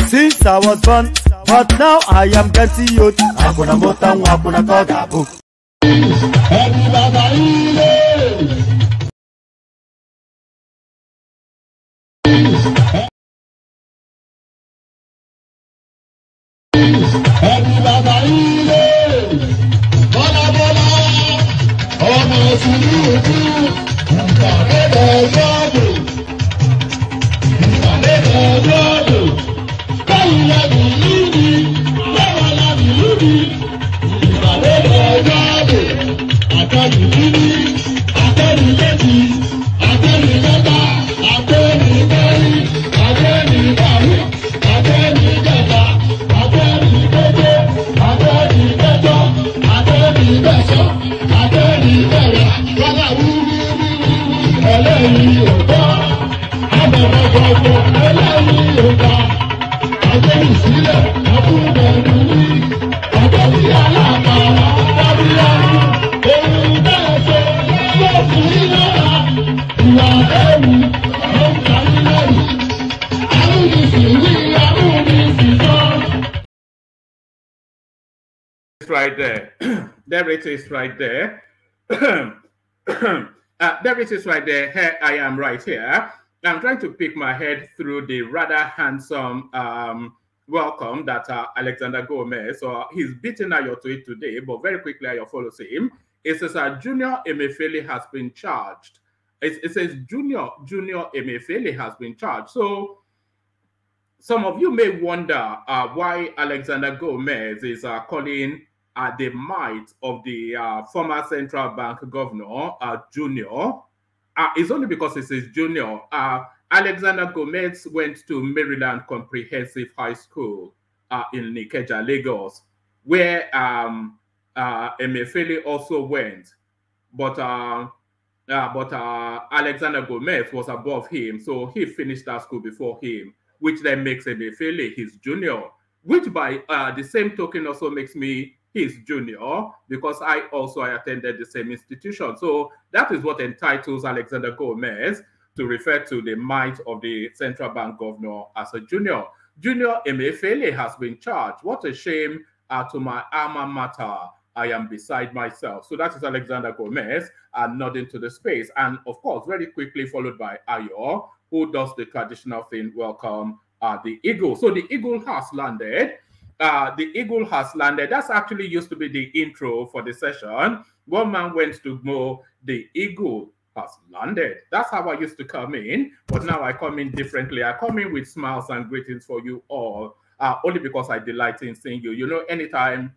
Since I was born, but now I am getting youth. Hakuna motangu, hakuna kogabu. Right there. There it is right there. There it is right there. Here I am right here. I'm trying to pick my head through the rather handsome welcome that Alexander Gomez, so he's beating Ayo to it today, but very quickly Ayo follows him. It says Junior Emefiele has been charged. It says Junior Emefiele has been charged. So some of you may wonder why Alexander Gomez is calling the might of the former central bank governor, Junior. It's only because it's his junior. Alexander Gomez went to Maryland Comprehensive High School in Ikeja, Lagos, where Emefiele also went. But Alexander Gomez was above him, so he finished that school before him, which then makes Emefiele his junior, which by the same token also makes me his junior, because I attended the same institution. So that is what entitles Alexander Gomez to refer to the might of the central bank governor as a junior. Junior Emefiele has been charged. What a shame to my alma mater. I am beside myself. So that is Alexander Gomez nodding to the space. And of course, very quickly followed by Ayo, who does the traditional thing, welcome the eagle. So the eagle has landed. The eagle has landed. That's actually used to be the intro for the session. One man went to mow, the eagle has landed. That's how I used to come in, but now I come in differently. I come in with smiles and greetings for you all, only because I delight in seeing you. You know, anytime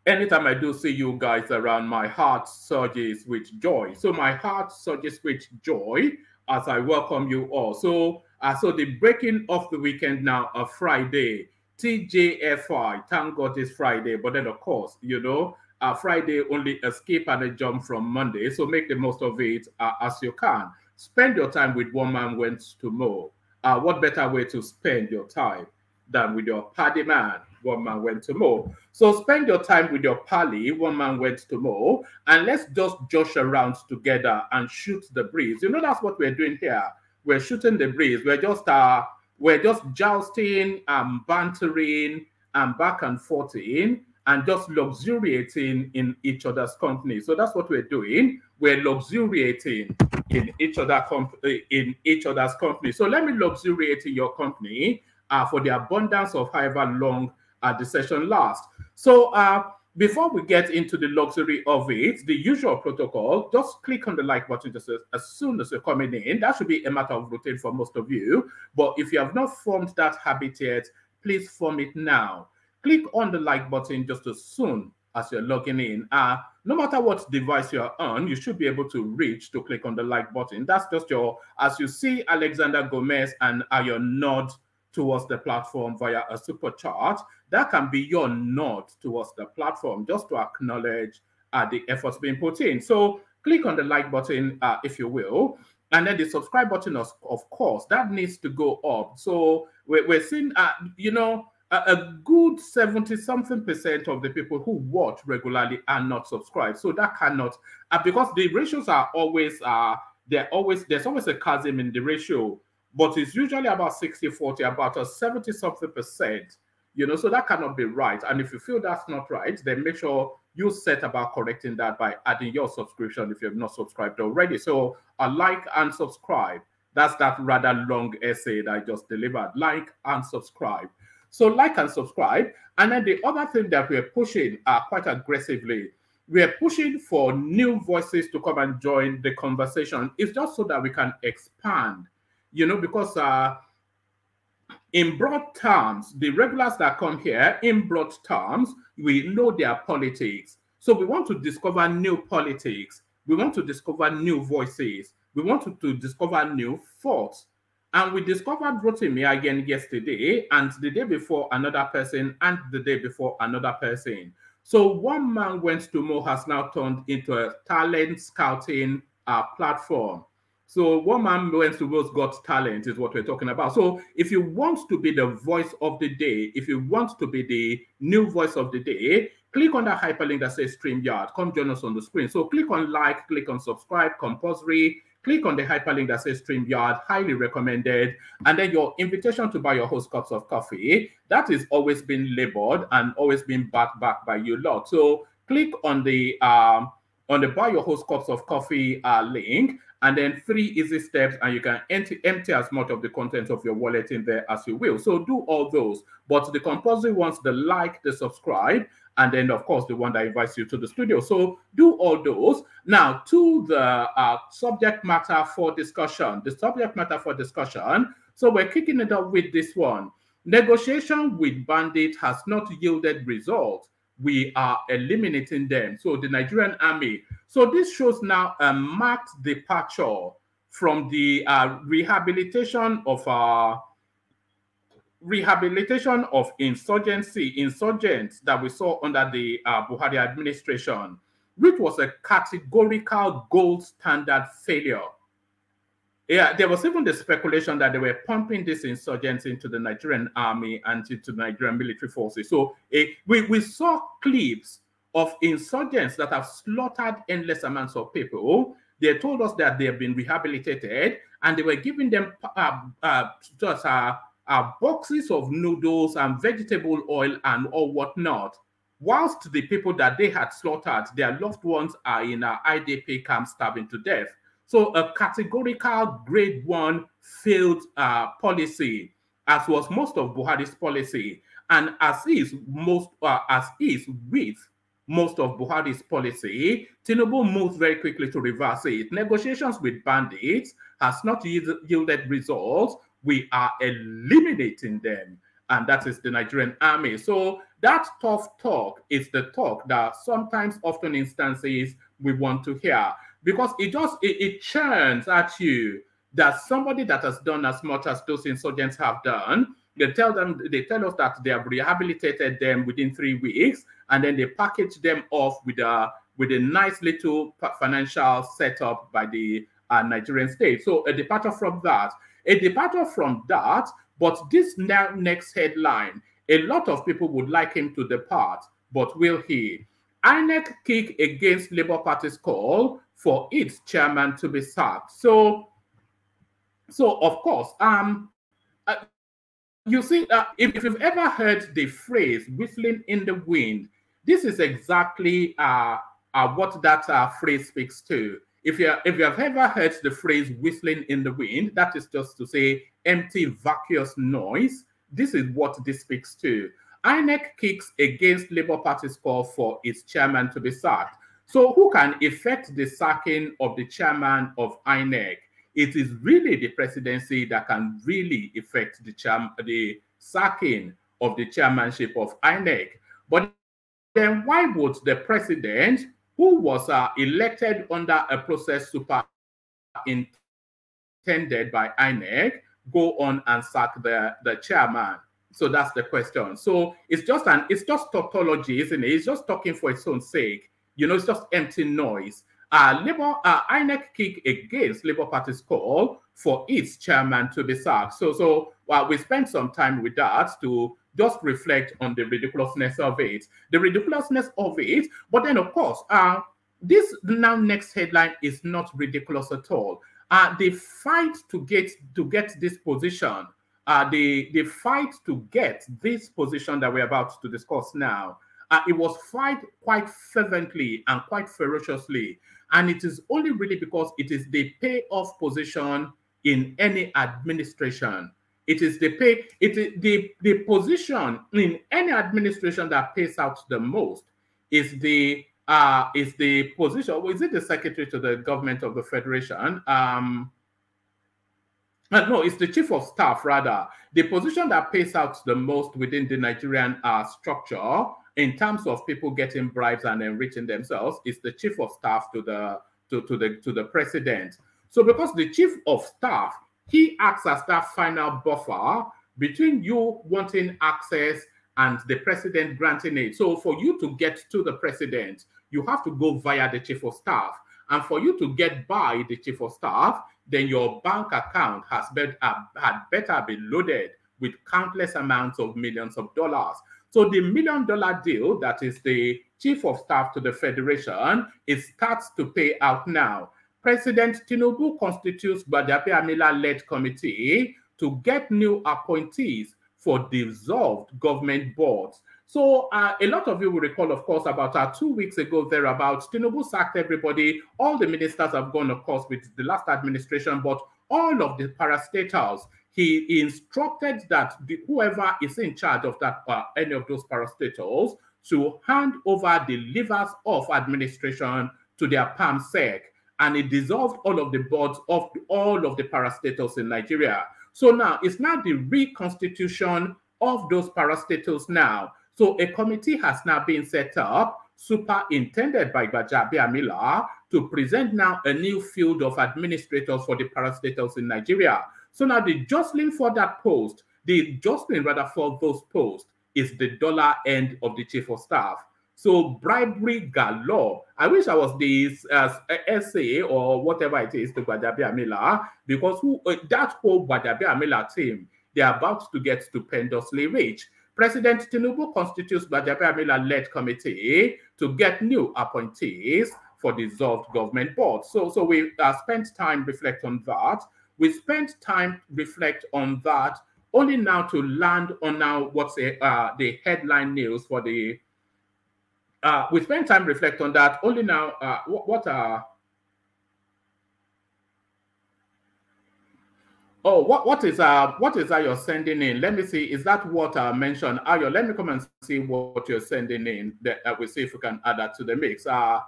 I do see you guys around, my heart surges with joy. So my heart surges with joy as I welcome you all. So the breaking of the weekend now, a Friday, TJFI, thank God it's Friday. But then, of course, you know, Friday only a skip and a jump from Monday. So make the most of it as you can. Spend your time with one man went to mow. What better way to spend your time than with your paddy man? One man went to mow. So spend your time with your pally. One man went to mow. And let's just josh around together and shoot the breeze. You know, that's what we're doing here. We're shooting the breeze. We're just jousting and bantering and back and forthing and just luxuriating in each other's company. So that's what we're doing. We're luxuriating in each other's company. So let me luxuriate in your company for the abundance of however long the session lasts. So before we get into the luxury of it, the usual protocol, just click on the like button just as soon as you're coming in. That should be a matter of routine for most of you. But if you have not formed that habit yet, please form it now. Click on the like button just as soon as you're logging in. No matter what device you're on, you should be able to reach to click on the like button. That's just as you see Alexander Gomez and your nod towards the platform via a super chat, that can be your nod towards the platform, just to acknowledge the efforts being put in. So click on the like button, if you will, and then the subscribe button, of course, that needs to go up. So we're seeing, you know, a good 70-something% of the people who watch regularly are not subscribed. So that cannot, because the ratios are always, there's always a chasm in the ratio, but it's usually about 60-40, about a 70-something%, you know, so that cannot be right. And if you feel that's not right, then make sure you set about correcting that by adding your subscription if you have not subscribed already. So like and subscribe. That's that rather long essay that I just delivered. Like and subscribe. So like and subscribe. And then the other thing that we're pushing quite aggressively, we're pushing for new voices to come and join the conversation. It's just so that we can expand, you know, because in broad terms, the regulars that come here, in broad terms, we know their politics. So we want to discover new politics. We want to discover new voices. We want to discover new thoughts. And we discovered Rotimi again yesterday, and the day before another person, and the day before another person. So one man went to mow has now turned into a talent scouting platform. So one man went to World's Got Talent is what we're talking about. So if you want to be the voice of the day, if you want to be the new voice of the day, click on that hyperlink that says StreamYard. Come join us on the screen. So click on like, click on subscribe, compulsory. Click on the hyperlink that says StreamYard, highly recommended. And then your invitation to buy your host cups of coffee, that is always been labeled and always been backed by you lot. So click on the buy your host cups of coffee link, and then 3 easy steps, and you can empty as much of the contents of your wallet in there as you will. So do all those. But the compulsory ones, the like, the subscribe, and then, of course, the one that invites you to the studio. So do all those. Now, to the subject matter for discussion. The subject matter for discussion. So we're kicking it up with this one. Negotiation with Bandits has not yielded results. we are eliminating them. So the Nigerian army. So this shows now a marked departure from the rehabilitation of insurgents that we saw under the Buhari administration, which was a categorical gold standard failure. Yeah, there was even the speculation that they were pumping these insurgents into the Nigerian army and into the Nigerian military forces. So we saw clips of insurgents that have slaughtered endless amounts of people. They told us that they have been rehabilitated, and they were giving them boxes of noodles and vegetable oil and all whatnot, whilst the people that they had slaughtered, their loved ones, are in IDP camps starving to death. So a categorical grade 1 failed policy, as was most of Buhari's policy, and as is with most of Buhari's policy, Tinubu moved very quickly to reverse it. Negotiations with bandits has not yielded results. We are eliminating them, and that is the Nigerian army. So that tough talk is the talk that sometimes, often instances, we want to hear, because it churns at you that somebody that has done as much as those insurgents have done, they tell us that they have rehabilitated them within 3 weeks, and then they package them off with a nice little financial setup by the Nigerian state. So a departure from that. But this next headline, a lot of people would like him to depart, but will he? INEC kick against Labour Party's call for its chairman to be sacked. So of course, you see, if you've ever heard the phrase whistling in the wind, this is exactly what that phrase speaks to. If you have ever heard the phrase whistling in the wind, that is just to say empty, vacuous noise. This is what this speaks to. INEC kicks against Labour Party's call for its chairman to be sacked. So who can effect the sacking of the chairman of INEC? It is really the presidency that can really effect the sacking of the chairmanship of INEC. But then why would the president, who was elected under a process superintended by INEC, go on and sack the chairman? So that's the question. So it's just tautology, isn't it? It's just talking for its own sake. You know, it's just empty noise. INEC kick against Labour Party's call for its chairman to be sacked. So we spent some time with that to just reflect on the ridiculousness of it. But then, of course, this now next headline is not ridiculous at all. The fight to get this position, the fight to get this position that we're about to discuss now, it was fought quite fervently and quite ferociously. And it is only really because it is the payoff position in any administration. It is the position in any administration that pays out the most is the position. Is it the secretary to the government of the federation? No, it's the chief of staff, rather. The position that pays out the most within the Nigerian structure in terms of people getting bribes and enriching themselves is the chief of staff to the president. So because the chief of staff, he acts as that final buffer between you wanting access and the president granting it. So for you to get to the president, you have to go via the chief of staff. And for you to get by the chief of staff, then your bank account had better be loaded with countless amounts of millions of dollars. So the $1 million deal that is the chief of staff to the federation, it starts to pay out now. President Tinubu constitutes Gbadape-Amila-led committee to get new appointees for dissolved government boards. So a lot of you will recall, of course, about 2 weeks ago, thereabouts, Tinubu sacked everybody. All the ministers have gone, of course, with the last administration, but all of the parastatals, he instructed that whoever is in charge of that, any of those parastatals, to hand over the levers of administration to their palm sec. And it dissolved all of the boards of all of the parastatals in Nigeria. So now it's not the reconstitution of those parastatals now. So a committee has now been set up, superintended by Gbajabiamila, to present now a new field of administrators for the parastatals in Nigeria. So now the jostling for that post, the jostling rather for those posts, is the dollar end of the chief of staff. So bribery galore. I wish I was this SA or whatever it is to Gbajabiamila, because that whole Gbajabiamila team, they are about to get stupendously rich. President Tinubu constitutes Gbajabiamila-led committee to get new appointees for dissolved government boards. So we spent time reflect on that. We spent time reflect on that only now to land on now what's the headline news for the. We spent time reflect on that only now. What is that you're sending in? Let me see. Is that what I mentioned? Ayo, let me come and see what you're sending in. We'll see if we can add that to the mix. That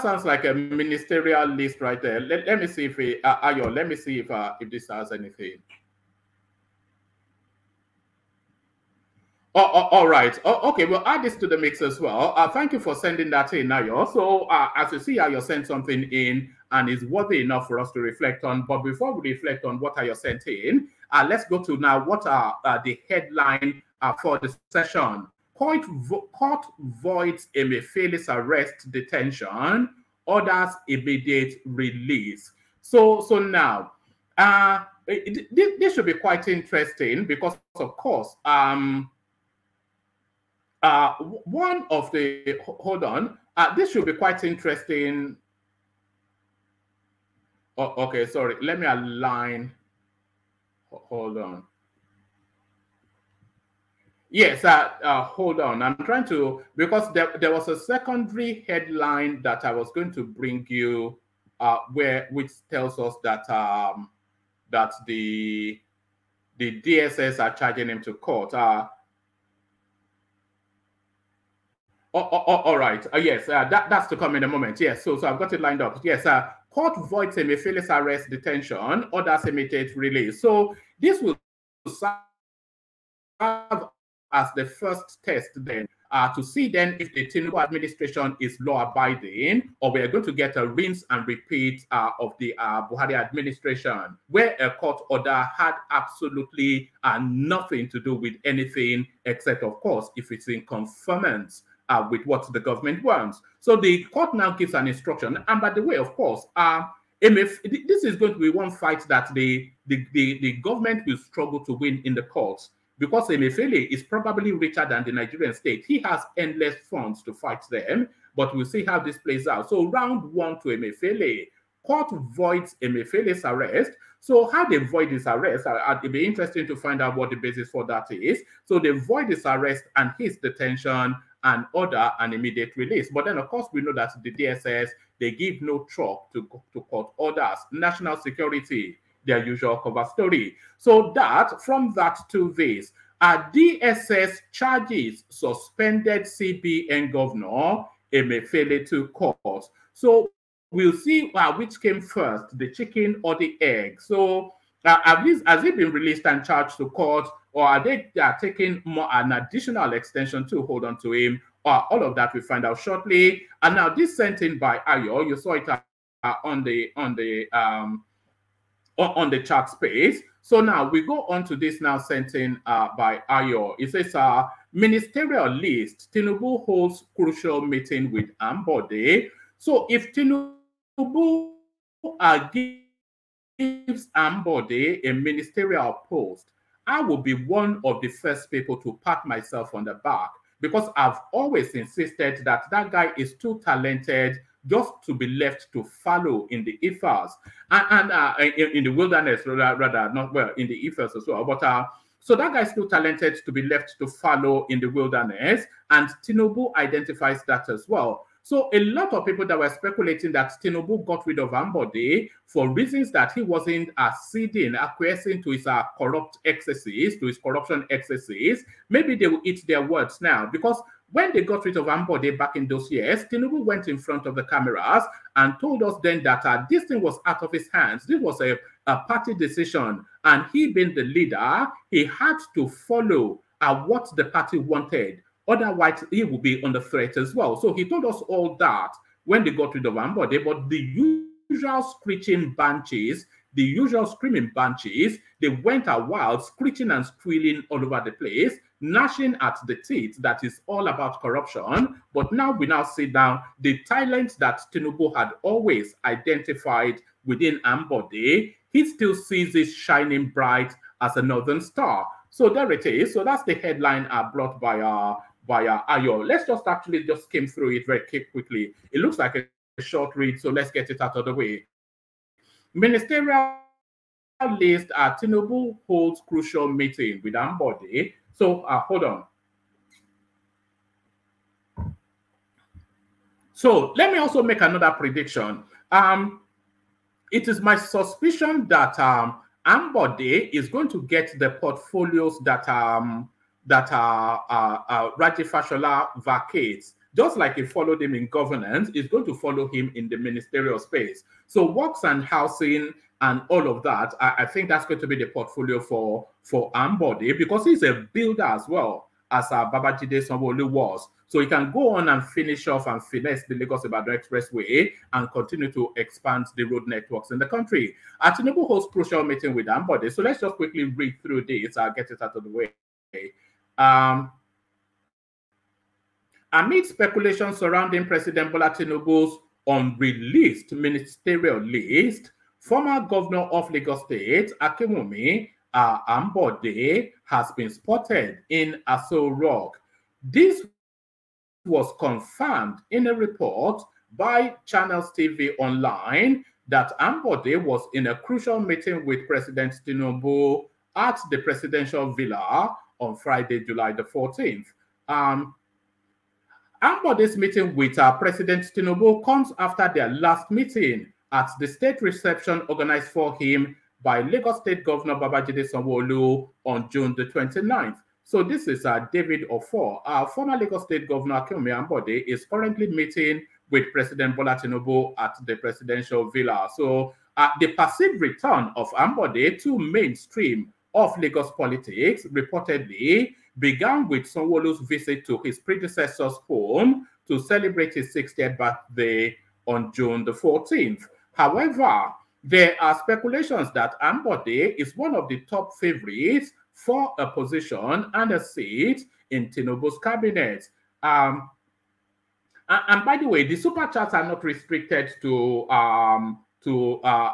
sounds like a ministerial list right there. Let me see if Ayo, let me see if this has anything. All right. Okay, we'll add this to the mix as well. Thank you for sending that in, Ayo. So as you see, Ayo sent something in and it's worthy enough for us to reflect on. But before we reflect on what Ayo sent in, let's go to now what are the headline for the session. Court voids Emefiele's arrest detention, orders immediate release. So now, this should be quite interesting because, of course, one of the, hold on, this should be quite interesting. Oh, okay, sorry, let me align, hold on. Yes, hold on, I'm trying to, because there was a secondary headline that I was going to bring you, which tells us that that the DSS are charging him to court. All right. Yes, that's to come in a moment. Yes, so I've got it lined up. Yes, court voids Emefiele's arrest detention, orders immediate release. So this will serve as the first test then to see then if the Tinubu administration is law-abiding, or we are going to get a rinse and repeat of the Buhari administration, where a court order had absolutely nothing to do with anything except, of course, if it's in conformance with what the government wants. So the court now gives an instruction. And by the way, of course, this is going to be one fight that the government will struggle to win in the courts, because Emefiele is probably richer than the Nigerian state. He has endless funds to fight them, but we'll see how this plays out. So round one to Emefiele. Court voids Emefiele's arrest. So how they void his arrest, it'd be interesting to find out what the basis for that is. So they void his arrest and his detention and order an immediate release. But then, of course, we know that the DSS, they give no truck to court orders. National security, their usual cover story. So that, from that to this, DSS charges suspended CBN governor Emefiele to court. So we'll see which came first, the chicken or the egg. So at least, has it been released and charged to court, or are they taking an additional extension to hold on to him? All of that we find out shortly. And now this sent in by Ayo, you saw it on the chat space. So now we go on to this now sent in by Ayo. It says, ministerial list, Tinubu holds crucial meeting with Ambode. So if Tinubu gives Ambode a ministerial post, I will be one of the first people to pat myself on the back, because I've always insisted that that guy is too talented just to be left to fallow in the ethers and in the wilderness, rather, not well, in the ethers as well. But so that guy's too talented to be left to fallow in the wilderness, and Tinubu identifies that as well. So a lot of people that were speculating that Tinubu got rid of Ambode for reasons that he wasn't acquiescing to his corrupt excesses, to his corruption excesses, maybe they will eat their words now, because when they got rid of Ambode back in those years, Tinubu went in front of the cameras and told us then that this thing was out of his hands. This was a a party decision, and he being the leader, he had to follow what the party wanted. Otherwise, he would be under threat as well. So he told us all that when they got rid of Ambode, but the usual screeching Bandits, the usual screaming Bandits, they went a while screeching and squealing all over the place, gnashing at the teeth that is all about corruption. But now we now see down the talent that Tinubu had always identified within Ambode. He still sees it shining bright as a northern star. So there it is. So that's the headline brought by Ayo. Let's just actually just skim through it very quickly. It looks like a short read, so let's get it out of the way. Ministerial list Tinubu holds crucial meeting with Ambode. So hold on. So let me also make another prediction. It is my suspicion that Ambode is going to get the portfolios that Raji Fashola vacates. Just like he followed him in governance, is going to follow him in the ministerial space. So works and housing and all of that, I think that's going to be the portfolio for Ambode, because he's a builder as well as Babajide Sanwo-Olu was. So he can go on and finish off and finesse the Lagos-Ibadan Expressway and continue to expand the road networks in the country. Tinubu holds crucial meeting with Ambode. So let's just quickly read through this. I'll get it out of the way. Amid speculation surrounding President Bola Tinubu's unreleased ministerial list, former governor of Lagos State, Akinwumi Ambode, has been spotted in Aso Rock. This was confirmed in a report by Channels TV Online that Ambode was in a crucial meeting with President Tinubu at the presidential villa on Friday, July the 14th. Ambode's meeting with President Tinubu comes after their last meeting at the state reception organized for him by Lagos State Governor Babajide Sanwo-Olu on June the 29th. So this is David Ofor. Former Lagos State Governor Akinwumi Ambode is currently meeting with President Bola Tinubu at the presidential villa. So the perceived return of Ambode to mainstream of Lagos politics reportedly began with Sanwo-Olu's visit to his predecessor's home to celebrate his 60th birthday on June the 14th. However, there are speculations that Ambode is one of the top favorites for a position and a seat in Tinubu's cabinet. And by the way, the super chats are not restricted to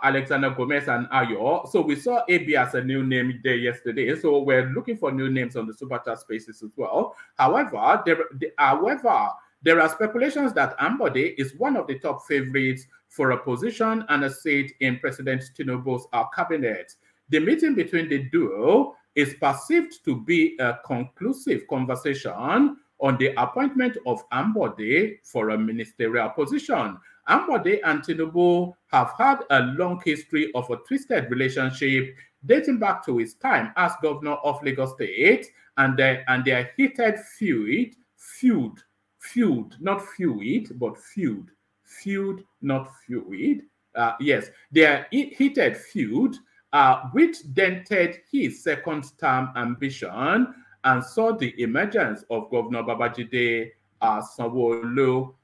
Alexander Gomez and Ayo. So we saw AB as a new name there yesterday. So we're looking for new names on the super chat spaces as well. However, there are speculations that Ambode is one of the top favorites for a position and a seat in President Tinubu's cabinet. The meeting between the duo is perceived to be a conclusive conversation on the appointment of Ambode for a ministerial position. Ambode and Tinubu have had a long history of a twisted relationship dating back to his time as governor of Lagos State, and their heated feud, not feud, but feud, not feud. Yes, their heated feud, which dented his second term ambition and saw the emergence of Governor Babajide Sanwo-Olu.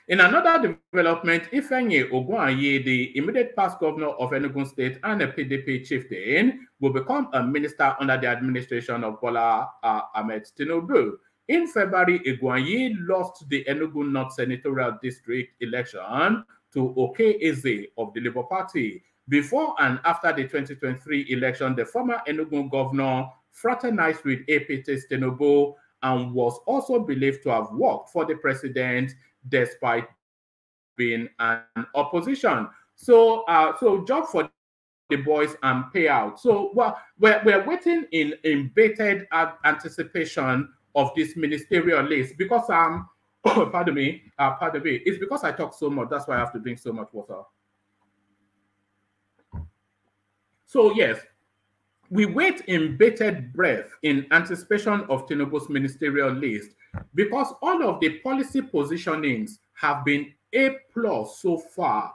In another development, Ifeanyi Ogunanye, the immediate past governor of Enugu State and a PDP chieftain, will become a minister under the administration of Bola Ahmed Tinubu. In February, Ogunanye lost the Enugu North Senatorial District election to Oke Eze of the Labour Party. Before and after the 2023 election, the former Enugu governor fraternized with APT's Tinubu and was also believed to have worked for the president despite being an opposition. So, job for the boys and payout. So, well, we're waiting in bated anticipation of this ministerial list because pardon me, it's because I talk so much. That's why I have to drink so much water. So yes, we wait in bated breath in anticipation of Tinubu's ministerial list because all of the policy positionings have been A+ so far.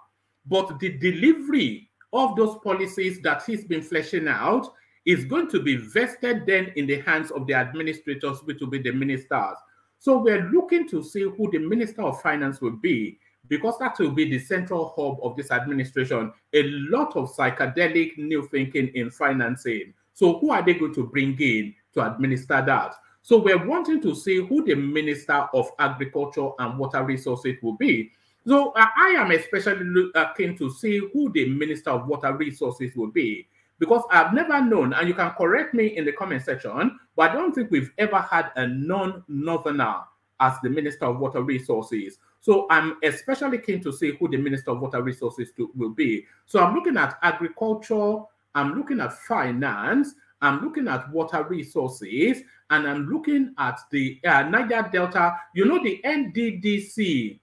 but the delivery of those policies that he's been fleshing out is going to be vested then in the hands of the administrators, which will be the ministers. So we're looking to see who the Minister of Finance will be, because that will be the central hub of this administration. A lot of psychedelic new thinking in financing. So who are they going to bring in to administer that? So we're wanting to see who the Minister of Agriculture and Water Resources will be. So I am especially keen to see who the Minister of Water Resources will be, because I've never known, and you can correct me in the comment section, but I don't think we've ever had a non-northerner as the Minister of Water Resources. So I'm especially keen to see who the Minister of Water Resources will be. So I'm looking at agriculture, I'm looking at finance, I'm looking at water resources, and I'm looking at the Niger Delta. You know, the NDDC.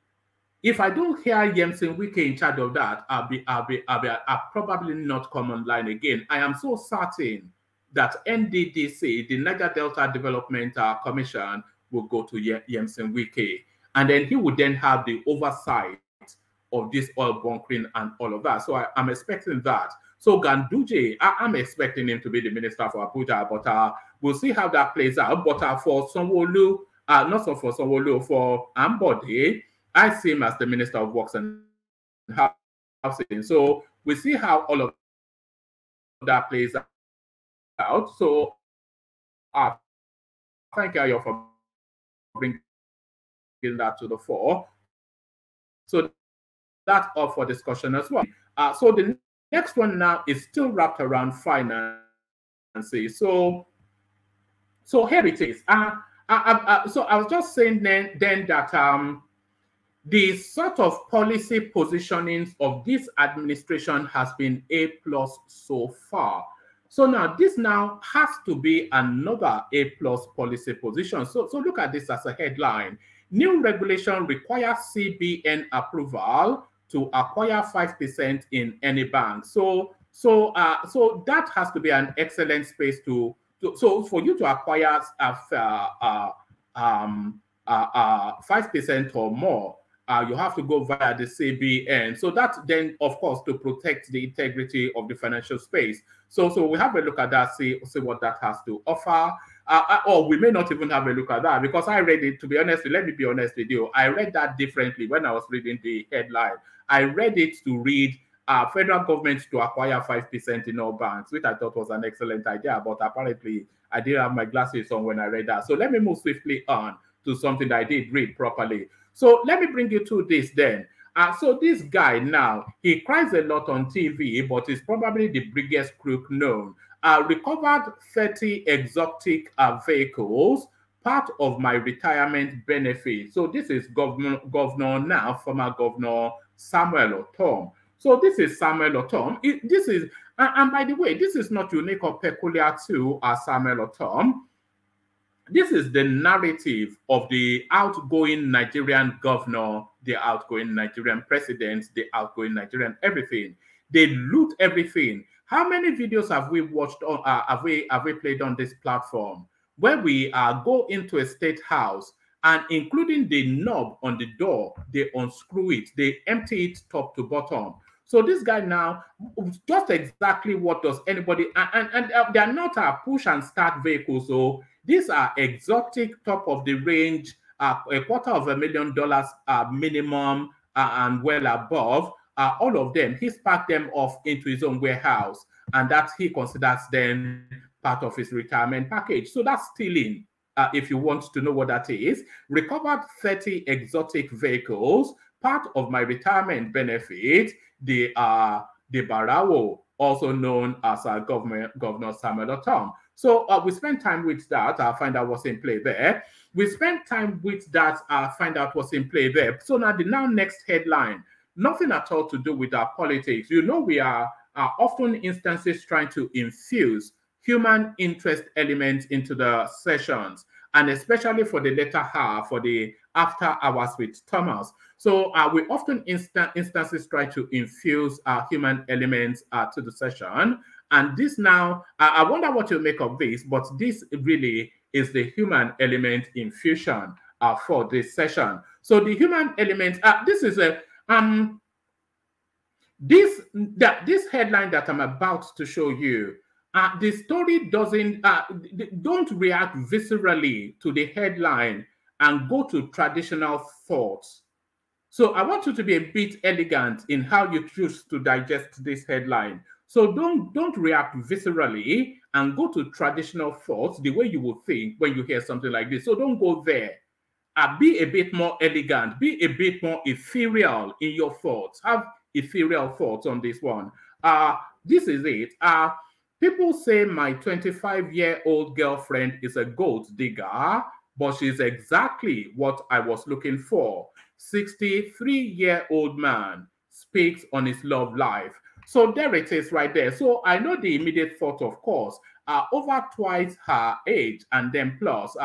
If I don't hear Yemson Wike in charge of that, I'll probably not come online again. I am so certain that NDDC, the Niger Delta Development Commission, will go to Yemson Wike. And then he would then have the oversight of this oil bunkering and all of that. So I'm expecting that. So Ganduje, I'm expecting him to be the minister for Abuja, but we'll see how that plays out. But for Sanwo-Olu, not so for Sanwo-Olu, for Ambode, I see him as the Minister of Works and Housing. So we see how all of that plays out. So thank you for bringing that to the fore. So that's all for discussion as well. So the next one now is still wrapped around finances. So here it is. So I was just saying then that the sort of policy positionings of this administration has been A+ so far. So now this now has to be another A+ policy position. So look at this as a headline. New regulation requires CBN approval to acquire 5% in any bank. So that has to be an excellent space so for you to acquire 5% or more, you have to go via the CBN. So that then, of course, to protect the integrity of the financial space. So we have a look at that, see what that has to offer. Or we may not even have a look at that, because I read it, to be honest, let me be honest with you, I read that differently when I was reading the headline. I read it to read federal government to acquire 5% in all banks, which I thought was an excellent idea, but apparently I didn't have my glasses on when I read that. So let me move swiftly on to something that I did read properly. So let me bring you to this then. So this guy now, he cries a lot on TV, but he's probably the biggest crook known. Recovered 30 exotic vehicles, part of my retirement benefit. So this is governor now, former governor Samuel Otom. So this is Samuel Otom. This is, and by the way, this is not unique or peculiar to Samuel Otom. This is the narrative of the outgoing Nigerian governor, the outgoing Nigerian president, the outgoing Nigerian everything. They loot everything. How many videos have we watched on? Have we played on this platform where we go into a state house and including the knob on the door, they unscrew it, they empty it top to bottom. So this guy now, just exactly what does anybody, and they are not a push and start vehicles. So these are exotic, top of the range, $250,000 minimum and well above. All of them, he's packed them off into his own warehouse, and that he considers them part of his retirement package. So that's stealing. If you want to know what that is, recovered 30 exotic vehicles, part of my retirement benefit, the Barawo, also known as Governor Samuel Otom. So we spent time with that, find out what's in play there. We spent time with that, find out what's in play there. So now the next headline, nothing at all to do with our politics. You know, we are often instances trying to infuse human interest elements into the sessions, and especially for the later half, for the after hours with Thomas. So we often instances try to infuse human elements to the session. And this now, I wonder what you make of this, but this really is the human element infusion for this session. So the human element, this is a, This headline that I'm about to show you, the story doesn't, don't react viscerally to the headline and go to traditional thoughts. So I want you to be a bit elegant in how you choose to digest this headline. So don't react viscerally and go to traditional thoughts the way you would think when you hear something like this. So don't go there. Be a bit more elegant. Be a bit more ethereal in your thoughts. Have ethereal thoughts on this one. This is it. People say my 25-year-old girlfriend is a gold digger, but she's exactly what I was looking for. 63-year-old man speaks on his love life. So there it is right there. So I know the immediate thought, of course, over twice her age and then plus.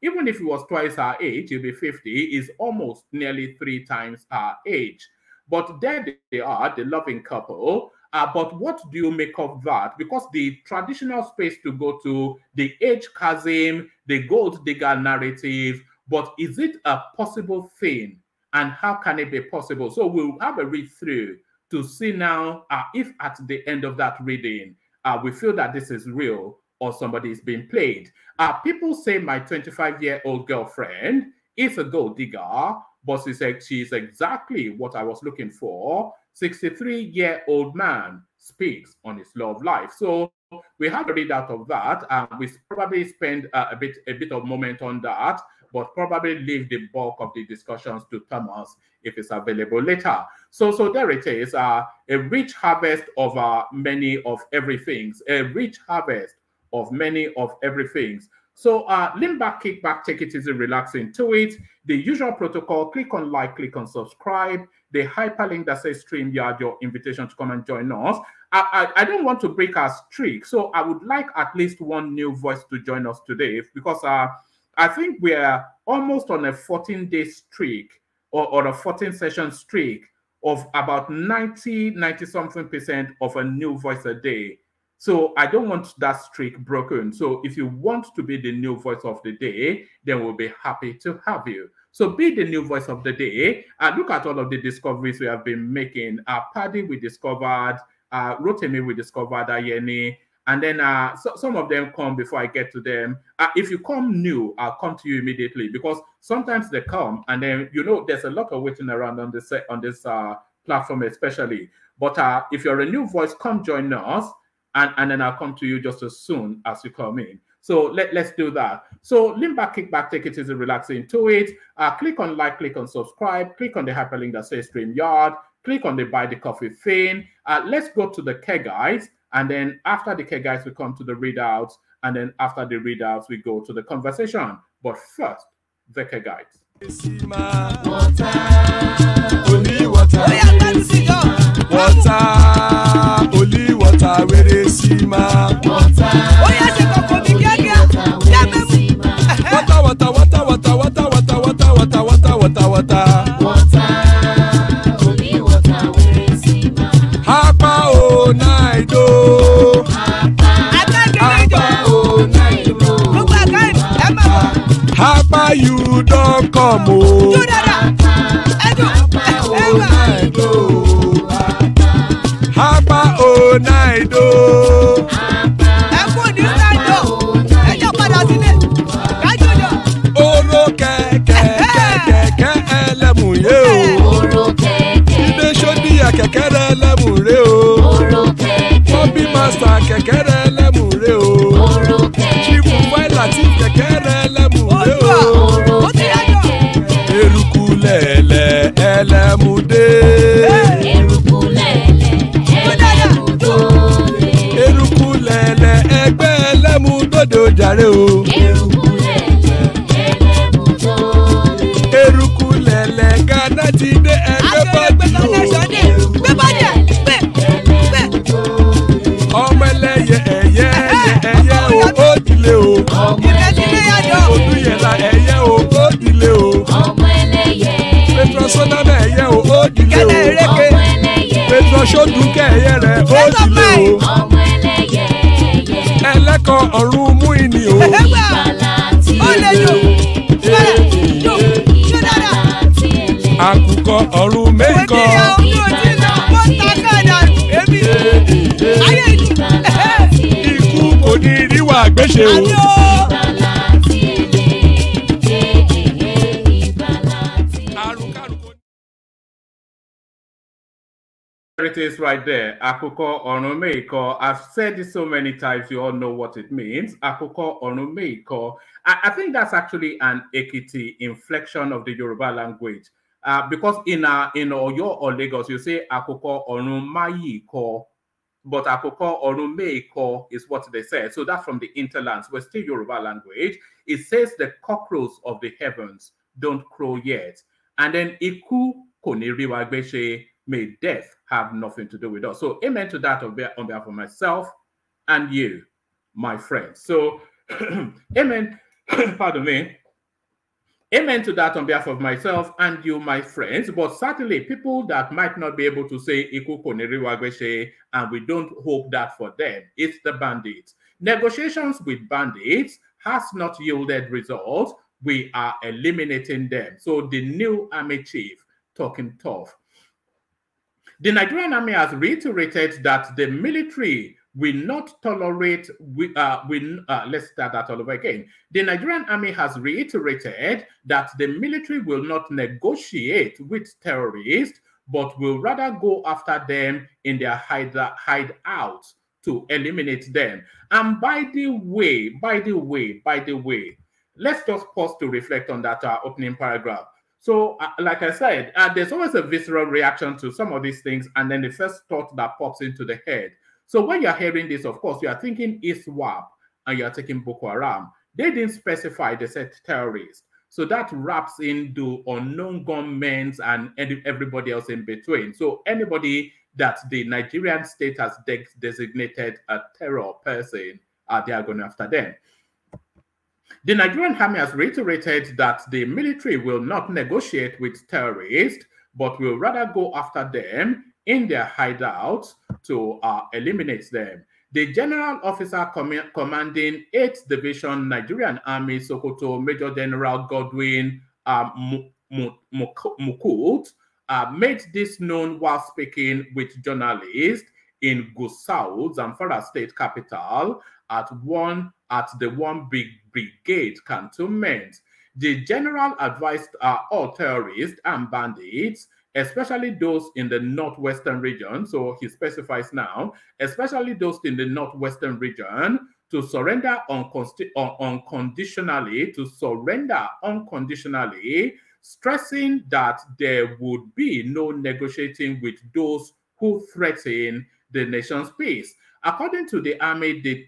Even if it was twice her age, it'll be 50, is almost nearly 3 times her age. But there they are, the loving couple. But what do you make of that? Because the traditional space to go to, the age chasm, the gold digger narrative, but is it a possible thing? And how can it be possible? So we'll have a read through to see now if at the end of that reading, we feel that this is real or somebody is being played. People say my 25-year-old girlfriend is a gold digger, but she's exactly what I was looking for. 63-year-old man speaks on his love life. So we have a read out of that. We probably spend a bit of moment on that, but probably leave the bulk of the discussions to Thomas if it's available later. So there it is, a rich harvest of many of everything, a rich harvest of many of everything. So lean back, kick back, take it easy, relax into it. The usual protocol, click on like, click on subscribe. The hyperlink that says StreamYard, your invitation to come and join us. I don't want to break our streak, so I would like at least one new voice to join us today, because I think we're almost on a 14-day streak or a 14-session streak of about 90-something% of a new voice a day. So I don't want that streak broken. So if you want to be the new voice of the day, then we'll be happy to have you. So be the new voice of the day. Look at all of the discoveries we have been making. Paddy, we discovered. Rotimi, we discovered. Ayeni. And then some of them come before I get to them. If you come new, I'll come to you immediately, because sometimes they come and then, you know, there's a lot of waiting around on this platform especially. But if you're a new voice, come join us, and then I'll come to you just as soon as you come in. So let's do that. So lean back, kick back, take it easy, relax into it. Click on like, click on subscribe, click on the hyperlink that says StreamYard, click on the buy the coffee thing. Let's go to the care guys. And then after the care guys, we come to the readouts. And then after the readouts, we go to the conversation. But first, the care guides. Only water, only water, where they see my water. Hapa you don't come oh. Hapa oh night oh. Oro keke elemu ye o. Ide shodi ya keke elemu re o. Bobby master keke elemu re o. Chifu Latin keke elemu re o. Eruku lele elemude. Eruku lele egbe elemudodo jare o. Eruku lele Ghana ti de everybody o. Ọmọ ẹlẹ́yẹ ẹyẹ o ó dilé o. Odúyẹ̀lá ẹyẹ o ó dilé o. Petrosoname ẹyẹ o ó dilé o. Petrosodunke ẹyẹ rẹ̀ ó dilé o. Ẹlẹ́kọ̀ ọ̀run mú ìní o. Àkùkọ ọ̀run mẹ́kọ̀. àgbéṣe o. There it is right there. Akoko onomeiko. I've said it so many times, you all know what it means. Akoko onomeiko. I think that's actually an Ekiti inflection of the Yoruba language. Because in Oyo or Lagos, you say Akoko onomayiko, but Akoko onomeiko is what they say. So that's from the interlands. We're still Yoruba language. It says the cockroach of the heavens don't crow yet. And then Iku koniriwagbeshe, may death have nothing to do with us. So amen to that on behalf of myself and you, my friends. So amen, pardon me. Amen to that on behalf of myself and you, my friends. But certainly people that might not be able to say Iku koniriwagbeshe, and we don't hope that for them, it's the bandits. Negotiations with bandits has not yielded results. We are eliminating them. So the new army chief talking tough. The Nigerian army has reiterated that the military will not tolerate, let's start that all over again. The Nigerian army has reiterated that the military will not negotiate with terrorists, but will rather go after them in their hideout to eliminate them. And by the way, let's just pause to reflect on that opening paragraph. So, like I said, there's always a visceral reaction to some of these things, and then the first thought that pops into the head. So when you're hearing this, of course, you are thinking ISWAP, and you're taking Boko Haram. They didn't specify, they said terrorists. So that wraps into unknown gunmen and everybody else in between. So anybody that the Nigerian state has designated a terror person, they are going after them. The Nigerian army has reiterated that the military will not negotiate with terrorists, but will rather go after them in their hideouts to eliminate them. The general officer commanding 8th Division Nigerian Army, Sokoto, Major General Godwin Mukut, made this known while speaking with journalists in Gusau, Zamfara State capital, at the one big brigade cantonment. The general advised all terrorists and bandits, especially those in the northwestern region, so he specifies now, especially those in the northwestern region, to surrender unconditionally, stressing that there would be no negotiating with those who threaten the nation's peace. According to the army, the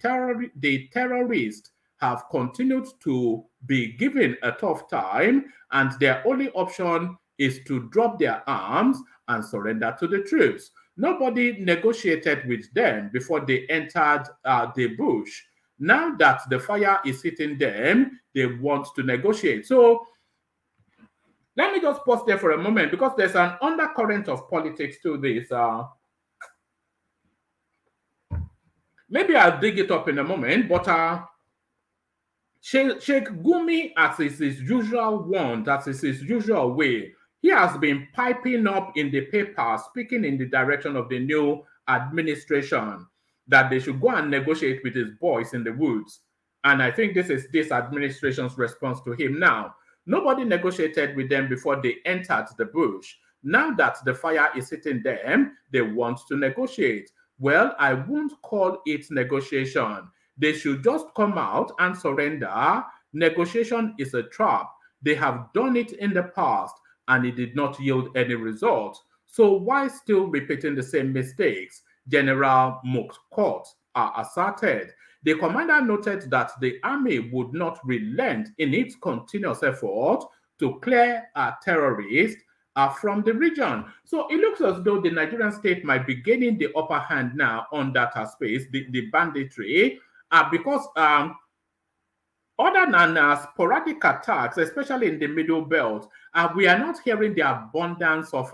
terrorists have continued to be given a tough time, and their only option is to drop their arms and surrender to the troops. Nobody negotiated with them before they entered the bush. Now that the fire is hitting them, they want to negotiate. So let me just pause there for a moment, because there's an undercurrent of politics to this. Maybe I'll dig it up in a moment, but Sheikh Gumi, as is his usual want, as is his usual way, he has been piping up in the paper, speaking in the direction of the new administration, that they should go and negotiate with his boys in the woods. And I think this is this administration's response to him now. Nobody negotiated with them before they entered the bush. Now that the fire is hitting them, they want to negotiate. Well, I won't call it negotiation. They should just come out and surrender. Negotiation is a trap. They have done it in the past, and it did not yield any result. So why still repeating the same mistakes? General Mukut asserted. The commander noted that the army would not relent in its continuous effort to clear terrorists from the region. So it looks as though the Nigerian state might be gaining the upper hand now on that space, the banditry, because other than sporadic attacks, especially in the Middle Belt, we are not hearing the abundance of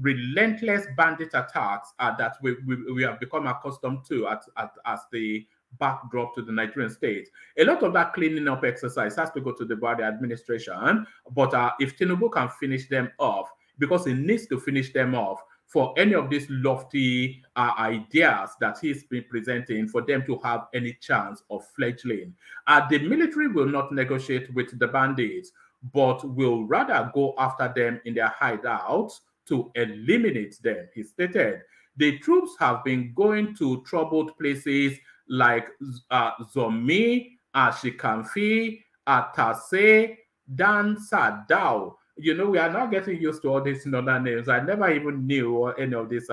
relentless bandit attacks that we have become accustomed to as the backdrop to the Nigerian state. A lot of that cleaning up exercise has to go to the Buhari administration, but if Tinubu can finish them off, because he needs to finish them off, for any of these lofty ideas that he's been presenting, for them to have any chance of fledgling. The military will not negotiate with the bandits, but will rather go after them in their hideouts to eliminate them, he stated. The troops have been going to troubled places like Zomi, Shikamfi, Tase, Dan Sadao. You know, we are now getting used to all these northern names. I never even knew any of these,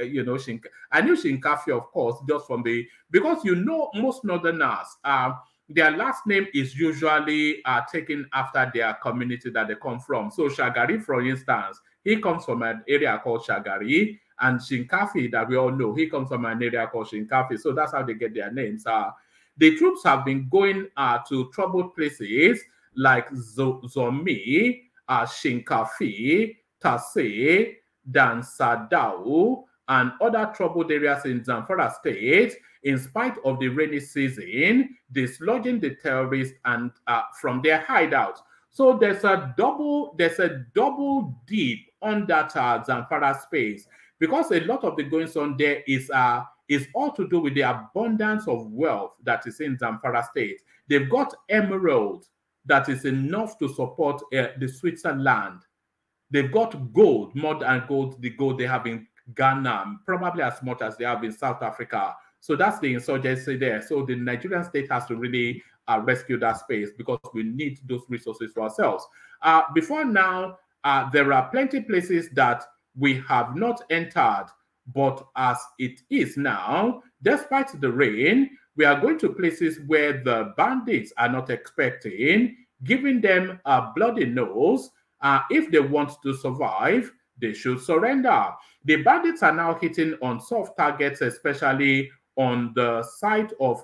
you know, I knew Shinkafi, of course, just from because you know, most northerners, their last name is usually taken after their community that they come from. So Shagari, for instance, he comes from an area called Shagari, and Shinkafi, that we all know, he comes from an area called Shinkafi. So that's how they get their names. The troops have been going to troubled places like Zomi, Shinkafi, Tase, Dansadao, and other troubled areas in Zamfara State, in spite of the rainy season, dislodging the terrorists and from their hideouts. So there's a double deep on that Zamfara space, because a lot of the goings on there is all to do with the abundance of wealth that is in Zamfara State. They've got emeralds that is enough to support the Switzerland. They've got gold, more than gold, the gold they have in Ghana, probably as much as they have in South Africa. So that's the insurgency there. So the Nigerian state has to really rescue that space, because we need those resources for ourselves. Before now, there are plenty places that we have not entered, but as it is now, despite the rain, we are going to places where the bandits are not expecting, giving them a bloody nose. If they want to survive, they should surrender. The bandits are now hitting on soft targets, especially on the side of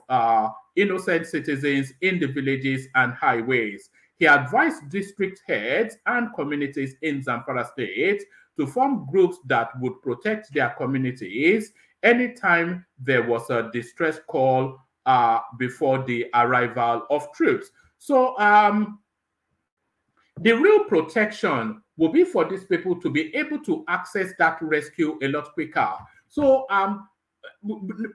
innocent citizens in the villages and highways. He advised district heads and communities in Zamfara State to form groups that would protect their communities anytime there was a distress call before the arrival of troops. So the real protection will be for these people to be able to access that rescue a lot quicker. So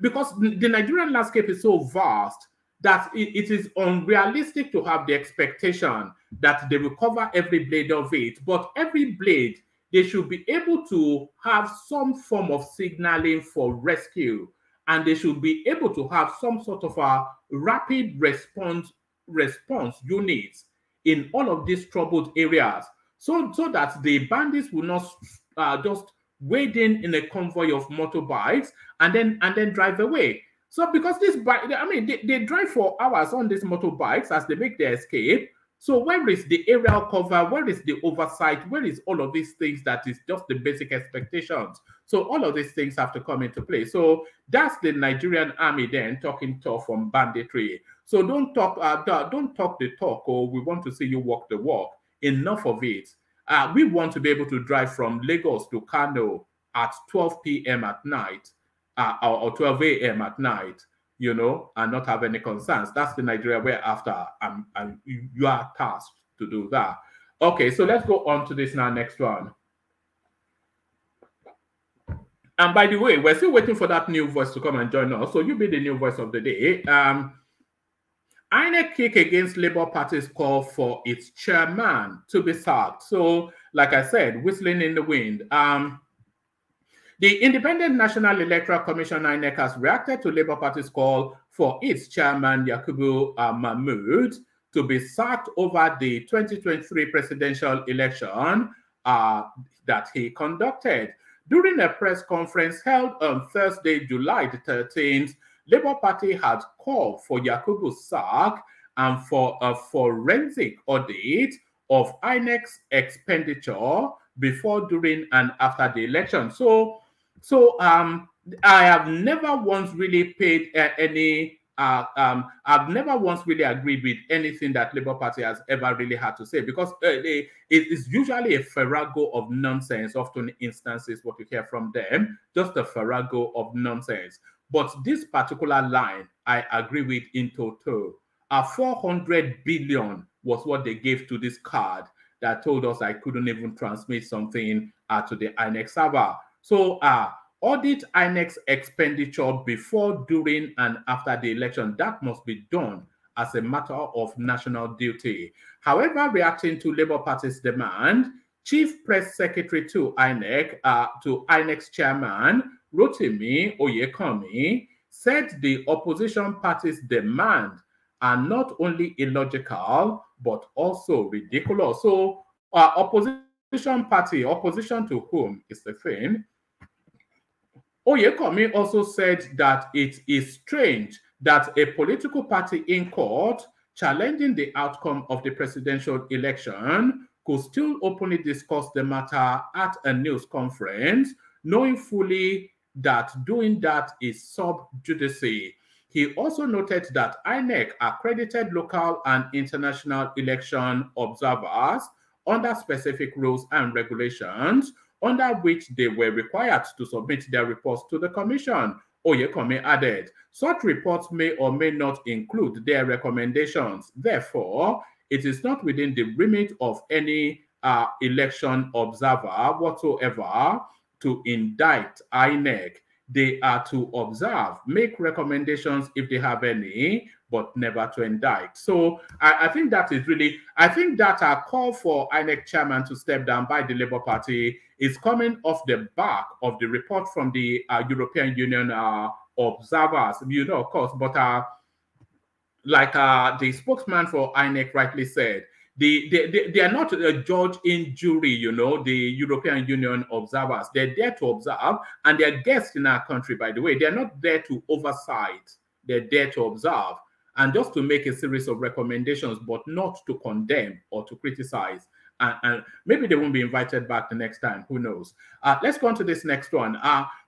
because the Nigerian landscape is so vast that it is unrealistic to have the expectation that they will cover every blade of it. But every blade, they should be able to have some form of signaling for rescue, and they should be able to have some sort of a rapid response units in all of these troubled areas, so that the bandits will not just wade in a convoy of motorbikes and then drive away. So because they drive for hours on these motorbikes as they make their escape. So where is the aerial cover? Where is the oversight? Where is all of these things that is just the basic expectations? So all of these things have to come into play. So that's the Nigerian army then talking tough on banditry. So don't talk the talk, or we want to see you walk the walk. Enough of it. We want to be able to drive from Lagos to Kano at 12 p.m. at night or 12 a.m. at night, you know, and not have any concerns. That's the Nigeria we're after, and you are tasked to do that. Okay, so let's go on to this now, next one. And by the way, we're still waiting for that new voice to come and join us. So you be the new voice of the day. INEC kick against Labour Party's call for its chairman to be sacked. So, like I said, whistling in the wind. The Independent National Electoral Commission, INEC, has reacted to Labour Party's call for its chairman, Yakubu Mahmood, to be sacked over the 2023 presidential election that he conducted. During a press conference held on Thursday, July the 13th, Labour Party had called for Yakubu's sack and for a forensic audit of INEC's expenditure before, during, and after the election. So I have never once really paid I've never once really agreed with anything that Labour Party has ever really had to say, because it is usually a farrago of nonsense, often instances what you hear from them, just a farrago of nonsense. But this particular line, I agree with in toto. 400 billion was what they gave to this card that told us I couldn't even transmit something to the INEC server. So audit INEC's expenditure before, during, and after the election. That must be done as a matter of national duty. However, reacting to Labour Party's demand, Chief Press Secretary to INEC's chairman, Rotimi Oyekanmi, said the opposition party's demand are not only illogical, but also ridiculous. So, opposition party, opposition to whom is the thing. Oyekanmi also said that it is strange that a political party in court challenging the outcome of the presidential election could still openly discuss the matter at a news conference, knowing fully that doing that is sub judice. He also noted that INEC accredited local and international election observers under specific rules and regulations, under which they were required to submit their reports to the commission. Oyekanmi added, such reports may or may not include their recommendations. Therefore, it is not within the remit of any election observer whatsoever to indict INEC. They are to observe, make recommendations if they have any, but never to indict. So I think that is really, I think that our call for INEC chairman to step down by the Labour Party is coming off the back of the report from the European Union observers, you know, of course, but like the spokesman for INEC rightly said, they are not a judge in jury, you know, the European Union observers. They're there to observe, and they're guests in our country, by the way. They're not there to oversight. They're there to observe and just to make a series of recommendations, but not to condemn or to criticize. And maybe they won't be invited back the next time. Who knows? Let's go on to this next one.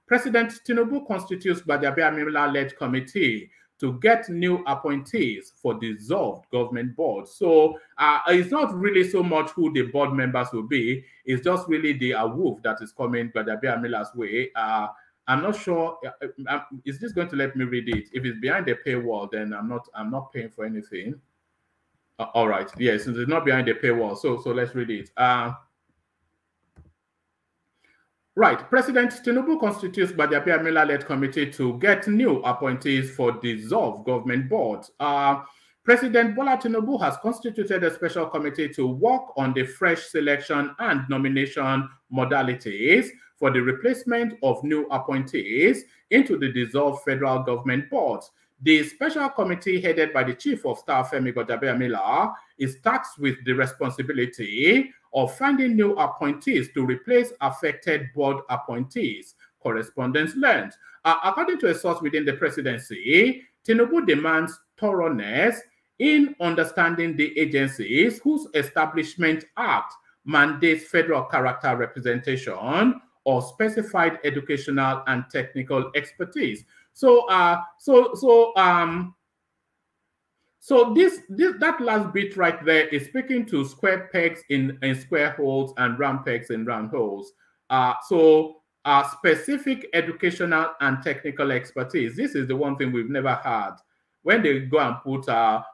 President Tinubu constitutes Gbadagbamila-led committee to get new appointees for dissolved government boards. So it's not really so much who the board members will be. It's just really the wolf that is coming Gbadagbamila's way. I'm not sure. Is this going to let me read it? If it's behind the paywall, then I'm not paying for anything. All right. Yes, it's not behind the paywall. So let's read it. Right. President Tinubu constitutes Gbadagbamila-led committee to get new appointees for dissolved government boards. President Bola Tinubu has constituted a special committee to work on the fresh selection and nomination modalities for the replacement of new appointees into the dissolved federal government boards. The special committee headed by the Chief of Staff, Femi Gbadagbamila, is tasked with the responsibility of finding new appointees to replace affected board appointees. Correspondence learned. According to a source within the presidency, Tinubu demands thoroughness in understanding the agencies whose establishment act mandates federal character representation or specified educational and technical expertise. So that last bit right there is speaking to square pegs in square holes and round pegs in round holes. Specific educational and technical expertise. This is the one thing we've never had. When they go and put,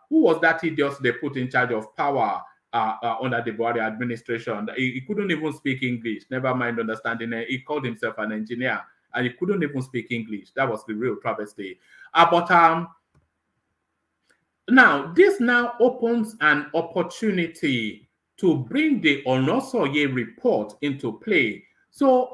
who was that idiot they put in charge of power under the Buhari administration? He couldn't even speak English, never mind understanding it. He called himself an engineer, and he couldn't even speak English. That was the real travesty. Now, this now opens an opportunity to bring the Onosoye report into play. So,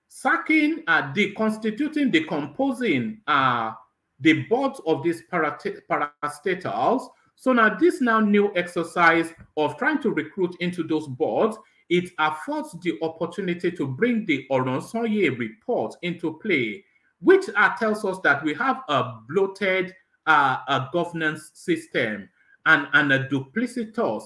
sacking, deconstituting, decomposing the boards of these parastatals. So now this new exercise of trying to recruit into those boards, it affords the opportunity to bring the Onosoye report into play, which tells us that we have a bloated governance system and a duplicitous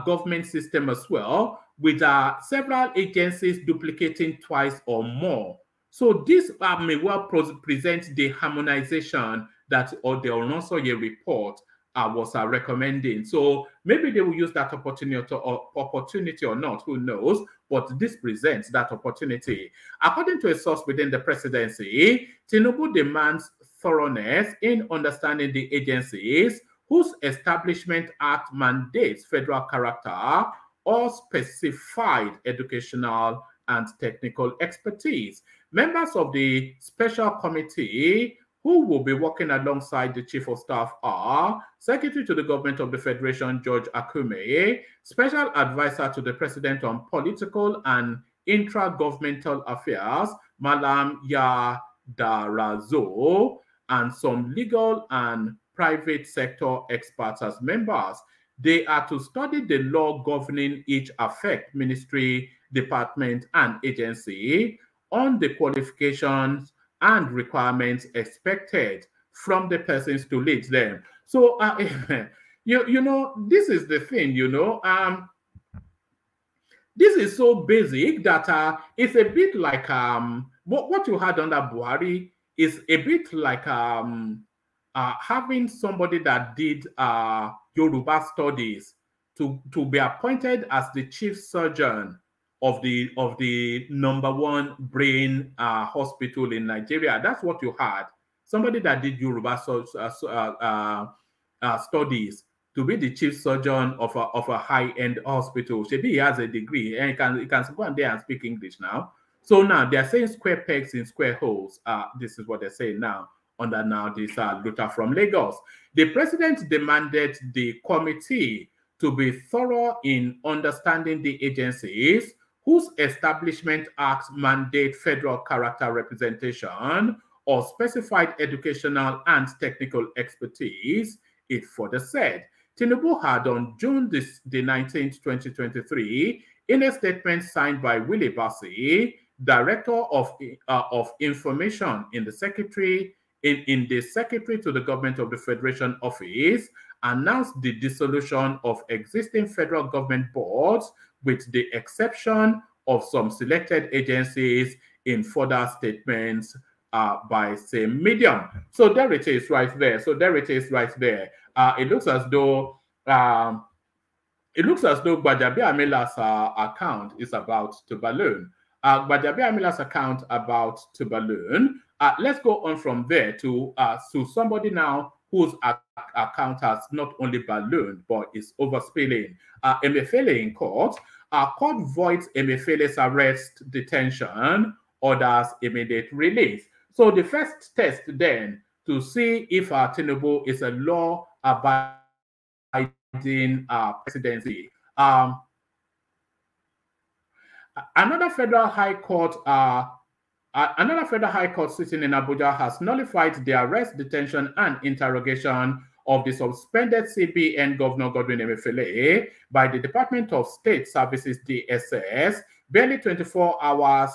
government system as well, with several agencies duplicating twice or more. So this may well present the harmonization that the Onosoye report was recommending. So maybe they will use that opportunity or not, who knows, but this presents that opportunity. According to a source within the presidency, Tinubu demands thoroughness in understanding the agencies whose establishment act mandates federal character or specified educational and technical expertise. Members of the special committee who will be working alongside the Chief of Staff are Secretary to the Government of the Federation, George Akume, Special Advisor to the President on Political and Intra-Governmental Affairs, Malam Yadarazo, and some legal and private sector experts as members. They are to study the law governing each affect ministry, department, and agency on the qualifications and requirements expected from the persons to lead them. So, you know, this is the thing, you know, this is so basic that it's a bit like what you had under Buhari is a bit like having somebody that did Yoruba studies to be appointed as the chief surgeon of the #1 brain hospital in Nigeria. That's what you had. Somebody that did Yoruba studies to be the chief surgeon of a high-end hospital. Maybe he has a degree and he can go on there and speak English now. So now they're saying square pegs in square holes. This is what they're saying now under now this Luther from Lagos. The president demanded the committee to be thorough in understanding the agencies whose establishment acts mandate federal character representation or specified educational and technical expertise. It further said, Tinubu had on June the 19th, 2023, in a statement signed by Willie Bassi, Director of Information in the Secretary to the Government of the Federation Office, announced the dissolution of existing federal government boards with the exception of some selected agencies in further statements by same medium. So there it is right there. It looks as though Gbajabi Amila's account is about to balloon. Gbajabi Amila's account about to balloon. Let's go on from there to somebody now whose account has not only ballooned but is overspilling. Emefiele in court. Court voids Emefiele's arrest, detention, orders immediate release. So the first test then to see if Tinubu is a law-abiding presidency. Another federal high court sitting in Abuja has nullified the arrest, detention, and interrogation of the suspended CBN Governor Godwin Emefiele by the Department of State Services (DSS). Barely 24 hours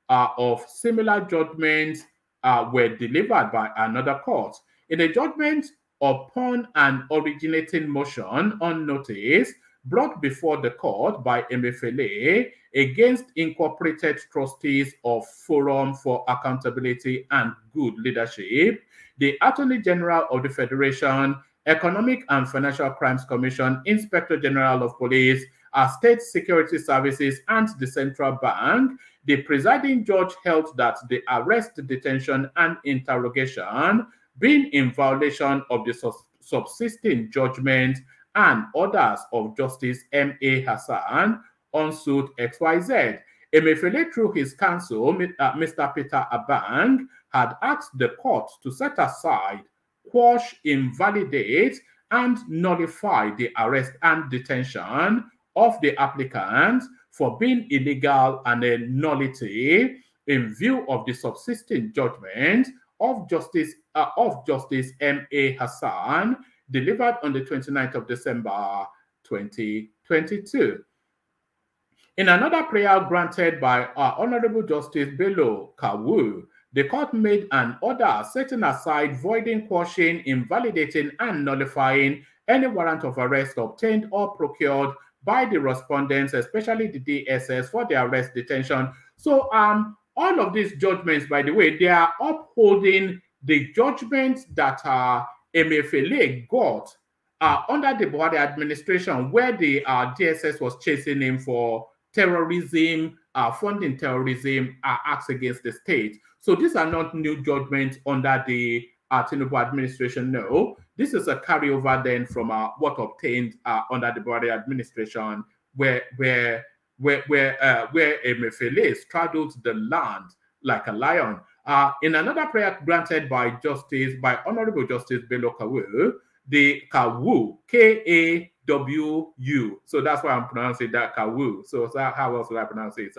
of similar judgments were delivered by another court. In a judgment upon an originating motion on notice brought before the court by Emefiele against incorporated trustees of Forum for Accountability and Good Leadership, the Attorney General of the Federation, Economic and Financial Crimes Commission, Inspector General of Police, State Security Services, and the Central Bank, the presiding judge held that the arrest, detention, and interrogation being in violation of the subsisting judgment and orders of Justice M.A. Hassan on suit XYZ. Emefiele, through his counsel, Mr. Peter Abang, had asked the court to set aside, quash, invalidate, and nullify the arrest and detention of the applicant for being illegal and a nullity in view of the subsisting judgment of Justice M.A. Hassan, delivered on the 29th of December, 2022. In another prayer granted by Honorable Justice Bello Kawu, the court made an order setting aside, voiding, quashing, invalidating, and nullifying any warrant of arrest obtained or procured by the respondents, especially the DSS, for their arrest, detention. So all of these judgments, by the way, they are upholding the judgments that Emefiele got under the Buhari administration, where the DSS was chasing him for terrorism, funding terrorism, acts against the state. So these are not new judgments under the Tinubu administration. No, this is a carryover then from what obtained under the Buhari administration where Emefiele straddled the land like a lion. In another prayer granted by Honorable Justice Bello Kawu, the Kawu, K-A-W-U. So that's why I'm pronouncing that Kawu. So how else will I pronounce it?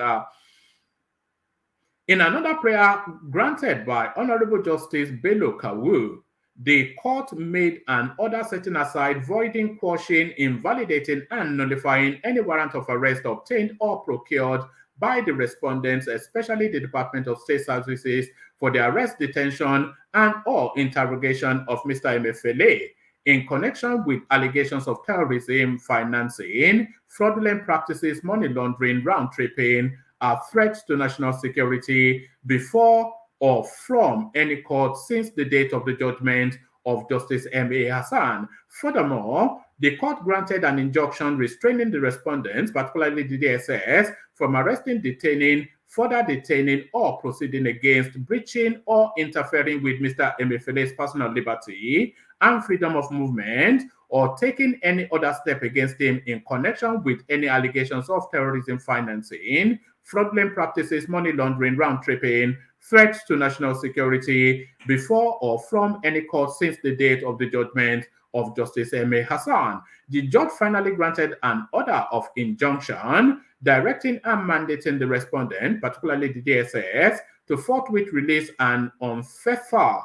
In another prayer granted by Honorable Justice Bello Kawu, the court made an order setting aside, voiding, quashing, invalidating, and nullifying any warrant of arrest obtained or procured by the respondents, especially the Department of State Services, for the arrest, detention, and or interrogation of Mr. Emefiele in connection with allegations of terrorism, financing, fraudulent practices, money laundering, round-tripping, threats to national security before or from any court since the date of the judgment of Justice M.A. Hassan. Furthermore, the court granted an injunction restraining the respondents, particularly the DSS, from arresting, detaining, further detaining, or proceeding against, breaching, or interfering with Mr. Emefiele's personal liberty and freedom of movement, or taking any other step against him in connection with any allegations of terrorism financing, fraudulent practices, money laundering, round-tripping, threats to national security before or from any court since the date of the judgment of Justice M.A. Hassan. The judge finally granted an order of injunction directing and mandating the respondent, particularly the DSS, to forthwith release and unfaithful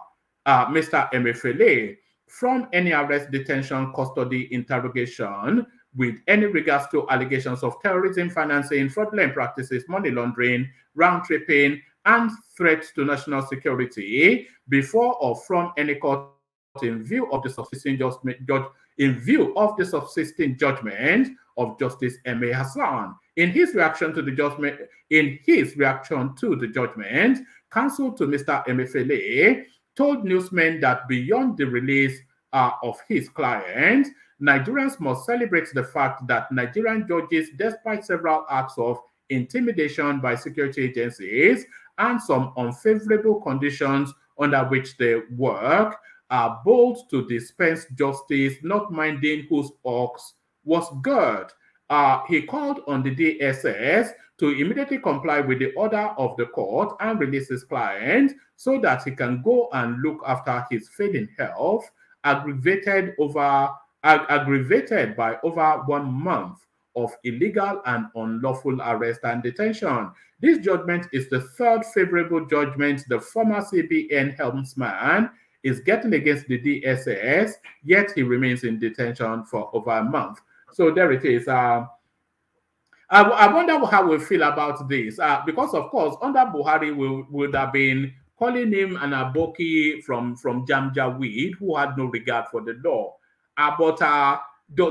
Mr. Emefiele from any arrest, detention, custody, interrogation with any regards to allegations of terrorism, financing, fraudulent practices, money laundering, round-tripping, and threats to national security before or from any court in view of the subsisting judgment of Justice M.A. Hassan. In his reaction to the judgment, counsel to Mr. Emefiele told newsmen that beyond the release of his client, Nigerians must celebrate the fact that Nigerian judges, despite several acts of intimidation by security agencies and some unfavorable conditions under which they work, are bold to dispense justice, not minding whose ox was good. He called on the DSS to immediately comply with the order of the court and release his client so that he can go and look after his failing health, aggravated by over 1 month of illegal and unlawful arrest and detention. This judgment is the third favorable judgment the former CBN helmsman is getting against the DSS, yet he remains in detention for over a month. So there it is. I wonder how we feel about this, because of course, under Buhari, we would have been calling him an aboki from Jamjaweed who had no regard for the law. But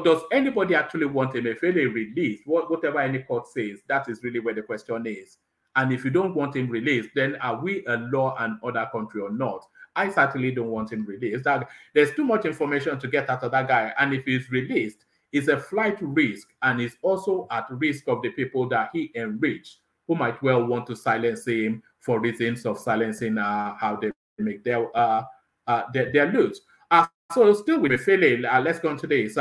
does anybody actually want Emefiele released? Whatever any court says, that is really where the question is. And if you don't want him released, then are we a law and order country or not? I certainly don't want him released. There's too much information to get out of that guy. And if he's released, it's a flight risk, and he's also at risk of the people that he enriched, who might well want to silence him for reasons of silencing how they make their loot. So still with Emefiele, let's go on to this.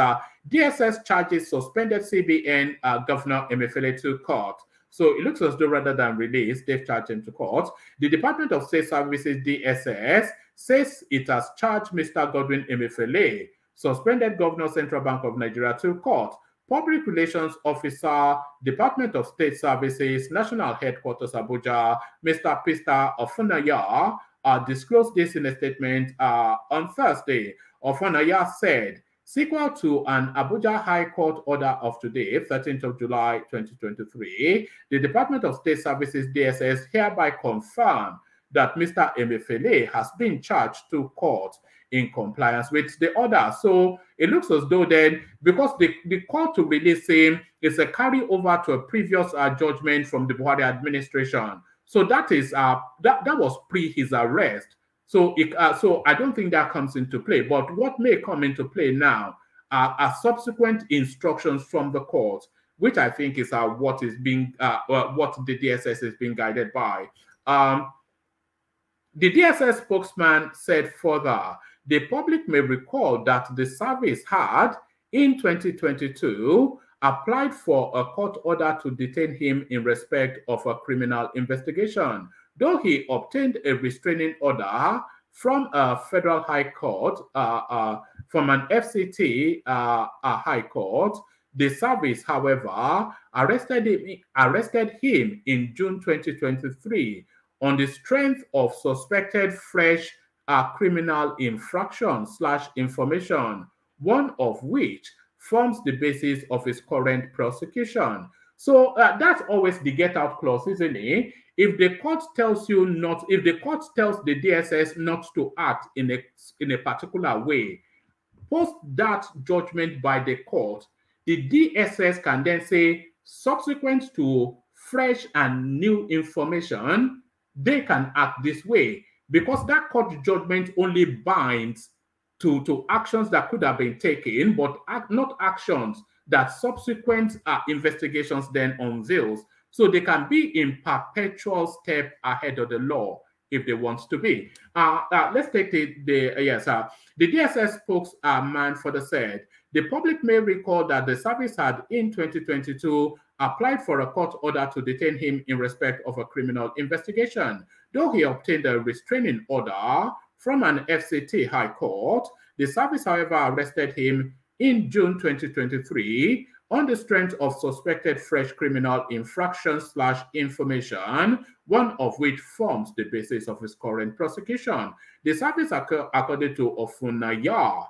DSS charges suspended CBN Governor Emefiele to court. So it looks as though rather than release, they've charged him to court. The Department of State Services, DSS, says it has charged Mr. Godwin Emefiele, suspended Governor Central Bank of Nigeria, to court. Public Relations Officer, Department of State Services, National Headquarters, Abuja, Mr. Pista Ofunaya, disclosed this in a statement on Thursday. Ofunaya said, sequel to an Abuja High Court order of today, 13th of July, 2023, the Department of State Services, DSS, hereby confirmed that Mr. Emefiele has been charged to court in compliance with the order. So it looks as though then, because the call to release him is a carryover to a previous judgment from the Buhari administration. So that is that was pre his arrest. So so I don't think that comes into play. But what may come into play now are subsequent instructions from the court, which I think is what is being what the DSS is being guided by. The DSS spokesman said further, the public may recall that the service had, in 2022, applied for a court order to detain him in respect of a criminal investigation. Though he obtained a restraining order from a federal high court, from an FCT high court, the service, however, arrested him in June 2023 on the strength of suspected fresh criminal infraction/information, one of which forms the basis of his current prosecution. So that's always the get out clause, isn't it? If the court tells you not, if the court tells the DSS not to act in a particular way, post that judgment by the court, the DSS can then say, subsequent to fresh and new information, they can act this way, because that court judgment only binds to actions that could have been taken, but not actions that subsequent investigations then unveils. So they can be in perpetual step ahead of the law if they want to be. Let's take the DSS spokesman further said, the public may recall that the service had in 2022 applied for a court order to detain him in respect of a criminal investigation. Though he obtained a restraining order from an FCT high court, the service, however, arrested him in June 2023 on the strength of suspected fresh criminal infraction/information, one of which forms the basis of his current prosecution. The service, according to Ofunaya,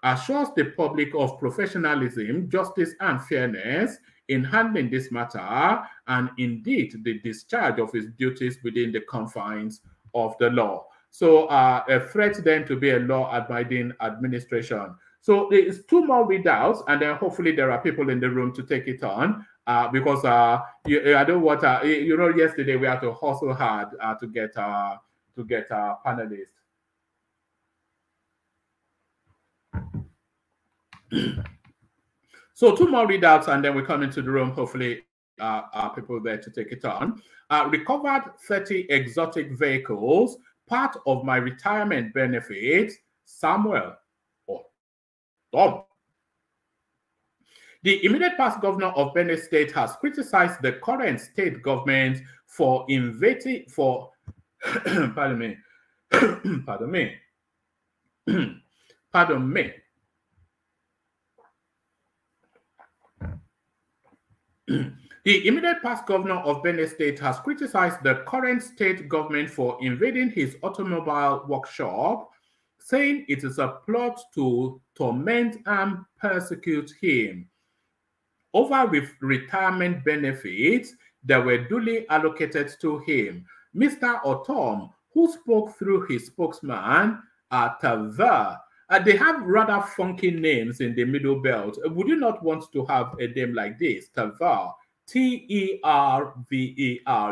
assures the public of professionalism, justice, and fairness in handling this matter, and indeed the discharge of his duties within the confines of the law. So a threat then to be a law-abiding administration. So there is two more readouts, and then hopefully there are people in the room to take it on, because I don't want yesterday we had to hustle hard to get panelists. So two more readouts, and then we come into the room. Hopefully, people there to take it on. Recovered 30 exotic vehicles, part of my retirement benefit. Samuel or Tom. The immediate past governor of Benue State has criticized the current state government for pardon me. Pardon me. The immediate past governor of Benue State has criticized the current state government for invading his automobile workshop, saying it is a plot to torment and persecute him over retirement benefits that were duly allocated to him. Mr. Otom, who spoke through his spokesman, Tava, they have rather funky names in the Middle Belt. Would you not want to have a name like this? Tava, Terver.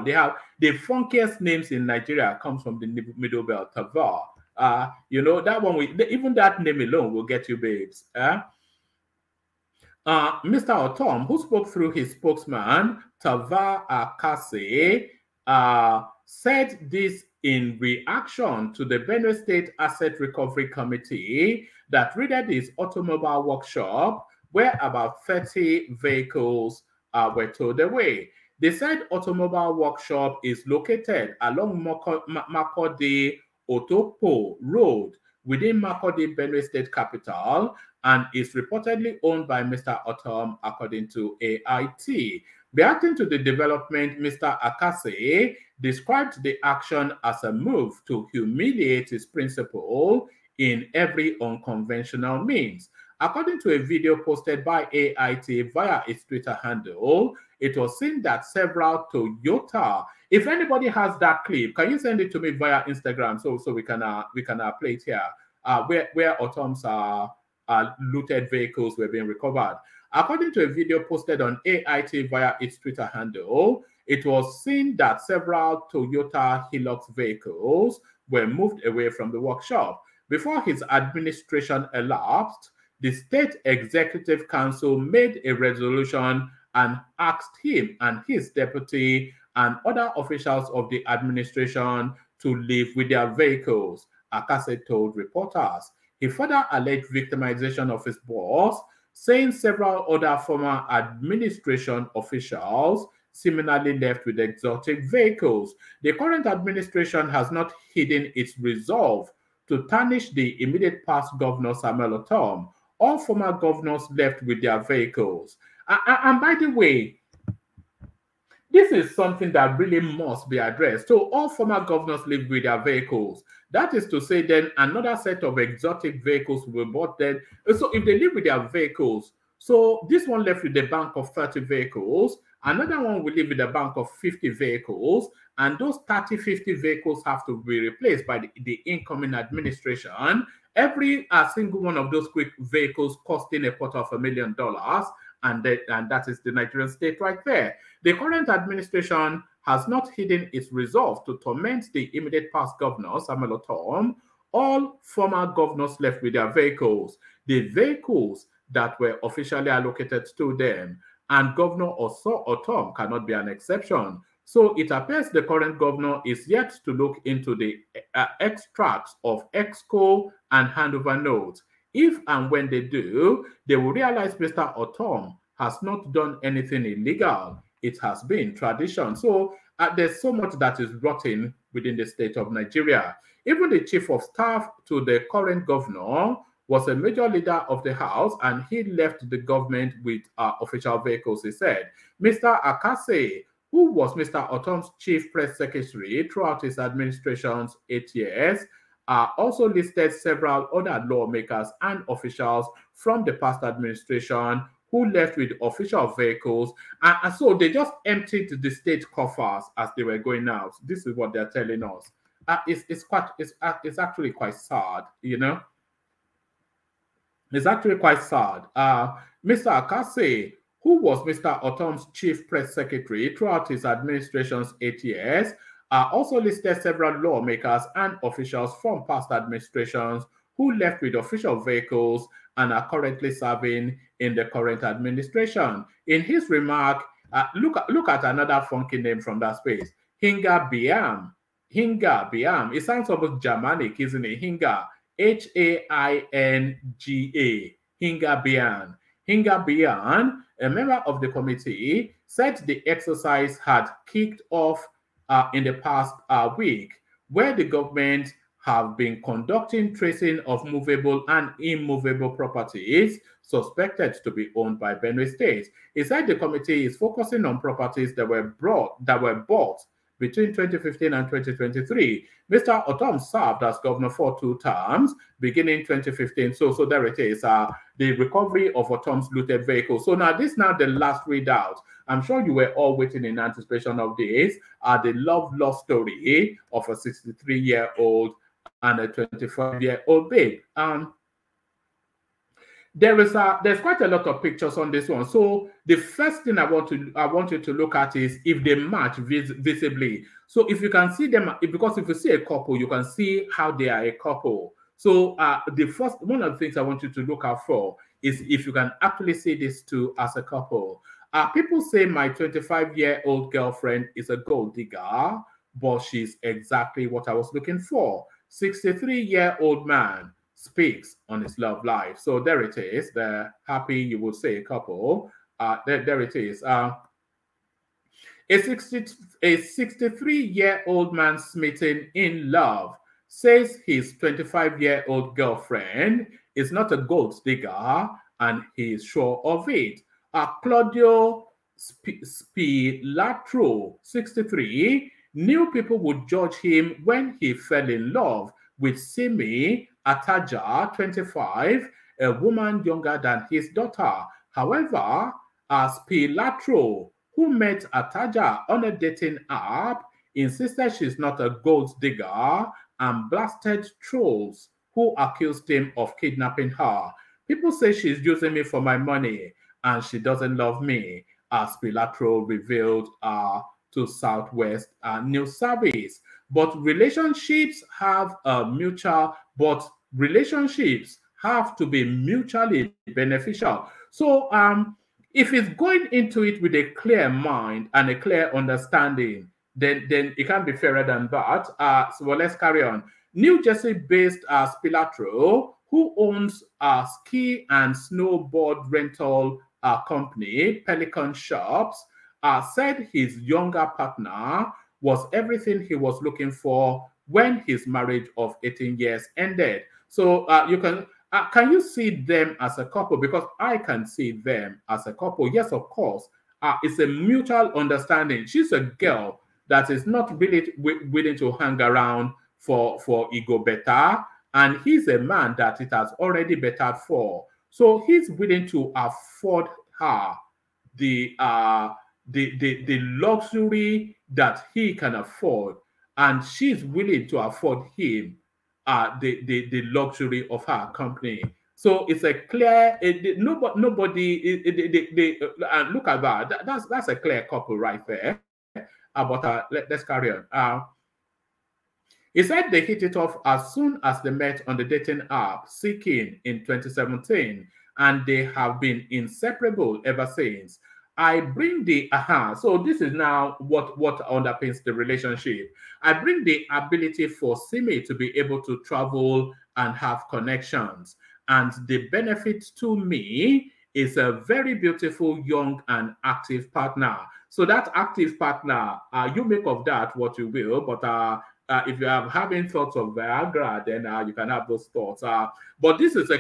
They have the funkiest names in Nigeria comes from the Middle Belt. Tava. That one, even that name alone will get you babes. Mr. Otom, who spoke through his spokesman, Tava Akase, said this in reaction to the Benue State Asset Recovery Committee that raided his automobile workshop, where about 30 vehicles were towed away. The said automobile workshop is located along Makurdi Otopo Road within Makurdi, Benue State capital, and is reportedly owned by Mr. Otom, according to AIT. Reacting to the development, Mr. Akase described the action as a move to humiliate his principal in every unconventional means. According to a video posted by AIT via its Twitter handle, it was seen that several Toyota. If anybody has that clip, can you send it to me via Instagram so we can play it here? Where Otom's looted vehicles were being recovered. According to a video posted on AIT via its Twitter handle, it was seen that several Toyota Hilux vehicles were moved away from the workshop. Before his administration elapsed, the State Executive Council made a resolution and asked him and his deputy and other officials of the administration to leave with their vehicles, Akase told reporters. He further alleged victimization of his boss, saying several other former administration officials similarly left with exotic vehicles. The current administration has not hidden its resolve to tarnish the immediate past governor Samuel Otom. All former governors left with their vehicles. And by the way, this is something that really must be addressed. So all former governors live with their vehicles. That is to say, then another set of exotic vehicles will be bought then. So if they live with their vehicles, so this one left with a bank of 30 vehicles, another one will live with a bank of 50 vehicles, and those 30, 50 vehicles have to be replaced by the incoming administration. Every single one of those quick vehicles costing $250,000, and that is the Nigerian state right there. The current administration has not hidden its resolve to torment the immediate past governor, Samuel Otom. All former governors left with their vehicles, the vehicles that were officially allocated to them, and Governor Otom cannot be an exception. So it appears the current governor is yet to look into the extracts of exco and handover notes. If and when they do, they will realize Mr. Otom has not done anything illegal. It has been tradition. So there's so much that is rotten within the state of Nigeria. Even the chief of staff to the current governor was a major leader of the house, and he left the government with official vehicles, he said. Mr. Akase, who was Mr. Otom's chief press secretary throughout his administration's 8 years, also listed several other lawmakers and officials from the past administration who left with official vehicles. And so they just emptied the state coffers as they were going out. This is what they're telling us. It's actually quite sad, you know. It's actually quite sad. Mr. Akase, who was Mr. Otom's chief press secretary throughout his administration's 8 years, also listed several lawmakers and officials from past administrations who left with official vehicles and are currently serving in the current administration. In his remark, look at another funky name from that space, Hinga Biam. Hinga Biam. It sounds almost Germanic, isn't it? Hinga. Hainga. Hinga Bian. Hinga Bian, a member of the committee, said the exercise had kicked off in the past week, where the government have been conducting tracing of movable and immovable properties suspected to be owned by Benue State. He said the committee is focusing on properties that were bought between 2015 and 2023. Mr. Otom served as governor for 2 terms, beginning 2015. So there it is, the recovery of Otom's looted vehicle. So now this is now the last readout. I'm sure you were all waiting in anticipation of this. The love story of a 63-year-old and a 25-year-old babe. There's quite a lot of pictures on this one. So the first thing I want you to look at is if they match visibly. So if you can see them, because if you see a couple, you can see how they are a couple. So one of the things I want you to look out for is if you can actually see these two as a couple. People say my 25-year-old girlfriend is a gold digger, but she's exactly what I was looking for. 63-year-old man speaks on his love life. So there it is, the happy, you would say, couple. There it is. A 63-year-old man smitten in love says his 25-year-old girlfriend is not a gold digger, and he is sure of it. Claudio Spilatro, 63, knew people would judge him when he fell in love with Simi Ataja, 25, a woman younger than his daughter. However, Spilatro, who met Ataja on a dating app, insisted she's not a gold digger and blasted trolls who accused him of kidnapping her. People say she's using me for my money and she doesn't love me, as Spilatro revealed to Southwest News Service. But relationships have to be mutually beneficial. So if it's going into it with a clear mind and a clear understanding, then it can't be fairer than that. So let's carry on. New Jersey-based Spilatro, who owns a ski and snowboard rental company, Pelican Shops, said his younger partner was everything he was looking for when his marriage of 18 years ended. So you can you see them as a couple? Because I can see them as a couple. Yes, of course. It's a mutual understanding. She's a girl that is not really willing to hang around for ego better, and he's a man that it has already bettered for. So he's willing to afford her the luxury that he can afford, and she's willing to afford him the luxury of her company. So it's a clear nobody look at that. That's a clear couple right there. But let's carry on. He said they hit it off as soon as they met on the dating app Seeking in 2017, and they have been inseparable ever since. I bring the so this is now what underpins the relationship. I bring the ability for Simi to be able to travel and have connections, and the benefit to me is a very beautiful, young, and active partner. So that active partner, you make of that what you will, but if you are having thoughts of Viagra, then you can have those thoughts. But this is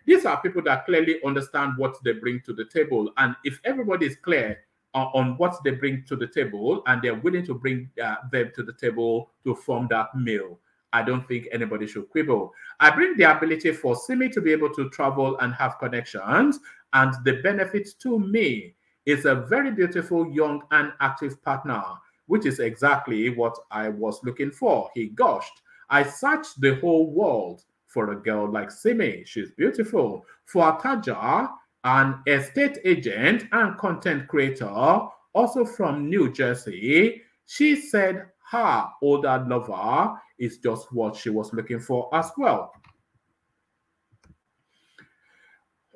these are people that clearly understand what they bring to the table. And if everybody is clear on what they bring to the table and they're willing to bring them to the table to form that meal, I don't think anybody should quibble. I bring the ability for Simi to be able to travel and have connections, and the benefits to me is a very beautiful, young, and active partner, which is exactly what I was looking for. He gushed. I searched the whole world for a girl like Simi. She's beautiful. For Ataja, an estate agent and content creator, also from New Jersey, she said her older lover is just what she was looking for as well.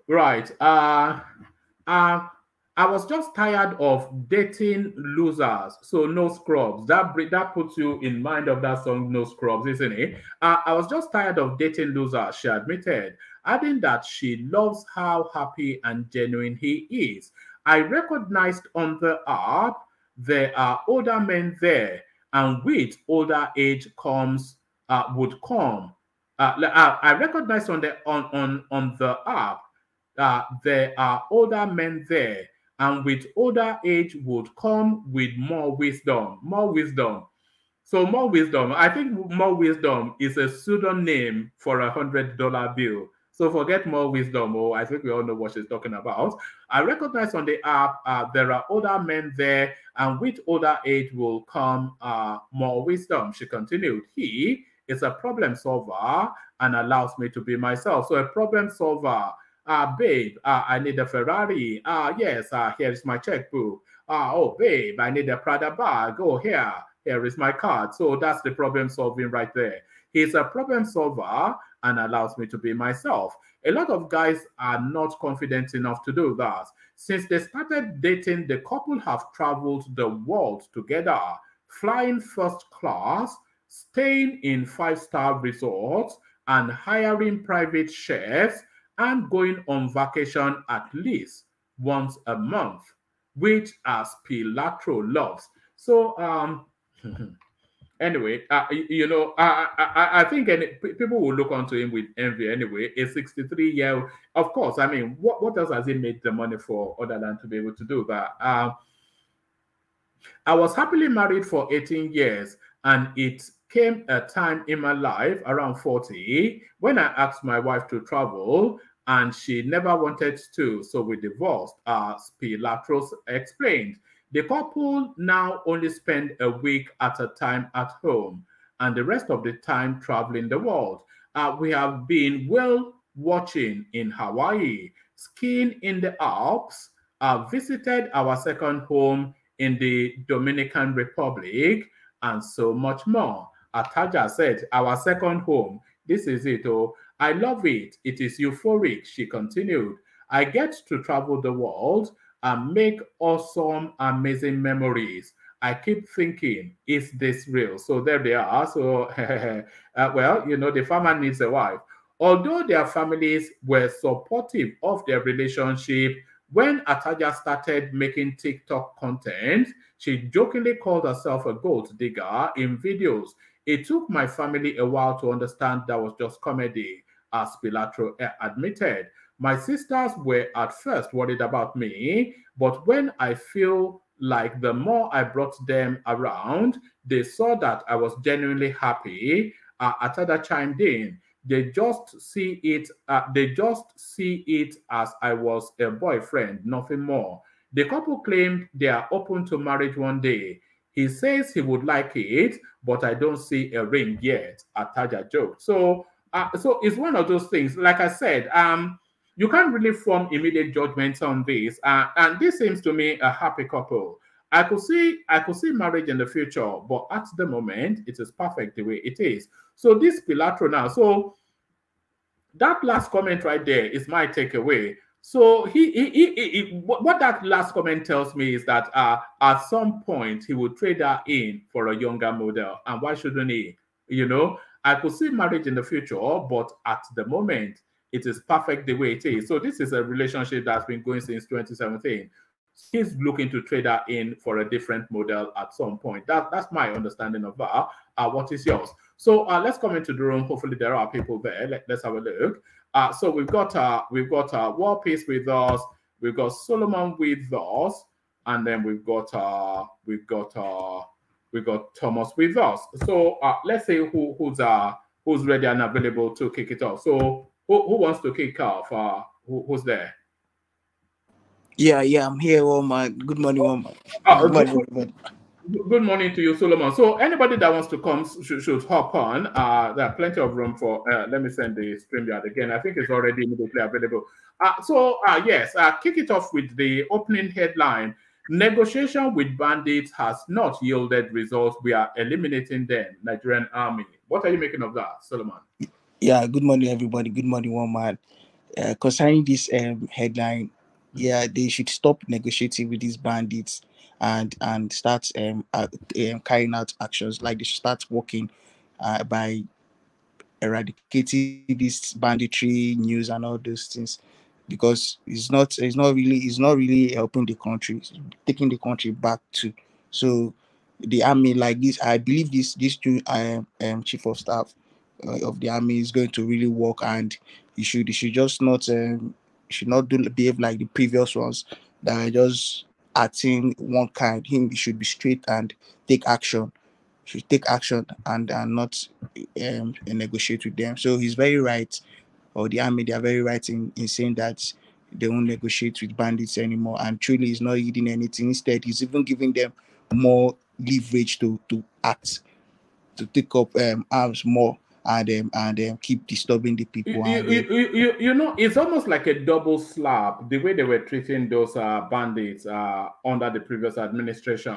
Right. I was just tired of dating losers, so no scrubs. That puts you in mind of that song, No Scrubs, isn't it? I was just tired of dating losers, she admitted, adding that she loves how happy and genuine he is. I recognized on the app there are older men there, and with older age would come. I recognized on the app there are older men there, and with older age would come with more wisdom. More wisdom. So more wisdom. I think more wisdom is a pseudonym for $100 bill. So forget more wisdom. Oh, I think we all know what she's talking about. I recognize on the app there are older men there, and with older age will come more wisdom. She continued. He is a problem solver and allows me to be myself. So a problem solver. Babe, I need a Ferrari. Yes, here is my checkbook. Oh, babe, I need a Prada bag. Oh, here is my card. So that's the problem solving right there. He's a problem solver and allows me to be myself. A lot of guys are not confident enough to do that. Since they started dating, the couple have traveled the world together, flying first class, staying in 5-star resorts, and hiring private chefs, and going on vacation at least once a month, which Pilatro loves. So, anyway, I think people will look onto him with envy anyway. A 63-year-old, of course, I mean, what else has he made the money for other than to be able to do that? I was happily married for 18 years, and it came a time in my life around 40 when I asked my wife to travel, and she never wanted to, so we divorced, as Pilatros explained. The couple now only spend a week at a time at home, and the rest of the time traveling the world. We have been whale watching in Hawaii, skiing in the Alps, visited our second home in the Dominican Republic, and so much more. Ataja said, our second home, this is it. Oh, I love it. It is euphoric, she continued. I get to travel the world and make awesome, amazing memories. I keep thinking, is this real? So there they are. So, well, the farmer needs a wife. Although their families were supportive of their relationship, when Ataja started making TikTok content, she jokingly called herself a gold digger in videos. It took my family a while to understand that was just comedy, as Pilatro admitted. My sisters were at first worried about me, but when I feel like the more I brought them around, they saw that I was genuinely happy. Atada chimed in. They just see it. They just see it as I was a boyfriend, nothing more. The couple claimed they are open to marriage one day. He says he would like it, but I don't see a ring yet. Ataja joked. So it's one of those things. Like I said, you can't really form immediate judgments on this, and this seems to me a happy couple. I could see marriage in the future, but at the moment, it is perfect the way it is. So this Pilatro now, so that last comment right there is my takeaway. So what that last comment tells me is that at some point he would trade her in for a younger model, and why shouldn't he? You know, I could see marriage in the future, but at the moment it is perfect the way it is. So this is a relationship that's been going since 2017. He's looking to trade her in for a different model at some point. That's my understanding of that. What is yours? So let's come into the room. Hopefully there are people there. Let's have a look. So we've got War Peace with us. We've got Solomon with us, and then we've got Thomas with us. So let's see who's ready and available to kick it off. So who wants to kick off? Who's there? Yeah, I'm here, Woman. Good morning, Woman. Good morning, everybody. Good morning to you, Solomon. So anybody that wants to come should hop on. There are plenty of room for, let me send the StreamYard again. I think it's already immediately available. Yes, kick it off with the opening headline. Negotiation with bandits has not yielded results. We are eliminating them, Nigerian army. What are you making of that, Solomon? Yeah, good morning, everybody. Good morning, Woman. Concerning this headline, yeah, they should stop negotiating with these bandits and start carrying out actions. Like they should start working by eradicating this banditry news and all those things, because it's not really helping the country, it's taking the country back to. So the army, like this, I believe this two chief of staff of the army is going to really work, and he should just not behave like the previous ones that are just acting one kind. He should be straight and take action. Should take action and not negotiate with them. So he's very right, or the army, they are very right in saying that they won't negotiate with bandits anymore. And truly, he's not eating anything. Instead, he's even giving them more leverage to act, to take up arms more, and keep disturbing the people. You know, it's almost like a double slap the way they were treating those bandits under the previous administration.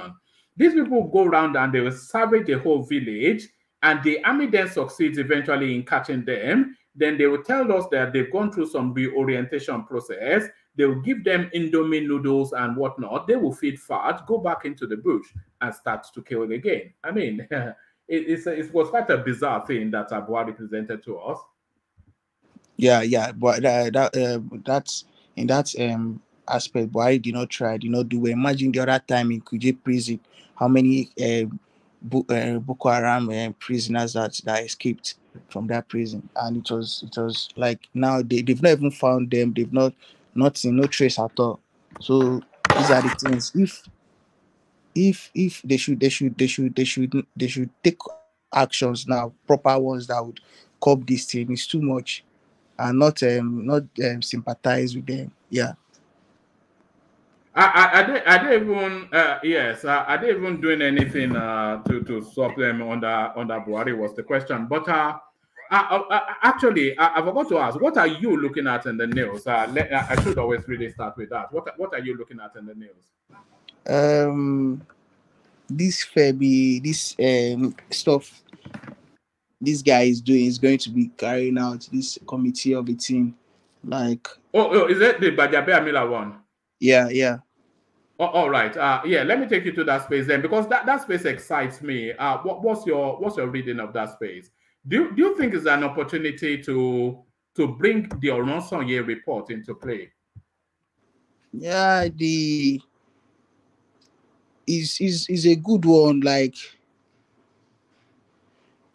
These people go around and they will savage a whole village, and the army then succeeds eventually in catching them. Then they will tell us that they've gone through some reorientation process. They will give them Indomie noodles and whatnot. They will feed fat, go back into the bush, and start to kill again. I mean, it was quite a bizarre thing that Buhari presented to us. Yeah, but that's in that aspect. Buhari did not do well. Imagine the other time in Kuje prison, how many Boko Haram prisoners that escaped from that prison, and it was like now they've not even found them. They've not seen no trace at all. So these are the things. If they should take actions now, proper ones that would curb this thing. It's too much, and not sympathize with them. Yeah. I didn't even I didn't even doing anything to stop them under Buhari was the question. But actually, I forgot to ask, what are you looking at in the news? I should always really start with that. What are you looking at in the news? This stuff this guy is doing is going to be carrying out this committee of a team, like. Oh, is that the Bajabe Amila one? Yeah. Oh, all right. Yeah. Let me take you to that space then, because that space excites me. What's your reading of that space? Do you think it's an opportunity to to bring the Oronsanye report into play? Yeah, is a good one. Like,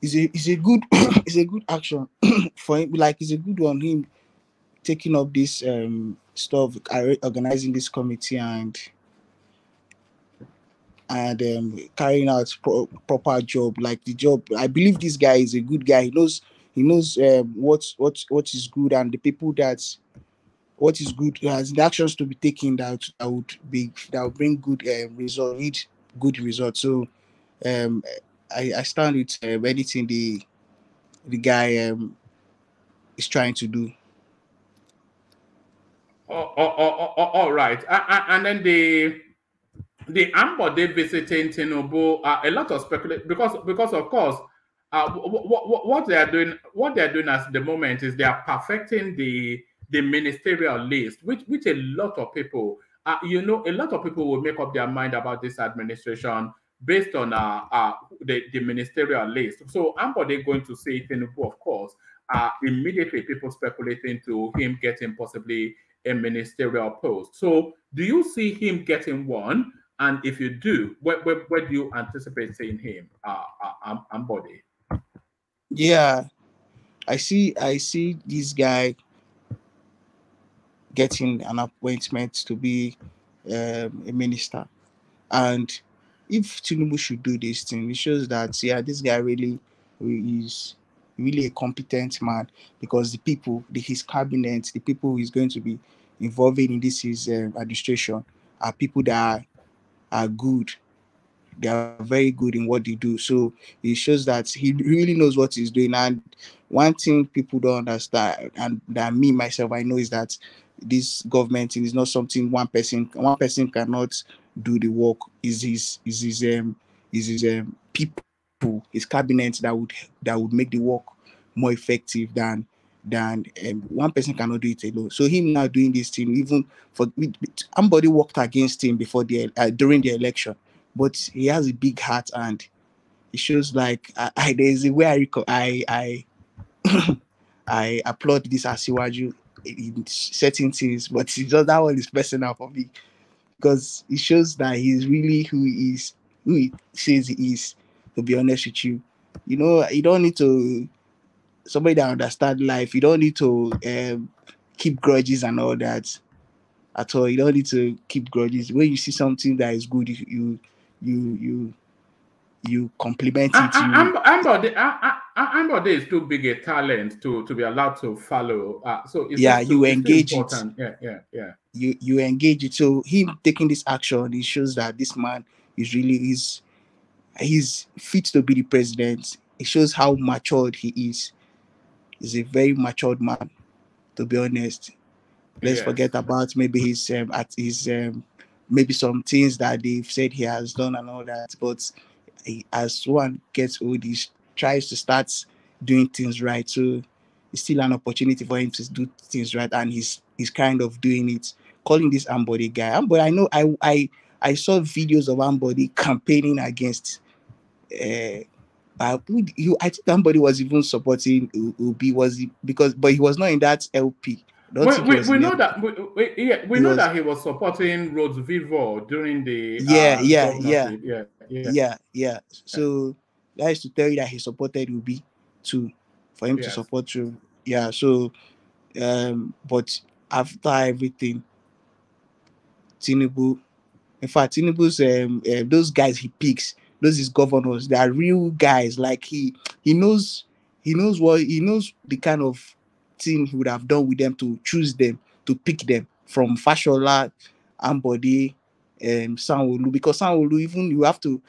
is a good is a good action for him. Like, it's a good one. Him taking up this stuff, organizing this committee and carrying out proper job. Like, the job, I believe this guy is a good guy. He knows what is good, and the people that what is good has the actions to be taken that would bring good result, need good results. So um I stand with anything the guy is trying to do. All right. And then the Ambode visiting Tinubu, a lot of speculation because of course, what they are doing at the moment is they are perfecting the ministerial list, which a lot of people, a lot of people will make up their mind about this administration based on the ministerial list. So Ambode going to say Tinubu, of course, immediately people speculating to him getting possibly a ministerial post. So do you see him getting one? And if you do, where do you anticipate seeing him, Ambode? Yeah, I see this guy getting an appointment to be a minister. And if Tinubu should do this thing, it shows that, yeah, this guy really is really a competent man, because the people, his cabinet, the people he's going to be involving in this his administration are people that are good. They are very good in what they do. So it shows that he really knows what he's doing. And one thing people don't understand, and that me myself I know, is that this government thing is not something one person cannot do the work. Is his people, his cabinet, that would make the work more effective than one person cannot do it alone. So him now doing this thing, even for somebody worked against him before during the election, but he has a big heart, and it shows like there's a way I applaud this Asiwaju in certain things, but it's just that one is personal for me, because it shows that he's really who he says he is. To be honest with you, you don't need to somebody that understand life. You don't need to keep grudges and all that at all. You don't need to keep grudges. When you see something that is good, you compliment it. Ambode is too big a talent to be allowed to follow. So it's you engage it. Yeah. You engage it. So him taking this action, it shows that this man is really he's fit to be the president. It shows how matured he is. He's a very matured man, to be honest. Let's forget about maybe his maybe some things that they've said he has done and all that. But as one gets old, he tries to start doing things right. So it's still an opportunity for him to do things right, and he's kind of doing it. Calling this Ambode guy, Ambode, I know I saw videos of Ambode campaigning against. I think somebody was even supporting Obi, but he was not in that LP. We know that we know that he was supporting Rhodes Vivo during the yeah. So that is to tell you that he supported Obi too, for him to support you. Yeah. So but after everything, Tinubu, in fact, Tinubu's those guys he picks, those his governors, they are real guys. Like he knows the kind of thing he would have done with them to choose them, to pick them from Fashola, Ambode, Sanwo-Olu, because Sanwo-Olu, even you have to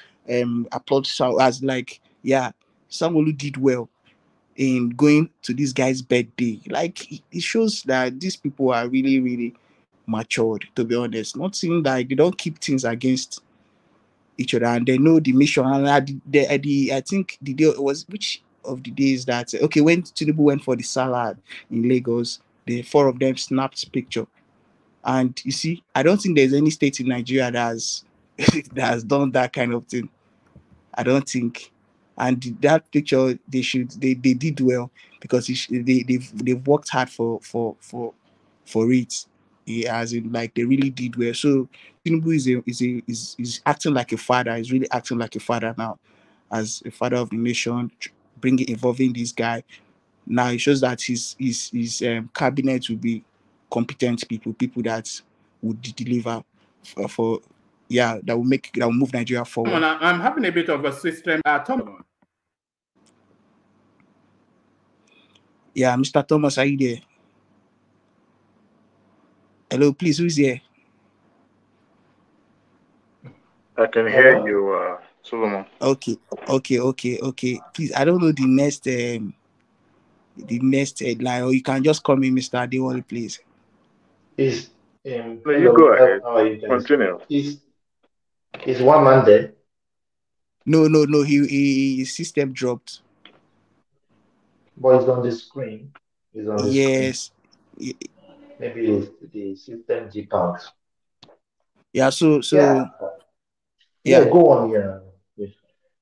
applaud as like, yeah, Sanwo-Olu did well in going to this guy's birthday. Like, it shows that these people are really, really matured, to be honest. Not saying that they don't keep things against each other, and they know the mission. And I think the day was, which of the days that when Tinubu went for the salad in Lagos, the four of them snapped picture. And you see, I don't think there's any state in Nigeria that has that has done that kind of thing. I don't think. And that picture, they did well because they've worked hard for it. As in, like, they really did well. So Tinubu is acting like a father. He's really acting like a father now, as a father of the nation, involving this guy. Now it shows that his cabinet will be competent people that would deliver for yeah, that will move Nigeria forward. I'm having a bit of a system. Tom. Yeah, Mr. Thomas, are you there? Hello, please, who's here? I can hear you, Solomon. Okay. Please, I don't know the next headline, or you can just call me Mr. Adewale, please. No, you go ahead. How are you guys? Continue. Is one man there? No. His system dropped. But it's on the screen. It's on the Yes. screen. Maybe it's the system deep out. Yeah. So. Yeah. Go on. Yeah.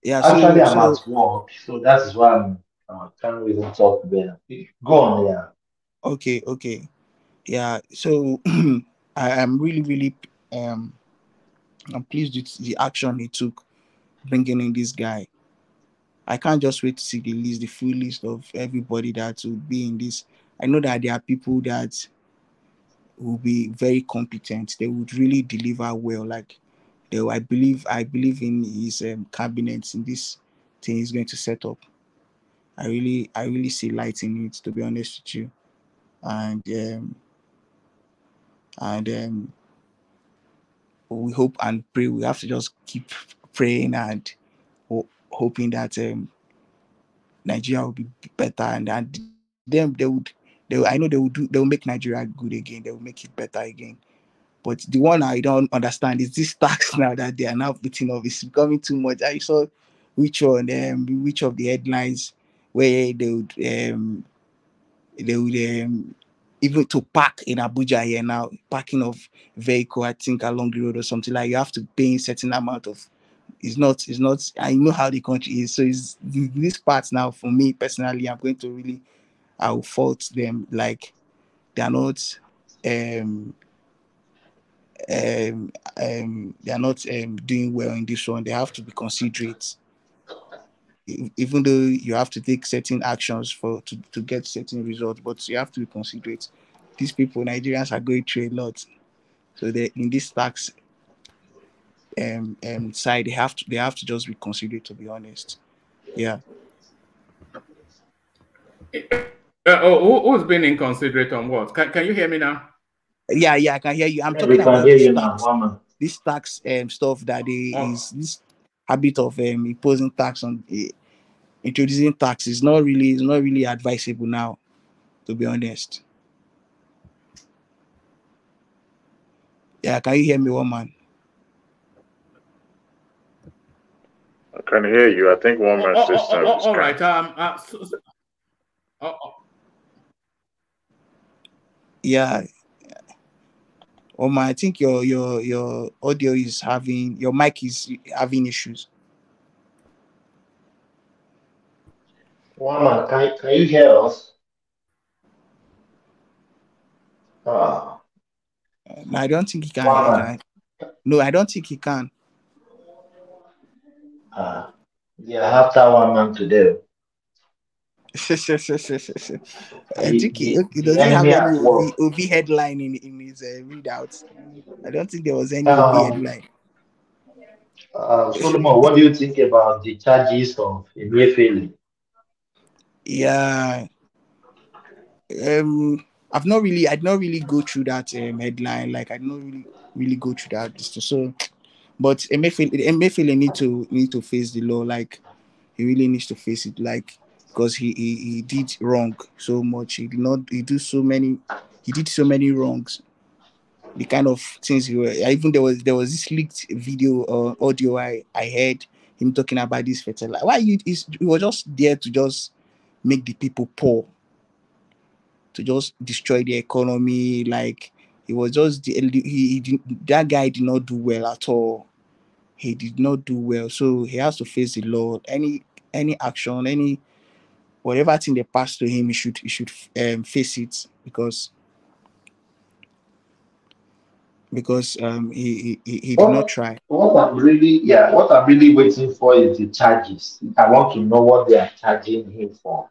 Yeah. Actually, I'm at work, so that is why I can't even talk better. Go on. Yeah. Okay. Yeah. So I am really I'm pleased with the action he took, bringing in this guy. I can't just wait to see the full list of everybody that will be in this. I know that there are people that will be very competent. They would really deliver well. Like, I believe in his cabinet, in this thing he's going to set up. I really see light in it, to be honest with you. And we hope and pray. We have to just keep praying and hoping that Nigeria will be better, and them I know they will make Nigeria good again. They will make it better again. But the one I don't understand is this tax now that they are now putting off. It's becoming too much. I saw which of the headlines where they would even to park in Abuja here now, parking of vehicle, I think along the road or something, like you have to pay a certain amount of. It's not. I know how the country is. So it's this part now, for me personally, I'm going to I will fault them. Like, they are not they are not doing well in this one. They have to be considerate, even though you have to take certain actions to get certain results, but you have to be considerate. These people, Nigerians, are going through a lot. So they, in this tax side, they have to just be considerate, to be honest. Yeah. Who's been inconsiderate on what? Can you hear me now? Yeah, I can hear you. I'm talking about this tax stuff that is this habit of imposing tax on introducing tax is not really advisable now, to be honest. Yeah, can you hear me, one man? I can hear you. I think one man's system. All right. Yeah. Oh man, I think your audio is your mic is having issues. One man, can you hear us? No, I don't think he can. No, I don't think he can. Yeah, after one man today. I think he doesn't have any OV headline in his readouts. I don't think there was any OV headline. Solomon, what do you think about the charges of Emefiele? Yeah. I did not really go through that headline. Like, I did not really go through that. So, but Emefiele need to face the law. Like, he really needs to face it. Like, because he did wrong so much. He did so many wrongs. The kind of things even there was this leaked video or audio I heard him talking about this fertilizer. Why he was just there to just make the people poor, to just destroy the economy. Like, he was just that guy did not do well at all. He did not do well, so he has to face the law. any action, any whatever thing they pass to him, he should face it, because he did not try. What I'm really waiting for is the charges. I want to know what they are charging him for,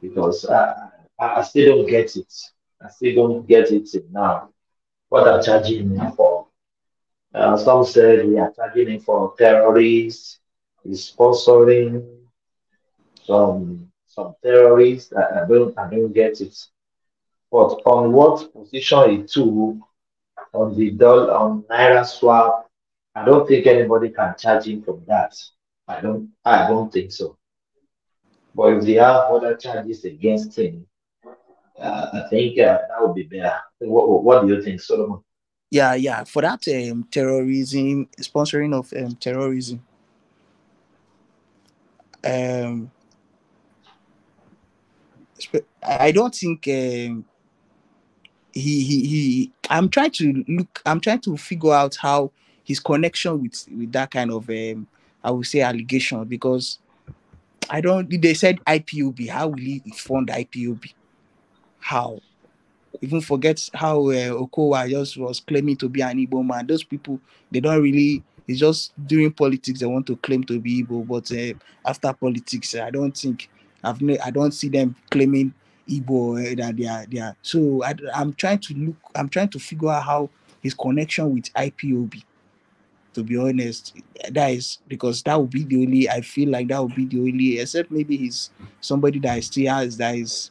because I still don't get it. I still don't get it till now. What they're charging him for? Some said we are charging him for terrorists. He's sponsoring some terrorists. I don't get it. But on what position he took on the dollar on naira swap, I don't think anybody can charge him from that. I don't think so. But if they have other charges against him, I think that would be better. What do you think, Solomon? Yeah. For that terrorism, sponsoring of terrorism, I don't think I'm trying to figure out how his connection with that kind of I would say allegation, because I don't. They said IPOB. How will he fund IPOB? How? Even forget how Okowa just was claiming to be an Igbo man. Those people, they don't really. It's just during politics they want to claim to be Igbo, but after politics, I don't think I don't see them claiming Igbo that they are. So I'm trying to look. I'm trying to figure out how his connection with IPOB. To be honest, that is because that would be the only. I feel like that would be the only, except maybe he's somebody that still has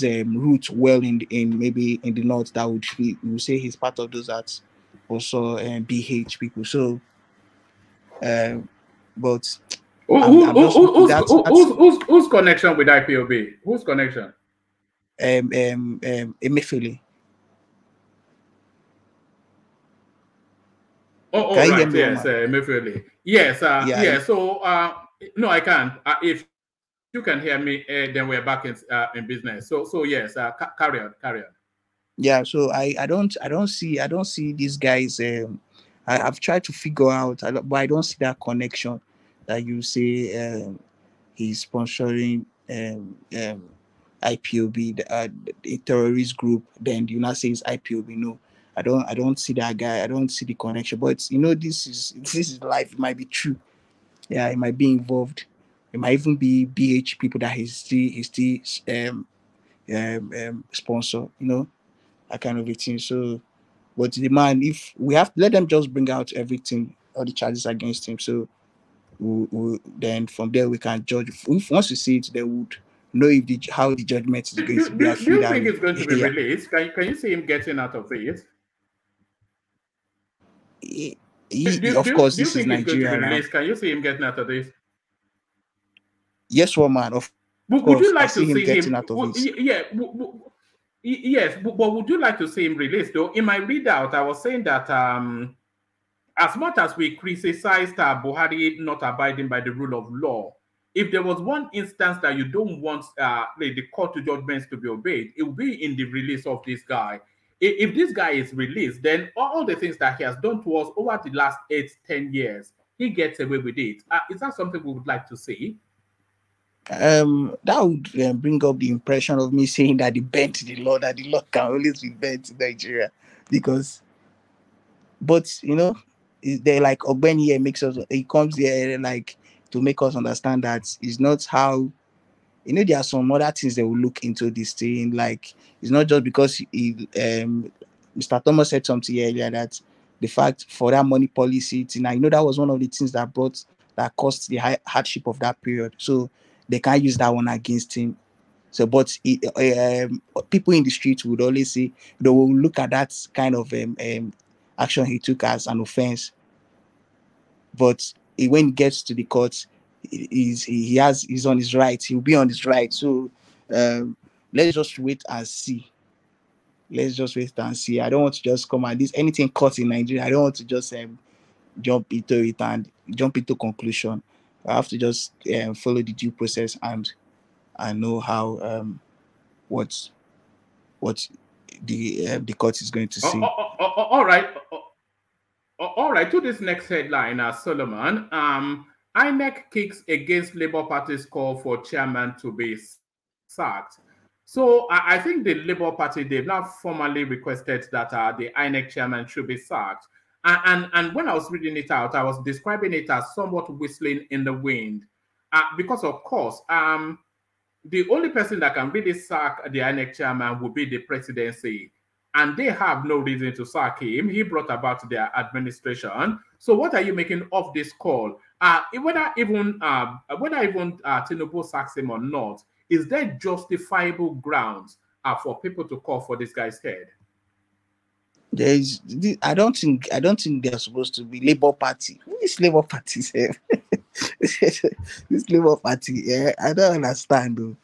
roots well in maybe in the north, that would be, we would say he's part of those that also BH people. So but I'm just Whose connection with IPOB? Whose connection? Emefiele. Right. Yes, Emefiele. Yes. Yeah. So no, I can't. If you can hear me, then we're back in business. So yes, carry on. Yeah. So I don't see these guys. I've tried to figure out, but I don't see that connection that you say he's sponsoring IPOB, a terrorist group. Then you not say it's IPOB. No, I don't see that guy. I don't see the connection. But this is life. It might be true. Yeah, it might be involved. It might even be BH people that he's still sponsor. That kind of a thing. So, but the man, if we have let them just bring out everything, all the charges against him. So, then from there we can judge. If once we see it, they would know how the judgment is going to be. Do you think it's going to be released? Can you see him getting out of it? Of course, this is Nigeria now. Can you see him getting out of this? Yes, man. Of course, would you like to see him getting out of it? Yeah. Yes, but would you like to see him released? Though in my readout, I was saying that as much as we criticized Buhari not abiding by the rule of law, if there was one instance that you don't want the court judgments to be obeyed, it will be in the release of this guy. If this guy is released, then all the things that he has done to us over the last 8-10 years, he gets away with it. Is that something we would like to see? That would bring up the impression of me saying that that the law can always be bent in Nigeria, because, but they're like Ogbeni here makes us. He comes there like to make us understand that it's not how. There are some other things that will look into this thing. Like, it's not just because Mr. Thomas said something earlier that the fact for that money policy thing. That was one of the things that caused the hardship of that period. So they can't use that one against him. So, but people in the street would always say they will look at that kind of action he took as an offense. But when he gets to the court, he's on his right. He'll be on his right. So let's just wait and see. I don't want to just come at this anything caught in Nigeria. I don't want to just jump into it and jump into conclusion. I have to just follow the due process and know how what the court is going to say. All right. To this next headline, Solomon. INEC kicks against Labour Party's call for chairman to be sacked. So I think the Labour Party, they've now formally requested that the INEC chairman should be sacked. And when I was reading it out, I was describing it as somewhat whistling in the wind. Because, of course, the only person that can really sack the INEC chairman would be the presidency. And they have no reason to sack him. He brought about their administration. So what are you making of this call? Whether even Tinubu sacks him or not, is there justifiable grounds for people to call for this guy's head? I don't think they're supposed to be Labour Party. Who is Labour Party? This Labour Party, yeah, I don't understand though.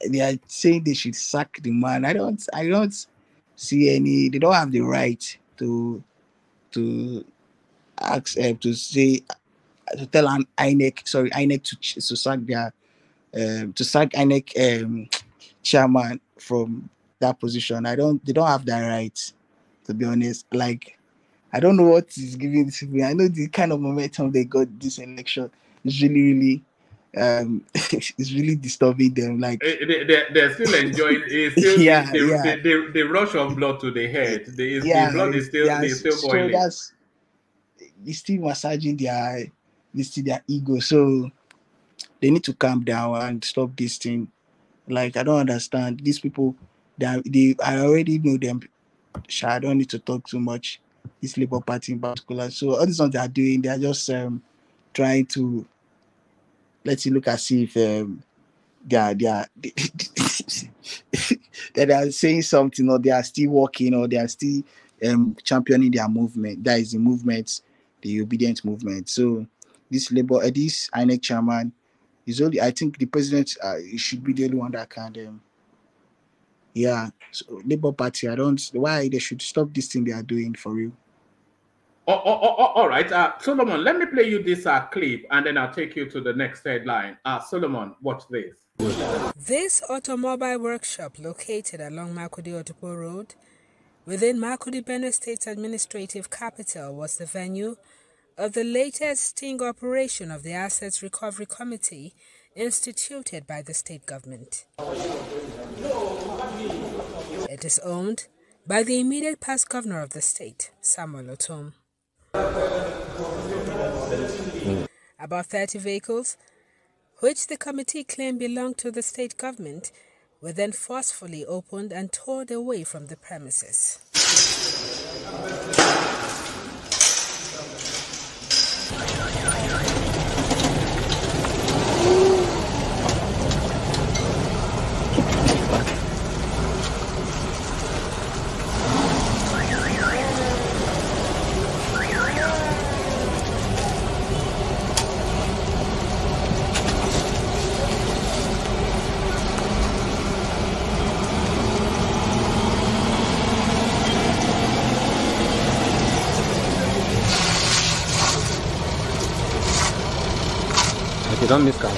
They are saying they should sack the man. I don't see any. They don't have the right to ask to say to tell an INEC to sack their INEC chairman from that position. They don't have that right, to be honest. Like, I don't know what is giving this to me. I know the kind of momentum they got this election is really it's really disturbing them. Like, they're still enjoing it. The rush of blood to the head. The blood is still boiling. So it's still massaging their ego. So they need to calm down and stop this thing. Like, I don't understand these people. I already know them. I don't need to talk too much. This Labour Party in particular. So all these ones they are doing, they are just trying to let you look as if they are saying something, or they are still working, or they are still championing their movement. That is the movement, the obedient movement. So this INEC chairman is only. I think the president should be the only one that can. So Labour Party, why they should stop this thing they are doing for real. All right, Solomon, let me play you this clip, and then I'll take you to the next headline. Solomon, watch this. This automobile workshop, located along Makudi-Otupo Road, within Makudi Benue State's administrative capital, was the venue of the latest sting operation of the Assets Recovery Committee instituted by the state government. It is owned by the immediate past governor of the state, Samuel Otom. About 30 vehicles, which the committee claimed belonged to the state government, were then forcefully opened and towed away from the premises. You don't miscount.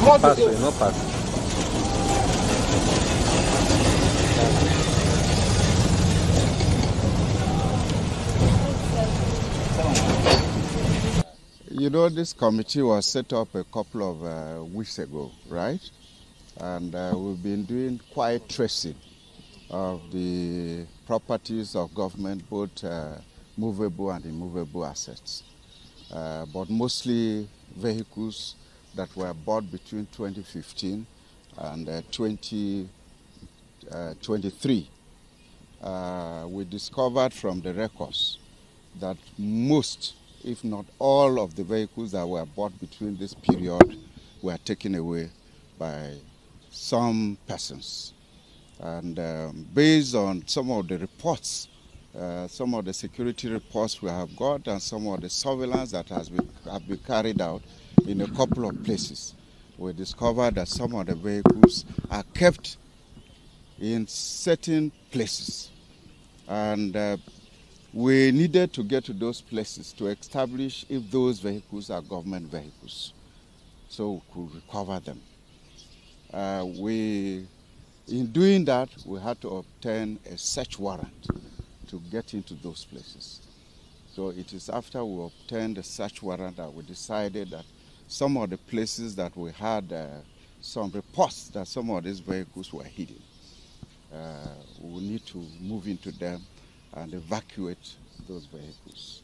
No pass. You know, this committee was set up a couple of weeks ago, right? And we've been doing quiet tracing of the properties of government, both movable and immovable assets, but mostly vehicles that were bought between 2015 and 2023. We discovered from the records that most, if not all, of the vehicles that were bought between this period were taken away by some persons. And based on some of the reports, some of the security reports we have got, and some of the surveillance that have been carried out in a couple of places, we discovered that some of the vehicles are kept in certain places. And we needed to get to those places to establish if those vehicles are government vehicles, so we could recover them. In doing that, we had to obtain a search warrant to get into those places. So it is after we obtained the search warrant that we decided that some of the places that we had some reports that some of these vehicles were hidden, we need to move into them and evacuate those vehicles.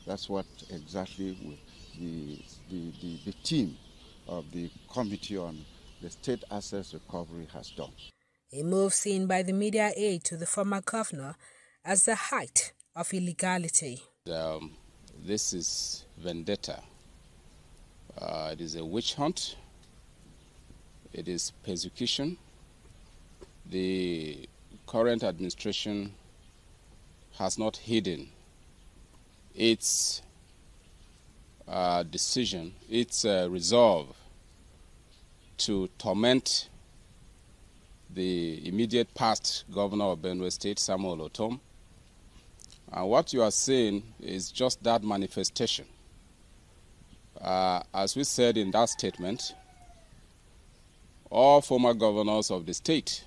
That's what exactly the team of the Committee on the State Assets Recovery has done. A move seen by the media aide to the former governor as the height of illegality. This is vendetta. It is a witch hunt. It is persecution. The current administration has not hidden its decision, its resolve to torment the immediate past governor of Benue State, Samuel Otom. And what you are seeing is just that manifestation. As we said in that statement, all former governors of the state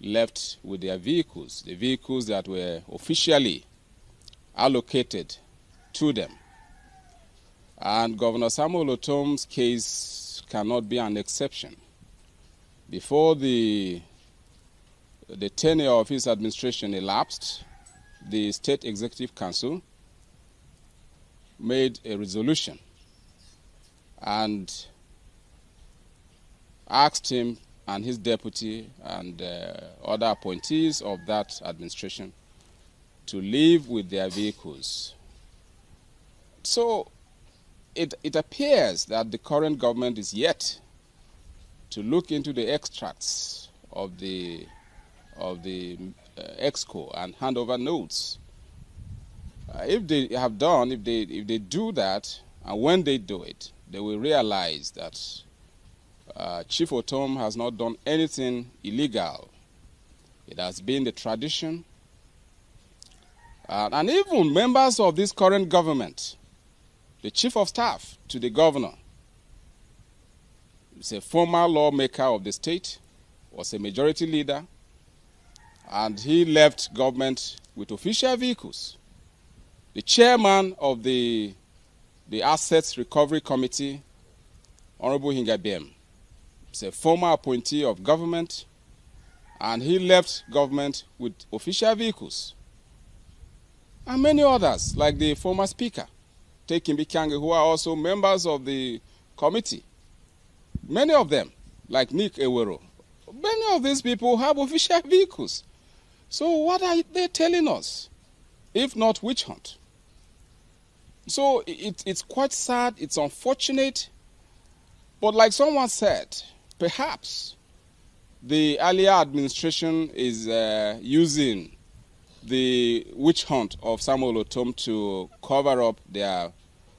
left with their vehicles, the vehicles that were officially allocated to them. And Governor Samuel Otom's case cannot be an exception. Before the tenure of his administration elapsed, the State Executive Council made a resolution and asked him and his deputy and other appointees of that administration to leave with their vehicles. So it appears that the current government is yet to look into the extracts of the exco and hand over notes. If they have done, if they do that, and when they do it, they will realize that Chief Otom has not done anything illegal. It has been the tradition. And even members of this current government, the chief of staff to the governor, is a former lawmaker of the state, was a majority leader, and he left government with official vehicles. The chairman of the Assets Recovery Committee, Honorable Hingabiem, is a former appointee of government, and he left government with official vehicles. And many others, like the former speaker, Tekimbi Kange, who are also members of the committee. Many of them, like Nick Ewero, many of these people have official vehicles. So what are they telling us, if not witch hunt? So it's quite sad, it's unfortunate, but like someone said, perhaps the earlier administration is using the witch hunt of Samuel Otom to cover up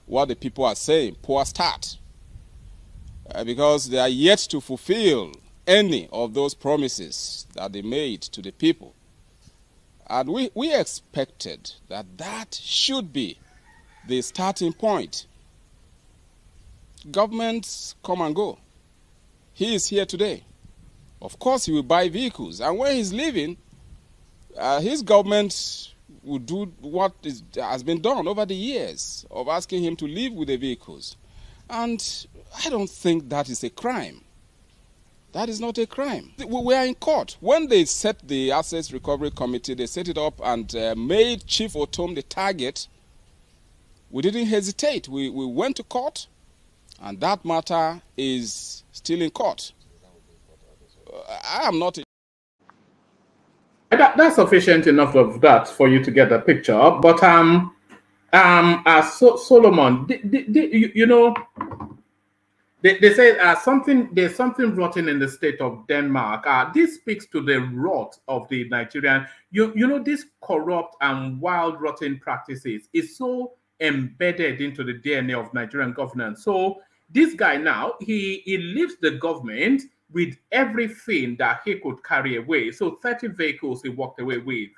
what the people are saying, poor start. Because they are yet to fulfill any of those promises that they made to the people. And we expected that should be the starting point. Governments come and go. He is here today. Of course, he will buy vehicles. And when he's leaving, his government will do what has been done over the years of asking him to leave with the vehicles. And I don't think that is a crime. That is not a crime. We are in court. When they set the Assets Recovery Committee, they set it up and made Chief Otom the target. We didn't hesitate. We went to court, and that matter is still in court. I am not... That's sufficient enough of that for you to get the picture. But Solomon, you know, they say there's something rotten in the state of Denmark. This speaks to the rot of the Nigerian. You know, this corrupt and wild, rotten practices is so embedded into the DNA of Nigerian governance. So this guy now, he leaves the government with everything that he could carry away. So 30 vehicles he walked away with.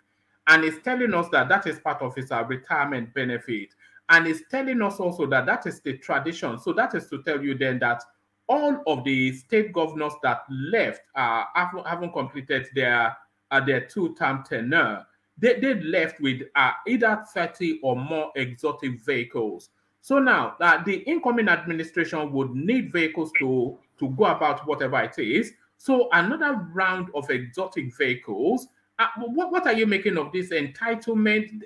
and it's telling us that that is part of his retirement benefit. And it's telling us also that that is the tradition. So that is to tell you then that all of the state governors that left haven't completed their 2-term tenure. They left with either 30 or more exotic vehicles. So now the incoming administration would need vehicles to go about whatever it is. So another round of exotic vehicles. What are you making of this entitlement,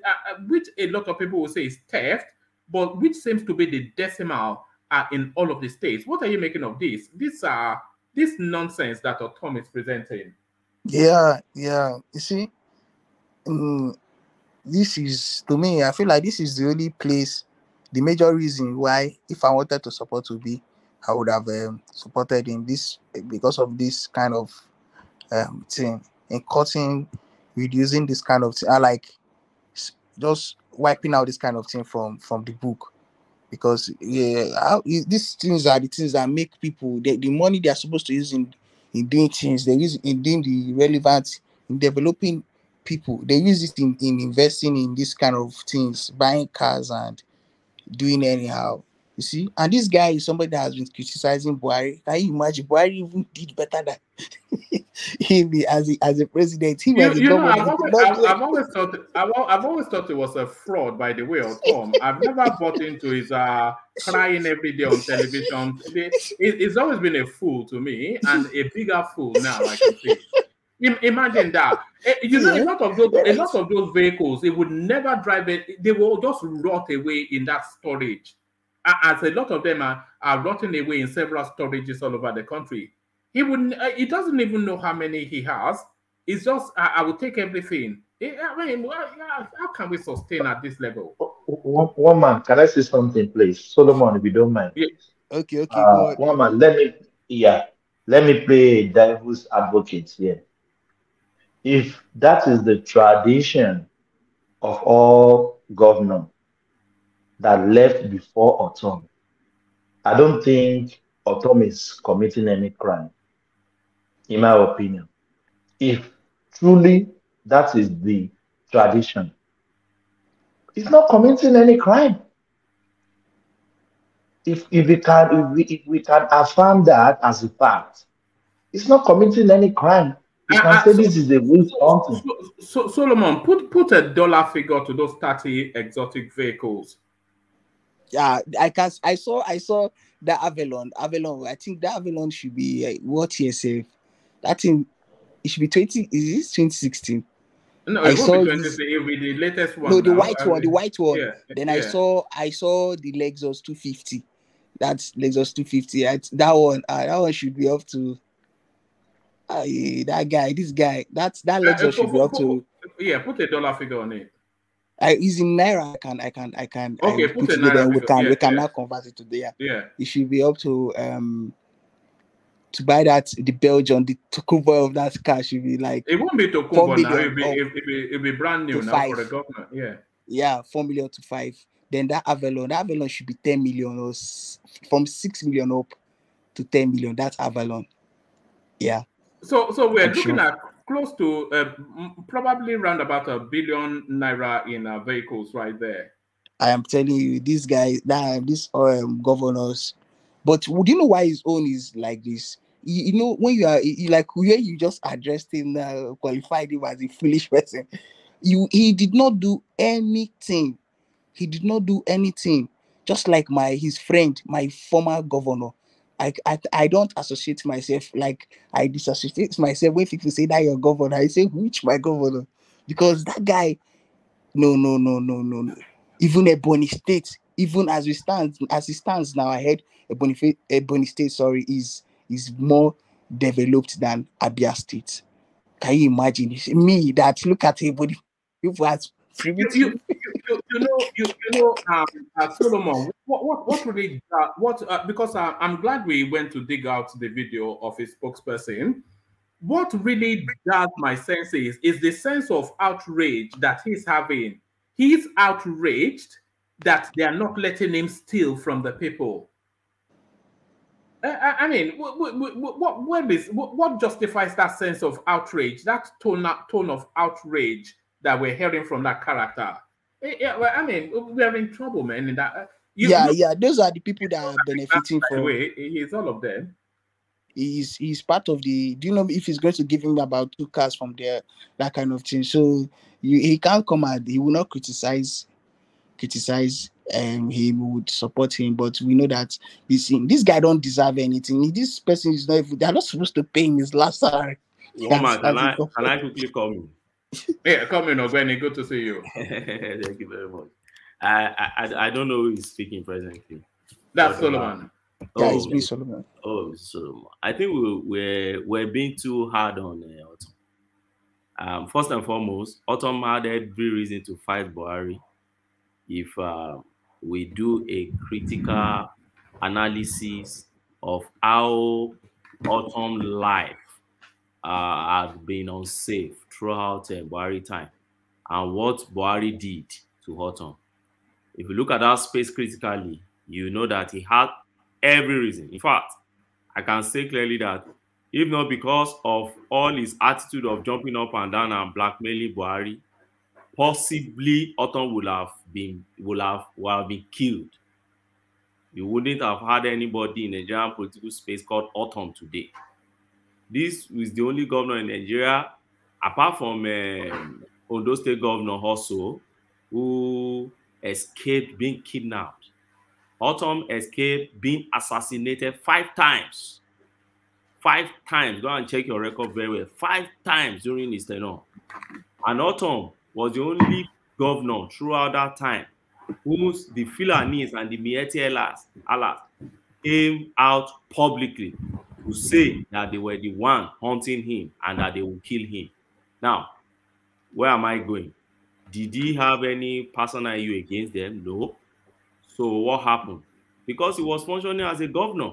which a lot of people will say is theft, but which seems to be the decimal in all of the states? What are you making of this? This nonsense that Tom is presenting. Yeah. You see, this is, to me, I feel like this is the only place, the major reason why, if I wanted to support Obi, I would have supported him. This because of this kind of thing, in cutting, reducing this kind of thing. I like just wiping out this kind of thing from the book, because these things are the things that make people the money they are supposed to use in doing things, they use in doing the relevant, in developing people, they use it in investing in this kind of things, buying cars and doing anyhow. You see, and this guy is somebody that has been criticizing Buhari. Can you imagine? Buhari even did better than him as a president. Him as a governor, I've always thought it was a fraud, by the way, of Tom. I've never bought into his crying every day on television. It's always been a fool to me, and a bigger fool now, I can see. Imagine that. You know, a lot of those vehicles, they would never drive it. They will just rot away in that storage. As a lot of them are rotting away in several storages all over the country. He doesn't even know how many he has. It's just, I will take everything. I mean, how can we sustain at this level? One man, can I say something, please? Solomon, if you don't mind. Yeah. Okay, go ahead. One man, let me play devil's advocate here. If that is the tradition of all governors that left before Autumn, I don't think Autumn is committing any crime, in my opinion. If truly that is the tradition, he's not committing any crime. If we can affirm that as a fact, he's not committing any crime. You can say this is a witch hunting. So Solomon, put a dollar figure to those 30 exotic vehicles. Yeah, I saw the Avalon. I think the Avalon should be what he said. That thing, it should be 20. Is this 2016? No, it won't be 2016. It will be the latest one. No, the white one. Yeah, then I saw the Lexus 250. That's Lexus 250. That one should be up to. That guy, this guy, that Lexus should be up to. Yeah, put a dollar figure on it. Is in naira. I can. Okay, put it there. We can now convert it to there. Yeah. It should be up to buy that the Belgian, the Tokumbo of that car should be like. It won't be Tokumbo now. It'll be brand new now for the government. Yeah. Yeah, 4 million to 5. Then that Avalon should be 10 million or from 6 million up to 10 million. That's Avalon. Yeah. So we're looking at close to probably around about R1 billion in vehicles right there. I am telling you, these guys, these governors. But do you know why his own is like this? You know, when you are like where you just addressed him, qualified him as a foolish person. He did not do anything. He did not do anything. Just like his friend, my former governor. I don't associate myself, like I disassociate myself when people say that you're governor. I say, which my governor? Because that guy, no. Even Ebony State, even as he stands now, I heard Ebony State, is more developed than Abia State. Can you imagine? Me that look at Ebony, people as primitive. Solomon, what really because I'm glad we went to dig out the video of his spokesperson. What really does my sense is the sense of outrage that he's having. He's outraged that they are not letting him steal from the people. I mean, what justifies that sense of outrage, that tone of outrage that we're hearing from that character. Yeah, well, I mean, we are in trouble, man. In that, those are the people that are benefiting by the from. way, he's all of them. He's part of the. Do you know if he's going to give him about 2 cars from there, that kind of thing? So he can't come out. He will not criticize. He would support him, but we know that this guy don't deserve anything. This person is not. They're not supposed to pay him his last salary. Woman, can I quickly come in? Yeah, come in, Ogweni. Good to see you. Thank you very much. I don't know who is speaking presently. That's Solomon. Yeah, it's me, Solomon. Oh, Solomon. I think we're being too hard on Autumn. First and foremost, Autumn had every reason to fight Buhari. If we do a critical analysis of how Autumn life has been unsafe throughout Buhari time and what Buhari did to Autumn. If you look at that space critically, you know that he had every reason. In fact, I can say clearly that if not because of all his attitude of jumping up and down and blackmailing Buhari, possibly Autumn would have been killed. You wouldn't have had anybody in the Nigerian political space called Autumn today. This was the only governor in Nigeria, apart from Ondo State Governor also, who escaped being kidnapped. Autumn escaped being assassinated 5 times. 5 times. Go and check your record very well. 5 times during his tenure. And Autumn was the only governor throughout that time whose the Fulanese and the Ministerial came out publicly to say that they were the one hunting him and that they would kill him. Now, where am I going? Did he have any personal issue against them? No. So what happened? Because he was functioning as a governor,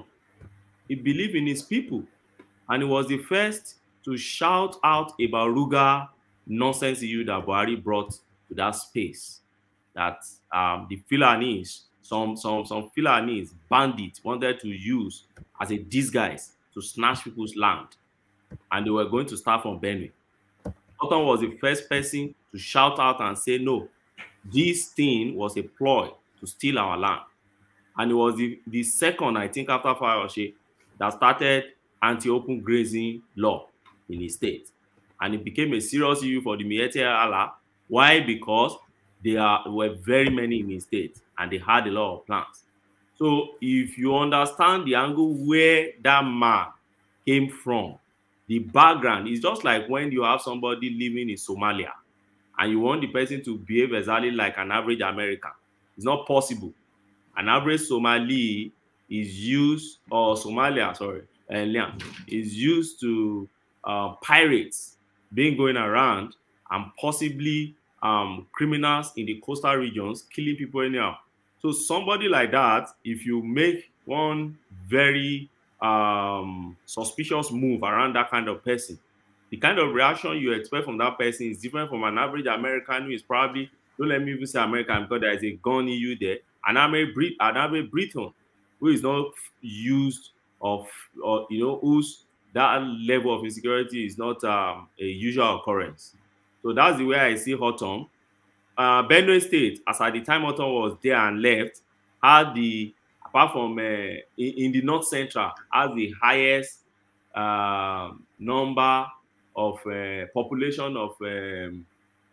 he believed in his people, and he was the first to shout out about Ruga nonsense issue that Buhari brought to that space. That the Fulanese, some Fulanese bandits wanted to use as a disguise to snatch people's land, and they were going to start from Benue. Autumn was the first person to shout out and say, no, this thing was a ploy to steal our land. And it was the second, I think, after Fayoshe, that started anti-open grazing law in the state. And it became a serious issue for the Ministerial. Why? Because were very many in the state and they had a lot of plans. So if you understand the angle where that man came from, the background is just like when you have somebody living in Somalia and you want the person to behave exactly like an average American. It's not possible. An average Somali is used, or Somalia, sorry, is used to pirates being going around and possibly criminals in the coastal regions killing people anyhow. So somebody like that, if you make one very suspicious move around that kind of person, the kind of reaction you expect from that person is different from an average American who is probably, don't let me even say American because there is a gun issue there, an average Briton who is not used of, or whose that level of insecurity is not a usual occurrence. So that's the way I see Autumn. Benue State, as at the time Autumn was there and left, had the, apart from in the North Central, has the highest number of population of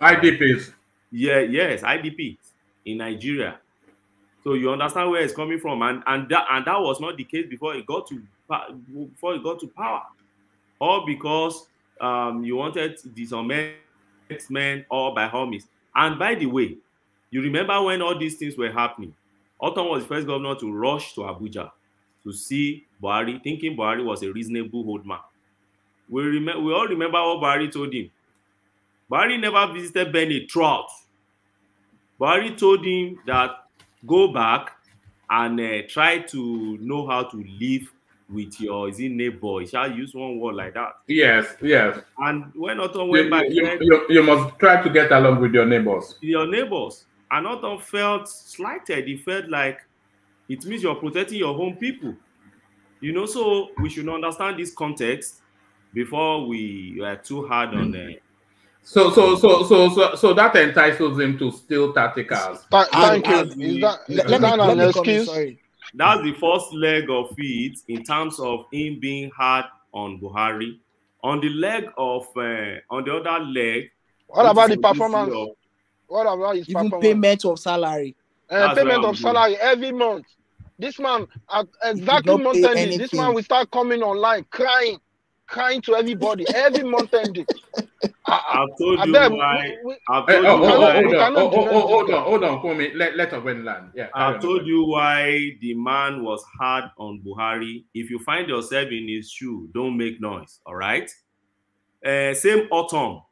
IDPs. Yes, IDPs in Nigeria. So you understand where it's coming from, and that was not the case before it got to power, all because you wanted the men all by homies. And by the way, you remember when all these things were happening, Autumn was the first governor to rush to Abuja to see Buhari, thinking Buhari was a reasonable old man. We all remember what Buhari told him. Buhari never visited Benny throughout. Buhari told him that go back and try to know how to live with your neighbor. He shall use one word like that. Yes. And when Autumn went back, you must try to get along with your neighbors. And Autumn felt slighted. He felt like it means you're protecting your home people. So we should understand this context before we are too hard on So that entitles him to steal 30 cars. Thank you. Is that an excuse? That's the first leg of it in terms of him being hard on Buhari. On the leg of on the other leg. What about the performance? What about his even performance? payment of salary? Payment of salary every month. This man at exactly month ending, this man will start coming online crying to everybody every month ending. I've told you why. Hold on for me. Let us win land. Yeah. I've told you why the man was hard on Buhari. If you find yourself in his shoe, don't make noise. All right. Same autumn,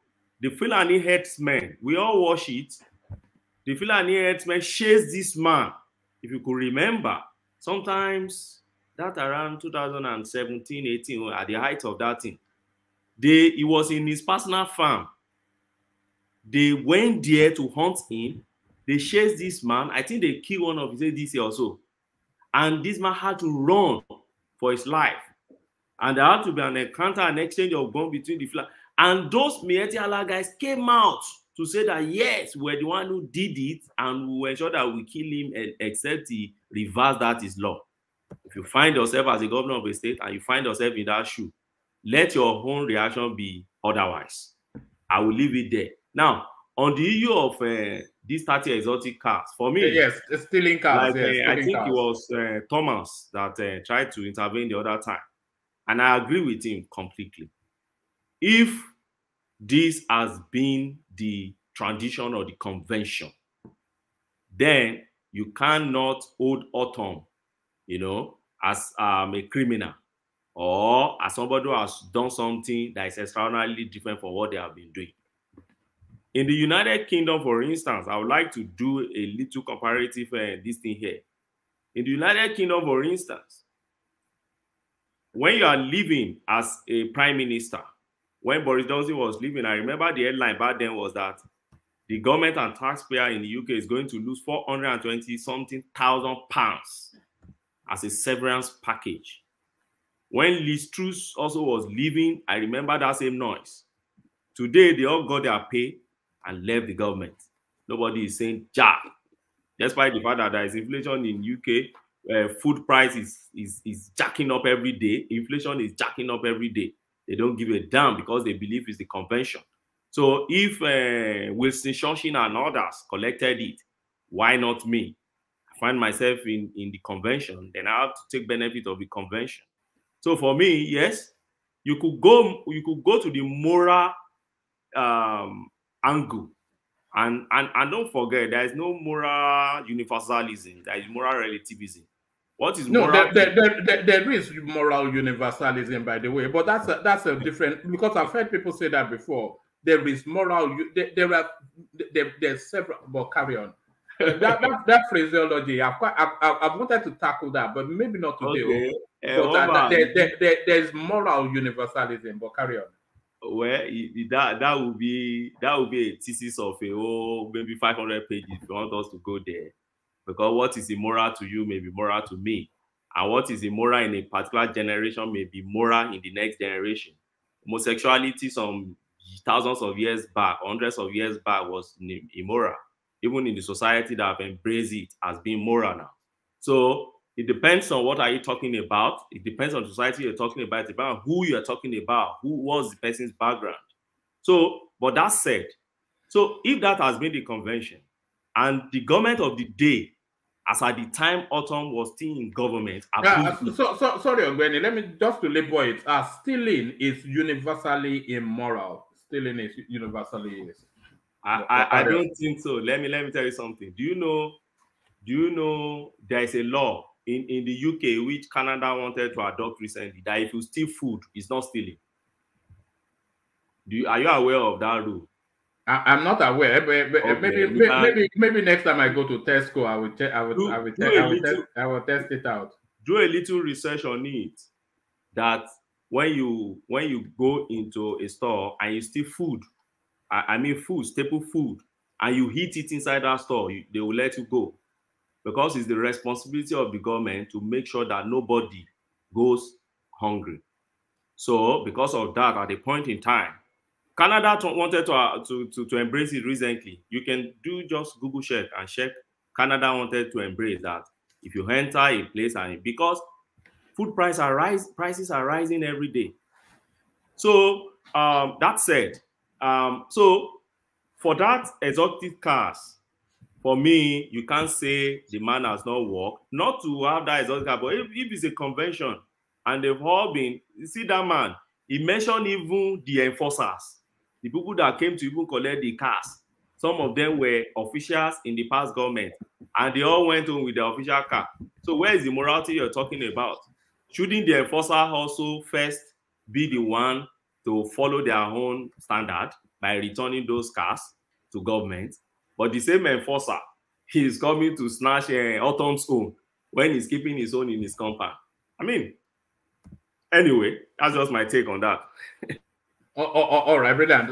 the Fulani headsmen, we all watch it. The Fulani headsmen chased this man. If you could remember, sometimes that around 2017, 18, at the height of that thing, he was in his personal farm. They went there to hunt him. They chased this man. I think they killed one of his ADC also. And this man had to run for his life. And there had to be an encounter, an exchange of guns between the Fulani. And those Ministerial guys came out to say that, yes, we're the one who did it, and we will ensure that we kill him except he reverse that is law. If you find yourself as a governor of a state and you find yourself in that shoe, let your own reaction be otherwise. I will leave it there. Now, on the issue of these 30 exotic cars, for me, yes, stealing cars. Like, I think it was Thomas that tried to intervene the other time, and I agree with him completely. If this has been the tradition or the convention, then you cannot hold Autumn, as a criminal or as somebody who has done something that is extraordinarily different from what they have been doing. In the United Kingdom, for instance, I would like to do a little comparative this thing here. In the United Kingdom, for instance, when you are living as a prime minister, when Boris Johnson was leaving, I remember the headline back then was that the government and taxpayer in the UK is going to lose 420-something thousand pounds as a severance package. When Liz Truss also was leaving, I remember that same noise. Today, they all got their pay and left the government. Nobody is saying jack. Despite the fact that there is inflation in UK, food price is jacking up every day. Inflation is jacking up every day. They don't give a damn because they believe it's the convention. So if Wilson Shoshin and others collected it, why not me? I find myself in the convention, then I have to take benefit of the convention. So for me, yes, you could go to the moral angle, and don't forget there is no moral universalism, there is moral relativism. What is moral? No, there is moral universalism, by the way, but that's a different, because I've heard people say that before. There is moral. There's several, but carry on. that phraseology, I've wanted to tackle that, but maybe not today. Okay. There's moral universalism, but carry on. Well, that would be a thesis of maybe 500 pages if you want us to go there. Because what is immoral to you may be moral to me. And what is immoral in a particular generation may be moral in the next generation. Homosexuality some thousands of years back, hundreds of years back, was immoral. Even in the society that have embraced it as being moral now. So it depends on what are you talking about. It depends on the society you're talking about. It depends on who you're talking about. Who was the person's background. So, but that said, so if that has been the convention and the government of the day, as at the time Autumn was still in government. Sorry, Ogbeni, let me just to label it. Stealing is universally immoral. Stealing is universally. I don't think so. Let me tell you something. Do you know there is a law in the UK which Canada wanted to adopt recently that if you steal food, it's not stealing? Are you aware of that rule? I'm not aware, but okay, maybe next time I go to Tesco, I will test it out. Do a little research on it. That when you go into a store and you steal food, I mean food, staple food, and you eat it inside that store, they will let you go, because it's the responsibility of the government to make sure that nobody goes hungry. So because of that, at a point in time, Canada wanted to embrace it recently. You can do just Google check and check. Canada wanted to embrace that. If you enter a place and because food prices are rising every day. So that said, so for that exotic cars, for me, you can't say the man has not worked. Not to have that exotic car, but if it's a convention and they've all been, you see that man, he mentioned even the enforcers, the people that came to even collect the cars. Some of them were officials in the past government, and they all went home with their official car. So where is the morality you're talking about? Shouldn't the enforcer also first be the one to follow their own standard by returning those cars to government? But the same enforcer, he is coming to snatch Autumn's own when he's keeping his own in his compound. I mean, anyway, that's just my take on that. All right, brilliant.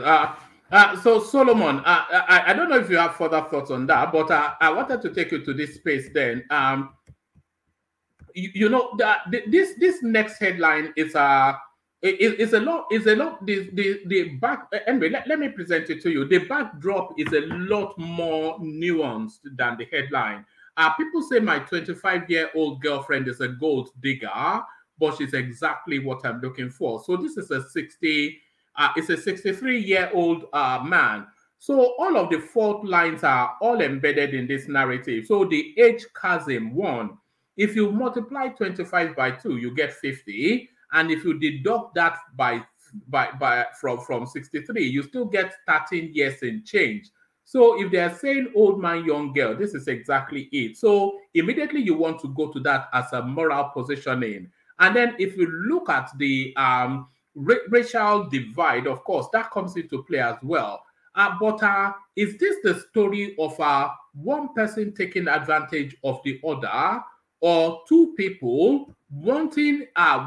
So Solomon, I don't know if you have further thoughts on that, but I wanted to take you to this space then. You know that this next headline is a lot. The back anyway. Let me present it to you. The backdrop is a lot more nuanced than the headline. People say my 25-year-old girlfriend is a gold digger, but she's exactly what I'm looking for. So this is it's a 63-year-old man. So all of the fault lines are all embedded in this narrative. So the age chasm, one, if you multiply 25 by 2, you get 50. And if you deduct that from 63, you still get 13 years in change. So if they're saying old man, young girl, this is exactly it. So immediately you want to go to that as a moral positioning. And then if you look at the racial divide, of course, that comes into play as well. But is this the story of one person taking advantage of the other, or two people wanting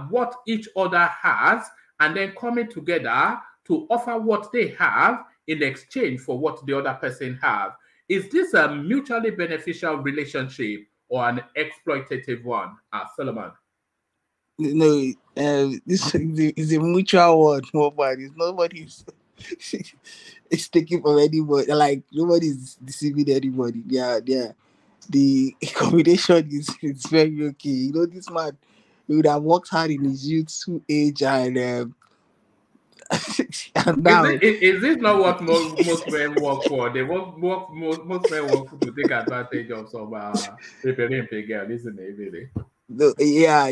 what each other has and then coming together to offer what they have in exchange for what the other person have? Is this a mutually beneficial relationship or an exploitative one, Solomon? No, this is a mutual one. It's nobody's it's taking from anybody. Like nobody's deceiving anybody. Yeah. The combination is very okay. You know, this man, he would have worked hard in his youthful age and and now is this not what most men work for? They most men work to take advantage of some paper girl, isn't it? Really? No, yeah.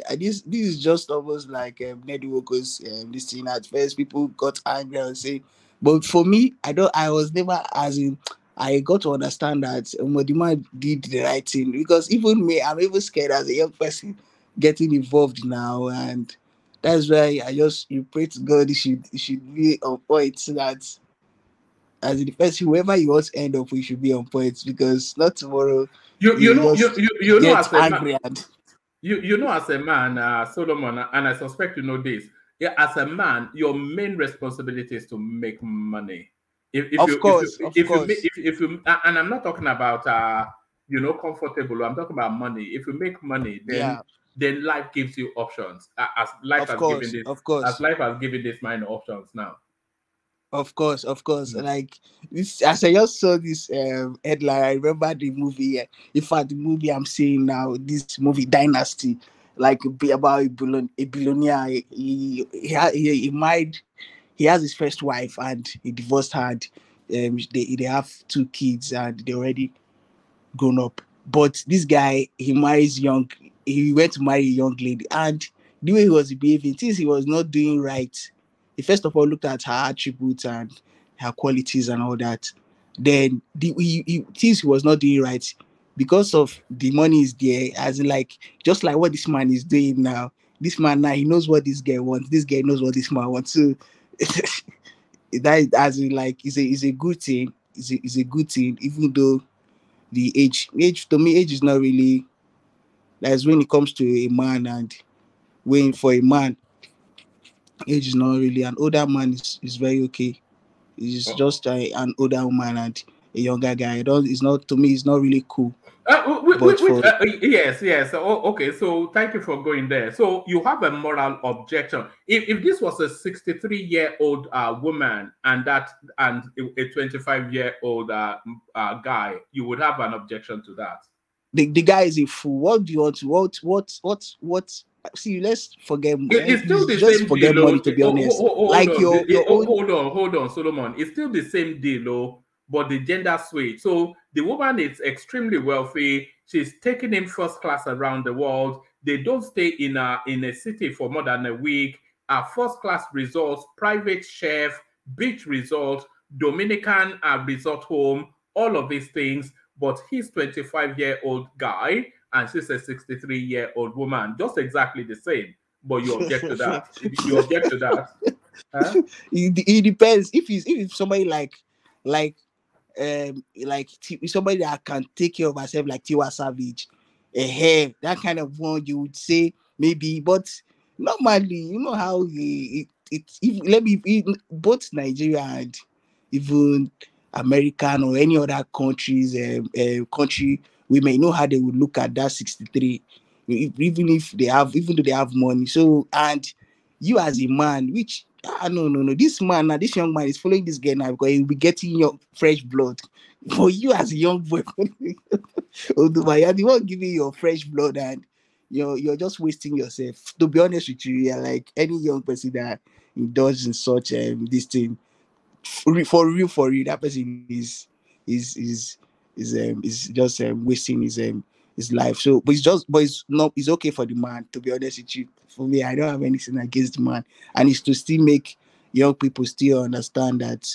And this is just almost like networkers. This thing at first people got angry and say, but for me, I was never as in. I got to understand that Modima did the right thing, because even me, I'm even scared as a young person getting involved now, and that's why you pray to God it should be on point, so that as the person, whoever you want to end up with should be on point, because not tomorrow you know as a angry man, and you know as a man, Solomon, and I suspect you know this. Yeah, as a man, your main responsibility is to make money. If you and I'm not talking about comfortable. I'm talking about money. If you make money, then life gives you options. As life has given this man options now. Of course. Like this, as I just saw this headline, I remember the movie. In fact, the movie I'm seeing now, this movie Dynasty, like about a billionaire. He married. He has his first wife and he divorced her. They have 2 kids and they're already grown up. But this guy, he marries young. He went to marry a young lady, and the way he was behaving, things he was not doing right. He first of all looked at her attributes and her qualities and all that. Then things he was not doing right because of the money is there, as in like just like what this man is doing now. This man now, he knows what this guy wants. This guy knows what this man wants. So that as in like is a good thing. Is a good thing, even though the age to me, age is not really. That's when it comes to a man, and when for a man, age is not really. An older man is very okay. It's just an older woman, and younger guy. It's not, to me, it's not really cool. Yes. Okay, so thank you for going there. So you have a moral objection. If this was a 63-year-old woman and a 25-year-old guy, you would have an objection to that. The guy is a fool. What do you want? What? See, let's forget. It's still the just same forget deal. money, to be honest. Like your own. Hold on, Solomon. It's still the same deal, but the gender switch. So the woman is extremely wealthy. She's taking him first class around the world. They don't stay in a city for more than a week. First class resorts, private chef, beach resort, Dominican resort home, all of these things. But he's 25-year-old guy and she's a 63-year-old woman. Just exactly the same. But you object to that. You object to that. Huh? It depends. If somebody like somebody that can take care of herself, like Tiwa Savage, that kind of one, you would say maybe. But normally, you know how both Nigeria and even American or any other countries, country women, you know how they would look at that 63, even though they have money. So, and you as a man, which no, this young man is following this girl now because he'll be getting your fresh blood. For you as a young boy, you're the one giving your fresh blood, and you're just wasting yourself. To be honest with you, you're like any young person that indulges in such this thing. For real, that person is just wasting his life. So, but it's okay for the man. To be honest with you, for me, I don't have anything against the man, and it's to still make young people still understand that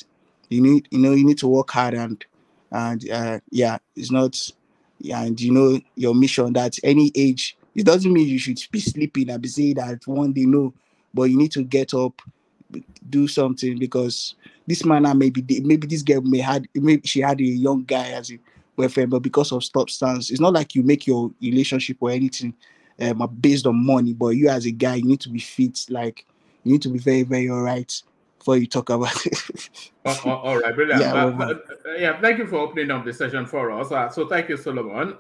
you need to work hard and it's not, and your mission, that any age, it doesn't mean you should be sleeping and be saying that one day, no, but you need to get up, do something, because this man, maybe this girl maybe she had a young guy as a boyfriend, but because of substance, it's not like you make your relationship or anything based on money, but you as a guy, you need to be fit, like you need to be very, very all right before you talk about it. All right, brilliant. Thank you for opening up the session for us. So thank you, Solomon.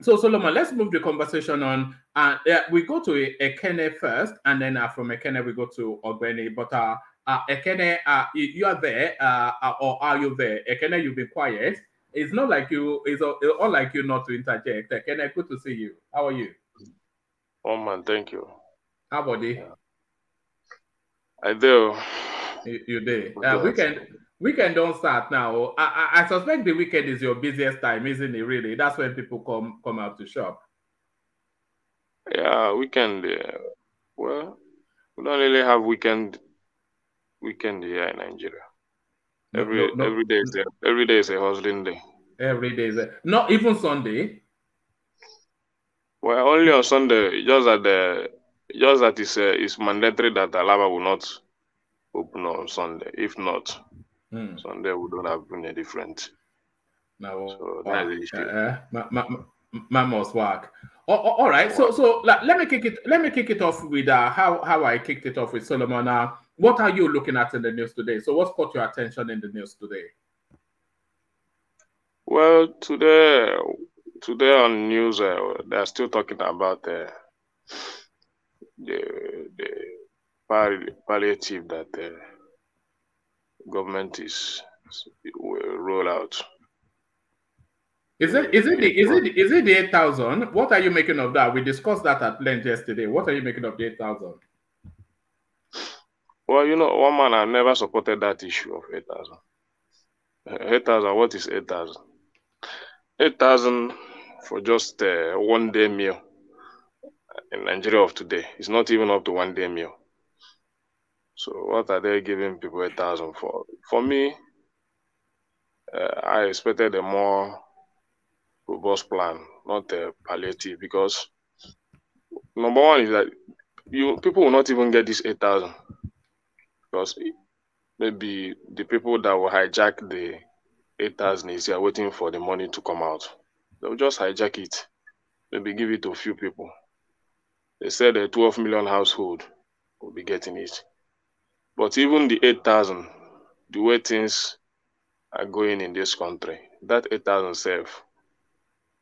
So Solomon, let's move the conversation on. We go to Ekene first, and then from Ekene we go to Ogbeni. But Ekene, you are there, or are you there? Ekene, you've been quiet. It's not like you. It's all like you not to interject. Ekene, good to see you. How are you? Oh man, thank you. How about you? I do. You did. Weekend don't start now. I suspect the weekend is your busiest time, isn't it? Really, that's when people come out to shop. Yeah, weekend. Well, we don't really have weekend here in Nigeria. Every day is a hustling day. Every day is not even Sunday. Well, only on Sunday. Just that it's mandatory that Alaba will not open on Sunday. If not, Sunday we don't have any different. No, so that's the issue. Man must work. All right. So let me kick it off with how I kicked it off with Solomon. What are you looking at in the news today? So what's caught your attention in the news today? Well, today on news, they're still talking about the palliative that the government will roll out. Is it the 8,000? What are you making of that? We discussed that at length yesterday. What are you making of the 8,000? Well, one man, I never supported that issue of 8,000. 8,000, what is 8,000? 8,000 for just a one-day meal in Nigeria of today. It's not even up to one-day meal. So what are they giving people 8,000 for? For me, I expected a more robust plan, not a palliative, because number one is that people will not even get this 8,000 because maybe the people that will hijack the 8,000 is they are waiting for the money to come out. They'll just hijack it, maybe give it to a few people. They said a 12 million household will be getting it. But even the 8,000, the way things are going in this country. That 8,000 self,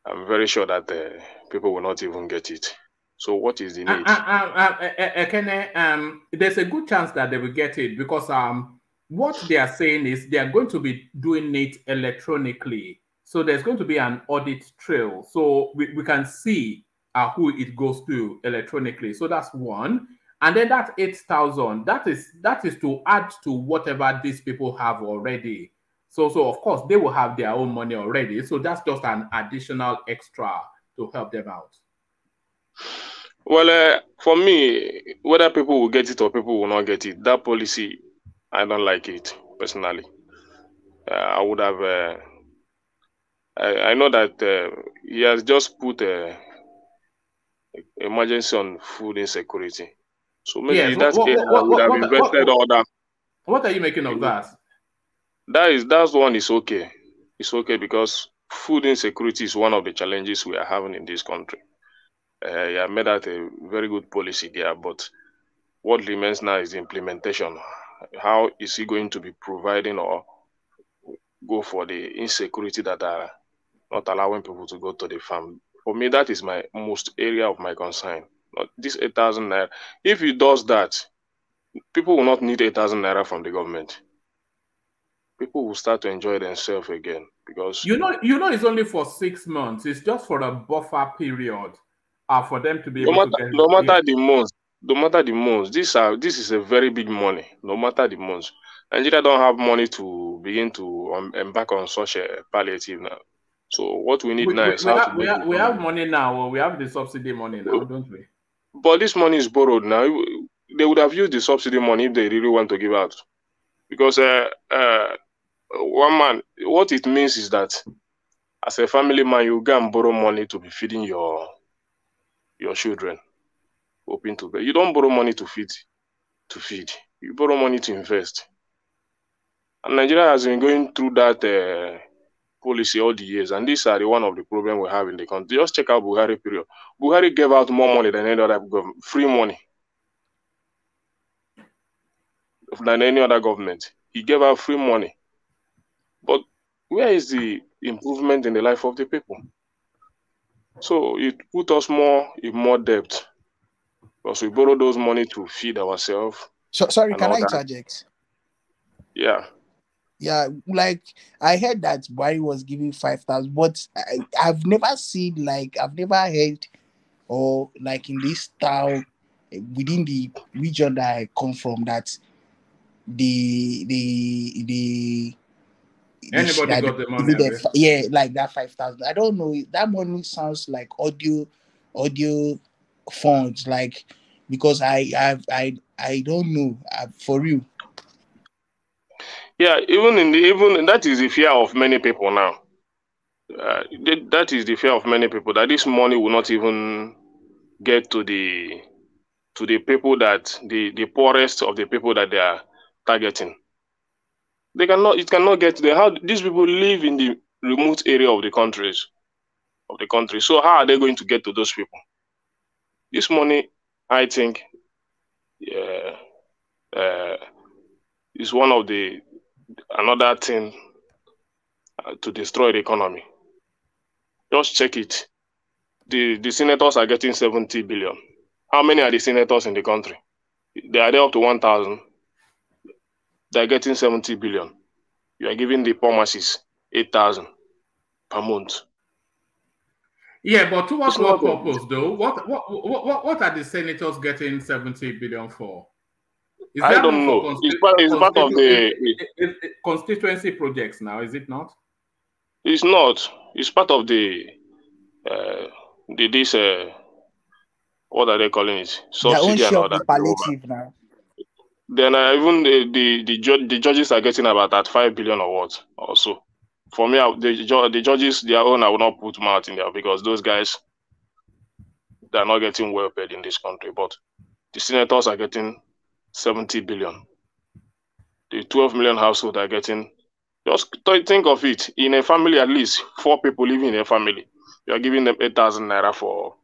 I'm very sure that people will not even get it. So what is the need? There's a good chance that they will get it because what they are saying is they are going to be doing it electronically. So there's going to be an audit trail. So we can see who it goes to electronically. So that's one. And then that 8,000, that is to add to whatever these people have already. So of course, they will have their own money already. So that's just an additional extra to help them out. Well, for me, whether people will get it or people will not get it, that policy, I don't like it personally. I would have. I know that he has just put emergency on food insecurity. So maybe yes, that would have invested all that. What are you making of that? That's one is okay. It's okay because food insecurity is one of the challenges we are having in this country. Yeah, made that a very good policy there, but what remains now is the implementation. How is he going to be providing or go for the insecurity that are not allowing people to go to the farm? For me, that is my most area of my concern. This 8,000 naira. If he does that, people will not need 8,000 naira from the government. People will start to enjoy themselves again because you know it's only for 6 months. It's just for a buffer period for them to be able to get no matter the months, this is a very big money. No matter the months, Nigeria don't have money to begin to embark on such a palliative now. So what we need now is we have money now, or we have the subsidy money now, don't we? But this money is borrowed now. They would have used the subsidy money if they really want to give out. Because one man, what it means is that as a family man, you go and borrow money to be feeding your children, hoping to pay. You don't borrow money to feed. You borrow money to invest. And Nigeria has been going through that policy all the years, and these are the one of the problems we have in the country. Just check out Buhari period. Buhari gave out more money than any other government, free money than any other government. He gave out free money. But where is the improvement in the life of the people? So it put us in more debt because we borrow those money to feed ourselves. So sorry, can I interject? Yeah. Yeah, like I heard that Buhari was giving 5,000, but I've never heard or like in this style within the region that I come from that anybody got the money? Yeah, like that 5,000. I don't know. That money sounds like audio funds, like because I don't know for real. Yeah, even that is the fear of many people now. That is the fear of many people that this money will not even get to the people that the poorest of the people that they are targeting. It cannot get to them. How these people live in the remote area of the country. So how are they going to get to those people? This money, I think, is one of another thing to destroy the economy. Just check it. The senators are getting 70 billion. How many are the senators in the country? They are there up to 1,000. They are getting 70 billion. You are giving the poor masses 8,000 per month. Yeah, but towards what purpose, though? What are the senators getting 70 billion for? Is I don't know. It's part of the constituency projects now, is it not? It's not. It's part of what are they calling it? Subsidy and all that. Palliative now. Then even the judges are getting about that 5 billion or what or so. For me, the judges, their own, I will not put mouth in there because those guys, they are not getting well paid in this country. But the senators are getting 70 billion. The 12 million households are getting. Just think of it. In a family, at least 4 people living in a family, you are giving them 8,000 naira for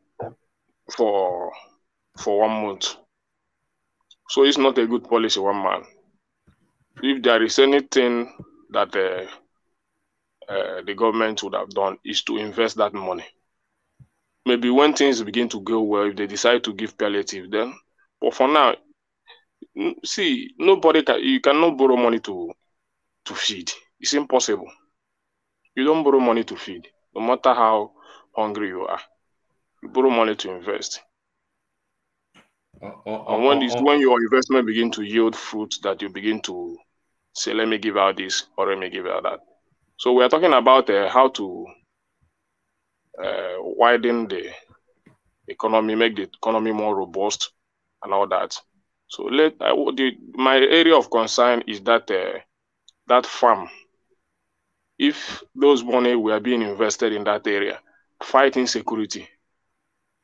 1 month. So it's not a good policy, one man. If there is anything that the government would have done is to invest that money. Maybe when things begin to go well, if they decide to give palliative, then. But for now, see, you cannot borrow money to feed. It's impossible. You don't borrow money to feed, no matter how hungry you are. You borrow money to invest. And when your investment begin to yield fruit, that you begin to say, let me give out this or let me give out that. So we are talking about how to widen the economy, make the economy more robust and all that. So my area of concern is that that farm, if those money were being invested in that area, fight insecurity,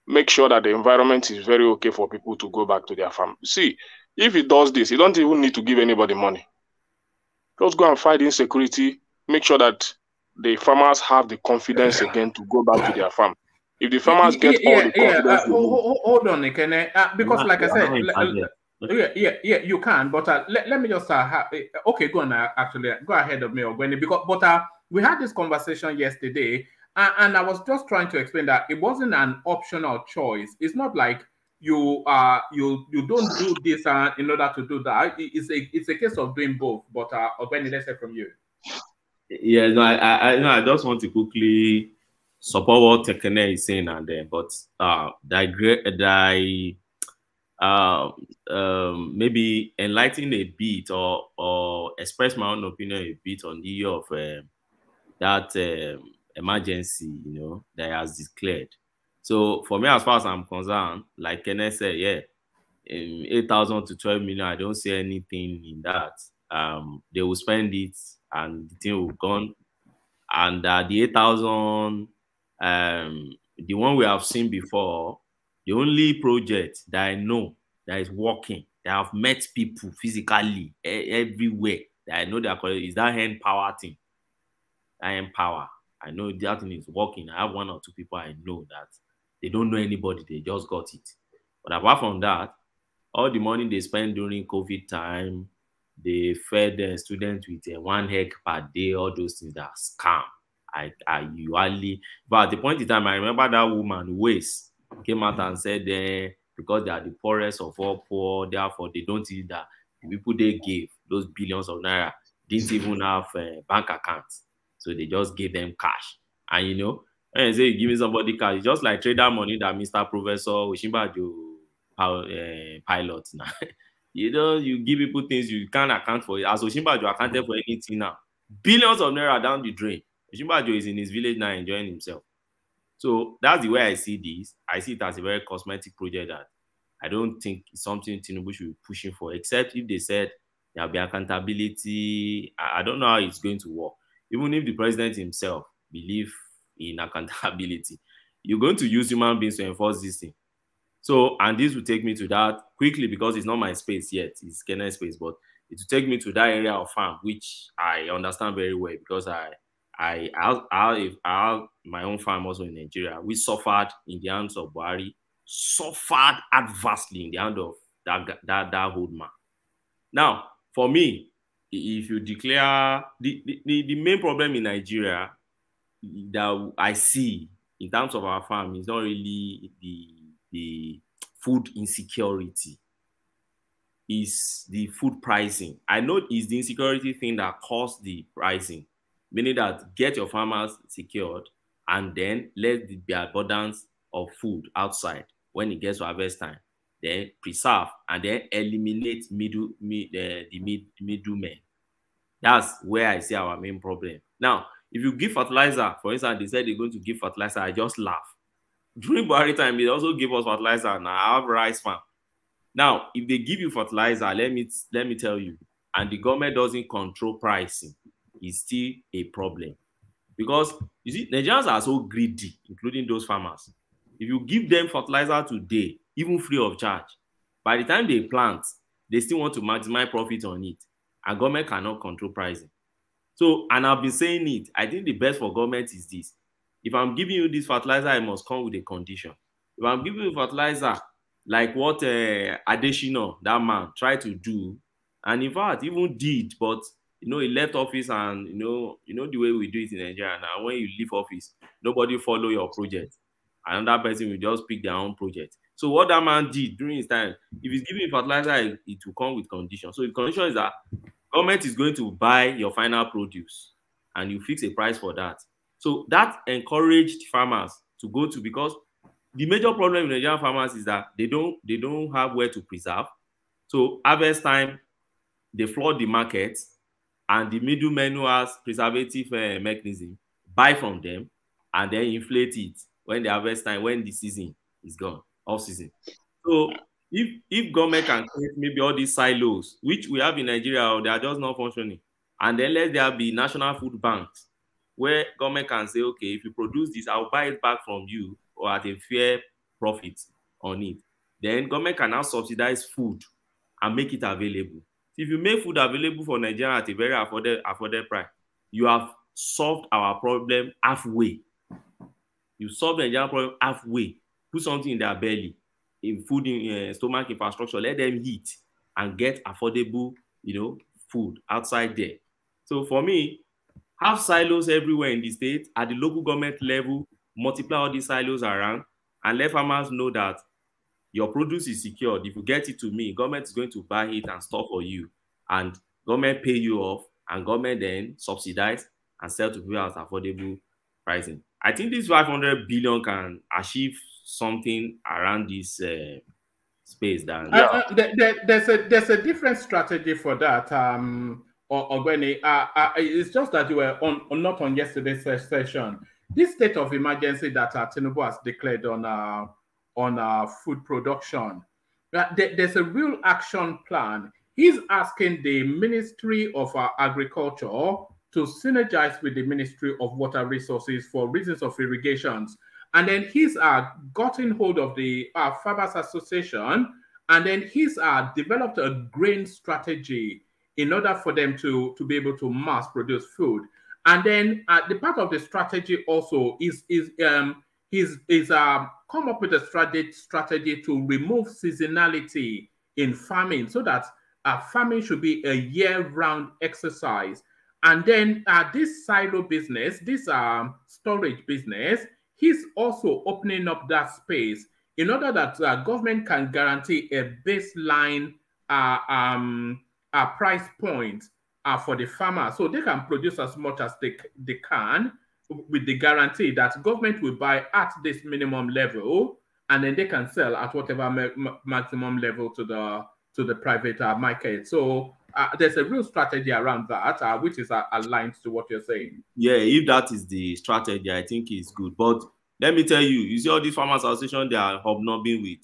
make sure that the environment is very okay for people to go back to their farm. See, if it does this, you don't even need to give anybody money. Just go and fight insecurity, make sure that the farmers have the confidence again to go back to their farm. If the farmers get all the confidence, hold on, Ikene, because like I said, you can, but let me just okay, go on. Actually, go ahead of me, Ogweni, but we had this conversation yesterday, and I was just trying to explain that it wasn't an optional choice. It's not like you don't do this in order to do that. It's a case of doing both. But Ogweni, let's hear from you. Yeah, no, I just want to quickly support what Tekene is saying, and then, but maybe enlighten a bit or express my own opinion a bit on the issue of that emergency, that has declared. So for me, as far as I'm concerned, like Kenneth said, yeah, 8,000 to 12 million, I don't see anything in that. They will spend it and the thing will gone. And the 8,000, the one we have seen before, the only project that I know that is working, that I've met people physically everywhere, that I know they are calling, is that hand power thing. That hand power. I know that thing is working. I have one or two people I know that they don't know anybody, they just got it. But apart from that, all the money they spend during COVID time, they fed the students with 1 egg per day, all those things that scam. I usually, but at the point in time, I remember that woman, Waste, came out and said because they are the poorest of all poor, therefore they don't see that the people they gave those billions of naira didn't even have bank accounts. So they just gave them cash. And when you say you give me somebody cash, it's just like trader money that Mr. Professor Oshimbajo pilot now. You give people things you can't account for. As Oshimbajo accounted for anything now. Billions of naira down the drain. Oshimbajo is in his village now enjoying himself. So that's the way I see this. I see it as a very cosmetic project that I don't think it's something Tinubu should be pushing for, except if they said there'll be accountability. I don't know how it's going to work. Even if the president himself believes in accountability, you're going to use human beings to enforce this thing. So, and this will take me to that quickly because it's not my space yet. It's Kenneth's space, but it will take me to that area of farm, which I understand very well because I have my own farm also in Nigeria. We suffered in the hands of Buhari, suffered adversely in the hand of that old man. Now, for me, if you declare the main problem in Nigeria that I see in terms of our farm is not really the food insecurity, is the food pricing. I know it's the insecurity thing that caused the pricing, meaning that get your farmers secured and then let the abundance of food outside when it gets to harvest time, then preserve and then eliminate the middlemen. That's where I see our main problem. Now, if you give fertilizer, for instance, they said they're going to give fertilizer, I just laugh. During Buhari time, they also give us fertilizer and I have rice farm. Now, if they give you fertilizer, let me tell you, and the government doesn't control pricing, it's still a problem. Because, you see, Nigerians are so greedy, including those farmers. If you give them fertilizer today, even free of charge, by the time they plant, they still want to maximize profit on it. And government cannot control pricing. So, and I've been saying it, I think the best for government is this. If I'm giving you this fertilizer, it must come with a condition. If I'm giving you fertilizer, like what Adeshino, that man, tried to do, and in fact, even did, but he left office, and you know the way we do it in Nigeria now. When you leave office, nobody follow your project. Another person will just pick their own project. So what that man did during his time, if he's giving fertilizer, it will come with conditions. So the condition is that government is going to buy your final produce, and you fix a price for that. So that encouraged farmers to go to, because the major problem in Nigerian farmers is that they don't have where to preserve. So harvest time, they flood the market, and the middlemen who has preservative mechanism buy from them and then inflate it when the harvest time, when the season is gone, off season. So if government can create maybe all these silos, which we have in Nigeria, they are just not functioning, and then let there be national food banks where government can say, okay, if you produce this, I'll buy it back from you or at a fair profit on it. Then government can now subsidize food and make it available. If you make food available for Nigeria at a very affordable price, you have solved our problem halfway. You solve the Nigerian problem halfway. Put something in their belly, in food, in stomach infrastructure, let them eat and get affordable, food outside there. So for me, have silos everywhere in the state, at the local government level, multiply all these silos around, and let farmers know that your produce is secured. If you get it to me, government is going to buy it and store for you, and government pay you off, and government then subsidize and sell to people at affordable pricing. I think this 500 billion can achieve something around this space. There's a different strategy for that. Ogbeni, it's just that you were not on yesterday's session. This state of emergency that Tinubu has declared on food production, there's a real action plan. He's asking the Ministry of Agriculture to synergize with the Ministry of Water Resources for reasons of irrigations. And then he's gotten hold of the Farmers Association, and then he's developed a grain strategy in order for them to be able to mass produce food. And then the part of the strategy also is come up with a strategy to remove seasonality in farming, so that farming should be a year-round exercise. And then this silo business, this storage business, he's also opening up that space in order that government can guarantee a baseline price point for the farmer, so they can produce as much as they can, with the guarantee that government will buy at this minimum level, and then they can sell at whatever maximum level to the private market. So there's a real strategy around that, which is aligned to what you're saying. Yeah, if that is the strategy, I think it's good. But let me tell you, you see all these farmers association they are hobnobbing with.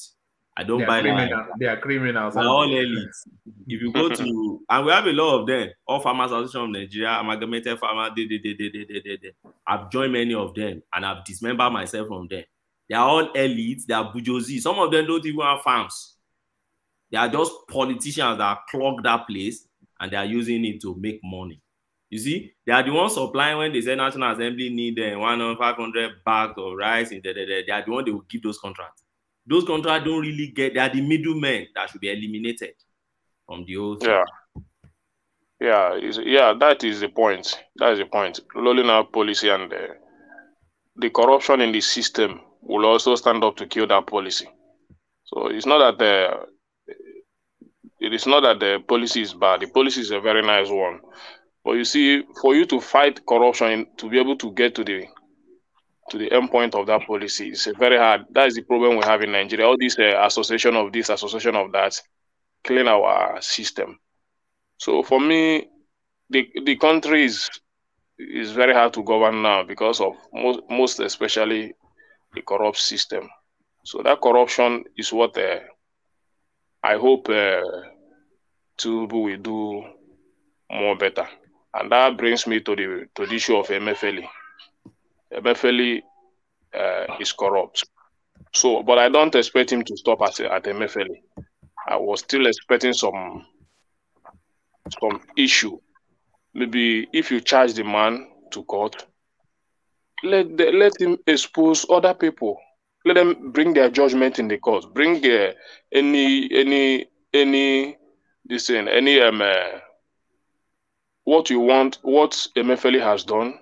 I don't buy that. They are criminals. They're all elites. If you go to, and we have a lot of them, all farmers association of Nigeria, amalgamated farmers, I've joined many of them, and I've dismembered myself from them. They are all elites. They are bourgeoisie. Some of them don't even have farms. They are just politicians that clog that place, and they are using it to make money. You see, they are the ones supplying when they say National Assembly need 1,500 bags of rice. They are the ones they will give those contracts. Those contracts don't really get, they are the middlemen that should be eliminated from the whole thing. Yeah, that is the point. That is the point. Rolling out policy, and the corruption in the system will also stand up to kill that policy. So it's not that the policy is bad. The policy is a very nice one. But you see, for you to fight corruption, to be able to get to the end point of that policy, it's very hard. That is the problem we have in Nigeria. All this association of this, association of that, clean our system. So for me, the country is very hard to govern now because of most especially the corrupt system. So that corruption is what I hope Tinubu will do more better. And that brings me to the issue of Emefiele. Emefiele is corrupt. So, but I don't expect him to stop at Emefiele. I was still expecting some issue. Maybe if you charge the man to court, let him expose other people. Let them bring their judgment in the court. Bring any what you want, what Emefiele has done,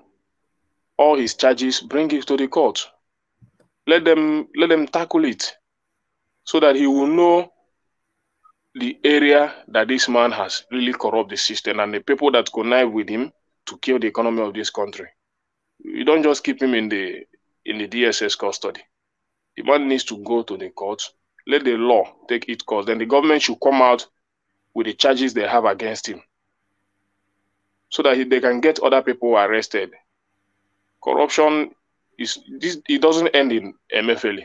all his charges, bring it to the court. Let them tackle it so that he will know the area that this man has really corrupted the system and the people that connive with him to kill the economy of this country. You don't just keep him in the DSS custody. The man needs to go to the court. Let the law take its course. Then the government should come out with the charges they have against him, so that they can get other people arrested. Corruption it doesn't end in Emefiele.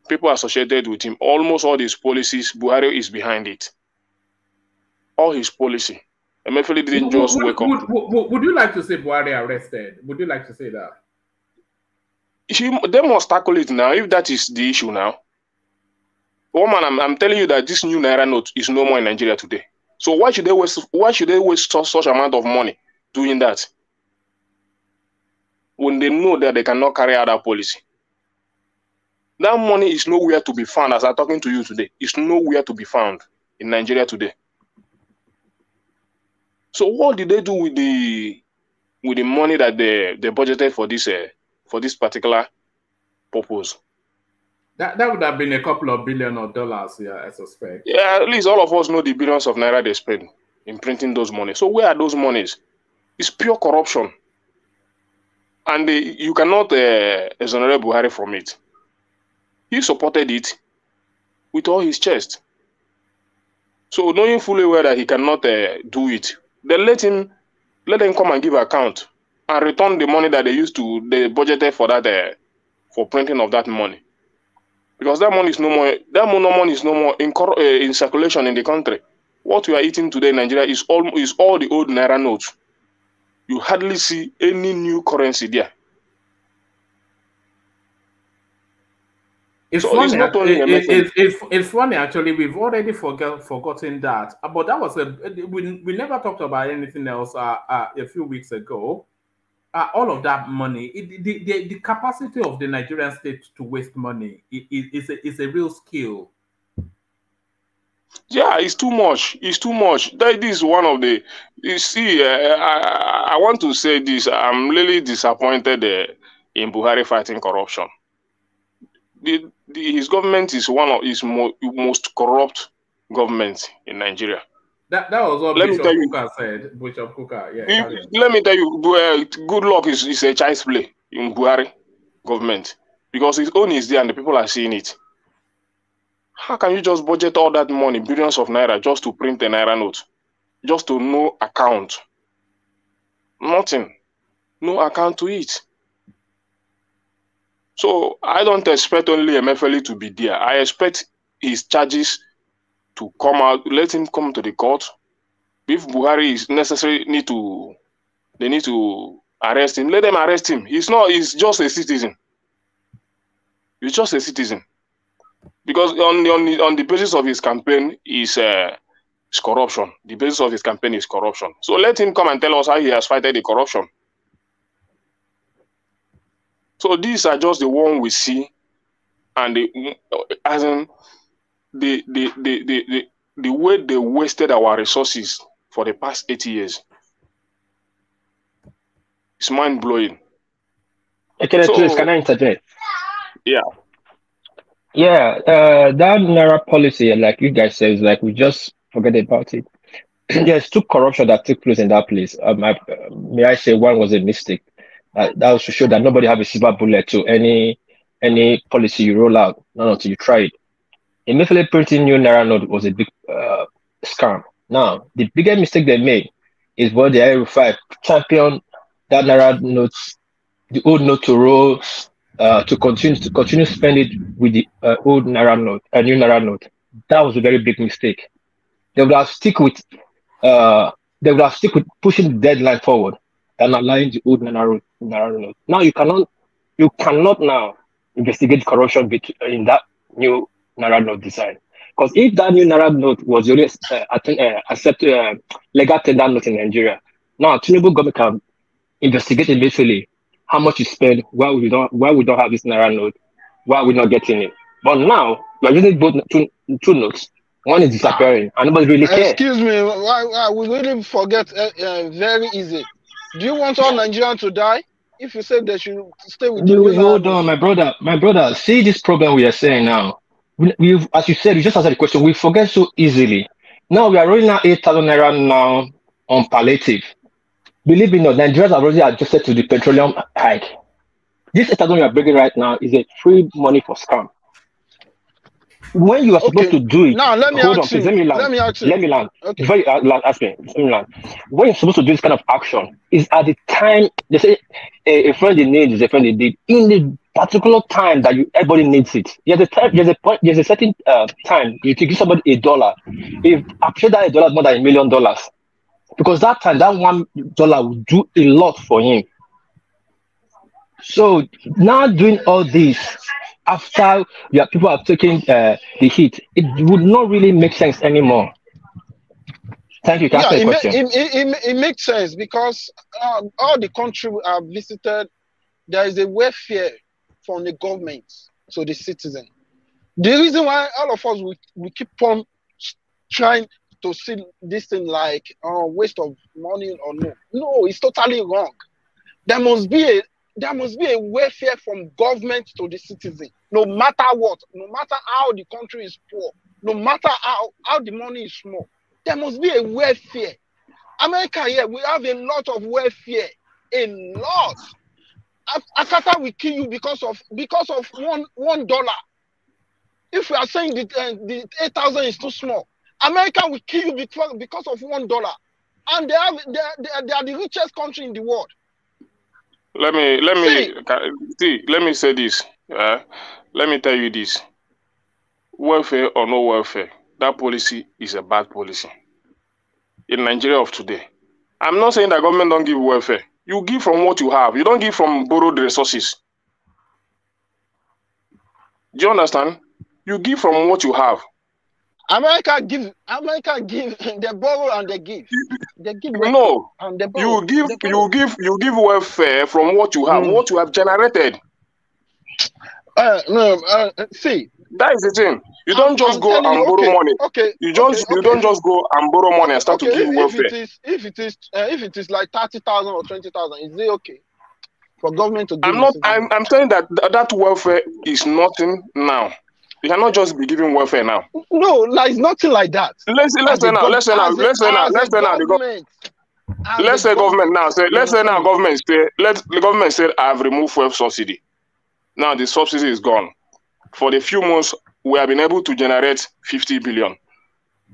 People associated with him, almost all his policies, Buhari is behind it. All his policy. Emefiele didn't just wake up. Would you like to say Buhari arrested? Would you like to say that? They must tackle it now, if that is the issue now. Woman, I'm telling you that this new Naira note is no more in Nigeria today. So why should they waste such amount of money doing that when they know that they cannot carry out that policy? That money is nowhere to be found. As I'm talking to you today, it's nowhere to be found in Nigeria today. So what did they do with the money that they budgeted for this particular purpose? That would have been a couple of billion of dollars, yeah, I suspect. Yeah, at least all of us know the billions of naira they spend in printing those money. So where are those monies? It's pure corruption. And you cannot exonerate Buhari from it. He supported it with all his chest. So knowing fully well that he cannot do it, then let him come and give account and return the money that they budgeted for that for printing of that money. Because that money is no more. That money is no more in circulation in the country. What we are eating today in Nigeria is all the old naira notes. You hardly see any new currency there. It's funny. It's funny actually. We've already forgotten that. But that was we never talked about anything else. A few weeks ago. All of that money, the capacity of the Nigerian state to waste money is a real skill. Yeah, it's too much. It's too much. That is one of the. You see, I want to say this. I'm really disappointed in Buhari fighting corruption. His government is one of his most corrupt governments in Nigeria. That was what Bishop Kuka said. Bishop Kuka, yeah. Let me tell you, good luck is a child's play in Buhari government, because his own is there and the people are seeing it. How can you just budget all that money, billions of naira, just to print a naira note, just to no account? Nothing, no account to it. So I don't expect only Emefiele to be there. I expect his charges to come out. Let him come to the court. If Buhari is necessary, they need to arrest him. Let them arrest him. He's just a citizen. He's just a citizen. Because on the basis of his campaign is corruption. The basis of his campaign is corruption. So let him come and tell us how he has fighted the corruption. So these are just the one we see, and the way they wasted our resources for the past 80 years. It's mind blowing. Okay, so, can I interject? Yeah. Yeah, that Naira policy, like you guys said, is like we just forget about it. There's two corruption that took place in that place. May I say one was a mistake. That was to show that nobody have a silver bullet to any policy you roll out, not until you try it. Emefiele printing new Naira note was a big scam. Now, the biggest mistake they made is what the IRU5 championed that Naira notes, the old note to roll, to continue spend it with the old Naira note, a new Naira note. That was a very big mistake. They would have stick with pushing the deadline forward and allowing the old Naira note. Now you cannot now investigate corruption in that new Naira note design. Because if that new Naira note was already accepted legal tender note in Nigeria, now Tinubu government can investigate Emefiele how much you spend, why we don't have this Naira note, why we're not getting it. But now you're using both two notes One is disappearing, and nobody really cares. Excuse me, why we really forget very easy. Do you want all Nigerians to die? If you say they should stay with the Hold on, my brother. See this problem we are saying now. We've, as you said, you just answered the question. We forget so easily. Now we are rolling out 8,000 naira now on palliative. Believe me or not, Nigerians have already adjusted to the petroleum hike. This 8,000 you are bringing right now is a free money for scam. When you are supposed to do it, now let me hold on, ask please, you. let me land. Okay. Before you ask me, let me land. When you're supposed to do this kind of action, is at the time they say a friend in need is a friend indeed. In the particular time that everybody needs it. There's a certain time you can give somebody $1. If appreciate that $1 more than $1 million, because that time that $1 will do a lot for him. So now doing all this after people have taken the heat, it would not really make sense anymore. Thank you. It makes sense because all the country I've visited, there is a welfare from the government to the citizen. The reason why all of us we keep on trying to see this thing like waste of money or no, it's totally wrong. There must be a welfare from government to the citizen, no matter what, no matter how the country is poor, no matter how the money is small. There must be a welfare. America here, we have a lot of welfare, a lot. Akata will kill you because of $1. If we are saying the 8,000 is too small, America will kill you because of $1, and they are the richest country in the world. Let me say this. Let me tell you this. Welfare or no welfare, that policy is a bad policy. In Nigeria of today, I'm not saying that government don't give welfare. You give from what you have. You don't give from borrowed resources. Do you understand? You give from what you have. America give, they borrow and they give. They give no, and they borrow. You give welfare from what you have, what you have generated. See, that is the thing. You don't just go and borrow money. Okay. You don't just go and borrow money and start to give welfare. If it is like 30,000 or 20,000, is it okay for government to give? I'm saying that welfare is nothing now. You cannot just be giving welfare now. No, it's nothing like that. Let's say government said I've removed fuel subsidy. Now the subsidy is gone. For the few months we have been able to generate 50 billion.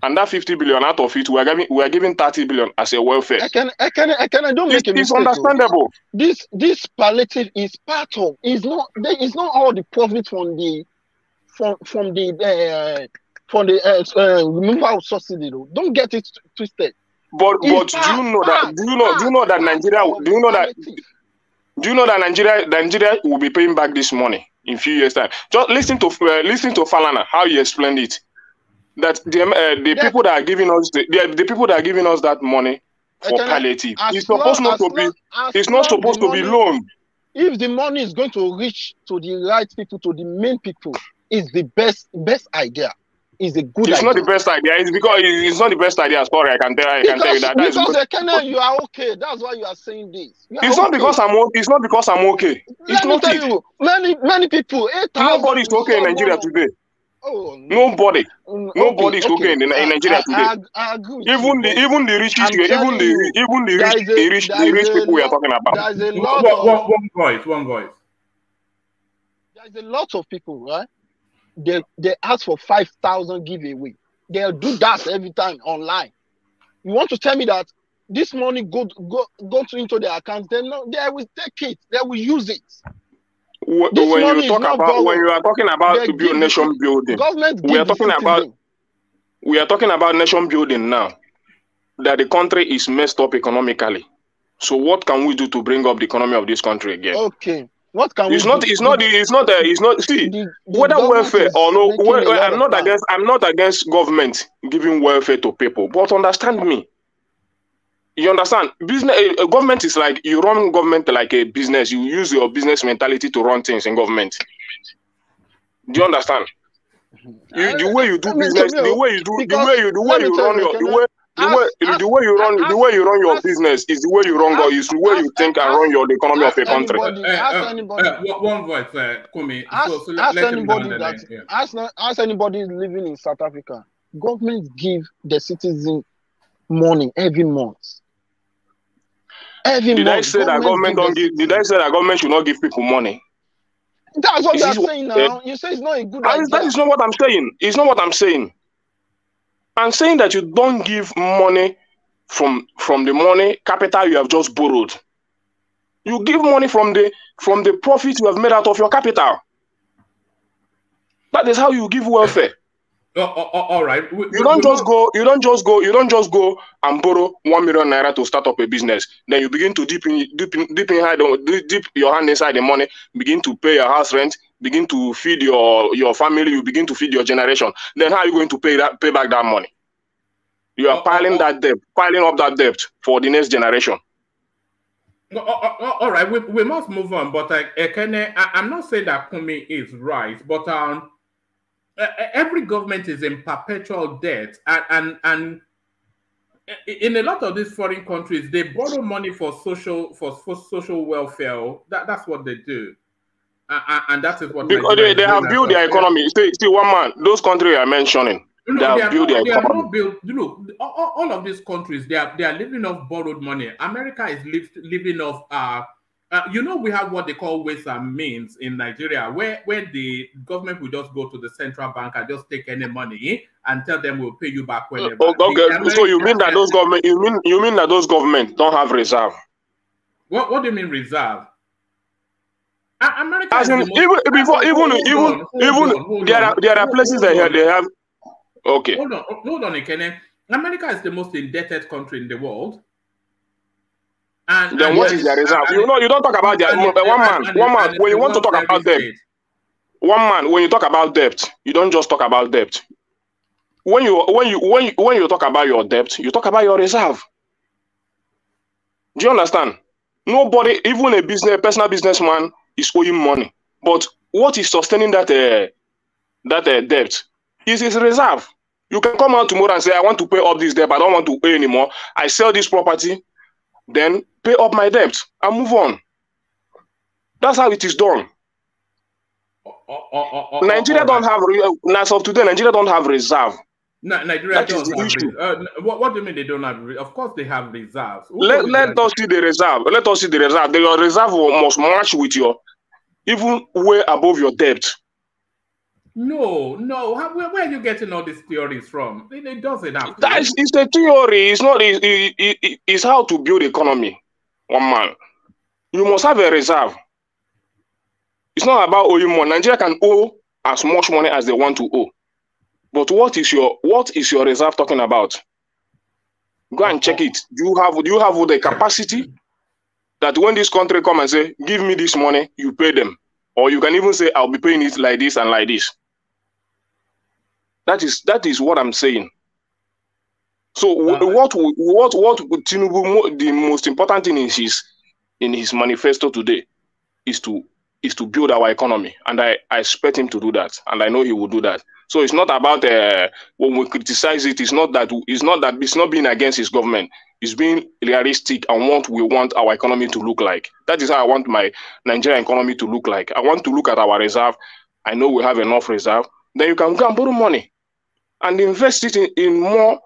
And that 50 billion out of it, we are giving 30 billion as a welfare. I don't make a mistake. It's understandable. This palliative is part of. It's not all the profit from the removal of subsidy though. Don't get it twisted. But do you know that Nigeria will be paying back this money in few years time? Just listen to Falana how he explained it. That the people that are giving us the people that are giving us that money for palliative, it's not supposed to be loan. If the money is going to reach to the right people, to the main people, it's the best idea. It's a good idea. It's not the best idea. It's because it's not the best idea. Sorry, I can tell you that. Because you are okay. That's why you are saying this. It's not because I'm okay. It's not because I'm okay. It's not it. You, many people. Nobody is okay in Nigeria today. Oh, no. Nobody is okay in Nigeria today. I agree with even the rich people we are talking about. There's a lot one voice. There's a lot of people, right? They ask for 5,000 giveaway. They'll do that every time online. You want to tell me that this money go into their accounts? They will take it. They will use it. When you are talking about to build nation building, we are talking about nation building now. That the country is messed up economically. So what can we do to bring up the economy of this country again? Okay. What can we do? See, whether welfare or no, I'm not against government giving welfare to people, but understand me. You understand? Government is like, you run government like a business. You use your business mentality to run things in government. Do you understand? The way you do business, the way you run your business is the way you run is the way you think and run your economy of a country. One voice, Kumi. Ask anybody living in South Africa. Government give the citizen money every month. Did I say that government should not give people money? That's what they're saying now. You say it's not a good idea. That is not what I'm saying. It's not what I'm saying. I'm saying that you don't give money from the money capital you have just borrowed. You give money from the profit you have made out of your capital. That is how you give welfare. All right. You don't just go and borrow 1 million naira to start up a business. Then you begin to dip your hand inside the money, begin to pay your house rent, begin to feed your family, you begin to feed your generation. Then how are you going to pay back that money? You are piling up that debt for the next generation. All right, we must move on. But I'm not saying that Kumi is right, but every government is in perpetual debt, and in a lot of these foreign countries, they borrow money for social welfare. That's what they do, and that is what they have built their economy. See, one man, those countries are mentioning. They have built their economy. Look, all of these countries, they are living off borrowed money. America is living off. We have what they call ways and means in Nigeria, where the government will just go to the central bank and just take any money and tell them we'll pay you back whenever. Okay, so you mean that those government? You mean that those governments don't have reserve? What do you mean reserve? America. As in, there are places that they have. Okay. Hold on, Ekene. America is the most indebted country in the world. Then what is their reserve? You don't talk about their one man. When you want to talk about debt, when you talk about debt, you don't just talk about debt. When you talk about your debt, you talk about your reserve. Do you understand? Nobody, even a personal businessman, is owing money. But what is sustaining that debt is his reserve. You can come out tomorrow and say, I want to pay up this debt. I don't want to pay anymore. I sell this property, then pay up my debt and move on. That's how it is done. Nigeria don't have, as of today, Nigeria don't have reserve. Nigeria does have reserve. What do you mean they don't have reserve? Of course they have reserves. Let us see the reserve. Let us see the reserve. Your reserve must match with your, even way above your debt. No. Where are you getting all these theories from? It doesn't have. It's a theory. It's not. It's how to build economy. One man, you must have a reserve. It's not about owing money. Nigeria can owe as much money as they want to owe. But what is your reserve talking about? Go and check it. Do you have the capacity that when this country come and say, give me this money, you pay them? Or you can even say, I'll be paying it like this and like this. That is what I'm saying. So what Tinubu, the most important thing in his manifesto today is to build our economy, and I expect him to do that, and I know he will do that. So it's not about when we criticize it. It's not being against his government. It's being realistic and what we want our economy to look like. That is how I want my Nigerian economy to look like. I want to look at our reserve. I know we have enough reserve. Then you can go and borrow money and invest it in more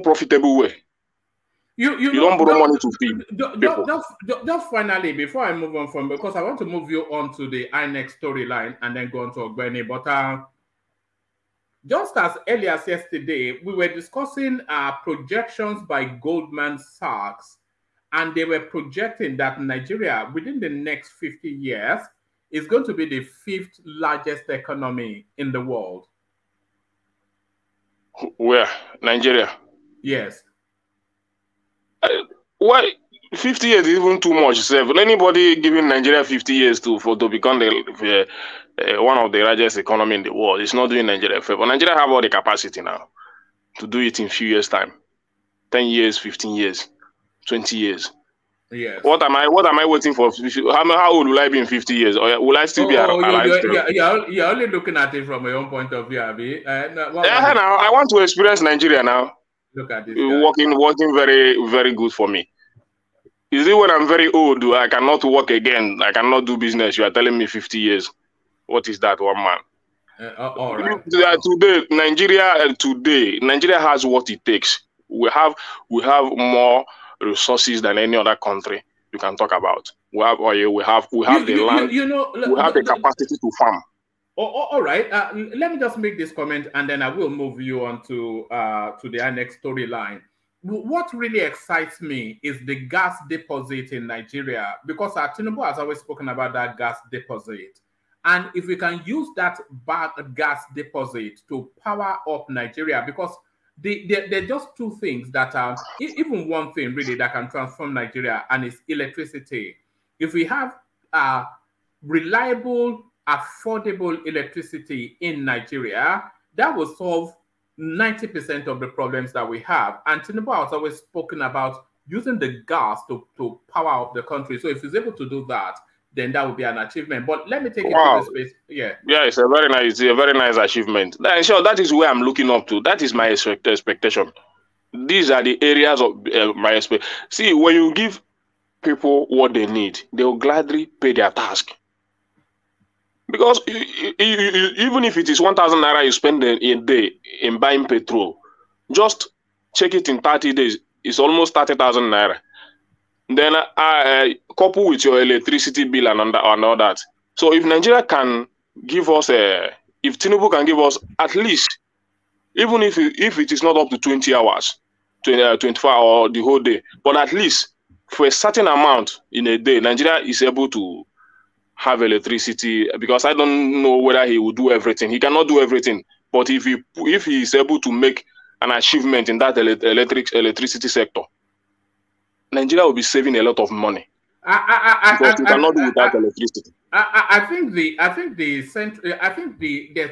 profitable way. You don't borrow money to feed people. Just finally, before I move on from, because I want to move you on to the INEC storyline and then go on to Ogbeni, but just as earlier as yesterday, we were discussing projections by Goldman Sachs, and they were projecting that Nigeria, within the next 50 years, is going to be the 5th largest economy in the world. Where? Nigeria? Yes. Why 50 years is even too much? Anybody giving Nigeria 50 years to become one of the largest economy in the world, it's not doing Nigeria a favor. Nigeria have all the capacity now to do it in few years' time. 10 years, 15 years, 20 years. Yes. What am I waiting for? How old will I be in 50 years? Or will I still be alive? You're only looking at it from your own point of view, Abi. Now, I want to experience Nigeria now. Look at this guy. Working very, very good for me. Is it when I'm very old, I cannot work again? I cannot do business. You are telling me 50 years. What is that, one man? All right. Today, Nigeria has what it takes. We have more resources than any other country you can talk about. We have oil. We have the land. We have the capacity to farm. All right. Let me just make this comment, and then I will move you on to the next storyline. What really excites me is the gas deposit in Nigeria, because Tinubu has always spoken about that gas deposit. And if we can use that gas deposit to power up Nigeria, because they're just two things that are, even one thing really that can transform Nigeria, and it's electricity. If we have reliable, affordable electricity in Nigeria, that will solve 90% of the problems that we have. And Tinubu has always spoken about using the gas to power up the country. So if he's able to do that, then that would be an achievement. But let me take it to the space. Yeah, it's a very nice achievement. Sure, that is where I'm looking up to. That is my expectation. These are the areas of my expectation. See, when you give people what they need, they will gladly pay their task. Because even if it is 1,000 naira you spend a day in buying petrol, just check it in 30 days, it's almost 30,000 naira. Then couple with your electricity bill and all that. So if Nigeria can give us if Tinubu can give us at least, even if it is not up to 20 hours, 24 or the whole day, but at least for a certain amount in a day, Nigeria is able to have electricity, because I don't know whether he will do everything. He cannot do everything, but if he is able to make an achievement in that electricity sector, Nigeria will be saving a lot of money. Because you cannot do without electricity. I think the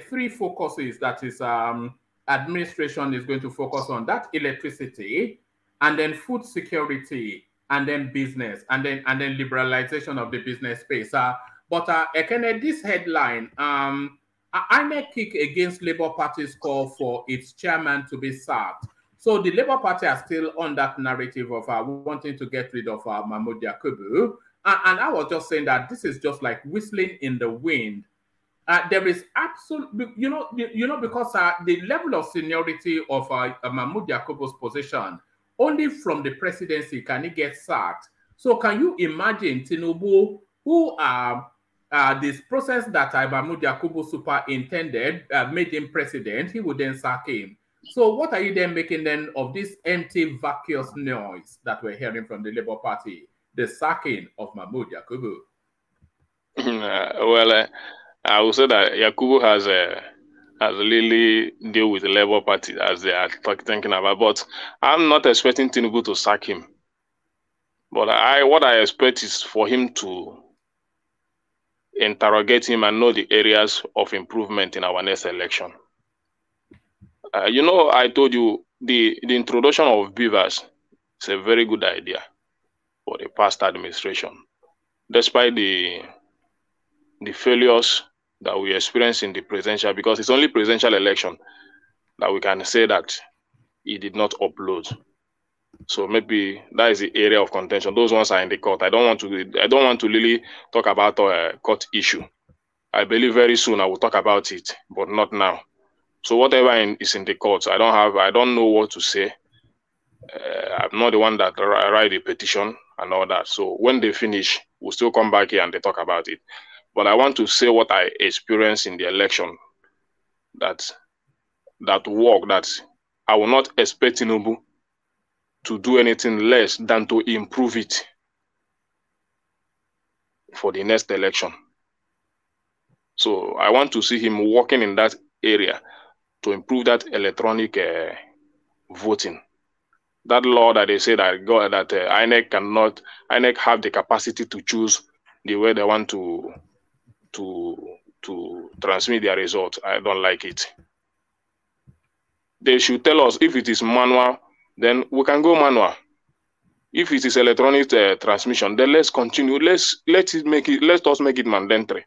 three focuses that is administration is going to focus on: that electricity, and then food security, and then business, and then liberalization of the business space. But Ekene, this headline, INEC kick against Labour Party's call for its chairman to be sacked. So the Labour Party are still on that narrative of wanting to get rid of Mahmoud Yakubu. And I was just saying that this is just like whistling in the wind. There is absolute, because the level of seniority of Mahmoud Yakubu's position, only from the presidency can he get sacked. So can you imagine Tinubu, who this process that Mahmoud Yakubu superintended made him president, he would then sack him. So what are you then making then of this empty, vacuous noise that we're hearing from the Labour Party, the sacking of Mahmoud Yakubu? I will say that Yakubu has really deal with the Labour Party as they are thinking about. But I'm not expecting Tinubu to sack him. But what I expect is for him to interrogate him and know the areas of improvement in our next election. I told you the introduction of beavers is a very good idea for the past administration. Despite the failures that we experience in the presidential, because it's only presidential election that we can say that he did not upload. So maybe that is the area of contention. Those ones are in the court. I don't want to really talk about a court issue. I believe very soon I will talk about it, but not now. So whatever is in the courts, I don't know what to say. I'm not the one that write the petition and all that. So when they finish, we'll still come back here and they talk about it. But I want to say what I experienced in the election, that work, that I will not expect Tinubu to do anything less than to improve it for the next election. So I want to see him working in that area to improve that electronic voting. That law that they say that INEC have the capacity to choose the way they want to transmit their results. I don't like it. They should tell us if it is manual, then we can go manual. If it is electronic transmission, then let's continue. Let us make it mandatory.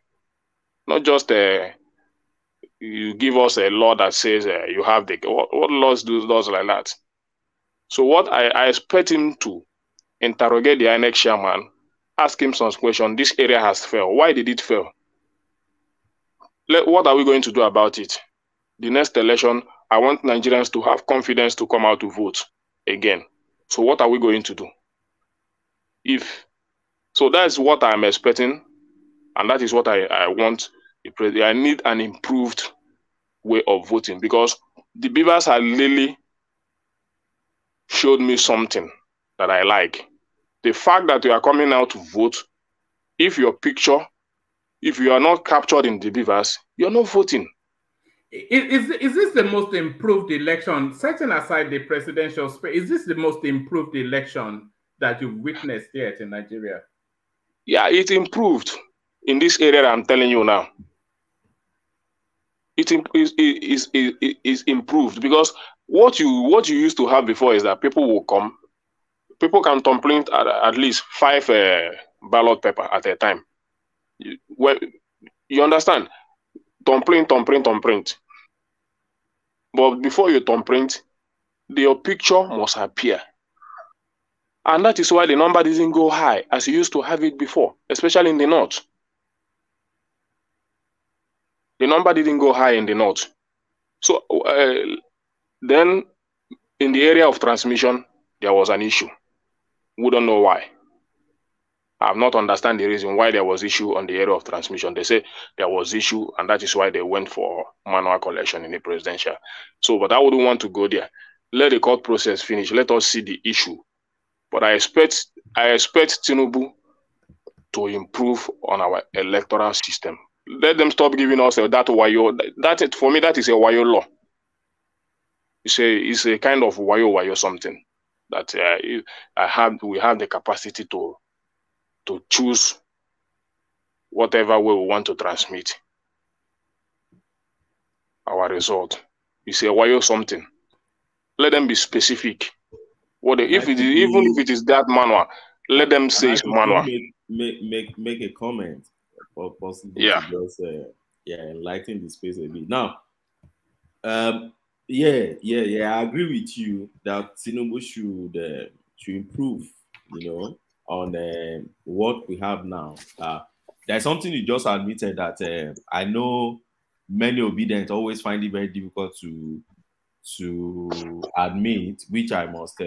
Not just you give us a law that says you have the what laws do laws like that. So what I expect him to interrogate the INEC chairman, ask him some question. This area has failed. Why did it fail? What are we going to do about it? The next election, I want Nigerians to have confidence to come out to vote again. So what are we going to do? So that's what I'm expecting, and that is what I want. I need an improved way of voting, because the Beavers have really showed me something that I like. The fact that you are coming out to vote, if you are not captured in the Beavers, you're not voting. Is this the most improved election, setting aside the presidential space? Is this the most improved election that you've witnessed yet in Nigeria? Yeah, it improved in this area I'm telling you now. It is improved, because what you used to have before is that people can complain at least 5 ballot paper at a time. You understand? Thumbprint. But before you thumbprint, your picture must appear. And that is why the number doesn't go high as you used to have it before, especially in the north. The number didn't go high in the north. So then in the area of transmission, there was an issue. We don't know why. I have not understand the reason why there was issue on the area of transmission. They say there was issue, and that is why they went for manual collection in the presidential. So, but I wouldn't want to go there. Let the court process finish. Let us see the issue. But I expect Tinubu to improve on our electoral system. Let them stop giving us that wayo. For me, that is a wayo law. It's a kind of wayo something that we have the capacity to choose whatever way we want to transmit our result. It's a wayo something. Let them be specific. Even if it is that manual, let them say it's manual. Make a comment, or possibly to just enlighten the space a bit. Now, I agree with you that Tinubu should improve, on what we have now. There's something you just admitted that I know many obedient always find it very difficult to admit, which I must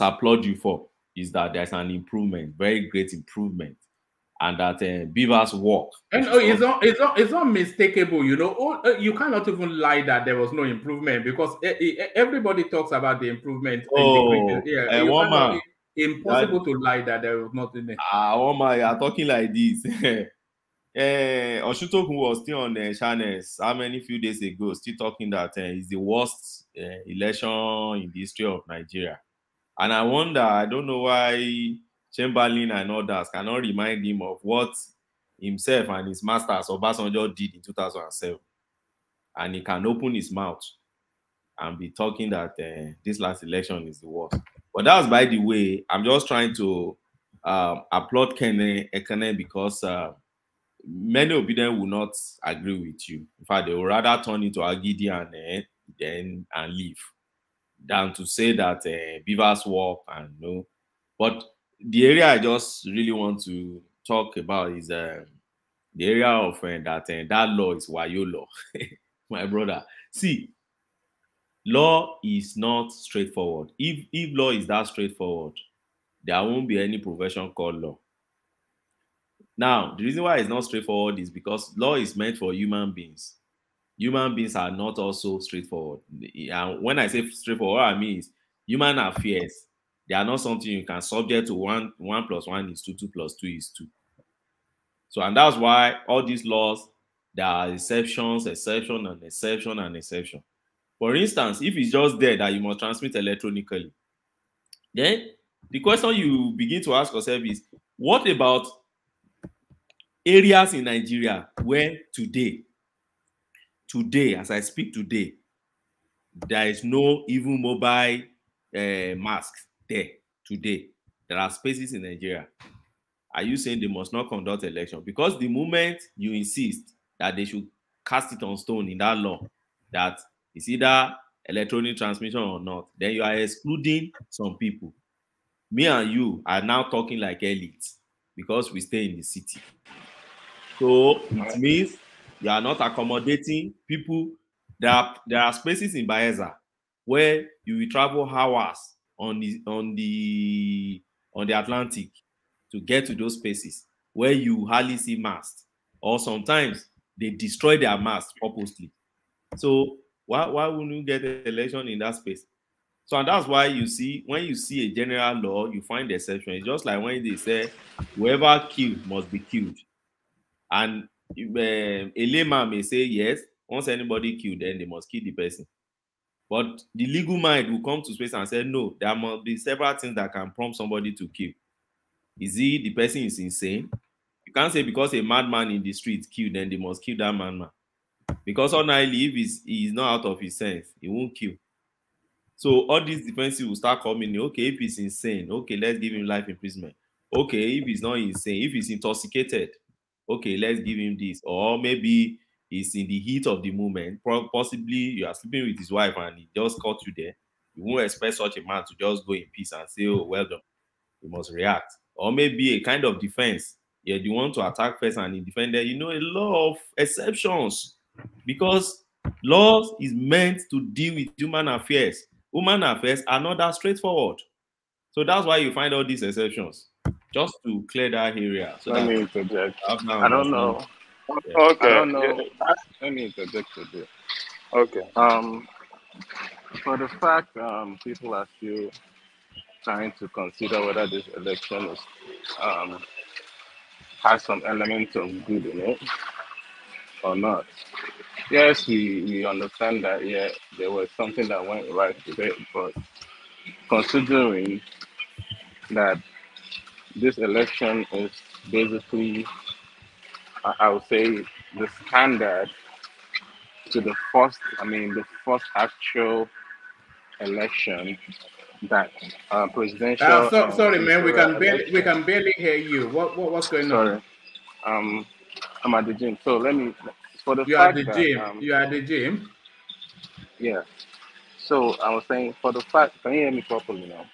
applaud you for, is that there's an improvement, very great improvement, and that Beaver's work. And it's unmistakable, you cannot even lie that there was no improvement, because everybody talks about the improvement. Impossible to lie that there was nothing there. You are talking like this. Oshutoku was still on the channels few days ago, still talking that it's the worst election in the history of Nigeria. And I wonder, I don't know why Chamberlain and others cannot remind him of what himself and his masters Obasanjo did in 2007. And he can open his mouth and be talking that this last election is the worst. But that was by the way. I'm just trying to applaud Ekene because many obedient will not agree with you. In fact, they will rather turn into Agidi and leave than to say that Beavers work and no. But the area I just really want to talk about is the area of that law is Wayo law. My brother, see, law is not straightforward. If law is that straightforward, there won't be any profession called law. Now, the reason why it's not straightforward is because law is meant for human beings. Human beings are not also straightforward. And when I say straightforward, what I mean is human affairs. They are not something you can subject to 1 + 1 is 2, 2 + 2 is 2. So, and that's why all these laws, there are exceptions, exception, and exception, and exception. For instance, if it's just there that you must transmit electronically, then the question you begin to ask yourself is, what about areas in Nigeria where today, as I speak today, there is no even mobile mask there today, there are spaces in Nigeria. Are you saying they must not conduct election? Because the moment you insist that they should cast it on stone in that law, that it's either electronic transmission or not, then you are excluding some people. Me and you are now talking like elites because we stay in the city. So it means you are not accommodating people. There are spaces in Bayelsa where you will travel hours on the Atlantic to get to those spaces where you hardly see masts, or sometimes they destroy their masts purposely. So why wouldn't you get an election in that space? So and that's why you see, when you see a general law, you find the exception. It's just like when they say whoever killed must be killed. And a layman may say, yes, once anybody killed, then they must kill the person. But the legal mind will come to space and say, no, there must be several things that can prompt somebody to kill. Is it the person is insane? You can't say because a madman in the street killed, then they must kill that madman. Because ordinarily, if he's not out of his sense, he won't kill. So all these defenses will start coming. Okay, if he's insane, okay, let's give him life imprisonment. Okay, if he's not insane, if he's intoxicated, okay, let's give him this. Or maybe he's in the heat of the moment. Possibly you are sleeping with his wife and he just caught you there. You won't expect such a man to just go in peace and say, oh, well done. You must react. Or maybe a kind of defense. Yeah, you want to attack first and he defended. You know, a lot of exceptions. Because law is meant to deal with human affairs. Human affairs are not that straightforward. So that's why you find all these exceptions. Just to clear that area. So Let that me interject. I don't know. Yeah. Okay. I don't know. Let me interject a bit. Okay. For the fact people are still trying to consider whether this election is has some element of good in it or not. Yes, we understand that, yeah, there was something that went right today, but considering that this election is basically, I would say, the standard to the first actual election that presidential Sorry, man, we ministerial can barely hear you. What's going on? Sorry, I'm at the gym. So let me, for the You are fact the that gym. You are the gym. yeah. So I was saying, for the fact, can you hear me properly now?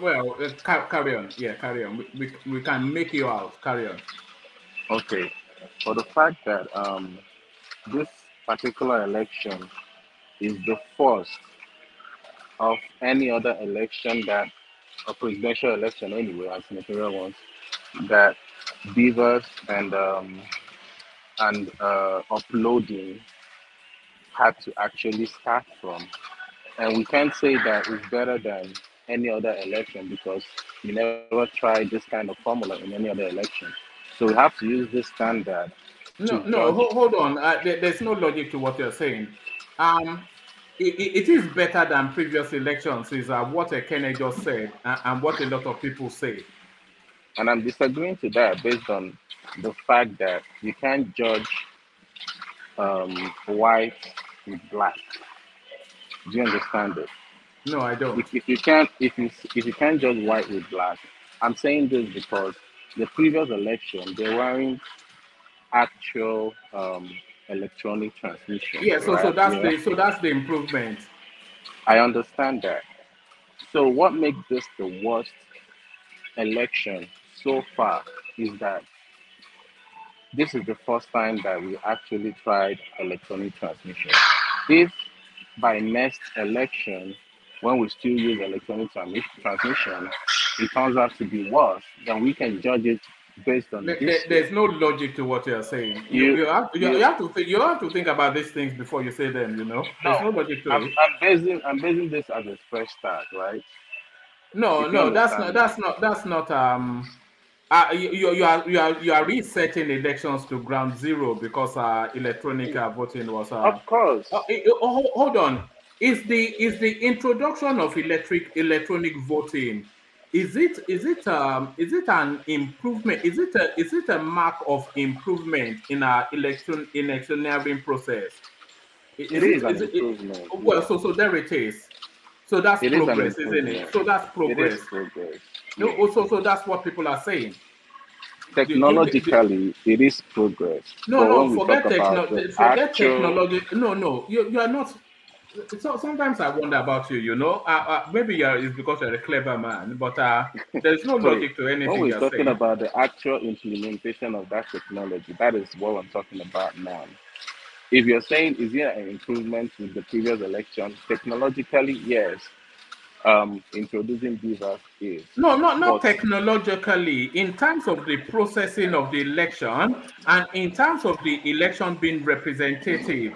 Well, carry on. Yeah, carry on. We can make you out. Carry on. Okay. For the fact that this particular election is the first of any other election, that a presidential election anyway, as Ministerial ones, that Beavers and uploading had to actually start from. And we can't say that it's better than any other election because we never tried this kind of formula in any other election. So we have to use this standard to No, judge. hold on. There's no logic to what you're saying. It is better than previous elections, is what Ekene just said, and what a lot of people say. And I'm disagreeing to that based on the fact that you can't judge white with black. Do you understand it? No, I don't. If you can't judge white with black, I'm saying this because the previous election there weren't actual electronic transmission. Yeah, so right? that's the improvement. I understand that. So what makes this the worst election so far is that this is the first time that we actually tried electronic transmission. If by next election, when we still use electronic transmission, it turns out to be worse, then we can judge it based on this. There's no logic to what you're saying. You have to think about these things before you say them. You know, there's no logic to it. I'm basing this as a fresh start, right? No, that's not. You are resetting elections to ground zero because electronic voting was. Of course. Hold on. Is the introduction of electronic voting? Is it an improvement? Is it a mark of improvement in our electioneering process? It is an improvement. Well, so there it is. So that's It is an progress, isn't it? improvement. So that's progress. It is progress. No, Yes. so that's what people are saying. Technologically, it is progress. No, But no, when we talk about the forget actual, technology. No, you are not. So sometimes I wonder about you. You know, maybe it's because you're a clever man, but there's no wait, logic to when anything we're you're talking saying. about the actual implementation of that technology, that is what I'm talking about now. If you're saying, is there an improvement with the previous election? Technologically, yes. Introducing divas is. No, not But technologically. In terms of the processing of the election and in terms of the election being representative,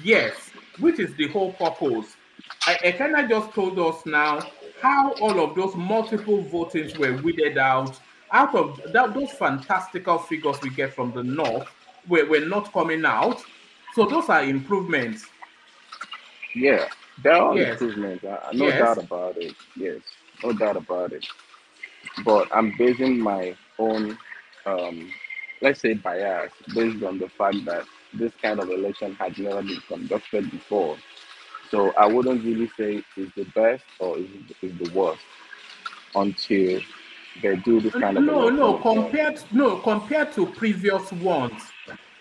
yes, which is the whole purpose. Ekena just told us now how all of those multiple votings were weeded out of those fantastical figures we get from the north were not coming out. So those are improvements. yeah, there are Yes, improvements. No doubt yes. about it. Yes, no doubt about it. But I'm basing my own, let's say, bias based on the fact that this kind of election had never been conducted before. So I wouldn't really say it's the best or is the worst until they do this kind of election again. Compared to previous ones,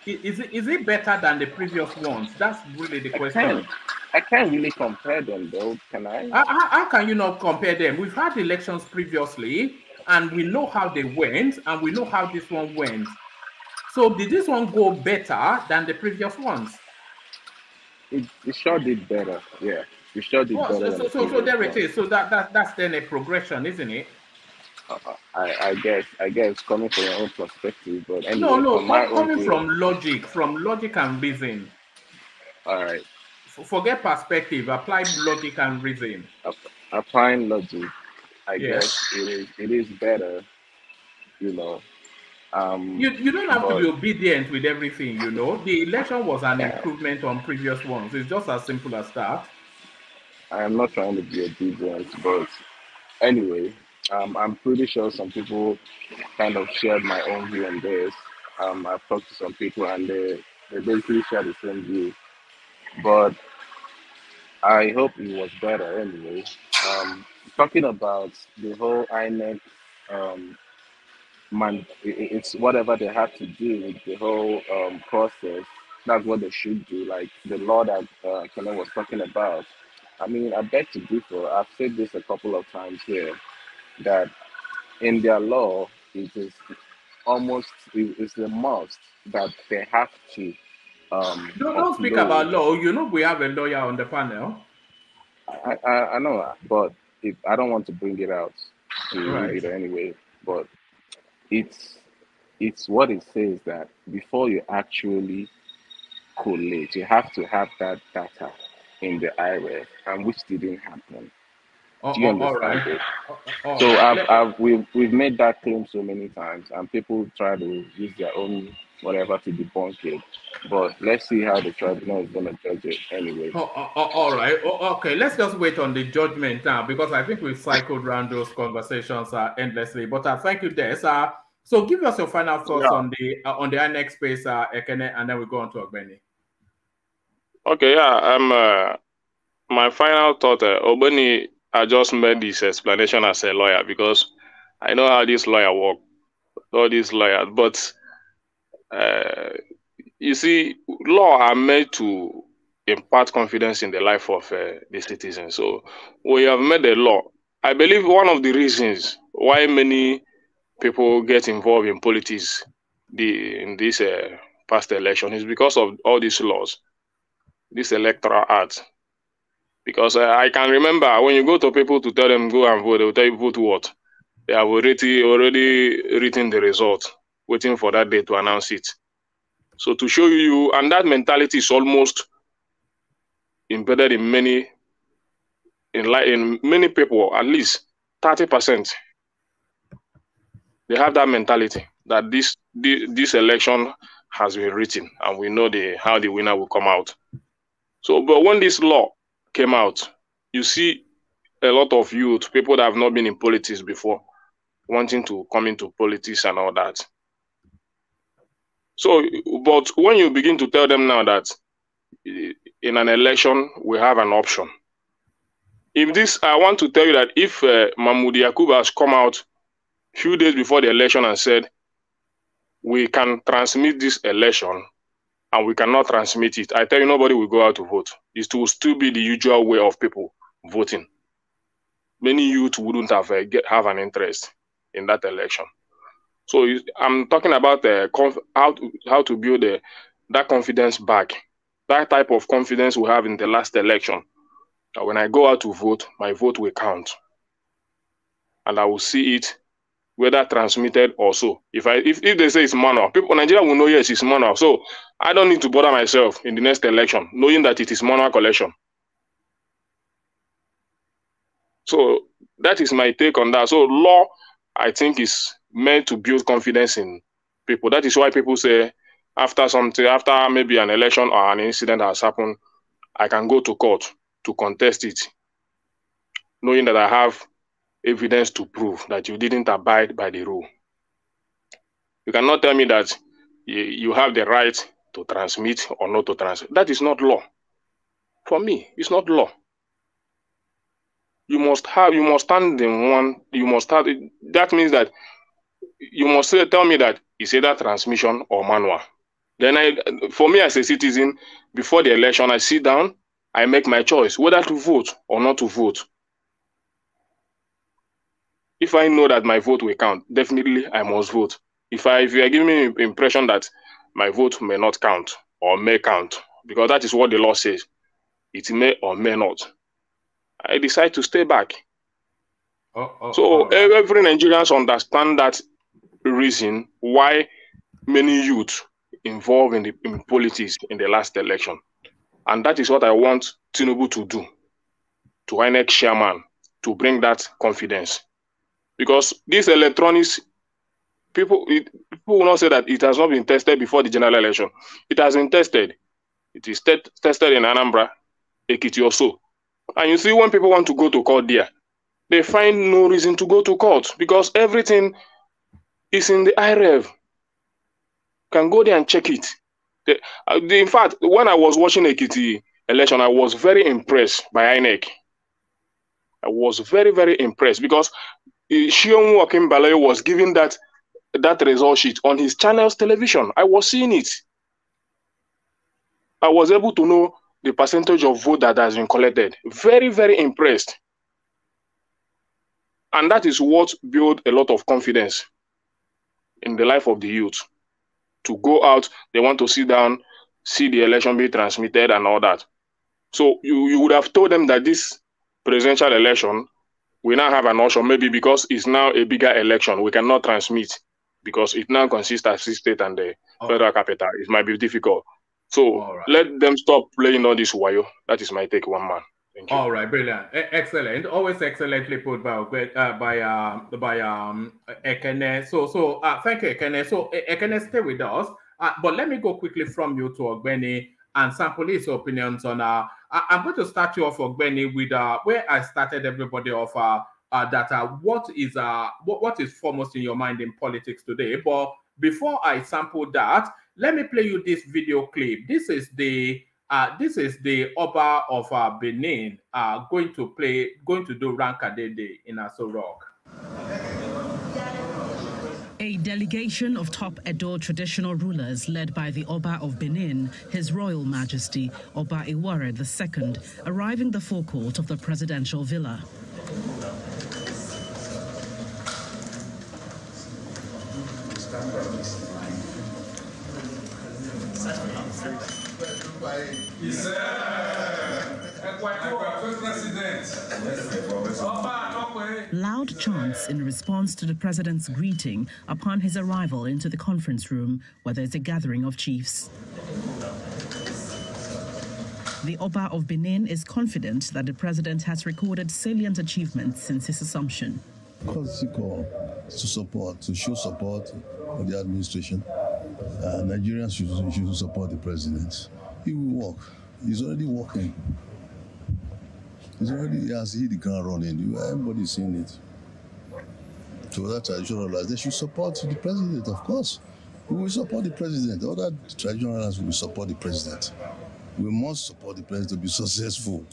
is it better than the previous ones? That's really the I can't question. I can't really compare them though, can I? How can you not compare them? We've had elections previously, and we know how they went, and we know how this one went. So did this one go better than the previous ones? It sure did better. Yeah, it sure did Well, better than the so previous there it one. is. So that's then a progression, isn't it? I guess coming from your own perspective, but No, anyway, from my own coming view, from logic and reason. all right. Forget perspective, apply logic and reason. Applying logic, I Yes. guess it is better, you know. You don't have to But be obedient with everything, you know. The election was an improvement on previous ones. It's just as simple as that. I am not trying to be obedient, but anyway, I'm pretty sure some people kind of shared my own view on this. I've talked to some people and they basically share the same view. But I hope it was better anyway. Talking about the whole INEC, it's whatever they have to do with the whole process. That's what they should do. Like the law that Kenneth was talking about. I mean, I beg to differ. I've said this a couple of times here that in their law, it is it's a must that they have to Don't speak about upload. law. You know we have a lawyer on the panel. I know that, but I don't want to bring it out to read Right. it anyway. But it's what it says that before you actually collate, you have to have that data in the IRF, and which didn't happen. Do you All understand right. it? All So right. we've made that claim so many times, and people try to use their own whatever to debunk it. But let's see how the tribunal is going to judge it anyway. All right. Okay. Let's just wait on the judgment now because I think we've cycled around those conversations endlessly. But thank you, Des. So give us your final thoughts on the INEC space, Ekene, and then we go on to Ogbeni. Okay, yeah. My final thought, Obeni, I just made this explanation as a lawyer because I know how this lawyer work, all these lawyers. But you see, law are made to impart confidence in the life of the citizens. So we have made a law. I believe one of the reasons why many people get involved in politics in this past election is because of all these laws, this electoral act. Because I can remember when you go to people to tell them go and vote, they will tell you vote what? They have already written the result, waiting for that day to announce it. So to show you, and that mentality is almost embedded in many people, at least 30%. They have that mentality that this election has been written, and we know how the winner will come out. So, but when this law came out, you see a lot of youth, people that have not been in politics before, wanting to come into politics and all that. So, but when you begin to tell them now that in an election we have an option, If this, I want to tell you that if Mahmoud Yakubu has come out a few days before the election and said, we can transmit this election and we cannot transmit it, I tell you, nobody will go out to vote. It will still be the usual way of people voting. Many youth wouldn't have an interest in that election. So I'm talking about how to build that confidence back, that type of confidence we have in the last election. That when I go out to vote, my vote will count, and I will see it whether transmitted or so. If they say it's manual, people in Nigeria will know yes, it's manual. So I don't need to bother myself in the next election knowing that it is manual collection. So that is my take on that. So law, I think, is meant to build confidence in people. That is why people say after maybe an election or an incident has happened, I can go to court to contest it, knowing that I have evidence to prove that you didn't abide by the rule. You cannot tell me that you have the right to transmit or not to transmit. That is not law. For me, it's not law. You must stand in one, that means that you must tell me that it's either transmission or manual. Then for me as a citizen, before the election, I sit down, I make my choice whether to vote or not to vote. If I know that my vote will count, definitely I must vote. If you are giving me the impression that my vote may not count or may count, because that is what the law says, it may or may not, I decide to stay back. So every Nigerians understand that reason why many youth involved in politics in the last election. And that is what I want Tinubu to do, to INEC chairman, to bring that confidence. Because this electronics, people will not say that it has not been tested before the general election. It has been tested. It is tested in Anambra, Ekiti also. And you see, when people want to go to court there, they find no reason to go to court because everything is in the IREV. You can go there and check it. In fact, when I was watching Ekiti election, I was very impressed by INEC. I was very, very impressed because Shion Wakim Balayo was giving that result sheet on his channel's television. I was seeing it. I was able to know the percentage of vote that has been collected. Very, very impressed. And that is what built a lot of confidence in the life of the youth. To go out, they want to sit down, see the election be transmitted and all that. So you would have told them that this presidential election, we now have an option, maybe because it's now a bigger election, we cannot transmit because it now consists of state and the federal capital. It might be difficult. So let them stop playing all this wayo. That is my take, one man. Thank you. All right, brilliant, excellent, always excellently put by Ekene. So thank you, Ekene. So Ekene, stay with us. But let me go quickly from you to Ogbeni and sample his opinions on. I'm going to start you off, Ogbeni, with where I started everybody off. What is foremost in your mind in politics today? But before I sample that, let me play you this video clip. This is the Oba of Benin going to do Rankadede in Aso Rock. A delegation of top Edo traditional rulers led by the Oba of Benin, His Royal Majesty Oba Iware II, arriving the forecourt of the presidential villa. Loud chants in response to the president's greeting upon his arrival into the conference room where there's a gathering of chiefs. The Oba of Benin is confident that the president has recorded salient achievements since his assumption. To show support of the administration. Nigerians should support the president. He will work. He's already working. He has hit the ground running. Everybody's seeing it. So that traditional rulers, they should support the president, of course. We will support the president. Other traditional rulers will support the president. We must support the president to be successful.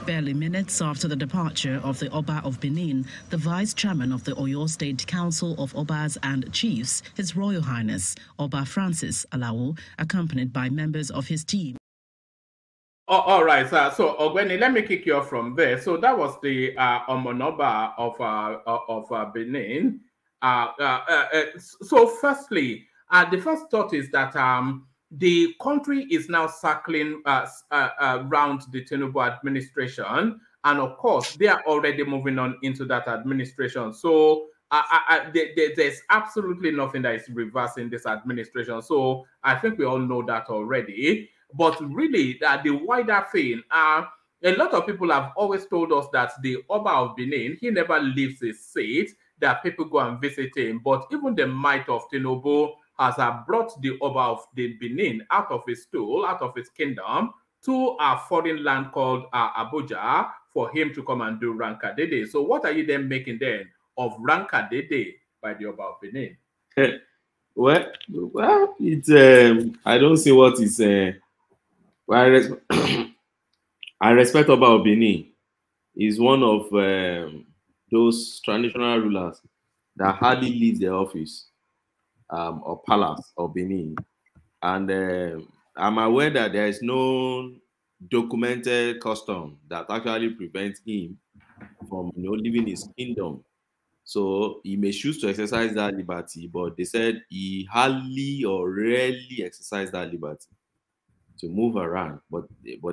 Barely minutes after the departure of the Oba of Benin, the vice chairman of the Oyo State Council of Obas and Chiefs, His Royal Highness Oba Francis Alawo, accompanied by members of his team. Oh, all right, so Ogweni, let me kick you off from there. So that was the Omonoba of Benin. So firstly, the first thought is that the country is now circling around the Tinubu administration, and of course, they are already moving on into that administration. So there's absolutely nothing that is reversing this administration. So I think we all know that already. But really, the wider thing, a lot of people have always told us that the Oba of Benin, he never leaves his seat, that people go and visit him. But even the might of Tinubu has brought the Oba of the Benin out of his stool, out of his kingdom, to a foreign land called Abuja for him to come and do Rankadede. So what are you then making then of Rankadede by the Oba of Benin? Well, it's I don't see what is. Well, I respect Oba of Benin. He's one of those traditional rulers that hardly leaves the office or palace of Benin, and I'm aware that there is no documented custom that actually prevents him from leaving his kingdom. So he may choose to exercise that liberty, but they said he hardly or rarely exercised that liberty to move around. But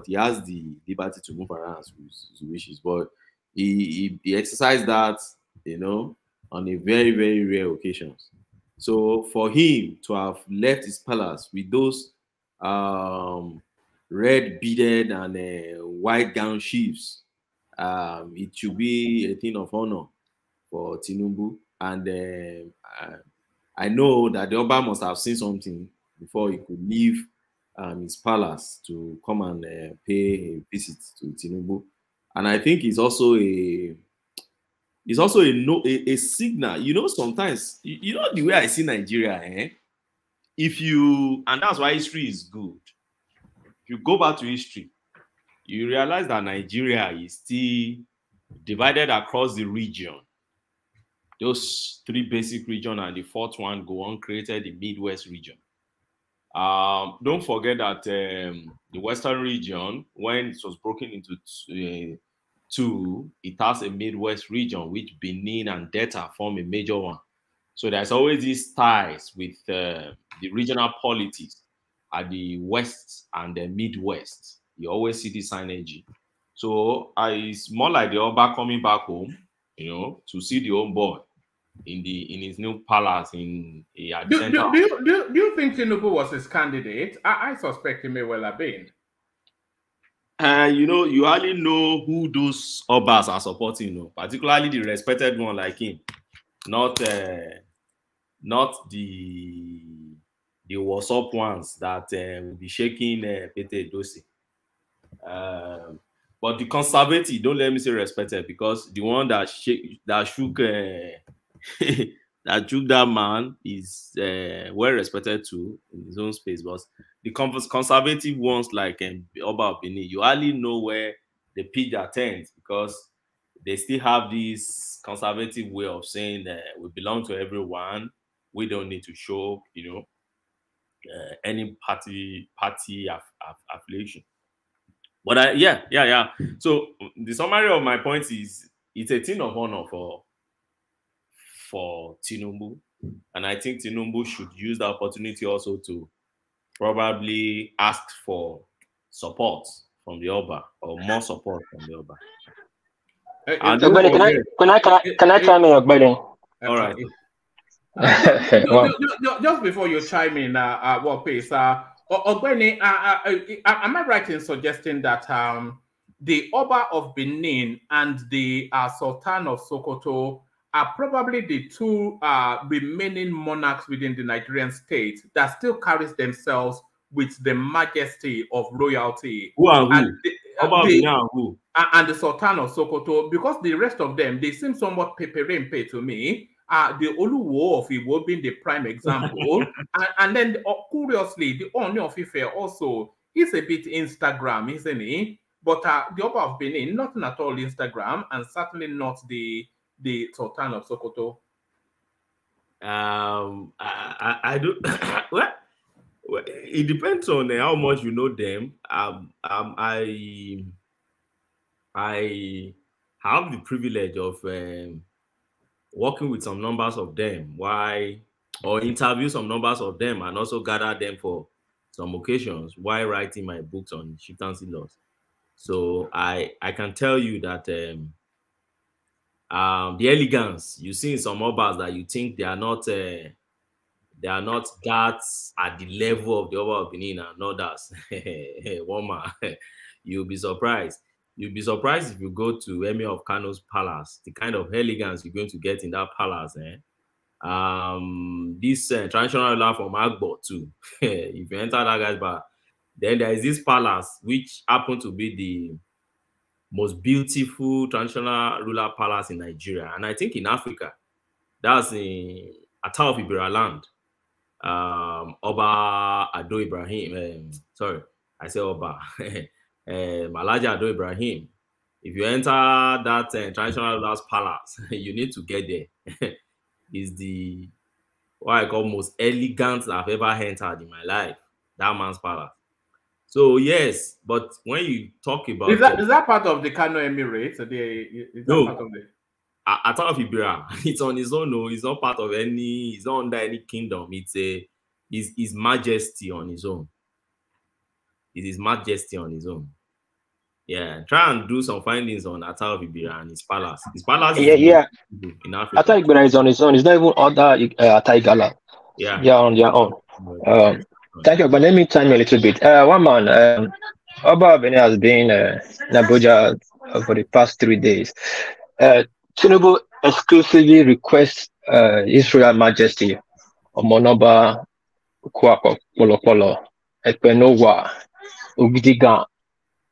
he has the liberty to move around as he wishes. But he exercised that, on a very, very rare occasions. So for him to have left his palace with those red beaded and white gown chiefs, it should be a thing of honor for Tinubu. And I know that the Oba must have seen something before he could leave his palace to come and pay a visit to Tinubu. And I think it's also a signal. Sometimes, the way I see Nigeria, and that's why history is good. If you go back to history, you realize that Nigeria is still divided across the region. Those three basic regions, and the fourth one created the Midwest region. Don't forget that the Western region, when it was broken into two, it has a Midwest region, which Benin and Delta form a major one. So there's always these ties with the regional politics at the West and the Midwest. You always see this synergy. So it's more like the Oba coming back home, to see the home boy in his new palace Do you think Tinubu was his candidate? I suspect he may well have been. You hardly know who those Obas are supporting, particularly the respected one like him, not the WhatsApp ones that will be shaking Pete Dosi. But the conservative, don't let me say respected, because the one that shook that man is well respected too in his own space. But the conservative ones like Oba of Benin, you hardly know where they pitch their tent, because they still have this conservative way of saying we belong to everyone. We don't need to show, any party affiliation. But yeah. So the summary of my point is, it's a thing of honor for Tinubu, and I think Tinubu should use the opportunity also to probably ask for support from the Oba, or more support from the Oba. Can I chime in, Ogbeni? All right. Just before you chime in, what pace? Ogbeni, am I right in suggesting that the Oba of Benin and the Sultan of Sokoto are probably the two remaining monarchs within the Nigerian state that still carries themselves with the majesty of royalty? Who are who? Oba of Benin and who? And the Sultan of Sokoto, because the rest of them, they seem somewhat peperempe to me. the Oluwo of Igbo being the prime example. and then, curiously, the Oni of Ife also is a bit Instagram, isn't he? But the Oba of Benin, nothing at all Instagram, and certainly not the Sultan of Sokoto. I do. Well, it depends on how much you know them. I have the privilege of working with some numbers of them, or interview some numbers of them, and also gather them for some occasions while writing my books on chieftaincy laws. So I can tell you that the elegance you see in some obas that you think they are not that at the level of the Oba of Benin and others. Woman, you'll be surprised. You'll be surprised if you go to Emir of Kano's palace, the kind of elegance you're going to get in that palace. This traditional ruler from Agbo too. If you enter that guy's bar, then there is this palace which happened to be the most beautiful traditional ruler palace in Nigeria, and I think in Africa. That's in Ata of Ibera land. Oba Ado Ibrahim. Sorry, I say Oba. Malaja Ado Ibrahim. If you enter that traditional ruler's palace, you need to get there. It's the what I call most elegant I've ever entered in my life. That man's palace. So yes, but when you talk about is that part of the Kano Emirates? No, part of the Ata of Ibera, it's on his own. No, it's not part of any. It's not under any kingdom. It's his majesty on his own. It is majesty on his own. Yeah, try and do some findings on Ata of Ibera and his palace. His palace is in Africa. Ata Ibera is on his own. It's not even other Ata Igala. Yeah, they are on their own. Thank you, but let me time you a little bit. One man, Oba Benin has been in Abuja for the past 3 days. Tinubu exclusively requests His Royal Majesty Omonoba Kwako Polopolo Ekpenowa Ugidiga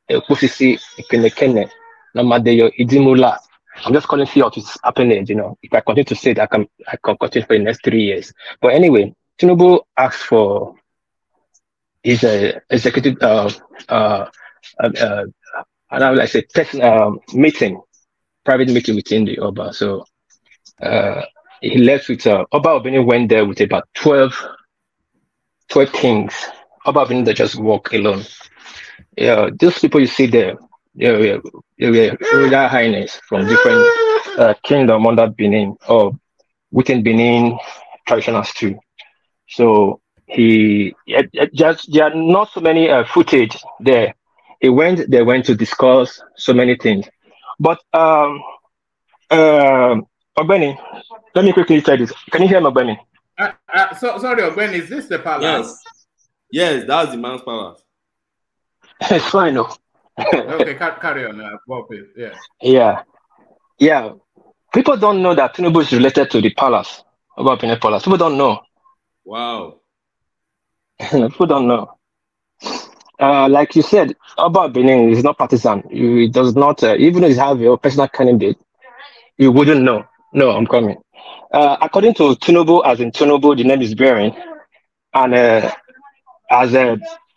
Ekusisi Ekenekene Namadeyo Idimula. I'm just calling you out his happening, you know. If I continue to say that, I can continue for the next 3 years. But anyway, Tinubu asked for his executive meeting, private meeting within the Oba. So he left with Oba Benin went there with about 12 kings. Oba Benin that just walk alone. Yeah, those people you see there, they were Royal Highness from different kingdom under Benin or within Benin traditional too. So there are not so many footage there. They went to discuss so many things. But Ogbeni, let me quickly tell this. Can you hear me, Ogbeni? Sorry, Ogbeni, is this the palace? Yes, that's the man's palace. It's fine, no. Okay, carry on. Yeah. People don't know that Tinubu is related to the palace, Oba Benin Palace. People don't know. Wow. People don't know. Like you said, Oba Benin is not partisan. He does not, even if you have your personal candidate, you wouldn't know. No, I'm coming. According to Tinubu, as in Tinubu, the name is bearing, and as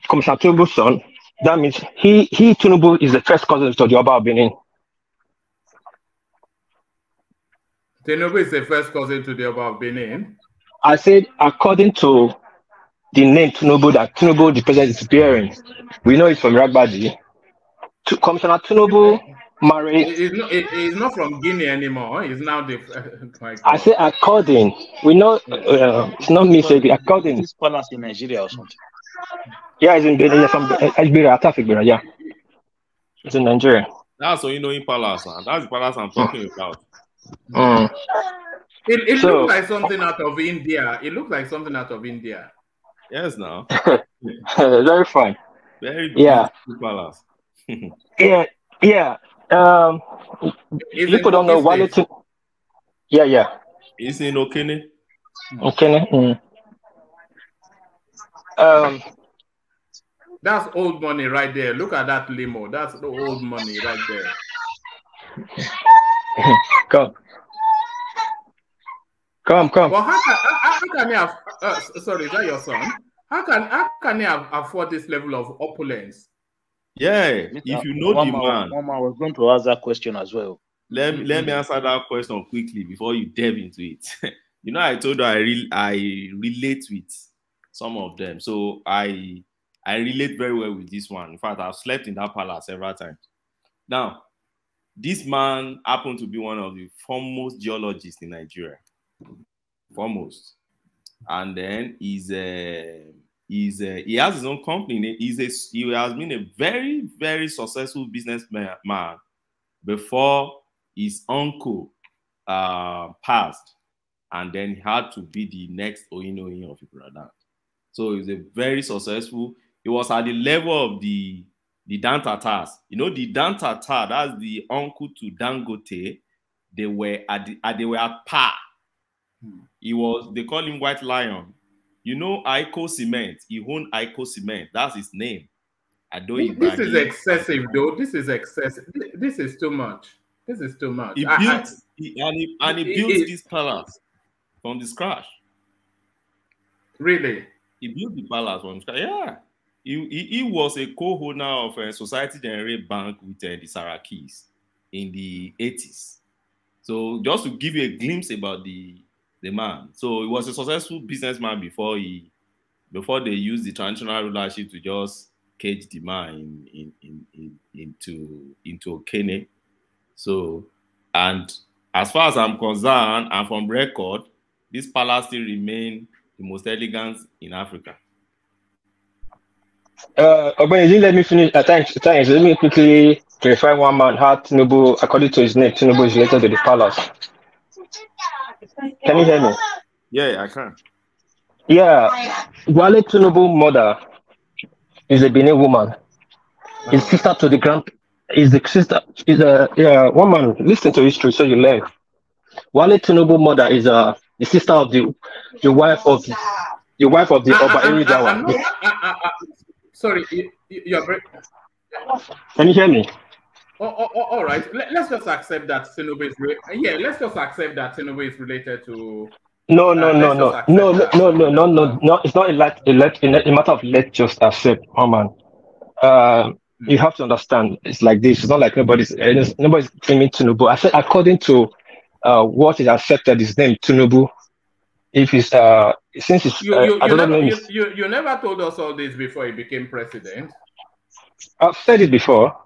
Commissioner Tinubu's son, that means he Tinubu is the first cousin to the Oba of Benin. Tinubu is the first cousin to the Oba of Benin. I said according to the name Tinubu that Tinubu the president is bearing. We know it's from Ragbadi. Commissioner Tinubu married. He's not from Guinea anymore. He's now the. I say according. We know it's not me saying according. This palace in Nigeria or something. Yeah, it's in from Igbira, yeah. It's in Nigeria. That's what you know in palace, man. That's the palace I'm talking about. It looks like something out of India. It looks like something out of India. Yes, now. Very fine. Very beautiful palace. Yeah. People don't know why it's. Yeah. It's in Okene. Okene. That's old money right there. Look at that limo. That's the old money right there. Go. Come. But how can he have? Sorry, is that your son? How can he afford this level of opulence? Yeah, if you know the man. One man was going to ask that question as well. Let me answer that question quickly before you delve into it. You know, I told you I relate with some of them. So I relate very well with this one. In fact, I've slept in that palace several times. Now, this man happened to be one of the foremost geologists in Nigeria. Foremost. And then he has his own company. He has been a very, very successful businessman before his uncle passed, and then he had to be the next Oyin of Ibadan. So he was a very successful. He was at the level of the Dan Tatars. You know, the Dan Tatar, that's the uncle to Dangote. They were at par. They call him White Lion. You know, Aiko Cement. He owned Aiko Cement. That's his name. This is excessive, though. This is excessive. This is too much. This is too much. He built this palace from the scratch. Really? He built the palace from scratch. Yeah. He was a co-owner of a Society Generale Bank with the Sarakis in the 80s. So just to give you a glimpse about the man. So he was a successful businessman before they used the traditional rulership to just cage the man into Okene. So, and as far as I'm concerned, and from record, this palace still remains the most elegant in Africa. Obey, you let me finish. Thanks. Let me quickly clarify one man. How Tinubu, according to his name, Tinubu is related to the palace. Can you hear me? Yeah, I can. Yeah, Wale Tinubu's mother is a Benin woman. His sister to the one man. Listen to history so you learn. Wale Tinubu's mother is the sister of the wife of the Oba Eridawa. Sorry, you're breaking. Can you hear me? All right. Let's just accept that Tinubu is let's just accept that Tinubu is related to. No. It's not a matter of let's just accept, man. You have to understand. It's like this. It's not like nobody's claiming Tinubu. I said according to what is accepted, his name Tinubu. If it's since it's you never told us all this before he became president. I've said it before.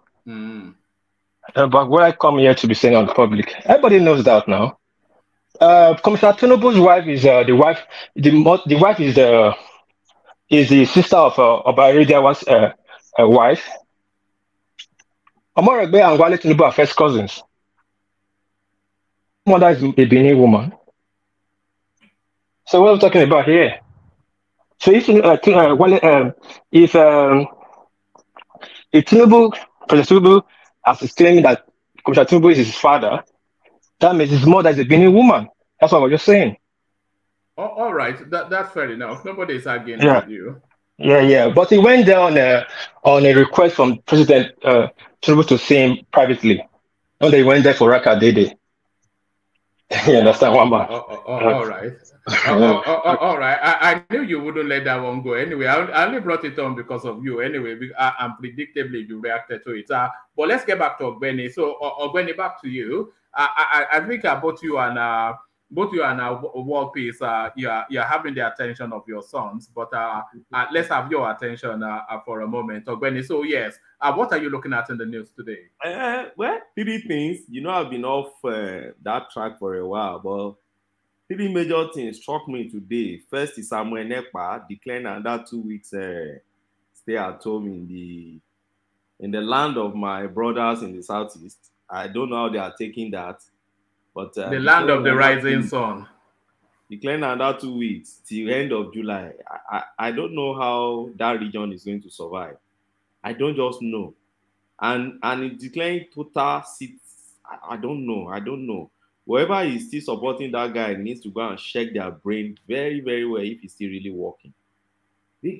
But what I come here to be saying on public, everybody knows that now. Commissioner Tinubu's wife is the wife. The wife is the sister of Obaridia's wife. Omoregbe and Wale Tinubu are first cousins. Mother is a Benin woman. So what are we talking about here? So if Tinubu, President Tinubu, as claiming that Commissioner Tinubu is his father, that means his mother is a Benin woman. That's what we're just saying. All right, that's fair enough. Nobody is arguing with you. Yeah. But he went there on a request from President Tinubu to see him privately. And they went there for Raka Dede. You understand, one man? All right. All right. I knew you wouldn't let that one go anyway. I only brought it on because of you anyway, and predictably you reacted to it. But let's get back to Ogbeni. So, Ogbeni, back to you. I think both you and World Peace, you're having the attention of your sons, but let's have your attention for a moment. Ogbeni, so yes, what are you looking at in the news today? Well, 3 things. You know, I've been off that track for a while, but 3 major things struck me today. First is Samuel Nekpa declaring another 2 weeks stay at home in the land of my brothers in the southeast. I don't know how they are taking that, but the land of the rising sun. Declaring another 2 weeks till end of July. I don't know how that region is going to survive. I don't just know. And it's declaring total seats. I don't know. Whoever is still supporting that guy needs to go and check their brain very, very well if he's still really working.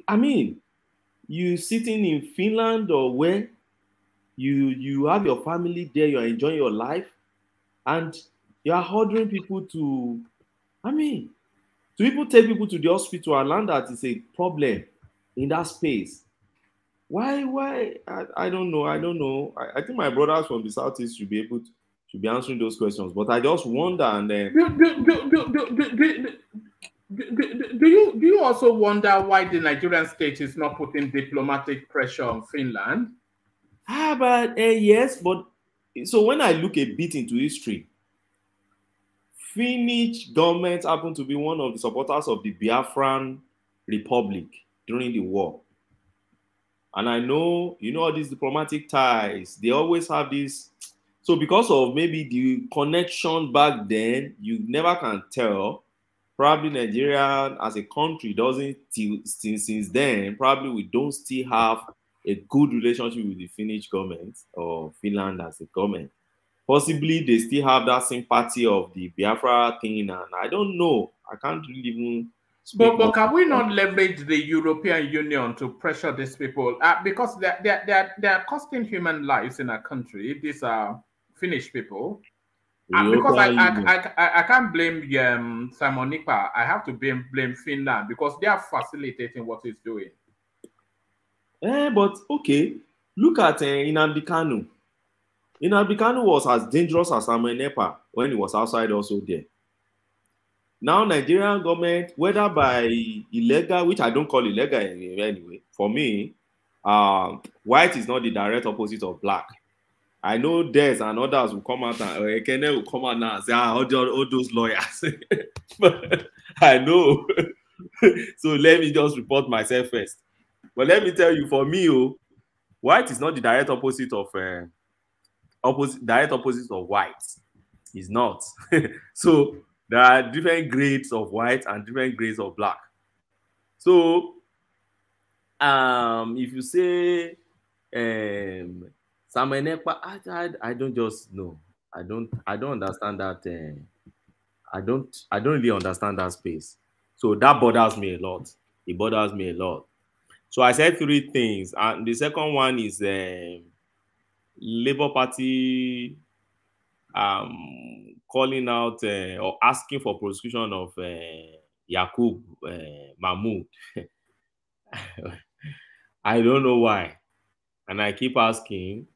I mean, you sitting in Finland or where you have your family there, you're enjoying your life, and you are ordering people to I mean, to even take people to the hospital and learn that it's a problem in that space. Why? I don't know. I think my brothers from the southeast should be able to be answering those questions. But I just wonder, and then do you also wonder why the Nigerian state is not putting diplomatic pressure on Finland? But yes, but so when I look a bit into history, Finnish government happened to be one of the supporters of the Biafran Republic during the war. And I know, all these diplomatic ties, they always have this. So because of maybe the connection back then, you never can tell. Probably Nigeria as a country doesn't, since then, probably we don't still have a good relationship with the Finnish government or Finland as a government. Possibly they still have that sympathy of the Biafra thing, and I don't know. I can't really even. But can we not leverage the European Union to pressure these people? Because they're costing human lives in our country. These are Finnish people. Because I can't blame Simon Nipa. I have to blame Finland because they are facilitating what he's doing. But okay, look at Nnamdi Kanu. Nnamdi Kanu was as dangerous as Simon Nipa when he was outside also there. Now, Nigerian government, whether by illegal, which I don't call illegal anyway, for me, white is not the direct opposite of black. I know Des and others will come out and Ekene will come out now and say, all those lawyers. But I know. So let me just report myself first. But let me tell you, for me, white is not the direct opposite of white. It's not. So there are different grades of white and different grades of black. So, if you say Samuel Ekpa, I don't just know. I don't understand that. I don't really understand that space. So that bothers me a lot. It bothers me a lot. So I said 3 things, and the second one is Labour Party calling out or asking for prosecution of Yakub Mahmoud. I don't know why. And I keep asking,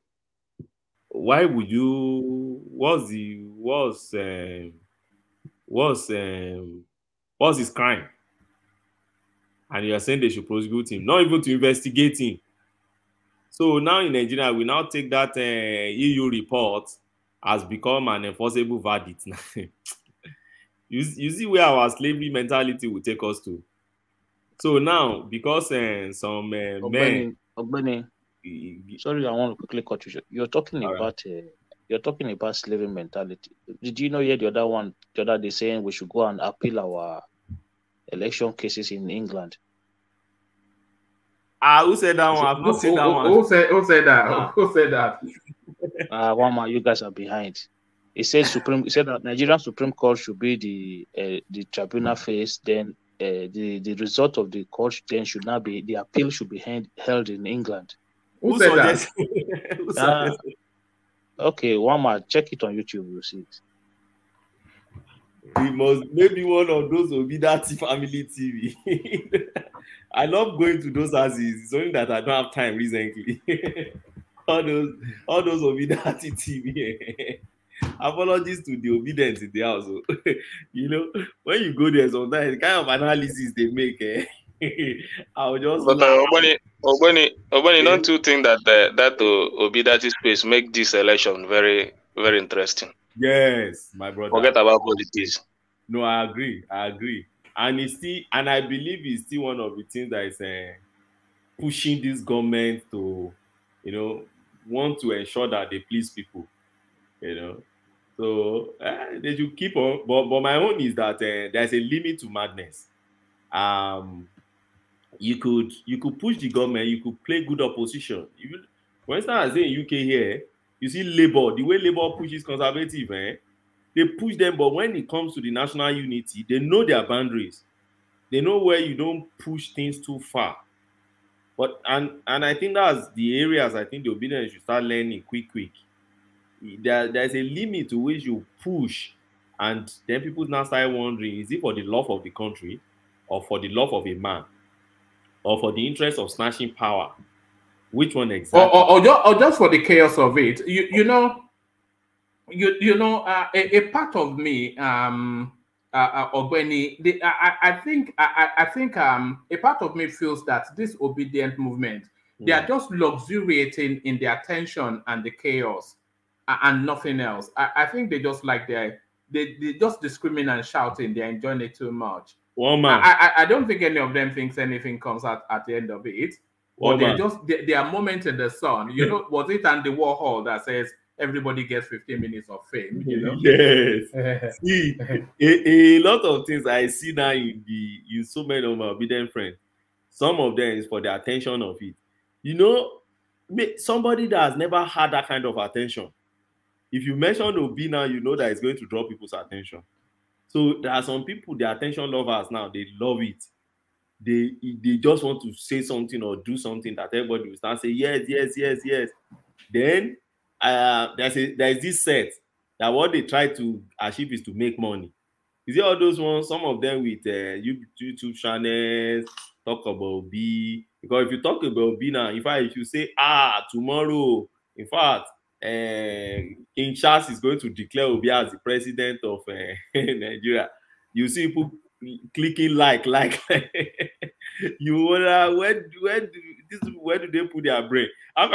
why would you, what's his crime? And you are saying they should prosecute him, not even to investigate him. So now in Nigeria, we now take that EU report has become an enforceable verdict. You see where our slavery mentality will take us to. So now, because some men... Sorry, I want to quickly cut you. You're talking about slavery mentality. Did you know yet the other day saying we should go and appeal our election cases in England? Who said that one? I've not seen that one. Who said that? Who said that? One man, you guys are behind. It said that Nigerian Supreme Court should be the tribunal face. Then the result of the court then should not be the appeal should be held in England. Who said that? Okay, one man, check it on YouTube. You'll see it. We must maybe one of those will be that family TV. I love going to those houses. It's only that I don't have time recently. all those will be that TV. Apologies to the obedience in the house. When you go there, sometimes the kind of analysis they make. I'll just. But Obani, don't you think that that obedient space make this election very, very interesting? Yes, my brother. Forget about politics. No, I agree. And I believe it's still one of the things that is pushing this government to, want to ensure that they please people. So they should keep on. But my own is that there's a limit to madness. You could push the government. You could play good opposition. For instance, I say in UK here, you see Labour. The way Labour pushes conservative, they push them. But when it comes to the national unity, they know their boundaries. They know where you don't push things too far. But and I think that's the areas I think the obedience should start learning quick. There's a limit to which you push And then people now start wondering, is it for the love of the country, or for the love of a man, or for the interest of snatching power? Which one exactly? Or just for the chaos of it? A part of me, Ogbeni, I think a part of me feels that this obedient movement, they are just luxuriating in the attention and the chaos and nothing else. I think they just like they just discriminate and shouting. They're enjoying it too much. I don't think any of them thinks anything comes out at the end of it. But they are moment in the sun. Was it Andy Warhol that says everybody gets 15 minutes of fame? Yes. See, a lot of things I see now in so many of my obedient friends. Some of them is for the attention of it. Somebody that has never had that kind of attention. If you mention Obi now, you know that it's going to draw people's attention. So there are some people, the attention lovers now, they love it. They just want to say something or do something that everybody will start saying yes. Then there's this set that what they try to achieve is to make money. You see all those ones, some of them with YouTube channels talk about B. Because if you talk about B now, in fact, if you say tomorrow, in fact, King Charles is going to declare Obi as the president of Nigeria, you see people clicking like you wonder where do they put their brain? How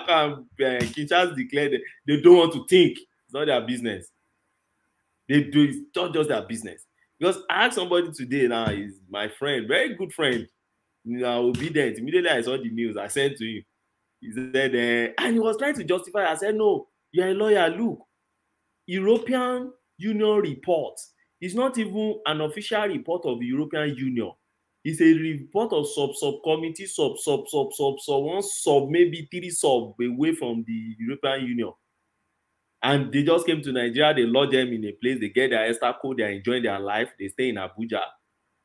can King Charles declare that they don't want to think? It's not their business. They do, it's not just their business. Because I asked somebody today now, is my friend, very good friend, obedient. Immediately I saw the news, I sent to him. He said, and he was trying to justify. I said, no, you're a lawyer. Look, European Union report. It's not even an official report of the European Union. It's a report of subcommittee, maybe 3 sub away from the European Union. And they just came to Nigeria, they lodge them in a place, they get their extra code, they're enjoying their life, they stay in Abuja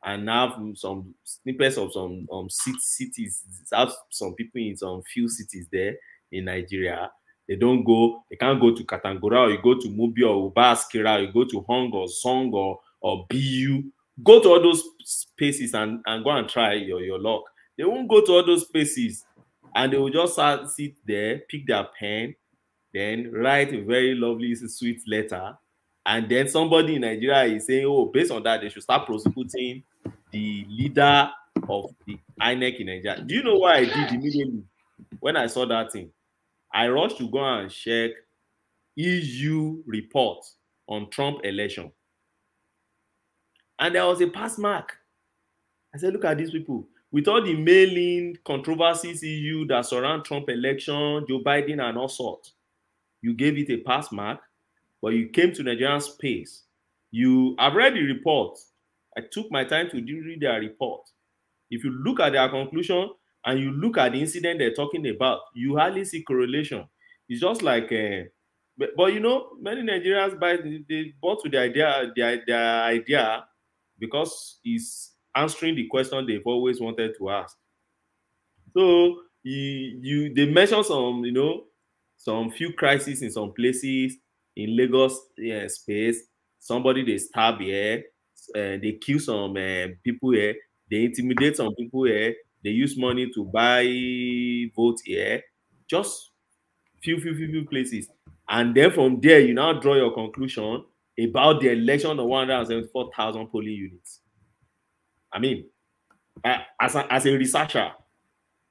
and have some snippets of some cities, have some people in some few cities there in Nigeria. They can't go to Katangora, or you go to Mubi or Ubaskira, you go to Hong or Song or BU. Go to all those spaces and go and try your luck. They won't go to all those spaces and they will just sit there, pick their pen, then write a very lovely, sweet letter. And then somebody in Nigeria is saying, oh, based on that, they should start prosecuting the leader of the INEC in Nigeria. Do you know what I did immediately when I saw that thing? I rushed to go and check EU report on Trump election. And there was a pass mark. I said, look at these people. With all the mailing controversies EU that surround Trump election, Joe Biden and all sorts, you gave it a pass mark, but you came to Nigerian space. I've read the report. I took my time to read their report. If you look at their conclusion and you look at the incident they're talking about, you hardly see correlation. It's just like, but many Nigerians they bought to the idea because it's answering the question they've always wanted to ask. So they mention some few crises in some places in Lagos space. Somebody they stab here, they kill some people here, they intimidate some people here, they use money to buy votes here. Just few places. And then from there, you now draw your conclusion about the election of 174,000 polling units. I mean, as a researcher,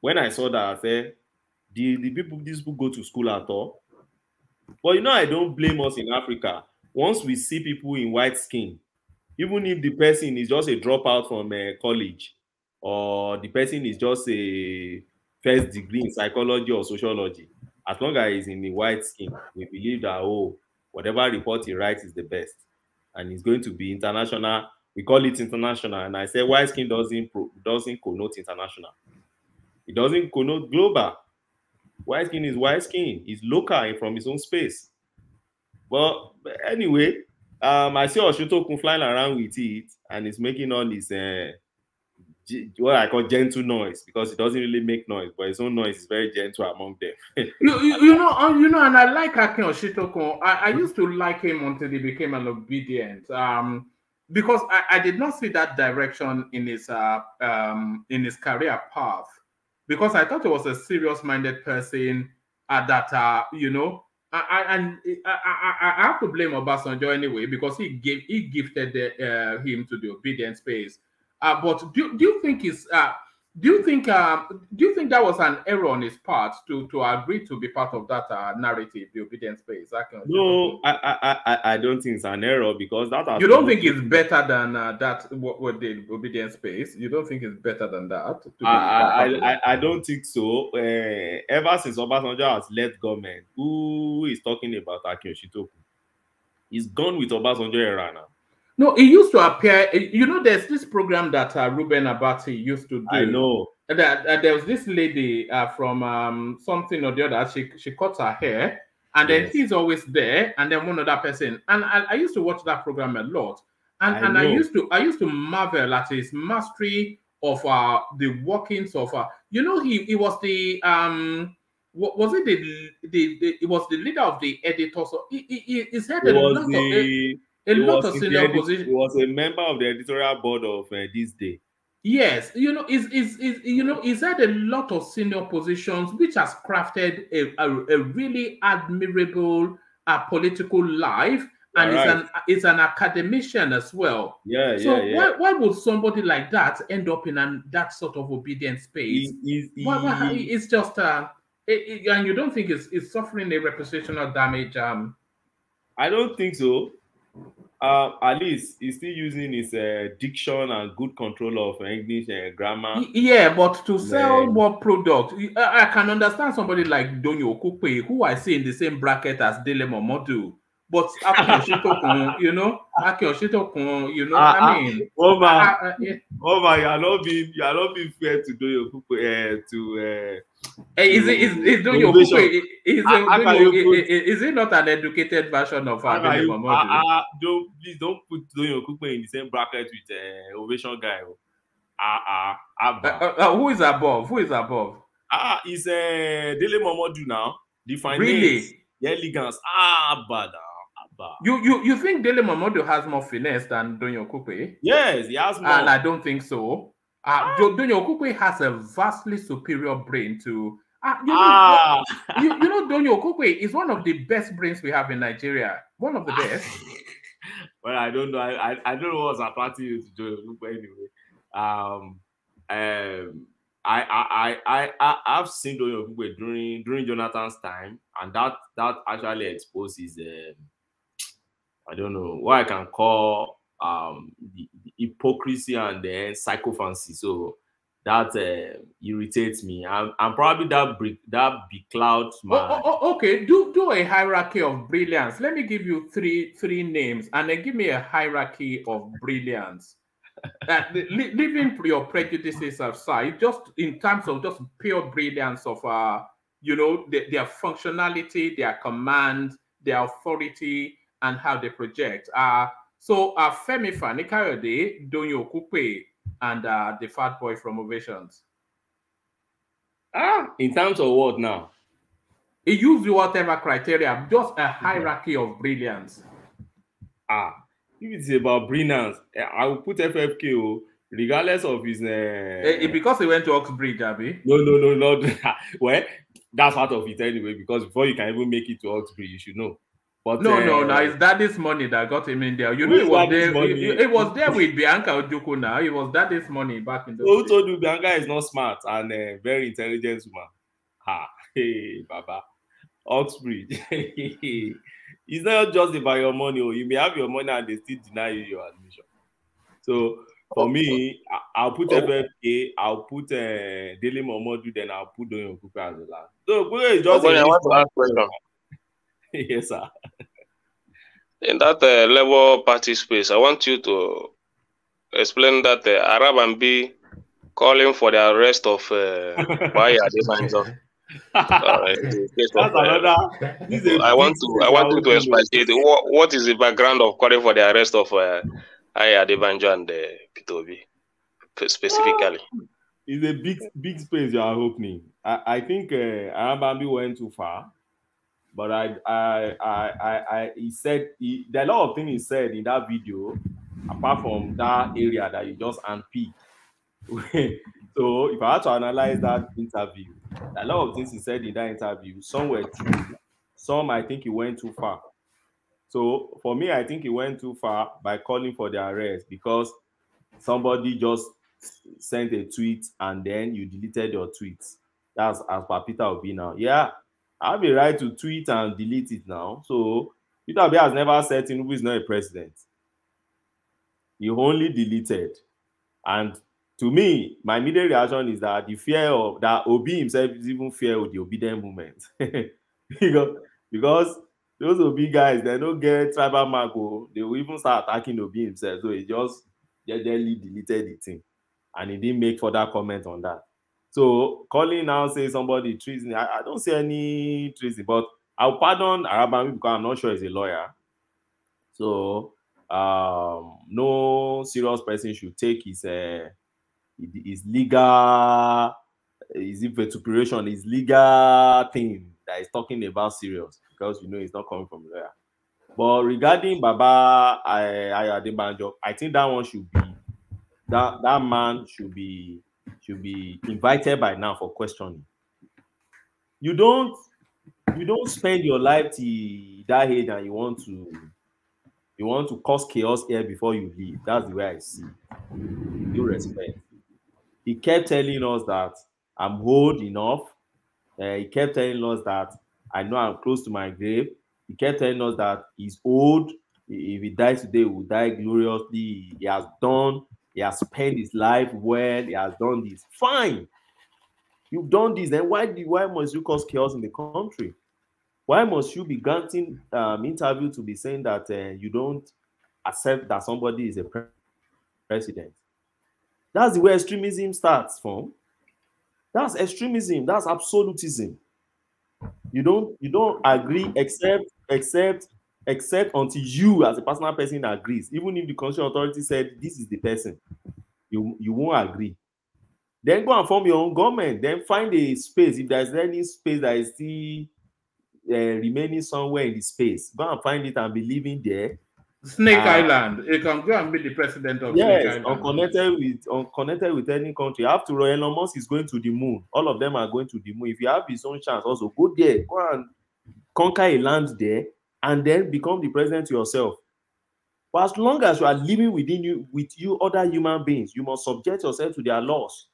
when I saw that, I said, these people go to school at all? But I don't blame us in Africa. Once we see people in white skin, even if the person is just a dropout from college, or the person is just a first degree in psychology or sociology, as long as he's in the white skin, we believe that, whatever report he writes is the best. And it's going to be international. We call it international. And I say white skin doesn't connote international. It doesn't connote global. White skin is white skin. It's local from its own space. But anyway, I see Oshuto flying around with it, and it's making all this what I call gentle noise, because it doesn't really make noise, but his own noise is very gentle among them. you know, and I like Akin Oshitokun. I used to like him until he became an obedient. Because I did not see that direction in his career path. Because I thought he was a serious-minded person that you know. I have to blame Obasanjo anyway, because he gifted him to the obedient space. But do you think do you think that was an error on his part to agree to be part of that narrative, the obedient space? No, I don't think it's an error, because that. You don't think it's better than that? What the obedient space? You don't think it's better than that? I don't think so. Ever since Obasanjo has left government, who is talking about Akin Oshitokun? He's gone with Obasanjo era now. No, it used to appear. You know, there's this program that Ruben Abati used to do. I know. There was this lady from something or the other. She cuts her hair, and then he's always there, and then one other person. And I used to watch that program a lot, and I used to marvel at his mastery of the workings of you know, he was the was it he was the leader of the editors. He's had a lot of senior positions. He was a member of the editorial board of This Day. Yes, you know, he's had a lot of senior positions, which has crafted a really admirable political life, and is an academician as well. Why would somebody like that end up in that sort of obedient space? It's just and you don't think it's suffering a reputational damage? I don't think so. At least he's still using his diction and good control of English grammar. Yeah, but to sell what product? I can understand somebody like Donyo Okukpe, who I see in the same bracket as Dele Momodu. But Akin Oshitokun, you know, I mean, you are not being fair to Donyo Okukpe. Is Donyo Okukpe? Is it not an educated version of Dele Momodu? Please don't put Donyo Okukpe in the same bracket with Ovation guy. Who is above? It's Dele Momodu now. The finance, really? The elegance. Bad. You think Dele Momodu has more finesse than Donyo Okukpe? Yes, he has more. And I don't think so. Donyo Okukpe has a vastly superior brain to. You know, Donyo Okukpe is one of the best brains we have in Nigeria. One of the best. Well, I don't know. I don't know what's attracting you to Donyo Okukpe anyway. I've seen Donyo Okukpe during Jonathan's time, and that actually exposes I don't know what I can call the hypocrisy and the psychophancy. So that irritates me. I'm probably that beclouds my. Okay, do a hierarchy of brilliance. Let me give you three names, and then give me a hierarchy of brilliance. Leaving your prejudices aside, just in terms of just pure brilliance of you know, their functionality, their command, their authority, and how they project. So Femi Fani-Kayode, Donyo Okukpe, and the fat boy from Ovations. In terms of what now? He used whatever criteria, just a hierarchy of brilliance. If it's about brilliance, I will put FFK, regardless of his. Because he went to Oxbridge, Abby. No. Well, that's part of it anyway. Because before you can even make it to Oxbridge, you should know. But no, it's daddy's money that got him in there. You know, it was there with Bianca Ojukwu now. It was daddy's money back in the Who told you Bianca is not smart and very intelligent woman? Hey, Baba. Oxbridge. It's not just about your money. You may have your money and they still deny you your admission. So for me, I'll put FFK, I'll put Dele Momodu, then I'll put Donyo Okukpe as the last. So it's just I want to ask question. Yes, sir. In that Labour Party space, I want you to explain that Arab and B calling for the arrest of Baya Adebanjo. I want you to explain what is the background of calling for the arrest of Aya Adebanjo and Peter Obi. specifically? It's a big space you are opening. I think Arambambi went too far, but he said there are a lot of things he said in that video, apart from that area that you just unpicked. So if I had to analyze that interview, a lot of things he said in that interview, some were true, some I think he went too far. So for me, I think he went too far by calling for the arrest because somebody just sent a tweet and then you deleted your tweets. That's as per Peter Obi now. Yeah, I have a right to tweet and delete it now. So Peter Obi has never said Tinubu is not a president. He only deleted. And to me, my immediate reaction is that the fear of that Obi himself is even fear of the obedient movement. because those Obi guys, they don't get tribal mark, they will even start attacking Obi himself. So he just gently deleted the thing. And he didn't make further comment on that. So calling now say somebody treason, I don't see any treason, but I'll pardon Arabami because I'm not sure he's a lawyer. So no serious person should take his legal, his vituperation, his legal thing that he's talking about serious, because you know he's not coming from a lawyer. But regarding Baba Adebanjo, I think that one should be that man should be invited by now for questioning. You don't spend your life to that age and you want to cause chaos here before you leave. That's the way I see it. Due respect. He kept telling us that I'm old enough. He kept telling us that I know I'm close to my grave. He kept telling us that he's old. If he dies today, he will die gloriously. He has spent his life well. He has done this. Fine. You've done this. Then why must you cause chaos in the country? Why must you be granting interview to be saying that you don't accept that somebody is a president? That's the way extremism starts from. That's extremism. That's absolutism. You don't agree except until you as a personal person agrees. Even if the constitutional authority said this is the person, you won't agree. Then go and form your own government. Then find a space. If there's any space that is still remaining somewhere in the space, go and find it and be living there. Snake Island. You can go and be the president of Snake Island. Unconnected with any country. After all, Elon Musk is going to the moon. All of them are going to the moon. If you have his own chance, also go there. Go and conquer a land there and then become the president yourself. But as long as you are living with you other human beings, you must subject yourself to their laws.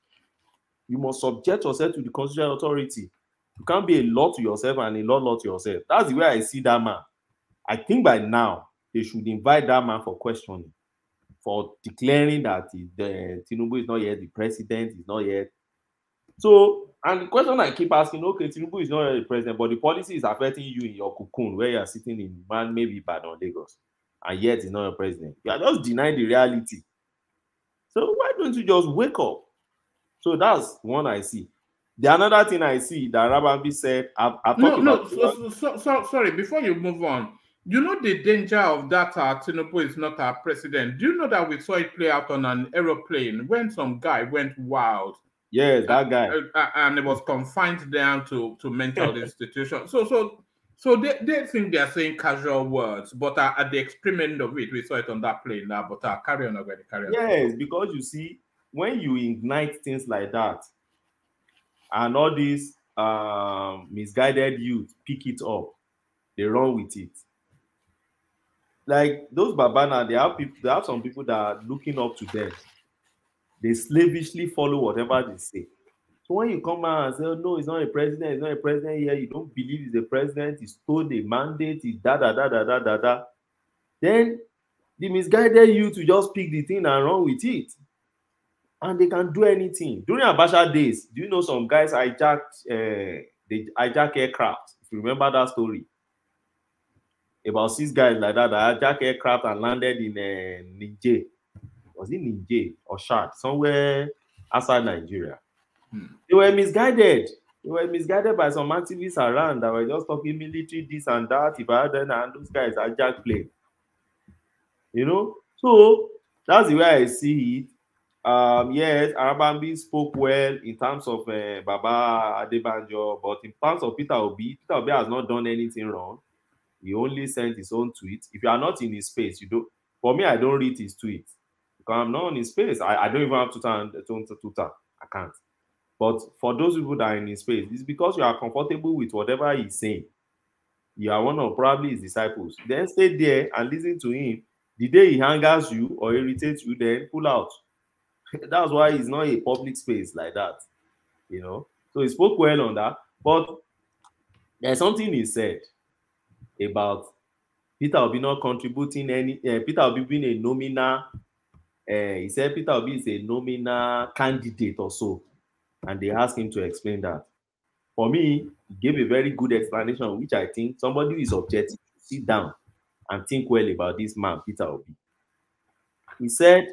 You must subject yourself to the constitutional authority. You can't be a law to yourself and a law to yourself. That's the way I see that man. I think by now, they should invite that man for questioning, for declaring that Tinubu is not yet the president, is not yet. So, and the question I keep asking, okay, Tinubu is not yet the president, but the policy is affecting you in your cocoon where you are sitting in maybe Ibadan, Lagos, and yet he's not a president. You are just denying the reality. So why don't you just wake up? So that's one I see. The another thing I see that Rabambi said, sorry, before you move on, you know the danger of that Tinubu is not our president. Do you know that we saw it play out on an aeroplane when some guy went wild? Yes, that guy. And it was confined down to mental institution. So they think they are saying casual words, but at the experiment of it, we saw it on that plane now, but carry on already, carry on. Yes, because you see, when you ignite things like that, and all these misguided youth pick it up, they run with it. Like those Babana, they have some people that are looking up to them. They slavishly follow whatever they say. So when you come out and say, oh, no, he's not a president, he's not a president here, you don't believe he's a president, he's told a mandate, he's da. Then the misguided youth to just pick the thing and run with it. And they can do anything. During Abacha days, do you know some guys hijacked aircraft? If you remember that story. About 6 guys like that hijacked aircraft and landed in Niger. Was it Niger or Chad? Somewhere outside Nigeria. They were misguided. They were misguided by some activists around that were just talking military, this and that. And those guys hijacked plane. You know? So that's the way I see it. yes, Arabambi spoke well in terms of Baba Adebanjo, but in terms of Peter Obi has not done anything wrong. He only sent his own tweet. If you are not in his space, you don't. For me, I don't read his tweets because I'm not in his space. I don't even have Twitter. I can't. But for those people that are in his space, it's because you are comfortable with whatever he's saying. You are one of probably his disciples. Then stay there and listen to him. The day he angers you or irritates you, then pull out. That's why it's not a public space like that, you know. So he spoke well on that. But there's something he said about Peter Obi not contributing any. Peter Obi being a nominal. He said Peter Obi is a nominal candidate or so, and they asked him to explain that. For me, he gave a very good explanation, which I think somebody who is objective should sit down and think well about this man, Peter Obi. He said,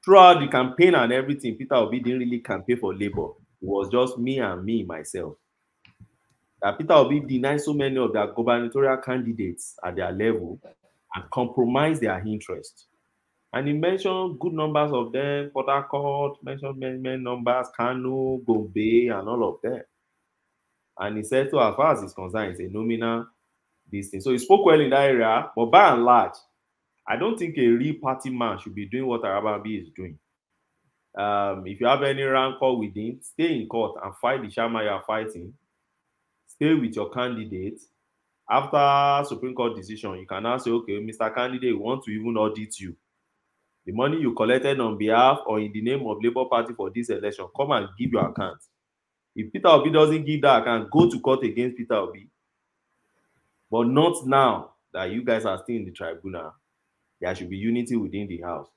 throughout the campaign and everything, Peter Obi didn't really campaign for Labour. It was just me, myself. That Peter Obi denied so many of their gubernatorial candidates at their level and compromised their interest. And he mentioned good numbers of them, Port Harcourt, mentioned many numbers, Kano, Gombe, and all of them. And he said, so as far as he's concerned, it's a nominal this thing. So he spoke well in that area, but by and large, I don't think a real party man should be doing what Arabambi is doing. If you have any rancor with him, stay in court and fight the shama you are fighting. Stay with your candidate. After Supreme Court decision, you can now say, okay, Mr. Candidate, we want to even audit you. The money you collected on behalf or in the name of Labour Party for this election, come and give your account. If Peter Obi doesn't give that account, go to court against Peter Obi. But not now that you guys are still in the tribunal. There should be unity within the house.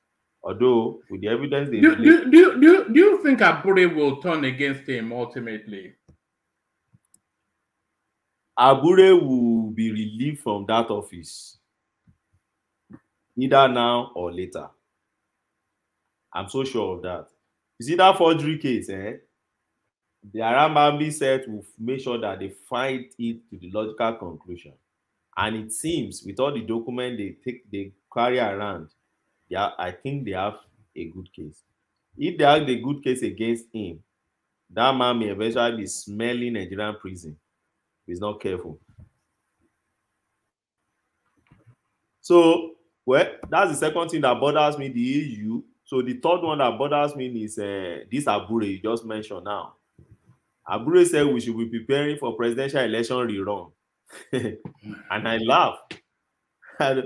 Although, with the evidence they do you think Ambode will turn against him ultimately? Ambode will be relieved from that office, either now or later. I'm so sure of that. You see that forgery case, the Arabambi set will make sure that they find it to the logical conclusion. And it seems with all the documents they carry around, I think they have a good case. If they have a good case against him, that man may eventually be smelling Nigerian prison if he's not careful. So, well, that's the second thing that bothers me, the EU. So the third one that bothers me is this Abure you just mentioned now. Abure said we should be preparing for presidential election rerun. And I laugh. I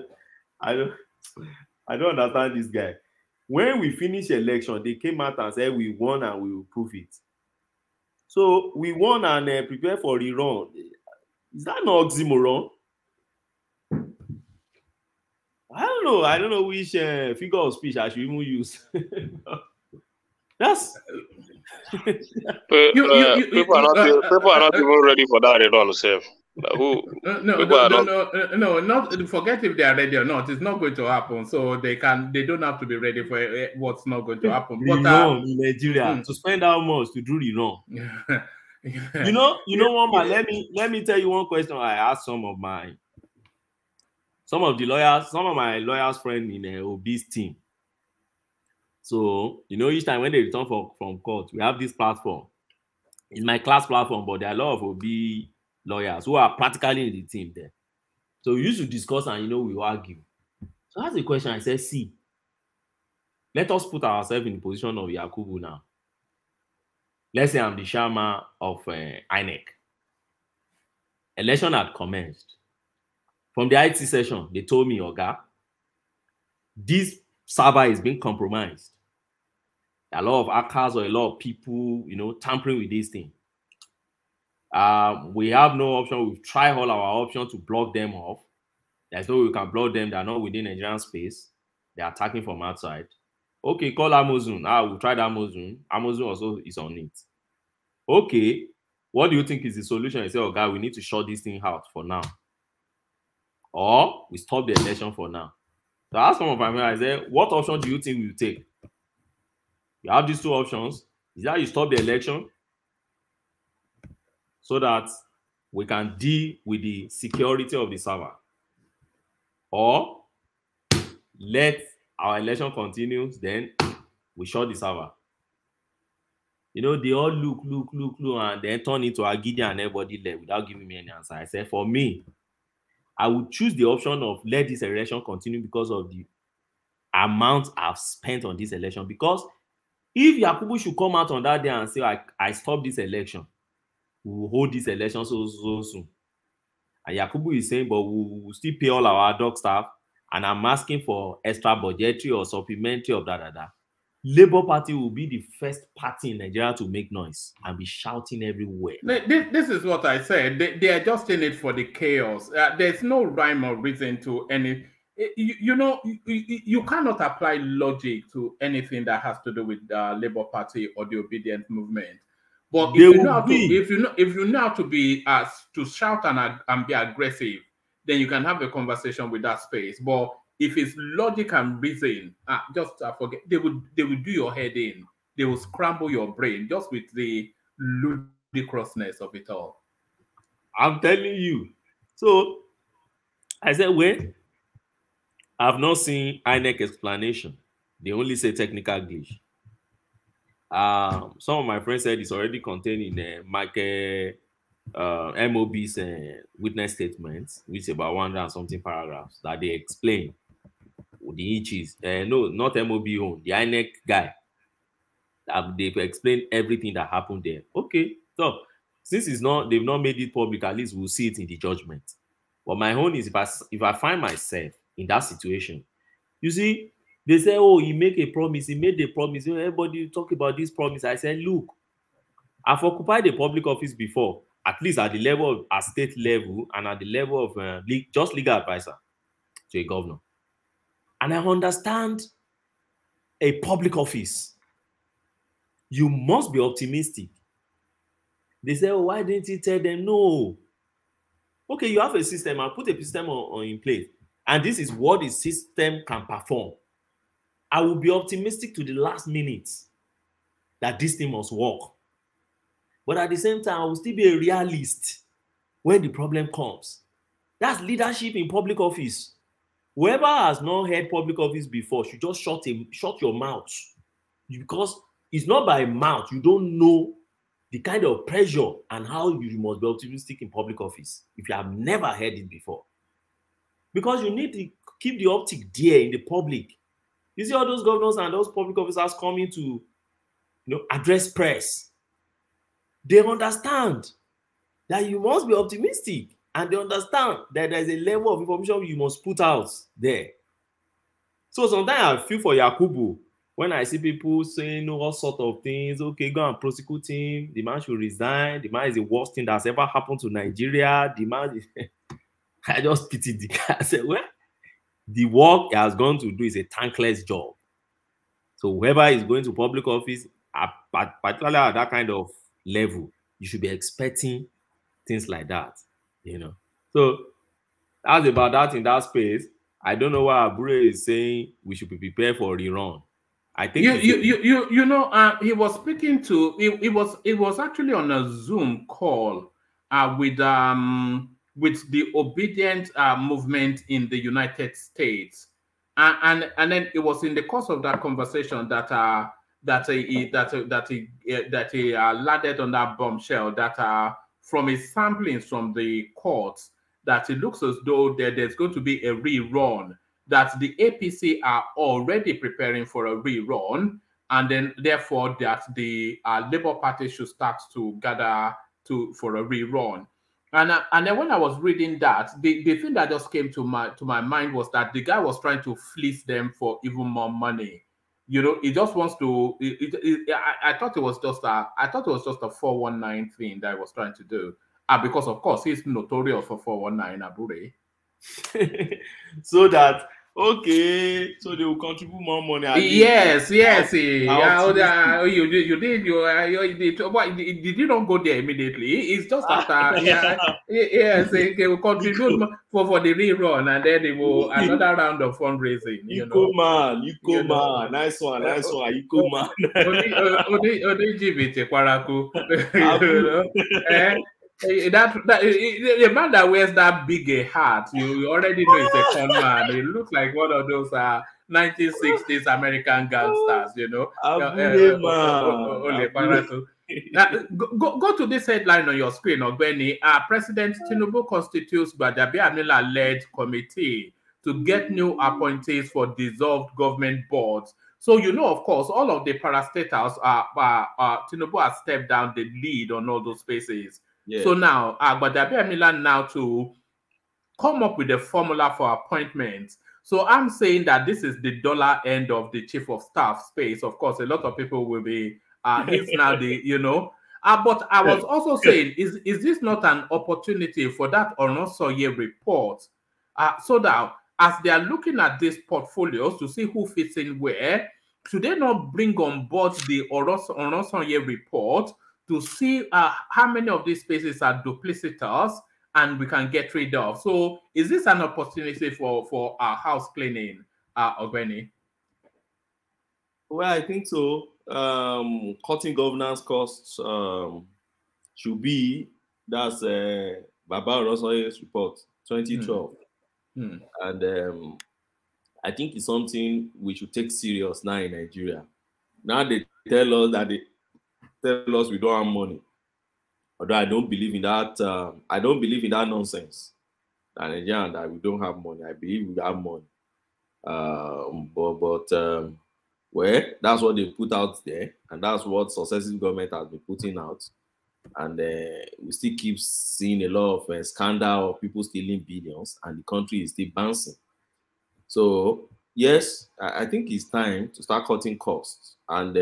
don't understand this guy. When we finish election, they came out and said we won and we will prove it. So we won and prepare for rerun. Is that not oxymoron? I don't know which figure of speech I should even use. That's people are not even ready for that rerun themselves. No, not forget if they are ready or not. It's not going to happen. So they don't have to be ready for what's not going to happen. But in Nigeria to spend how much to do rerun. You know what, man? Let me tell you one question I asked some of my lawyers friends in Obi's team. So, each time when they return from court, we have this platform. It's my class platform, but there are a lot of Obi lawyers who are practically in the team there. So we used to discuss and, we will argue. So that's the question. I said, see, let us put ourselves in the position of Yakubu now. Let's say I'm the chairman of INEC. Election had commenced. From the IT session, they told me, Oga, this server is being compromised. A lot of hackers or a lot of people, tampering with this thing. We have no option. We've tried all our options to block them off. There's no way we can block them. They're not within Nigerian space. They're attacking from outside. Okay, call Amazon. We've tried Amazon. Amazon also is on it. Okay, what do you think is the solution? I say, oh God, we need to shut this thing out for now. Or we stop the election for now. So I asked some of my men, I said, what option do you think we'll take? You have these two options. Is that you stop the election so that we can deal with the security of the server, or let our election continue, then we shut the server. You know, they all look, and then turn into a Gideon and everybody left without giving me any answer. I said, for me, I would choose the option of let this election continue because of the amount I've spent on this election. Because if Yakubu should come out on that day and say, I stopped this election, we will hold this election so soon. And Yakubu is saying, but we will still pay all our dog staff, and I'm asking for extra budgetary or supplementary of that. Labour Party will be the first party in Nigeria to make noise and be shouting everywhere. This is what I said. They are just in it for the chaos. There's no rhyme or reason to any. You cannot apply logic to anything that has to do with the Labour Party or the obedient movement. But if you know how to be to shout and be aggressive, then you can have a conversation with that space. But if it's logic and reason, just forget. They would do your head in. They will scramble your brain just with the ludicrousness of it all. I'm telling you. So I said, wait. I've not seen INEC explanation. They only say technical glitch. Some of my friends said it's already contained in MOB's witness statements, which is about 100 and something paragraphs that they explain the itches. No, not MOB own, the INEC guy. They've explained everything that happened there. Okay, so since they've not made it public, at least we'll see it in the judgment. But my own is if I find myself in that situation, you see, they say, oh, he made a promise, he made a promise. Everybody talk about this promise. I said, look, I've occupied a public office before, at least at the level of a state level and at the level of just legal advisor to a governor. And I understand a public office. You must be optimistic. They say, oh, why didn't you tell them? No. Okay, you have a system and put a system in place. And this is what the system can perform. I will be optimistic to the last minute that this thing must work. But at the same time, I will still be a realist when the problem comes. That's leadership in public office. Whoever has not had public office before should just shut your mouth. Because it's not by mouth. You don't know the kind of pressure and how you must be optimistic in public office if you have never heard it before. Because you need to keep the optic there in the public. You see all those governors and those public officers coming to address press. They understand that you must be optimistic, and they understand that there's a level of information you must put out there. So sometimes I feel for Yakubu when I see people saying all sorts of things. Okay, go and prosecute him. The man should resign. The man is the worst thing that's ever happened to Nigeria. The man is I just pitied the guy. I said, well, the work he has gone to do is a thankless job. So whoever is going to public office, particularly at that kind of level, you should be expecting things like that, So that's about that in that space. I don't know why Abure is saying we should be prepared for a rerun. I think he was speaking to it was actually on a Zoom call with the obedient movement in the United States, and then it was in the course of that conversation that he landed on that bombshell that from his samplings from the courts that it looks as though there's going to be a rerun, that the APC are already preparing for a rerun, and then therefore that the Labour Party should start to gather for a rerun. And then when I was reading that, the thing that just came to my mind was that the guy was trying to fleece them for even more money. He just wants to. I thought it was just a 419 thing that he was trying to do, because of course he's notorious for 419, Abure. So that. Okay, so they will contribute more money. Yes. You did you don't go there immediately? It's just after, they will contribute for the rerun, and then they will another round of fundraising. You man, nice one, you go man. The man that wears that big hat, you already know it's a con man. It looks like one of those 1960s American gangsters, you know. Ambode, man. Go to this headline on your screen, Ogbeni. President Tinubu constitutes Gbajabiamila-led committee to get new appointees for dissolved government boards. So, you know, of course, all of the parastatals, Tinubu has stepped down the lead on all those spaces. Yeah. So now, Gbajabiamila now to come up with a formula for appointments. So I'm saying that this is the dollar end of the chief of staff space. Of course, a lot of people will be, he's now the, you know. But I was also saying, is this not an opportunity for that Onosoye report? So that as they are looking at these portfolios to see who fits in where, should they not bring on board the Onosoye report to see how many of these spaces are duplicitous and we can get rid of? So is this an opportunity for our house cleaning, Ogbeni? Well, I think so. Cutting governance costs should be, that's Baba Orosoye's report, 2012. And I think it's something we should take serious now in Nigeria. Now they tell us that we don't have money. Although I don't believe in that. I don't believe in that nonsense. That Nigeria, that we don't have money. I believe we have money. Well, that's what they put out there, and that's what successive government has been putting out. And we still keep seeing a lot of scandal of people stealing billions, and the country is still bouncing. So yes, I think it's time to start cutting costs. And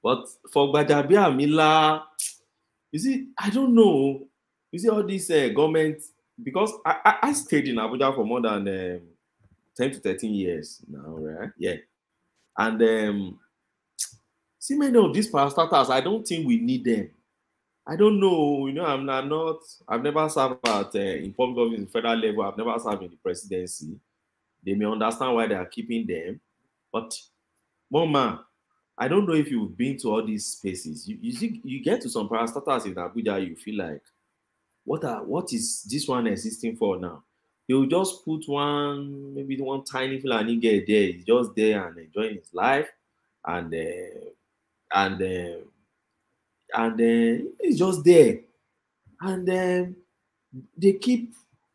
but for Gbajabiamila, you see, I don't know. You see all these government, because I stayed in Abuja for more than 10 to 13 years now, right? Yeah. And see, many of these parastatals, I don't think we need them. I don't know. You know, I've never served at in public government in federal level. I've never served in the presidency. They may understand why they are keeping them. But, Mama, I don't know if you've been to all these spaces. You see, you get to some parastatals in Abuja, you feel like, what is this one existing for now? They will just put maybe one tiny Fulani girl there. He's just there and enjoying his life, and he's just there, and they keep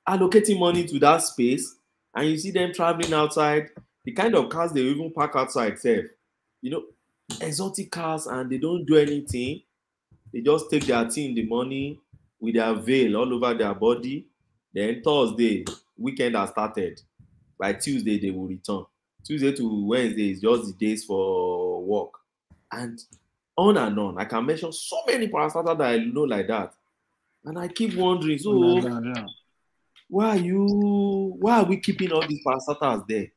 allocating money to that space, and you see them traveling outside. The kind of cars they even park outside, you know, exotic cars, and they don't do anything. They just take their thing, the money, with their veil all over their body. Then Thursday, weekend has started. By Tuesday, they will return. Tuesday to Wednesday is just the days for work. And on and on. I can mention so many parastatals that I know like that. And I keep wondering, so why are we keeping all these parastatals there?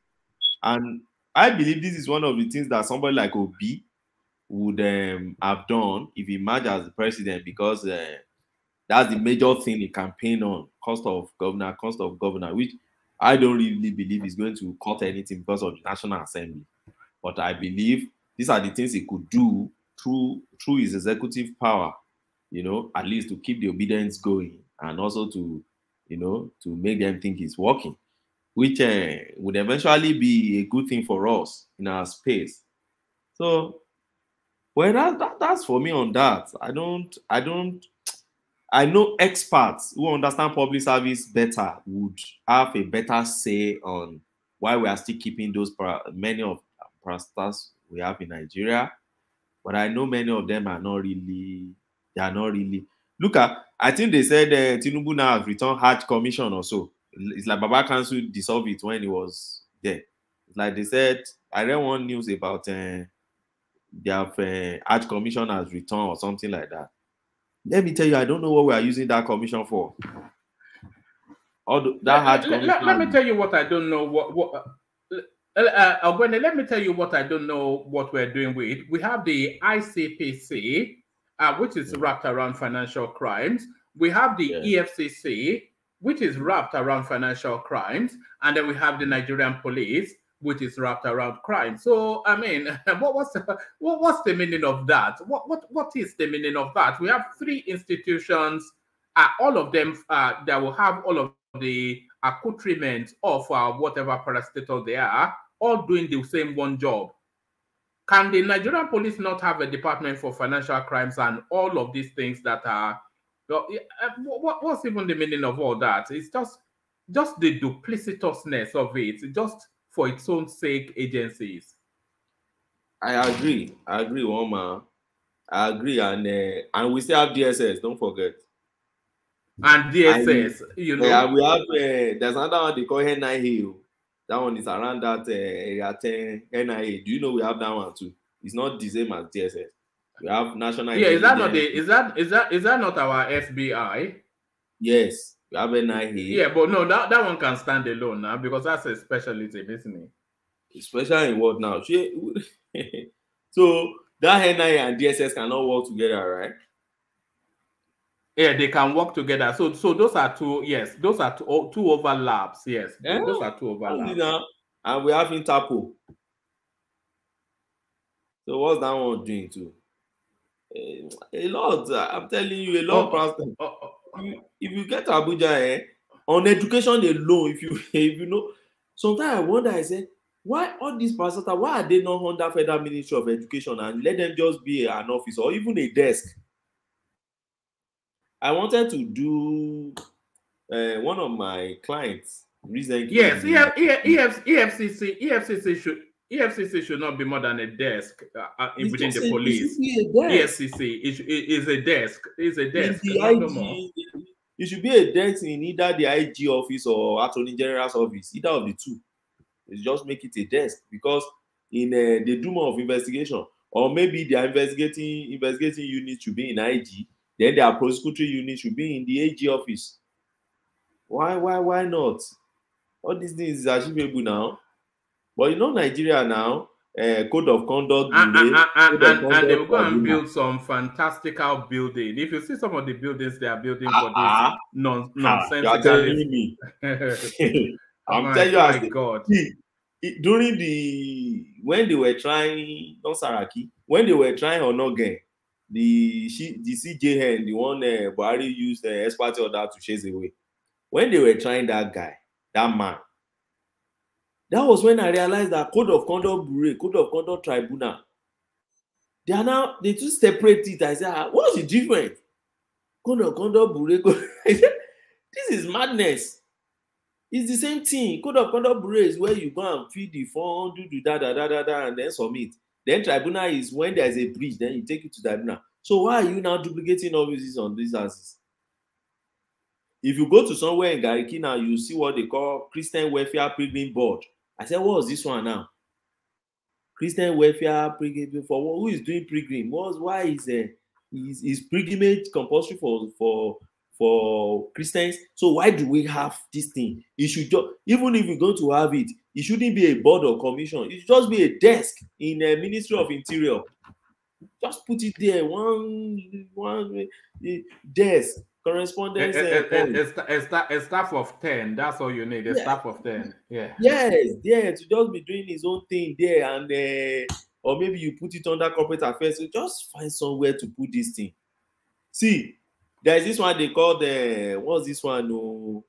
And I believe this is one of the things that somebody like Obi would have done if he emerged as the president, because that's the major thing he campaigned on, cost of governor, which I don't really believe is going to cut anything because of the National Assembly. But I believe these are the things he could do through his executive power, you know, at least to keep the obedience going, and also to, you know, to make them think it's working, which would eventually be a good thing for us in our space. So, well, that's for me on that. I know experts who understand public service better would have a better say on why we are still keeping many of the parastatals we have in Nigeria. But I know many of them are not really. Look at, I think they said Tinubu now has returned Hajj Commission or so. It's like Baba Council dissolved it when he was there. It's like they said, I read one news about their Hajj Commission has returned or something like that. Let me tell you, I don't know what we are using that commission for. Let me tell you what I don't know. Ogwene, let me tell you what I don't know what we're doing with. We have the ICPC, which is wrapped around financial crimes. We have the EFCC, which is wrapped around financial crimes. And then we have the Nigerian police, which is wrapped around crime. So, I mean, what's the meaning of that? What is the meaning of that? We have three institutions, all of them that will have all of the accoutrement of whatever parastatus they are, all doing the same one job. Can the Nigerian police not have a department for financial crimes and all of these things that are, what's even the meaning of all that? It's just the duplicitousness of it, just for its own sake agencies. I agree, Woma. I agree, and we still have DSS, don't forget. And DSS, you know. Yeah, we have, there's another one they call NIA. That one is around that area 10 NIA. Do you know we have that one too? It's not the same as DSS. We have national. Yeah, is that not our FBI? Yes, we have NIA. Yeah, but no, that one can stand alone now because that's a specialism, isn't it? Special in what now? So that NIA and DSS cannot work together, right? Yeah, they can work together. So those are two. Yes, those are two overlaps. Yes, those are two overlaps. And we have Interpol. So what's that one doing too? A lot. I'm telling you, a lot of if you get to Abuja, on education alone, if you know, sometimes I wonder. I say, why all these parastatals? Why are they not under Federal Ministry of Education and let them just be an office or even a desk? I wanted to do one of my clients recently. Yes, EFCC should not be more than a desk within the police. EFCC is a desk. It's a desk. It should be a desk in either the IG office or Attorney General's office, either of the two. It's just make it a desk because in they do more of investigation, or maybe their investigating unit should be in IG. Then their prosecutory unit should be in the AG office. Why not? All these things is achievable now. But you know Nigeria now, code of conduct. And they will go and build some fantastical building. If you see some of the buildings they are building for this nonsensical. You are telling me. I'm telling you, my God. During when they were trying, not Saraki, when they were trying Onogen, the CJN, the one Buhari used the expert order to chase away. When they were trying that guy, that man, that was when I realized that Code of Conduct Bureau, Code of Conduct Tribunal, they just separate it. I said, what's the difference? Code of Conduct Bureau. I said, this is madness. It's the same thing. Code of Conduct Bureau is where you go and feed the form, do and then submit. Then tribunal is when there's a breach, then you take it to tribunal. So why are you now duplicating all this on these houses? If you go to somewhere in Gariki now, you see what they call Christian Welfare Pilgrim Board. I said, what is this one now? Christian Welfare Pilgrim for who is doing pilgrim? Why is pilgrimage compulsory for Christians? So why do we have this thing? It should just, even if we're going to have it, it shouldn't be a board or commission. It should just be a desk in a Ministry of Interior. Just put it there, one desk, correspondence. A staff of 10. That's all you need. A staff of 10. Yeah. Yes, there to just be doing his own thing there, and or maybe you put it under corporate affairs. So just find somewhere to put this thing. See, there's this one they call what's this one? No.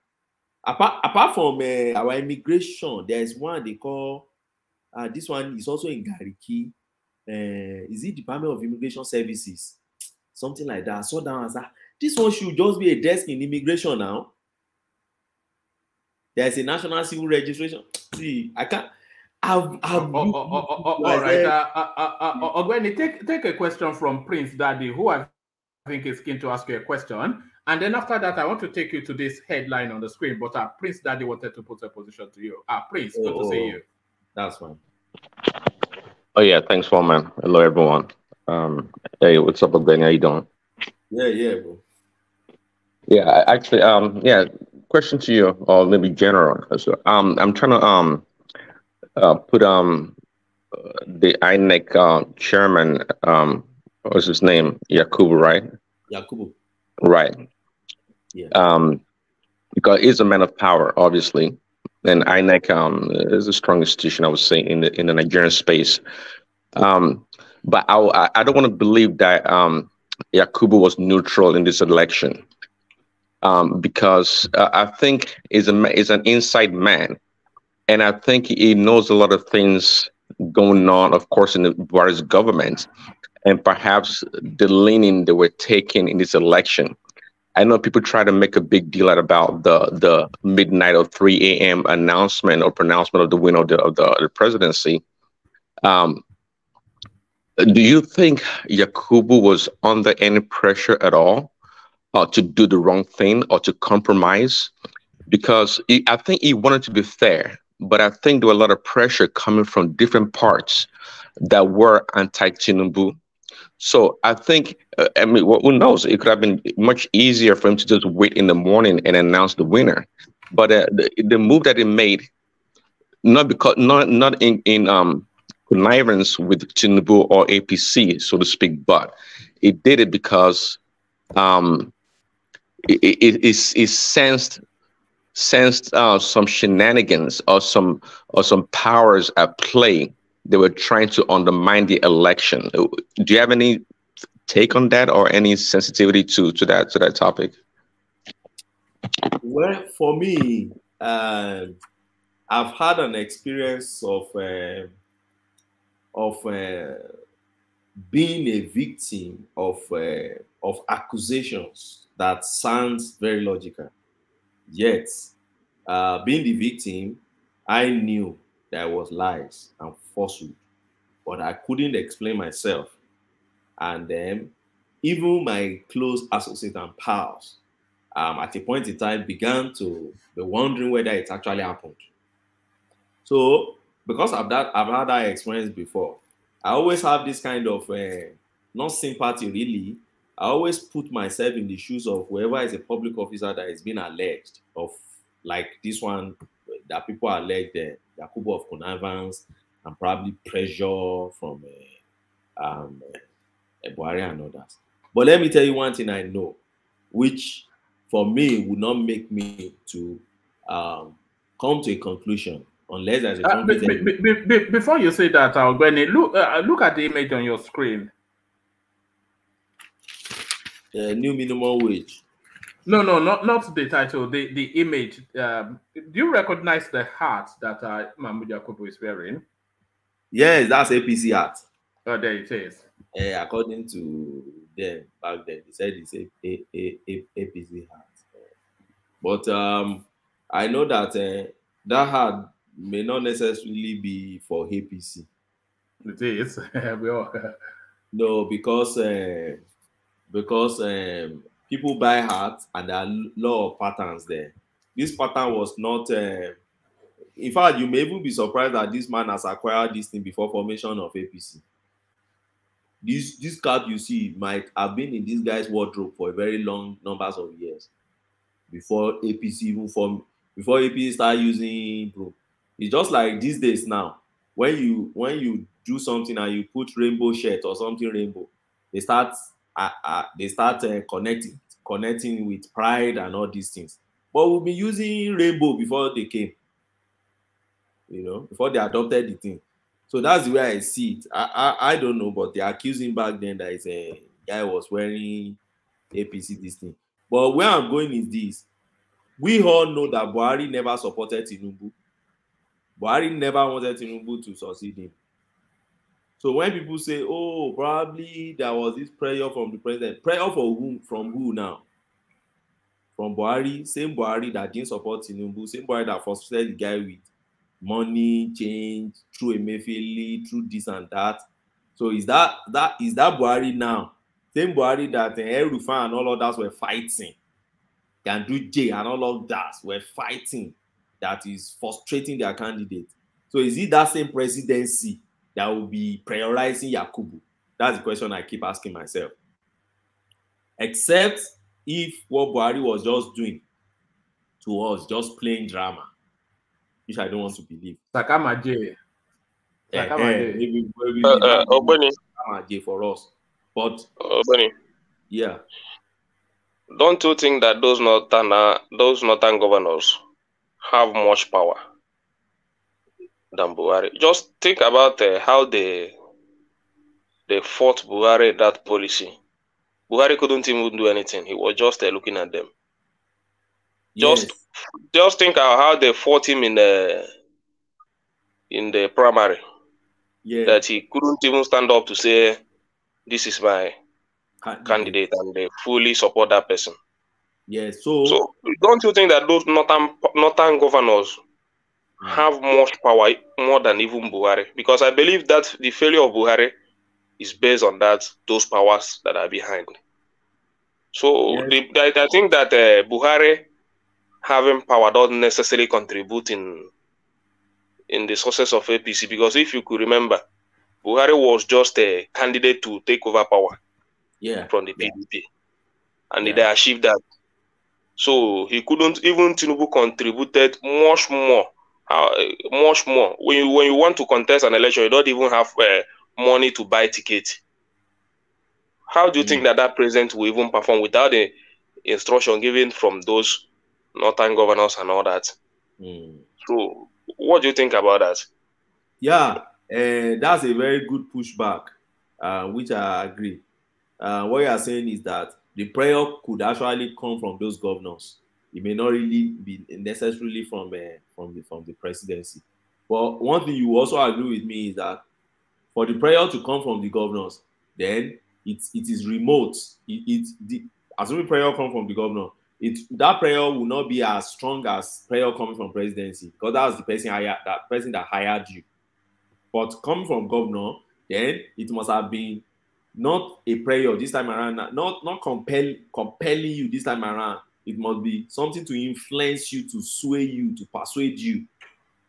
Apart from our immigration, there's one they call this one is also in Gariki. Is it Department of Immigration Services? Something like that. So down as that. This one should just be a desk in immigration now. There's a national civil registration. See, I can't. All right. Ogweni, take a question from Prince Daddy, who I think is keen to ask you a question. And then after that, I want to take you to this headline on the screen. But Prince Daddy wanted to put a position to you. Prince, good to see you. That's fine. Oh yeah, thanks, Foreman. Hello, everyone. Hey, what's up, Ogweni? How you doing? Yeah, bro. Yeah, actually, question to you, or maybe general. So, I'm trying to put the INEC chairman, what's his name? Yakubu, right? Yakubu. Right. Yeah. Because he's a man of power, obviously, and INEC is a strong institution, I would say, in the Nigerian space. But I don't want to believe that Yakubu was neutral in this election. because I think is an inside man, and I think he knows a lot of things going on, of course, in the Buhari's government, and perhaps the leaning they were taking in this election. I know people try to make a big deal out about the midnight or 3 a.m. announcement or pronouncement of the winner of the presidency. Do you think Yakubu was under any pressure at all to do the wrong thing or to compromise? Because I think he wanted to be fair, but I think there was a lot of pressure coming from different parts that were anti-Tinubu. So I think, I mean, who knows? It could have been much easier for him to just wait in the morning and announce the winner. But the move that he made, not in connivance with Tinubu or APC, so to speak, but it did it because it sensed some shenanigans or some powers at play. They were trying to undermine the election. Do you have any take on that or any sensitivity to that topic? Well, for me, I've had an experience of being a victim of accusations that sounds very logical. Yet, being the victim, I knew there was lies and falsehood, but I couldn't explain myself. And then, even my close associates and pals, at a point in time, began to be wondering whether it actually happened. So, because of that, I've had that experience before. I always have this kind of not sympathy, really. I always put myself in the shoes of whoever is a public officer that is being alleged of, like this one, that people allege the Yakubu of connivance and probably pressure from Buhari and others. But let me tell you one thing I know, which for me would not make me to come to a conclusion unless there's a before you say that, Albany, look at the image on your screen. New minimum wage. No, not the title. The image. Do you recognize the hat that Mahmoud Yakubu is wearing? Yes, that's APC hat. Oh, there it is. According to them back then, they said it's APC hat. But I know that that hat may not necessarily be for APC. It is. No, because people buy hats and there are a lot of patterns there. This pattern was not. In fact, you may even be surprised that this man has acquired this thing before formation of APC. This cap you see might have been in this guy's wardrobe for a very long numbers of years before APC even formed. Before APC started using bro. It's just like these days now. When you do something and you put rainbow shirt or something rainbow, they start connecting with pride and all these things. But we've been using rainbow before they came, before they adopted the thing. So that's the way I see it. I don't know, but they're accusing back then that a guy was wearing APC this thing. But where I'm going is this. We all know that Buhari never supported Tinubu. Buhari never wanted Tinubu to succeed him. So when people say, oh, probably there was this pressure from the president, pressure for whom? From who now? From Buhari, same Buhari that didn't support Tinubu, same Buhari that frustrated the guy with money, change, through Emefiele, through this and that. So is that Buhari now? Same Buhari that Erufan and all others were fighting. Ganduje J and all of that were fighting. That is frustrating their candidate. So is it that same presidency that will be prioritizing Yakubu? That's the question I keep asking myself. Except if what Buhari was just doing to us, just playing drama, which I don't want to believe. Sakama J. Maybe Sakama J for us. But Bunny, yeah. Don't you think that those northern governors have much power than Buhari? Just think about how they fought Buhari, that policy. Buhari couldn't even do anything. He was just looking at them. Just think how they fought him in the primary. Yeah. That he couldn't even stand up to say, "This is my candidate," and they fully support that person. Yeah. So don't you think that those northern governors have much power, more than even Buhari? Because I believe that the failure of Buhari is based on those powers that are behind. So I think that Buhari having power doesn't necessarily contribute in the success of APC, because if you could remember, Buhari was just a candidate to take over power from the PDP, and they achieved that. So he couldn't, even Tinubu contributed much more. Much more. When you want to contest an election, you don't even have money to buy ticket. How do you think that president will even perform without the instruction given from those northern governors and all that? So what do you think about that? Yeah, that's a very good pushback, which I agree. What you are saying is that the prayer could actually come from those governors. It may not really be necessarily from the presidency. But one thing you also agree with me is that for the prayer to come from the governors, then it is remote. Assuming prayer come from the governor, that prayer will not be as strong as prayer coming from presidency, because that was the person that hired you. But coming from governor, then it must have been not a prayer this time around, not compelling you this time around. It must be something to influence you, to sway you, to persuade you,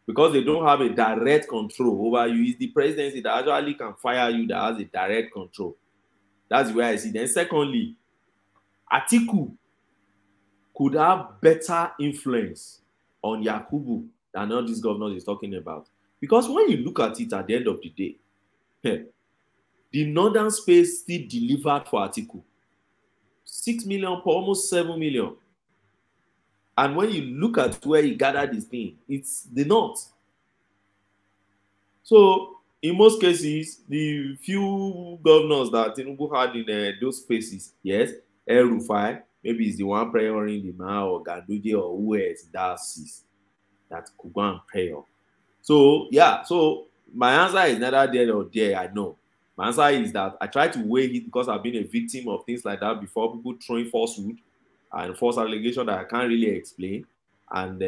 because they don't have a direct control over you. It's the presidency that actually can fire you, that has a direct control. That's the way I see it. Then secondly, Atiku could have better influence on Yakubu than all these governors is talking about. Because when you look at it at the end of the day, the northern space still delivered for Atiku. 6 million for almost 7 million. And when you look at where he gathered his thing, it's the north. So in most cases, the few governors that Tinubu had in those spaces, yes, El Rufai, maybe it's the one praying the man, or Ganduje, or who else that could go and pray. So yeah, so my answer is neither there or there. I know. My answer is that I try to weigh it, because I've been a victim of things like that before. People throwing falsehood and false allegation that I can't really explain, and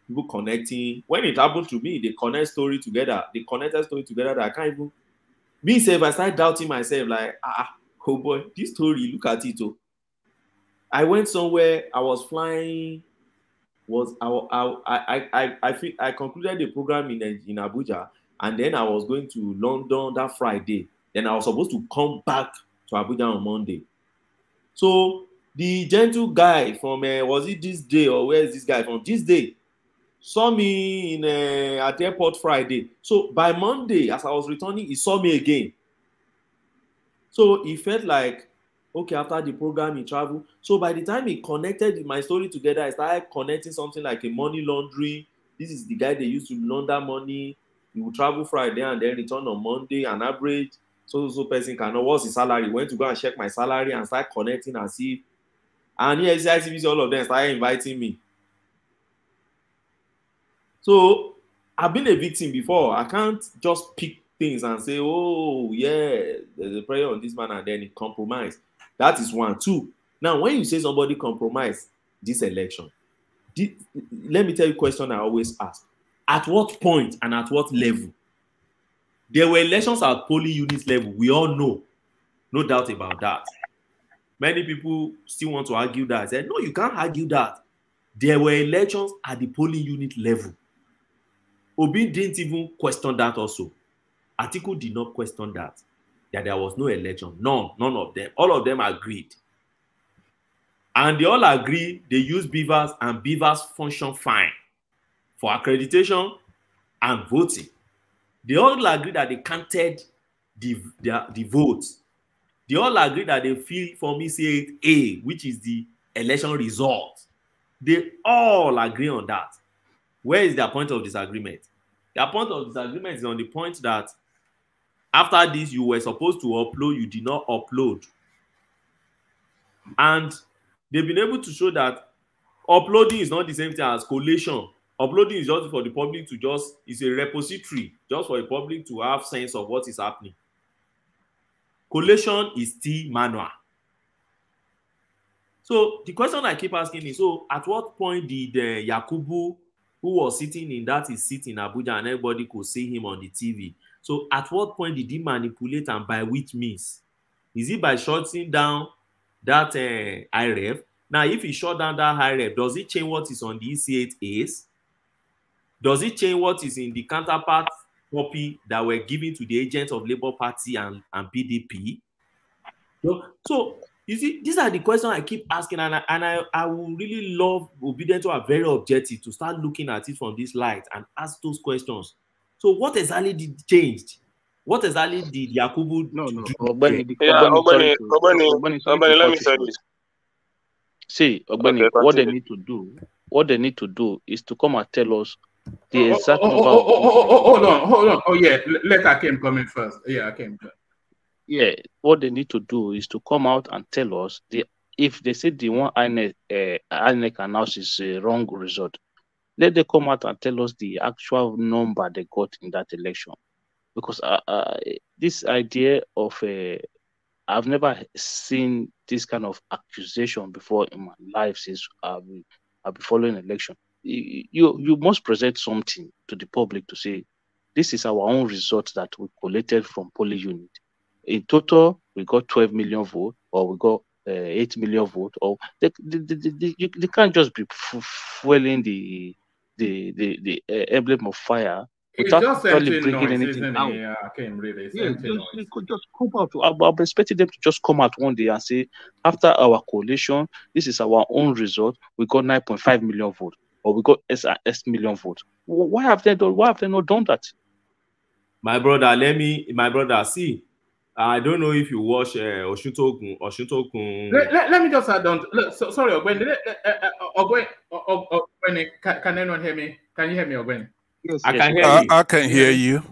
people connecting. When it happened to me, they connect story together. They connected story together that I can't even. Me self, I started doubting myself. Like, oh boy, this story. Look at it. Oh, I went somewhere. I was flying. I concluded the program in Abuja, and then I was going to London that Friday. Then I was supposed to come back to Abuja on Monday. So the gentle guy from was it this day, or where is this guy from? This day saw me at the airport Friday. So by Monday, as I was returning, he saw me again. So he felt like, okay, after the program, he traveled. So by the time he connected my story together, I started connecting something like a money laundry. This is the guy they used to launder money. He would travel Friday and then return on Monday, an average. So person can know what's his salary. Went to go and check my salary and start connecting and see. And yes, ICBC, all of them started inviting me. So I've been a victim before. I can't just pick things and say, oh, yeah, there's a prayer on this man, and then it compromise. That is one. Two, now when you say somebody compromised this election, let me tell you a question I always ask. At what point and at what level? There were elections at polling unit level. We all know. No doubt about that. Many people still want to argue that. I said, no, you can't argue that. There were elections at the polling unit level. Obi didn't even question that also. Atiku did not question that there was no election. None of them. All of them agreed. And they all agree they use beavers, and beavers function fine for accreditation and voting. They all agree that they counted the votes. They all agree that they feel for me say A, which is the election result. They all agree on that. Where is their point of disagreement? Their point of disagreement is on the point that after this, you were supposed to upload, you did not upload. And they've been able to show that uploading is not the same thing as collation. Uploading is just for the public to just, it's a repository, just for the public to have sense of what is happening. Collation is still manual. So the question I keep asking is, so at what point did Yakubu, who was sitting in that his seat in Abuja and everybody could see him on the TV, so at what point did he manipulate and by which means? Is it by shutting down that IREF? Now, if he shut down that IREF, does it change what is on the EC8As? Does it change what is in the counterpart copy that were given to the agents of Labour Party and PDP? So you see, these are the questions I keep asking, and I would really love Obedient to are very objective to start looking at it from this light and ask those questions. So what exactly did changed? What exactly did Yakubu do? Ogbeni, let me say this. See, Ogbeni, what they need to do is to come and tell us the exact number of... Hold on. Oh, yeah, let Akim come in first. Yeah, Akim. Yeah, what they need to do is to come out and tell us if they say the one INEC announced is a wrong result, let them come out and tell us the actual number they got in that election. Because this idea of I've never seen this kind of accusation before in my life since I've been following election. You must present something to the public to say, this is our own result that we collected from polling unit. In total, we got 12 million votes, or we got 8 million votes, or they can't just be fueling the emblem of fire without really bringing anything out. They could just come out. I'm expecting them to just come out one day and say, after our coalition, this is our own result. We got 9.5 million votes, or we got S million votes. Why have they not done that? My brother, see. I don't know if you watch Oshuntogun. Let me just add on. Sorry, Ogwen. Can anyone hear me? Can you hear me, Ogwen? Yes, I can hear you. I can hear you.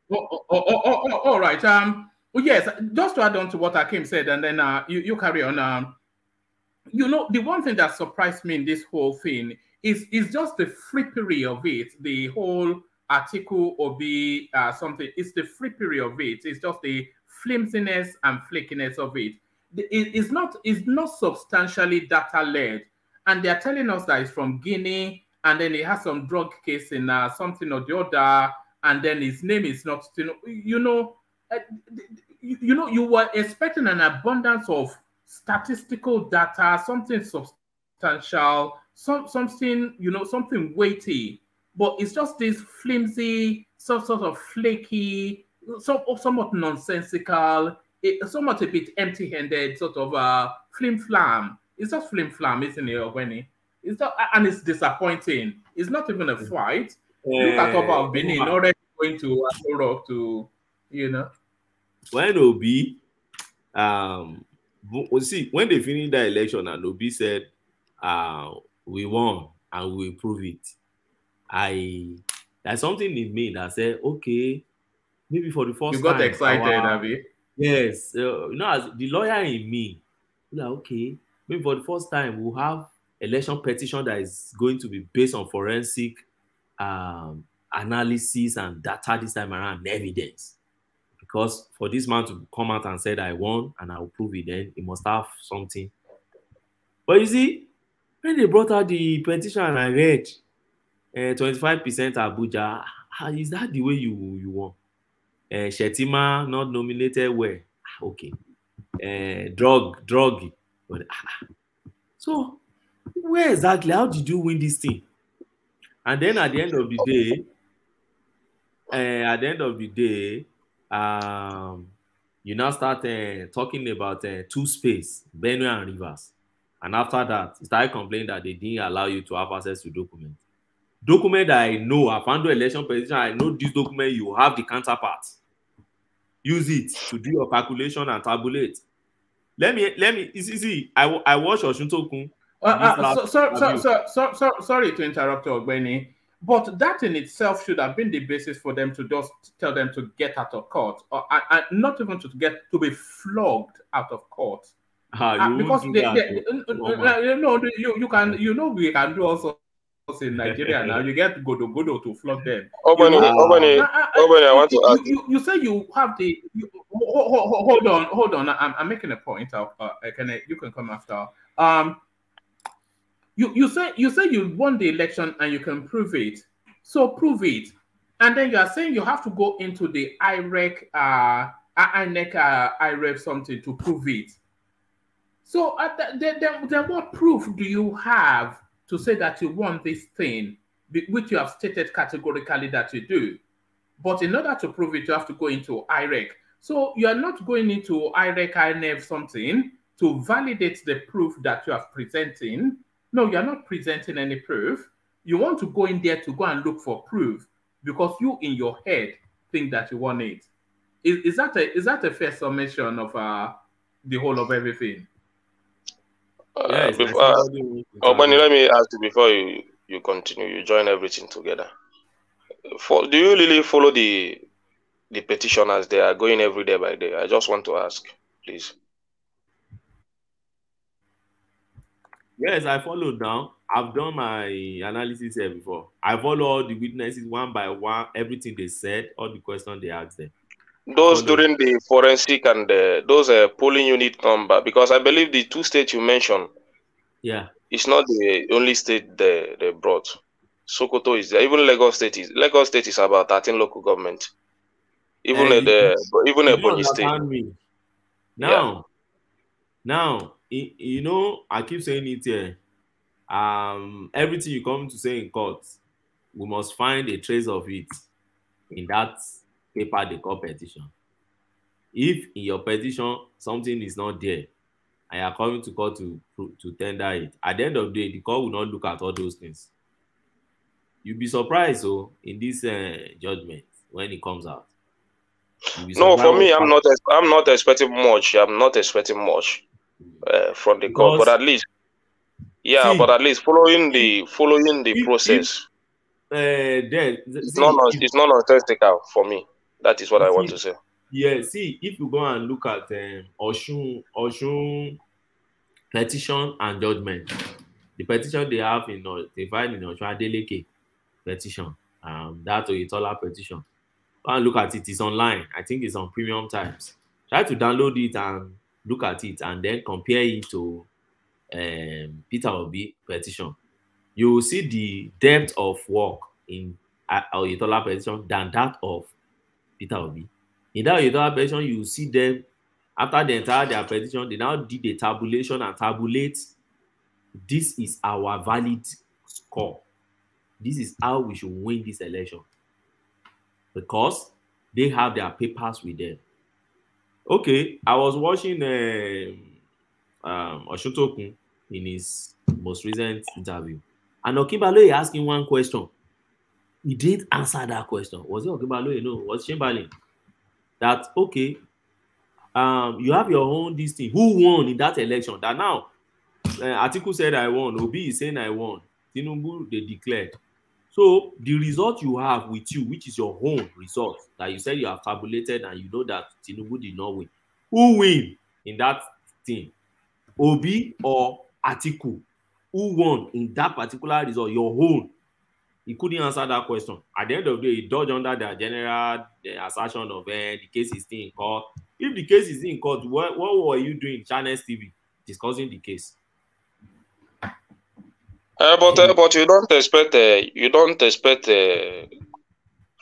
All right. Well, yes. Just to add on to what Akim said, and then you carry on. You know, the one thing that surprised me in this whole thing is just the frippery of it. The whole article or be something. It's the frippery of it. It's just the flimsiness and flakiness of it. It's not substantially data led, and they're telling us that it's from Guinea, and then he has some drug case in something or the other, and then his name is not. You were expecting an abundance of statistical data, something substantial, something something weighty. But it's just this flimsy, sort of flaky, somewhat nonsensical, somewhat a bit empty-handed, sort of flim-flam. It's just flim-flam, isn't it, Ogweni? It's not, and it's disappointing. It's not even a fight. Look at Oba of Benin already going to Rock to, When Obi, see, when they finished the election and Obi said, we won and we will prove it. There's something in me that said, okay, maybe for the first time. You got excited, Abby? Yes. As the lawyer in me, like, okay, maybe for the first time we'll have election petition that is going to be based on forensic analysis and data this time around, evidence. Because for this man to come out and say that I won and I will prove it, then he must have something. But you see, when they brought out the petition and I read 25% Abuja, is that the way you want? Shetima not nominated where? Okay. Drug. So where exactly? How did you win this thing? And then at the end of the day, you now start talking about two space, Benue and Rivers. And after that, you started complaining that they didn't allow you to have access to documents. Document that I know, I found the election petition, I know this document, you have the counterpart. Use it to do your calculation and tabulate. Let me, see, I watched Oshuntogun. Sorry to interrupt you, Ogbeni, but that in itself should have been the basis for them to just tell them to get out of court, or not even to be flogged out of court. Because you can, we can do also in Nigeria now. You get godo to flog them. Obani, I want to ask you say you have the. Hold on. I'm making a point. You can come after. You say you won the election and you can prove it. So prove it, and then you are saying you have to go into the IREC, IREC something to prove it. So then what proof do you have to say that you won this thing, which you have stated categorically that you do? But in order to prove it, you have to go into IREC. So you are not going into IREC, INF something to validate the proof that you are presenting. No, you are not presenting any proof. You want to go in there to go and look for proof because you in your head think that you won it. Is that a fair summation of the whole of everything? Yes. Obani, let me ask you before you continue. You join everything together. Do you really follow the petitioners? They are going every day by day. I just want to ask, please. Yes, I followed now. I've done my analysis here before. I follow all the witnesses one by one, everything they said, all the questions they asked them. Those during the forensic and those polling unit number, because I believe the 2 states you mentioned, it's not the only state they brought. Sokoto is there. Even Lagos State is about 13 local government. Even Ebonyi State. Now, I keep saying it here. Everything you come to say in court, we must find a trace of it in that paper they call petition. If in your petition something is not there and you are coming to court to tender it, at the end of the day, the court will not look at all those things. You'll be surprised in this judgment when it comes out. No, for me, I'm not expecting much. I'm not expecting much from the court, but at least, following the process. It's not nonsensical for me. That is what I want to say. Yeah, see, if you go and look at Oshun petition and judgment, the petition they have they filed in Oshun Adeleke petition, that Oyetola petition. Go and look at it. It's online. I think it's on Premium Times. Try to download it and look at it, and then compare it to Peter Obi petition. You will see the depth of work in Oyetola petition than that of Peter Obi. In that Oyetola petition, you will see them after the entire their petition. They now did a tabulation and tabulate. This is our valid score. This is how we should win this election, because they have their papers with them. Okay, I was watching Oshutokun in his most recent interview, and Okibaloye asking one question. He didn't answer that question. Was it Okibaloye? No, was Chamberlain. That okay, you have your own this thing. Who won in that election? That now Atiku said I won. Obi is saying I won. Tinubu they declared. So the result you have with you, which is your own result, that you said you have tabulated and you know that Tinubu did not win. Who win in that thing? Obi or Atiku? Who won in that particular result? Your own. He couldn't answer that question. At the end of the day, he dodged under the general assertion of the case is still in court. If the case is still in court, what were you doing? Channels TV discussing the case. But you don't expect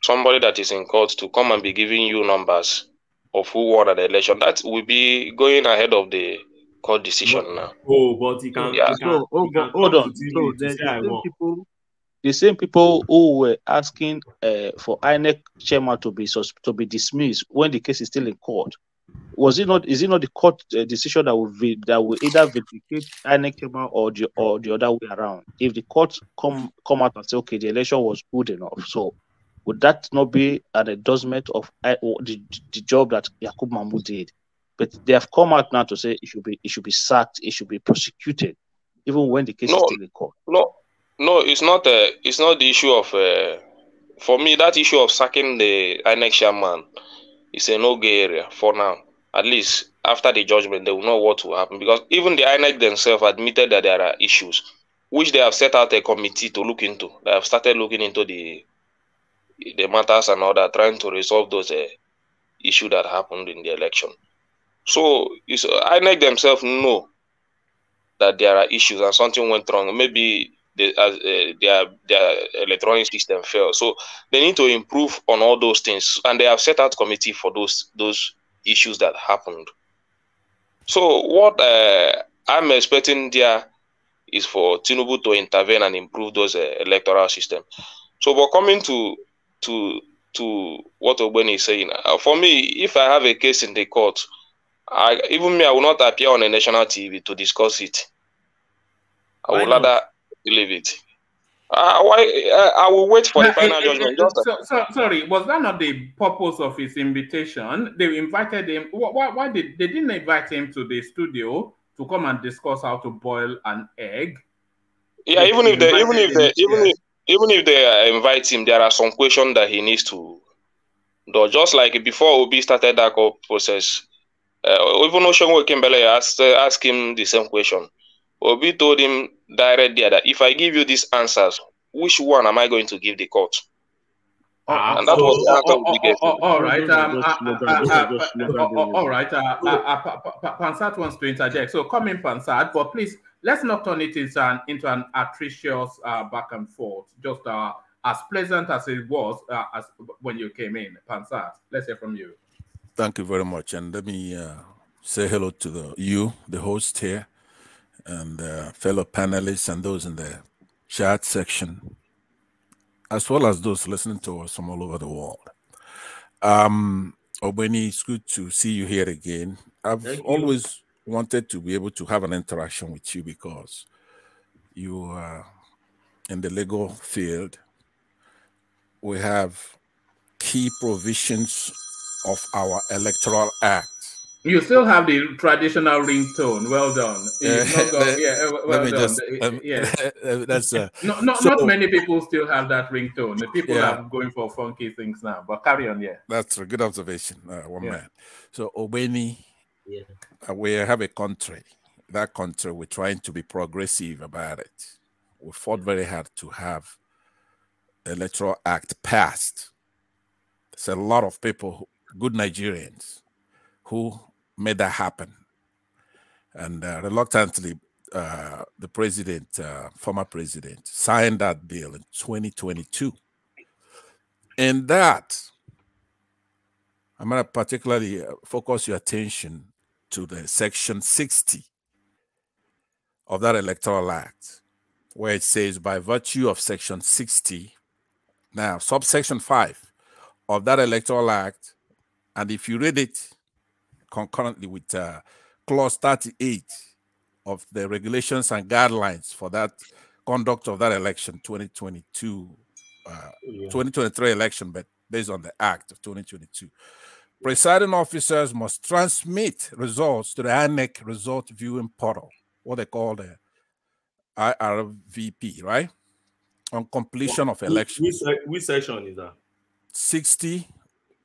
somebody that is in court to come and be giving you numbers of who won the election. That will be going ahead of the court decision now. Oh, but he can. Yeah. Hold on. So the same people who were asking for INEC chairman to be dismissed when the case is still in court. Is it not the court decision that will either vindicate INEC chairman or the other way around? If the court come out and say, okay, the election was good enough, so would that not be an endorsement of the job that Yakub Mahmoud did? But they have come out now to say it should be sacked, it should be prosecuted, even when the case is still in court. No, it's not the issue of. For me, that issue of sacking the INEC chairman is a no-go area for now. at least after the judgment, they will know what will happen. Because even the INEC themselves admitted that there are issues, which they have set out a committee to look into. They have started looking into the matters and all that, trying to resolve those issues that happened in the election. So INEC themselves know that there are issues and something went wrong. Maybe their electronic system failed. So they need to improve on all those things, and they have set out committee for those issues that happened. So what I'm expecting there is for Tinubu to intervene and improve those electoral system. So, but coming to what Ogbeni is saying, for me, if I have a case in the court, even me, I will not appear on a national TV to discuss it. I will rather leave it. I will wait for the final judgment. Sorry, was that not the purpose of his invitation? They invited him. Why they didn't invite him to the studio to come and discuss how to boil an egg? Yeah, even if they invite him, there are some questions that he needs to do. Just like before Obi started that process, even Oshongo Kimbele asked him the same question. Obi told him directly that if I give you these answers, which one am I going to give the court? And that was the answer we gave. All right. All right. Pansat wants to interject. So come in, Pansat, but please, let's not turn it into an atrocious back and forth. Just as pleasant as it was as when you came in. Pansat, let's hear from you. Thank you very much. And let me say hello to the host here, and fellow panelists and those in the chat section, as well as those listening to us from all over the world. Ogbeni, it's good to see you here again. I've always wanted to be able to have an interaction with you because you are in the legal field. We have key provisions of our electoral act. You still have the traditional ringtone. Well done. Not many people still have that ringtone. The people are going for funky things now. But carry on, That's a good observation, man. So, Ogbeni, we have a country. That country, we're trying to be progressive about it. We fought very hard to have the Electoral Act passed. There's a lot of people, good Nigerians, who made that happen. And reluctantly, the president, former president, signed that bill in 2022. In that, I'm going to particularly focus your attention to the section 60 of that Electoral Act, where it says, by virtue of section 60, now subsection 5 of that Electoral Act, and if you read it concurrently with clause 38 of the regulations and guidelines for that conduct of that election, 2023 election, but based on the act of 2022, presiding officers must transmit results to the INEC result viewing portal, what they call the IRVP, right? On completion of elections. Which section is that? 60,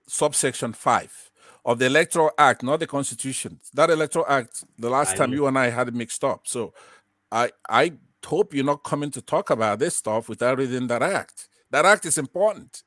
subsection 5 of the Electoral Act, not the Constitution. That Electoral Act, the last time you and I had it mixed up. So I hope you're not coming to talk about this stuff without reading that act. That act is important.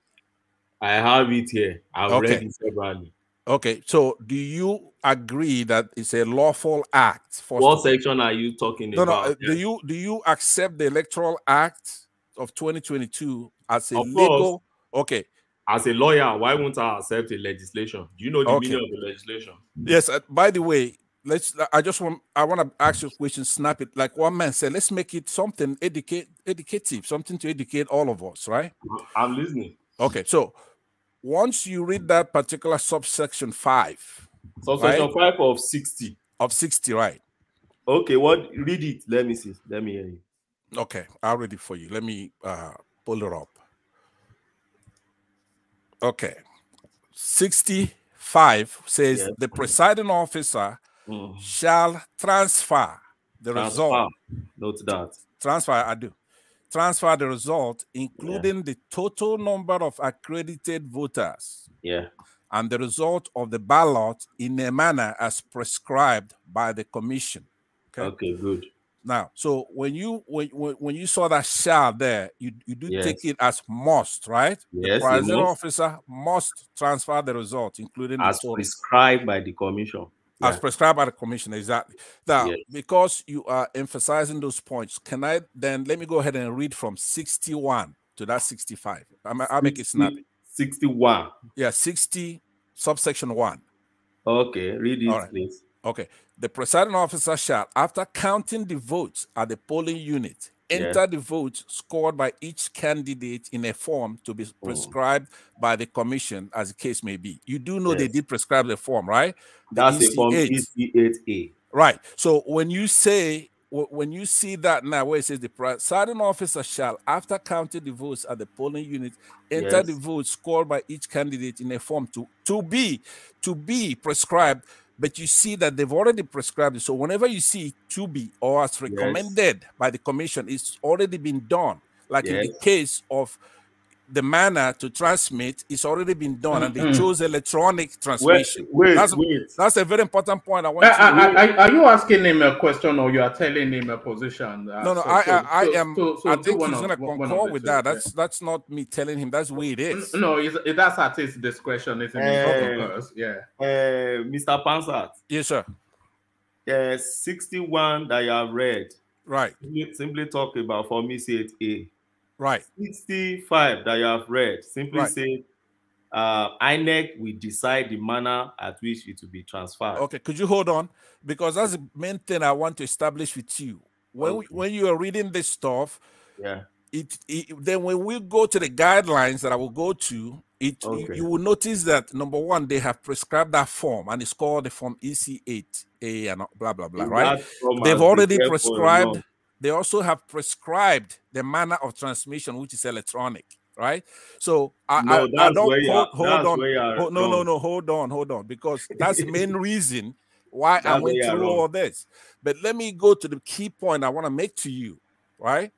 I have it here. I've read it separately. Okay, so do you agree that it's a lawful act? What section are you talking about? No. Do you accept the Electoral Act of 2022 as a legal? Okay. As a lawyer, why won't I accept a legislation? Do you know the meaning of the legislation? Yes. By the way, I want to ask you a question. Snap it like one man said. Let's make it something educative, something to educate all of us, right? I'm listening. Okay. So once you read that particular subsection 5, subsection 5 of 60, right? Okay. What? Read it. Let me see. Let me hear you. Okay, I'll read it for you. Let me pull it up. Okay. 65 says the presiding officer shall transfer the result. Note that. Transfer the result, including the total number of accredited voters. and the result of the ballot in a manner as prescribed by the commission. Okay, good. Now, so when you saw that shall there, you do take it as must, right? Yes, the presiding officer must transfer the result, including as the total. Prescribed by the commission. As prescribed by the commission, exactly. Now, because you are emphasizing those points, can I then let me go ahead and read from 61 to that 65? I'll make it snappy. 61. Yeah, 60 subsection 1. Okay, read it, please. Okay. The presiding officer shall, after counting the votes at the polling unit, enter the votes scored by each candidate in a form to be prescribed by the commission, as the case may be. You do know they did prescribe the form, right? That's the form EC8A. Right. So when you see that now, where it says the presiding officer shall, after counting the votes at the polling unit, enter the votes scored by each candidate in a form to be prescribed. But you see that they've already prescribed it. So whenever you see to be or as recommended by the commission, it's already been done. Like in the case of the manner to transmit, it's already been done, and they chose electronic transmission. That's a very important point. I want are you asking him a question or you are telling him a position? No, I am. I think he's going to concur with that. That's not me telling him. That's the way it is. No, that's at his discretion, isn't it? Mr. Pansat. Yes, sir. 61 that you have read. Right. Simply talk about Form EC8A. Right. 65 that you have read simply say INEC will decide the manner at which it will be transferred. Okay, could you hold on? Because that's the main thing I want to establish with you. When you are reading this stuff, then when we go to the guidelines that I will go to, you will notice that number one, they have prescribed that form, and it's called the form EC8A and blah blah blah. Right? They've already prescribed. They also have prescribed the manner of transmission, which is electronic, right? So I don't hold on, because that's the main reason why I went through all this. But let me go to the key point I want to make to you, right?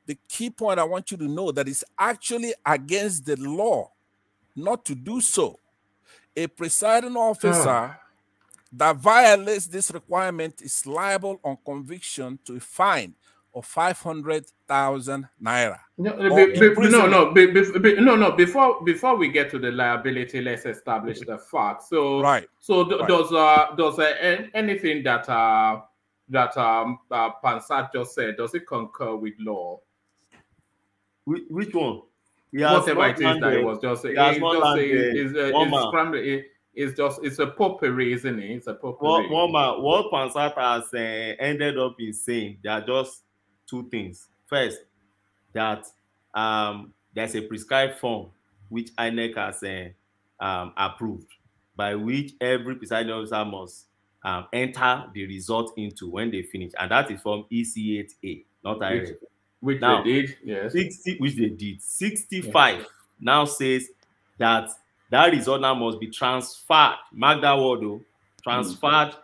The key point I want you to know that it's actually against the law not to do so. A presiding officer that violates this requirement is liable on conviction to a fine of 500,000 naira. Before we get to the liability, let's establish the fact. So, does anything that Pansat just said, does it concur with law? Which one? Whatever it is that it was just saying. It's a potpourri, isn't it? It's a potpourri. What Pansat has ended up in saying, there are just two things. First, that there's a prescribed form which INEC has approved, by which every presiding officer must enter the result into when they finish, and that is from EC8A, not IRF. Which they did, yes. 60, which they did. 65 now says that result now must be transferred. Mark that word, though. Transferred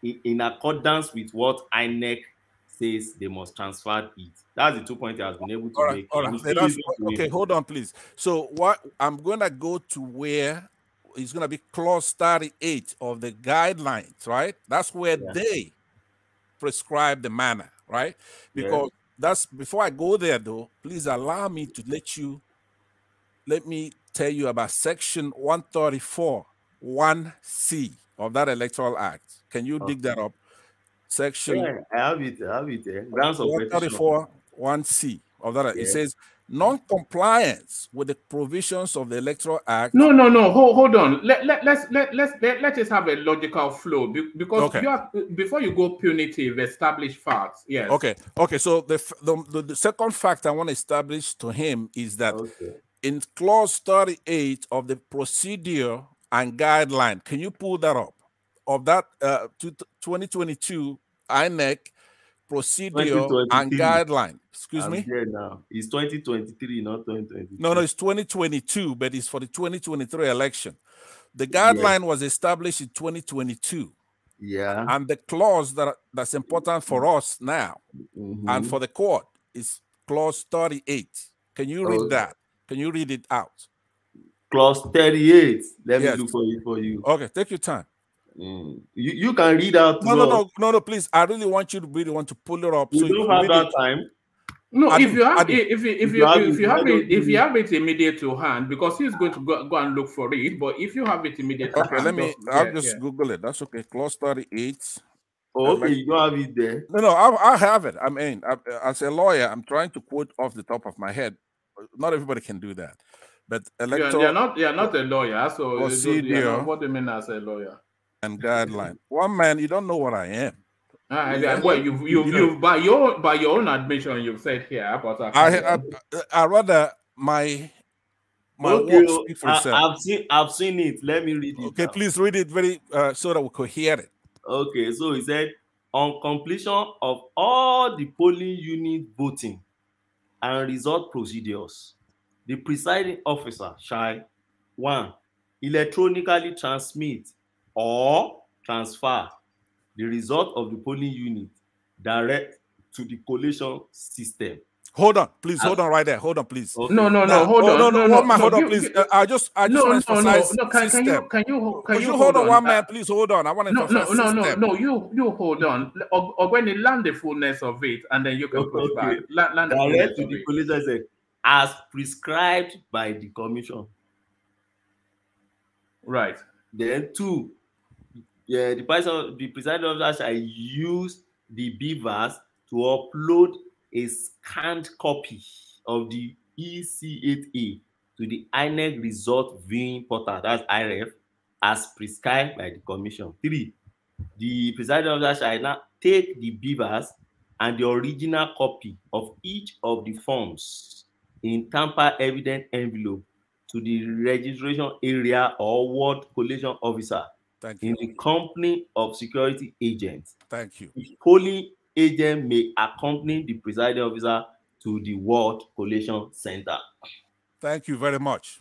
in accordance with what INEC says they must transfer it. That's the 2 points he has been able to make. Okay, hold on, please. So what I'm going to go to where it's going to be clause 38 of the guidelines, right? That's where they prescribe the manner, right? Because that's, before I go there though, please allow me to let me tell you about section 134 1C of that Electoral Act. Can you dig that up? Section I have it. Grounds of 134 1C of that. It says non-compliance with the provisions of the Electoral Act. No. Hold on. Let's just have a logical flow, because before you go punitive, establish facts. Yes. Okay. So the second fact I want to establish to him is that in clause 38 of the procedure and guideline, can you pull that up? Of that 2022 INEC procedure and guideline. Excuse me? Now. It's 2023, not 2022. No, it's 2022, but it's for the 2023 election. The guideline was established in 2022. Yeah. And the clause that's important for us now and for the court is clause 38. Can you read that? Can you read it out? clause 38. Let Yes. me look for it for you. Okay, take your time. You can read out. No, please. I really want you to really want to pull it up. You so don't have that time. No, I if do, you have I do. if you have it immediate to hand, because he's going to go and look for it. But if you have it immediate to hand, I'll just Google it. That's okay. Clause 38. Oh, okay, you don't have it there. No, I have it. I mean, as a lawyer, I'm trying to quote off the top of my head. Not everybody can do that, but you're not a lawyer, so what do you mean as a lawyer? And guideline. One man, you don't know what I am. Well, you've by your own admission, you've said here, but I rather my work speak for itself. I've seen it. Let me read it. Okay, now. Please read it very so that we could hear it. Okay, so he said, on completion of all the polling unit voting and result procedures, the presiding officer shall 1. Electronically transmit or transfer the result of the polling unit direct to the collation system. Hold on, please. Hold on right there. Hold on, please. Okay. No. Hold on, please. I just want to emphasize system. Can you hold on, one man, please hold on. I want to emphasize system. No. You hold on. Or when you land the fullness of it, and then you can push back. Land direct to the collation system as prescribed by the commission. Right. Then 2. The presiding officer shall use the beavers to upload a scanned copy of the EC8A to the INEC result viewing portal, that's IREF, as prescribed by the commission. 3. The presiding officer shall now take the beavers and the original copy of each of the forms in tamper evident envelope to the registration area or ward collation officer in the company of security agents. Thank you. The polling agent may accompany the presiding officer to the ward collation center. Thank you very much.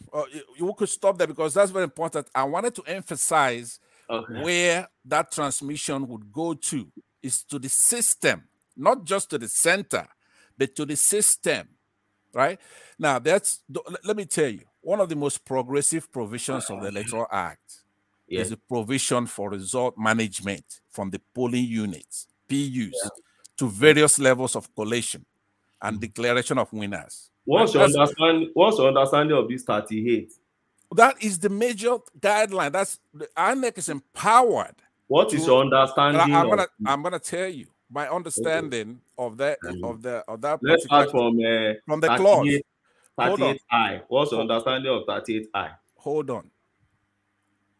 You could stop there because that's very important. I wanted to emphasize where that transmission would go to is to the system, not just to the center, but to the system, right? Now, let me tell you, one of the most progressive provisions of the Electoral Act is the provision for result management from the polling units, PUs, to various levels of collation and declaration of winners. What's your understanding of this 38? That is the major guideline. That's the INEC is empowered. What is your understanding? I'm gonna tell you my understanding of that Let's start from the clause. 38I. What's your understanding of 38I? Hold on.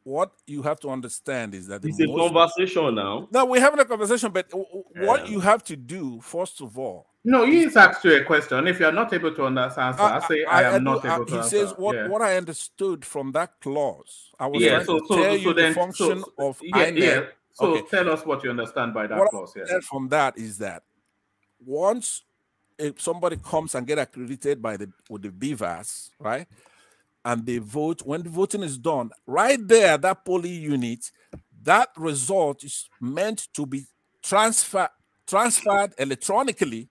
What you have to understand is that it's a conversation now. No, we're having a conversation, but what you have to do, first of all. No, he's asked you a question. If you're not able to understand, I am not able to answer. He says what I understood from that clause. I was trying to tell you the function of INEC. So tell us what you understand by that clause. From that is that once if somebody comes and get accredited with the BVAS, right? And they vote, when the voting is done, right there, that polling unit, that result is meant to be transferred electronically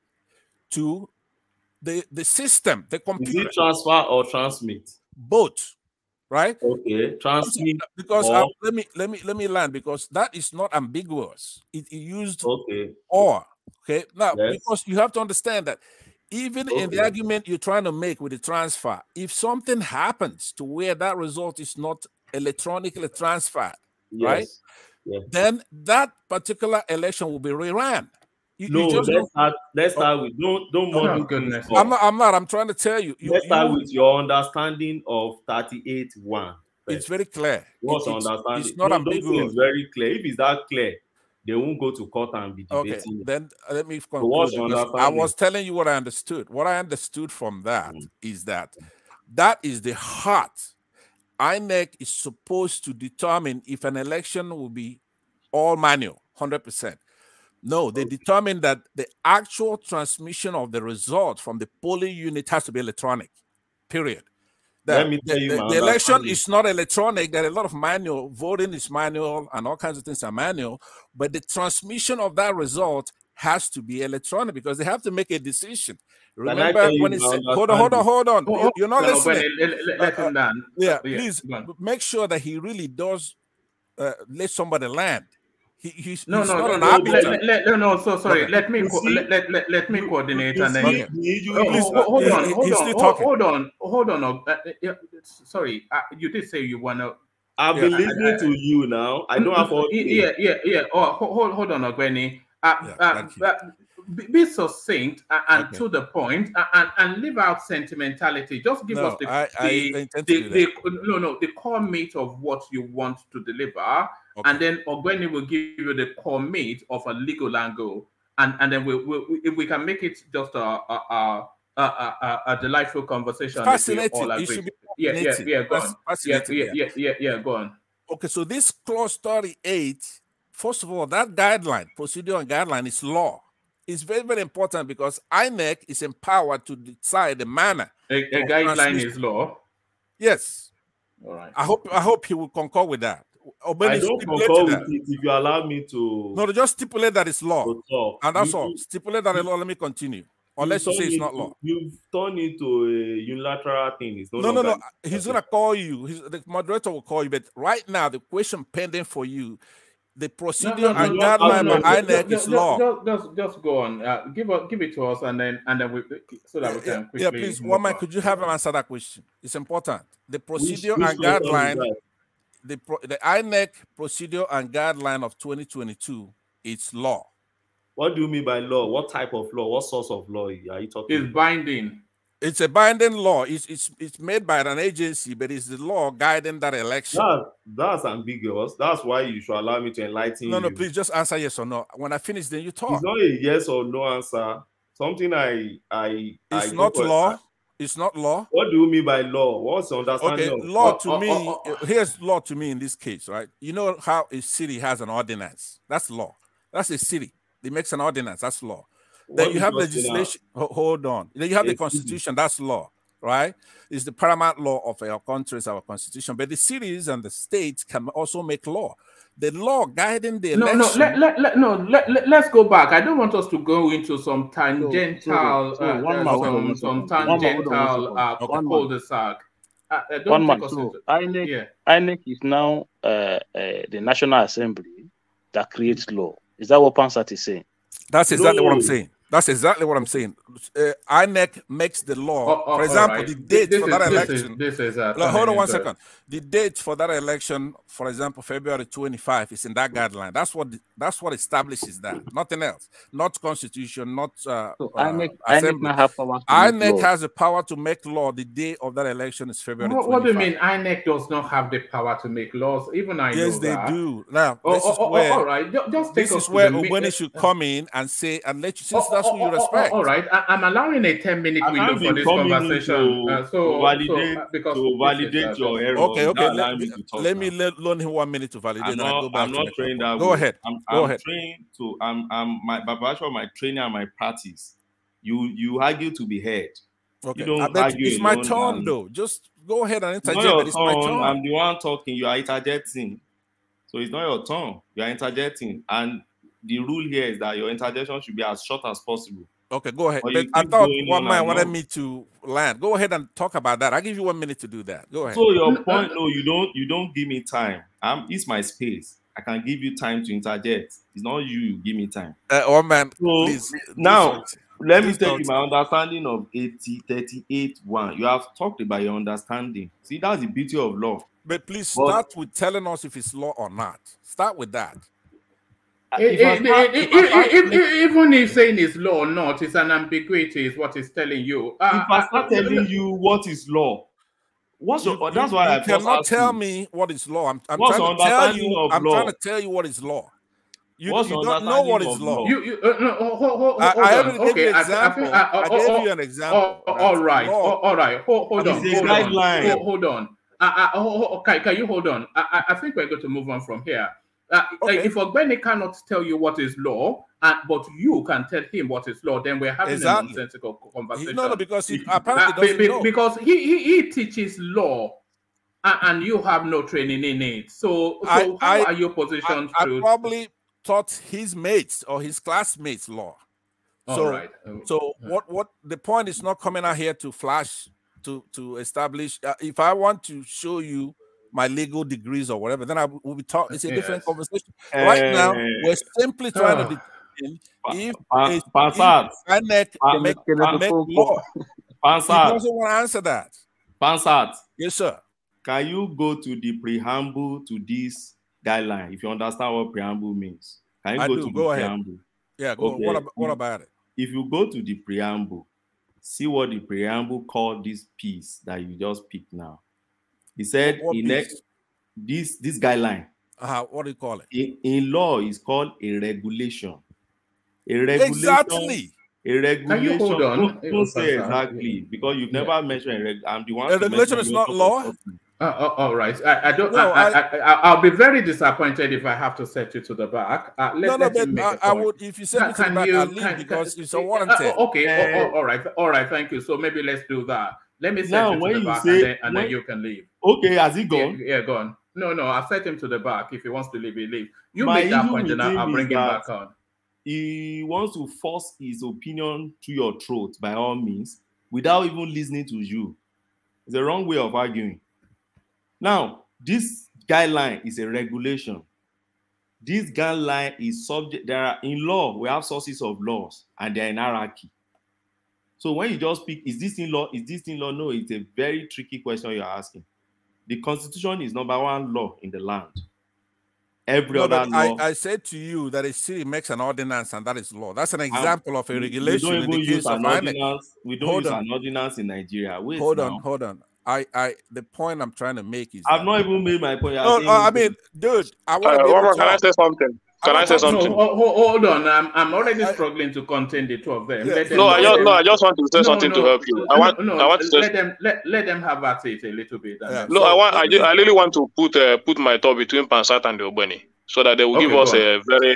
to the system, the computer. Is it transfer or transmit? Both, right? Okay, transmit. Because let me land because that is not ambiguous. It used or. Okay, now because you have to understand that even in the argument you're trying to make with the transfer, if something happens to where that result is not electronically transferred, right? Yeah. Then that particular election will be rerun. Let's start with don't goodness. I'm not. I'm trying to tell you. Let's start with your understanding of 38(1). It's very clear. What's understanding? It's not ambiguous. It's very clear. If it's that clear, they won't go to court and be debating. Okay, then let me conclude. I was telling you what I understood. What I understood from that is that is the heart. INEC is supposed to determine if an election will be all manual, 100%. No, they determine that the actual transmission of the result from the polling unit has to be electronic, period. Let me tell you, the election is not electronic. There are a lot of manual. Voting is manual and all kinds of things are manual. But the transmission of that result has to be electronic because they have to make a decision. Can I Remember tell you when he my said, hold on. Oh, You're not no, listening. let him down. Yeah, Yeah, please go on. make sure that he really does let somebody land. He's No, not an no, arbiter. no. So sorry. Okay. Let me coordinate and then. Okay. Hold on. Sorry, you did say you wanna. I've been listening to you now. I don't have all. Yeah. Oh, hold on, Ogweni. Be succinct and to the point, and leave out sentimentality. Just give us the core meat of what you want to deliver, and then Ogweni will give you the core meat of a legal angle, and then if we can make it just a delightful conversation. Fascinating. It should be go on. Yeah, go on. Okay, so this clause 38, first of all, that guideline, procedure and guideline is law. It's very, very important because INEC is empowered to decide the manner. A guideline is law. Yes. All right. I hope he will concur with that. I don't concur with it if you allow me to. No, just stipulate that it's law. And that's all. Stipulate that it's law. Let me continue. Unless you say it's not law. You've turned into a unilateral thing. It's no. He's going to call you. The moderator will call you. But right now, the question pending for you, the procedure and guideline by INEC is law. Just go on. Give it to us, and then we so that we can quickly. Yeah, please, Woman, could you have him answer that question? It's important. The procedure and guideline, the INEC procedure and guideline of 2022, it's law. What do you mean by law? What type of law? What source of law are you talking? It's binding. It's a binding law. It's made by an agency, but it's the law guiding that election. That's ambiguous. That's why you should allow me to enlighten you. No, please just answer yes or no. When I finish, then you talk. It's not a yes or no answer. Something It's not law. It's not law. What do you mean by law? What's the understanding of law to me? Here's law to me in this case, right? You know how a city has an ordinance. That's law. That's a city. It makes an ordinance. That's law. Then you have legislation. Hold on. Then you have the Constitution. That's law, right? It's the paramount law of our country, our Constitution. But the cities and the states can also make law. The law guiding the election. Let's go back. I don't want us to go into some tangential, cul-de-sac. INEC is now the National Assembly that creates law. Is that what Pansat is saying? That's exactly what I'm saying. That's exactly what I'm saying. INEC makes the law. For example, the date for that election. Hold on 1 second. The date for that election, for example, February 25, is in that guideline. That's what establishes that. Nothing else. Not Constitution. Not Assembly. INEC has the power to make law. The day of that election is February 25. What do you mean? INEC does not have the power to make laws. Even I know that. Yes, they do. Now, this is where Ubeni should come in and say and let you. Since that's who you respect. All right, I'm allowing a 10-minute window for this conversation. To validate your error. Okay. Let me loan him 1 minute to validate. I'm not trained that. Go ahead. I'm trained to. My virtue of my training and my practice. You argue to be heard. Okay. You don't argue. It's my turn though. Just go ahead and interject. It's my turn. I'm the one talking. You are interjecting. So it's not your turn. You are interjecting, and the rule here is that your interjection should be as short as possible. Okay, go ahead. But I thought one man wanted me to land. Go ahead and talk about that. I'll give you 1 minute to do that. Go ahead. So your point, no, you don't give me time. It's my space. I can give you time to interject. It's not you give me time. One man, so please. Now, let me tell you my understanding of 38.1. You have talked about your understanding. See, that's the beauty of law. But please start with telling us if it's law or not. Start with that. Even if saying it's law or not, it's an ambiguity, is what it's telling you. If I start telling you what is law, that's why I cannot tell me what is law. I'm trying to tell you what is law. You don't know what is law. I haven't given you an example. I gave you an example. All right. Hold on. Okay, can you hold on? I think we're going to move on from here. If Ogbeni cannot tell you what is law, but you can tell him what is law, then we're having a nonsensical conversation. No, because he apparently doesn't know. Because he teaches law, and you have no training in it. So how are you positioned to? taught his mates or his classmates law. So, all right. What the point is not coming out here to flash to establish. If I want to show you my legal degrees or whatever, then I will be talking. It's a different conversation. Right now, we're simply trying to determine if INEC make law. He doesn't want to answer that. Pansat. Yes, sir. Can you go to the preamble to this guideline if you understand what preamble means? Can you go to the preamble? Yeah, go. Okay. What about it? If you go to the preamble, see what the preamble called this piece that you just picked now. He said this guideline. What do you call it? In law, it's called a regulation. A regulation. Exactly. A regulation. Can you hold on? Don't say exactly because you've never mentioned I'm the one. A regulation is not law. All right. I don't. No, I'll be very disappointed if I have to set you to the back. I would. If you set me to the back, I'll leave because it's unwarranted. Okay. All right. Thank you. So maybe let's do that. Let me set you to the back, and then you can leave. Okay. Has he gone? Yeah, gone. No. I'll set him to the back. If he wants to leave, he leave. You make that point, and I'll bring him back on. He wants to force his opinion to your throat by all means, without even listening to you. It's a wrong way of arguing. Now, this guideline is a regulation. This guideline is subject. In law, we have sources of laws, and they're in hierarchy. So when you just speak, is this in law? Is this in law? No, it's a very tricky question you're asking. The Constitution is number one law in the land. Every other law. I said to you that a city makes an ordinance, and that is law. That's an example of a regulation in the case of INEC. We don't use an ordinance in Nigeria. Wait, hold on. The point I'm trying to make is I've not even made my point. I mean, dude, I want to can I say something? Can I say something? No, hold on. I'm already struggling to contain the two of them. I just want to say something to help you. I want to let them have at it a little bit. I really want to put my thought between Pansat and the Ogbeni so that they will give us a very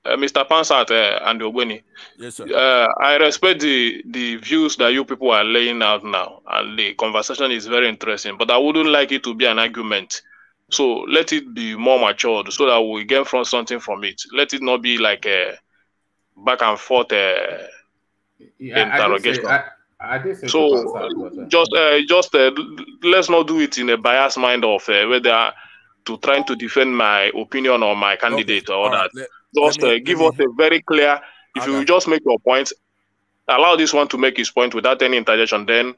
Mr. Pansat and the Ogbeni. Yes, sir. I respect the views that you people are laying out now, and the conversation is very interesting. But I wouldn't like it to be an argument. So let it be more matured so that we get from something from it. Let it not be like a back and forth interrogation. Just let's not do it in a biased mind of whether to trying to defend my opinion or my candidate or that. Just give us a very clear. If you just make your points, allow this one to make his point without any interjection, then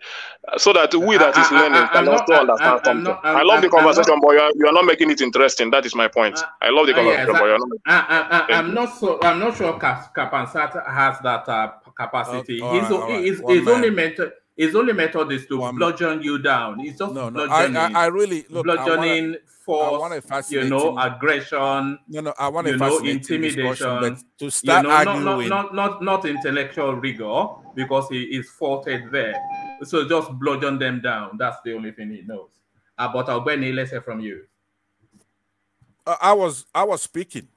so that we that is learning can also understand something. I love the conversation, but you are not making it interesting. That is my point. I love the conversation, but you are not making I'm not sure Kapansat has that capacity. His only method is to bludgeon you down. It's just bludgeoning. I really look bludgeoning, force, aggression. I want to intimidation. But to start arguing, not intellectual rigor, because he is faulted there. So just bludgeon them down. That's the only thing he knows. But Albany, let's hear from you. I was speaking.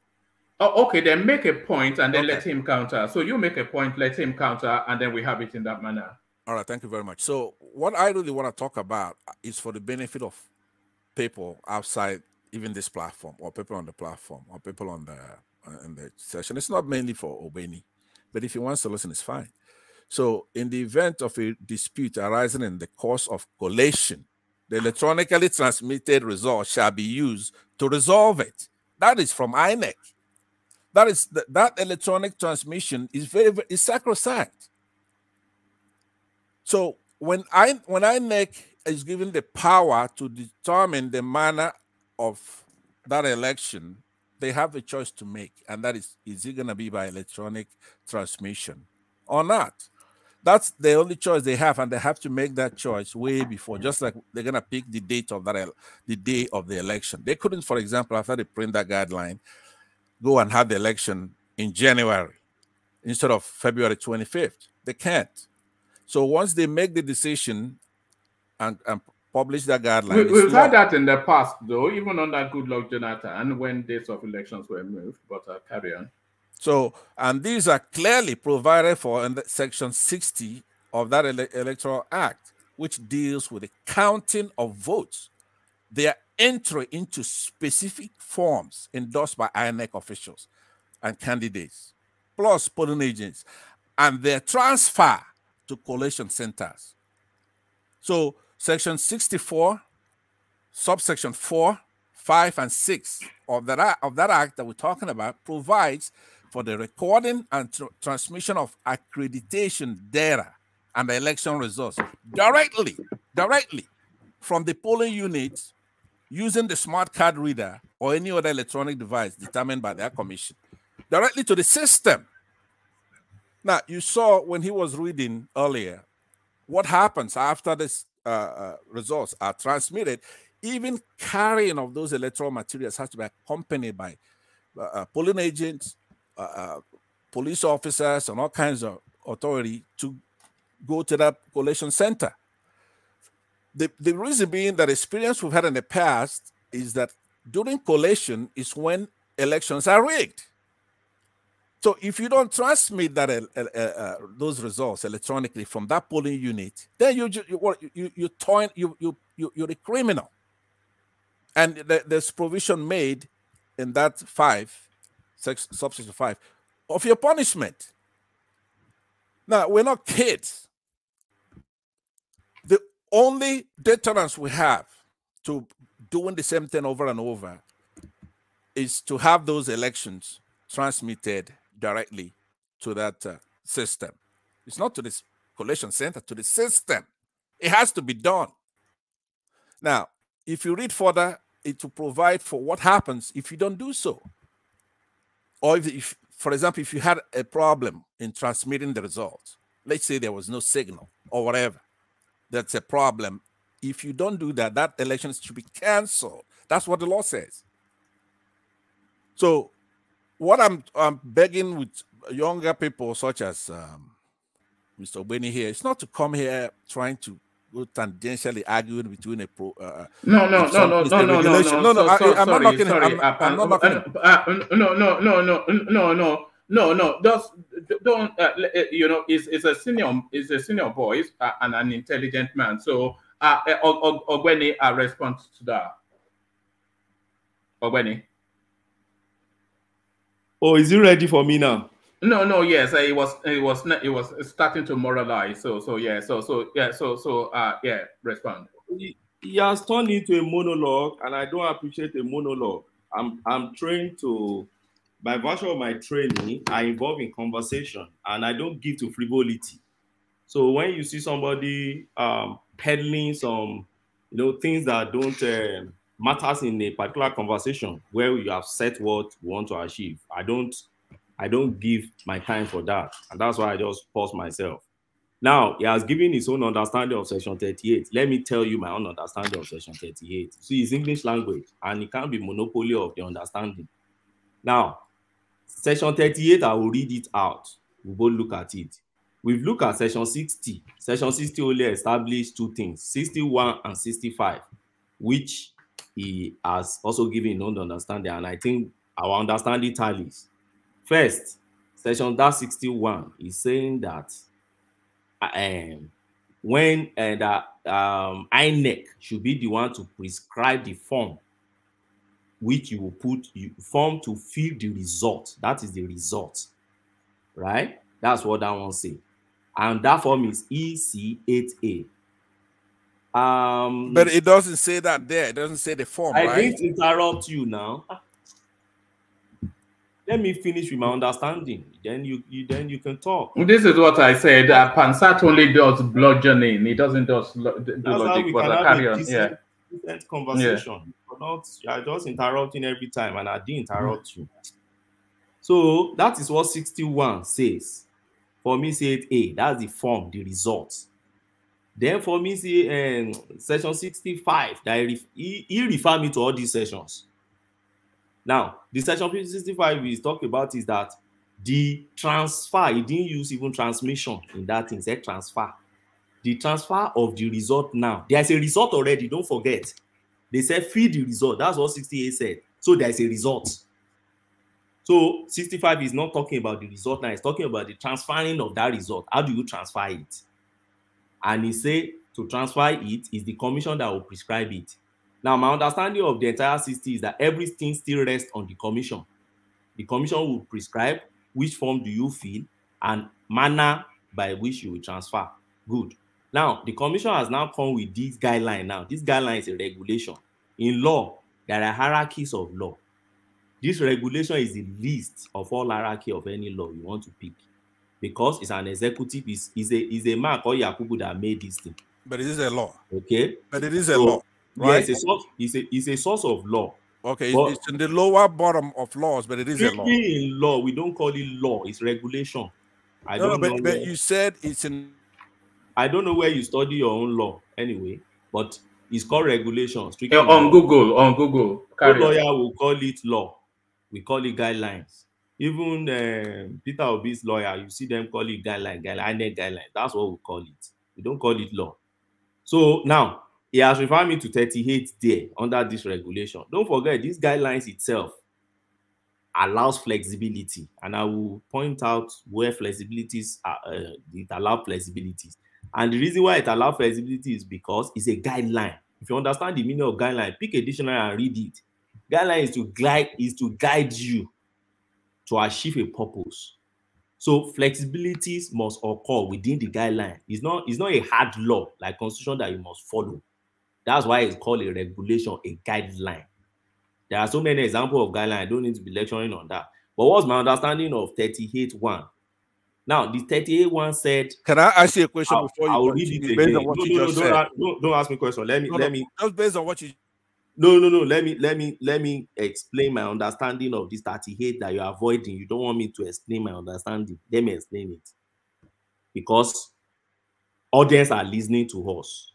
Oh, okay. Then make a point and then let him counter. So you make a point, let him counter, and then we have it in that manner. All right, thank you very much. So what I really want to talk about is for the benefit of people outside even this platform, or people on the platform, or people on the session. It's not mainly for Obeni, but if he wants to listen, it's fine. So in the event of a dispute arising in the course of collation, the electronically transmitted result shall be used to resolve it. That is from INEC. That electronic transmission is is sacrosanct. So when INEC is given the power to determine the manner of that election, they have a choice to make, and that is it going to be by electronic transmission or not? That's the only choice they have, and they have to make that choice way before, just like they're going to pick the date of the day of the election. They couldn't, for example, after they print that guideline, go and have the election in January instead of February 25th. They can't. So once they make the decision and publish that guideline, we've had that in the past, though, even under Goodluck Jonathan, when dates of elections were moved. But carry on. So, and these are clearly provided for in the Section 60 of that Electoral Act, which deals with the counting of votes. They are entry into specific forms endorsed by INEC officials and candidates, plus polling agents, and their transfer to collation centers. So Section 64, subsection 4, 5, and 6 of that act that we're talking about provides for the recording and transmission of accreditation data and the election results directly from the polling unit using the smart card reader or any other electronic device determined by their commission, directly to the system. Now, you saw when he was reading earlier, what happens after this results are transmitted. Even carrying of those electoral materials has to be accompanied by polling agents, police officers, and all kinds of authority to go to that collation center. The reason being that experience we've had in the past is that during collation is when elections are rigged. So if you don't transmit that those results electronically from that polling unit, then you're a criminal. And there's provision made in that subsection 5 of your punishment. Now, we're not kids. The only deterrence we have to doing the same thing over and over is to have those elections transmitted directly to that system. It's not to this collation center, to the system. It has to be done. Now, if you read further, it will provide for what happens if you don't do so. Or if, for example, if you had a problem in transmitting the results, let's say there was no signal or whatever, that's a problem. If you don't do that, that election should be canceled. That's what the law says. So what I'm begging with younger people such as Mr. Obeni here, is not to come here trying to go tangentially arguing between a pro. No. I'm not knocking him. I'm not knocking him. No. Just don't. It's a senior boy and an intelligent man. So, Ogweni, a response to that. Ogweni. Oh, is he ready for me now? No. Yes, it was starting to moralize. Respond. He has turned into a monologue, and I don't appreciate a monologue. I'm trained to, by virtue of my training, I involve in conversation, and I don't give to frivolity. So when you see somebody peddling some, things that don't matters in a particular conversation where you have set what you want to achieve, I don't give my time for that, and that's why I just pause myself. Now, he has given his own understanding of Section 38. Let me tell you my own understanding of Section 38. See, it's English language, and it can't be monopoly of the understanding. Now, Section 38, I will read it out. We'll both look at it. We've looked at Section 60. Section 60 only established two things, 61 and 65, which he has also given his own understanding, and I think our understanding tallies. First, Section 61 is saying that when INEC should be the one to prescribe the form which you will put form to fill the result. That is the result, right? That's what that one says. And that form is EC8A. But it doesn't say that there. It doesn't say the form, right? I didn't interrupt you now. Let me finish with my understanding. Then you can talk. This is what I said. Pansat only does bludgeoning. It doesn't do logic. But carry on. Decent conversation. You're just interrupting every time, and I didn't interrupt you. So that is what 61 says. For me, say 8A. That's the form, the result. Then for me, say Section 65. That he refer me to all these sessions. Now, the Section 65 we talk about is that the transfer, he didn't use even transmission in that thing, said transfer. The transfer of the result now. There's a result already, don't forget. They said feed the result. That's what 68 said. So there's a result. So 65 is not talking about the result now, it's talking about the transferring of that result. How do you transfer it? And he said to transfer it is the commission that will prescribe it. Now, my understanding of the entire system is that everything still rests on the commission. The commission will prescribe which form do you fill and manner by which you will transfer. Good. Now, the commission has now come with this guideline now. This guideline is a regulation. In law, there are hierarchies of law. This regulation is the least of all hierarchy of any law you want to pick, because it's an executive, is a Mark or Yakubu that made this thing. But it is a law. Okay. But it is a law, right? Yes, it's a source of law. Okay, it's in the lower bottom of laws, but it is a law. In law, we don't call it law, it's regulation. I don't know. But you said it's in... I don't know where you study your own law anyway, but it's called regulation. On Google. No lawyer will call it law. We call it guidelines. Even Peter Obi's lawyer, you see them call it guideline. That's what we call it. We don't call it law. So now, he has referred me to 38 there under this regulation. Don't forget, these guidelines itself allows flexibility. And I will point out where flexibilities are, it allows flexibilities. And the reason why it allows flexibility is because it's a guideline. If you understand the meaning of guideline, pick a dictionary and read it. Guideline is to guide you to achieve a purpose. So flexibilities must occur within the guideline. It's not a hard law like constitution that you must follow. That's why it's called a regulation, a guideline. There are so many examples of guidelines. I don't need to be lecturing on that. But what's my understanding of 38.1? Now, the 38.1 said... Can I ask you a question before you... I will read it again. Don't ask me a question. Let me... Just based on what you... No. Let me explain my understanding of this 38 that you're avoiding. You don't want me to explain my understanding. Let me explain it. Because audience are listening to us.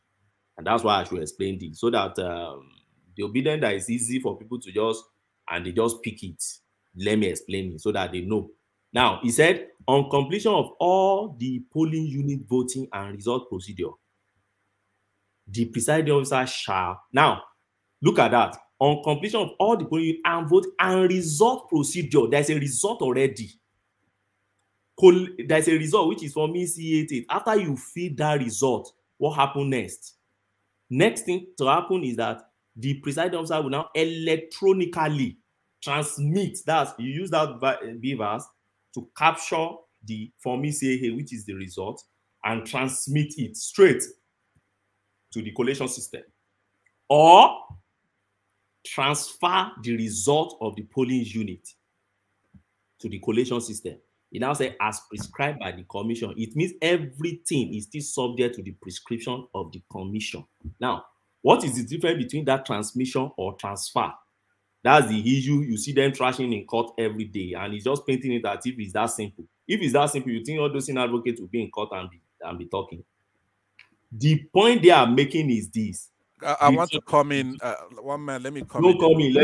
And that's why I should explain this. So that the obedience that is easy for people to they just pick it. Let me explain it so that they know. Now, he said, on completion of all the polling unit voting and result procedure, the presiding officer shall... Now, look at that. On completion of all the polling unit and vote and result procedure, there's a result already. There's a result which is for me C88. After you feed that result, what happens next? Next thing to happen is that the presiding officer will now electronically transmit, that's, you use that beavers to capture the Form CAA, which is the result, and transmit it straight to the collation system, or transfer the result of the polling unit to the collation system. It now says, as prescribed by the commission. It means everything is still subject to the prescription of the commission. Now, what is the difference between that transmission or transfer? That's the issue. You see them trashing in court every day, and it's just painting it as if it's that simple. If it's that simple, you think all those advocates will be in court and be talking. The point they are making is this. I want to come in. One man, let me come in. No, come in.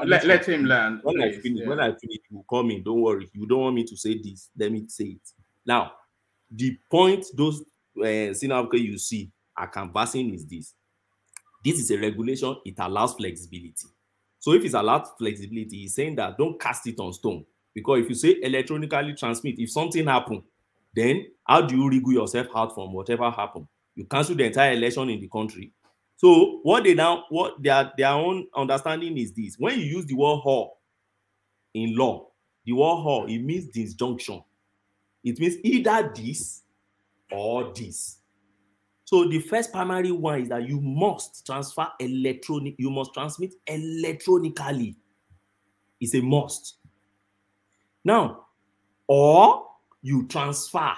Let him land. When I finish, you come in. Don't worry. You don't want me to say this. Let me say it. Now, the point those senior advocates you see are canvassing is this. This is a regulation. It allows flexibility. So if it's allowed flexibility, he's saying that don't cast it on stone. Because if you say electronically transmit, if something happens, then how do you wriggle yourself out from whatever happened? You cancel the entire election in the country. So their own understanding is this. When you use the word "or" in law, the word "or" it means disjunction. It means either this or this. So the first primary one is that you must transfer you must transmit electronically. It's a must. Now, or you transfer.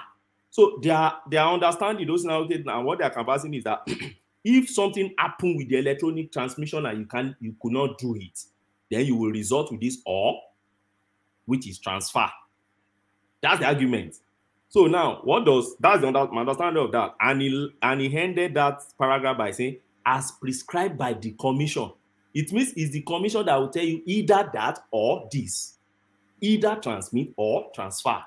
So their understanding, those now and what they are canvassing is that if something happened with the electronic transmission and you could not do it, then you will resort to this "or," which is transfer. That's the argument. So now, that's my understanding of that. And he ended that paragraph by saying, as prescribed by the commission. It means it's the commission that will tell you either that or this. Either transmit or transfer.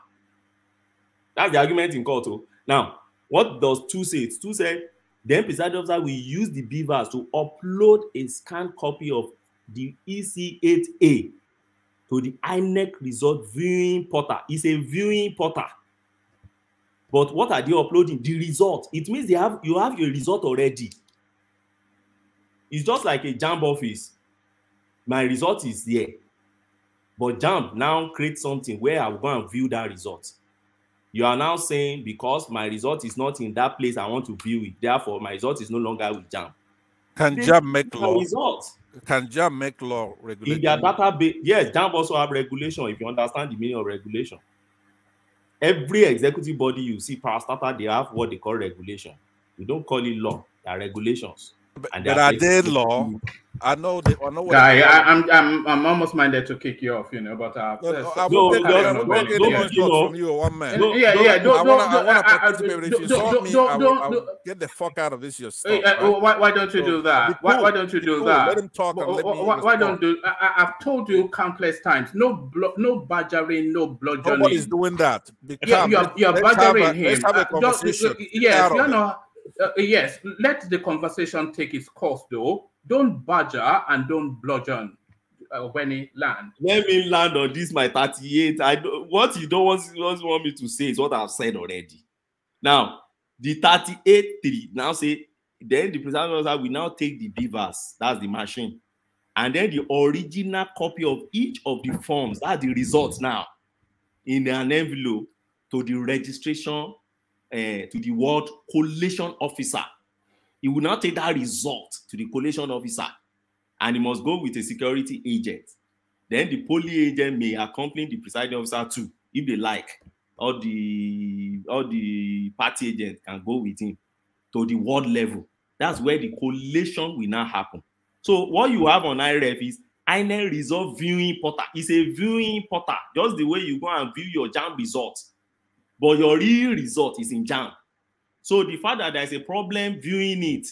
That's the argument in court. Now, what does 2 say? 2 say, then presiding officer will use the beavers to upload a scanned copy of the EC8A to the INEC result viewing portal. It's a viewing portal. But what are they uploading? The result. It means you have your result already. It's just like a JAMB office. My result is there. But JAMB now create something where I will go and view that result. You are now saying because my result is not in that place I want to view it, therefore my result is no longer with JAMB. Can JAMB make law? Result. Can JAMB make law regulation? In their database, yes, JAMB also have regulation, if you understand the meaning of regulation. Every executive body you see, parastatal, they have what they call regulation. We don't call it law, they are regulations. But are they law? I know they. I know what. Guy, I'm almost minded to kick you off, but I won't take any more thoughts from you, one man. I want to participate. If you saw me, I'll get the fuck out of this your stuff. Why don't you do that? Why don't you do that? Let him talk and let me. Why don't do? I've told you countless times. No badgering, no bludgeoning. Nobody's doing that. You're badgering him. Let's have a conversation. Yes, yes. Let the conversation take its course, though. Don't badger and don't bludgeon when he land. Let me land on this, my 38. What you don't want me to say is what I've said already. Now, the 38-3 now say, then the presiding officer will now take the beavers, that's the machine, and then the original copy of each of the forms, that's the results now, in an envelope to the registration, to the ward collation officer. He will now take that result to the collation officer, and he must go with a security agent. Then the police agent may accompany the presiding officer too, if they like. All the party agents can go with him to the ward level. That's where the collation will now happen. So what you have on IREF is INEC result viewing portal. It's a viewing portal, just the way you go and view your JAMB results. But your real result is in JAMB. So the fact that there's a problem viewing it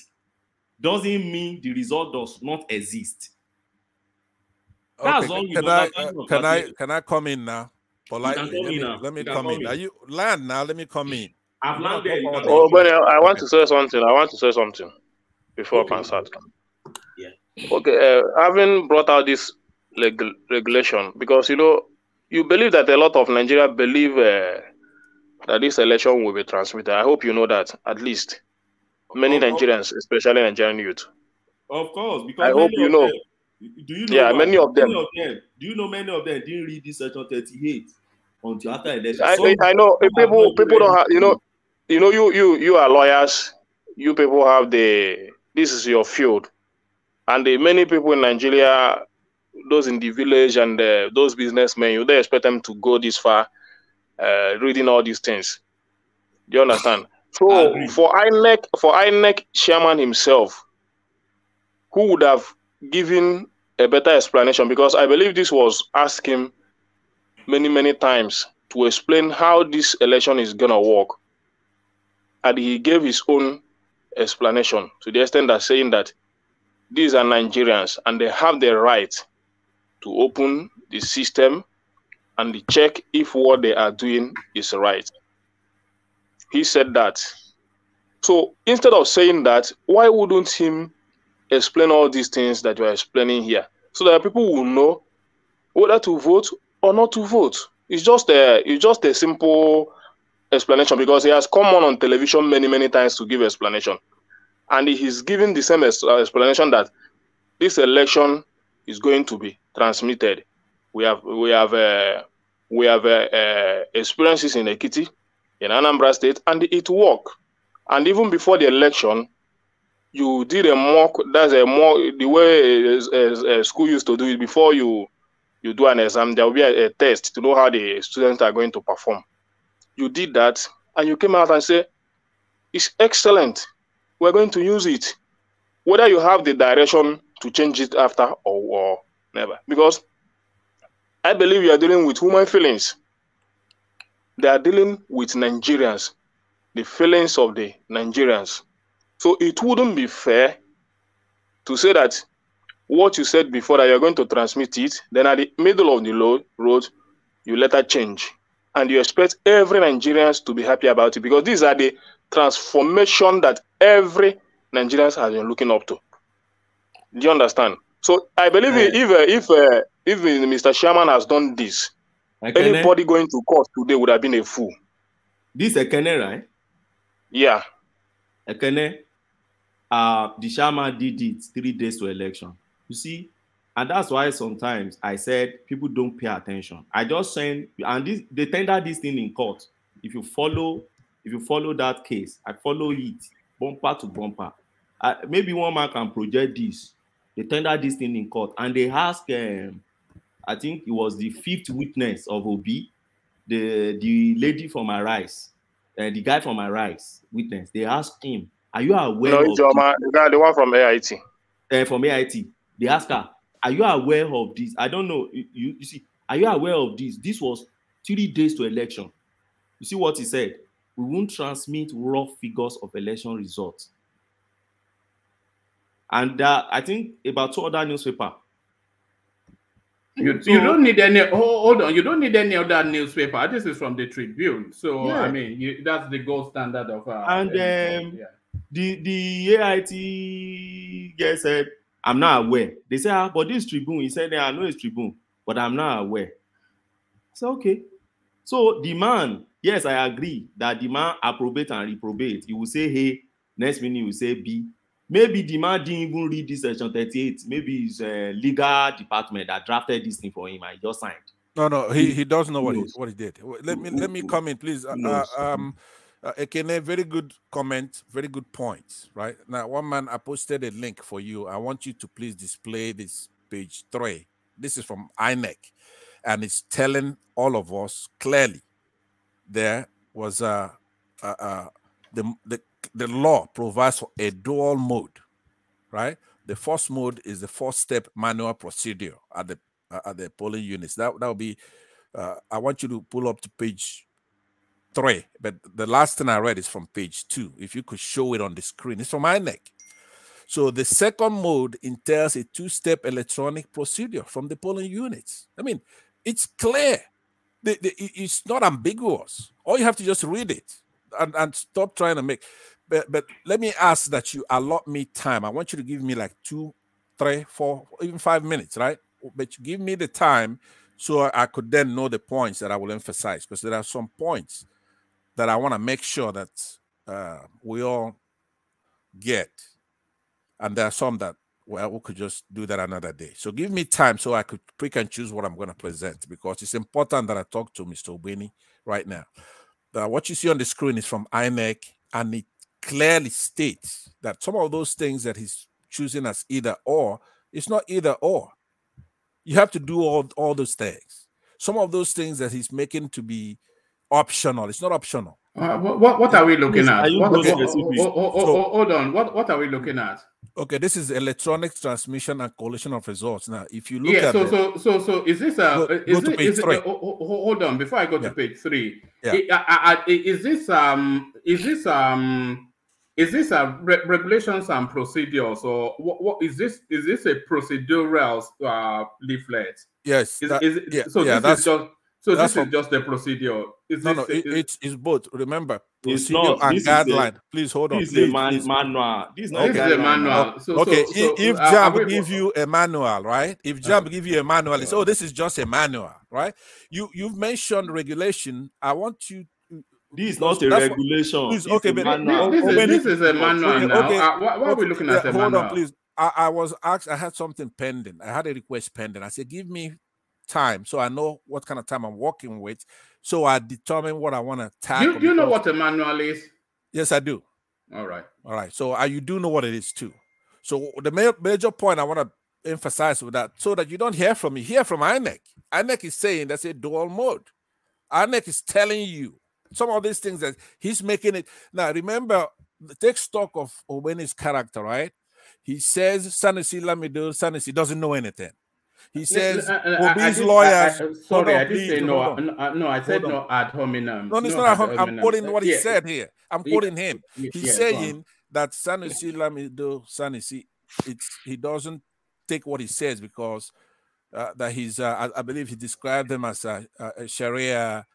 doesn't mean the result does not exist. That's all. Can I come in now? Politely. Let me come in. Are you land now? Let me come in. I've landed. Oh, but I want to say something. Before Pansat. Yeah. Okay. Having brought out this regulation, because you believe that a lot of Nigeria believe that this election will be transmitted. I hope you know that, at least. Many Nigerians, especially Nigerian youth. Of course, because I hope you know. Do you know? Yeah, many of them. Do you know many of them didn't read this section 38 until after election? I know. People don't have. You are lawyers. You people have this is your field, and many people in Nigeria, those in the village and those businessmen, you don't expect them to go this far. Reading all these things. Do you understand? So for INEC chairman himself, who would have given a better explanation, because I believe this was asked him many times to explain how this election is gonna work, and he gave his own explanation to the extent that saying that these are Nigerians and they have the right to open the system and check if what they are doing is right. He said that. So instead of saying that, why wouldn't him explain all these things that you are explaining here, so that people will know whether to vote or not to vote? It's just a simple explanation, because he has come on television many times to give explanation, and he's giving the same explanation that this election is going to be transmitted. We have experiences in Ekiti, in Anambra State, and it worked. And even before the election, you did a mock. That's a mock. The way a school used to do it, before you do an exam, there will be a test to know how the students are going to perform. You did that, and you came out and said, "It's excellent. We're going to use it." Whether you have the direction to change it after or never, because I believe you are dealing with human feelings. They are dealing with Nigerians, the feelings of the Nigerians. So it wouldn't be fair to say that what you said before, that you're going to transmit it, then at the middle of the road, you later change. And you expect every Nigerian to be happy about it, because these are the transformation that every Nigerian has been looking up to. Do you understand? So I believe if Mr. Chairman has done this, anybody going to court today would have been a fool. This Ekene, right? Yeah. Ekene, the chairman did it 3 days to election. You see, and that's why sometimes I said people don't pay attention. I just send, and they tender this thing in court. If you follow that case, I follow it bumper to bumper. Maybe one man can project this. They tender this thing in court, and they ask, I think it was the 5th witness of Obi, the lady from my rice, the guy from my rice witness. They asked him, "Are you aware?" No, it's the guy, the one from AIT. From AIT. They ask her, "Are you aware of this?" I don't know. You see, are you aware of this? This was 3 days to election. You see what he said? We won't transmit raw figures of election results. And I think about 2 other newspapers. You don't need any. Hold on. You don't need any other newspaper. This is from the Tribune. So Yeah. I mean, that's the gold standard of. The AIT guy said, "I'm not aware." They said, "But this Tribune." He said, "I know it's Tribune, but I'm not aware." So okay. So the man, yes, I agree that the man approbate and reprobate. He will say A, next minute he will say B. Maybe the man didn't even read this section 38. Maybe it's a legal department that drafted this thing for him and he just signed. No, he does know what he did. Let me come in, please. Ekene, very good comment, very good point. Right now, one man, I posted a link for you. I want you to please display this page 3. This is from INEC, and it's telling all of us clearly there was the law provides for a dual mode, right? The first mode is the 4-step manual procedure at the polling units. That will be. I want you to pull up to page 3, but the last thing I read is from page 2. If you could show it on the screen, it's from INEC. So the second mode entails a 2-step electronic procedure from the polling units. I mean, it's clear. It's not ambiguous. All you have to just read it and stop trying to make. But let me ask that you allot me time. I want you to give me like 2, 3, 4, even 5 minutes, right? But you give me the time so I could then know the points that I will emphasize, because there are some points that I want to make sure that we all get. And there are some that, well, we could just do that another day. So give me time so I could pick and choose what I'm going to present, because it's important that I talk to Mr. Obeni right now. What you see on the screen is from INEC, and it clearly states that some of those things that he's choosing as either or, it's not either or. You have to do all those things. Some of those things that he's making to be optional, it's not optional. What are we looking at? Hold on. What are we looking at? Okay, this is electronic transmission and collation of results. Now, if you look at so is this hold on, before I go to page 3. Is this regulations and procedures, or what is this? Is this a procedural leaflet? Yes. This is just a procedure. It's both. Remember, procedure and guideline. Please hold on. This is a manual. This is a manual. If JAMB give you a manual, right? If JAMB give you a manual, it's this is just a manual, right? You've mentioned regulation. I want you. This is not a regulation. This is a manual now. Why are we looking at a manual? Hold on, please. I was asked. I had something pending. I had a request pending. I said, give me time so I know what kind of time I'm working with, so I determine what I want to tackle. Do you know what a manual is? Yes, I do. All right. So you do know what it is too. So the major point I want to emphasize with that, so that you don't hear from me, hear from INEC. INEC is saying that's a dual mode. INEC is telling you some of these things that he's making it. Now, remember, take stock of Obeni's character, right? He says Sanusi Lamido, Sanusi doesn't know anything. He says Obi's lawyers. Sorry, I didn't say no. No, I said no ad hominem. No, it's not ad hominem. I'm quoting what he said here. I'm quoting him. He's saying that Sanusi Lamido, Sanusi, he doesn't take what he says because that he's, I believe he described them as a Sharia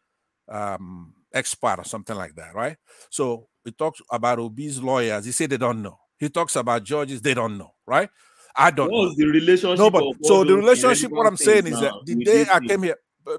expert or something like that, right? So he talks about Obi's lawyers. He said they don't know. He talks about judges. They don't know, right? I don't know. The relationship? No, but so the relationship, what I'm saying is that the day I came here,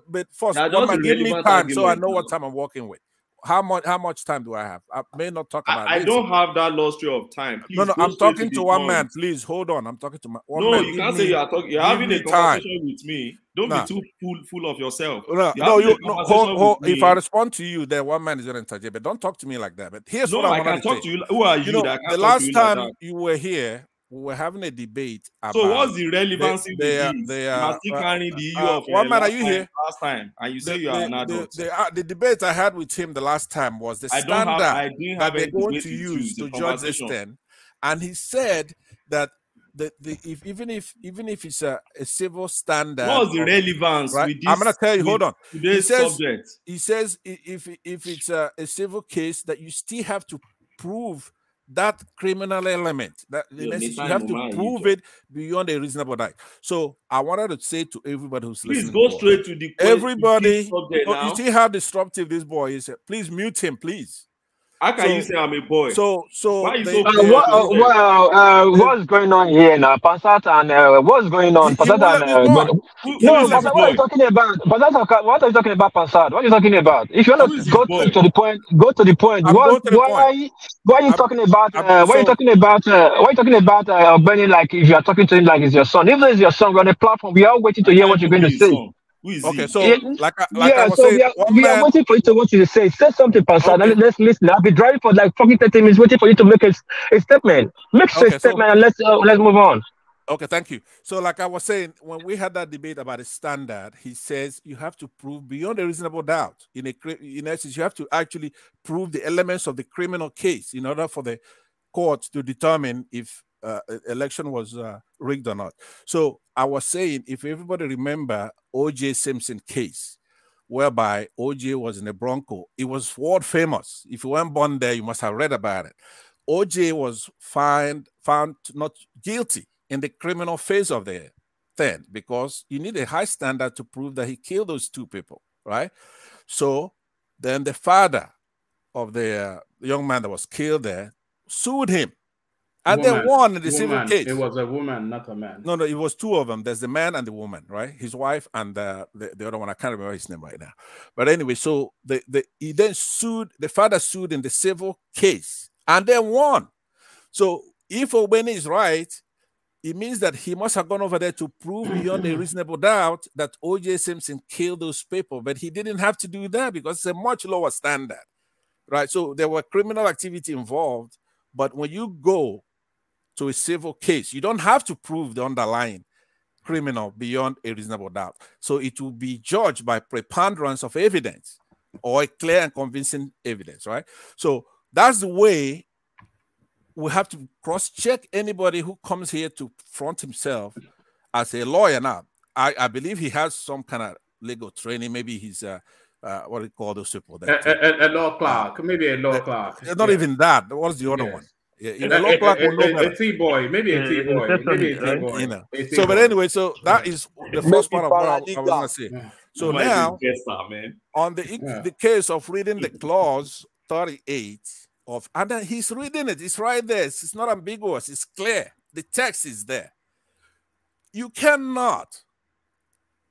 but first, give me time so I know what time I'm working with. how much time do I have? I may not talk about I this. don't have that luxury of time. Please, No, go I'm straight talking the to one point. man. Please hold on. I'm talking to one no, man. you can't say you are talking. You're having a conversation with me. Don't be too full of yourself. If I respond to you, then one man is going to interject. But don't talk to me like that. But here's what I wanted to talk say. to you. Who are you? The last time you were here, we were having a debate about. So what's the relevancy with this? You are still carrying the issue of one man. Are you here? Last time, and you say you are an adult. The debate I had with him the last time was the standard that they're going to use to judge this thing, and he said that even if it's a civil standard, what's the relevance? Right? With this, I'm going to tell you. Hold on. Today's subject. He says if it's a civil case, that you still have to prove that criminal element. That in essence, you have to prove it beyond a reasonable doubt. So I wanted to say to everybody who's listening, please go straight to the everybody. You see how disruptive this boy is. Please mute him, please. How can you say I'm a boy? So why you what's going on here now, Pansat, and what's going on? Pansat and what are you talking about? Pansat, what are you talking about, Pansat? What are you talking about? If you want to go to the point, go to the point. Why are you talking about? Why are you talking about? Why are you talking about Benny? Like if you are talking to him like it's your son. If it's your son, we're on a platform. We are waiting to hear what you're going to say. Okay, so like I was saying, we are waiting for you to what you say. Say something, Pastor. Okay. Let's listen. I'll be driving for like fucking 30 minutes waiting for you to make a statement. Make a statement and let's move on. Okay, thank you. So like I was saying, when we had that debate about a standard, he says you have to prove beyond a reasonable doubt. In essence, you have to actually prove the elements of the criminal case in order for the court to determine if election was rigged or not. So I was saying, if everybody remember O.J. Simpson case, whereby O.J. was in a Bronco, it was world famous. If you weren't born there, you must have read about it. O.J. was found not guilty in the criminal phase of the thing because you need a high standard to prove that he killed those two people, right? So then the father of the young man that was killed there sued him. And they won in the civil case. It was a woman, not a man. No, it was two of them. There's the man and the woman, right? His wife and the other one. I can't remember his name right now. But anyway, so he then sued, the father sued in the civil case and then won. So if Obeni is right, it means that he must have gone over there to prove beyond a reasonable doubt that O.J. Simpson killed those people. But he didn't have to do that because it's a much lower standard, right? So there were criminal activity involved. But when you go to a civil case, you don't have to prove the underlying criminal beyond a reasonable doubt. So it will be judged by preponderance of evidence or a clear and convincing evidence, right? So that's the way we have to cross-check anybody who comes here to front himself as a lawyer. Now, I believe he has some kind of legal training. Maybe he's what do you call those people? A law clerk, maybe a law clerk. Not even that. What's the other one? Yeah, law clerk will know better. A T-boy, maybe a T-boy, maybe a T-boy. You know. So, but anyway, so that is the first part of what I was going to say. So now, on the case of reading the clause 38 of, and then he's reading it. It's right there. It's not ambiguous. It's clear. The text is there. You cannot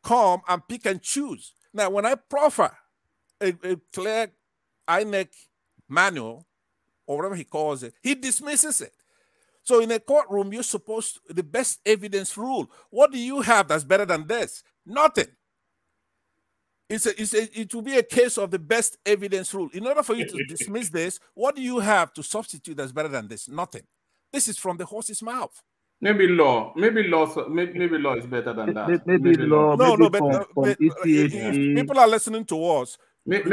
come and pick and choose. Now, when I proffer a clear INEC manual, or whatever he calls it, he dismisses it. So in a courtroom, you're supposed to, the best evidence rule. What do you have that's better than this? Nothing. It will be a case of the best evidence rule. In order for you to dismiss this, what do you have to substitute that's better than this? Nothing. This is from the horse's mouth. Maybe law. Maybe law is better than that. Maybe law. No, maybe but if people are listening to us, maybe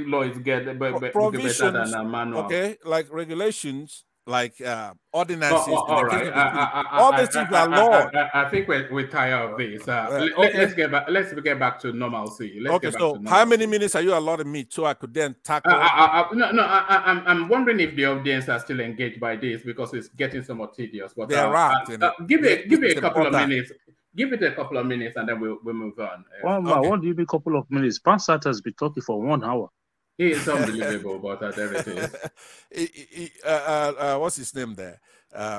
law is better than a manual. Okay, like regulations, like ordinances. All right. All these things are law. I think we're tired of this. Let's get back. Let's get back to normalcy. How many minutes are you allotting me so I could then tackle? I'm wondering if the audience are still engaged by this because it's getting somewhat tedious. But they're right. Give it a couple of minutes. Give it a couple of minutes and then we'll move on. What do you mean a couple of minutes? Pansat has been talking for 1 hour. He is unbelievable, but there it is. What's his name there?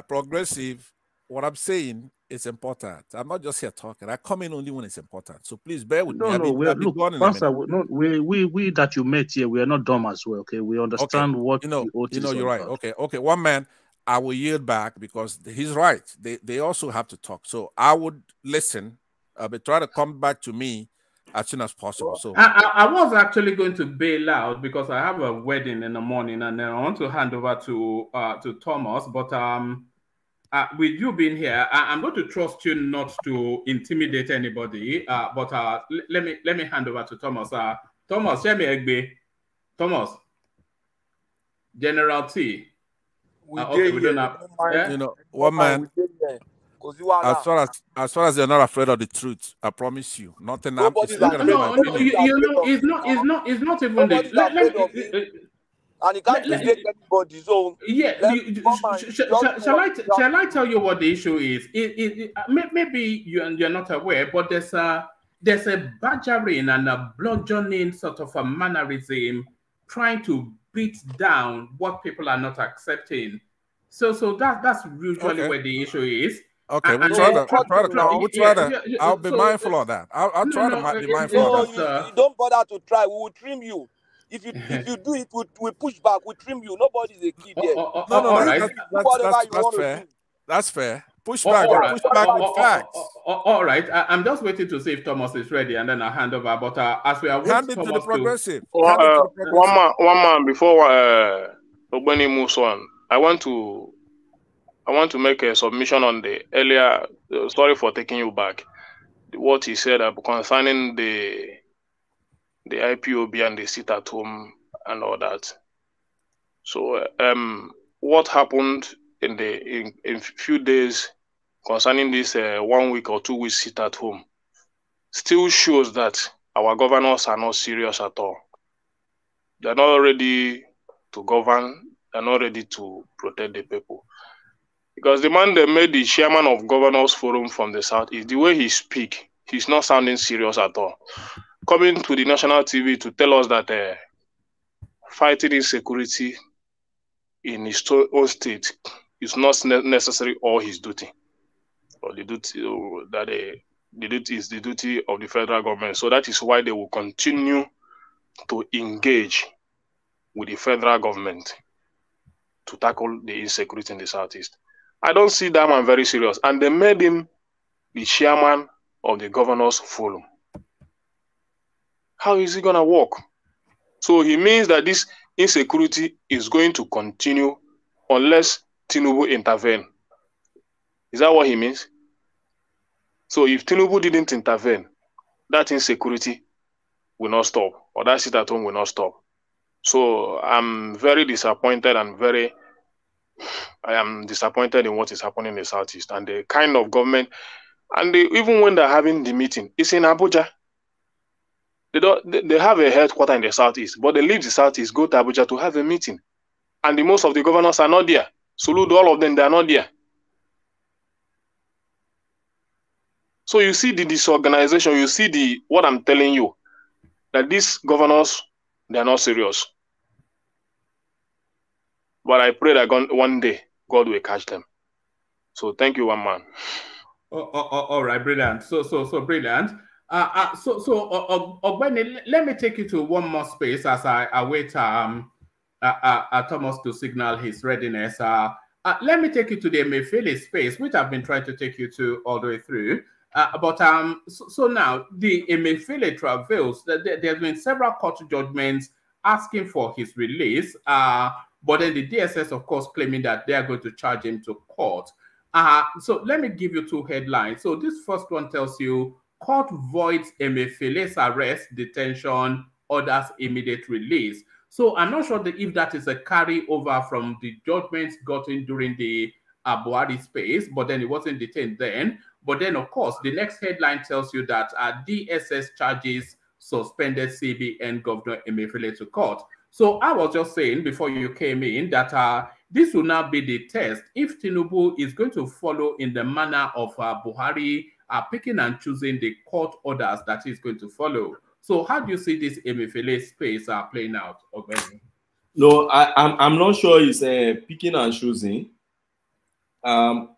Progressive. What I'm saying it's important. I'm not just here talking. I come in only when it's important. So please bear with me. No, no, look, gone in Pastor, we that you met here, we are not dumb as well. Okay, we understand what the oath is you're right. about. Okay. One man, I will yield back because he's right. They also have to talk. So I would listen, but try to come back to me as soon as possible. So I was actually going to bail out because I have a wedding in the morning, and then I want to hand over to Thomas. But with you being here, I'm going to trust you not to intimidate anybody. But let me hand over to Thomas. Thomas, share me Egbe. Thomas, General T. Okay, we don't have. One man. As far as you're not afraid of the truth, I promise you, nothing. It's not even the. And you can't mistake anybody. So shall I tell you what the issue is? Maybe you're not aware, but there's a badgering and a bludgeoning sort of a mannerism trying to beat down what people are not accepting. So that's usually where the issue is. Okay, I'll be mindful of that. I'll try to be mindful of that. You don't bother to try. We will trim you. If you do it, we push back. We trim you. Nobody's a kid here. That's fair. That's fair. Push back with facts. All right. I'm just waiting to see if Thomas is ready, and then I'll hand over. But as we are waiting, hand it to the progressive. One man before Obeni moves on. I want to make a submission on the earlier. Sorry for taking you back. What he said concerning the IPOB and the sit at home and all that. So what happened in few days concerning this 1 week or 2 weeks sit at home still shows that our governors are not serious at all. They're not ready to govern. They're not ready to protect the people. Because the man that made the chairman of Governors Forum from the South is the way he speaks. He's not sounding serious at all. Coming to the national TV to tell us that fighting insecurity in his own state is not necessarily all his duty, or the duty the duty is the duty of the federal government. So that is why they will continue to engage with the federal government to tackle the insecurity in the Southeast. I don't see that man very serious, and they made him the chairman of the Governors Forum. How is he going to work? So he means that this insecurity is going to continue unless Tinubu intervene. Is that what he means? So if Tinubu didn't intervene, that insecurity will not stop, or that sit at home will not stop. So I'm very disappointed and I am disappointed in what is happening in the Southeast and the kind of government. And even when they're having the meeting, it's in Abuja. They have a headquarters in the Southeast, but they leave the Southeast, go to Abuja to have a meeting. And most of the governors are not there. Salute all of them, they are not there. So you see the disorganization, you see what I'm telling you, that these governors, they are not serious. But I pray that one day, God will catch them. So thank you, one man. All right, brilliant. So brilliant. Ogbeni, let me take you to one more space as I wait Thomas to signal his readiness. Let me take you to the Emefiele space, which I've been trying to take you to all the way through. So now the Emefiele travails. There's been several court judgments asking for his release, but then the DSS, of course, claiming that they are going to charge him to court. So let me give you two headlines. So this first one tells you court voids Emefiele's arrest, detention, orders immediate release. So I'm not sure if that is a carryover from the judgments gotten during the Buhari space, but then he wasn't detained then. But then, of course, the next headline tells you that DSS charges suspended CBN Governor Emefiele to court. So I was just saying before you came in that this will now be the test if Tinubu is going to follow in the manner of Buhari, picking and choosing the court orders that he's going to follow. So how do you see this Emefiele space playing out, Ogbeni? No, I'm not sure it's picking and choosing.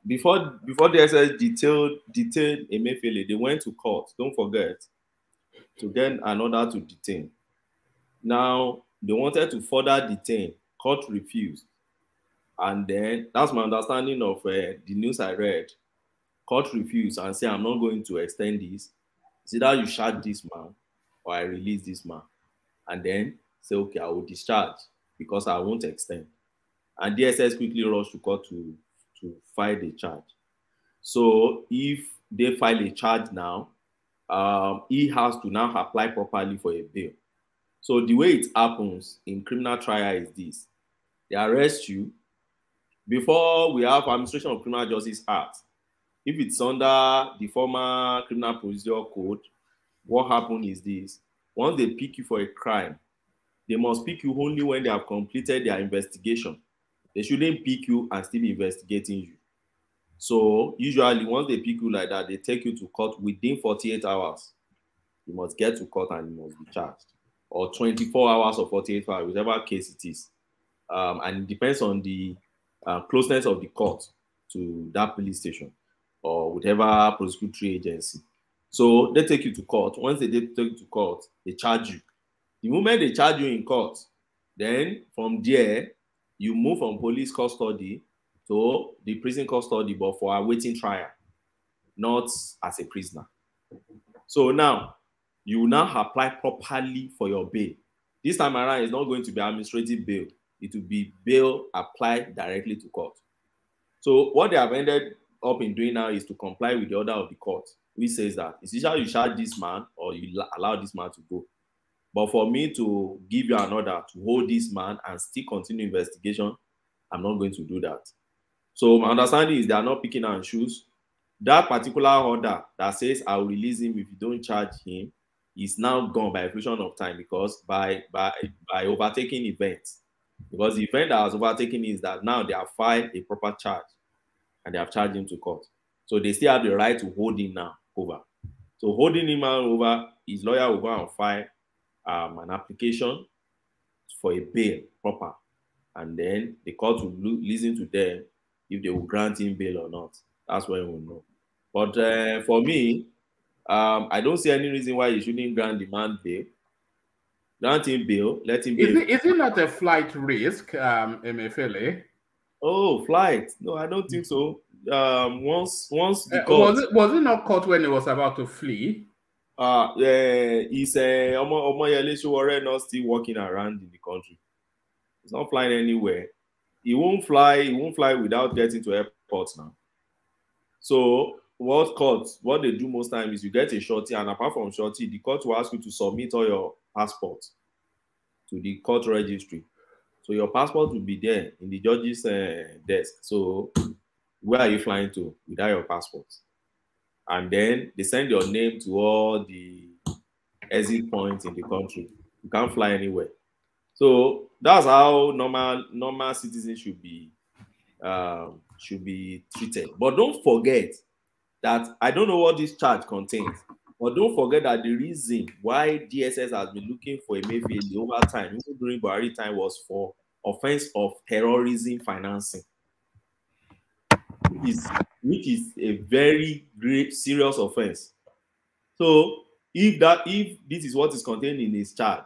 Before the SS detained Emefiele, they went to court. Don't forget, to get an order to detain. Now they wanted to further detain. Court refused, and then that's my understanding of the news I read. Court refused and said, "I'm not going to extend this. It's either you charge this man or I release this man." And then say, "Okay, I will discharge because I won't extend." And DSS quickly rushed to court to file the charge. So if they file a charge now, he has to now apply properly for a bail. So the way it happens in criminal trial is this: they arrest you. Before we have Administration of Criminal Justice Act, if it's under the former Criminal Procedure Code, what happens is this: once they pick you for a crime, they must pick you only when they have completed their investigation. They shouldn't pick you and still be investigating you. So usually once they pick you like that, they take you to court within 48 hours. You must get to court and you must be charged. Or 24 hours or 48 hours, whichever case it is. And it depends on the closeness of the court to that police station or whatever prosecutory agency. So they take you to court. Once they take you to court, they charge you. The moment they charge you in court, then from there, you move from police custody to the prison custody, but for awaiting trial, not as a prisoner. So now, you will now apply properly for your bail. This time around, it's not going to be administrative bail. It will be bail applied directly to court. So what they have ended up in doing now is to comply with the order of the court, which says that it's either you charge this man or you allow this man to go. But for me to give you an order to hold this man and still continue investigation, I'm not going to do that. So my understanding is they are not picking and choose. That particular order that says I will release him if you don't charge him is now gone by a fraction of time because by overtaking events. Because the event that was overtaken is that now they have filed a proper charge and they have charged him to court. So they still have the right to hold him now over. So holding him now over, his lawyer will go and file an application for a bail proper, and then the court will listen to them if they will grant him bail or not. That's when we'll know. But for me, I don't see any reason why you shouldn't grant the man bail. Grant him bail, let him bail. Is it not a flight risk, Emefiele? Oh, flight? No, I don't think so. Once the court... Was it not caught when he was about to flee? He's Omoyele Sowore not still walking around in the country. He's not flying anywhere. He won't fly without getting to airports now. So what they do most times is you get a shorty, and apart from shorty, the court will ask you to submit all your passport to the court registry. So your passport will be there in the judge's desk. So where are you flying to without your passport? And then they send your name to all the exit points in the country. You can't fly anywhere. So that's how normal citizens should be treated. But don't forget that I don't know what this charge contains, but don't forget that the reason why DSS has been looking for Emefiele over time, even during Buhari time, was for offense of terrorism financing, which is a very great serious offense. So if this is what is contained in his charge,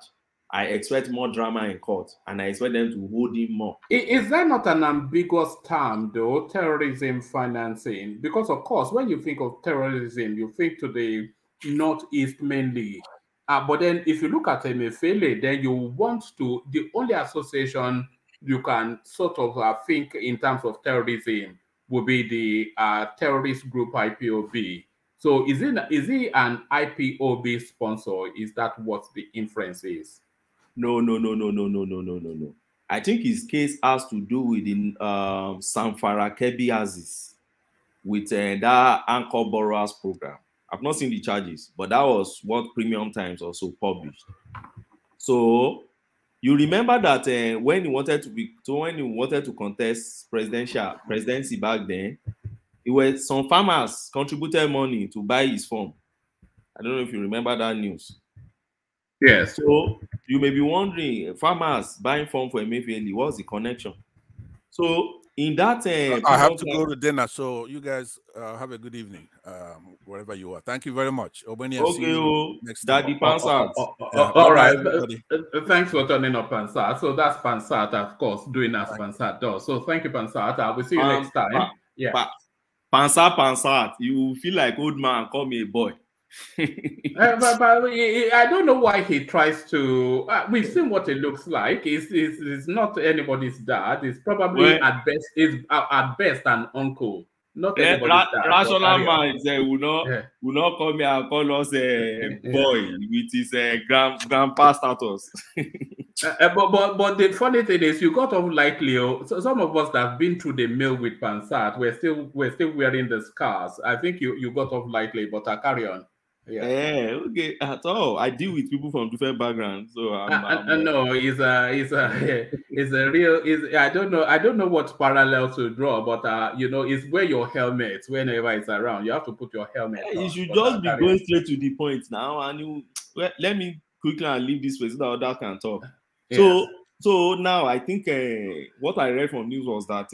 I expect more drama in court, and I expect them to hold him more. Is that not an ambiguous term, though, terrorism financing? Because, of course, when you think of terrorism, you think to the Northeast mainly. But then if you look at Emefiele, then you want to, the only association you can sort of think in terms of terrorism would be the terrorist group IPOB. So is he an IPOB sponsor? Is that what the inference is? No. I think his case has to do with the Samfara Kebiazis with that Anchor Borrowers program. I've not seen the charges, but that was what Premium Times also published. So you remember that when he wanted to contest presidency back then, it was some farmers contributed money to buy his farm. I don't know if you remember that news. Yes. So you may be wondering, farmers buying farm for Emefiele, what's the connection? So in that I have to go to dinner, so you guys have a good evening, wherever you are. Thank you very much. Obeni, I'll see you next time. Daddy Pansat. All right. Thanks for turning up, Pansat. So that's Pansat, of course, doing as Pansat does. So thank you, Pansat. I will see you next time. Pansat. You feel like old man, call me a boy. But I don't know why he tries to. We've seen what it looks like. It's not anybody's dad. It's probably at best an uncle. Not anybody's dad. Rational man will not come here and call us a boy with his grandpa status. But the funny thing is, you got off lightly. So some of us that have been through the mill with Pansat, we're still wearing the scars. I think you got off lightly, but I carry on. Yeah. Okay. At all, I deal with people from different backgrounds, so no, it's a real. I don't know what parallel to draw, but it's wear your helmet whenever it's around. You have to put your helmet. You should just be going straight to the point now, and let me quickly leave this place so that others can talk. Yeah. So now I think what I read from news was that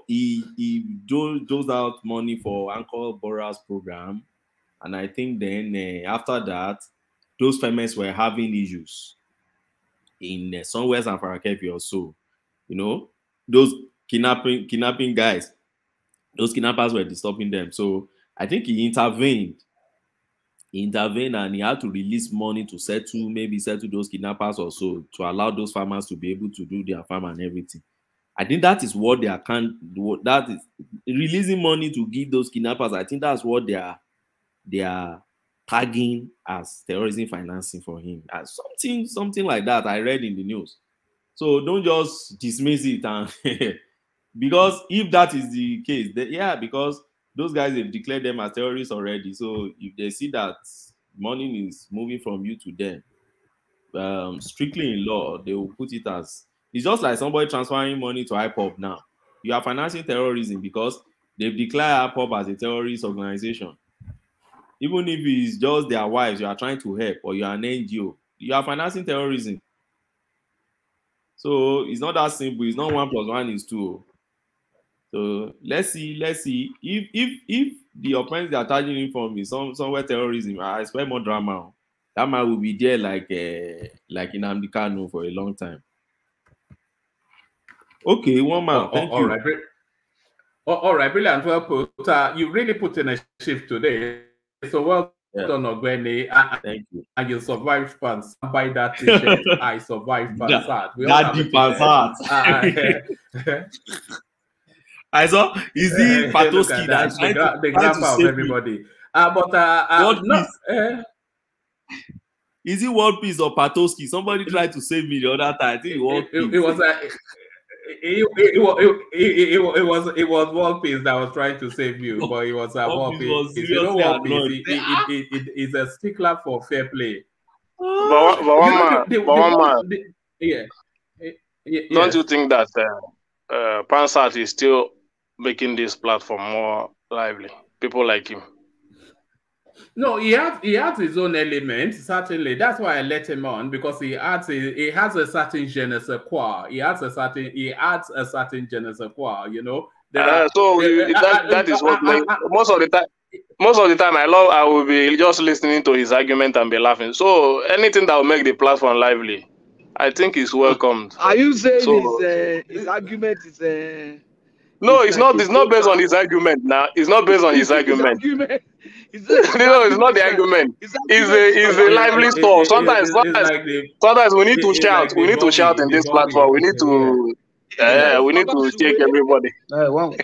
he dosed out money for Anchor Borrowers program. And I think then after that, those families were having issues in somewhere in Farakepi or so. Those kidnapping guys, those kidnappers were disturbing them. So I think he intervened. And he had to release money to settle those kidnappers or so, to allow those farmers to be able to do their farm and everything. I think that is what that is releasing money to give those kidnappers. I think that's what they are tagging as terrorism financing for him. Something like that I read in the news. So don't just dismiss it. And because if that is the case, because those guys have declared them as terrorists already. So if they see that money is moving from you to them, strictly in law, they will put it as, it's just like somebody transferring money to IPOB now. You are financing terrorism because they've declared IPOB as a terrorist organization. Even if it's just their wives you are trying to help, or you are an NGO, you are financing terrorism. So it's not that simple. It's not 1 + 1 is 2. So let's see if the offense they are charging him for is somewhere terrorism. I expect more drama. That man will be there like in Ambode for a long time. Okay, one man. Thank you. Right. All right, brilliant. Well put. You really put in a shift today. So well done, Ogweni. Thank you. And you survived Pansat. Buy that t-shirt. I survived Pansat. Daddy Pansat. I saw. Is he Patoski? That's the grandpa of everybody. Is it World Peace or Patoski? Somebody tried to save me the other time. I think it was World Peace that was trying to save you, but it was World Peace. You know World Peace? It's a stickler for fair play. But one man. Don't you think that Pansat is still making this platform more lively? People like him. No, he has his own elements, certainly. That's why I let him on, because he has a certain je ne sais quoi. He adds a certain je ne sais quoi, that is what most of the time I will be just listening to his argument and be laughing. So anything that will make the platform lively, I think is welcomed. Are you saying his argument is no, it's not based on his argument now. It's not based on his argument. It's not the argument. It's a lively story. Sometimes we need to shout. We need to shout in this platform. We need to shake everybody. One.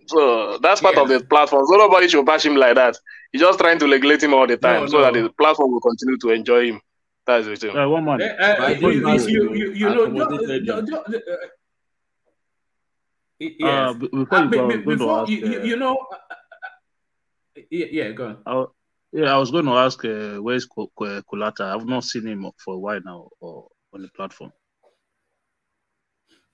So that's part of the platform. So nobody should bash him like that. He's just trying to regulate him all the time so that the platform will continue to enjoy him. That's the thing. One man. Yes. Go on. I was going to ask where's Kulata. I've not seen him for a while now or on the platform.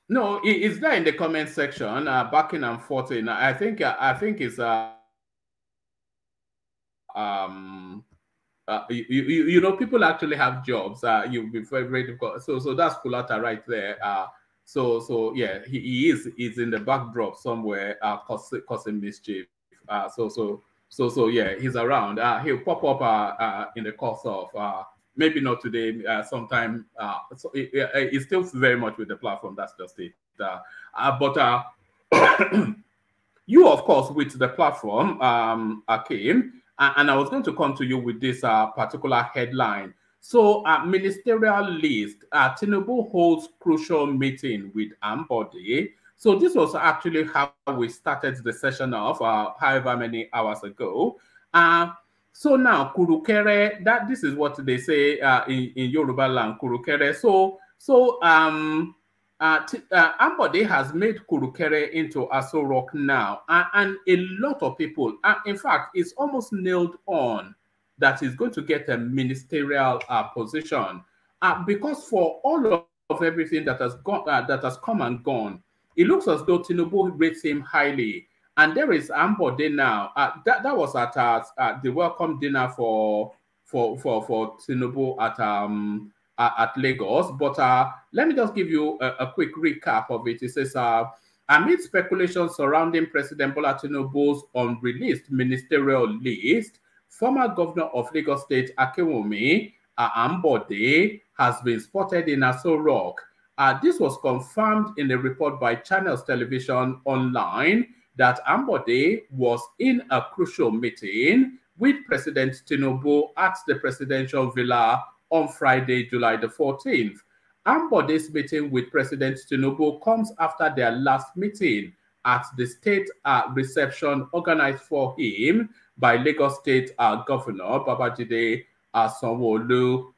No, it's there in the comment section, backing and forthing. I think it's people actually have jobs. You'll be very difficult. So that's Kulata right there. So yeah, he is in the backdrop somewhere, causing mischief. So yeah, he's around. He'll pop up in the course of maybe not today, sometime. So he's still very much with the platform. That's just it. But you, of course, with the platform, Akim, and I was going to come to you with this particular headline. So, ministerial list, Tinubu holds crucial meeting with Ambode. So this was actually how we started the session off, however many hours ago. So now, Kurukere, this is what they say in Yoruba land, Kurukere. So Ambode has made Kurukere into Aso Rock now, and a lot of people, in fact, it's almost nailed on that he's going to get a ministerial position, because for all of everything that has gone, that has come and gone, it looks as though Tinubu rates him highly. And there is Ambode now. That was at the welcome dinner for Tinubu at Lagos. But let me just give you a quick recap of it. It says, amid speculation surrounding President Bola Tinubu's unreleased ministerial list, former governor of Lagos State, Akinwumi Ambode, has been spotted in Aso Rock. This was confirmed in a report by Channels Television Online that Ambode was in a crucial meeting with President Tinubu at the presidential villa on Friday, July the 14th. Ambode's meeting with President Tinubu comes after their last meeting at the state reception organized for him by Lagos State Governor Babajide Sanwo-Olu.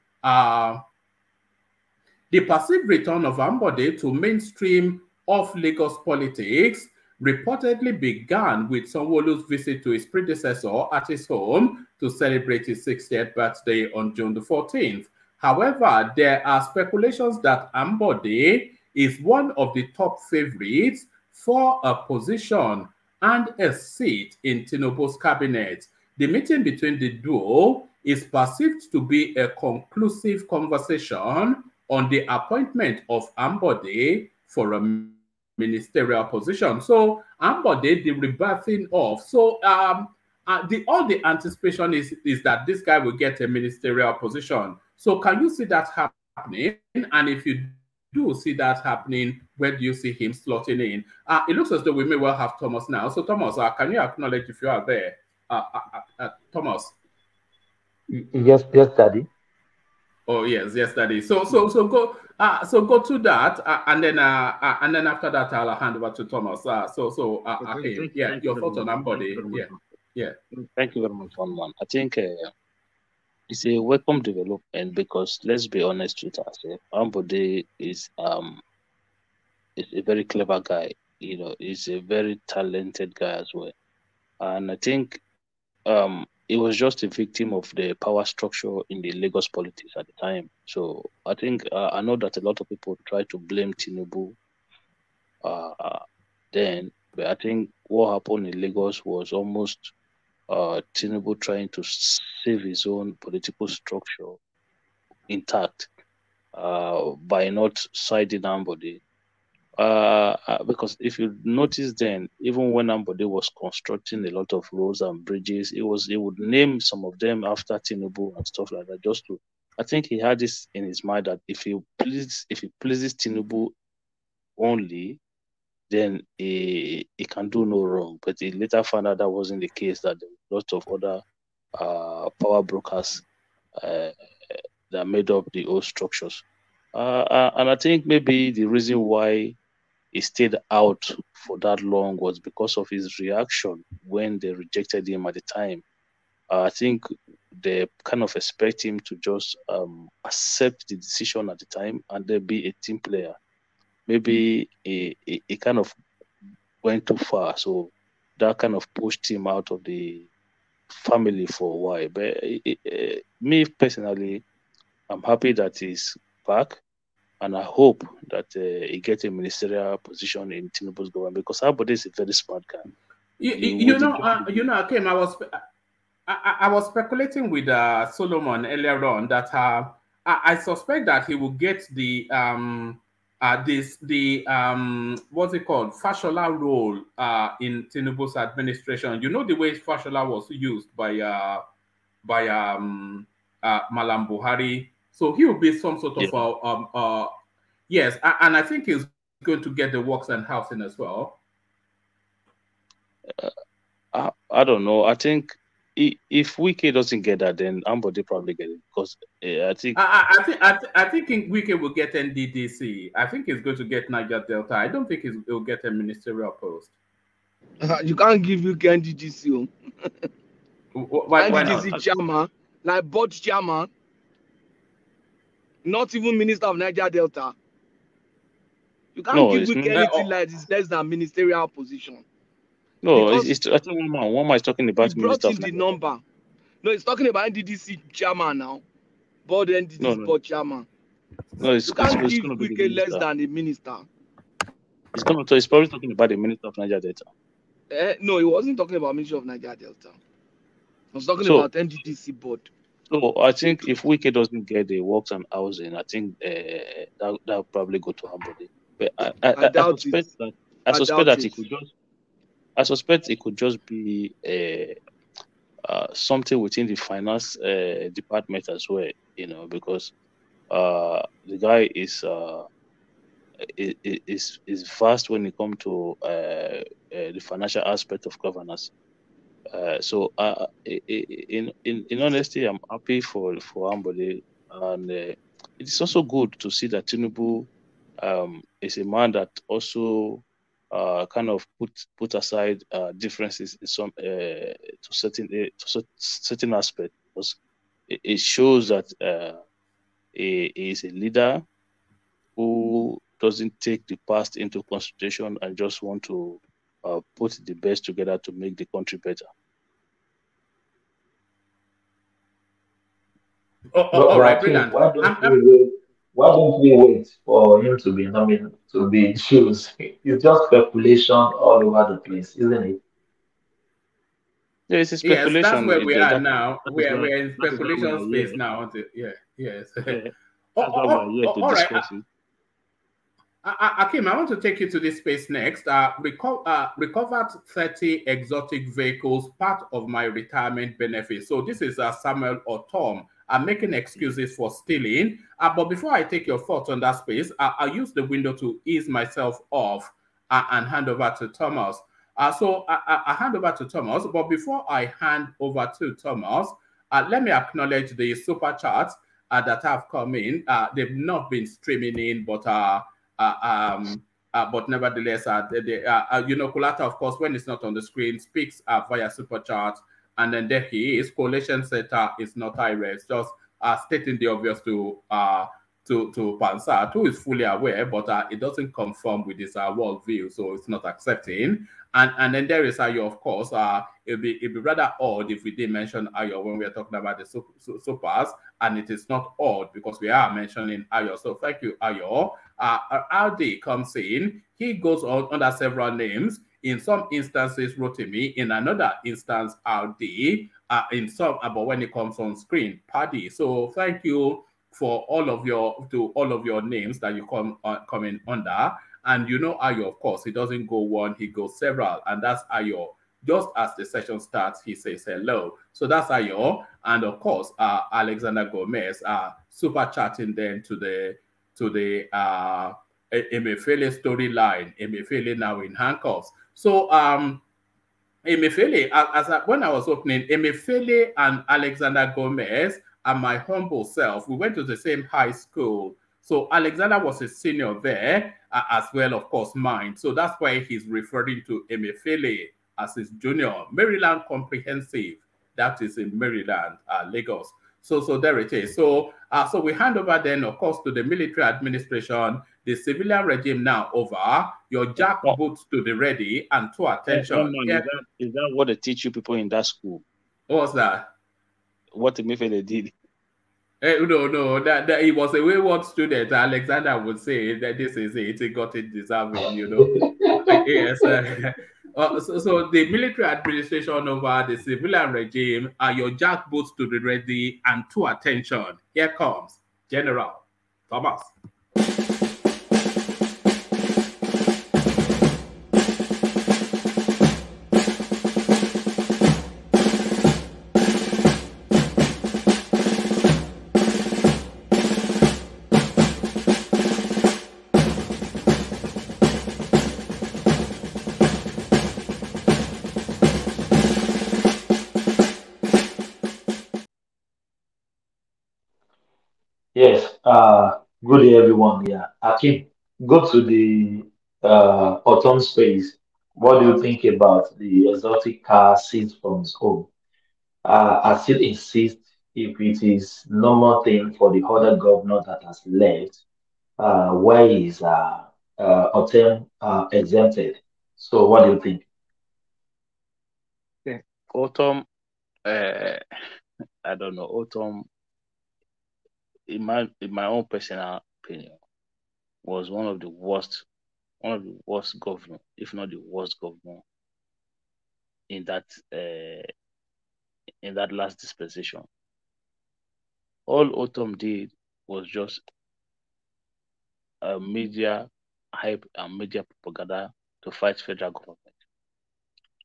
The perceived return of Ambode to mainstream of Lagos politics reportedly began with Sanwo-Olu's visit to his predecessor at his home to celebrate his 60th birthday on June the 14th. However, there are speculations that Ambode is one of the top favorites for a position and a seat in Tinubu's cabinet. The meeting between the duo is perceived to be a conclusive conversation on the appointment of Ambode for a ministerial position. So Ambode, the rebirthing of. So all the anticipation is that this guy will get a ministerial position. So can you see that happening? And if you do see that happening, where do you see him slotting in? It looks as though we may well have Thomas now. So Thomas, can you acknowledge if you are there? Thomas. Yes, Daddy. Oh yes, Daddy. So go to that, and then after that I'll hand over to Thomas. Okay, your thoughts on Ambode? Yeah. Thank you very much, one. I think it's a welcome development because let's be honest with ourselves. Ambode is a very clever guy. You know, he's a very talented guy as well, and I think he was just a victim of the power structure in the Lagos politics at the time. So I think I know that a lot of people try to blame Tinubu then, but I think what happened in Lagos was almost Tinubu trying to save his own political structure intact by not siding Ambode. Because if you notice then, even when Ambode was constructing a lot of roads and bridges, he would name some of them after Tinubu and stuff like that. I think he had this in his mind that if he pleases Tinubu only, then he can do no wrong. But he later found out that wasn't the case, that there were lots of other power brokers that made up the old structures. And I think maybe the reason why he stayed out for that long was because of his reaction when they rejected him at the time. I think they kind of expect him to just accept the decision at the time and then be a team player. Maybe he kind of went too far, so that kind of pushed him out of the family for a while. But me personally, I'm happy that he's back. And I hope that he gets a ministerial position in Tinubu's government because Ambode is a very smart guy. Akim, I was speculating with Solomon earlier on that I suspect that he will get the what's it called, Fashola role in Tinubu's administration. You know the way Fashola was used by Malam Buhari. So he will be some sort of yes, and I think he's going to get the works and housing as well. I don't know. I think if Wike doesn't get that, then Ambode probably get it, because I think I think Wike will get NDDC. I think he's going to get Niger Delta. I don't think he'll get a ministerial post. You can't give Wike NDDC. Why NDDC not? chairman, like board chairman, not even minister of Niger Delta. You can't give Wike anything like this less than ministerial position. No, I think one man is talking about he brought in the number. No, he's talking about NDDC chairman now. Board NDDC board chairman. No, you can't give Wike less than a minister. He's probably talking about the minister of Niger Delta. No, he wasn't talking about Ministry of Niger Delta. I was talking about NDDC board. So I think if Wike doesn't get the works and housing, I think that'll probably go to Ambode. But I suspect that it could just. I suspect it could just be something within the finance department as well, because the guy is vast when it comes to the financial aspect of governance. So in honesty, I'm happy for Ambode, and it is also good to see that Tinubu is a man that also kind of put aside differences in some to certain aspects, because it shows that he is a leader who doesn't take the past into consideration and just want to put the best together to make the country better. All right, brilliant. Why don't we wait for him to be nominated, to be chosen? It's just speculation all over the place, isn't it? Yeah, it's a speculation. Yes, that's where we are now. We're in speculation space now. Yeah, yes. Yeah. All right. Akim, I want to take you to this space next. Recovered 30 exotic vehicles, part of my retirement benefit. So this is Samuel or Tom. I'm making excuses for stealing. But before I take your thoughts on that space, I'll use the window to ease myself off and hand over to Thomas. So I hand over to Thomas. But before I hand over to Thomas, let me acknowledge the super chats that have come in. They've not been streaming in, but nevertheless, Kulata, of course, when it's not on the screen, speaks via super chat. And then there he is. Coalition Center is not IRES, just stating the obvious to Pansat, who is fully aware, but it doesn't conform with his worldview, so it's not accepting. And then there is Ayo, of course. It'd be rather odd if we didn't mention Ayo when we are talking about the supers, and it is not odd because we are mentioning Ayo. So thank you, Ayo. RD comes in. He goes on under several names. In some instances, Rotimi. In another instance, RD. In some, but when it comes on screen, Paddy. So thank you for all of your names that you come in under. And you know Ayo, of course, he doesn't go one, he goes several, and that's Ayo. Just as the session starts, he says hello. So that's Ayo, and of course, Alexander Gomez super chatting then to the Emefiele storyline. Emefiele now in handcuffs. So Emefiele, when I was opening, Emefiele and Alexander Gomez and my humble self, we went to the same high school. So Alexander was a senior there, as well, of course, mine. So that's why he's referring to Emefiele as his junior. Maryland Comprehensive, that is in Maryland, Lagos. So there it is. So we hand over then, of course, to the military administration, the civilian regime now over. Your jack boots to the ready and to attention. Is that what they teach you people in that school? What was that? What Emefiele did? No, that he was a wayward student. Alexander would say that this is it. He got it deserving, Yes. So the military administration over the civilian regime are your jack boots to the ready and to attention. Here comes General Thomas. Yes. Good day, everyone. Yeah. Akim, go to the autumn space. What do you think about the exotic car seized from his home? I still insist if it is normal thing for the other governor that has left, why is autumn exempted? So what do you think? Yeah. Autumn, I don't know. Autumn, in my own personal opinion, was one of the worst governor, if not the worst governor in that uh, in that last dispensation. All Autumn did was just media hype and media propaganda to fight federal government.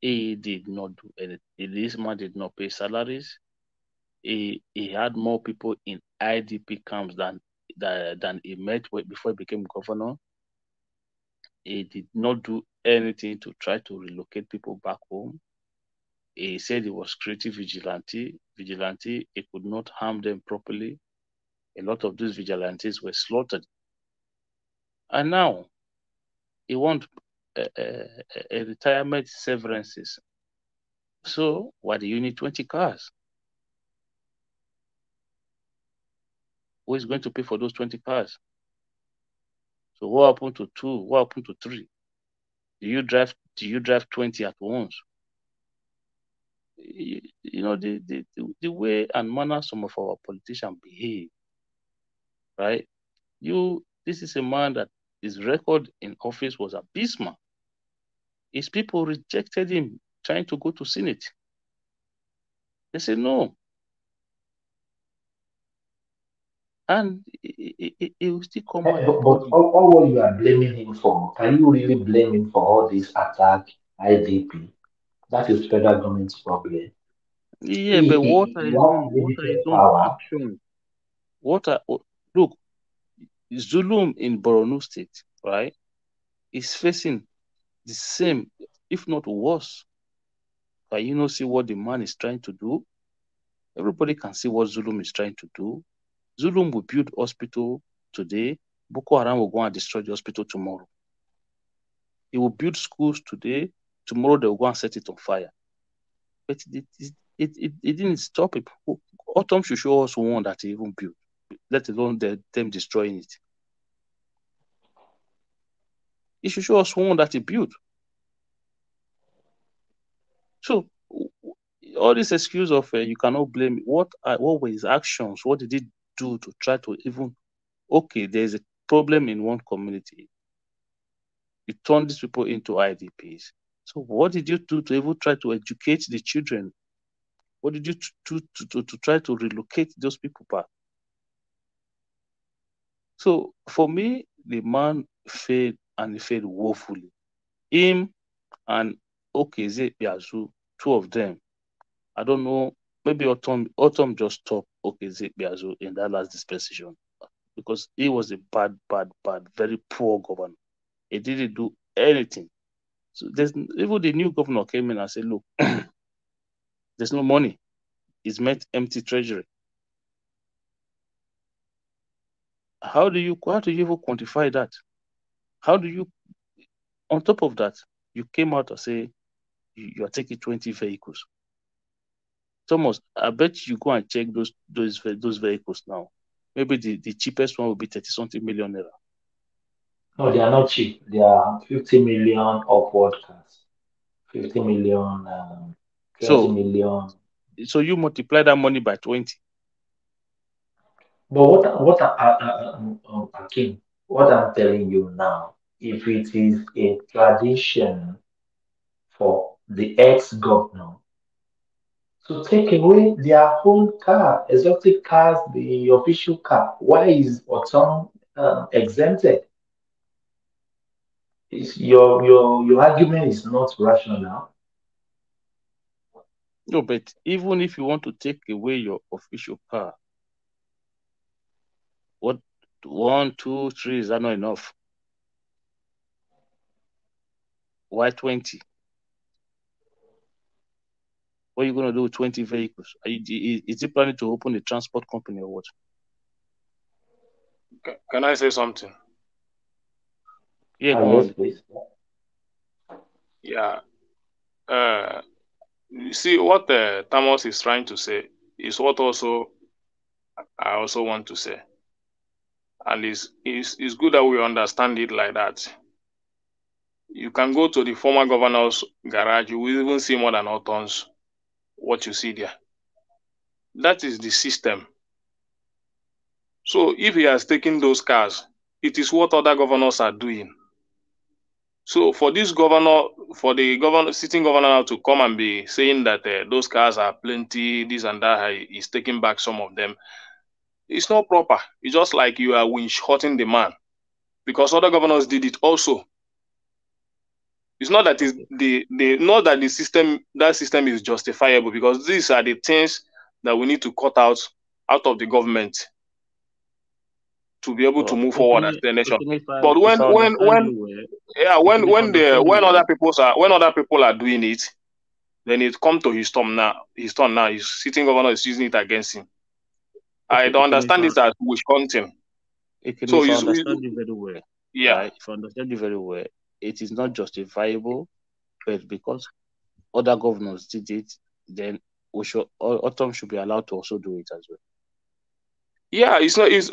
He did not do anything. This man did not pay salaries. He had more people in IDP camps than he met before he became governor. He did not do anything to try to relocate people back home. He said he was creating vigilante. Vigilante, he could not harm them properly. A lot of those vigilantes were slaughtered. And now he wants a retirement severances. So why do you need 20 cars? Who is going to pay for those 20 cars? So what happened to 2? What happened to 3? Do you drive 20 at once? You know the way and manner some of our politicians behave, right? This is a man that his record in office was abysmal. His people rejected him trying to go to Senate. They said no. And he will still come out and But told you. all what you are blaming him for, can you really blame him for all this attack IDP? That is federal government's problem. Yeah, but what are He his has own limited power. actions? Look, Zulum in Borno State, right, is facing the same, if not worse. Can you not see what the man is trying to do? Everybody can see what Zulum is trying to do. Zulum will build hospital today. Boko Haram will go and destroy the hospital tomorrow. He will build schools today. Tomorrow they will go and set it on fire. But it didn't stop it. Autumn should show us one that he even built, let alone them destroying it. He should show us one that he built. So all this excuse of you cannot blame, what were his actions? What did he do to try to even, okay, there's a problem in one community. You turn these people into IDPs. So what did you do to even try to educate the children? What did you do to try to relocate those people back? So for me, the man failed, and he failed woefully. Him and Okeze Biazu, two of them, I don't know, maybe Autumn just stopped Okeze Biazu in that last dispensation because he was a bad, very poor governor. He didn't do anything. So even the new governor came in and said, look, there's no money. It's met empty treasury. How do you even quantify that? How do you, on top of that, you came out and say you are taking 20 vehicles. Thomas, I bet you go and check those vehicles now. Maybe the cheapest one will be 30-something million naira. No, they are not cheap. They are 50 million upward cars. 50 million, 20 million. So you multiply that money by 20. But Akim, what I'm telling you now, if it is a tradition for the ex-governor to take away their own car, exotic cars, the official car, why is Otom exempted? Your argument is not rational. No, but even if you want to take away your official car, what 1, 2, 3 is that not enough? Why 20? What are you going to do with 20 vehicles? Is he planning to open a transport company or what? Can I say something? Yeah, go on. Please. Yeah. You see, what Thomas is trying to say is what also I also want to say. And it's good that we understand it like that. You can go to the former governor's garage, you will even see more than all tons what you see there. That is the system. So if he has taken those cars, it is what other governors are doing. So for this governor, for the sitting governor now to come and be saying that those cars are plenty, this and that, he's taking back some of them, it's not proper. It's just like you are winch hurting the man, because other governors did it also. It's not that the system is justifiable, because these are the things that we need to cut out of the government to be able to move forward as the nation. But when other people are doing it, then it comes to his turn now. His sitting governor is using it against him. I don't understand it as wish hunting. So if I understand you very well, yeah. Right? If I understand you very well, it is not justifiable, but because other governors did it, then Autumn should be allowed to also do it as well. Yeah, it's not. It's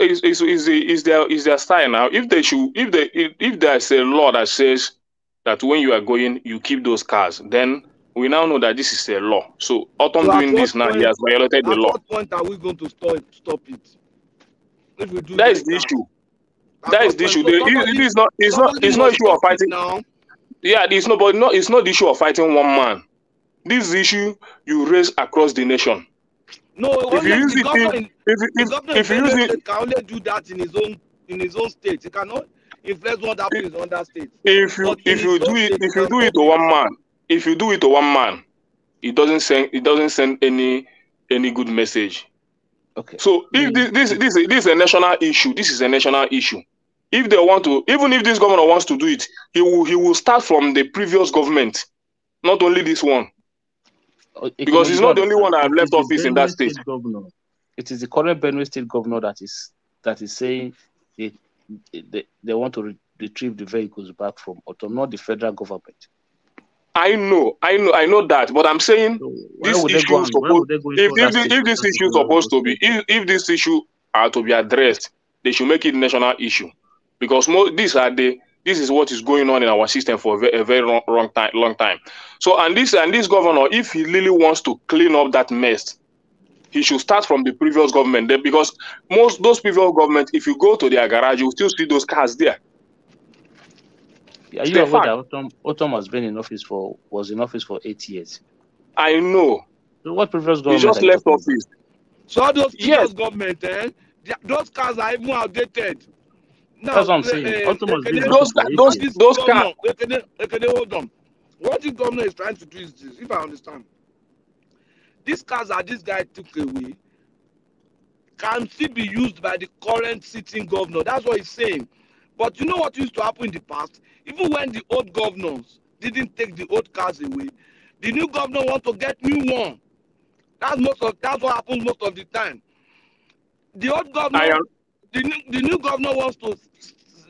their style now. If there's a law that says that when you are going, you keep those cars, then we now know that this is a law. So Autumn doing this now, he has violated the law. At what point are we going to stop it? If we do that is the issue. That is the issue. It's not issue of fighting now. Yeah, it's not the issue of fighting one man. This is the issue you raise across the nation. No, if you use the governor can only do that in his own state. He cannot influence what happens in other states. If you do it to one man, it doesn't send any good message. Okay. So if this is a national issue, this is a national issue. If they want to, even if this governor wants to do it, he will start from the previous government, not only this one. Because he's not the only one that have left office in that state. It is the current Benue State governor that is saying they want to retrieve the vehicles back from Autumn, not the federal government. I know that, but I'm saying this issue if this issue are to be addressed, they should make it a national issue, because this is what is going on in our system for a very long time. So and this governor, if he really wants to clean up that mess, he should start from the previous government there, because those previous governments, if you go to their garage, you will still see those cars there. Are you aware that Autumn was in office for 8 years? I know. So what previous government? He just left office. So those previous government, those cars are even outdated. Now, that's what I'm saying. Autumn was those cars. Hold on. What the governor is trying to do is this, if I understand. These cars that this guy took away can still be used by the current sitting governor. That's what he's saying. But you know what used to happen in the past? Even when the old governors didn't take the old cars away, the new governor wants to get new one. That's what happens most of the time. The old governor, the new governor wants to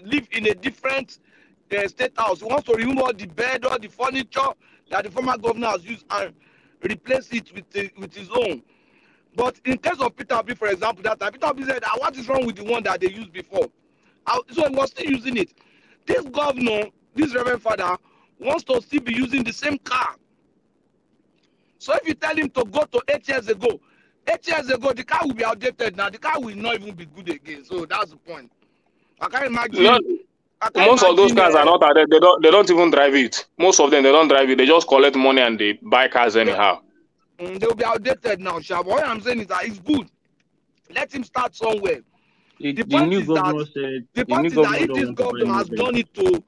live in a different state house. He wants to remove all the bed, all the furniture that the former governor has used and replace it with his own. But in case of Peter Obi, for example, Peter Obi said, what is wrong with the one that they used before? So he was still using it. This governor, this Reverend Father, wants to still be using the same car. So if you tell him to go to 8 years ago, the car will be outdated now. The car will not even be good again. So that's the point. I can't imagine. Most of those cars are not outdated. They don't even drive it. Most of them, they don't drive it. They just collect money and they buy cars anyhow. They will be outdated now, Shab. What I'm saying is that it's good. Let him start somewhere. The point is that if this governor has done it to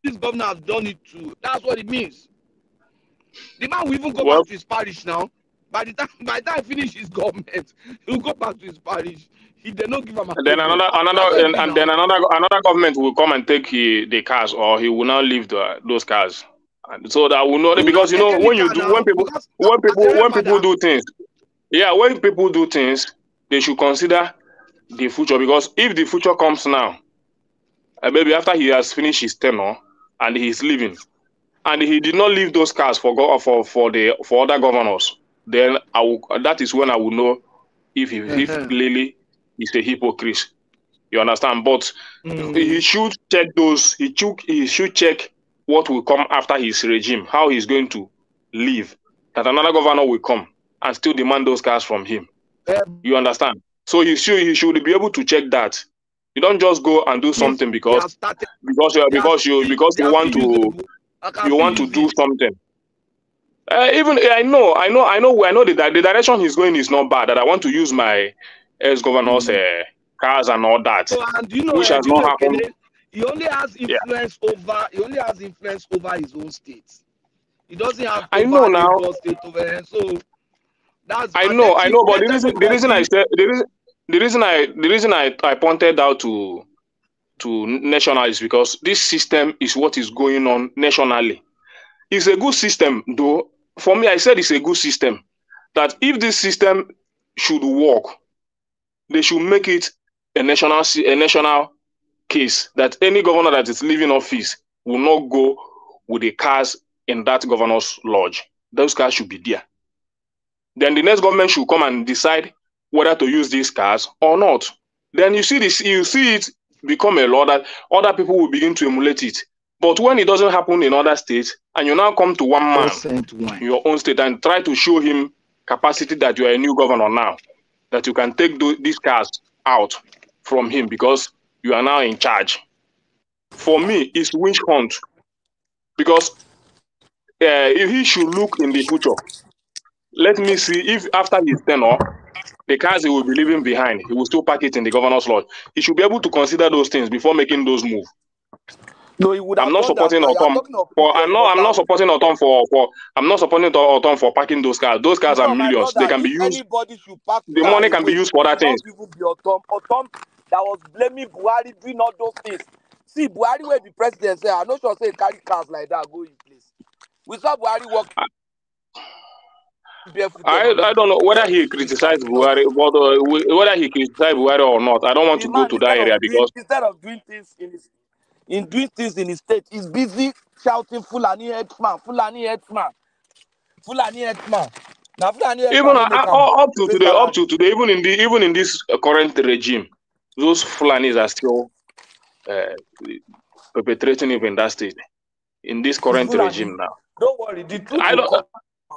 this governor has done it to, that's what it means. The man will even go back to his parish now. By the time he finishes his government, he will go back to his parish. He did not give him then another government will come and take the cars, or he will now leave those cars. And so that will not, because you know when people do things, Yeah, when people do things, they should consider the future, because if the future comes now, maybe after he has finished his tenure and he's leaving, and he did not leave those cars for other governors, then that is when I will know if Lily is a hypocrite. You understand? But he should check those. He should check what will come after his regime, how he's going to live. That another governor will come and still demand those cars from him. You understand? So he should be able to check that. You don't just go and do something because you want to do something. Even I know the direction he's going is not bad. That I want to use my ex-governor's cars and all that, and you know, which has not happened. He only has influence over. He only has influence over his own state. He doesn't have. I know now. State over here, so that's. I know. But the reason I pointed out to national is because this system is what is going on nationally. It's a good system, though. For me, I said it's a good system. That if this system should work, they should make it a national case, that any governor that is leaving office will not go with the cars in that governor's lodge. Those cars should be there. Then the next government should come and decide whether to use these cars or not. Then you see it become a law that other people will begin to emulate it. But when it doesn't happen in other states, and you now come to one man in your own state and try to show him capacity that you are a new governor now, that you can take these cars out from him because you are now in charge. For me, it's witch hunt. Because if he should look in the future, let me see if after his tenure, the cars he will be leaving behind, he will still park it in the governor's lodge. He should be able to consider those things before making those moves. No, he would. I'm not supporting Otom for parking those cars. Those cars are millions. They can be used. Anybody should park the money can be used for other things. Even be Otom that was blaming Buhari doing all those things. See, Buhari will be president. Say, I'm not sure say carry cars like that go in place. We saw Buhari work. I don't know whether he criticized Buhari, but whether he criticized Buhari or not. I don't want to go to that area because instead of doing things in his state, he's busy shouting Fulani headsman, Fulani headsman, Fulani headsman. Now Fulani headsman even up to today, even in this current regime, those Fulanis are still perpetrating even that state. In this current regime now. Don't worry, the truth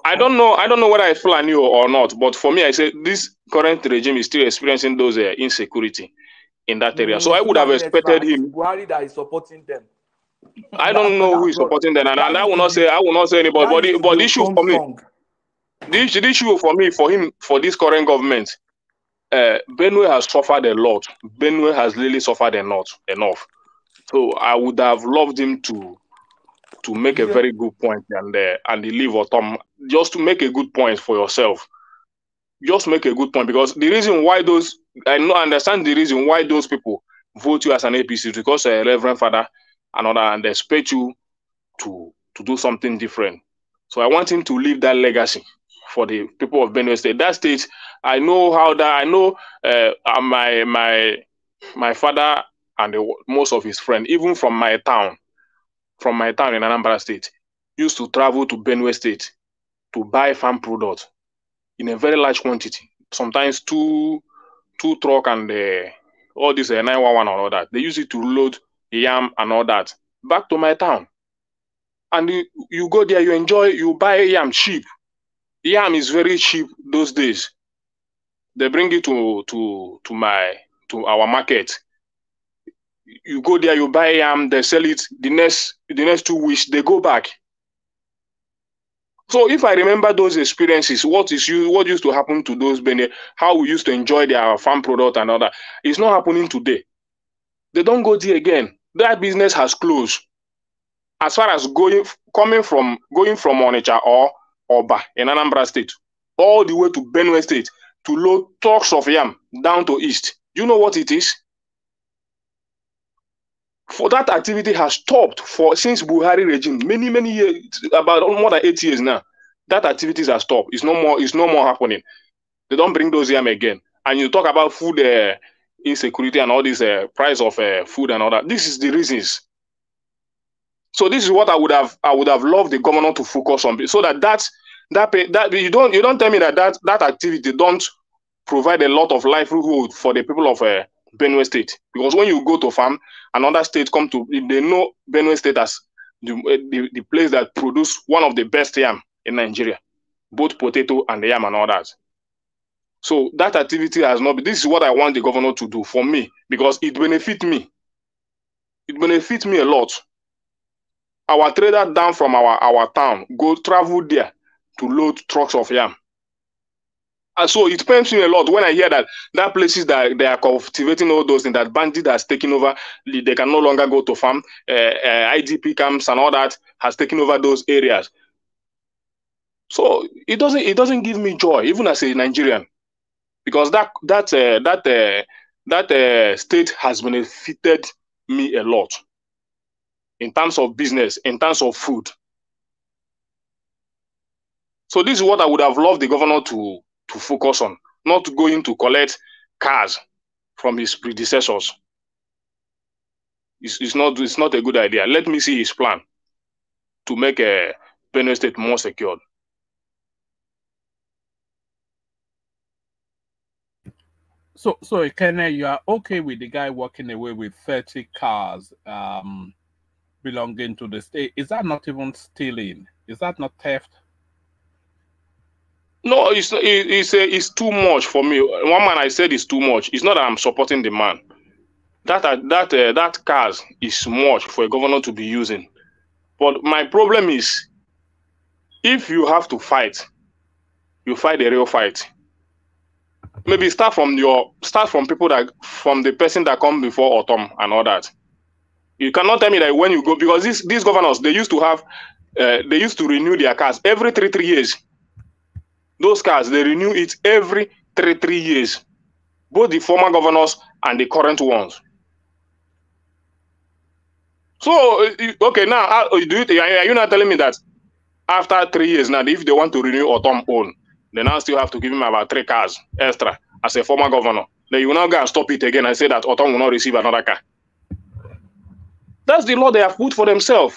I don't know whether it's Fulani or not, but for me, I say this current regime is still experiencing those insecurity in that area. So I would have expected him. Buhari that is supporting them. I don't know who is supporting them, and I will not say anybody. But the issue for me, the issue for this current government, Benue has suffered a lot. Benue has really suffered enough. So I would have loved him to make a very good point and leave Otom just to make a good point for yourself. Just make a good point, because the reason why I understand the reason why those people vote you as an APC is because a Reverend Father and they expect you to do something different. So I want him to leave that legacy for the people of Benue State. That state, I know my father and most of his friends, even from my town in Anambra State, used to travel to Benue State to buy farm products in a very large quantity. Sometimes two truck and all this 911 and all that. They use it to load yam and all that back to my town. And you go there, you buy yam cheap. Yam is very cheap those days. They bring it to our market. You go there, you buy yam, they sell it. The next 2 weeks, they go back. So if I remember those experiences, what used to happen to those Benin, how we used to enjoy their farm product and all that, it's not happening today. They don't go there again. That business has closed. As far as going from Onitsha or Oba in Anambra State, all the way to Benue State to load trucks of yam down to East. Do you know what it is? For that activity has stopped since Buhari regime, many years, about more than 8 years now. That activities have stopped. It's no more happening. They don't bring those yam again. And you talk about food insecurity and all this price of food and all that. This is the reasons. So this is what I would have loved the governor to focus on, so that you don't tell me that activity don't provide a lot of livelihood for the people of Benue State. Because when you go to farm, another state come to, they know Benue State as the place that produce one of the best yam in Nigeria, both potato and the yam and all that. So that activity has not been. This is what I want the governor to do for me, because it benefits me. It benefits me a lot. Our trader down from our town go travel there to load trucks of yam. And so it pains me a lot when I hear that places that they are cultivating all those things, that Bandit has taken over, they can no longer go to farm, IDP camps and all that has taken over those areas. So it doesn't give me joy, even as a Nigerian, because that state has benefited me a lot in terms of business, in terms of food. So this is what I would have loved the governor to focus on, not going to collect cars from his predecessors. It's not a good idea. Let me see his plan to make Benue State more secured. So Ekene, you are okay with the guy walking away with 30 cars belonging to the state? Is that not even stealing? Is that not theft? No, it's too much for me. One man, I said it's too much. It's not that I'm supporting the man. That cars is much for a governor to be using. But my problem is, if you have to fight, you fight a real fight. Maybe start from people from the person that come before autumn and all that. You cannot tell me that when you go, because these governors, they used to renew their cars every 3 years. Those cars, they renew it every 3 years. Both the former governors and the current ones. So, okay, now, are you not telling me that after 3 years now, if they want to renew autumn own, they now still have to give him about 3 cars extra as a former governor? Then you will now go and stop it again and say that autumn will not receive another car. That's the law they have put for themselves.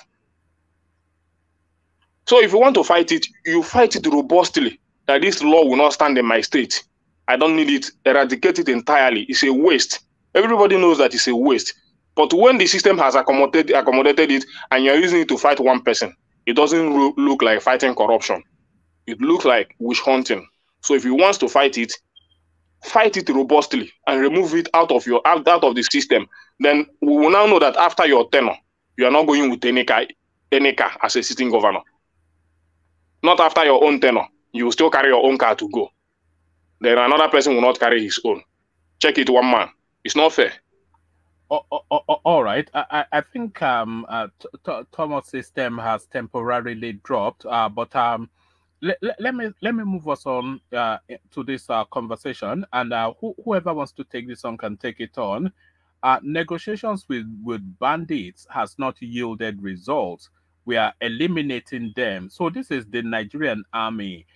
So if you want to fight it, you fight it robustly, that this law will not stand in my state. I don't need it. Eradicate it entirely. It's a waste. Everybody knows that it's a waste. But when the system has accommodated it and you're using it to fight one person, it doesn't look like fighting corruption. It looks like witch hunting. So if you want to fight it robustly and remove it out of the system. Then we will now know that after your tenure, you are not going with any car as a sitting governor. Not after your own tenure. You will still carry your own car to go. Then another person will not carry his own. Check it, one man. It's not fair. All right. I think Thomas' system has temporarily dropped, but let me move us on to this conversation, and whoever wants to take this on can take it on. Negotiations with bandits has not yielded results. We are eliminating them. So this is the Nigerian army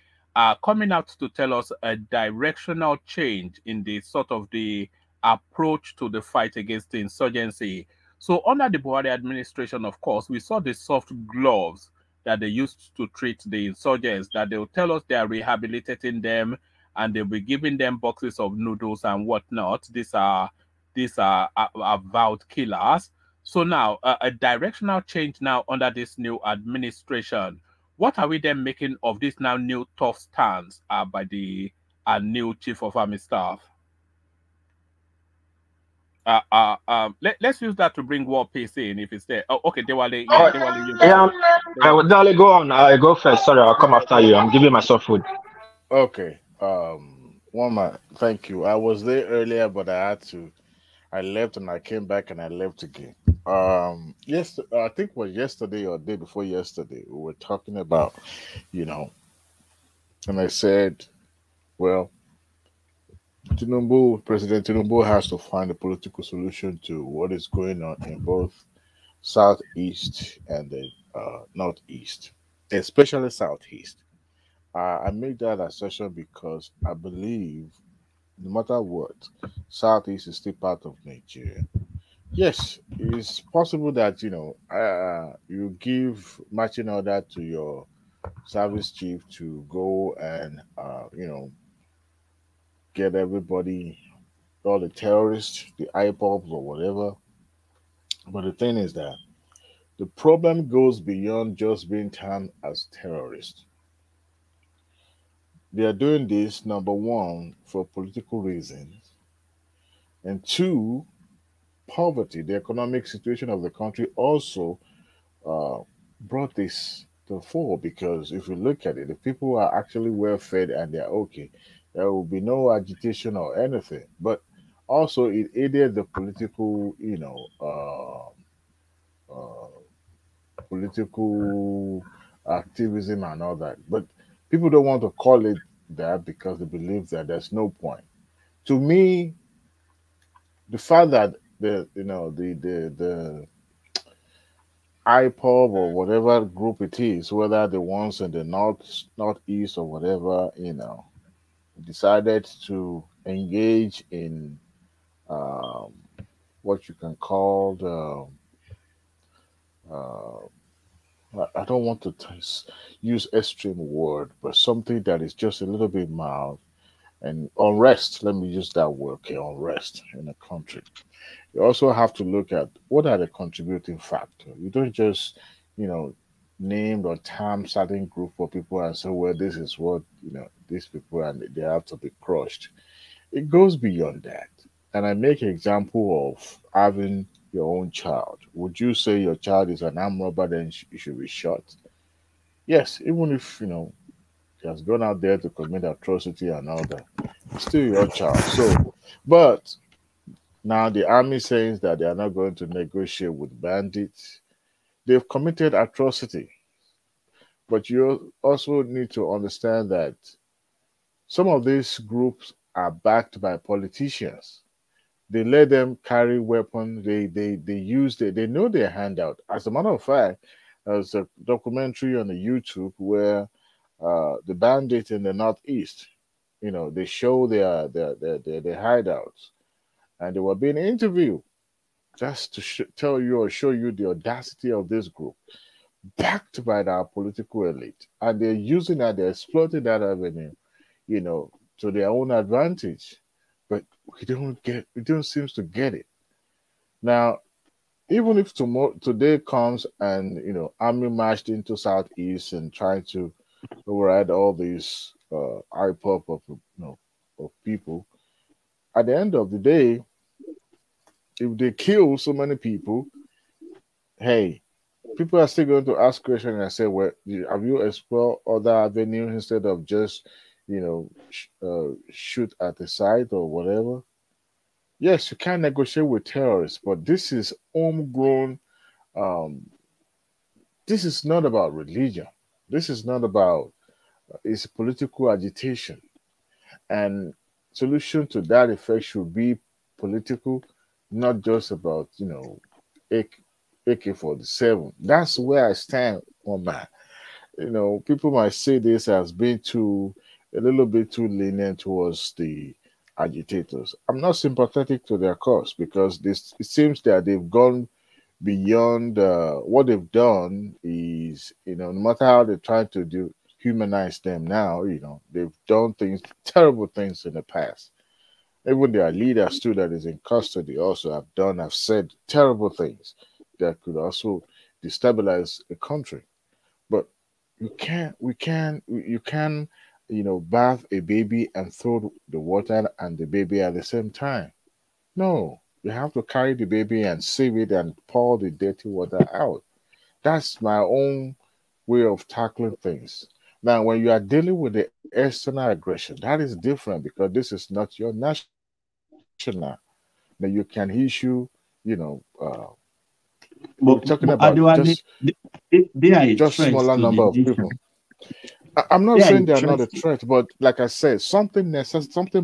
coming out to tell us a directional change in the sort of the approach to the fight against the insurgency. So under the Buhari administration, of course, we saw the soft gloves that they used to treat the insurgents, that they'll tell us they are rehabilitating them and they'll be giving them boxes of noodles and whatnot. These are vowed killers. So now a directional change now under this new administration. What are we then making of this now new tough stance by the new chief of army staff? Let's use that to bring war peace in if it's there. Oh, okay, Dewale. Yeah, Dewale. I will go on. I go first. Sorry, I'll come after you. I'm giving myself food. Okay. One man, thank you. I was there earlier, but I left and I came back and I left again. Yes, I think it was yesterday or day before yesterday. We were talking about, and I said, well, President Tinubu has to find a political solution to what is going on in both Southeast and the Northeast, especially Southeast. I make that assertion because I believe no matter what, Southeast is still part of Nigeria. Yes, it's possible that you give marching order to your service chief to go and get everybody, all the terrorists, the IPOBs or whatever. But the thing is that the problem goes beyond just being termed as terrorists. They are doing this, number one, for political reasons, and two, poverty, the economic situation of the country also uh, brought this to the fore because if you look at it, the people are actually well fed and they're okay. There will be no agitation or anything. But also, it aided the political, political activism and all that. But people don't want to call it that because they believe that there's no point. To me, the fact that the IPOB or whatever group it is, whether the ones in the northeast or whatever, decided to engage in um, what you can call I don't want to use extreme word, but something that is just a little bit mild and unrest. Let me use that word, okay, unrest in a country. You also have to look at what are the contributing factors. You don't just, you know, name or term certain group of people and say, well, this is what, these people and they have to be crushed. It goes beyond that. And I make an example of having your own child. Would you say your child is an armed robber, then you should be shot? Yes, even if, he has gone out there to commit atrocity and all that, it's still your child. So, but now the army says that they are not going to negotiate with bandits. They've committed atrocity. But you also need to understand that some of these groups are backed by politicians. They let them carry weapons. They use it. They know their handout. As a matter of fact, there's a documentary on the YouTube where the bandits in the northeast, they show their hideouts, and they were being interviewed just to tell you or show you the audacity of this group, backed by our political elite, and they're using that, they're exploiting that avenue, to their own advantage. But we don't seem to get it. Now, even if today comes and army marched into southeast and trying to override all these IPOP of people, at the end of the day, if they kill so many people, hey, people are still going to ask questions and say, well, have you explored other avenues instead of just, shoot at the site or whatever? Yes, you can negotiate with terrorists, but this is homegrown. Um, this is not about religion. This is not about it's political agitation, and solution to that effect should be political, not just about AK-47. That's where I stand on that. People might say this as being a little bit too lenient towards the agitators. I'm not sympathetic to their cause because it seems that they've gone beyond what they've done is, no matter how they're trying to humanize them now, they've done terrible things in the past. Even their leaders too that is in custody also have said terrible things that could also destabilize a country. But you can bath a baby and throw the water and the baby at the same time. No, you have to carry the baby and save it and pour the dirty water out. That's my own way of tackling things. Now, when you are dealing with the external aggression, that is different because this is not your national. Now, you can issue, we're talking about they are a just threat smaller to the number of nation. people. I'm not They are saying a they are not a threat. threat, but like I said, something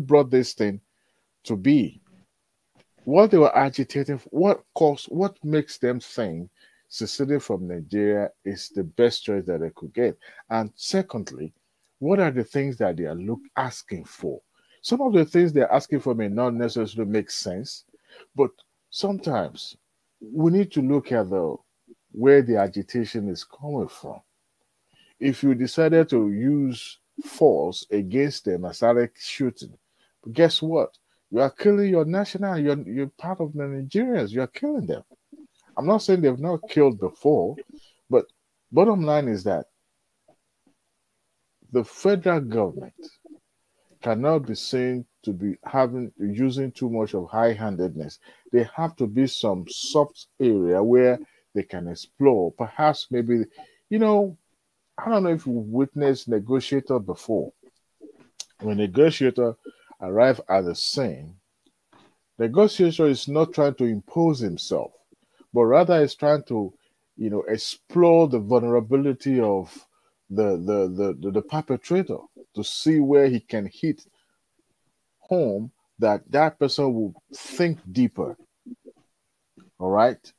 brought this thing to be. What they were agitating for, what makes them think seceding from Nigeria is the best choice that they could get. And secondly, What are the things that they are asking for? Some of the things they're asking for may not necessarily make sense, but sometimes we need to look at where the agitation is coming from. If you decided to use force against them and started shooting, guess what? You are killing your national. You're part of the Nigerians. You are killing them. I'm not saying they've not killed before, but bottom line is that the federal government cannot be seen to be using too much of high-handedness. There have to be some soft area where they can explore. Perhaps maybe, I don't know if you witnessed negotiator before. When negotiator arrive at the scene, negotiator is not trying to impose himself, but rather is trying to, explore the vulnerability of the perpetrator to see where he can hit home that person will think deeper. All right.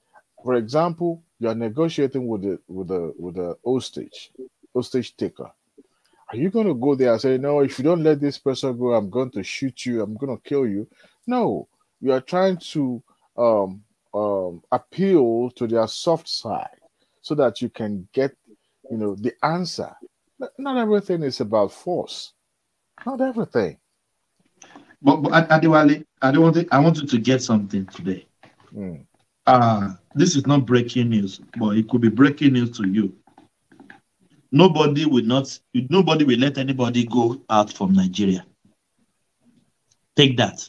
For example, you are negotiating with the hostage taker. Are you going to go there and say, no, if you don't let this person go, I'm going to shoot you, I'm going to kill you? No, you are trying to appeal to their soft side so that you can get, the answer. Not everything is about force. Not everything. But Adewale, I want you to get something today. This is not breaking news, but it could be breaking news to you. Nobody will let anybody go out from Nigeria. Take that.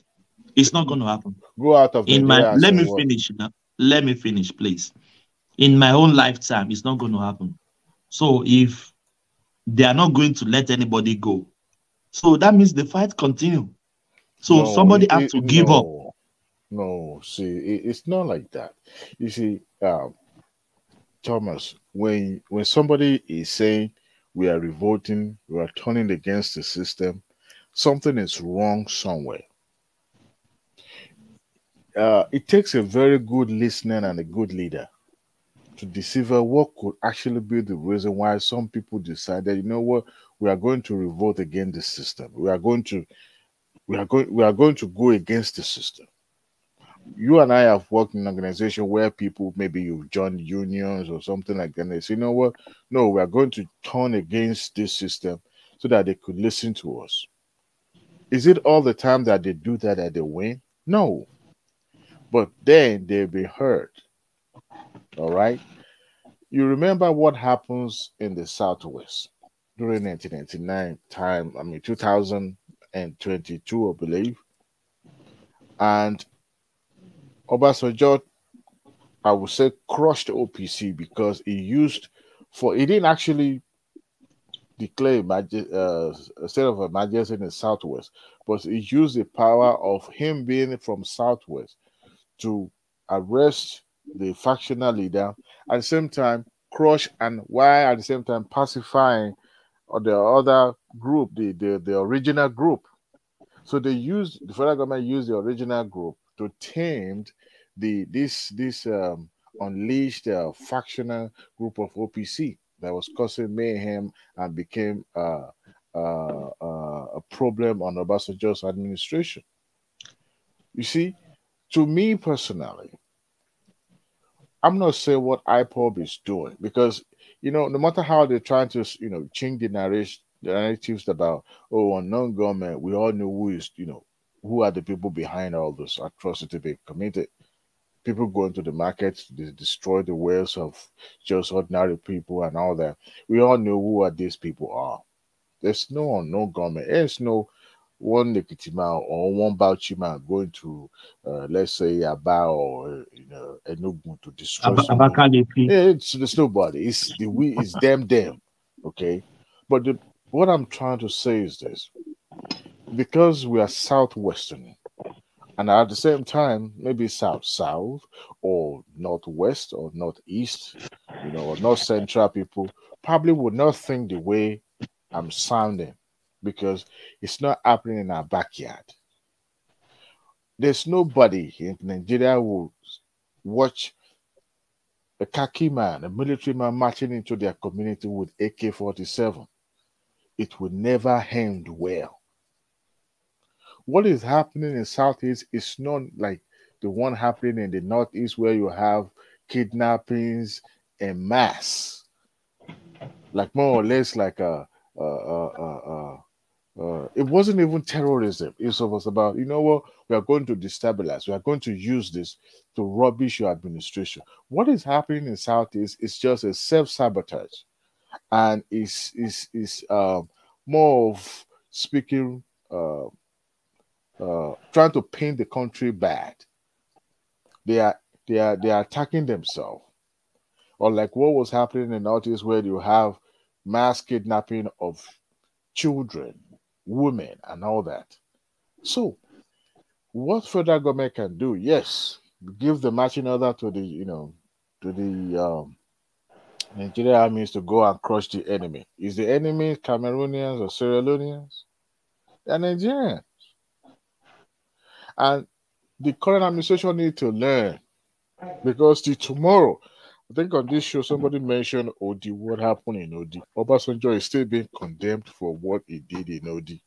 It's not going to happen. Go out of Nigeria. Let me finish now. Let me finish, please. In my own lifetime, it's not going to happen. So if they are not going to let anybody go, so that means the fight continue. So somebody has to give up. No, see, it's not like that. You see, Thomas, when somebody is saying we are revolting, we are turning against the system, something is wrong somewhere. It takes a very good listener and a good leader to decipher what could actually be the reason why some people decided, you know what, we are going to revolt against the system. We are going to go against the system. You and I have worked in an organization where people, maybe you've joined unions or something like that, and they say, you know what, no, we are going to turn against this system so that they could listen to us. Is it all the time that they do that they win? No. But then they'll be heard. All right? You remember what happens in the Southwest during 1999 time, 2022, I believe. And Obasanjo, I would say, crushed OPC because he didn't actually declare a state of emergency in the Southwest, but he used the power of him being from Southwest to arrest the factional leader, at the same time crush, and while at the same time pacifying the other group, the original group. So the federal government used the original group to tame this unleashed factional group of OPC that was causing mayhem and became a problem on Obasanjo's administration. You see, to me personally, I'm not saying what IPOB is doing because, no matter how they're trying to, change the narratives about, unknown government, we all know who are the people behind all this atrocity being committed. People go into the market, they destroy the wells of just ordinary people and all that. We all know who these people are. There's no unknown government. There's no one Nekitima or one Bauchima going to, let's say, Aba or Enugu to destroy somebody. There's nobody. It's them. Okay, but what I'm trying to say is this: because we are Southwestern, and at the same time, maybe South or Northwest or Northeast, or North Central people probably would not think the way I'm sounding because it's not happening in our backyard. There's nobody in Nigeria who will watch a military man marching into their community with AK-47. it will never end well. What is happening in Southeast is not like the one happening in the Northeast where you have kidnappings en masse, like more or less like it wasn't even terrorism. It was about, you know what, we are going to destabilize. We are going to use this to rubbish your administration. What is happening in Southeast is just a self-sabotage, and is more of speaking, trying to paint the country bad. They are attacking themselves, or like what was happening in Northeast, where you have mass kidnapping of children, women, and all that. So, what federal government can do? Yes, give the marching order to the Nigerian armies to go and crush the enemy. Is the enemy Cameroonians or Sierra Leoneans? They're Nigerians, and the current administration need to learn, because tomorrow, I think on this show somebody mentioned Odi, what happened in Odi. Obasanjo is still being condemned for what he did in Odi.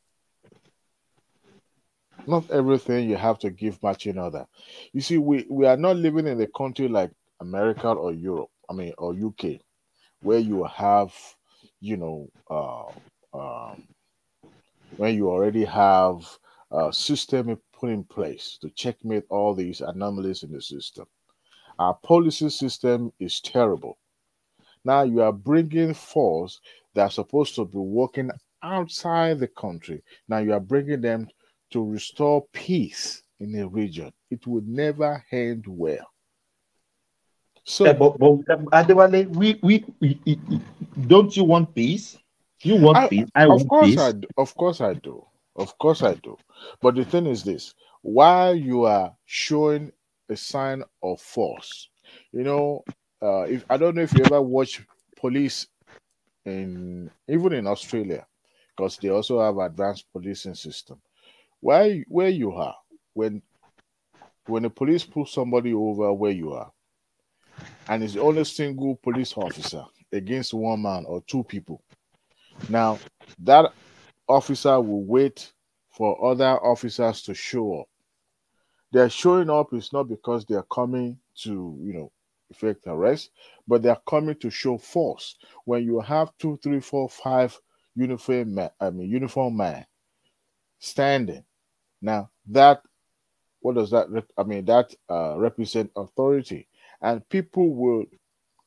Not everything you have to give marching order. You see, we are not living in a country like America or Europe, or UK, where you have, when you already have a system put in place to checkmate all these anomalies in the system. Our policy system is terrible. Now you are bringing force that are supposed to be working outside the country. Now you are bringing them to restore peace in a region. It would never end well. So, yeah, but Adewale, we don't you want peace? You want peace. I want peace. Of course I do. Of course I do. But the thing is this: while you are showing a sign of force, if I don't know if you ever watch police even in Australia, because they also have advanced policing system. Where you are, when the police pull somebody over where you are, and it's only single police officer against one man or two people. Now that officer will wait for other officers to show up. They're showing up is not because they're coming to, effect arrest, but they're coming to show force. When you have 2, 3, 4, 5 uniform man standing, now what does that? That represent authority, and people will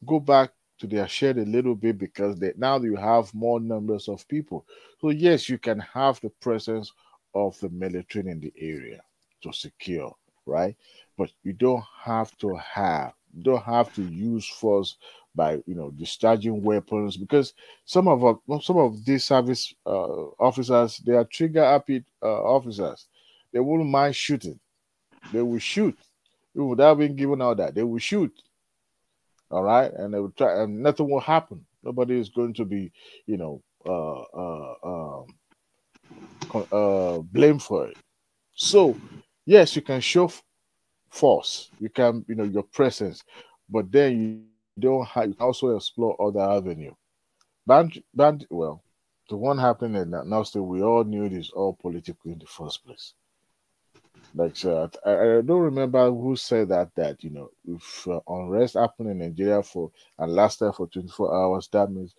go back to their shed a little bit because now you have more numbers of people. So yes, you can have the presence of the military in the area to secure, right? But you don't have to use force by discharging weapons, because some of these service officers, they are trigger happy officers. They wouldn't mind shooting. They will shoot even without being given all that. They will shoot. All right, and they will try, and nothing will happen. Nobody is going to be, blamed for it. So, yes, you can show force. You can, your presence, but then you don't have. You can also explore other avenue. Well, the one happening in North State, we all knew it is all political in the first place. Like, so I don't remember who said that if unrest happened in Nigeria and lasted for 24 hours, that means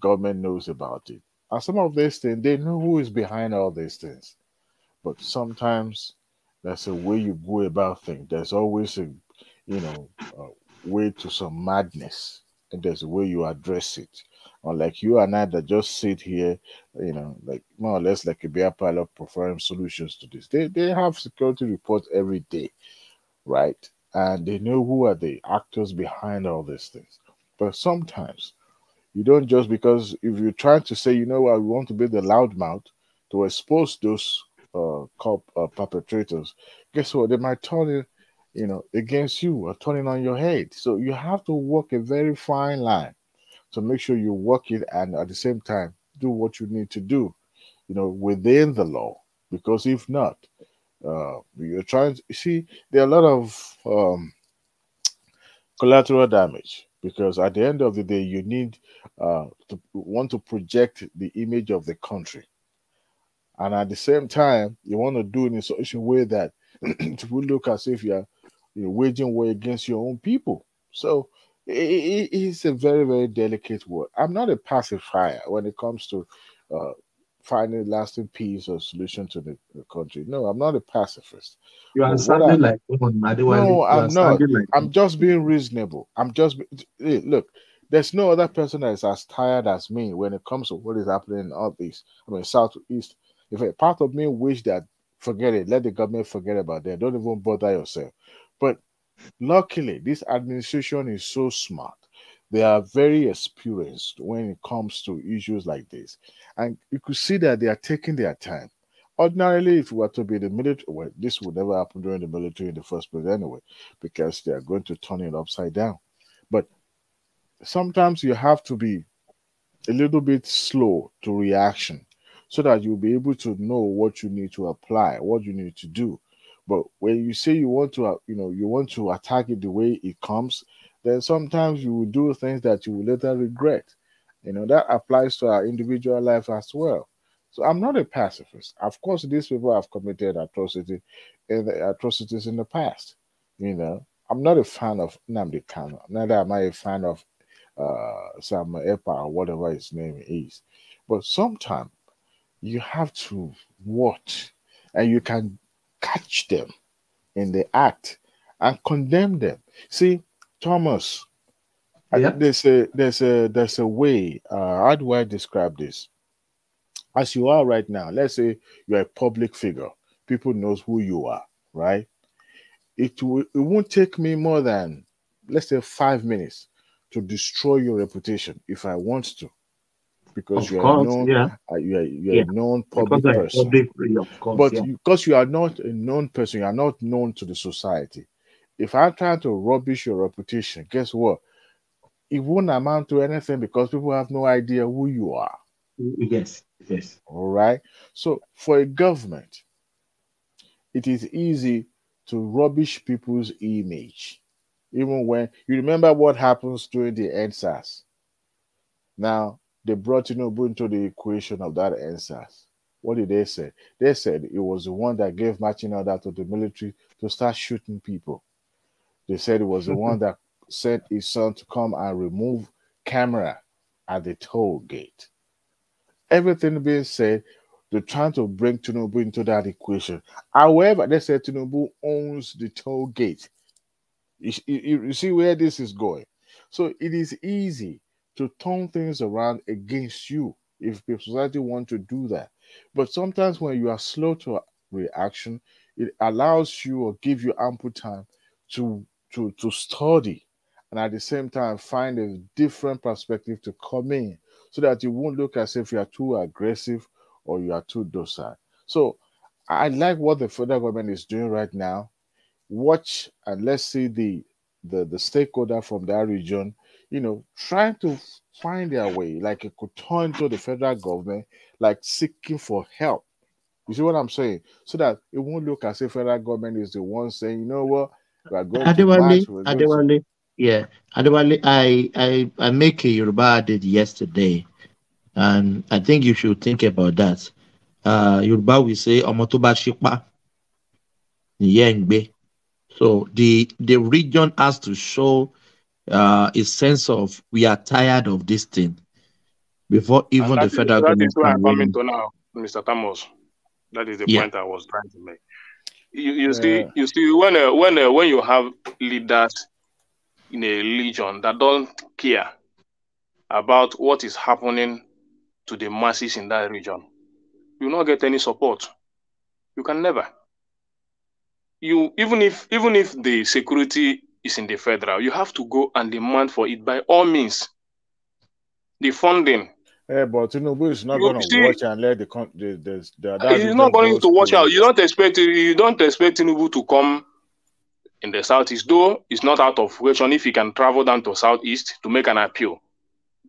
government knows about it. And some of these things, they know who is behind all these things. But sometimes that's a way you go about things. There's always a way to some madness, and there's a way you address it. Unlike you and I that just sit here, like more or less like a beer pilot preferring solutions to this. They have security reports every day, right? And they know who are the actors behind all these things. But sometimes you don't, just because if you're trying to say, we want to be the loudmouth to expose those perpetrators, guess what? They might turn it, against you or turning on your head. So you have to walk a very fine line to make sure you work it, and at the same time do what you need to do, within the law. Because if not, you're trying to see there are a lot of collateral damage. because at the end of the day, you need to want to project the image of the country, and at the same time, you want to do it in such a way that it will look as if you're waging war against your own people. So it's a very, very delicate word. I'm not a pacifier when it comes to finding lasting peace or solution to the country. No, I'm not a pacifist. You are But sounding like Adewale. no, I'm are not. sounding like I'm just being reasonable. Hey, look, there's no other person that is as tired as me when it comes to what is happening in all this. I mean, southeast. If a part of me wish that forget it, let the government forget about that. Don't even bother yourself. But luckily, this administration is so smart. They are very experienced when it comes to issues like this. And you could see that they are taking their time. Ordinarily, if it were to be the military, well, this would never happen during the military in the first place anyway, because they are going to turn it upside down. But sometimes you have to be a little bit slow to reaction so that you'll be able to know what you need to apply, what you need to do. But when you say you want to, you want to attack it the way it comes, then sometimes you will do things that you will later regret. That applies to our individual life as well. So I'm not a pacifist. Of course, these people have committed atrocities in the past. I'm not a fan of Nnamdi Kanu. Neither am I a fan of Sam Epa or whatever his name is. But sometimes you have to watch, and you can catch them in the act and condemn them. See, Thomas, there's a way. How do I describe this? As you are right now, let's say you're a public figure. People knows who you are, right? It won't take me more than, let's say, 5 minutes to destroy your reputation if I want to, because you're a known public person. Because you are not a known person, you are not known to the society. If I'm trying to rubbish your reputation, guess what? It won't amount to anything because people have no idea who you are. Yes. All right. So for a government, it is easy to rubbish people's image. Even when you remember what happens during the NSAS. Now, they brought Tinubu into the equation of that NSAS. What did they say? They said it was the one that gave marching order to the military to start shooting people. They said it was the one that sent his son to come and remove camera at the toll gate. Everything being said, they're trying to bring Tinubu into that equation. However, they said Tinubu owns the toll gate. You see where this is going. So it is easy to turn things around against you if the society want to do that. But sometimes when you are slow to reaction, it allows you or give you ample time to study, and at the same time find a different perspective to come in, so that you won't look as if you are too aggressive or you are too docile. So I like what the federal government is doing right now. Watch and let's see the stakeholder from that region, trying to find their way, like it could turn to the federal government, like seeking for help. You see what I'm saying? So that it won't look as if federal government is the one saying, you know what, we are going to march. Adewale, I make a Yoruba did yesterday, and I think you should think about that. Yoruba will say Omotoba Shipa Yengbe. So the region has to show a sense of we are tired of this thing before even the federal government. That is where I'm coming to now, Mr. Thomas. That is the point I was trying to make. You see, when you have leaders in a region that don't care about what is happening to the masses in that region, you will not get any support. You can never. Even if the security is in the federal, you have to go and demand for it by all means. The funding. But Tinubu is not going to watch and let he's not going to watch out. You don't expect Tinubu to come in the southeast, though it's not out of question if he can travel down to southeast to make an appeal.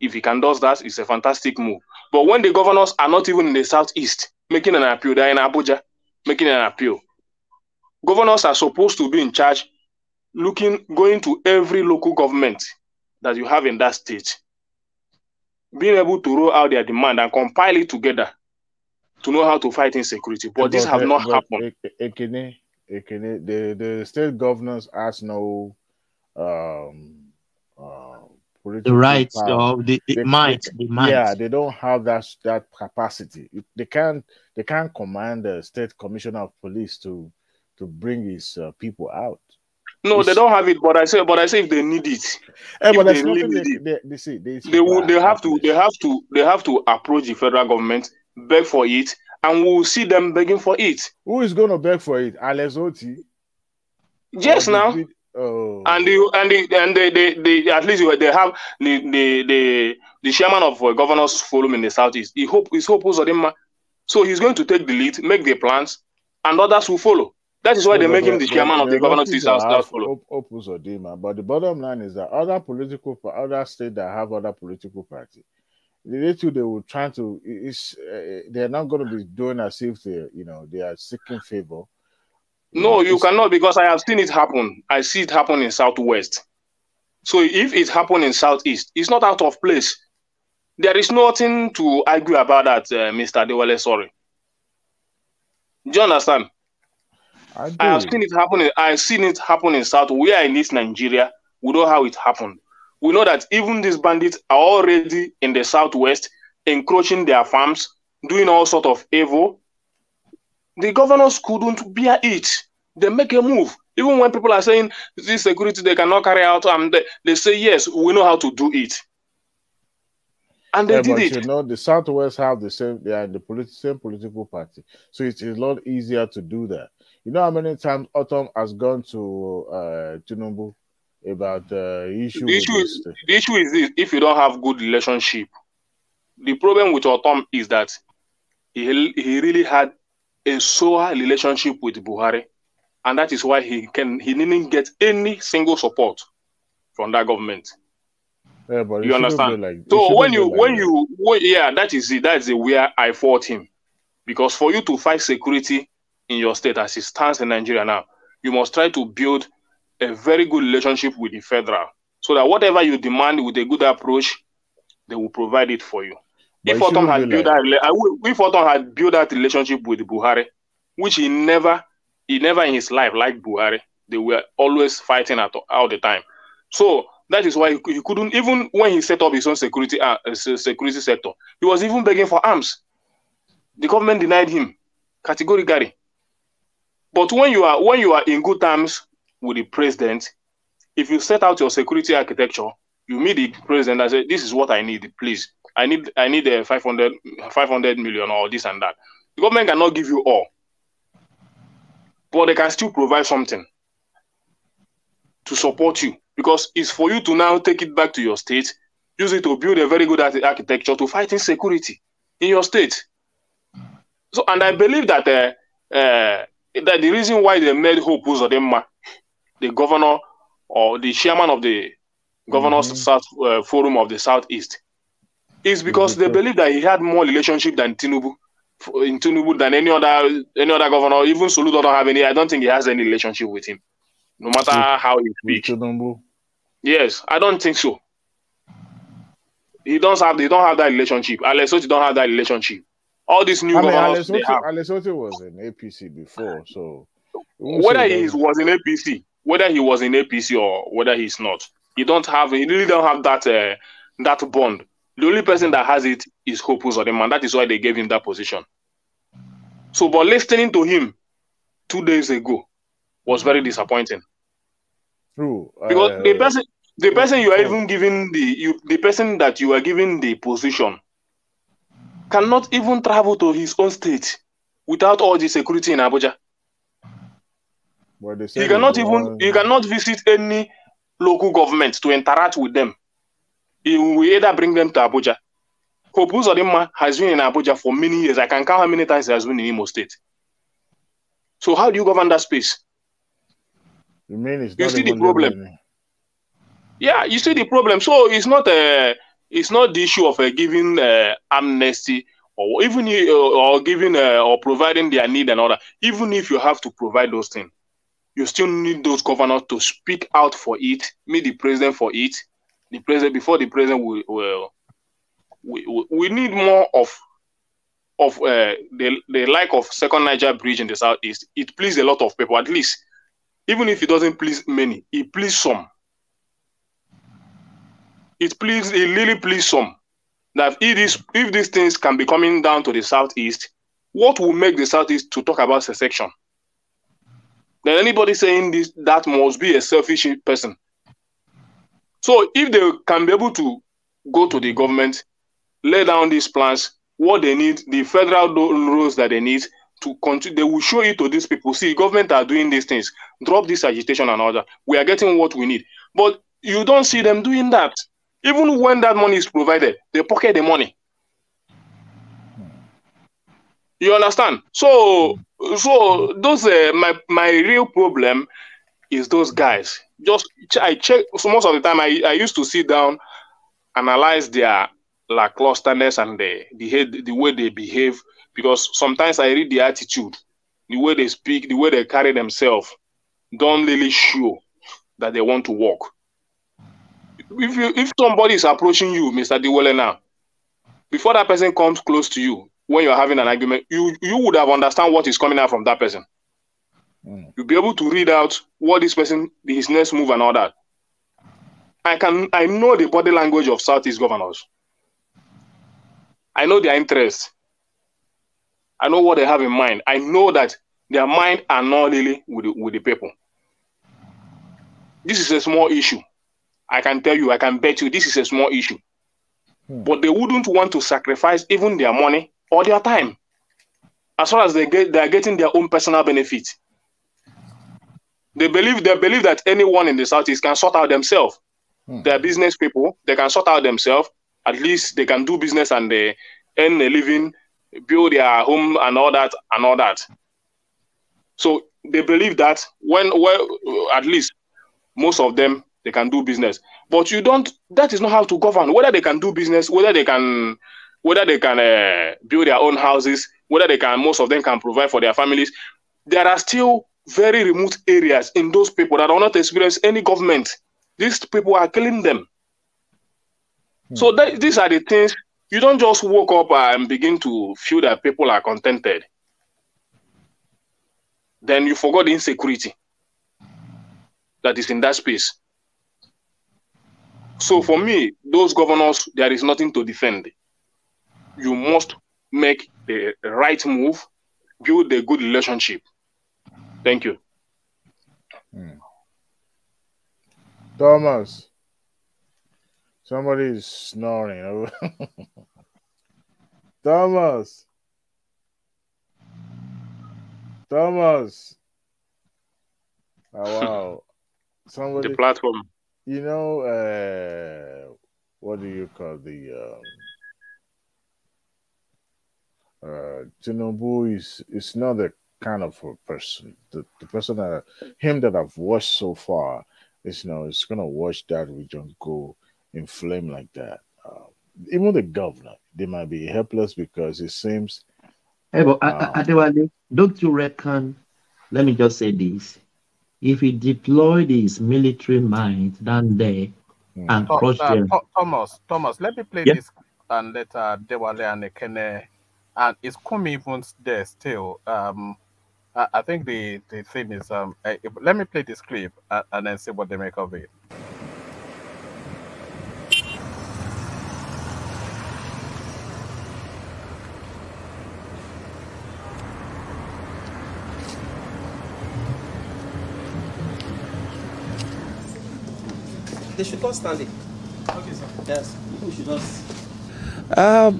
If he can do that, it's a fantastic move. But when the governors are not even in the southeast making an appeal, they're in Abuja making an appeal. Governors are supposed to be in charge, going to every local government that you have in that state, being able to roll out their demand and compile it together to know how to fight insecurity. But this have not happened. The state governors has no political the rights power. or the might. Yeah, they don't have that capacity. They can't command the state commissioner of police to bring his people out. No, they don't have it. But I say if they need it, but if they really need it, they have to approach the federal government, beg for it, and we'll see them begging for it. Who is going to beg for it? Alex Oti? Yes, now. Oh. And they at least they have the chairman of governors forum in the southeast. He hopes so he's going to take the lead, make the plans, and others will follow. That is why they make him the chairman of the governors to follow. But the bottom line is that other states that have other political parties, they will try to. They're not going to be doing as if they are seeking favor. No, you cannot, because I have seen it happen. I see it happen in Southwest. So if it happened in Southeast, it's not out of place. There is nothing to argue about that, Mr. Dewale. Sorry. Do you understand? I have seen it happen. I've seen it happen in South. We are in East Nigeria. We know how it happened. We know that even these bandits are already in the Southwest, encroaching their farms, doing all sort of evil. The governors couldn't bear it. They make a move. Even when people are saying this security they cannot carry out, they say, yes, we know how to do it. And they did it. You know, the Southwest have the same, they are in the same political party. So it's a lot easier to do that. You know how many times Autumn has gone to Tinubu about the issue? The issue is this: if you don't have good relationship, the problem with Autumn is that he really had a sour relationship with Buhari, and that is why he didn't get any single support from that government. Yeah, but you understand? That is it. That is where I fought him, because for you to fight security in your state as it stands in Nigeria now, you must try to build a very good relationship with the federal, so that whatever you demand with a good approach, they will provide it for you. If Autumn had built that relationship with Buhari, which he never in his life liked Buhari, they were always fighting all the time. So that is why he couldn't, even when he set up his own security sector, he was even begging for arms. The government denied him categorically. But when you are in good terms with the president, if you set out your security architecture, you meet the president and say, this is what I need, please. I need 500 million or this and that. The government cannot give you all, but they can still provide something to support you, because it's for you to now take it back to your state, use it to build a very good architecture to fight insecurity in your state. So, and I believe that that the reason why they made Hope Uzodinma the governor or the chairman of the Governors Forum of the Southeast is because they believe that he had more relationship than Tinubu than any other governor. Even Soludo don't have any. I don't think he has any relationship with him, no matter how he speaks. Yes, I don't think so. They don't have that relationship. Alex Oti don't have that relationship. All these new governors Alex Oti was in APC before, so whether he was in APC or whether he's not, he really don't have that bond. The only person that has it is Hope Uzodinma. That is why they gave him that position. So, but listening to him 2 days ago was very disappointing. True. Because the person you are even giving the person that you are giving the position cannot even travel to his own state without all the security in Abuja. He cannot visit any local government to interact with them. He will either bring them to Abuja. Hope Uzodinma has been in Abuja for many years. I can count how many times he has been in Imo State. So how do you govern that space? You see the problem? Yeah, you see the problem. So it's not the issue of giving amnesty or even giving or providing their need and all that. Even if you have to provide those things, you still need those governors to speak out for it, meet the president for it, the president, before the president we need more of the like of Second Niger Bridge in the southeast. It pleased a lot of people, at least. Even if it doesn't please many, it pleased some. It really pleased some. That if these things can be coming down to the southeast, what will make the southeast to talk about secession? Then anybody saying this, that must be a selfish person. So if they can be able to go to the government, lay down these plans, what they need, the federal rules that they need to continue, they will show it to these people. See, government are doing these things. Drop this agitation and all that. We are getting what we need. But you don't see them doing that. Even when that money is provided, they pocket the money. You understand? So those my real problem is those guys. Just I check. So most of the time, I used to sit down, analyze their lacklusternesss and the way they behave, because sometimes I read the attitude, the way they speak, the way they carry themselves, don't really show that they want to work. If somebody is approaching you, Mr. Dewele, now, before that person comes close to you, when you're having an argument, you would have understand what is coming out from that person. You'll be able to read out what this person, his next move and all that. I know the body language of Southeast governors. I know their interests. I know what they have in mind. I know that their mind are not really with the people. This is a small issue. I can tell you, I can bet you this is a small issue. But they wouldn't want to sacrifice even their money or their time, as far as they are getting their own personal benefit. They believe that anyone in the Southeast can sort out themselves. They're business people. They can sort out themselves. At least they can do business and they earn a living, build their home and all that. So they believe that at least most of them, they can do business. But that is not how to govern. Whether they can do business, whether they can build their own houses, most of them can provide for their families. There are still very remote areas in those people that do not experience any government. These people are killing them. So these are the things. You don't just wake up and begin to feel that people are contented. Then you forgot the insecurity that is in that space. So for me, those governors, there is nothing to defend. You must make the right move, build a good relationship. Thank you. Thomas, somebody is snoring. Thomas. Oh, wow. Somebody. The platform. You know, what do you call Tinubu is not the kind of a person. The person that I've watched so far is it's gonna watch that region go in flame like that. Even the governor, they might be helpless because it seems. Hey, but Adewale, don't you reckon? Let me just say this: if he deployed his military might down there and crush them. Thomas, let me play this and let Dewale and Ekene, and it's Kumi even there still. I think the thing is let me play this clip and then see what they make of it. They should not stand it. Okay, sir. Yes, people should not.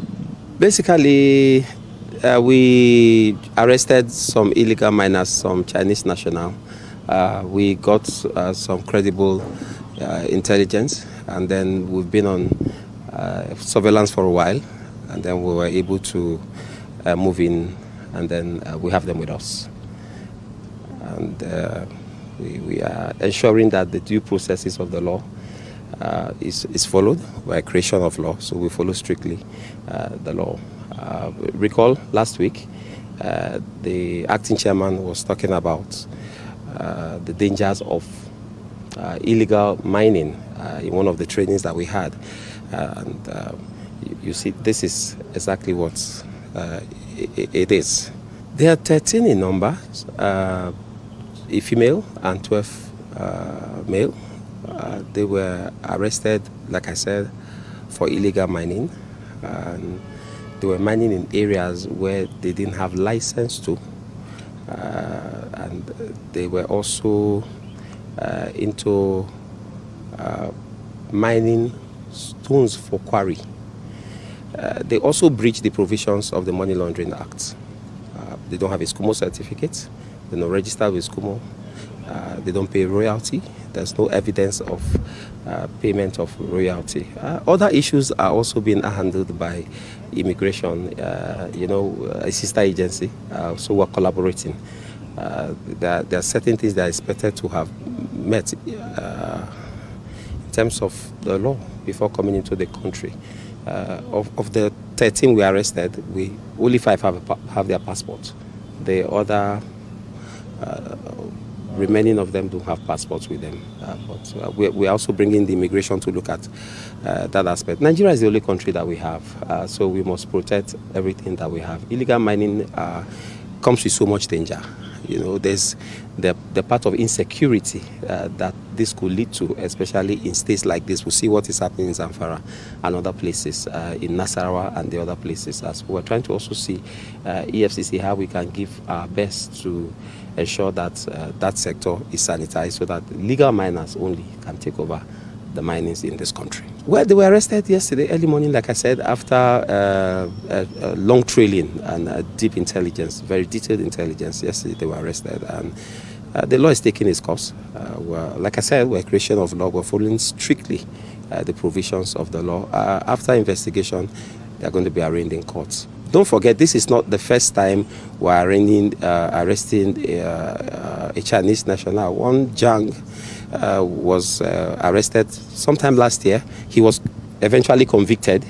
Basically, we arrested some illegal miners, some Chinese national. We got some credible intelligence, and then we've been on surveillance for a while, and then we were able to move in, and then we have them with us. And we are ensuring that the due processes of the law is followed by creation of law, so we follow strictly the law. Recall last week, the acting chairman was talking about the dangers of illegal mining in one of the trainings that we had. You see, this is exactly what it is. There are 13 in number, a female and 12 male. They were arrested, like I said, for illegal mining. And they were mining in areas where they didn't have license to. And they were also into mining stones for quarry. They also breached the provisions of the Money Laundering Act. They don't have a SCUMO certificate. They're not registered with SCUMO. They don't pay royalty. There's no evidence of payment of royalty. Other issues are also being handled by immigration, a sister agency. So we're collaborating. There are certain things that are expected to have met in terms of the law before coming into the country. Of the 13 we arrested, only 5 have their passports. The other remaining of them don't have passports with them. But we're also bringing the immigration to look at that aspect. Nigeria is the only country that we have, so we must protect everything that we have. Illegal mining comes with so much danger. There's the part of insecurity that this could lead to, especially in states like this. We see what is happening in Zamfara and other places, in Nasarawa and the other places. As we're trying to also see EFCC how we can give our best to ensure that that sector is sanitized so that legal miners only can take over the minings in this country. Well, they were arrested yesterday early morning, like I said, after a long trailing and deep intelligence, very detailed intelligence. Yesterday they were arrested, and the law is taking its course. Like I said, we're a creation of law. We're following strictly the provisions of the law. After investigation, they're going to be arraigned in courts. Don't forget, this is not the first time we're arresting a Chinese national. One Zhang was arrested sometime last year. He was eventually convicted,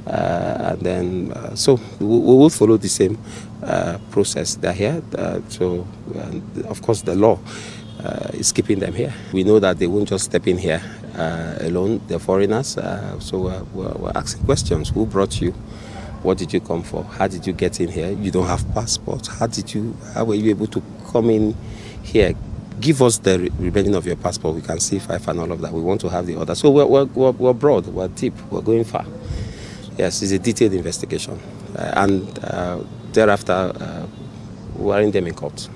and then so we will follow the same process. They're here, so of course the law is keeping them here. We know that they won't just step in here alone. They're foreigners, so we're asking questions. Who brought you? What did you come for? How did you get in here? You don't have passport. How were you able to come in here? Give us the remaining of your passport. We can see 5 and all of that. We want to have the other. So we're broad, we're deep, we're going far. Yes, it's a detailed investigation. And thereafter, we're in them in court.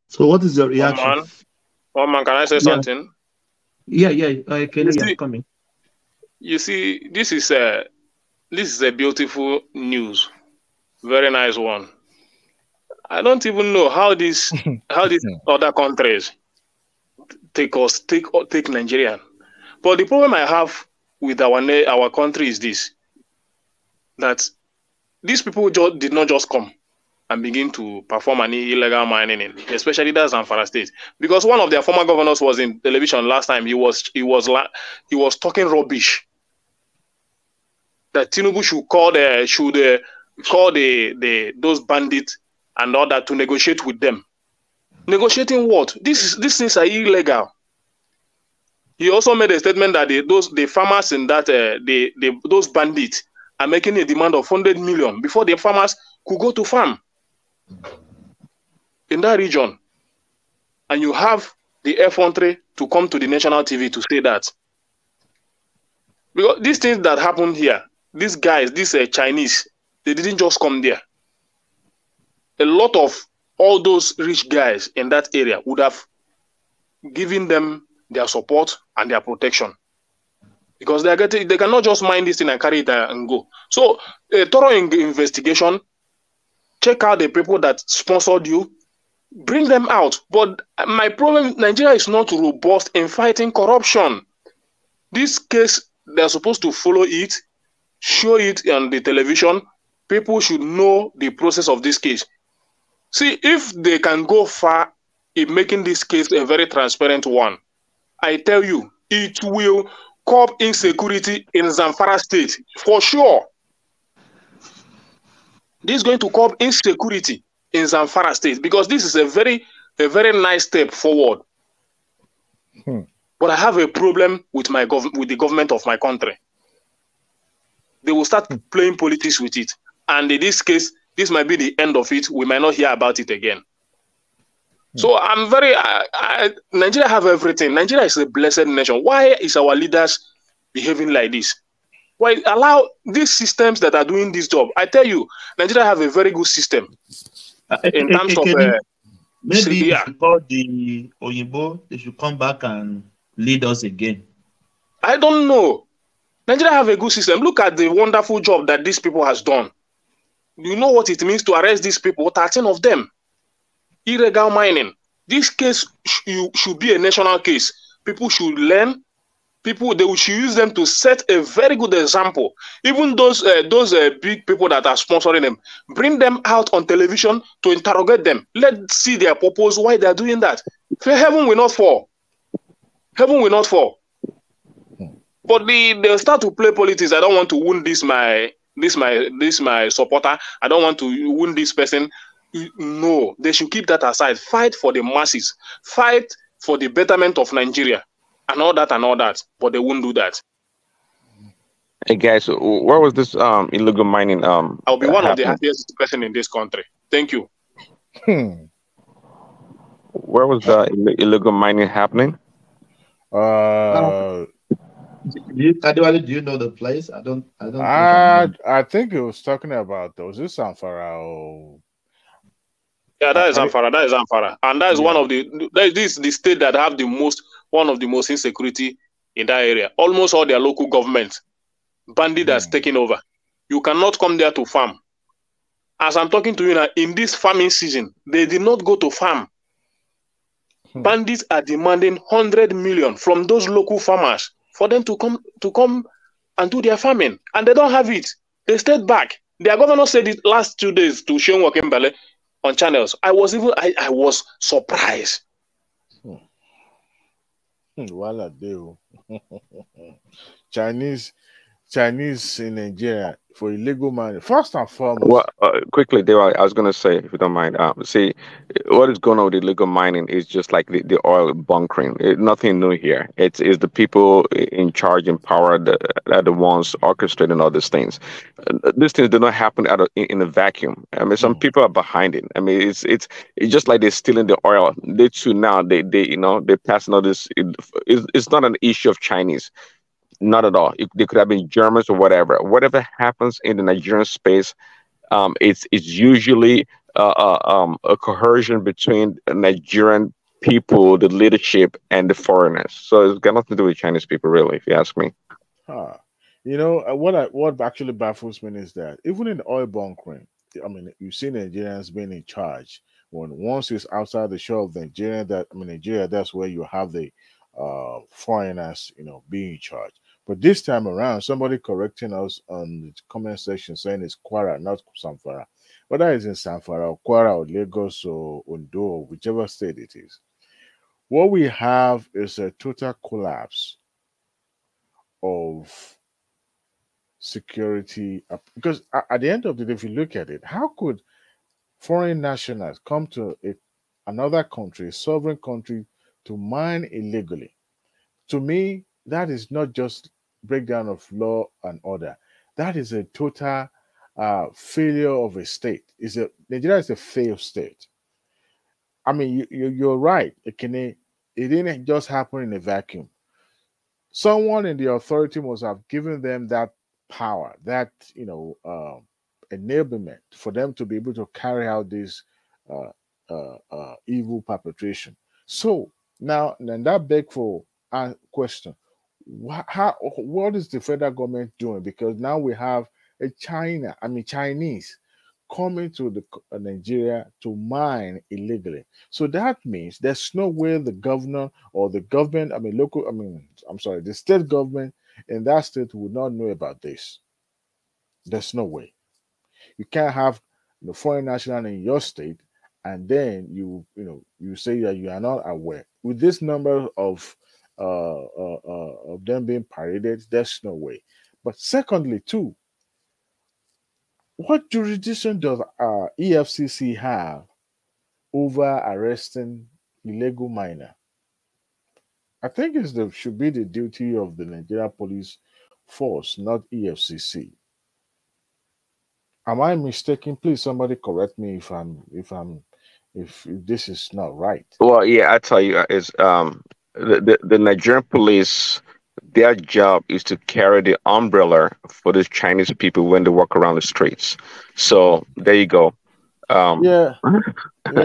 So what is your reaction? One man, can I say something? Yeah. Coming. You see, this is a beautiful news, very nice one. I don't even know how these other countries take Nigeria. But the problem I have with our country is this: that these people did not just come and begin to perform an illegal mining especially that Zamfara state. Because one of their former governors was in television last time. He was talking rubbish that Tinubu should call those bandits and all that to negotiate with them. Negotiating what? These things are illegal. He also made a statement that the farmers in that those bandits are making a demand of 100 million before the farmers could go to farm in that region. And you have the F-13 to come to the national TV to say that. Because these things that happened here, these guys, these Chinese, they didn't just come there. A lot of all those rich guys in that area would have given them their support and their protection. Because they cannot just mine this thing and carry it and go. So a thorough investigation, check out the people that sponsored you, bring them out. But my problem, Nigeria is not robust in fighting corruption. This case, they're supposed to follow it, show it on the television. People should know the process of this case. See, if they can go far in making this case a very transparent one, I tell you, it will curb insecurity in Zamfara state, for sure. This is going to curb insecurity in Zamfara state because this is a very nice step forward. But I have a problem with with the government of my country. They will start playing politics with it. And in this case, this might be the end of it. We might not hear about it again. So I'm very, Nigeria have everything. Nigeria is a blessed nation. Why is our leaders behaving like this? Why allow these systems that are doing this job? I tell you, Nigeria have a very good system in terms of... maybe you should call the Oyinbo, they should come back and lead us again. I don't know. Nigeria have a good system. Look at the wonderful job that these people has done. You know what it means to arrest these people, 13 of them. Illegal mining. This case should be a national case. People should learn. They should use them to set a very good example. Even those big people that are sponsoring them, bring them out on television to interrogate them. Let's see their purpose, why they are doing that. Heaven will not fall. Heaven will not fall. But they'll start to play politics. I don't want to wound this my supporter. I don't want to wound this person. No, they should keep that aside. Fight for the masses. Fight for the betterment of Nigeria. And all that. But they won't do that. Hey guys, where was this illegal mining? I'll be one of the happiest person in this country. Thank you. Where was the illegal mining happening? Do you know the place? I don't. I think it was talking about those. Is Zamfara? Yeah, that is Zamfara. And that is one of this is the state that have one of the most insecurity in that area. Almost all their local governments, bandit has taken over. You cannot come there to farm. As I'm talking to you now, in this farming season, they did not go to farm. Bandits are demanding 100 million from those local farmers for them to come and do their farming. And they don't have it. They stayed back. Their governor said it last 2 days to Seun Wakembale on channels. I was surprised. Wala do. Chinese in Nigeria for illegal mining. First and foremost. Well, quickly, Dewa, I was going to say, if you don't mind, see, what is going on with illegal mining is just like the oil bunkering. Nothing new here. It's the people in charge, in power, that are the ones orchestrating all these things. These things do not happen in a vacuum. I mean, some people are behind it. I mean, it's just like they're stealing the oil. They too now they're passing all this. It's not an issue of Chinese. Not at all. They could have been Germans or whatever. Whatever happens in the Nigerian space, it's usually a coercion between the Nigerian people, the leadership, and the foreigners. So it's got nothing to do with Chinese people, really, if you ask me. You know what actually baffles me is that even in oil bunkering, I mean, you see Nigerians being in charge. Once it's outside the shore of Nigeria, that's where you have the foreigners, being in charge. But this time around, somebody correcting us on the comment section saying it's Kwara, not Zamfara. Whether it's in Zamfara or Kwara or Lagos or Ondo or whichever state it is, what we have is a total collapse of security. Because at the end of the day, if you look at it, how could foreign nationals come to another country, a sovereign country, to mine illegally? To me, that is not just breakdown of law and order. That is a total failure of a state. Nigeria is a failed state. I mean, you're right. It didn't just happen in a vacuum. Someone in the authority must have given them that power, that enablement for them to be able to carry out this evil perpetration. So now, and that begs for a question: what is the federal government doing? Because now we have Chinese coming to Nigeria to mine illegally. So that means there's no way the governor or the government, the state government in that state would not know about this. There's no way. You can't have the foreign national in your state and then you say that you are not aware. With this number of of them being paraded. There's no way. But secondly, too, what jurisdiction does EFCC have over arresting illegal miner? I think should be the duty of the Nigeria Police Force, not EFCC. Am I mistaken? Please, somebody correct me if this is not right. Well, yeah, I tell you, is the Nigerian police, their job is to carry the umbrella for these Chinese people when they walk around the streets. So there you go. Yeah, but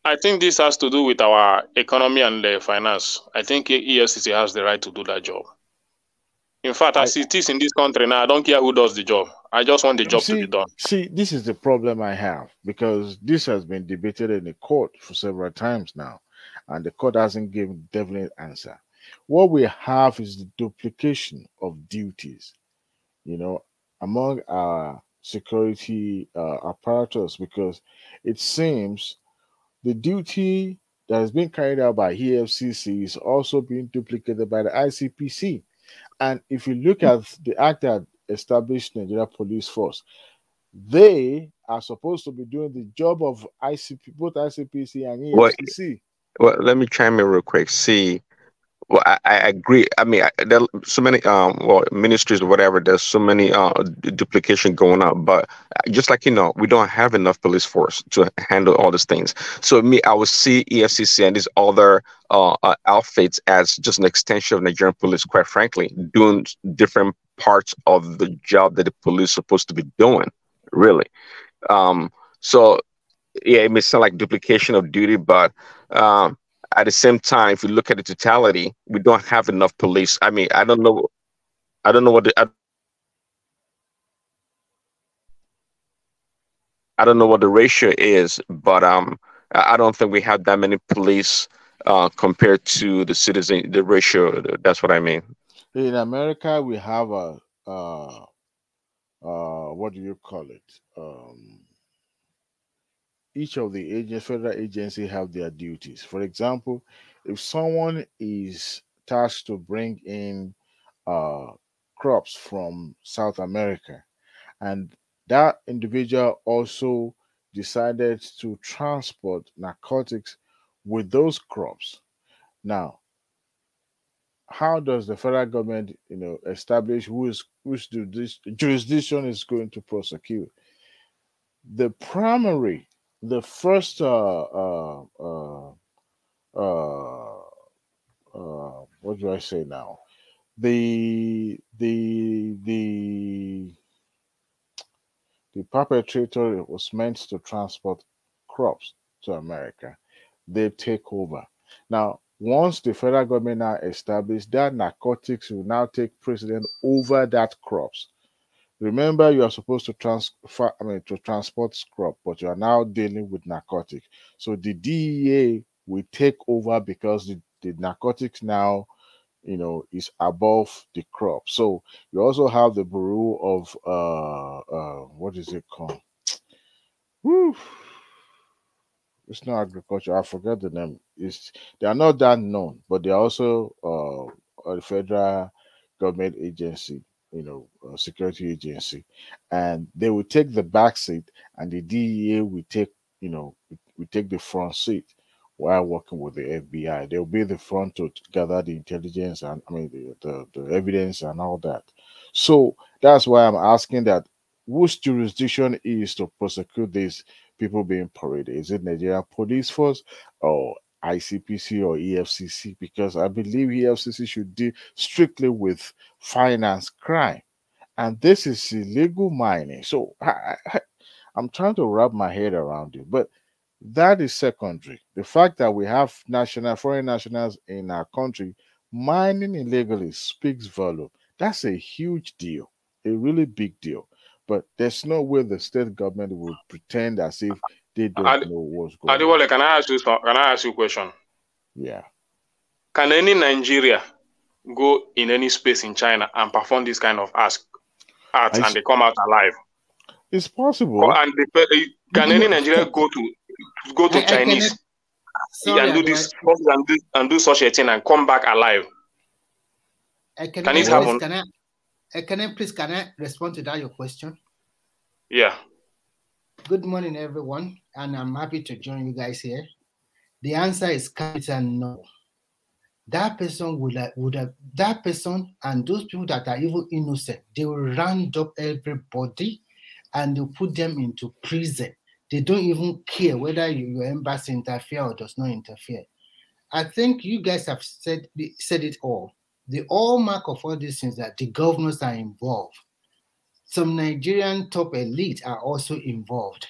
I think this has to do with our economy and finance. I think EFCC has the right to do that job. In fact, as it is in this country now, I don't care who does the job. I just want the job to be done. See, this is the problem I have, because this has been debated in the court for several times now, and the court hasn't given a definite answer. What we have is the duplication of duties, among our security apparatus, because it seems the duty that has been carried out by EFCC is also being duplicated by the ICPC. And if you look at the act that established Nigeria Police Force, they are supposed to be doing the job of both ICPC and EFCC. Well, let me chime in real quick. See, well, I agree. I mean, there are so many ministries or whatever. There's so many duplication going on. But just like we don't have enough police force to handle all these things. So I would see EFCC and these other outfits as just an extension of Nigerian police. Quite frankly, doing different parts of the job that the police are supposed to be doing. Really. So yeah, it may sound like duplication of duty, but at the same time, if you look at the totality, we don't have enough police. I mean, I don't know what the ratio is, but I don't think we have that many police compared to the citizen. The ratio, that's what I mean. In America, we have what do you call it? Each of the federal agencies have their duties. For example, if someone is tasked to bring in crops from South America, and that individual also decided to transport narcotics with those crops. Now, how does the federal government, establish which jurisdiction is going to prosecute? The first what do I say now? The perpetrator was meant to transport crops to America. They take over. Now, once the federal government now established that, narcotics will now take precedence over that crops. Remember, you are supposed to transport crop, but you are now dealing with narcotics. So the DEA will take over because the narcotics now, is above the crop. So you also have the Bureau of what is it called? Woo. It's not agriculture. I forgot the name. They are not that known, but they are also a federal government agency, security agency, and they will take the back seat, and the DEA will take, we take the front seat while working with the FBI. They'll be the front to gather the intelligence and the evidence and all that. So that's why I'm asking that whose jurisdiction is to prosecute these people being paraded? Is it Nigeria Police Force or ICPC or EFCC? Because I believe EFCC should deal strictly with finance crime, and this is illegal mining. So I'm trying to wrap my head around it, but that is secondary. The fact that we have foreign nationals in our country mining illegally speaks volume. That's a huge deal, a really big deal. But there's no way the state government will pretend as if they don't know what's going on. Adewale, can I ask you a question? Yeah. Can any Nigeria go in any space in China and perform this kind of acts and they come out alive? It's possible. And can any Nigeria go to Chinese? he can do this and do such a thing and come back alive? Can it happen? Can I respond to that, your question? Yeah. Good morning, everyone, and I'm happy to join you guys here. The answer is capital no. That person that person and those people that are even innocent, they will round up everybody and they'll put them into prison. They don't even care whether your embassy interfere or does not interfere. I think you guys have said it all. The hallmark of all these things that the governors are involved. Some Nigerian top elite are also involved.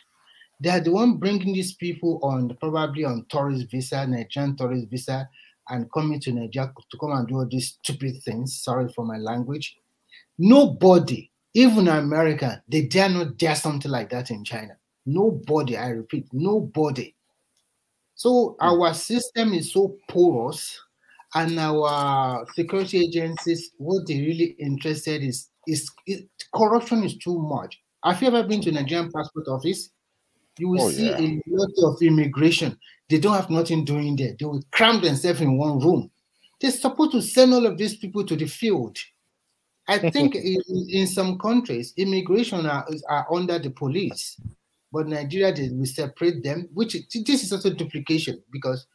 They are the one bringing these people on, probably on tourist visa, Nigerian tourist visa, and coming to Nigeria to come and do all these stupid things. Sorry for my language. Nobody, even America, they dare not dare something like that in China. Nobody, I repeat, nobody. So our system is so porous, and our security agencies, what they really interested is corruption is too much. Have you ever been to Nigerian passport office? You will see a lot of immigration. They don't have nothing doing there. They will cram themselves in one room. They're supposed to send all of these people to the field. I think in some countries, immigration are under the police. But Nigeria, we separate them, which this is also duplication, because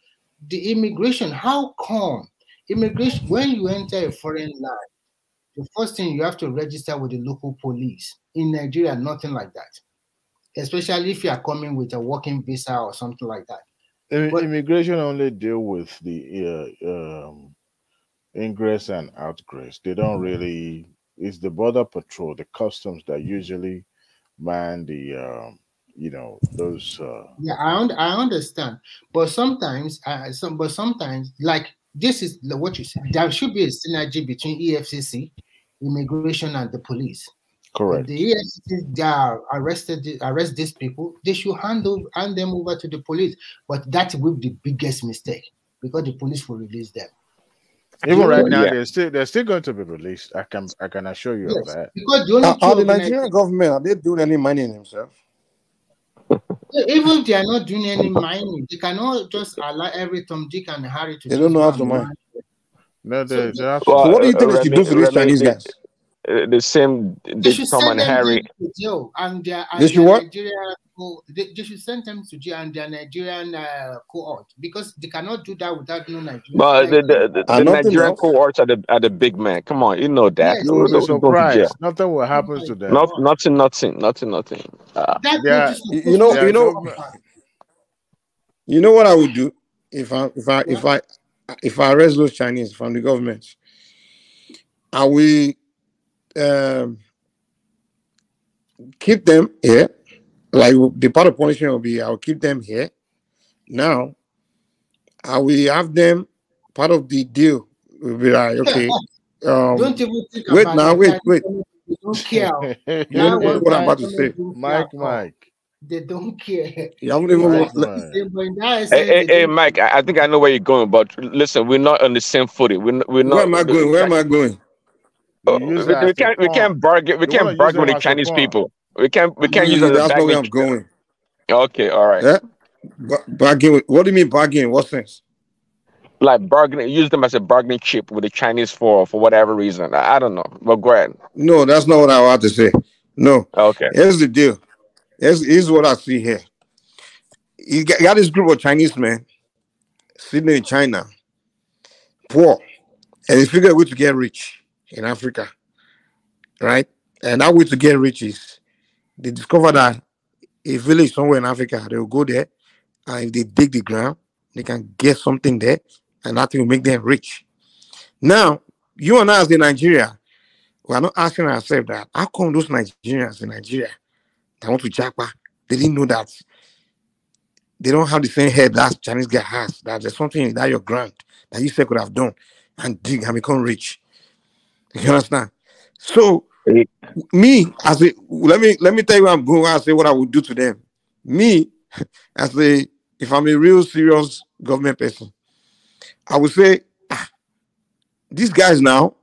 the immigration, how come immigration, when you enter a foreign land, the first thing you have to register with the local police. In Nigeria, nothing like that, especially if you are coming with a working visa or something like that. But immigration only deal with the ingress and outgress. They don't really, it's the border patrol, the customs that usually man the those yeah, I understand, but sometimes like this is what you said, there should be a synergy between EFCC, immigration, and the police. Correct. If the EFCC, they arrest these people, they should hand them over to the police, but that will be the biggest mistake, because the police will release them. Even right now, they're still going to be released. I can assure you of that. Because the Nigerian government, are they doing any mining themselves? Even if they are not doing any mining, they cannot just allow every Tom, Dick, and Harry to. They don't know how to mine. No, they have to. So what do you think they should do for these Chinese guys? The same Tom and Harry. To jail and their they should send them to jail and their Nigerian cohort, because they cannot do that without no Nigerian. But the Nigerian cohorts are the big man. Come on, you know that. You will be surprised. Nothing will happen to them. Nothing. You know what I would do if I arrest those Chinese from the government? I will keep them here. Like the part of punishment will be, I'll keep them here. Now, I will have them, part of the deal will be like, okay, don't even think wait about now, it. wait. They don't care. What I'm about to say. Mike. They don't care. Hey, Mike, I think I know where you're going, but listen, we're not on the same footing. We're not. Where am I going? Where am I going? We can't bargain. We can't bargain with the Chinese people. We can't use it as a that's where I'm going. Okay, all right. Yeah? Bargain. What do you mean bargain? What sense? Like bargaining, use them as a bargaining chip with the Chinese for whatever reason. I don't know, but go ahead. No, that's not what I want to say. No. Okay. Here's the deal. Here's what I see here. You got this group of Chinese men sitting in China, poor, and they figure a way to get rich in Africa, right? And that way to get rich is they discover that a village somewhere in Africa, they will go there, and if they dig the ground, they can get something there, and that will make them rich. Now, you and I as in Nigeria, we are not asking ourselves that, how come those Nigerians in Nigeria that want to jackpot, they didn't know that they don't have the same head that Chinese guy has, that there's something that your grant that you said could have done and dig and become rich. You understand? So, me, as a, let me tell you where I'm going, I say what I would do to them. Me, as a, if I'm a real serious government person, I would say, these guys now,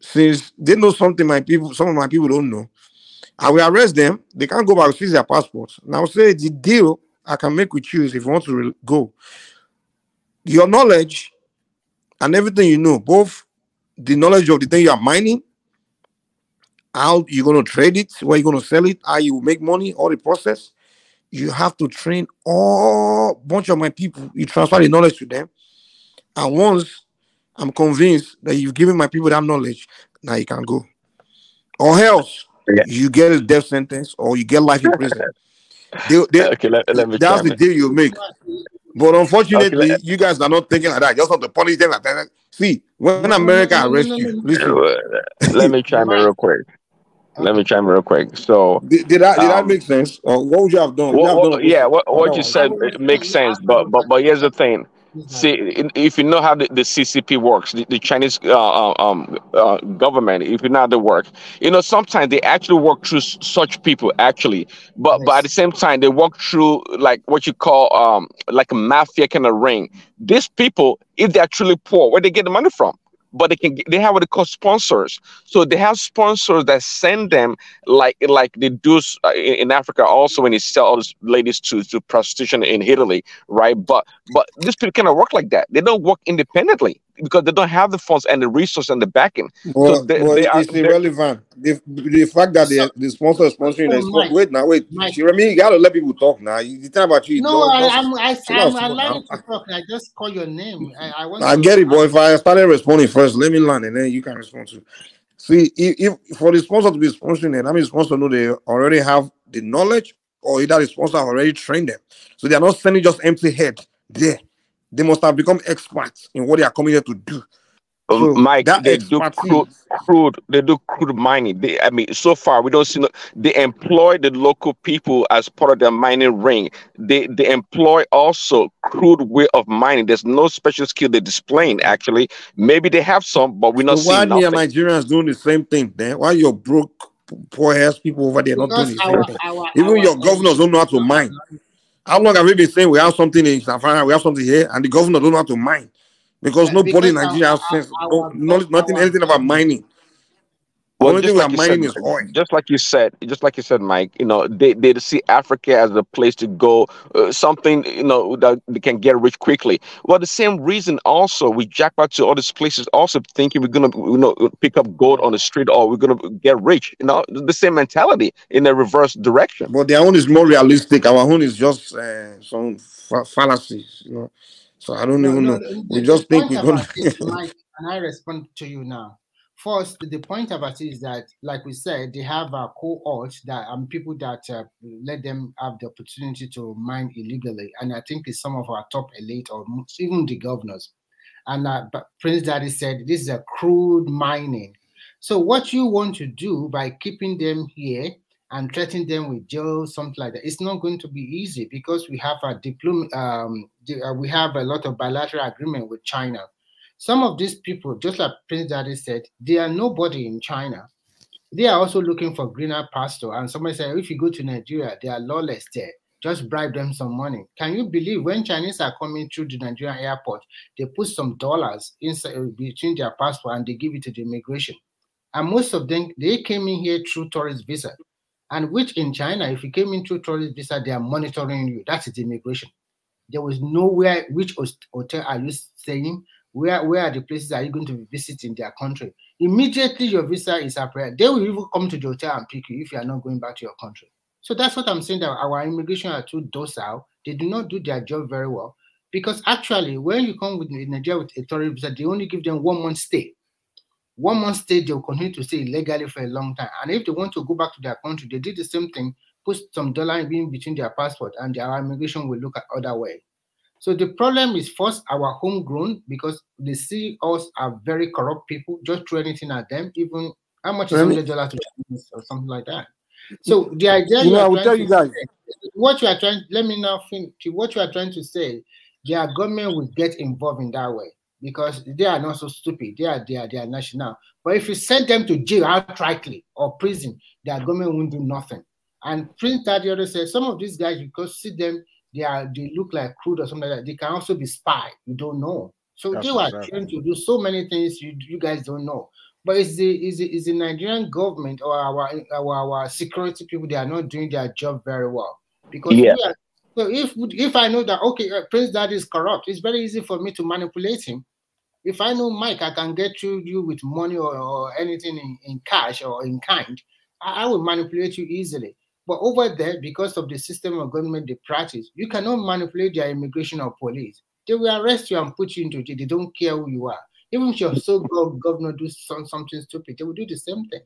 since they know something some of my people don't know, I will arrest them. They can't go back to seize their passports. Now say the deal I can make with you is if you want to go. Your knowledge and everything you know, both the knowledge of the thing you are mining, how you're going to trade it, where you're going to sell it, how you make money, all the process. You have to train all bunch of my people. You transfer the knowledge to them. And once I'm convinced that you've given my people that knowledge, now you can go. Or else you get a death sentence or you get life in prison. Okay, let me that's the deal you make. But unfortunately, you guys are not thinking like that. You just have to punish them like that. See, when America arrests you, listen. Let me chime in real quick. So, did that make sense? Or what would you have done? What you said it makes sense. But here's the thing. See, if you know how the CCP works, the Chinese government, if you know how they work, sometimes they actually work through such people, actually. But at the same time, they work through like what you call like a mafia kind of ring. These people, if they're truly poor, where they get the money from? But they have what they call sponsors. So they have sponsors that send them like they do in Africa also when they sell all these ladies to prostitution in Italy, right? But these people cannot work like that. They don't work independently because they don't have the funds and the resources and the backing. So it's irrelevant. The fact that the sponsor is sponsoring wait. Shiremi, you gotta let people talk now. The time about you. No, I'm allowed to talk. I just call your name. I get it, boy. If I started responding first, let me learn and then you can respond to. See, if for the sponsor to be sponsoring it, I mean, the sponsor know they already have the knowledge, or either the sponsor already trained them, so they are not sending just empty head there. They must have become experts in what they are coming here to do. So Mike, they do crude mining. So far we don't see. They employ the local people as part of their mining ring. They employ also crude way of mining. There's no special skill they're displaying. Actually, maybe they have some, but we're not seeing nothing. Why are Nigerians doing the same thing? Then why your broke, poor ass people over there not doing the same thing? Even your governors don't know how to mine. How long have we been saying we have something in Safari, we have something here, and the governor don't know how to mine? Because nobody in Nigeria has sense. Anything about mining. Well, just like you said, Mike, they see Africa as a place to go, something, that they can get rich quickly. Well, the same reason also we jackpot to all these places, also thinking we're going to, pick up gold on the street or we're going to get rich, the same mentality in a reverse direction. But their own is more realistic. Our own is just some fallacies, So I don't even know. We just think we're going to. Mike, can I respond to you now? First, the point about it is that, like we said, they have a cohort that people that let them have the opportunity to mine illegally, and I think it's some of our top elite or even the governors. And Prince Daddy said this is a crude mining. So what you want to do by keeping them here and threatening them with jail, something like that, it's not going to be easy because we have we have a lot of bilateral agreement with China. Some of these people, just like Prince Daddy said, they are nobody in China. They are also looking for greener pasture. And somebody said, if you go to Nigeria, they are lawless there. Just bribe them some money. Can you believe when Chinese are coming through the Nigerian airport, they put some dollars inside between their passport and they give it to the immigration? And most of them, they came in here through tourist visa. And which in China, if you came in through tourist visa, they are monitoring you. That's the immigration. There was nowhere, which hotel are you staying? Where are the places are you going to visit in their country? Immediately your visa is applied. They will even come to the hotel and pick you if you are not going back to your country. So that's what I'm saying, that our immigration are too docile. They do not do their job very well. Because actually, when you come with Nigeria with a tourist visa, they only give them 1 month stay. 1 month stay, they will continue to stay illegally for a long time. And if they want to go back to their country, they did the same thing, put some dollar in between their passport, and our immigration will look at other way. So the problem is first our homegrown, because they see us are very corrupt people, just throw anything at them, even how much is $100 to Chinese or something like that. So the idea I will tell you guys. What you are trying, let me now finish. What you are trying to say, their government will get involved in that way because they are not so stupid. They are national. But if you send them to jail outrightly or prison, their government won't do nothing. And Prince Tadiota said some of these guys, because see them, they look like crude or something like that. They can also be spy. You don't know. So they were trying to do so many things you guys don't know. But it's the Nigerian government or our security people, they are not doing their job very well. Because So if I know that, okay, Prince Daddy is corrupt, it's very easy for me to manipulate him. If I know Mike, I can get you with money or anything in cash or in kind, I will manipulate you easily. But over there, because of the system of government they practice, you cannot manipulate their immigration or police. They will arrest you and put you into jail. They don't care who you are. Even if your so-called governor do something stupid, they will do the same thing.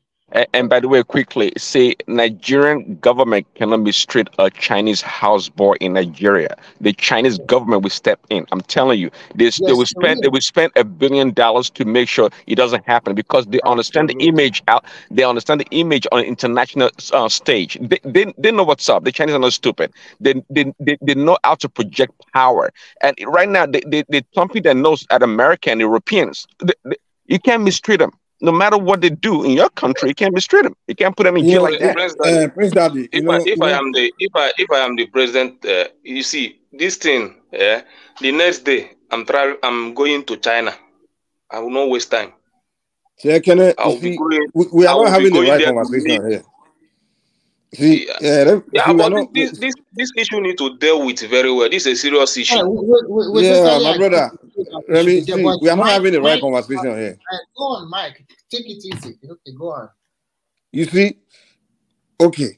And by the way, quickly, say Nigerian government cannot mistreat a Chinese houseboy in Nigeria. The Chinese government will step in. I'm telling you, they will spend $1 billion to make sure it doesn't happen because they understand the image out. They understand the image on an international stage. They know what's up. The Chinese are not stupid. They know how to project power. And right now, the company that knows at America and Europeans, you can't mistreat them. No matter what they do in your country, you can't mistreat them. You can't put them in jail like that. Prince Daddy, if I am the president, you see this thing. The next day I'm going to China. I will not waste time. We are not having the right conversation here. See, this issue need to deal with very well. This is a serious issue. My brother. Remy, we are not having the right conversation here. Go on, Mike. Take it easy. Okay, go on. You see, okay.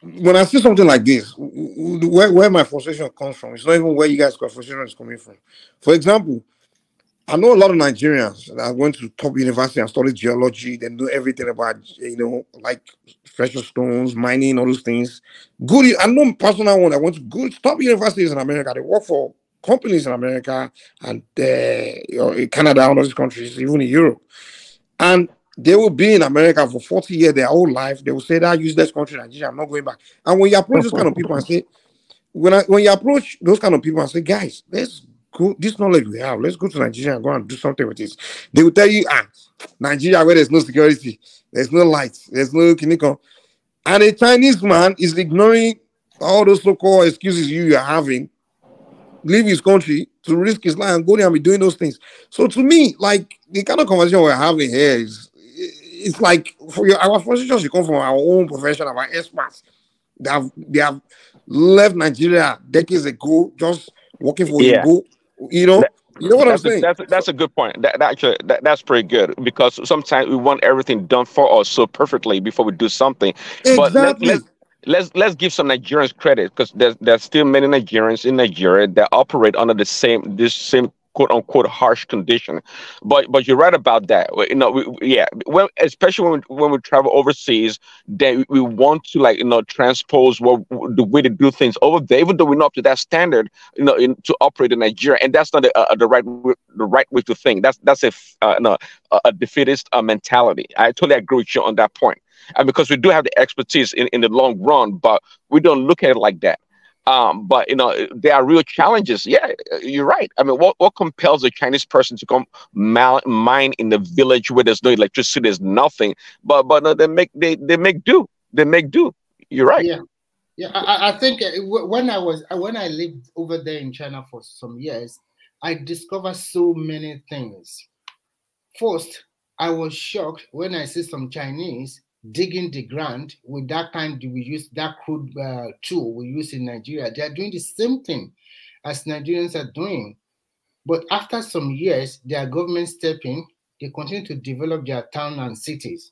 When I see something like this, where my frustration comes from, it's not even where you guys' frustration is coming from. For example, I know a lot of Nigerians that went to top university and studied geology. They know everything about, like precious stones, mining, all those things. Good. I know personal one that went to good top universities in America. They work for companies in America and Canada, all those countries, even in Europe. And they will be in America for 40 years, their whole life. They will say that useless country, Nigeria, I'm not going back. And when you approach those kind of people and say, when you approach those kind of people and say, guys, let's go, this knowledge we have, let's go to Nigeria and go and do something with this. They will tell you, Nigeria, where there's no security, there's no lights, there's no clinical. And a Chinese man is ignoring all those so-called excuses you are having, leave his country to risk his life and go there and be doing those things. So to me, like the kind of conversation we're having here is, it's like our frustration should come from our own profession, our experts. They have left Nigeria decades ago, just working for Igbo. You know what I'm saying? That's a good point. That's pretty good because sometimes we want everything done for us so perfectly before we do something. Exactly. But let's give some Nigerians credit because there's still many Nigerians in Nigeria that operate under this same quote unquote harsh condition. But you're right about that. Especially when we travel overseas, then we want to transpose the way to do things over there, even though we're not up to that standard, to operate in Nigeria, and that's not the right way to think. That's a defeatist mentality. I totally agree with you on that point. And because we do have the expertise in the long run, but we don't look at it like that. But there are real challenges. Yeah, you're right. I mean, what compels a Chinese person to come mine in the village where there's no electricity, there's nothing? But no, they make do. They make do. You're right. Yeah. I think when I lived over there in China for some years, I discovered so many things. First, I was shocked when I see some Chinese digging the ground with that kind we use, that crude tool we use in Nigeria. They are doing the same thing as Nigerians are doing. But after some years, their government stepping, they continue to develop their town and cities.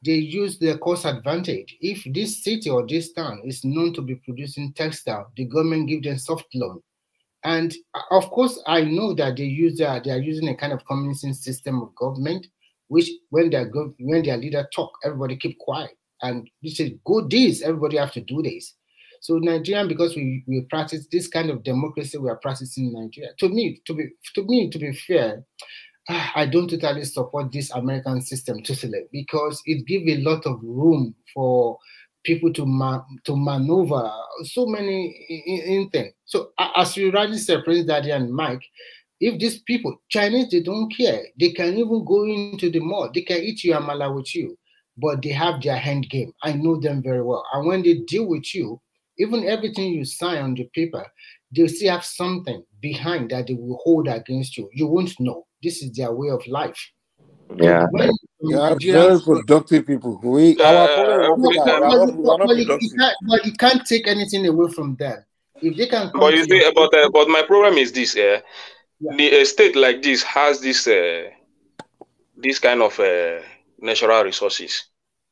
They use their cost advantage. If this city or this town is known to be producing textile, the government gives them soft loan. And of course, I know that they are using a kind of common sense system of government, which when their leader talk, everybody keep quiet. And we say, go this, everybody have to do this. So Nigerian, because we practice this kind of democracy we are practicing in Nigeria. To me, to be fair, I don't totally support this American system totally, because it gives a lot of room for people to maneuver so many things. So as you rightly said, Prince Daddy and Mike, if these people, Chinese, they don't care. They can even go into the mall. They can eat you amala with you, but they have their hand game. I know them very well. And when they deal with you, even everything you sign on the paper, they still have something behind that they will hold against you. You won't know. This is their way of life. Yeah. Very productive people. But you can't take anything away from them. If they can come But to you see, your but my problem is this: the state like this has this kind of natural resources,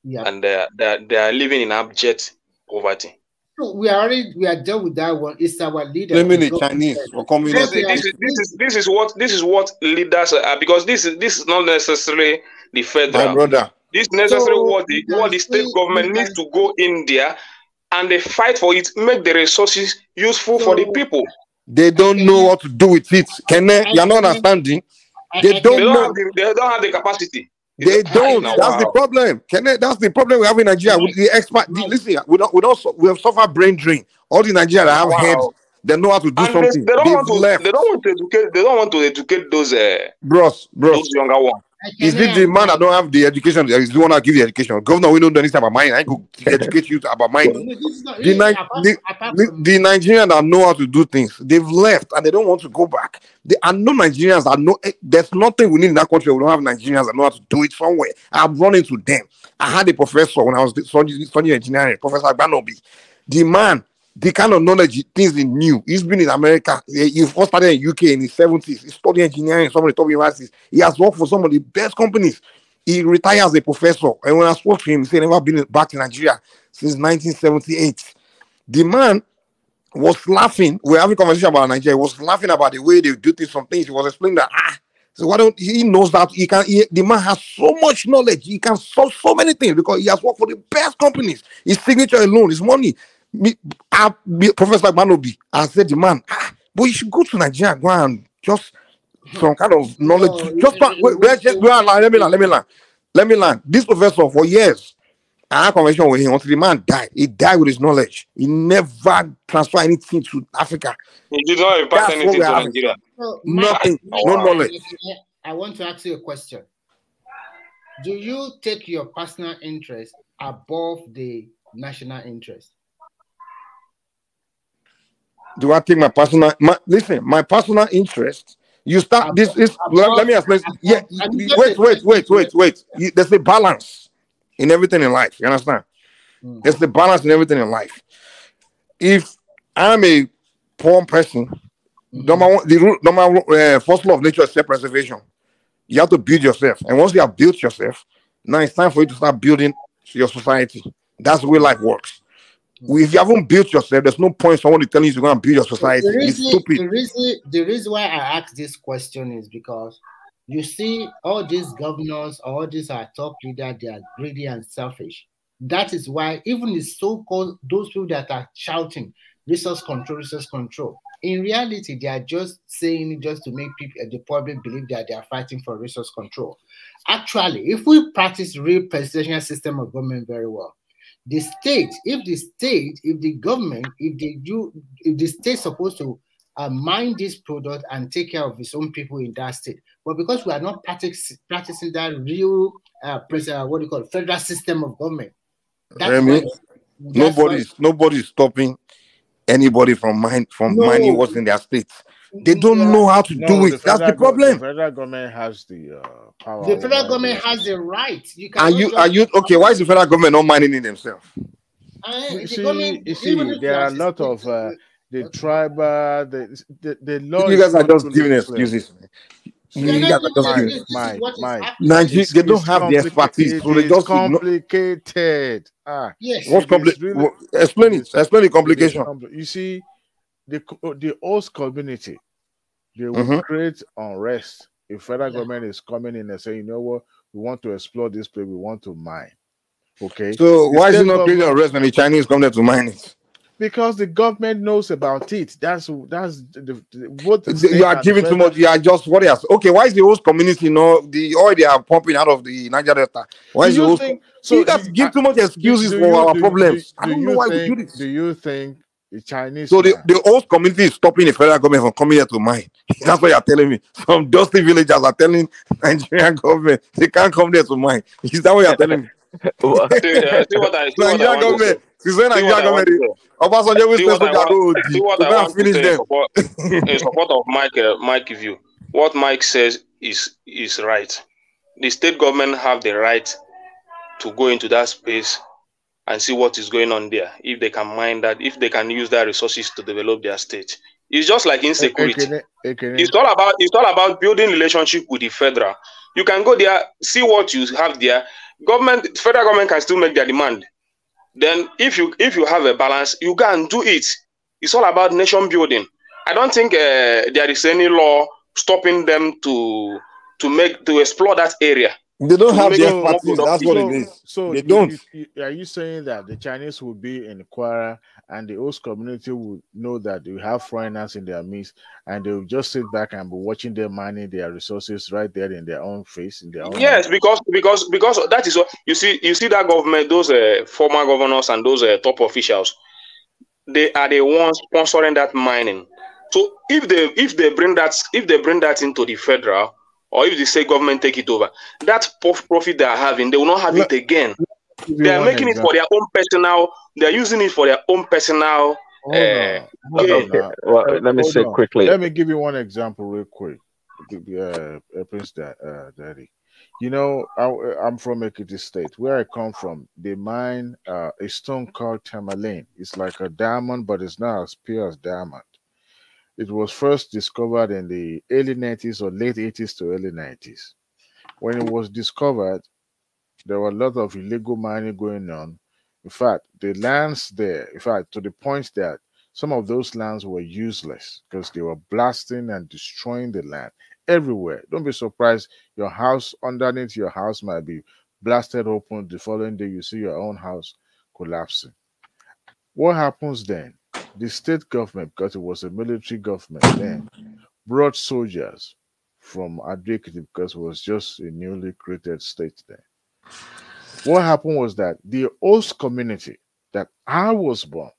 and they are living in abject poverty. So we are dealt with that one. It's our leader. Blaming the Chinese for coming This is what leaders are, because this is not necessarily the federal. My brother. This necessarily So what the state government needs to go in there and they fight for it, make the resources useful for the people. They don't know what to do with it. You're not understanding. They don't know. They don't have the capacity. They don't. That's the problem. That's the problem we have in Nigeria. With the expert, listen, we have suffered brain drain. All the Nigerians that have heads, they know how to do something. They don't want to educate those bros. Those younger ones. Is it the man that don't have the education? Is the one that give the education? Governor, we don't know anything about mining. I go educate you about mining. The Nigerians that know how to do things, they've left and they don't want to go back. There are no Nigerians that know. There's nothing we need in that country. We don't have Nigerians that know how to do it somewhere. I'm running to them. I had a professor when I was studying engineering, Professor Banobi. The man, the kind of knowledge, things he knew. He's been in America. He first started in UK in his 70s. He studied engineering in some of the top universities. He has worked for some of the best companies. He retired as a professor. And when I spoke to him, he said he never been back to Nigeria since 1978. The man was laughing. We're having a conversation about Nigeria. He was laughing about the way they do things, some things. He was explaining that, so why don't he knows that the man has so much knowledge. He can solve so many things because he has worked for the best companies. His signature alone, his money. Professor Manobi, I said, the man, but you should go to Nigeria, go and just some kind of knowledge. Let me learn. This professor for years, I had a conversation with him until the man died. He died with his knowledge. He never transferred anything to Africa. He did not impart anything to Nigeria. Nothing, no knowledge. I want to ask you a question. Do you take your personal interest above the national interest? Do I take my personal? My personal interest. You start this. Let me explain. Wait. There's a balance in everything in life. You understand? There's the balance in everything in life. If I'm a poor person, first law of nature is self-preservation. You have to build yourself, and once you have built yourself, now it's time for you to start building your society. That's the way life works. If you haven't built yourself, there's no point someone telling you to go and build your society. It's stupid. The reason why I ask this question is because you see all these governors, all these are top leaders, they are greedy and selfish. That is why even the so-called those people that are shouting resource control. In reality, they are just saying it just to make people, the public believe that they are fighting for resource control. Actually, if we practice real presidential system of government very well, the state, if the government, if the state is supposed to mine this product and take care of its own people in that state, but because we are not practicing that real federal system of government, nobody's stopping anybody from mining what's in their state. They don't know how to do it. That's the problem. The federal government has the power. The federal government has the right. Are you okay? Why is the federal government not mining it themselves? You see, there are a lot of the tribal, the law. You guys are just giving excuses. You guys are just giving. Nigeria, they don't have the expertise, so they just complicated. Yes. What's complicated? Explain it. Explain the complication. You see, the host community, they will create unrest if federal government is coming in and saying, you know what, we want to explore this place, we want to mine. Okay. So why is it not creating unrest when the Chinese come there to mine it? Because the government knows about it. That's what you are giving too much. You are just what else? Okay, why is the host community the oil they are pumping out of the Niger Delta? Why is the host? So you guys give too much excuses for our problems. I don't know why we do this. Do you think the Chinese? So the host community is stopping the federal government from coming here to mine. That's what you are telling me. Some dusty villagers are telling Nigerian government they can't come there to mine. Is that what you are telling me? See what I want to say. In support of Mike view, what Mike says is right. The state government have the right to go into that space and see what is going on there. If they can mine that, if they can use their resources to develop their state. It's just like insecurity. It's all about building relationship with the federal. You can go there, see what you have there. Federal government can still make their demand. Then if you have a balance, you can do it. It's all about nation building. I don't think there is any law stopping them to explore that area. They don't have the expertise. That's what it is. So they don't. Are you saying that the Chinese will be in Kwara and the host community will know that they have foreigners in their midst and they will just sit back and be watching them mining their resources right there in their own face, in their own yes, because that is what you see that government, those former governors and those top officials, they are the ones sponsoring that mining. So if they bring that into the federal, or if the state government take it over, that profit they are having, they will not have it again. They are making it for their own personal. They are using it for their own personal. Okay. Well, let me say quickly. Let me give you one example real quick. Prince Daddy. You know, I'm from Ekiti State. Where I come from, they mine a stone called tourmaline. It's like a diamond, but it's not as pure as diamond. It was first discovered in the early 90s or late 80s to early 90s. When it was discovered, there were a lot of illegal mining going on. In fact, the lands there, to the point that some of those lands were useless because they were blasting and destroying the land everywhere. Don't be surprised. Your house, underneath your house might be blasted open. The following day, you see your own house collapsing. What happens then? The state government, because it was a military government then, brought soldiers from Adekiti because it was just a newly created state then. What happened was that the host community that I was born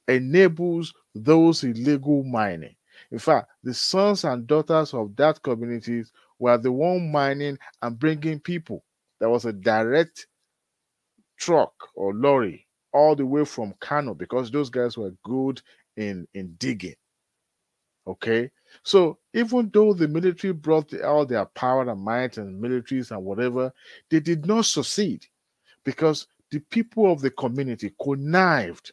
enables those illegal mining. In fact, the sons and daughters of that community were the one mining and bringing people. There was a direct truck or lorry all the way from Kano because those guys were good in digging. Okay, so even though the military brought all their power and might and militaries and whatever, they did not succeed because the people of the community connived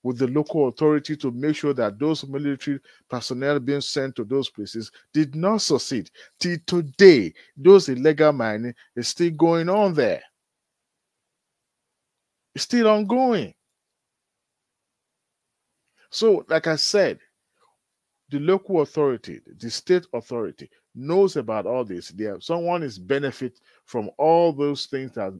with the local authority to make sure that those military personnel being sent to those places did not succeed. Till today, those illegal mining is still going on there. It's still ongoing. So, like I said, the local authority, the state authority knows about all this. Someone is benefit from all those things that,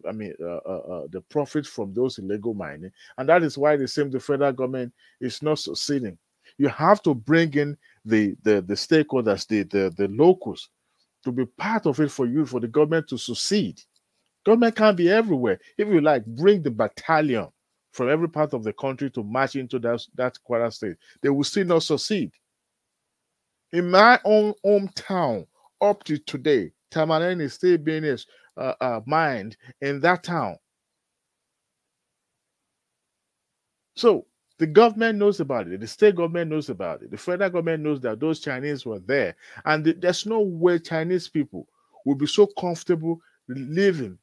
the profit from those illegal mining. And that is why the federal government is not succeeding. You have to bring in the stakeholders, the locals, to be part of it for the government to succeed. Government can't be everywhere. If you like, bring the battalion from every part of the country to march into that Kwara state. They will still not succeed. In my own hometown, up to today, Tamarin is still being mined in that town. So the government knows about it. The state government knows about it. The federal government knows that those Chinese were there. And there's no way Chinese people will be so comfortable living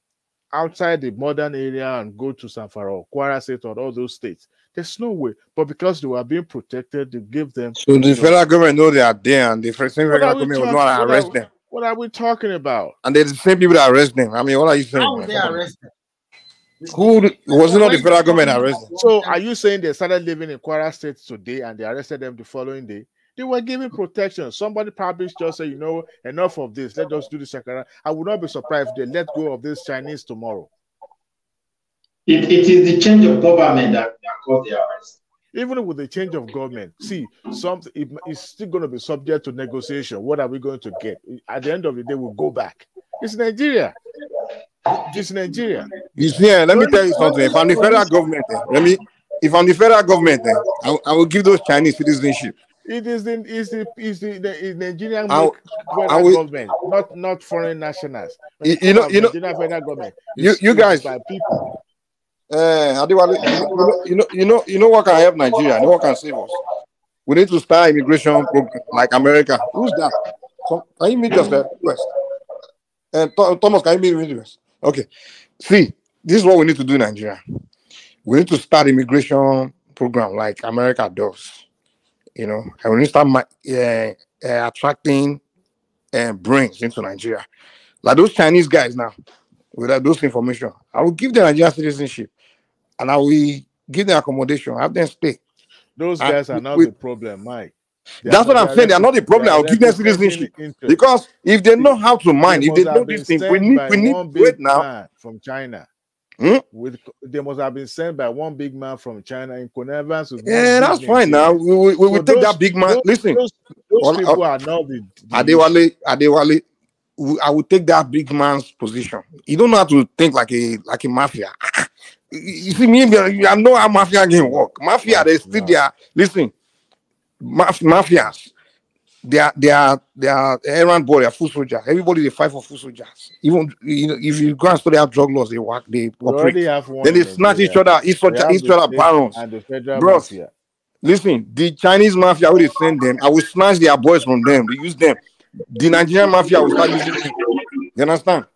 outside the modern area and go to Zamfara or Kwara State or all those states. There's no way. But because they were being protected, they give them. So the federal government know they are there, and the federal government was not arrest them. What are we talking about? And they're the same people that arrest them. I mean, what are you saying? How would they arrest them? Who was it not the federal government arrest them? So are you saying they started living in Kwara State today and they arrested them the following day? They were given protection. Somebody probably just said, enough of this. Let us do the Shakara. I would not be surprised if they let go of this Chinese tomorrow. It is the change of government that caused the arrest. Even with the change of government, see, it's still going to be subject to negotiation. What are we going to get? At the end of the day, we'll go back. It's Nigeria. It's Nigeria. You see, let me tell you something. If I'm the federal government, I will give those Chinese citizenship. It is the Nigerian federal government, not foreign nationals. Nigerian federal government. You guys, by people. You know what can help Nigeria? You know what can save us? We need to start immigration program like America. Who's that? Can you meet us there? West? Thomas, can you meet us? Okay. See, this is what we need to do in Nigeria. We need to start immigration program like America does. You know, and we need to start attracting brains into Nigeria. Like those Chinese guys now, without those information, I will give them Nigerian citizenship and I will give them accommodation, have them stay. Those guys are not the problem, Mike. That's what I'm saying. They are not the problem. I'll give them citizenship. Because if they know how to mine, if they know this thing, we need wait now. From China. Hmm? They must have been sent by one big man from China in connivance with that's fine now. We will take that big man. Listen, those people are not the Adewale, I will take that big man's position. You don't know how to think like a mafia. You see me, I know how mafia can work. Mafia, they still there. Listen, mafias, they are errand boy, they are food soldiers. Everybody they fight for food soldiers. Even if you go and study how drug laws they work, they operate. Then they snatch each other barons. And the federal Bros, mafia. listen, the Chinese mafia will send them. I will snatch their boys from them. They use them. The Nigerian mafia will start using them. You understand?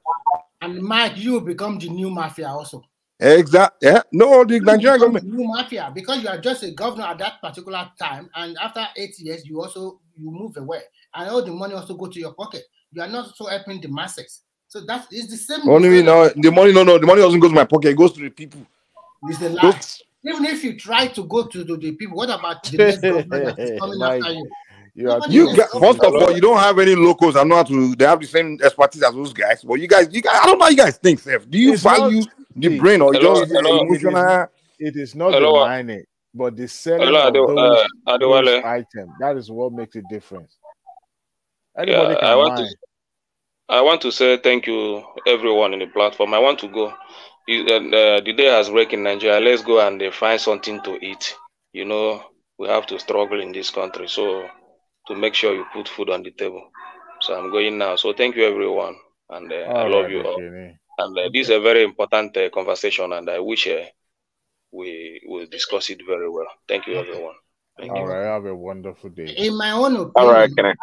And Mike, you become the new mafia also. Exactly. Yeah. No, the Nigerian government. New mafia, because you are just a governor at that particular time, and after 8 years, you move away, and all the money also go to your pocket. You are not so helping the masses. So that is the same. The money doesn't go to my pocket. It goes to the people. It's a lie. Even if you try to go to the people, what about the next government that is coming after you? First of all, you don't have any locals. I know how to. They have the same expertise as those guys. But you guys, I don't know how you guys think, Seth. Do you value the brain or just emotional? It is not the mining, but the selling of those items. That is what makes a difference. Anybody can mine. I want to say thank you, everyone in the platform. I want to go. The day has break in Nigeria. Let's go and find something to eat. You know, we have to struggle in this country. So to make sure you put food on the table. So I'm going now. So thank you, everyone. And I love you all. And this is a very important conversation. And I wish we will discuss it very well. Thank you, everyone. All right, have a wonderful day. In my own opinion,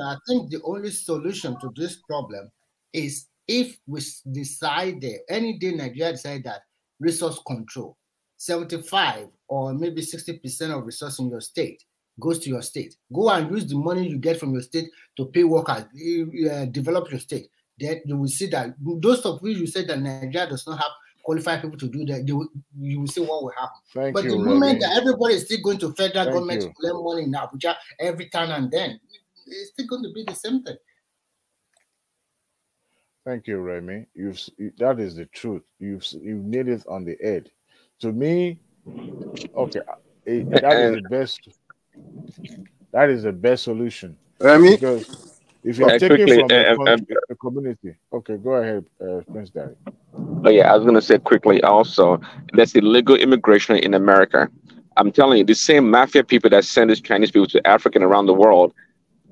I think the only solution to this problem is if we decide any day Nigeria decide that resource control, 75 or maybe 60% of resource in your state goes to your state. Go and use the money you get from your state to pay workers, develop your state. Then you will see that those of you said that Nigeria does not have qualified people to do that, you will see what will happen. But the moment that everybody is still going to federal government to lend money in Abuja every time and then, it's still going to be the same thing. Thank you, Remy. That is the truth. You've nailed it on the head. To me, okay, that is the best solution. Remy, because if you're taking from the community, okay, go ahead, Prince Daddy. Oh yeah, I was going to say quickly also, there's illegal immigration in America. I'm telling you, the same mafia people that send these Chinese people to Africa and around the world,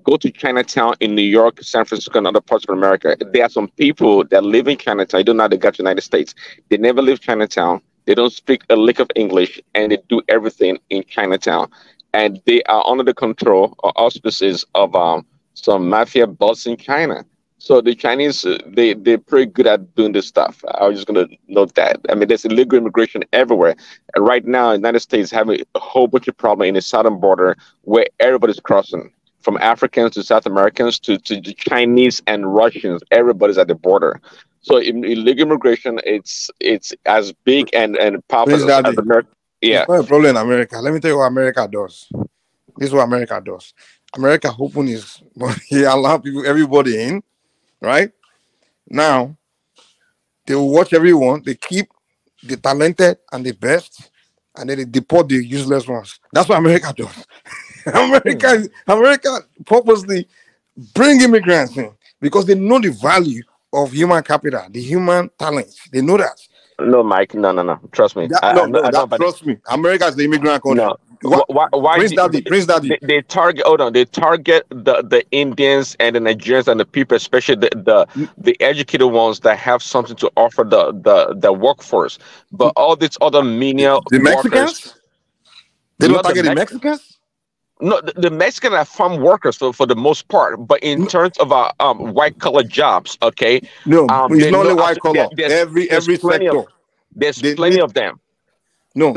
go to Chinatown in New York, San Francisco, and other parts of America. There are some people that live in Chinatown. You don't know how they got to the United States. They never leave Chinatown. They don't speak a lick of English, and they do everything in Chinatown. And they are under the control or auspices of some mafia boss in China. So the Chinese, they're pretty good at doing this stuff. I was just going to note that. I mean, there's illegal immigration everywhere. And right now, the United States having a whole bunch of problems in the southern border where everybody's crossing, from Africans to South Americans to the Chinese and Russians. Everybody's at the border. So illegal immigration, it's as big and powerful as America. Yeah. It's not a problem in America. Let me tell you what America does. This is what America does. America open is he allow everybody in. Right now, they will watch everyone. They keep the talented and the best, and then they deport the useless ones. That's what America does. America purposely bring immigrants in because they know the value of human capital, the human talents. They know that. No, Mike. No. Trust me. Trust me. America is the immigrant country. No. Why Prince Daddy. They target. Hold on. They target the Indians and the Nigerians and the people, especially the educated ones that have something to offer the workforce. But all these other menial the Mexicans. They don't target the Mexicans. no, the Mexican are farm workers for the most part, but in terms of white collar jobs, okay. No, it's not only white collar. Every plenty sector. There's plenty of them. No,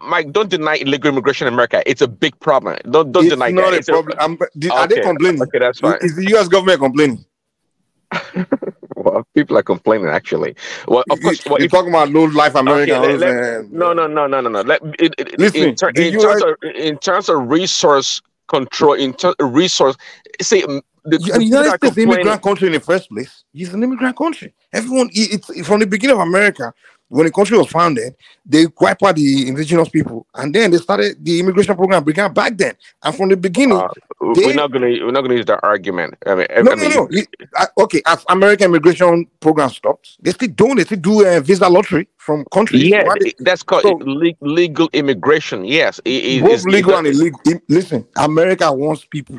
Mike, don't deny illegal immigration in America. It's a big problem. Don't deny it's not that. a problem. Are they complaining? Okay, that's fine. Is the U.S. government complaining? Well, people are complaining actually. Well, of course. You're talking about low life Americans. No. Listen, in terms of resource control, resource. See, the United States is an immigrant country in the first place. It's an immigrant country. Everyone, it's from the beginning of America. When the country was founded, they wiped out the indigenous people, and then they started the immigration program began back then. And from the beginning, we're not gonna use that argument. I mean, no. Okay, as American immigration program stopped, they still don't. They still do a visa lottery from countries. Yeah, that's called legal immigration. Yes, both legal and illegal. Listen, America wants people,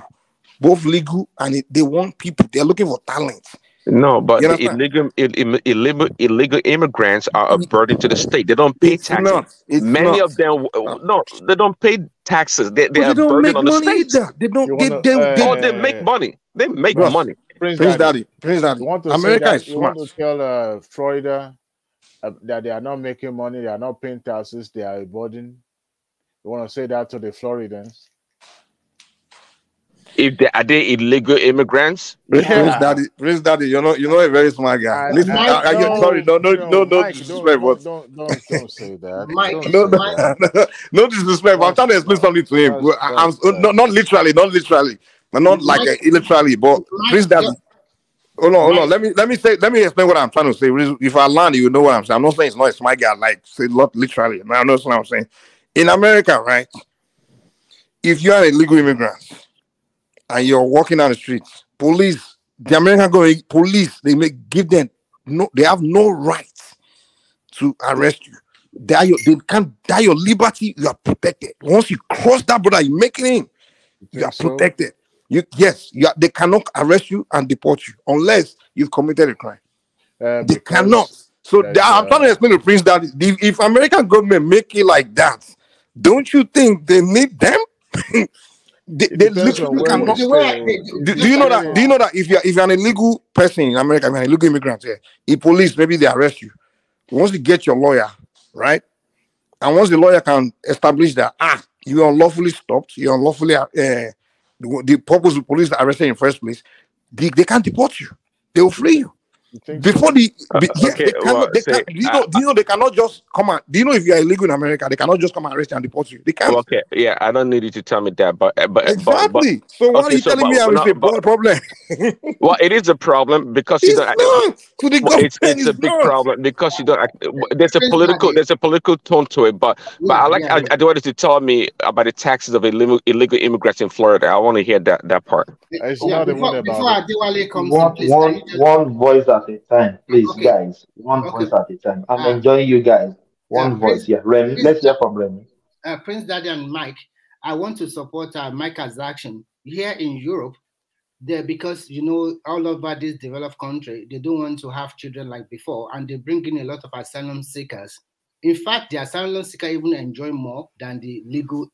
both legal and they want people. They're looking for talent. No, but illegal immigrants are a burden to the state. They don't pay taxes. Many of them, they don't pay taxes. They are a burden on the state. They don't. They make money. They make money. Prince Daddy. America is smart. You want to tell Florida that they are not making money, they are not paying taxes, they are a burden? You want to say that to the Floridians? If they are they illegal immigrants? Prince Daddy, you're a very smart guy. Listen, sorry, no disrespect, don't say that. No disrespect. I'm trying to explain something to him. Not literally, but not like literally. But Prince Daddy, hold on. Let me explain what I'm trying to say. If I land, you know what I'm saying. I'm not saying it's not a smart guy, like say not literally. I know what I'm saying. In America, right? If you are an illegal immigrant and you're walking down the streets, the American police, they have no right to arrest you. They can't die your liberty, you are protected. Once you cross that border, you make it in, you are protected. They cannot arrest you and deport you unless you've committed a crime. They cannot. So I'm trying to explain to Prince that if American government make it like that, don't you think they need them? They literally cannot. Do you know that if you're an illegal person in America, if you're an illegal immigrant here, the police maybe they arrest you. Once you get your lawyer, right? And once the lawyer can establish that you are unlawfully stopped, you're unlawfully the purpose of police that arrested you in the first place, they can't deport you. They will free you. Before they cannot just come out. Do you know if you are illegal in America, they cannot just come and arrest you and deport you? They can't. Okay, yeah, I don't need you to tell me that, but exactly. So why are you telling me it's a problem? Well, it is a problem because you don't. It's a big problem because you don't. There's a political tone to it, but I do want you to tell me about the taxes of illegal immigrants in Florida. I want to hear that part. Before Adewale comes one voice at a time, please, guys. One voice at a time. I'm enjoying you guys. One voice, Remy, let's hear from Remy. Prince Daddy and Mike, I want to support Mike's action here in Europe. Because all over this developed country, they don't want to have children like before, and they bring in a lot of asylum seekers. In fact, the asylum seeker even enjoy more than the legal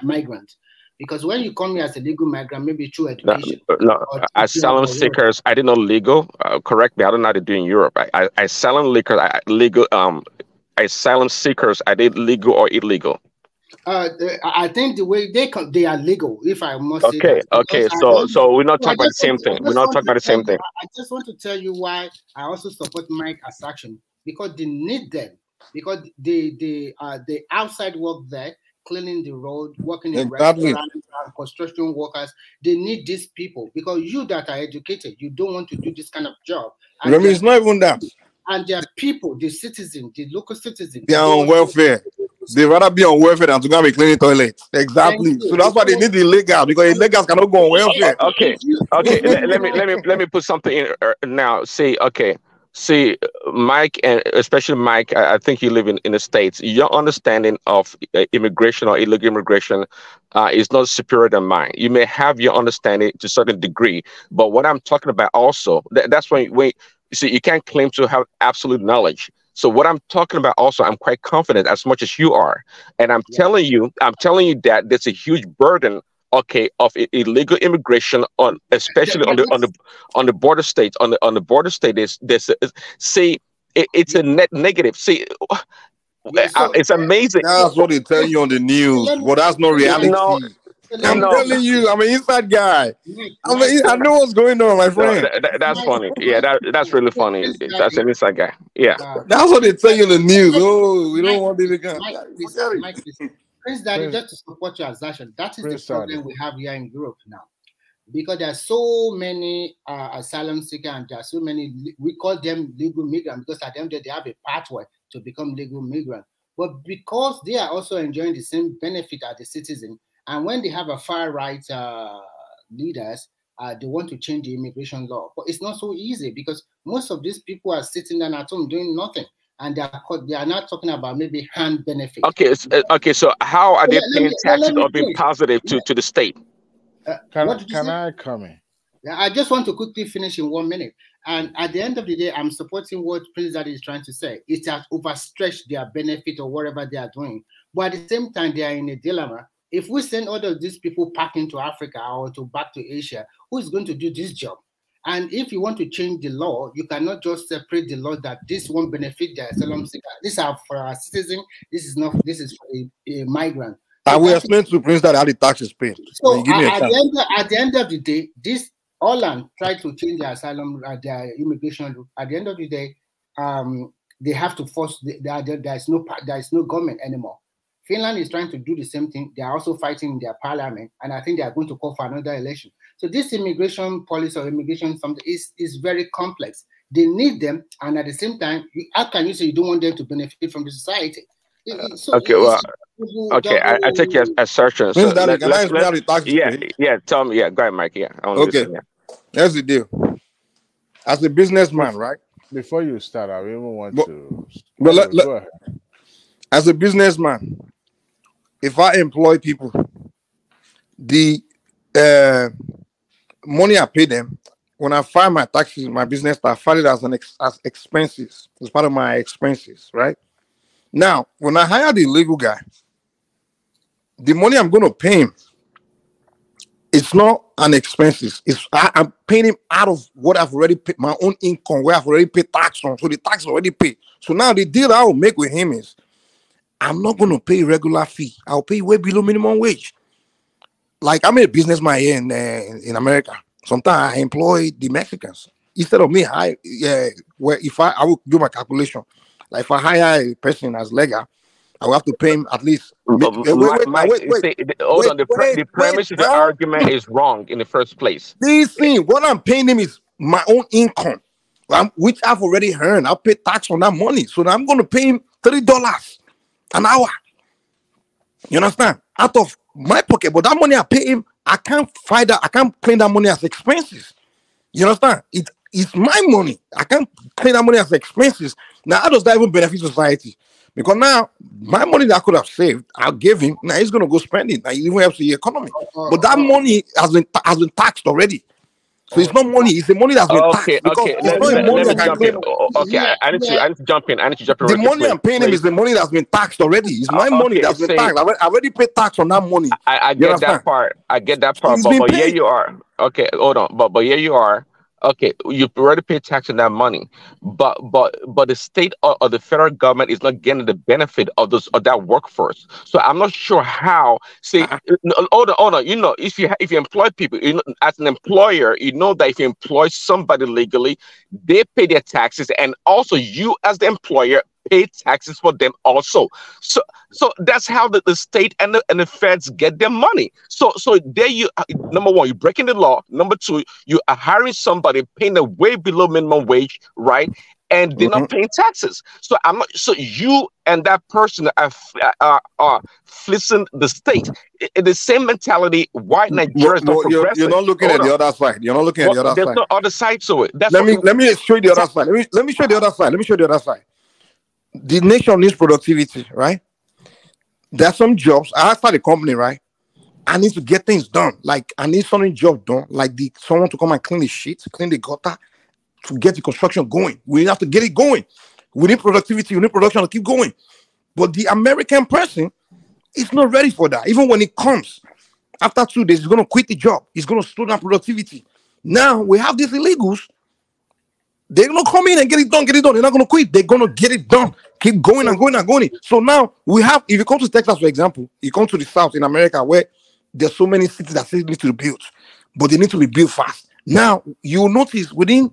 migrant. Because when you come here as a legal migrant, maybe through education. No, asylum seekers, I did not legal. Correct me, I don't know how to do in Europe. Asylum seekers, I did legal or illegal. I think the way they are legal, if I must say that. Okay. So we're not talking about the same thing. We're not talking about the same thing. I just want to tell you why I also support Mike as action, because they need them, because they outside work there, cleaning the road, working in restaurants, construction workers. They need these people, because you that are educated, you don't want to do this kind of job. It's not even that. And there are people, the citizens, the local citizens. They are on welfare. They rather be on welfare than to go and be cleaning toilets. Exactly. So that's why they need the illegal, because illegals cannot go on welfare. Okay. let me put something in now. See, Mike, and especially Mike, I think you live in the States. Your understanding of immigration or illegal immigration is not superior than mine. You may have your understanding to a certain degree, but what I'm talking about also, that's when you see, you can't claim to have absolute knowledge. So what I'm talking about also, I'm quite confident as much as you are. And I'm telling you that there's a huge burden, okay, of illegal immigration on, especially on the border states. On the border state, it's a net negative. See, it's amazing. That's what they tell you on the news, but that's not reality. No, I'm telling you, I'm an inside guy. I know what's going on, my friend. That's funny. Yeah, that's really funny. That's an inside guy. Yeah. That's what they tell you on the news. Oh, we don't want to be Prince Daddy, just to support your assertion, that is the problem we have here in Europe now. Because there are so many asylum seekers and there are so many, we call them legal migrants, because at the end of the day, they have a pathway to become legal migrants. But because they are also enjoying the same benefit as the citizen, and when they have a far-right leaders, they want to change the immigration law. But it's not so easy because most of these people are sitting down at home doing nothing. And they are not talking about maybe hand benefit. Okay, so how are they paying taxes or being positive to the state? Can I come in? Yeah, I just want to quickly finish in 1 minute. And at the end of the day, I'm supporting what Prince Daddy is trying to say. It has overstretched their benefit or whatever they are doing. But at the same time, they are in a dilemma. If we send all of these people back into Africa or back to Asia, who is going to do this job? And if you want to change the law, you cannot just separate the law that this won't benefit the asylum seeker. These are for our citizen. This is not. This is for a migrant. I will explain to Prince that how the tax is paid. So at the end of the day, this Holland tried to change their asylum, their immigration rule. At the end of the day, they have to force. There is no government anymore. Finland is trying to do the same thing. They are also fighting in their parliament, and I think they are going to call for another election. So this immigration policy or immigration something is very complex. They need them, and at the same time, how can you say you don't want them to benefit from the society? I take your assertion. So tell me. Yeah, go ahead, Mike. Yeah. That's the deal. As a businessman, right? Before you start, I even want to. Go ahead. As a businessman, if I employ people, the money I pay them, when I file my taxes, my business, I file it as expenses. It's part of my expenses, right? Now, when I hire the legal guy, the money I'm going to pay him, it's not an expenses. I'm paying him out of what I've already paid, my own income, where I've already paid tax on. So the tax is already paid. So now the deal I will make with him is, I'm not going to pay regular fee. I'll pay way below minimum wage. Like I'm a businessman here in America. Sometimes I employ the Mexicans instead of me. I will do my calculation. Like if I hire a person as legal, I will have to pay him at least. Hold on. The premise of the argument is wrong in the first place. This thing, what I'm paying him is my own income, which I've already earned. I'll pay tax on that money, so I'm going to pay him $30 an hour. You understand? Out of my pocket, but that money I pay him, I can't find that. I can't claim that money as expenses. You understand? It's my money. I can't claim that money as expenses. Now, how does that even benefit society? Because now my money that I could have saved, I'll give him. Now he's gonna go spend it. Now it even helps the economy. But that money has been taxed already. So it's not money. It's the money that's been taxed. I need to jump in. The money I'm paying him is the money that's been taxed already. It's my money that's been taxed. I already paid tax on that money. I get that part. But here you are. Okay, hold on. But here you are. Okay, you've already paid tax on that money, but the state or the federal government is not getting the benefit of that workforce. So I'm not sure how. See, hold on. You know, if you employ people, you know, as an employer, you know that if you employ somebody legally, they pay their taxes, and also you as the employer pay taxes for them also. So that's how the state and the feds get their money. So there you, number one, you're breaking the law. Number two, you are hiring somebody paying them way below minimum wage, right? And they're not paying taxes. So you and that person are fleecing the state. In the same mentality, white Nigerians don't progress. You're not looking at the other side. You're not looking at the other side. There's no other side to it. Let me show you the other side. Let me show you the other side. Let me show you the other side. The nation needs productivity, right? There are some jobs. I start a company, right? I need to get things done. Like I need some job done, like someone to come and clean the shit, clean the gutter, to get the construction going. We have to get it going. We need productivity, we need production to keep going. But the American person is not ready for that. Even when it comes, after 2 days, he's going to quit the job. He's going to slow down productivity. Now we have these illegals. They're going to come in and get it done. They're not going to quit. They're going to get it done. Keep going and going and going. So now we have, if you come to Texas, for example, you come to the South in America where there's so many cities that still need to be built, but they need to be built fast. Now you'll notice within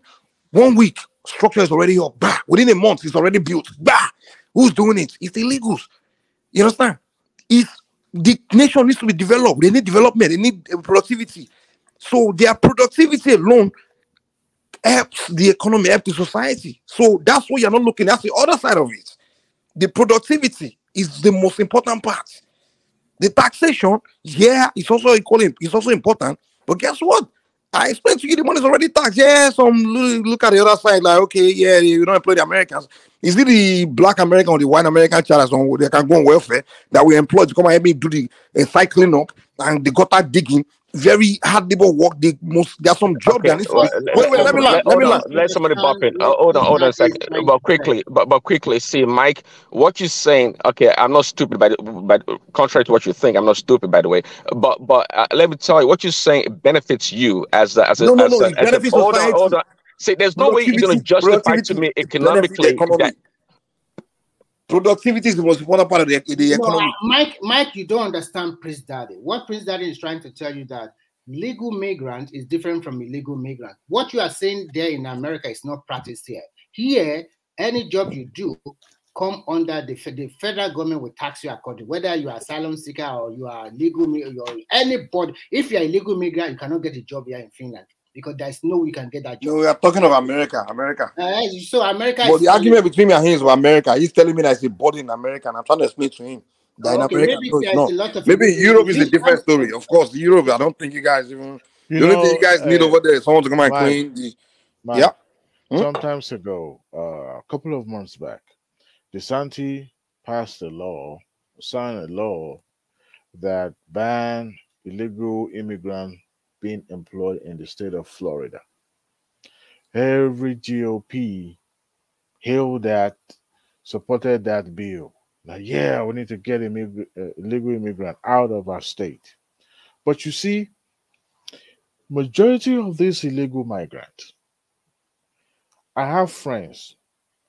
1 week, structure is already up. Bah. Within a month, it's already built. Bah. Who's doing it? It's the illegals. You understand? The nation needs to be developed. They need development. They need productivity. So their productivity alone helps the economy, helps the society. So that's what you're not looking at. That's the other side of it. The productivity is the most important part. The taxation, yeah, it's also equally, it's also important. But guess what? I explained to you the money is already taxed. Yeah, some look at the other side, like, okay, yeah, you don't employ the Americans. Is it the black American or the white American child they can go on welfare that we employ to come and help me do the cycling up and the gutter digging? Very hard labor work. There's some job that needs to be. Wait, let me land. Let somebody bump in. Hold on a second. But quickly, see, Mike, what you're saying. Okay, I'm not stupid, but contrary to what you think, I'm not stupid, by the way. But let me tell you, what you're saying benefits you as a it benefits society. Hold on. See, there's no way you're going to justify to me economically that. Productivity is the most important part of the economy. Mike, you don't understand Prince Daddy. What Prince Daddy is trying to tell you that legal migrant is different from illegal migrant. What you are saying there in America is not practiced here. Here, any job you do come under the federal government will tax you accordingly. Whether you are asylum seeker or you are legal, or anybody. If you are a legal migrant, you cannot get a job here in Finland. Because there's no way you can get that job. No, we are talking of America. So America. But the argument between me and him is about America. He's telling me that it's a body in America, and I'm trying to explain to him that in America, no, it's not. Maybe Europe is a different story. Of course, Europe. I don't think you guys even. The only thing you guys need over there is someone to come and clean the. Yeah. Sometimes ago, a couple of months back, DeSantis passed signed a law that banned illegal immigrants being employed in the state of Florida. Every GOP hailed that, supported that bill. Like, yeah, we need to get illegal immigrants out of our state. But you see, majority of these illegal migrants, I have friends.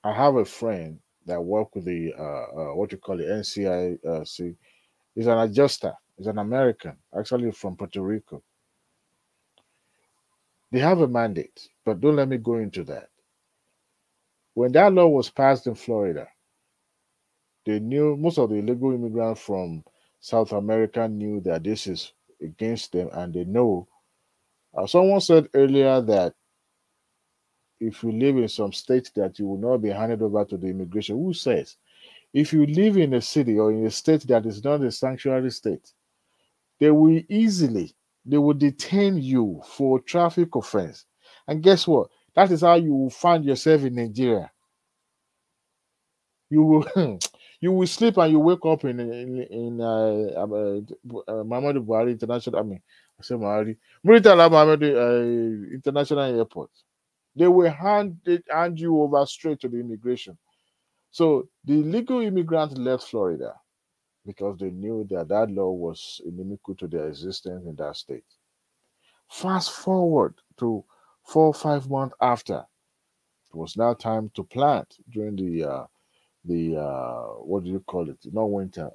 I have a friend that work with the NCIC. He's an adjuster. He's an American, actually from Puerto Rico. They have a mandate, but don't let me go into that. When that law was passed in Florida, they knew, most of the illegal immigrants from South America knew that this is against them, and they know. Someone said earlier that if you live in some state that you will not be handed over to the immigration. Who says? If you live in a city or in a state that is not a sanctuary state, they will detain you for traffic offense. And guess what? That is how you will find yourself in Nigeria. You will sleep and you wake up in Muhammadu Buhari International. Murtala Muhammadu International Airport. They will hand you over straight to the immigration. So the illegal immigrants left Florida because they knew that that law was inimical to their existence in that state. Fast forward to 4 or 5 months after, it was now time to plant during the what do you call it? Not winter.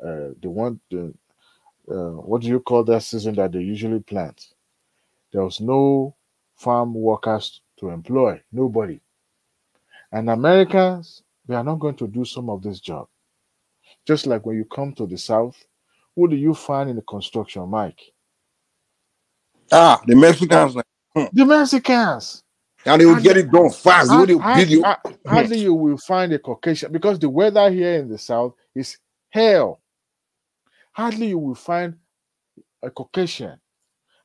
What do you call that season that they usually plant? There was no farm workers to employ, nobody. And Americans, they are not going to do some of this job. Just like when you come to the South, who do you find in the construction, Mike? The Mexicans. The Mexicans. And they will get it done fast. Hardly you will find a Caucasian, because the weather here in the South is hell. Hardly you will find a Caucasian.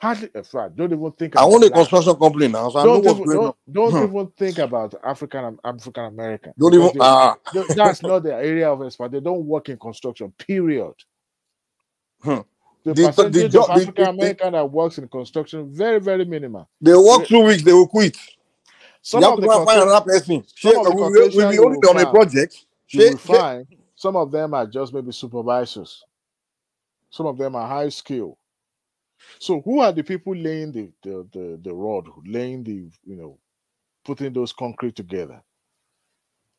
Hardly, don't even think about I own a construction company now, so I know what's going on. Don't even think about African American. Don't even. That's not their area of expertise. They don't work in construction. Period. The percentage of African American that works in construction very, very minimal. They work 2 weeks, they will quit. Some You have of to the go and find another person. some of the We Caucasian only you will on a find, project. you will find some of them are just maybe supervisors. Some of them are high skill. So who are the people laying the road, laying putting those concrete together?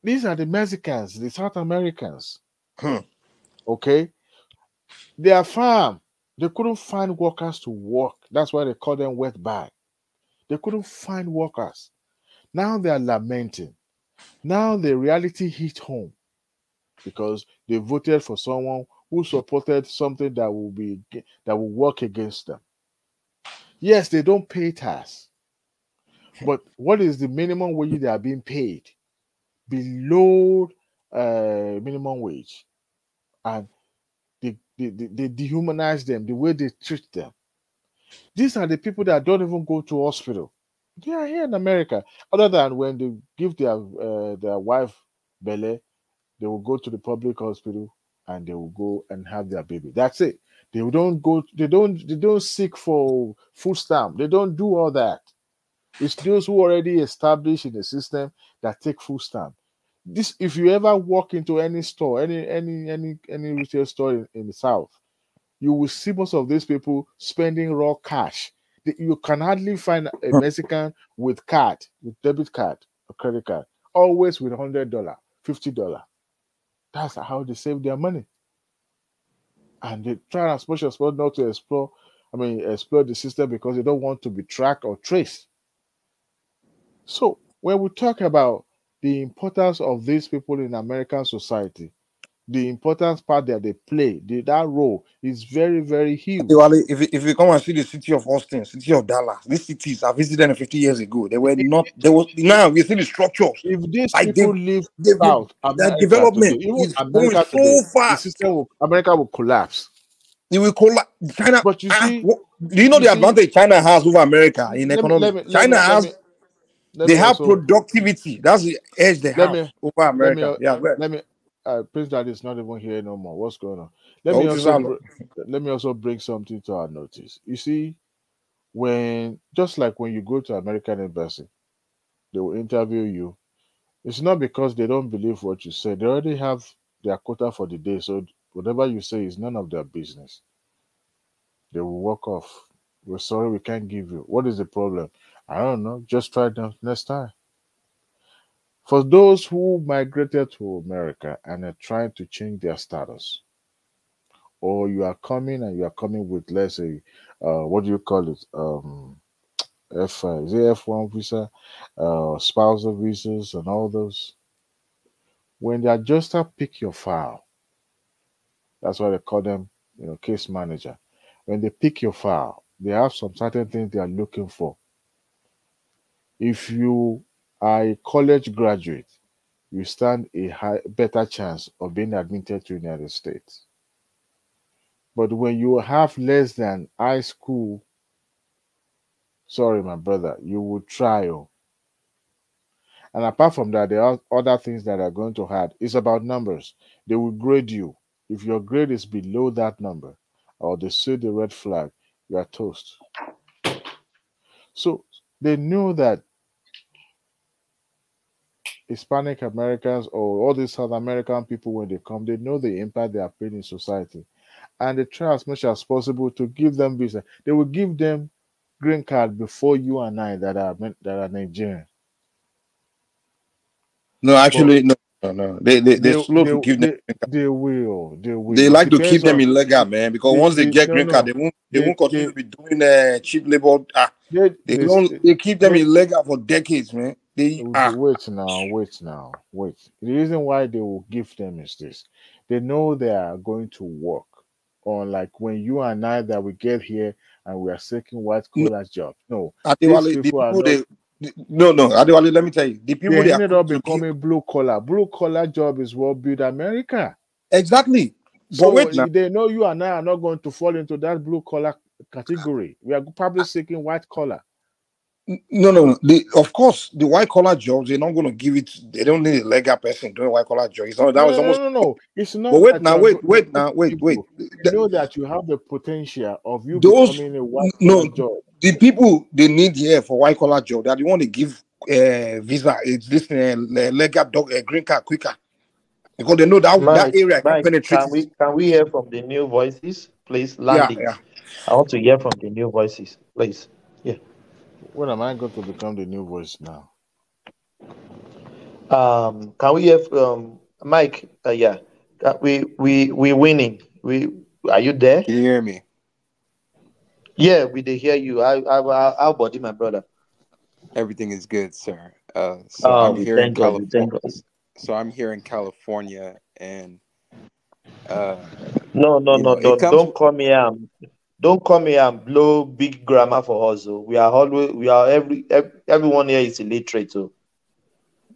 These are the Mexicans, the South Americans. Okay? Their farm, they couldn't find workers to work. That's why they call them wet bag. They couldn't find workers. Now they are lamenting. Now the reality hit home because they voted for someone who supported something that will work against them. Yes, they don't pay tax. But what is the minimum wage they are being paid? Below minimum wage. And they dehumanize them, the way they treat them. These are the people that don't even go to hospital. They are here in America. Other than when they give their wife belly, they will go to the public hospital and they will go and have their baby. That's it. They don't go. They don't seek for food stamp. They don't do all that. It's those who already established in the system that take food stamp. This, if you ever walk into any store, any retail store in the South, you will see most of these people spending raw cash. You can hardly find a Mexican with debit card or credit card, always with $100, $50. That's how they save their money. And they try as much as possible not to explore the system because they don't want to be tracked or traced. So when we talk about the importance of these people in American society, the important part that they play, that role is very, very huge. If you come and see the city of Austin, city of Dallas, these cities I visited them 50 years ago. They were not. There was now we see the structures. If these like people live South America development today, is going so fast. America will collapse. It will collapse. China. But you see, do you know the advantage China has over America in economy? China has. They have productivity. That's the edge they have over America. Prince Daddy is not even here no more. What's going on? Let me also bring something to our notice. You see, just like when you go to American embassy, they will interview you. It's not because they don't believe what you say. They already have their quota for the day, so whatever you say is none of their business. They will walk off. We're sorry, we can't give you. What is the problem? I don't know. Just try them next time. For those who migrated to America and are trying to change their status, or you are coming with, let's say, what do you call it? F1 visa, spousal visas, and all those. When the adjuster pick your file, that's why they call them, case manager. When they pick your file, they have some certain things they are looking for. If you are a college graduate, you stand a better chance of being admitted to the United States. But when you have less than high school, sorry, my brother, you will trial. And apart from that, there are other things that are going to hurt. It's about numbers. They will grade you. If your grade is below that number, or they see the red flag, you are toast. So they knew that Hispanic Americans or all these South American people, when they come, they know the impact they are playing in society. And they try as much as possible to give them visa. They will give them green card before you and I that are Nigerian. No, actually, no. They're slow to give them. They will. They like to keep them illegal, man. Because once they get green card, they won't continue to be doing cheap labor. They keep them illegal for decades, man. Wait now. The reason why they will give them is this: they know they are going to work. Unlike when you and I that we get here and we are seeking white collar jobs. No, these people are not. Adewale, let me tell you, the people they ended up becoming blue collar. Blue collar job is what built America. Exactly. So they know you and I are not going to fall into that blue collar category. We are probably seeking white collar. No. Of course, the white collar jobs, they're not going to give it. They don't need a legal person doing white collar jobs. No. It's not. But wait now. You know that you have the potential of you becoming a white collar job. The people they need here for white collar job, that you want to give visa, it's this legal green card quicker because they know that Mike, area can Mike, penetrate. can we hear from the new voices, please? Land it. Yeah. I want to hear from the new voices, please. Yeah. When am I going to become the new voice now? Can we hear from Mike? Yeah. We winning. Are you there? Can you hear me? Yeah, we did hear you. How body, my brother? Everything is good, sir. So I'm we here in thank God. We thank California. God. So I'm here in California, and No, it comes. don't come here. Don't come here and blow big grammar for us. Oh. We are everyone here is illiterate. Oh.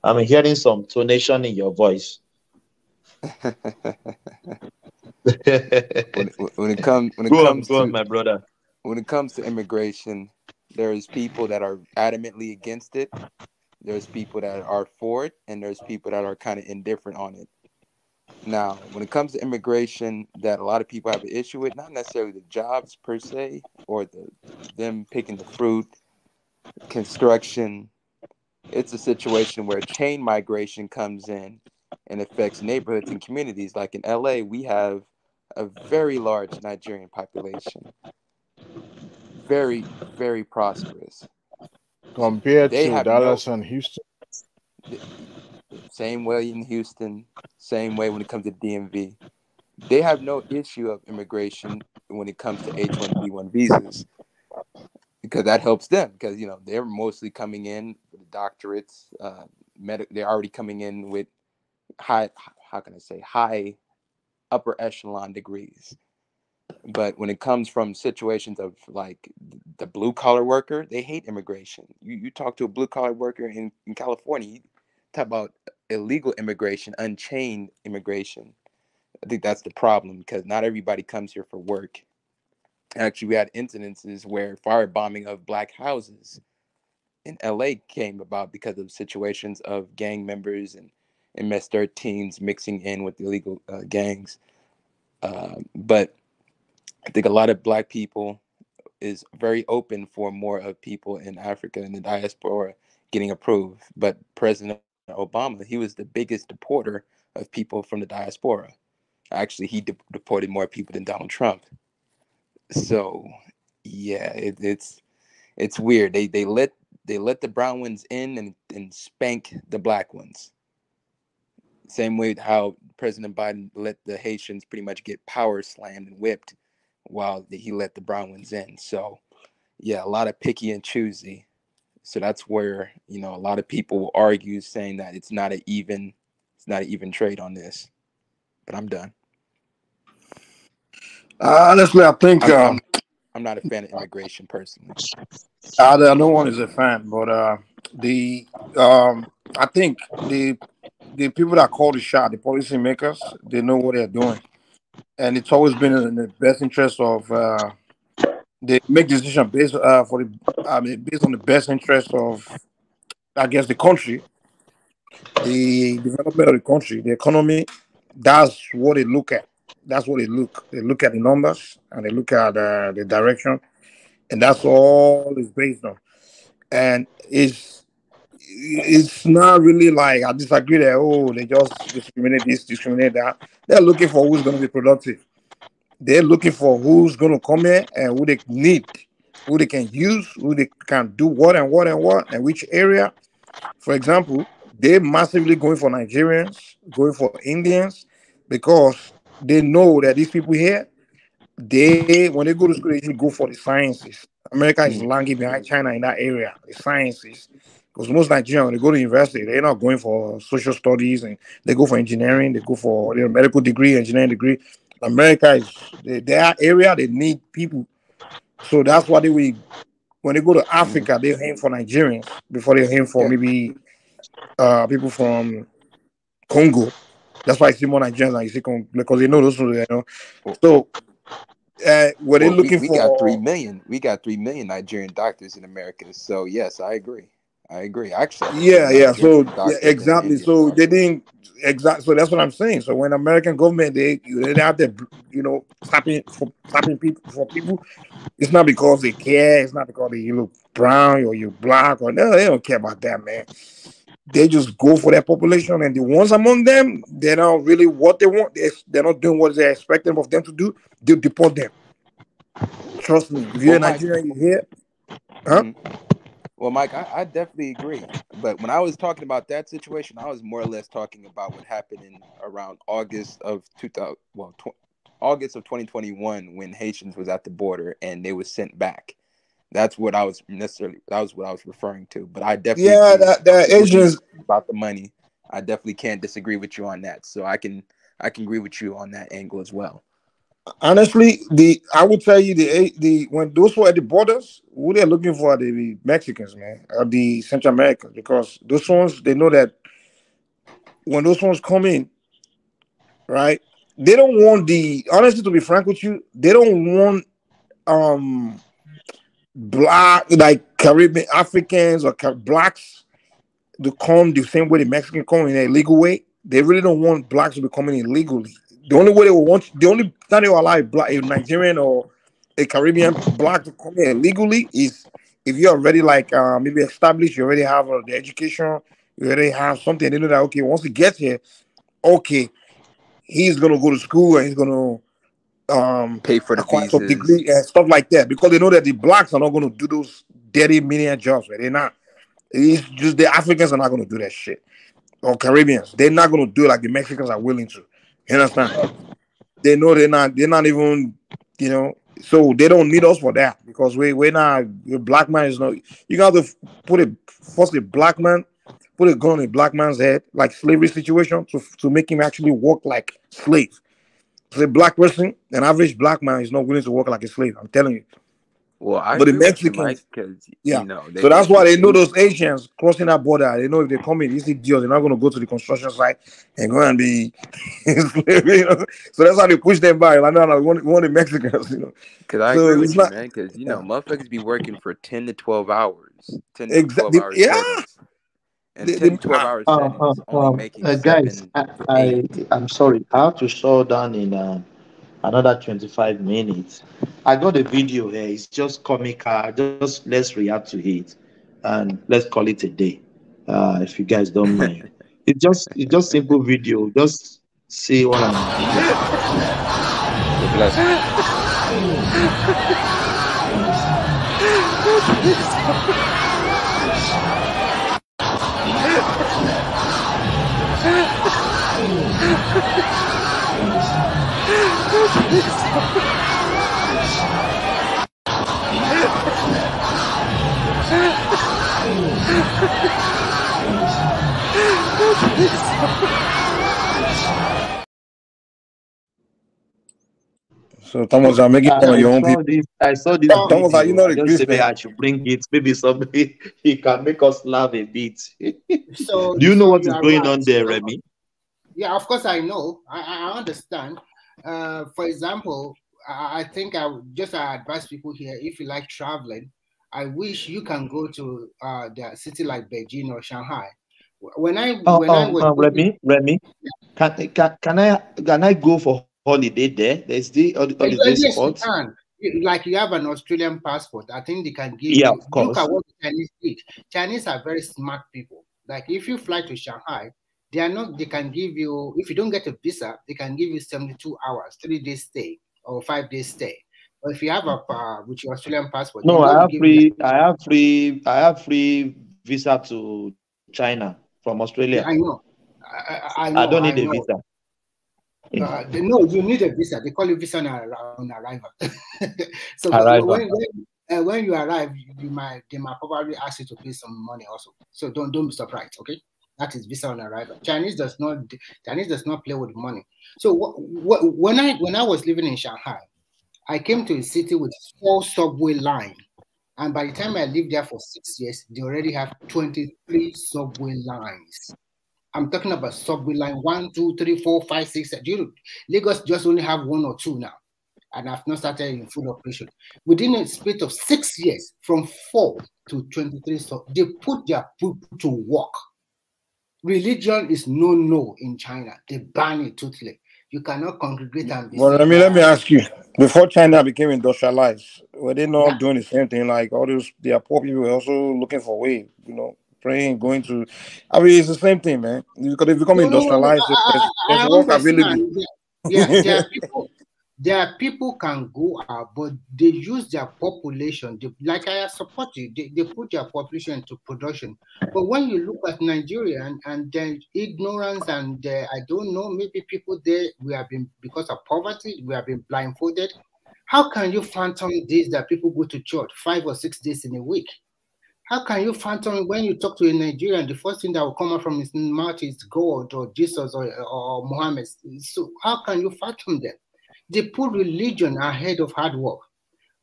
I'm hearing some tonation in your voice. when it comes to my brother. When it comes to immigration, there's people that are adamantly against it. There's people that are for it, and there's people that are kind of indifferent on it. Now, when it comes to immigration, that a lot of people have an issue with, not necessarily the jobs per se, or them picking the fruit, construction. It's a situation where chain migration comes in and affects neighborhoods and communities. Like in LA, we have a very large Nigerian population. Very, very prosperous. Compared to Dallas and Houston? Same way in Houston, same way when it comes to DMV. They have no issue of immigration when it comes to H-1B1 visas, because that helps them, because they're mostly coming in with doctorates. They're already coming in with high upper echelon degrees. But when it comes from situations of like the blue collar worker, they hate immigration. You talk to a blue collar worker in California, you talk about illegal immigration, unchained immigration. I think that's the problem, because not everybody comes here for work. Actually, we had incidences where firebombing of black houses in LA came about because of situations of gang members and MS-13s mixing in with illegal gangs. But I think a lot of black people is very open for more of people in Africa and the diaspora getting approved. But President Obama, he was the biggest deporter of people from the diaspora. Actually, he deported more people than Donald Trump. So, yeah, it's weird. They let the brown ones in and spank the black ones. Same way how President Biden let the Haitians pretty much get power slammed and whipped, while he let the brown ones in. So, yeah, a lot of picky and choosy. So that's where a lot of people will argue, saying that it's not an even trade on this. But I'm done. Honestly, I think I'm not a fan of immigration personally. No one is a fan, but I think the people that call the shot, the policymakers, they know what they're doing, and it's always been in the best interest of. They make decisions based based on the best interest of, I guess, the country, the development of the country, the economy. That's what they look at. That's what they look. They look at the numbers and they look at the direction, and that's all it's based on. And it's not really like I disagree that they just discriminate this, discriminate that. They're looking for who's going to be productive. They're looking for who's going to come here and who they need, who they can use, who they can do what and what and what, and which area. For example, they're massively going for Nigerians, going for Indians, because they know that these people here, when they go to school, they usually go for the sciences. America is lagging behind China in that area, the sciences. Because most Nigerians, when they go to university, they're not going for social studies, and they go for engineering, they go for their medical degree, engineering degree. America is their area, they need people. So that's why when they go to Africa, they aim for Nigerians before they aim for maybe people from Congo. That's why I see more Nigerians than you see Congo, because they know those, So were they looking we for? got 3 million. We got 3 million Nigerian doctors in America. So yes, I agree. I agree. Actually, Yeah. So doctors exactly. So they didn't exactly. So that's what I'm saying. So when American government they out there, tapping people for people, it's not because they care. It's not because you look brown or you black or no. They don't care about that, man. They just go for that population, and the ones among them, they're not really what they want. They're not doing what they're expecting of them to do. They deport them. Trust me. If you're in Nigeria, you hear, huh? Well, Mike, I definitely agree. But when I was talking about that situation, I was more or less talking about what happened in around August of 2021 when Haitians was at the border and they were sent back. That was what I was referring to. But I definitely that Asians about the money. I definitely can't disagree with you on that. So I can agree with you on that angle as well. Honestly, I would tell you the when those were at the borders, who they're looking for are the Mexicans, man, or the Central Americans, because those ones they know that when those ones come in, right? They don't want honestly, to be frank with you, they don't want black like Caribbean Africans or blacks to come the same way the Mexicans come in a legal way. They really don't want blacks to be coming in illegally. The only way they will want, the only time they will allow a Nigerian or a Caribbean black to come in illegally is if you're already like maybe established, you already have the education, you already have something. They know that okay, once he gets here, okay, he's gonna go to school and he's gonna pay for the acquire some visas degree and stuff like that, because they know that the blacks are not gonna do those dirty menial jobs. Right? They're not. It's just the Africans are not gonna do that shit, or Caribbeans. They're not gonna do it like the Mexicans are willing to. You understand? They know they're not even, so they don't need us for that, because we're not, the black man is not, you got to put a black man, put a gun in a black man's head, like slavery situation, to make him actually work like slave. So a black person, an average black man is not willing to work like a slave, I'm telling you. Well, I but the agree with you, Mike, Mexicans, because yeah. So that's why they know those Asians crossing that border. They know if they come in, these idiots, they're not going to go to the construction site and go and be enslaved. So that's how they push them by. Like, no, we want the Mexicans, Because I so agree with it's you, not, man. Because motherfuckers be working for 10 to 12 hours, 10 to 12 exactly, hours yeah. settings, and 10 to 12 hours settings only making guys, 7 to 8. I'm sorry. I have to slow down in another 25 minutes. I got a video here. It's just comical. Just let's react to it and let's call it a day. If you guys don't mind. It's just simple video. Just see what I'm So Thomas, I'm making fun of your own people. I saw this Thomas, video. you know I the just say Christian. I should bring it. Maybe somebody he can make us laugh a bit. So, do you know what is are going right. on there, Remy? Yeah, of course I know. I understand. For example, I think I advise people here, if you like traveling, I wish you can go to the city like Beijing or Shanghai. Remy, can I go for holiday there? There's the holiday yes, spot. you can. Like you have an Australian passport, I think they can give Yeah, you. of course. Look at what the Chinese did. Chinese are very smart people. Like if you fly to Shanghai, they can give you, if you don't get a visa, they can give you 72 hours, 3 days stay or 5 days stay. But if you have with your Australian passport, no, I have free visa to China from Australia. Yeah, I know. I don't need a visa. No, you need a visa. They call it visa on arrival. So when you arrive, they might probably ask you to pay some money also. So don't be surprised, okay? That is visa on arrival. Chinese does not play with money. So when I was living in Shanghai, I came to a city with 4 subway lines. And by the time I lived there for 6 years, they already have 23 subway lines. I'm talking about subway line 1, 2, 3, 4, 5, 6. Lagos just only have 1 or 2 now. and have not started in full operation. Within a space of 6 years, from 4 to 23, so they put their people to work. Religion is no in China. They ban it totally. You cannot congregate and be. Well, let me ask you. Before China became industrialized, were they not doing the same thing? Like all those, their poor people were also looking for way, praying, going to. I mean, it's the same thing, man. Because they become industrialized. There's work available. Yeah, there are people can go out, but they use their population. Like I support you, they put their population into production. But when you look at Nigeria and the ignorance and I don't know, maybe people there, we have been, because of poverty, we have been blindfolded. How can you phantom this that people go to church 5 or 6 days in a week? How can you phantom when you talk to a Nigerian, the first thing that will come out from his mouth is God or Jesus or Muhammad? So how can you phantom them? They put religion ahead of hard work.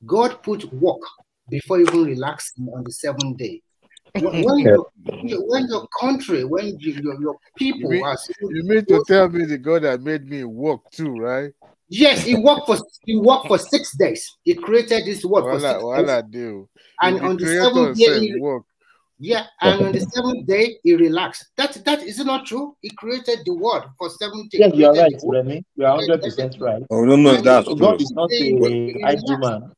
God put work before even relaxing on the 7th day. When your country, when your people you mean to tell me the God that made me work too, right? Yes, he worked for 6 days. He created this work for 6 days. And on the 7th day, and on the 7th day he relaxed. That is it not true? He created the world for 7 days. Yes, you are right, Remy. You are 100% right. I don't know if that's true. God is not a idle man.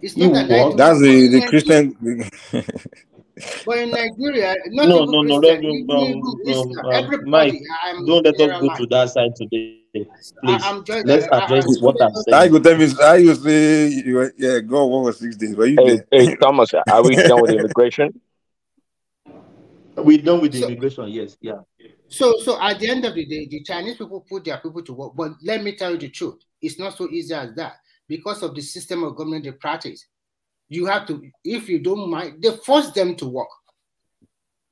It's not an idle man. That's the Christian. But in Nigeria, no, Mike, don't let us go to that side today. Please, let's address what I'm saying. I could tell me, I used to say, go over 6 days. Were you hey, Thomas, are we done with immigration? We're done with the immigration, yes, yeah. So at the end of the day, the Chinese people put their people to work. But let me tell you the truth, it's not so easy as that because of the system of government they practice. You have to, if you don't mind, they force them to work.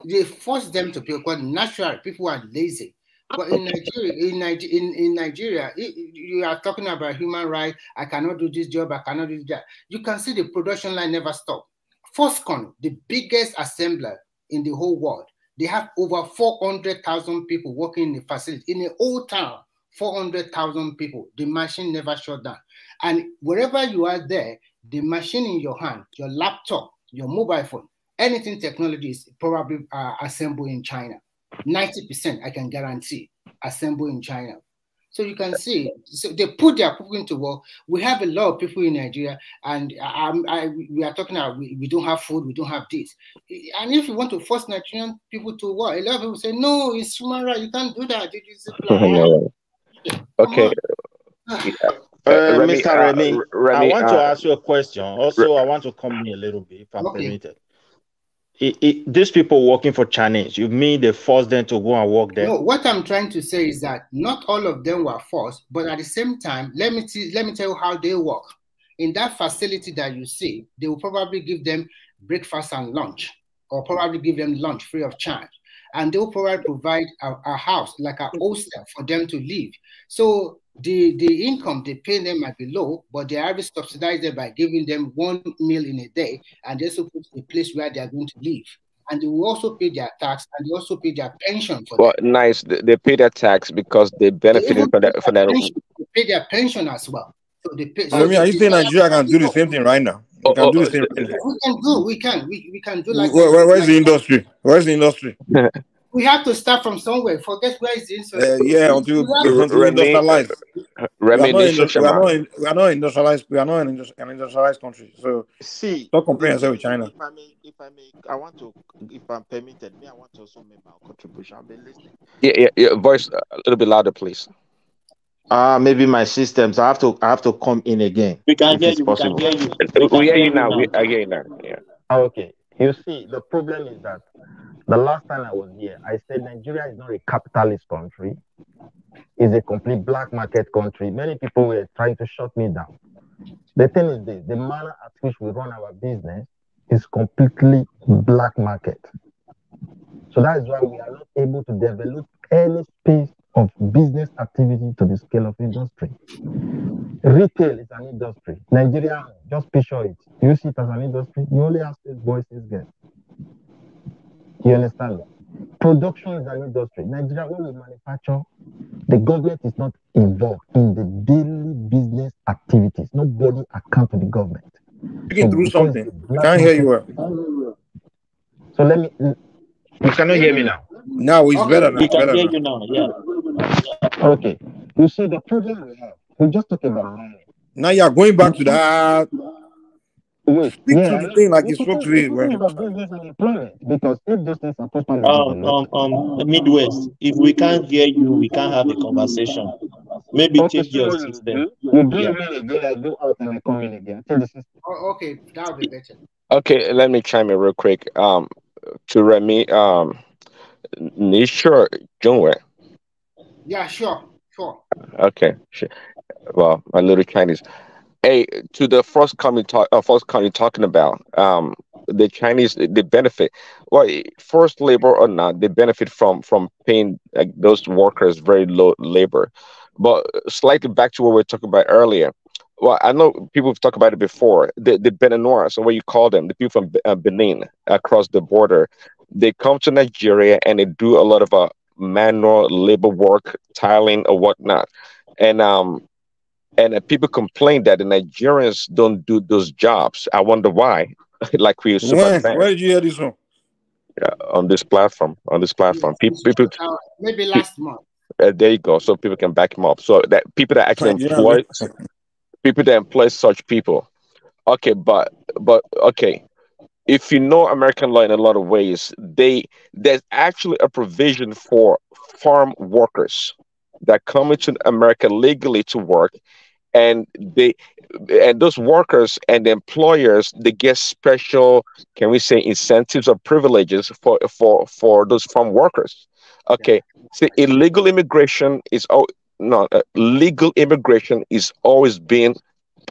They force them to pay because naturally people are lazy. But in Nigeria, you are talking about human rights. I cannot do this job. I cannot do that. You can see the production line never stop. Foxconn, the biggest assembler in the whole world, they have over 400,000 people working in the facility. In an old town, 400,000 people. The machine never shut down. And wherever you are there, the machine in your hand, your laptop, your mobile phone, anything technology is probably assembled in China. 90%, I can guarantee, assembled in China. So you can see, so they put their people into work. We have a lot of people in Nigeria, and we are talking about we don't have food, we don't have this. And if you want to force Nigerian people to work, a lot of people say, no, it's human right, you can't do that. Okay. Mr. Remy, I want to ask you a question. Also, I want to come in a little bit, if I'm permitted. These people working for Chinese, you mean they forced them to go and work there? No, what I'm trying to say is that not all of them were forced, but at the same time, let me tell you how they work. In that facility that you see, they will probably give them breakfast and lunch, or probably give them lunch free of charge. And they will probably provide a house, like an hostel for them to live. So the income they pay them might be low, but they are subsidized them by giving them 1 meal in a day, and they also put a place where they are going to live. And they will also pay their tax, and they also pay their pension for them. Nice. They pay their tax because they benefited from that. They pay their pension as well. So they pay. So are you saying Nigeria can do the same thing right now? We can do the same thing. We can do like. Where's the industry? Where's the industry? We have to start from somewhere. Forget where is the industry. Until industrialized. We are not industrialized. We are not an industrialized country. So stop comparing yourself with China. If I may, I want to, if I'm permitted, I want to also make my contribution. I've been listening. Yeah. Voice a little bit louder, please. Maybe my systems. I have to come in again. We can hear you. We hear you now. I hear you now. Yeah. Okay. You see, the problem is that the last time I was here, I said Nigeria is not a capitalist country. It's a complete black market country. Many people were trying to shut me down. The thing is this, the manner at which we run our business is completely black market. So that is why we are not able to develop any space of business activity to the scale of industry. Retail is an industry. Nigeria, just picture it. You see it as an industry, you only have 6 boys, 6 girls. You understand? Production is an industry. Nigeria, when we manufacture, The government is not involved in the daily business activities. Nobody accounts to the government. Speaking through something. Can't hear you well. So let me. You cannot hear me now. Now it's better now. We can Better hear now. you now. Yeah. Okay. You see, the problem we have, we just talk about money. Now you are going back to that. Wait, Speak to the thing like you spoke to it. Well. Because if those things are properly Midwest, if we can't hear you, we can't have a conversation. Maybe change your system. You do it again, I go out and I come in again. Okay, that would be better. Okay, let me chime in real quick. To Remy, Nisha Jungwe. Yeah, sure. Okay, sure. Well, my little Chinese. Hey, to the first comment talking about the Chinese, they benefit. Well, forced labor or not, they benefit from paying those workers very low labor. But slightly back to what we were talking about earlier. Well, I know people have talked about it before. The Beninois, so what you call them, the people from Benin across the border, they come to Nigeria and they do a lot of manual labor work, tiling or whatnot, and people complain that the Nigerians don't do those jobs. I wonder why. Like we used to. Where did you hear this from? On this platform. People. Maybe last month. There you go. So people can back them up. So that people that actually employ such people. Okay, but okay. If you know American law in a lot of ways, there's actually a provision for farm workers that come into America legally to work, and those workers and the employers, they get special, can we say, incentives or privileges for those farm workers. Okay, see, illegal immigration is legal immigration is always been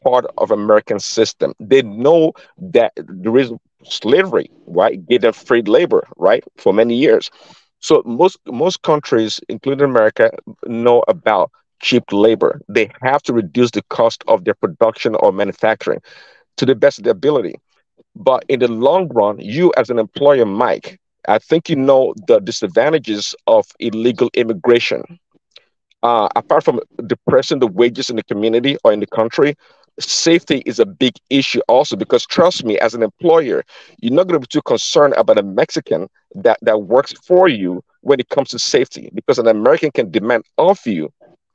part of American system. They know that there is slavery, right? Get them free labor, right, for many years. So most countries, including America, know about cheap labor. They have to reduce the cost of their production or manufacturing to the best of their ability. But in the long run, you as an employer, Mike, I think you know the disadvantages of illegal immigration. Apart from depressing the wages in the community or in the country, safety is a big issue also, because trust me, as an employer, you're not going to be too concerned about a Mexican that works for you when it comes to safety, because an American can demand of you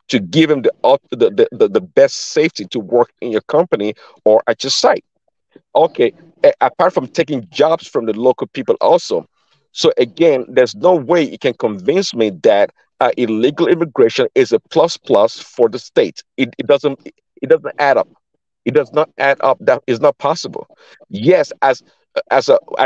to give him the best safety to work in your company or at your site. Okay, apart from taking jobs from the local people also. So again, there's no way you can convince me that illegal immigration is a plus for the state. It doesn't add up. It does not add up. That is not possible. Yes, I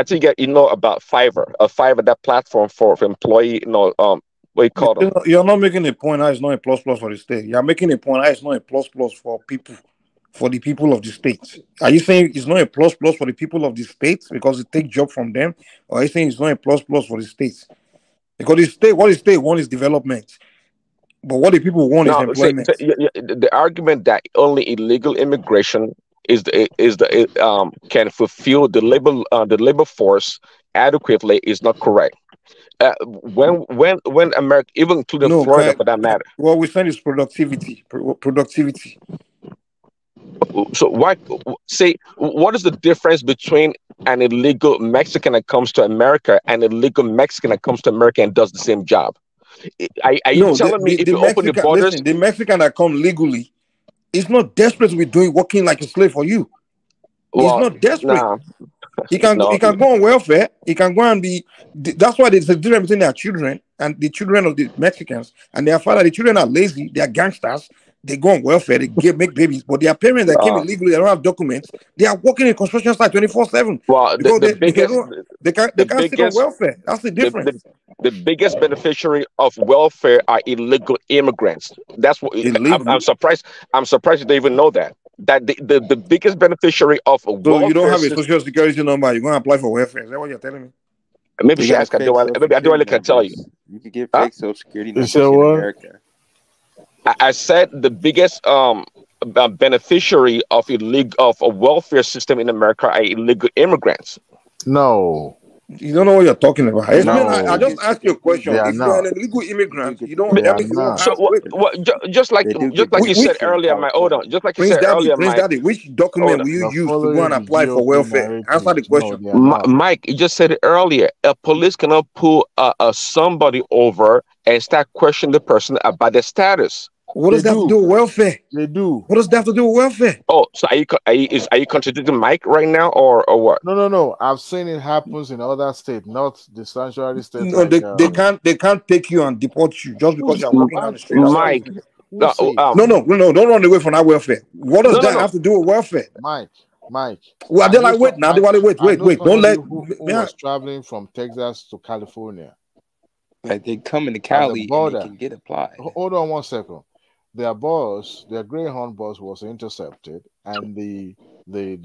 think you know about Fiverr, that platform for employee, what you call them. You're not making a point how it's not a plus for the state. You're making a point how it's not a plus for people, for the people of the states. Are you saying it's not a plus for the people of the states because it takes job from them, or are you saying it's not a plus for the states? Because what the state want is development, but what the people want is employment. The argument that only illegal immigration can fulfill the labor force adequately is not correct. When America, even including Florida for that matter. What we're saying is productivity. So what is the difference between an illegal Mexican that comes to America and an illegal Mexican that comes to America and does the same job? Are you telling me if you open the borders, listen, the Mexican that come legally is not desperate to be working like a slave for you. He's not desperate. Nah. He can go on welfare. He can go and be. That's why there's a difference between their children and the children of the Mexicans and their father. The children are lazy. They are gangsters. They go on welfare. They make babies. But their parents that came illegally, they don't have documents. They are working in construction site 24/7. Well, they can't sit on welfare. That's the difference. The biggest beneficiary of welfare are illegal immigrants. That's what I'm surprised. I'm surprised you don't even know that. That the biggest beneficiary of welfare. So you don't have a social security number. You're going to apply for welfare. Is that what you're telling me? Maybe she asked. Maybe Adewale can tell you. You can get fake social security numbers in America. I said the biggest beneficiary of a welfare system in America are illegal immigrants. No. You don't know what you're talking about. Explain. I No, just asked you a question. they are If you're not. an illegal immigrant, you don't. They I are mean, you won't not. So ask. Wait, just like which, you said earlier, Mike. Hold on. Just like you Prince said Daddy, earlier, Prince Mike. Daddy, which document Hold will on. you You're use to go following and the apply for GOP welfare? Answer the narrative. No, question. they are not. Mike, you just said it earlier. A police cannot pull somebody over and start questioning the person about their status. What does that have to do with welfare? They do. What does that have to do with welfare? Oh, so are you contradicting Mike right now, or what? No. I've seen it happens in other states, not the sanctuary states. No, Like they can't take you and deport you just because you're walking down the street. Mike. No, don't run away from that welfare. What does that have to do with welfare? Mike. Well, they're like, wait. Don't let. Who was traveling from Texas to California? Like they come into Cali and they can get applied. Hold on 1 second. Their Greyhound bus was intercepted, and the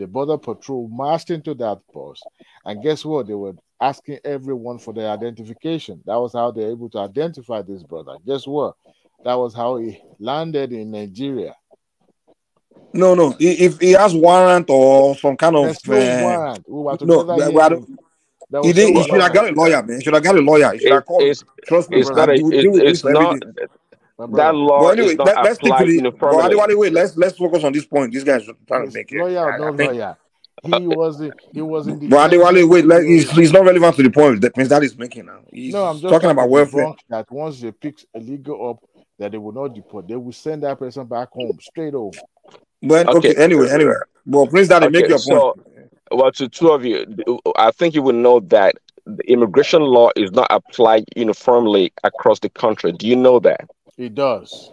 border patrol marched into that bus. And guess what? They were asking everyone for their identification. That was how they were able to identify this brother. Guess what? That was how he landed in Nigeria. No. If he has warrant or some kind of warrant. We were together he should have got a lawyer, man. He should have got a lawyer. He should have called. Trust me, it's not. That law anyway, is not let's stick to the. uniformly. Wait, let's focus on this point. This guy's trying to make it. Lawyer or no lawyer? He was in the. Wait, he's not relevant to the point that Prince Daddy is making now. He's I'm just talking about welfare. That once they pick illegal up, that they will not deport. They will send that person back home straight over. But okay, anyway. Well, Prince Daddy, make your point. Well, to two of you, I think you would know that the immigration law is not applied uniformly across the country. Do you know that? It does.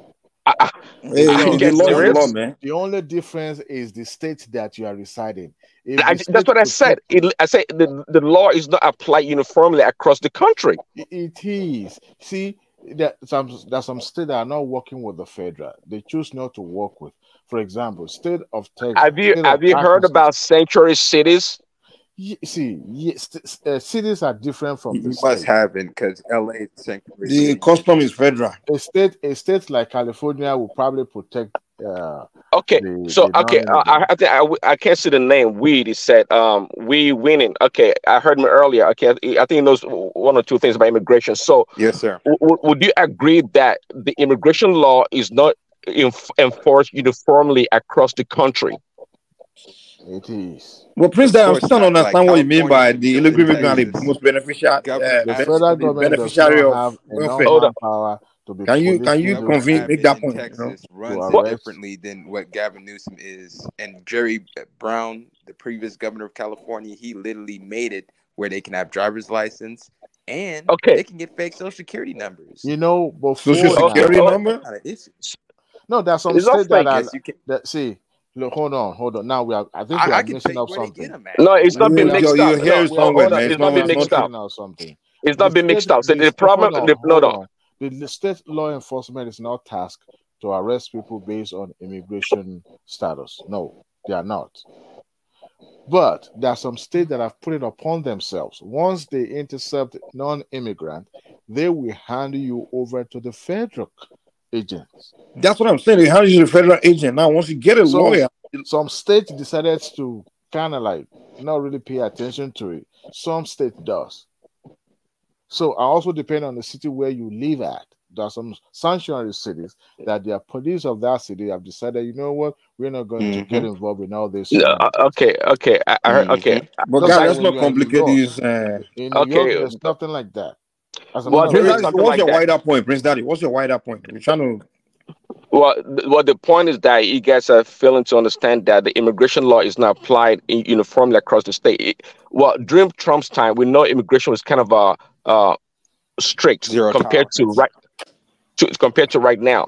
The only difference is the state that you are residing. That's what I said. I said the law is not applied uniformly across the country. It is. See, there's some states that are not working with the federal. They choose not to work with. For example, state of Texas. Have you heard about sanctuary cities? Cities are different from the must have it because LA is sanctuary. The custom is federal. A state like California will probably protect. I can't see the name. Weed. It said we winning. Okay, I heard him earlier. Okay, I think he knows one or two things about immigration. So yes, sir. Would you agree that the immigration law is not enforced uniformly across the country? It is. Well, Prince, I still don't understand what you mean by the illegal immigrant, the most beneficial. The federal government beneficiary does of not have welfare. Power to be. Can you make that point? Texas runs it differently than what Gavin Newsom is, and Jerry Brown, the previous governor of California, he literally made it where they can have driver's license and they can get fake social security numbers. Before social security number. No, there's some states that see. Look, hold on. Now I think we are mixing up something. No, it's not been mixed up. It's not been mixed up. It's not been mixed up. So the problem, the state law enforcement is not tasked to arrest people based on immigration status. No, they are not. But there are some states that have put it upon themselves. Once they intercept non-immigrant, they will hand you over to the federal agents. That's what I'm saying. They hand you to the federal agent. Now, once you get a lawyer, some states decided to kind of like not really pay attention to it. Some state does. So I also depend on the city where you live at. There are some sanctuary cities that the police of that city have decided, you know what, we're not going to get involved in all this. Okay. I heard, okay. But God, let's not complicate these. In New York, there's nothing like that. What's your wider point, Prince Daddy? What's your wider point? We're trying to. Well, the point is that you guys are failing to understand that the immigration law is not applied uniformly across the state. During Trump's time, we know immigration was kind of strict compared to right now.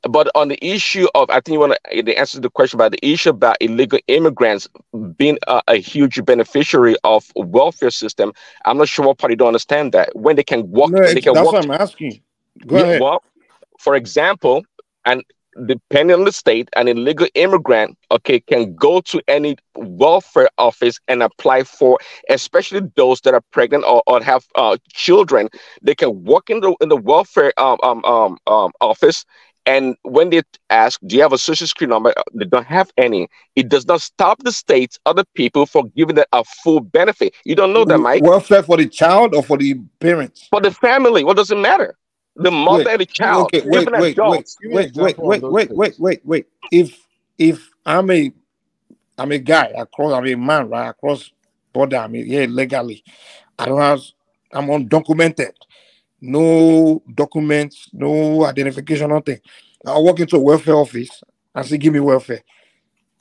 But on the issue of, I think you want to answer the question about the issue about illegal immigrants being a huge beneficiary of welfare system. I'm not sure what party don't understand that when they can walk. That's what I'm asking. Go ahead. Well, for example, and depending on the state, an illegal immigrant, can go to any welfare office and apply for, especially those that are pregnant or have children. They can walk in the welfare office And when they ask, do you have a social security number? They don't have any. It does not stop the states, other people, from giving them a full benefit. You don't know that, Mike? Welfare for the child or for the parents? For the family. What does it matter? The mother and the child. Okay, wait. If I'm a guy across, I'm a man, right, across border, I'm here legally. I'm undocumented. No documents, no identification, nothing. I walk into a welfare office and say, give me welfare.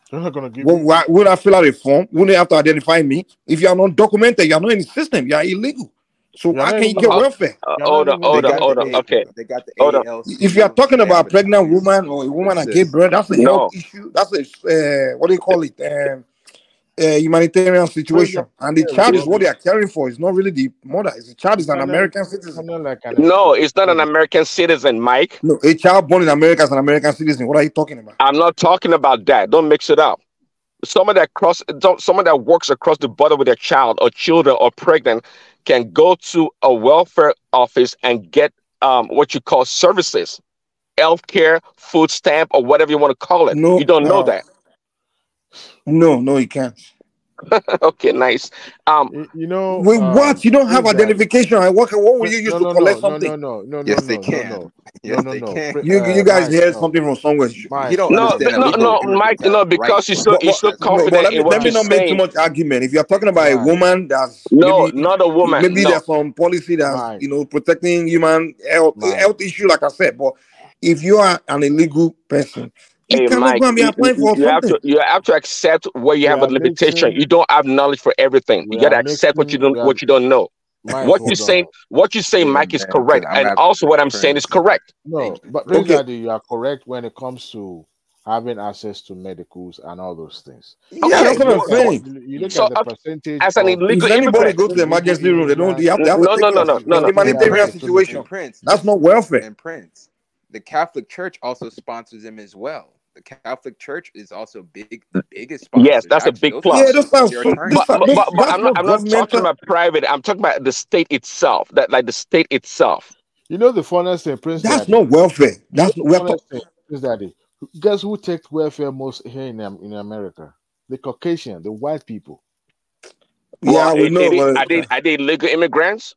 They're not going to give you. Would I fill out a form? Wouldn't they have to identify me? If you're not documented, you're not in the system. You're illegal. So I can't get welfare. Hold on. Okay. They got the hold on. If you're talking about a pregnant woman or a woman that gave birth, that's a health issue. That's a, what do you call it? Humanitarian situation. And the child is what they are caring for. It's not really the mother. The child is an American citizen. No, it's not an American citizen, Mike. No, a child born in America is an American citizen. What are you talking about? I'm not talking about that. Don't mix it up. Someone that works across the border with their child or children or pregnant can go to a welfare office and get what you call services, healthcare, food stamp, or whatever you want to call it. No, you don't know that. No, you can't. Okay, nice. You know, wait, what? You don't have identification. What will you use to collect something? No. Yes, they can. Yes, they can. You guys heard something from somewhere. You don't no, Mike. No, because you're so confident in what let me you're not make saying. too much argument. If you're talking about a woman that's not a woman. Maybe there's some policy that's protecting human health issue, like I said. But if you are an illegal person, Hey, Mike, you have to accept where you have a limitation. You don't have knowledge for everything. You gotta accept what you don't know. What you say, Mike, is correct, and also what I'm saying is correct. No, but Daddy, you are correct when it comes to having access to medicals and all those things. Yeah, that's what I'm saying. You look at the percentage. As an illegal if anybody go to the emergency room, they don't. They have to no. Humanitarian situation. That's not welfare. And Prince, the Catholic Church also sponsors them as well. The Catholic Church is also the biggest sponsor. Yes, that's a big plus. Yeah, that sounds but I'm not talking about private. I'm talking about the state itself. The state itself. You know the funniest thing, Prince. That's not welfare. That's welfare. Prince Daddy. Guess who takes welfare most here in America? The Caucasian, the white people. Yeah, we know. Are they illegal immigrants?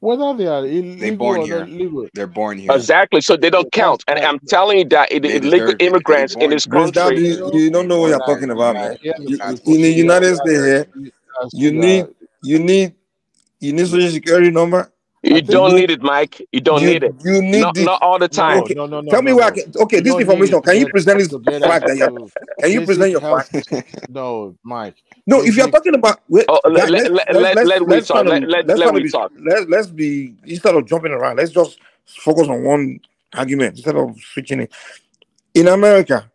Whether they are illegal or not legal. They're born here. Exactly. So they don't count. And I'm telling you that illegal immigrants in this country. You don't know what you're talking about, man. In the United States here, you need social security number. You don't need it, Mike. You don't need it. You need not all the time. Okay. Tell me where I can. Okay, this information. Can you present this fact that you? Can you present your fact? No, Mike. No, if you're talking about, let me talk. Let's be, instead of jumping around, let's just focus on one argument instead of switching it. In America,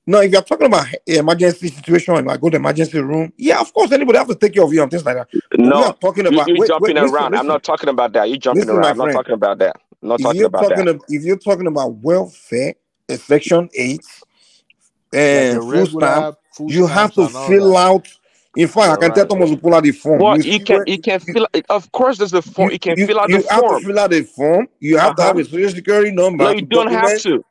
no, if you're talking about emergency situation, and I go to the emergency room, yeah, of course, anybody have to take care of you and things like that. No, we are talking about you're jumping around. I'm not talking about that. You're jumping around. I'm not talking about that. I'm not talking about that. If you're talking about welfare, Section 8, and food stamp, you have to fill out. In fact, I can tell Thomas to pull out the form. Well, you can fill. Of course, there's the form. You can fill out the form. You have to fill out a form. You have to have a social security number. No, you don't have to.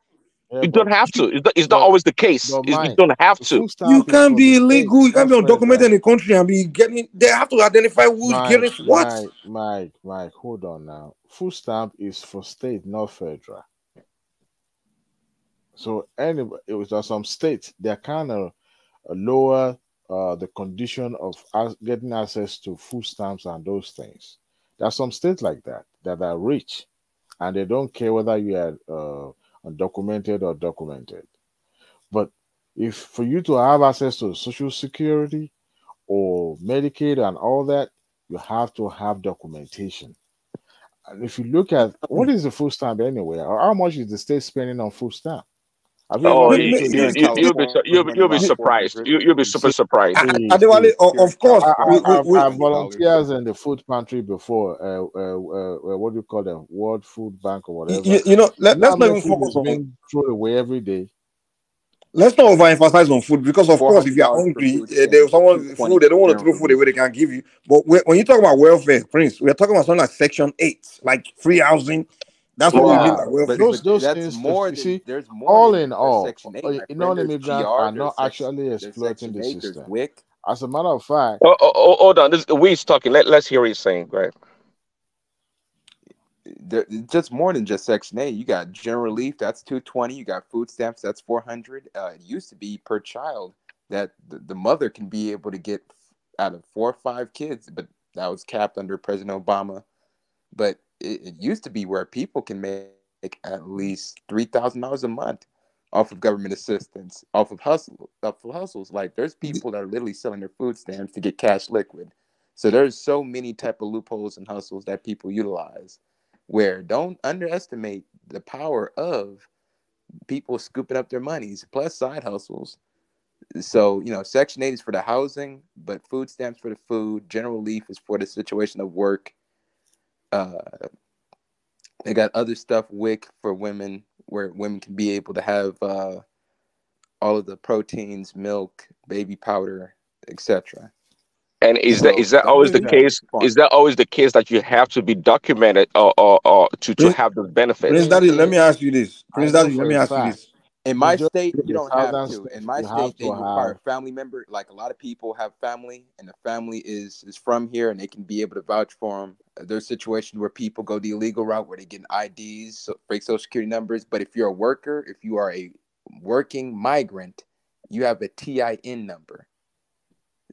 You don't have to. It's not always the case. You don't have to. You can't be illegal. You can't be undocumented in the country and be getting. They have to identify who's getting what. Mike, hold on now. Food stamp is for state, not federal. So anybody, there are some states they're kind of lower the condition of getting access to food stamps and those things. There are some states like that are rich, and they don't care whether you are undocumented or documented. But if for you to have access to Social Security or Medicaid and all that, you have to have documentation. And if you look at what is the food stamp anyway, or how much is the state spending on food stamp? You'll be surprised. You'll be super surprised. Of course, I've volunteers in the food pantry before. What do you call them? World Food Bank or whatever. Let's not even focus on being thrown away every day. Let's not overemphasize on food because, of course, if you're hungry, there's someone food they don't want to throw food away they can't give you. But when you talk about welfare, Prince, we're talking about something like Section 8, like free housing. That's what we mean by Yeah, welfare. those that's things. more You than see, there's more all than in there's all, Section 8, my friend. There's non-immigrants GR, are not there's actually there's exploiting Section the 8, there's system. WIC. As a matter of fact, Hold on. This Weed's talking. Let's hear what he's saying. Go ahead. Just more than just Section 8. You got general relief, that's 220. You got food stamps, that's 400. It used to be per child that the mother can be able to get out of 4 or 5 kids, but that was capped under President Obama. But it used to be where people can make at least $3,000 a month off of government assistance, off of hustles. Like there's people that are literally selling their food stamps to get cash liquid. So there's so many type of loopholes and hustles that people utilize, where don't underestimate the power of people scooping up their monies plus side hustles. So, Section 8 is for the housing, but food stamps for the food. General relief is for the situation of work. They got other stuff, WIC for women, where women can be able to have all of the proteins, milk, baby powder, etc. And is that always the case? Is that always the case that you have to be documented or to have the benefits? Prince Daddy, let me ask you this. Prince Daddy, let me ask you this. In my state, you don't have to. states, In my you state, have they to require have. a family member. Like a lot of people have family, and the family is from here, and they can be able to vouch for them. There's situations where people go the illegal route, where they get IDs, fake social security numbers. But if you're a worker, if you are a working migrant, you have a TIN number.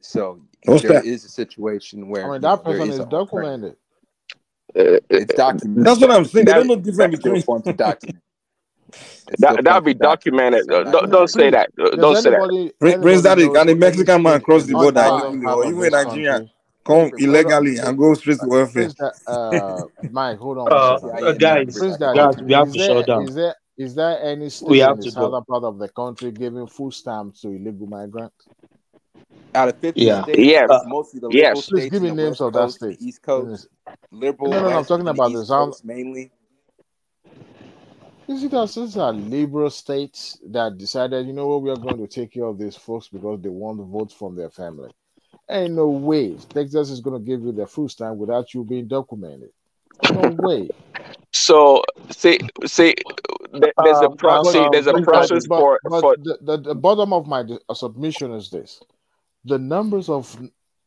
So there is a situation where that there person is is an alternative. documented. It's documented. That's what I'm saying. They don't know The difference still between. forms of document. That'll be documented. Don't say that. Don't say that. Prince Daddy, knows can a any Mexican man state cross in the the border southern illegally, part or of even a this Nigerian country? come illegally and go straight to welfare? Mike, hold on one second. Guys, Daddy, we have to shut down. Is there any state We in have the to go. southern part of the country giving food stamps to illegal migrants? Out of 50 Yeah. states, Yes. it's mostly the liberal Please states give me in the names West of that Coast, state. the East Coast, liberal No, I'm West talking and the about the East south. Coast mainly. You see, these are liberal states that decided, you know what, we are going to take care of these folks because they want votes from their family. Ain't no way Texas is going to give you the food stamp without you being documented. No way. So there's a process for. The bottom of my submission is this: the numbers of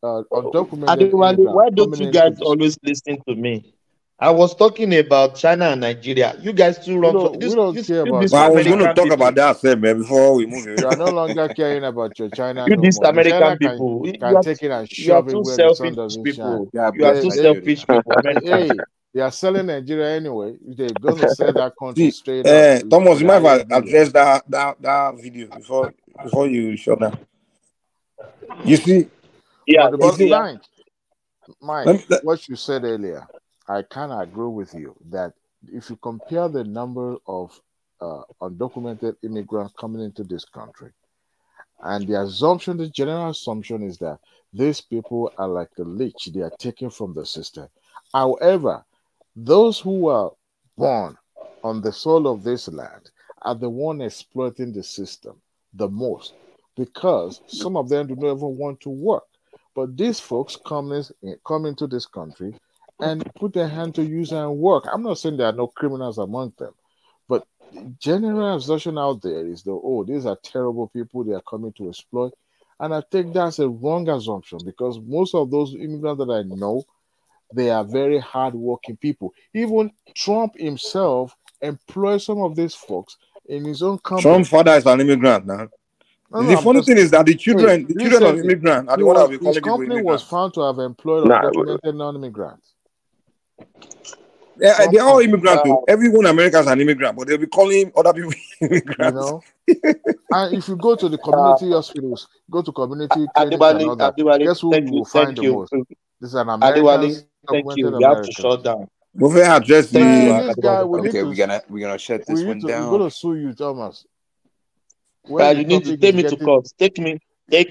undocumented Adewale, why immigrants don't coming you into guys this. always listen to me? I was talking about China and Nigeria. You guys too run for We don't care about this Well, I was going to American talk people. about that, sir, man, before we move You are away. no longer caring about your China You no these more. American China people, can take it and you are shove it too where the sun selfish doesn't people. shine. You are too selfish people. Hey, they are selling Nigeria anyway. They're going to sell that country See, straight up. Thomas, you might Without have addressed that video before you shut down. You see, Yeah, but the bottom yeah. line, Mike, what you said earlier, I kind of agree with you that if you compare the number of undocumented immigrants coming into this country, and the general assumption is that these people are like a leech, they are taken from the system. However, those who are born on the soil of this land are the one exploiting the system the most, because some of them do not even want to work. But these folks come into this country and put their hand to use and work. I'm not saying there are no criminals among them, but the general assumption out there is that, these are terrible people, they are coming to exploit. And I think that's a wrong assumption, because most of those immigrants that I know, they are very hardworking people. Even Trump himself employs some of these folks in his own company. Trump's father is an immigrant now. The funny thing is that the children of immigrants are the ones that we call his people company immigrants. was found to have employed undocumented non-immigrants. Yeah, they're all immigrants too. Everyone in America is an immigrant, but they'll be calling other people immigrants. And if you go to the community hospitals, go to community clinics and all that, guess who you will find the most? This is an American, documented We have to American. shut down. We'll address this guy, we're gonna shut this one down. We're gonna sue you, Thomas. You need to take me to court. Take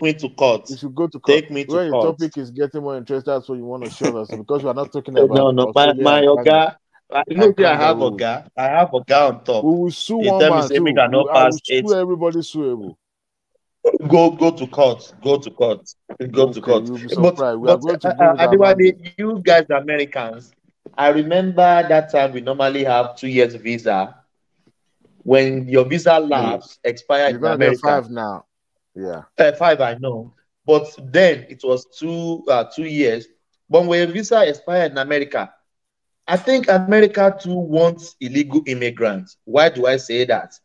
me to court. You should go to court. Take me to when court. Your topic is getting more interesting, that's what you want to shut us, because we are not talking about No, my Oga. You know, I have Oga. I have Oga on top. We will sue one man too. I will sue everybody suable. Go to court. Go to court. Go to court. You'll be surprised. We are going to Adewale, you guys Americans, I remember that time we normally have 2 years visa. When your visa lapse expire You're in gonna get America, 5 now. Yeah. 5 I know, but then it was 2 years. But when your visa expired in America, I think America too wants illegal immigrants. Why do I say that?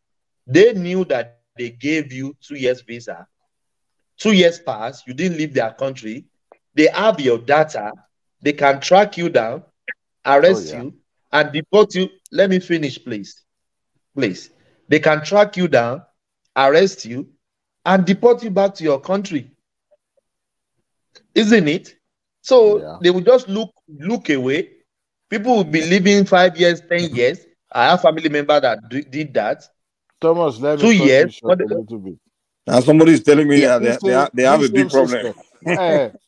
They knew that they gave you 2 years visa, 2 years pass, you didn't leave their country. They have your data. They can track you down, Oh arrest yeah. you, and deport you. Let me finish, please. Please. They can track you down, arrest you, and deport you back to your country. Isn't it? So Yeah. they will just look away. People will be living 5 years, 10 years. I have family member that did that. Thomas, let 2 me cut years. you short a little bit. And somebody is telling me Yeah. that they have a big problem.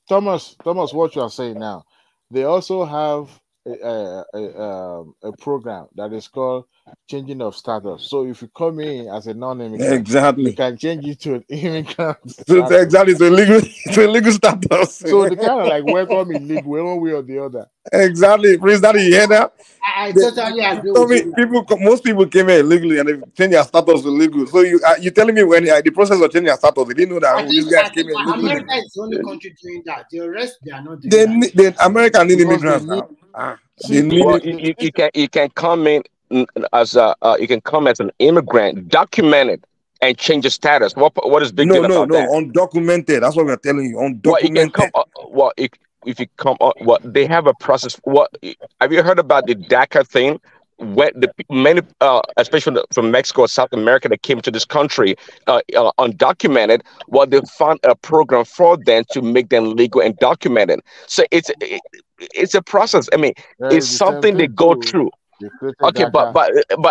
Thomas, what you are saying now, they also have a program that is called changing of status. So if you come in as a non-immigrant, Exactly. they can change you to an immigrant So exactly, it's a legal status. So they kind of like welcome illegal one way or the other. Exactly, Prince Daddy, you hear that? I totally agree with you. Most people came here illegally and they changed their status to legal. So you telling me when the process of changing their status, they didn't know that these guys came here illegally. America is the only country doing that. The rest they are not doing that. America need immigrants now. You can come in as you can come as an immigrant, documented, and change your status. What is big deal about that? Undocumented. That's what we're telling you. Undocumented. If you come, they have a process. Have you heard about the DACA thing? When many, especially from Mexico or South America, that came to this country undocumented, they found a program for them to make them legal and documented. So it's a process. I mean, it's something they go through. Okay, but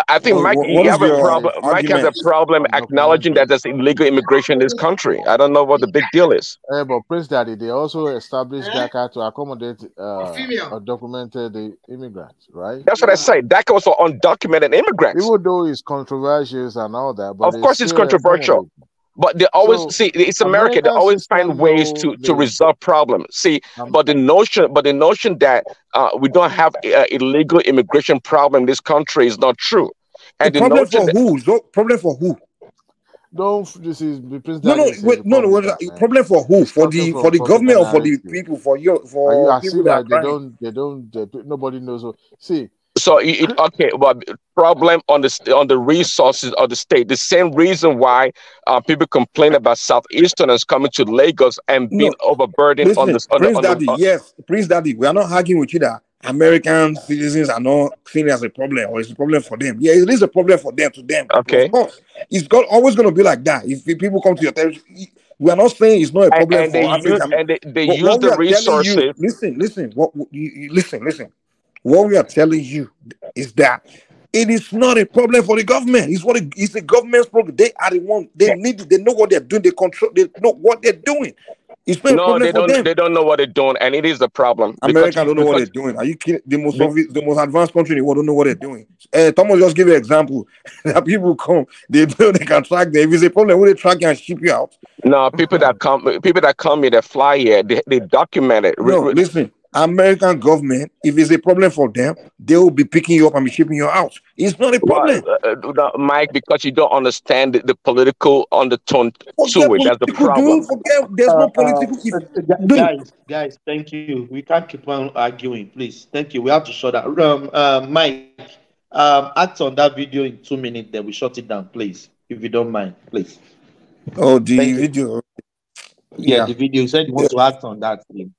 I think Mike, you have a problem. Mike has a problem acknowledging that there's illegal immigration in this country. I don't know what the big deal is. But Prince Daddy, they also established DACA to accommodate undocumented immigrants, right? That's what I say. DACA was for undocumented immigrants. Even though it's controversial and all that, but of course it's controversial. But they always it's America. They always find ways to resolve problems. See, but the notion that we don't have illegal immigration problem in this country is not true. And the problem for who? Problem for who? This is the problem for who? For the government or for the people? For you? For people that they don't. Nobody knows. See. So problem on the resources of the state. The same reason why people complain about Southeasterners coming to Lagos and being overburdened. Prince Daddy, we are not arguing with you that American citizens are not seen as a problem or it's a problem for them. Yeah, it is a problem for them. Okay, of course, it's always going to be like that. If people come to your territory, we are not saying it's not a problem for Africa. And they use the resources. Listen. Listen. What we are telling you is that it is not a problem for the government. It's the government's problem. They are the one. They need it. They know what they're doing. They control. They know what they're doing. It's not a problem for them. They don't know what they're doing, and it is the problem. America don't know what they're doing. Are you kidding? The most advanced country in the world don't know what they're doing. Thomas just give you an example. That people come, they know they can track them. If it's a problem, will they track you and ship you out? No, people that come here, they fly here, they document it. No, listen. American government, if it's a problem for them, they will be picking you up and be shipping you out. It's not a problem, Mike, because you don't understand the political undertone to it. That's the problem. There's no political. Guys, thank you. We can't keep on arguing, please. Thank you. We have to shut down. Mike, act on that video in 2 minutes. Then we shut it down, please, if you don't mind, please. Oh, the video. Yeah, the video. You said you want to act on that, please.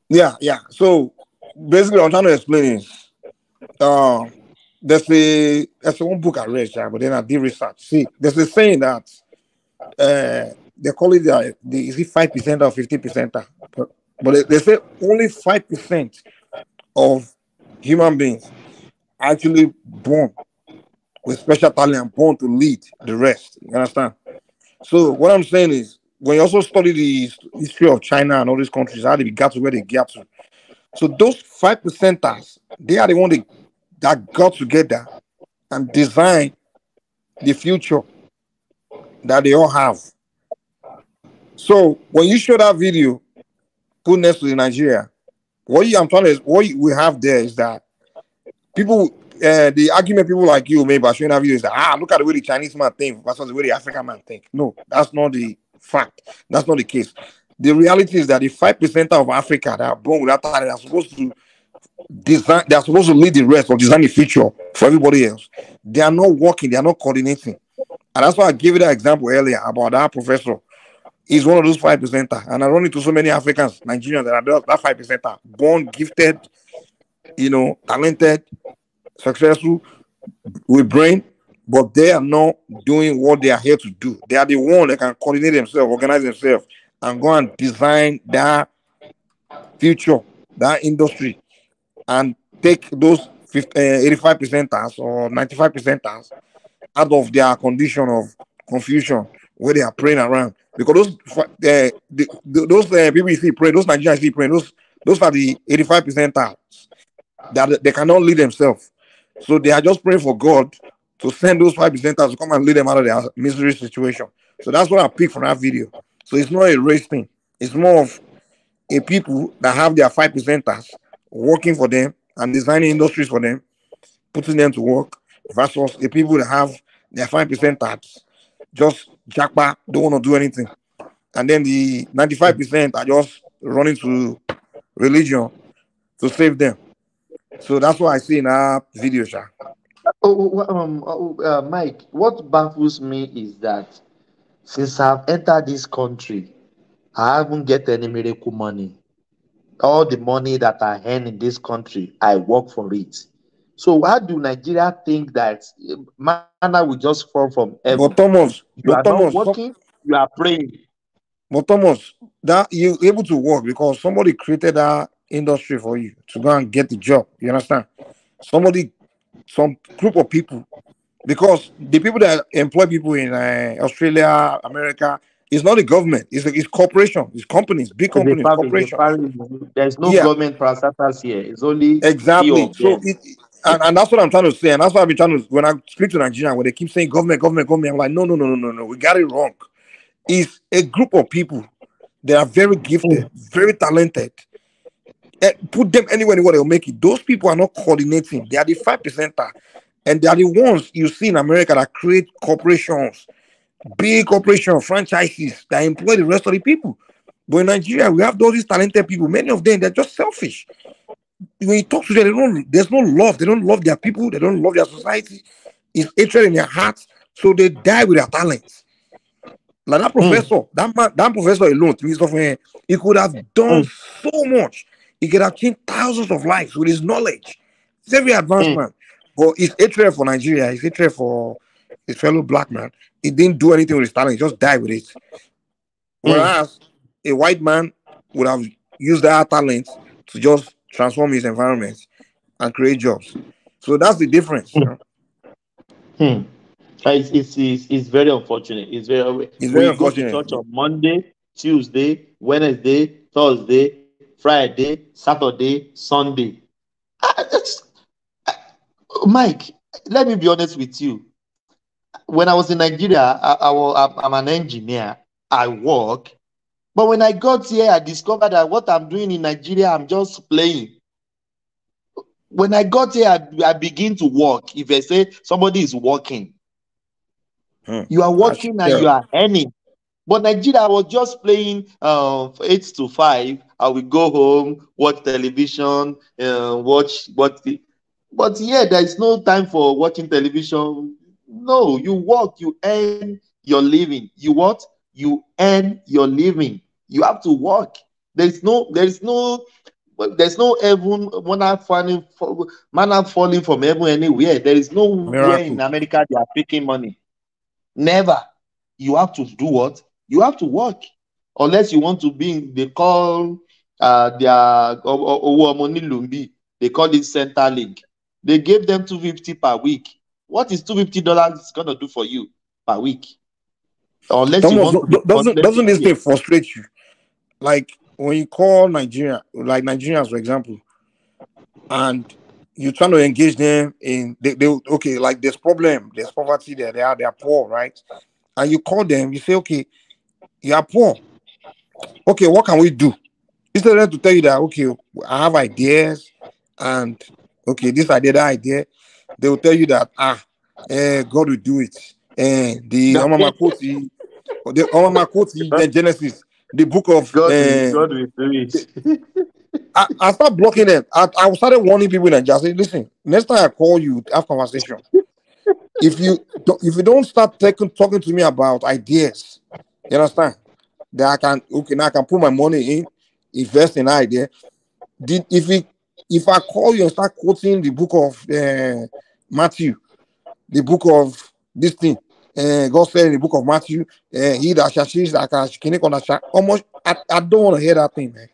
Yeah. So basically, I'm trying to explain is there's one book I read, but then I did research. See, there's a saying that they call it is it 5% or 50%? But they say only 5% of human beings actually born with special talent, born to lead the rest. You understand? So what I'm saying is, when you also study the history of China and all these countries, how they got to where they got to. So those 5%ers, they are the ones that got together and designed the future that they all have. So when you show that video, put next to the Nigeria, what we have there is that people, the argument people like you maybe showing that video is that look at the way the Chinese man think versus the way the African man think. No, that's not the fact. That's not the case. The reality is that the 5% of Africa that are born with that talent are supposed to design, they are supposed to lead the rest or design the future for everybody else. They are not working, they are not coordinating. And that's why I gave you that example earlier about that professor. He's one of those 5%. And I run into so many Africans, Nigerians that are that 5%, born, gifted, talented, successful, with brain, but they are not doing what they are here to do. They are the one that can coordinate themselves, organize themselves, and go and design that future, that industry, and take those 85% or 95% out of their condition of confusion where they are praying around. Because those people you see praying, those Nigerians see praying, those are the 85% that they cannot lead themselves. So they are just praying for God to send those 5% to come and lead them out of their misery situation. So that's what I picked from that video. So it's not a race thing. It's more of a people that have their 5%ers working for them and designing industries for them, putting them to work, versus the people that have their 5%ers just jackpot, don't want to do anything. And then the 95% are just running to religion to save them. So that's what I see in our video, Sha. Mike, what baffles me is that since I've entered this country, I haven't get any miracle money. All the money that I earn in this country, I work for it. So why do Nigeria think that manna will just fall from heaven? But Thomas, you are not working, you are praying. But Thomas, that you're able to work because somebody created that industry for you to go and get the job. You understand? Some group of people, because the people that employ people in Australia, America, it's not the government, it's corporation, it's companies, big companies, corporations. There's no government parastatals here. It's only exactly. So and that's what I'm trying to say, and that's what I've been trying to. When I speak to Nigeria, when they keep saying government, I'm like, no, we got it wrong. It's a group of people. They are very gifted, very talented. Put them anywhere they'll make it. Those people are not coordinating. They are the 5%, and they are the ones you see in America that create corporations, big corporations, franchises that employ the rest of the people. But in Nigeria, we have those talented people. Many of them, they're just selfish. When you talk to them, there's no love. They don't love their people. They don't love their society. It's hatred in their hearts. So they die with their talents. Like that professor, that professor alone, he could have done so much. He could have changed thousands of lives with his knowledge. It's every advanced man. But it's hatred for Nigeria. It's hatred for his fellow black man. He didn't do anything with his talent. He just died with it. Whereas a white man would have used that talent to just transform his environment and create jobs. So that's the difference. It's very unfortunate. It's very unfortunate. Go to church on Monday, Tuesday, Wednesday, Thursday, Friday, Saturday, Sunday. Mike, let me be honest with you. When I was in Nigeria, I'm an engineer. I work. But when I got here, I discovered that what I'm doing in Nigeria, I'm just playing. When I got here, I begin to work. If I say somebody is working, you are working and you are earning. But Nigeria, I was just playing 8 to 5. I will go home, watch television, but yeah, there is no time for watching television. No, you work, you earn your living. You what? You earn your living. You have to work. There's no heaven, manna falling from heaven anywhere. There is nowhere in America they are picking money. Never. You have to do what? You have to work. Unless you want to be, they call they call it Center League. They gave them $250 per week. What is $250 going to do for you per week? Unless Thomas, you want to doesn't this thing frustrate you? Like when you call Nigeria, like Nigerians, for example, and you're trying to engage them in okay, like there's problem, there's poverty there, they are poor, right? And you call them, you say, okay, you are poor. Okay, what can we do? Instead of them to tell you that, okay, I have ideas, and okay, this idea, that idea, they will tell you that God will do it. And the the Genesis, the book of God will do it. I start blocking them. I started warning people in Nigeria. I say, listen, next time I call you, have conversation. If you don't start talking to me about ideas, you understand? That I can now I can put my money in, invest in idea. If I call you and start quoting the book of Matthew, the book of this thing, God said in the book of Matthew, he that shall see that can almost I don't want to hear that thing, man.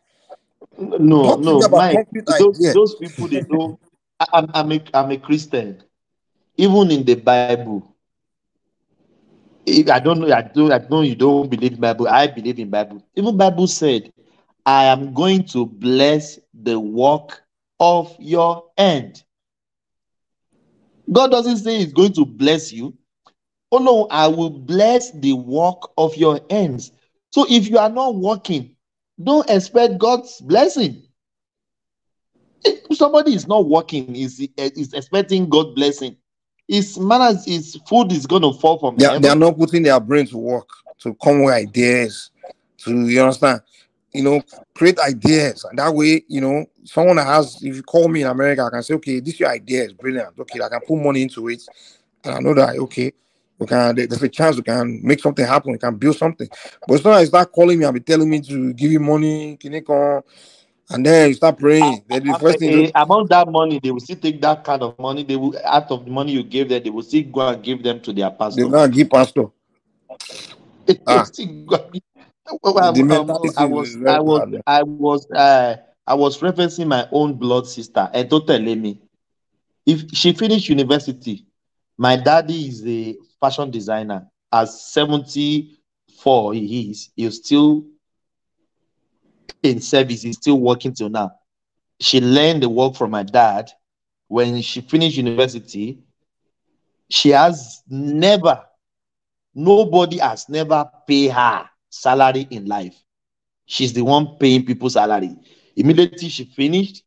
No, Mike. Idea. Those people, they don't. I'm a Christian. Even in the Bible, I don't know. You don't believe in Bible. I believe in Bible. Even Bible said, "I am going to bless the work of your hand." God doesn't say He's going to bless you. Oh no, I will bless the work of your hands. So if you are not working, don't expect God's blessing. If somebody is not working, is expecting God's blessing. His food is going to fall from heaven. They are not putting their brain to work to come with ideas. You understand? Create ideas. And that way, someone that has, if you call me in America, I can say, okay, this your idea is brilliant. Okay, I can put money into it. And I know that, okay, there's a chance we can make something happen. We can build something. But it's not like you start calling me and be telling me to give you money, and then you start praying. Then the first thing among that money, they will still take that kind of money. They will, out of the money you gave them, they will still go and give them to their pastor. They're going to give pastor. I was referencing my own blood sister, and don't tell me. If she finished university, my daddy is a fashion designer. At 74, he's still in service. He's still working till now. She learned the work from my dad. When she finished university, nobody has never paid her salary in life. She's the one paying people's salary. Immediately she finished,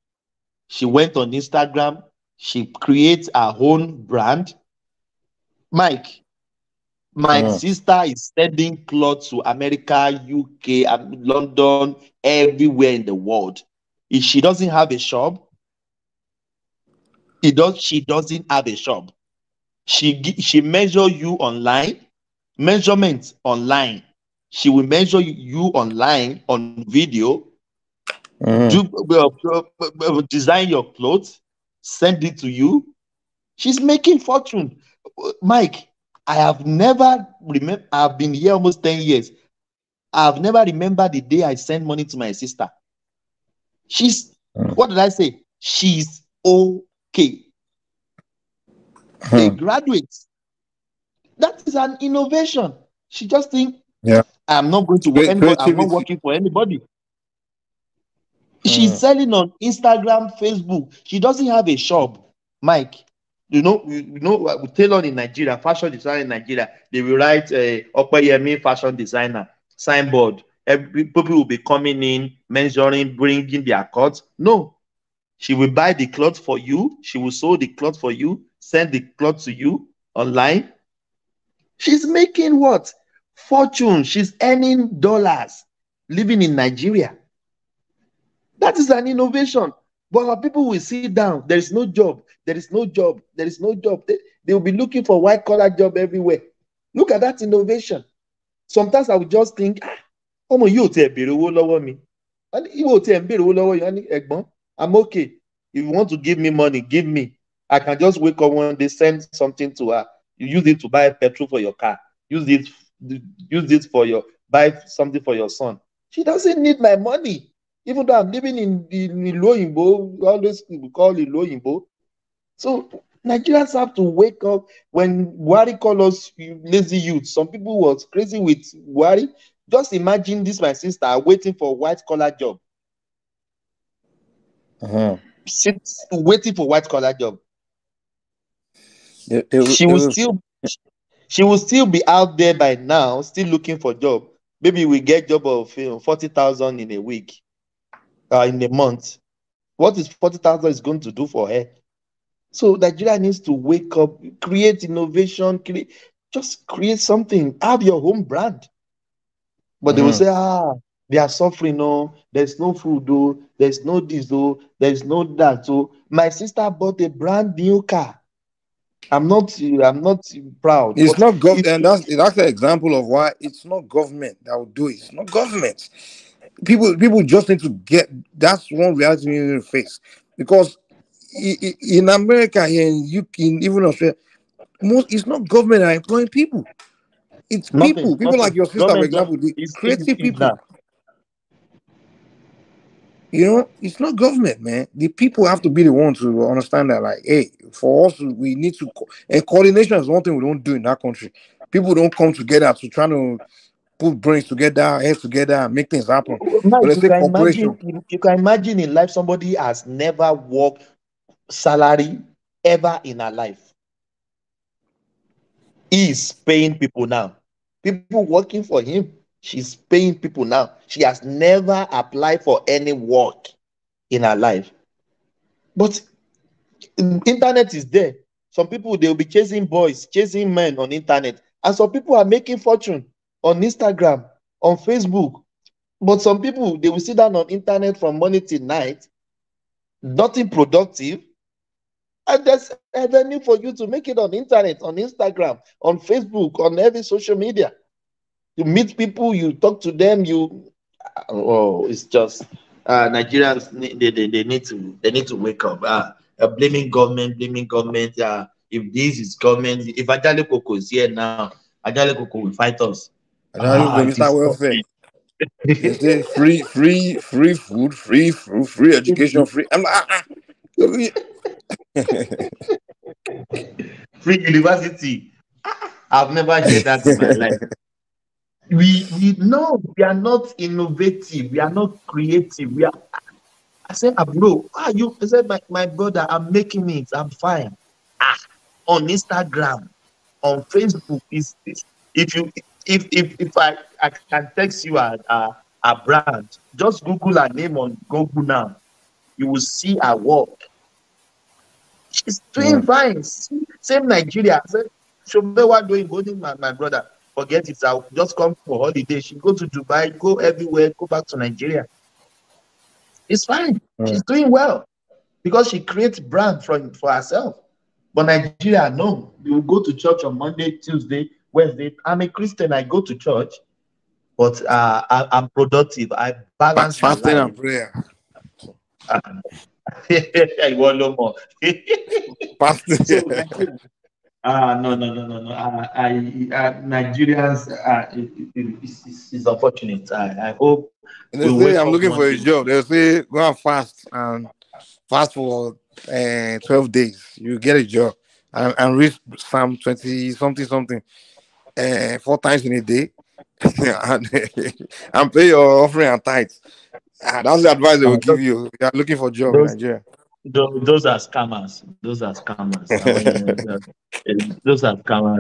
she went on Instagram, she creates her own brand. Mike, my sister is sending clothes to America, UK, and London, everywhere in the world. If she doesn't have a shop, she doesn't have a shop. She measure you online, measurements online. She will measure you online on video, design your clothes, send it to you. She's making fortune. Mike, I have never remember. I've been here almost 10 years. I've never remembered the day I sent money to my sister. What did I say? She's okay. A graduate. That is an innovation. She just think, I'm not going to work anybody. I'm not working for anybody. She's selling on Instagram, Facebook. She doesn't have a shop. Mike, you know, tailor in Nigeria, fashion designer in Nigeria, they will write Opeyemi fashion designer, signboard. People will be coming in, measuring, bringing their cuts. No. She will buy the cloth for you. She will sew the cloth for you, send the cloth to you online. She's making what? Fortune. She's earning dollars living in Nigeria. That is an innovation. But our people will sit down. There is no job. There is no job. There is no job. They will be looking for white-collar job everywhere. Look at that innovation. Sometimes I would just think, I'm okay. If you want to give me money, give me. I can just wake up one day, send something to her. You use it to buy petrol for your car. Use it for buy something for your son. She doesn't need my money. Even though I'm living in Iloyinbo, always we call it Iloyinbo. So Nigerians have to wake up. When Buhari called us lazy youth, some people was crazy with Buhari. Just imagine this, my sister, waiting for white-collar job. Waiting for white-collar job. She will still be out there by now, still looking for job. Maybe we get job of 40,000 in a week. in a month. What is 40,000 is going to do for her? So Nigeria needs to wake up, create innovation, just create something, have your home brand. But they will say, they are suffering, no, there's no food, though, there's no this, though, there's no that. So my sister bought a brand new car. I'm not proud. It's not government, and that's an example of why it's not government that will do it. It's not government. People just need to get. That's one reality we need to face, because in America, here in UK, even Australia, it's not government that are employing people. It's people like your sister, for example, the creative people. You know, it's not government, man. The people have to be the ones to understand that, like, hey, for us, we need to, and coordination is one thing we don't do in that country. People don't come together to try to put brains together, heads together, and make things happen. But let's say cooperation. You can imagine in life somebody has never worked salary ever in her life. He is paying people now. People working for him. She's paying people now. She has never applied for any work in her life. But internet is there. Some people, they'll be chasing boys, chasing men on internet. And some people are making fortune on Instagram, on Facebook. But some people, they will sit down on internet from morning till night, nothing productive. And there's a venue for you to make it on internet, on Instagram, on Facebook, on every social media. You meet people, you talk to them, it's just Nigerians. They need to wake up. Blaming government. If this is government, if Ajale Koko is here now, Ajale Koko will fight us. Mr. Welfare. They say free food, free education, free. I'm like, free university. I've never heard that in my life. We are not innovative. We are not creative. I said, bro, you? I said, my brother, I'm making it. I'm fine. On Instagram, on Facebook, if I can text you a brand, just Google her name on Google now. You will see her work. She's doing fine. Same Nigeria. I said, show me what doing, my brother. Forget it. I'll just come for holiday. She go to Dubai, go everywhere, go back to Nigeria. It's fine. She's doing well because she creates brand for herself. But Nigeria, no. You go to church on Monday, Tuesday, Wednesday. I'm a Christian. I go to church, but I'm productive. I balance fasting and prayer. I want no more. Fasting. So, no. Nigerians, it's unfortunate. I hope. They say I'm looking for a job. They say go and fast for 12 days. You get a job and read Psalm 20 something 4 times in a day, and pay your offering and tithes. That's the advice they will give you. You are looking for a job in Nigeria. Those are scammers. Those are scammers.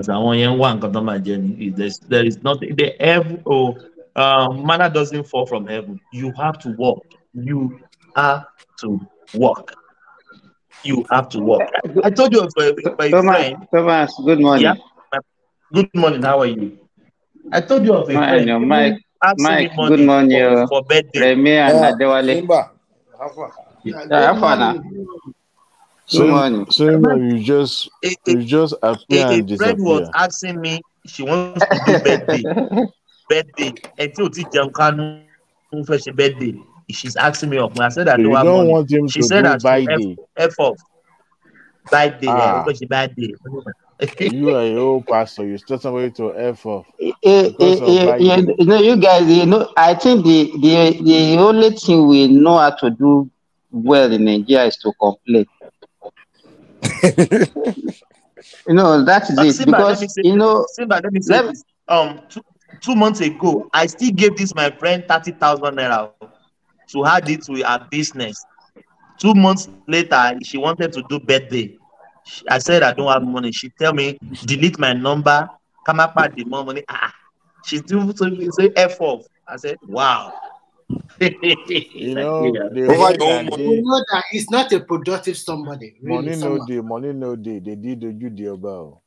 I want one got on my journey. There is nothing. Manna doesn't fall from heaven. You have to work. You have to work. You have to work. I told you for a friend. Thomas, good morning. Yeah. Good morning. How are you? I told you of a friend. Mike, good morning. For birthday. Remy and Adewale. Good morning. You just appear and disappear. A friend was asking me, she wants to do birthday. Birthday. She's asking me up. I said I don't have money. Want him she to said that birthday. F off. Birthday. Birthday. You are your old pastor. You still somebody to F off. You guys, I think the only thing we know how to do well in Nigeria is to complain. That is it. Simba, because let me say this. 2 months ago, I still gave this my friend 30,000 naira to add it to her business. 2 months later, she wanted to do birthday. I said I don't have money. She tell me delete my number, come up with the more money. She still say F off. I said, wow. You know, Yeah. they Over went your own and money. did You know that it's not a productive somebody. Really, money no someone. day, money no day. They did the Judy about.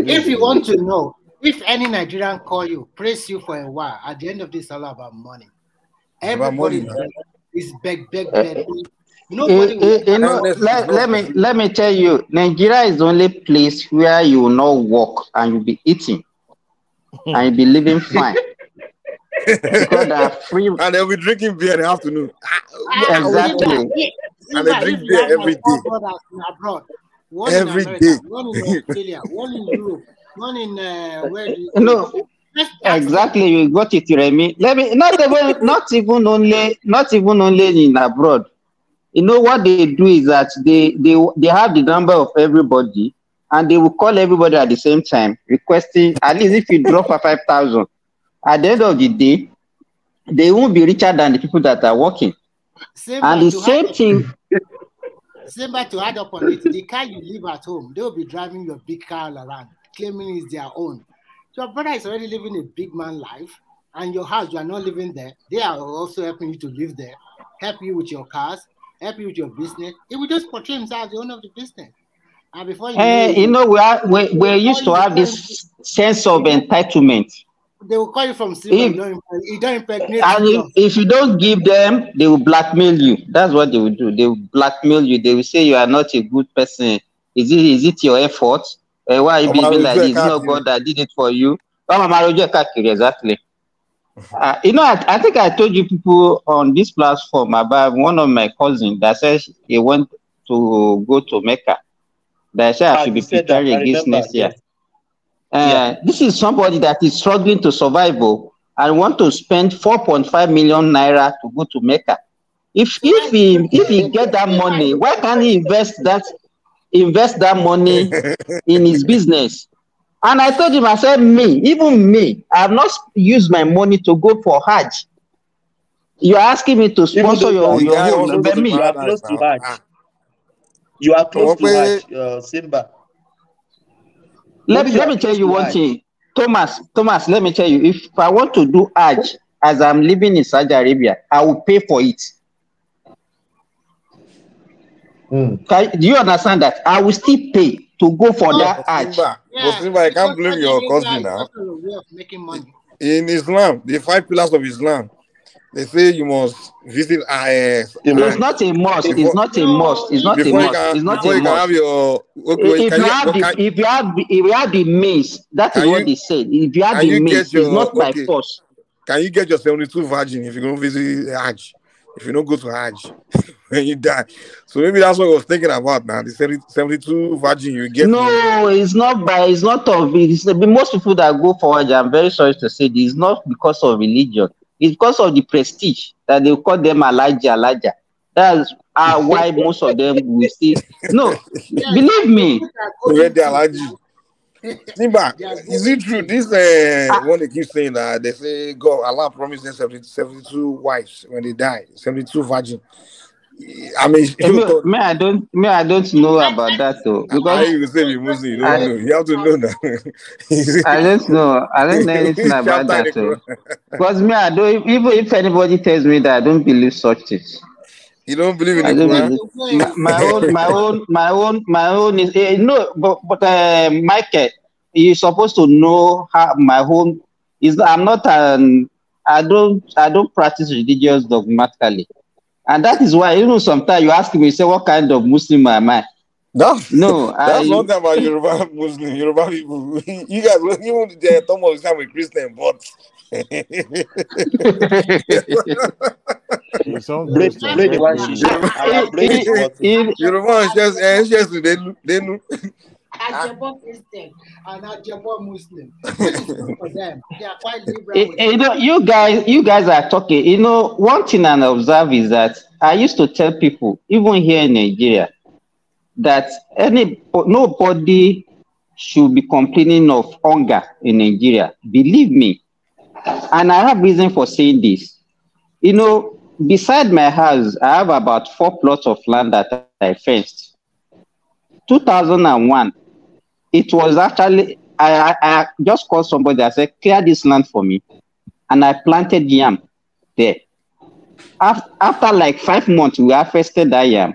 If you want to know, if any Nigerian call you, praise you for a while, at the end of this, it's all about money. Everybody is beg. Nobody will. You know, let me tell you, Nigeria is the only place where you will not work and you'll be eating and you'll be living fine. Because they are free. And they'll be drinking beer in the afternoon. Exactly. And they drink beer every day. Abroad, one Every in America, day. one in Australia, one in Europe, one in where do you No, exactly. You got it, Remy. Let me not even only in abroad. You know what they do is that they have the number of everybody, and they will call everybody at the same time, requesting at least if you drop for 5,000. At the end of the day, they won't be richer than the people that are working. And the same thing. Same to add up on it, the car you leave at home, they'll be driving your big car all around, claiming it's their own. Your brother is already living a big man life, and your house, you are not living there. They are also helping you to live there, help you with your cars, help you with your business. He will just portray himself as the owner of the business. And before you know, we used to have this sense of entitlement. They will call you from silver. You don't impregnate. And if you don't give them, they will blackmail you. That's what they will do. They will blackmail you. They will say you are not a good person. Is it your effort? Why are you behaving like this? No God that did it for you. Exactly. You know, I think I told you people on this platform about one of my cousins that says he went to go to Mecca. That said I should be preparing against next year. This is somebody that is struggling to survive and want to spend 4.5 million naira to go to Mecca. If he get that money, why can't he invest that money in his business? And I told him, I said, even me, I have not used my money to go for Hajj. You are asking me to sponsor your home. You are close to Hajj. You are close to Hajj, Simba. Let me tell you one thing. Thomas, let me tell you, if I want to do Hajj as I'm living in Saudi Arabia, I will pay for it. Do you understand that? I will still pay to go for that Hajj. Simba, I can't blame your cousin now. In Islam, the 5 pillars of Islam, they say you must visit It's not a must. It's not a must. It's not a must. It's not a must. If you have the means, that is what they said. If you have the means, it's not by force. Can you get your 72 virgin if you go visit Hajj? If you don't go to Hajj when you die, so maybe that's what I was thinking about now. The 72 virgin you get. No, it's not by. It's not of. Most people that go for Hajj, I'm very sorry to say, this is not because of religion. It's because of the prestige that they call them Alaja. That's why most of them will see. No, believe me. Simba, is it true? This one they keep saying that they say God, Allah promised them 72 wives when they die, 72 virgin. I mean, I don't know about that though. Because you say be Muslim, you don't know. You have to know that. I don't know anything about that though. Because I don't. Even if anybody tells me that, I don't believe such things. You don't believe in the Quran? My own is no, but Michael, you're supposed to know how my own is. I don't practice religious dogmatically. And that is why, sometimes you ask me, say, what kind of Muslim am I? That's not about Yoruba Muslim, Yoruba people. You guys, even Thomas is a Christian, but Yoruba is just they know. Ajabo Christian and Ajabo Muslim. For them, they are quite liberal. You guys are talking. One thing I observe is that I used to tell people, even here in Nigeria, that nobody should be complaining of hunger in Nigeria. Believe me, and I have reason for saying this. Beside my house, I have about 4 plots of land that I fenced. 2001. It was actually, I just called somebody. I said, clear this land for me. and I planted yam there. After like 5 months, we harvested that yam.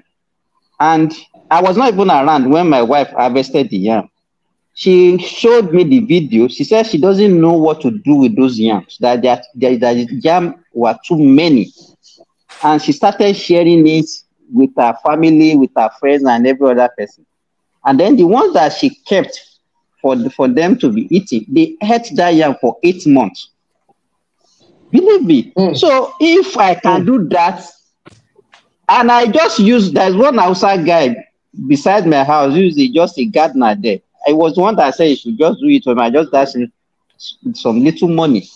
And I was not even around when my wife harvested the yam. She showed me the video. She said she doesn't know what to do with those yams, that the yam were too many. And she started sharing it with her family, with her friends, and every other person. And then the ones that she kept for them to be eating, they ate that yam for 8 months. Believe me. So if I can do that, and I just use, there's one outside guy beside my house, usually just a gardener there. I was the one that said you should just do it when I just dash some little money.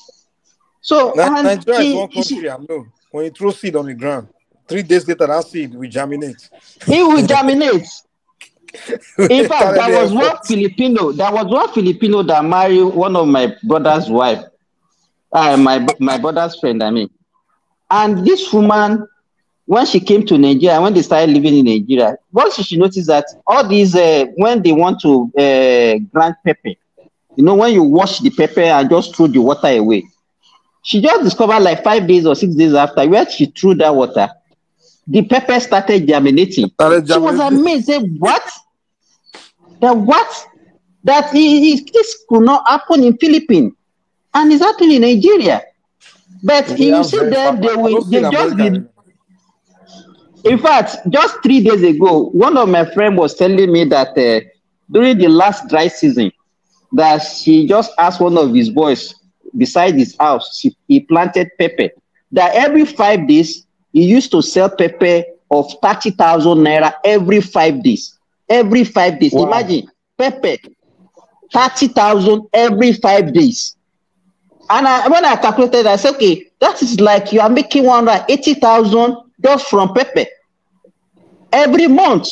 So Nigeria is one country, I know. When you throw seed on the ground, 3 days later that seed will germinate. It will germinate. In fact, there was one Filipino that married one of my brother's wife. My brother's friend, I mean. And this woman, when she came to Nigeria, when they started living in Nigeria, once she noticed that all these, when they want to grind pepper, you know, when you wash the pepper and just throw the water away, she just discovered like 5 days or 6 days after, where she threw that water, the pepper started germinating. She was amazed. Said, what? That this could not happen in Philippines, and it's happening in Nigeria. But you see them, they just did. In fact, just 3 days ago, one of my friends was telling me that during the last dry season, that she just asked one of his boys beside his house, he planted pepper, that every 5 days, he used to sell pepper of 30,000 naira every 5 days. Every 5 days. Wow. Imagine, pepper, 30,000 every 5 days. And when I calculated, I said, okay, that is like you are making 180,000 just from pepper every month.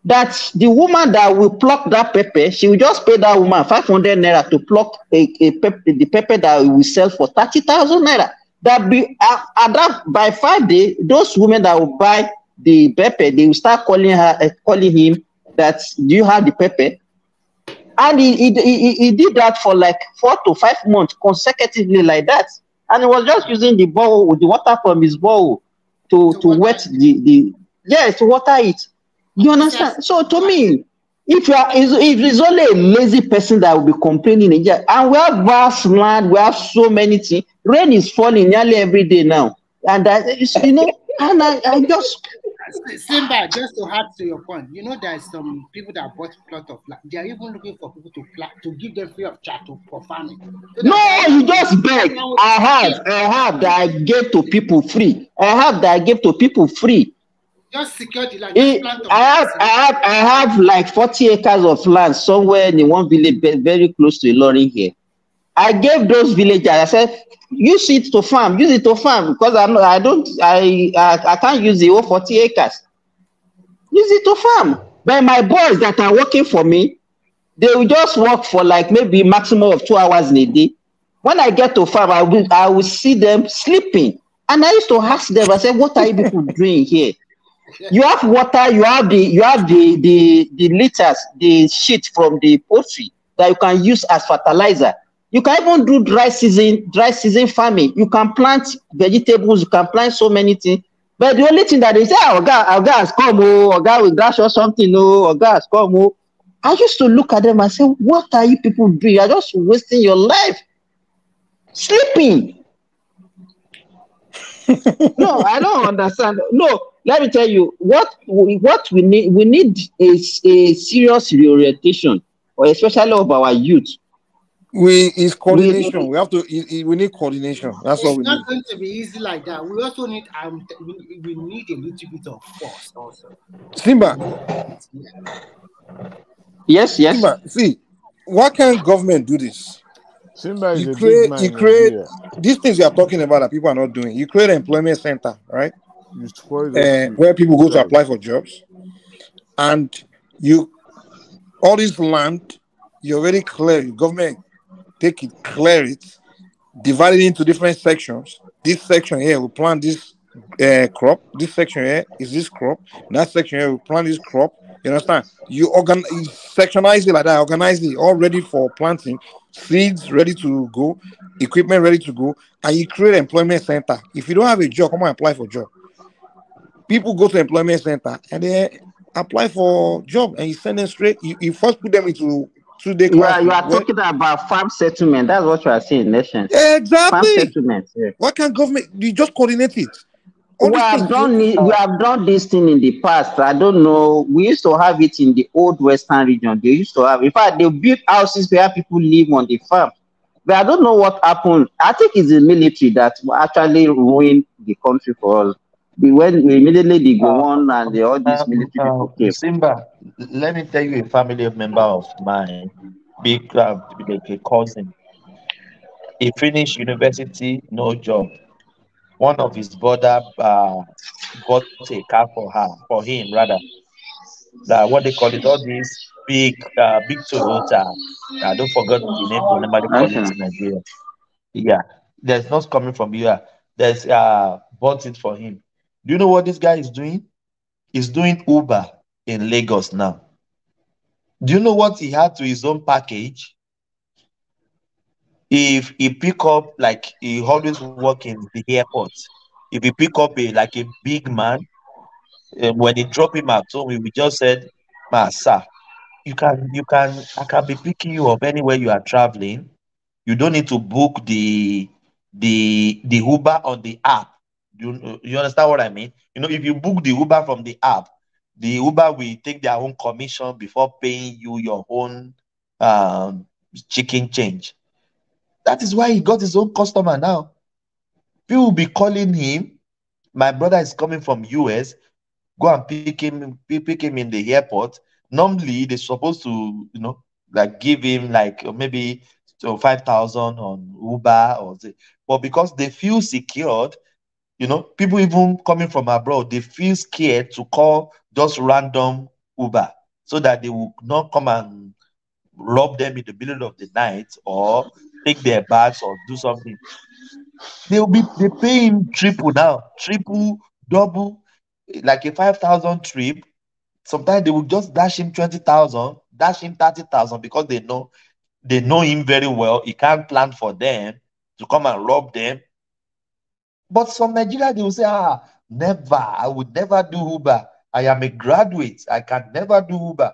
That the woman that will pluck that pepper, she will just pay that woman 500 naira to pluck the pepper that will sell for 30,000 naira. That be by 5 days, those women that will buy the pepper, they will start calling him that, do you have the pepper? And he did that for like 4 to 5 months consecutively like that. And he was just using the bowl with the water from his bowl to wet to water it. You understand? Yes. So to me, if it's only a lazy person that will be complaining, and we have vast land, we have so many things. Rain is falling nearly every day now, and that is, you know, and I just. Simba, just to add to your point, you know, there's some people that bought plot of land. They are even looking for people to give them free of charge for farming. So no, you just beg. I have that I gave to people free. Just secure the land. I have like 40 acres of land somewhere in one village very close to Ilorin here. I gave those villagers, I said, use it to farm because I can't use the whole 40 acres. Use it to farm. But my boys that are working for me, they will just work for like maybe maximum of 2 hours in a day. When I get to farm, I will see them sleeping. And I used to ask them, I said, what are you people doing here? You have water, you have the litters, the shit from the poultry that you can use as fertilizer. You can even do dry season farming. You can plant vegetables, you can plant so many things. But the only thing that they say, our guy has come, our guy will dash or something, our guy has come. I used to look at them and say, what are you people doing? You're just wasting your life. Sleeping. No, I don't understand. No, let me tell you, what we need is a serious reorientation, or especially of our youth. It's coordination. We need coordination. That's what we need. It's not going to be easy like that. We also need we need a little bit of force also. Simba. Yes. Simba, see, why can't government do this? Simba is you create these things you are talking about that people are not doing. You create an employment center, right? Where people go to apply for jobs, and all this land, you already clear. Government take it, clear it, divide it into different sections. This section here will plant this crop. This section here is this crop. That section here will plant this crop. You understand? You sectionize it like that, organize it all ready for planting. seeds ready to go, equipment ready to go, and you create employment center. If you don't have a job, come and apply for job. People go to employment center and they apply for job, and you send them straight. You first put them into 2-day class. You are talking about farm settlement. That's what you are saying, nations. Exactly. Farm settlement. Yeah. Why can't government? You just coordinate it. We have done this thing in the past. I don't know. We used to have it in the old Western region. They used to have, in fact, they built houses where people live on the farm. But I don't know what happened. I think it's the military that actually ruined the country for us. When immediately they go on and all these military people came. Simba, let me tell you a family member of mine, big like a cousin. He finished university, no job. One of his brother bought a car for him rather. What they call it, all these big Toyota. I don't forget the name they normally call it in Nigeria. Yeah, there's not coming from here. There's bought it for him. Do you know what this guy is doing? He's doing Uber in Lagos now. Do you know what he had to his own package? If he pick up, like he always work in the airport. If he pick up a big man, when he drop him at home, we just said, sir, I can be picking you up anywhere you are traveling. You don't need to book the Uber on the app. You understand what I mean? If you book the Uber from the app, the Uber will take their own commission before paying you your own chicken change. That is why he got his own customer now. People will be calling him. My brother is coming from US. Go and pick him in the airport. Normally, they're supposed to, give him maybe 5,000 on Uber but because they feel secured, people even coming from abroad, they feel scared to call just random Uber so that they will not come and rob them in the middle of the night or take their bags or do something. They pay him triple now, triple, double, like a 5,000 trip. Sometimes they will just dash him 20,000, dash him 30,000 because they know him very well. He can't plan for them to come and rob them. But some Nigeria, they will say, never, I would never do Uber. I am a graduate. I can never do Uber.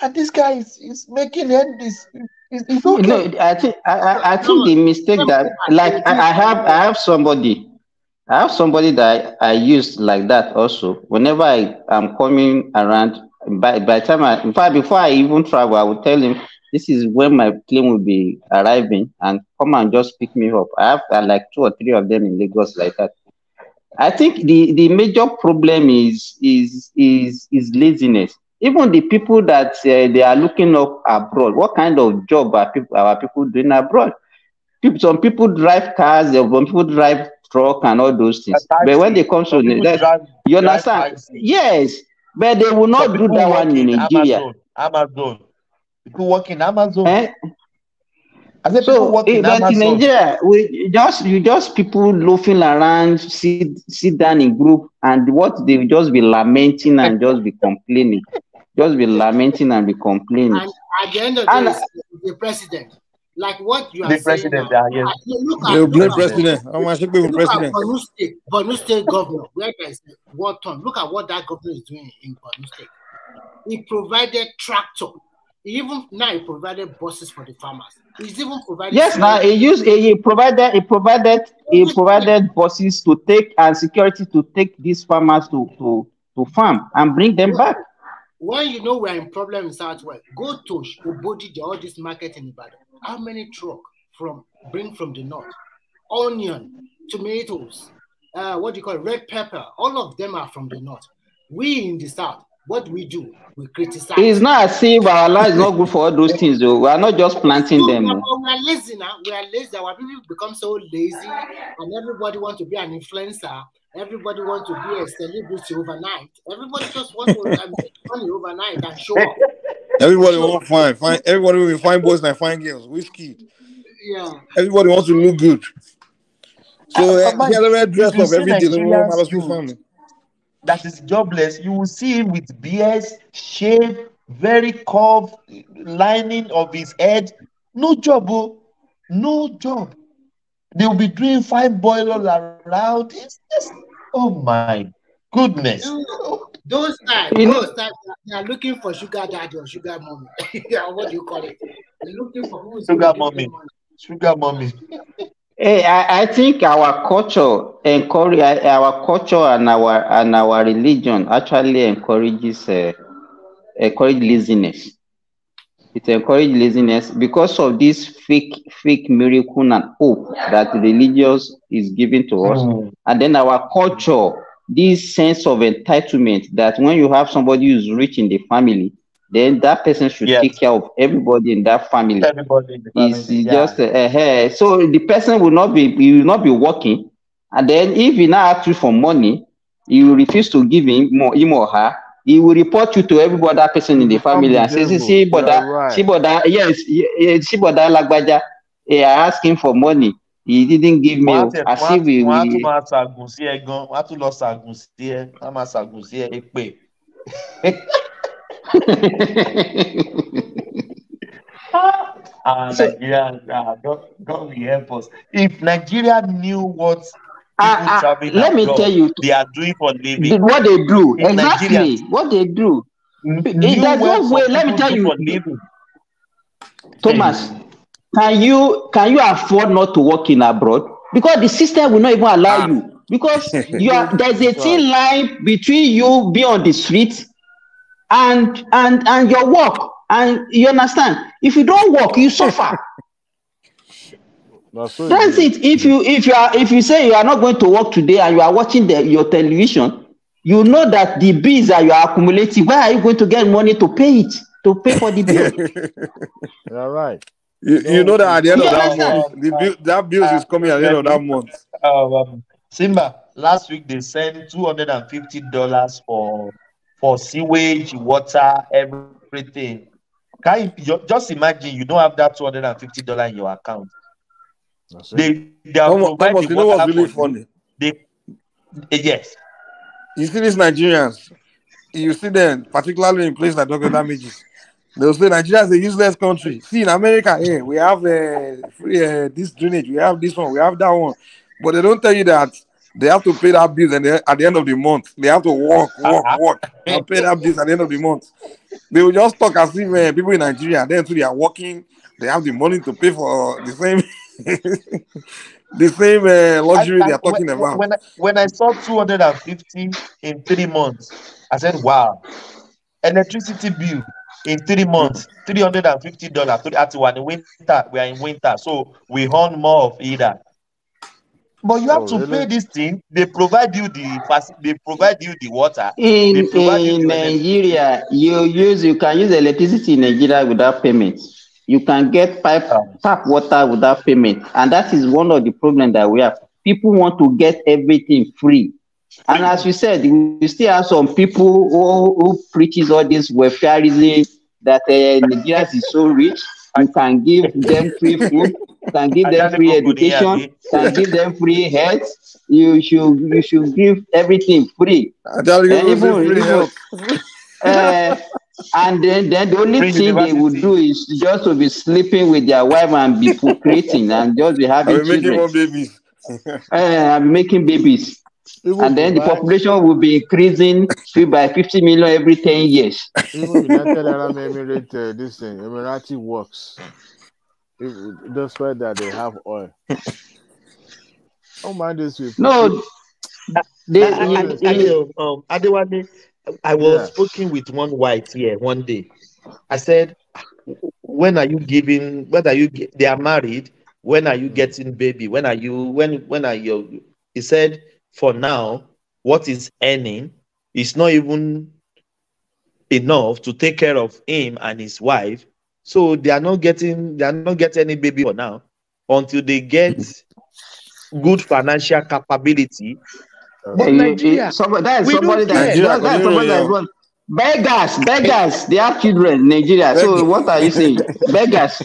And this guy is making this. It's okay. I think the mistake that, like, I have somebody that I use like that also. Whenever I am coming around, by the time in fact, before I even travel, I will tell him this is when my plane will be arriving, and come and just pick me up. I have like 2 or 3 of them in Lagos like that. I think the major problem is laziness. Even the people that they are looking up abroad, what kind of job are our people doing abroad? Some people drive cars, some people drive truck and all those things. But when they come to you understand? Yes, but they will not do that one in Nigeria. Amazon. People work in Amazon. But in Nigeria, you just people loafing around, sit down in group, and what they will just be lamenting and just be complaining. Just be lamenting and be complaining. And at the end of the day, the president, like what you are saying now, look at Borno State governor, where there is war ton. Look at what that governor is doing in Borno State. He provided tractor. He provided buses for the farmers. He's even provided. Yes, now he provided buses to take and security to take these farmers to farm and bring them back. When you know we're in problem in Southwest, go to Ambode, all this market in Ibadan. How many truck bring from the north? Onion, tomatoes, red pepper. All of them are from the north. We in the south, what we do, we criticize. It's not as if our life is not good for all those things, though. We are not just planting them. We are lazy now. We are lazy. Our people become so lazy, and everybody wants to be an influencer. Everybody wants to be a celebrity overnight. Everybody just wants to make money overnight and show up. Everybody wants find. Everybody will find boys and find girls. Whiskey. Yeah. Everybody wants to look good. So every dress up every day. That is jobless. You will see him with beards, shave, very curved lining of his head. No job, oh. No job. They will be doing fine boilers around. It's just, oh my goodness. Those types, they are looking for sugar daddy or sugar mommy. What do you call it? They're looking for who's sugar mommy. Sugar mommy. Hey, I think our culture encourage our culture and our religion actually encourages laziness. It encourages laziness because of this fake miracle and hope that religious is giving to us, and then our culture, this sense of entitlement that when you have somebody who's rich in the family, then that person should take care of everybody in that family. Everybody in the family. Just so the person will not be working, and then if he now asks you for money, you refuse to give him or her. He will report you to every other person in the family and say, see, brother, yes, see, brother Lagbaja, I asked him for money. He didn't give me. As if we God will help us. If Nigeria knew what let me tell you, they are doing for living, what they do if exactly, Nigerians what they do. There's no way. Let me tell you, Thomas, can you afford not to work in abroad? Because the system will not even allow you. Because there's a thin line between you being on the street and your work. And you understand? If you don't work, you suffer. That's it. If you say you are not going to work today and you are watching your television, you know that the bills that you are accumulating, where are you going to get money to pay it? To pay for the bill? All right. You know that at the end of that month, that bill is coming at the end of that month. Simba, last week they sent $250 for sewage, water, everything. Can you just imagine you don't have that $250 in your account? They are providing you know what's really funny? Yes. You see these Nigerians, you see them, particularly in places like Dr. Damages, they'll say Nigeria is a useless country. See, in America, we have this drainage, we have this one, we have that one. But they don't tell you that they have to pay that bill, and at the end of the month, they have to work, and pay that bill at the end of the month. They will just talk as if people in Nigeria, then they are working, they have the money to pay for the same luxury they are talking about. When I saw 250 in 3 months, I said, wow. Electricity bill in 3 months, $350. We are in winter, so we earn more of either. But you have to pay this thing. They provide you the water. In Nigeria, you can use electricity in Nigeria without payment. You can get tap water without payment, and that is one of the problems that we have. People want to get everything free, and as you said, we still have some people who preaches all this welfareism that Nigeria is so rich. You can give them free food, can give them free education, can give them free health. You should give everything free. And then the only thing they would do is just to be sleeping with their wife and be procreating and just be having children. And making babies. And then the population will be increasing by 50 million every 10 years. Even United Arab Emirates, this thing, Emirati works. That's why that they have oil. Don't mind this with no. Adewale, I was speaking with one white here one day. I said, when are you giving, they are married, when are you getting baby? When are you, he said, for now, what is earning is not even enough to take care of him and his wife. So they are not getting any baby for now until they get good financial capability. But Nigeria, beggars, they have children in Nigeria. So what are you saying? Beggars.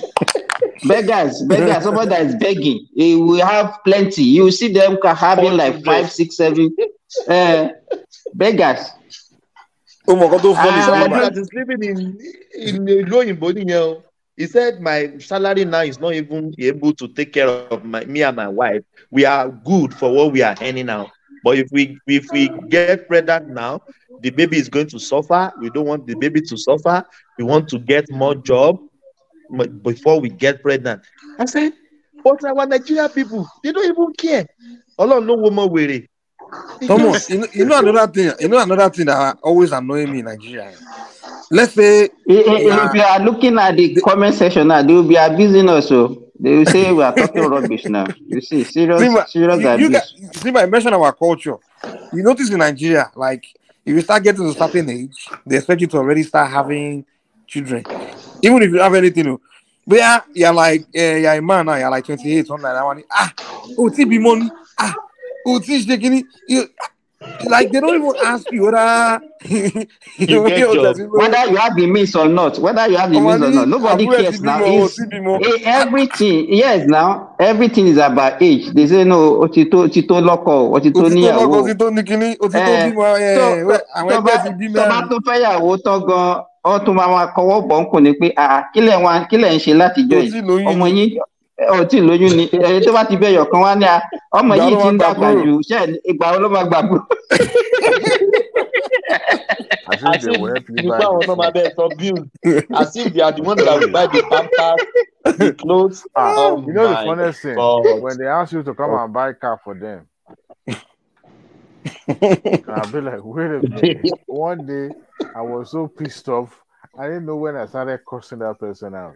Somebody that is begging. We have plenty. You see them having like 5, 6, 7 beggars. Somebody that is living in low in Bodinho He said my salary now is not even able to take care of me and my wife. We are good for what we are earning now. But if we get pregnant now, the baby is going to suffer. We don't want the baby to suffer. We want to get more job before we get pregnant. I said, but our Nigerian people, they don't even care. Allah no woman worry. Thomas, you know another thing that always annoys me in Nigeria. Let's say if you are looking at the comment section now, they will be abusing us. So they will say we are talking rubbish now. You see, serious abuse. See, I mention our culture. You notice in Nigeria, like if you start getting to a certain age, they expect you to already start having children, even if you have anything. But you're like you're a man now, you're like 28, something like that one. TB money, TB taking it. Like they don't even ask you whether you whether you have the means or not. Nobody cares now. Everything, yes, now everything is about age. They say no, otito loko, otito níyàwó. Tó bá tó fẹ́ yàwó tán gan, ó tún máa kọwọ́ bọ̀ ń kùn ní pé kílẹ̀ ń ṣe látijọ́ yìí. Ọmọ yín ò tí ì lóyún ni. Tó bá ti bẹ̀yọ̀ kan wá ní ọmọ yìí ti ń dàgbà jù. Ṣé ìgbà wo ló máa gbà bro? As if they will help you buy as if they are the ones that will buy the pampers, the clothes. You know the funniest thing? When they ask you to come and buy a car for them, I'll be like, wait a minute. One day, I was so pissed off. I didn't know when I started cursing that person out.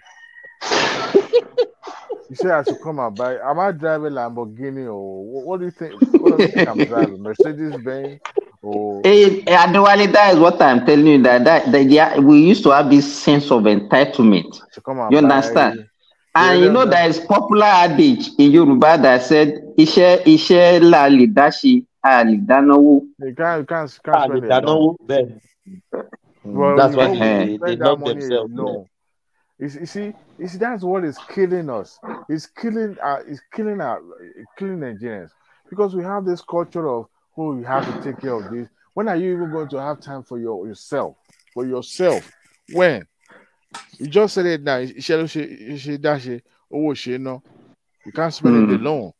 You say I should come and buy. Am I driving Lamborghini or what do you think? What do you think I'm driving? Mercedes-Benz? Adewale, that is what I'm telling you. That we used to have this sense of entitlement. You understand? And you know there is popular adage in Yoruba that said, "Ishe la lidashi alidanowo." You can't spend it. Well, that's why they love themselves. No. You see, that's what is killing us. It's killing Nigerians because we have this culture of you have to take care of this. When are you even going to have time for yourself? For yourself? When? You just said it now. You can't spend it alone.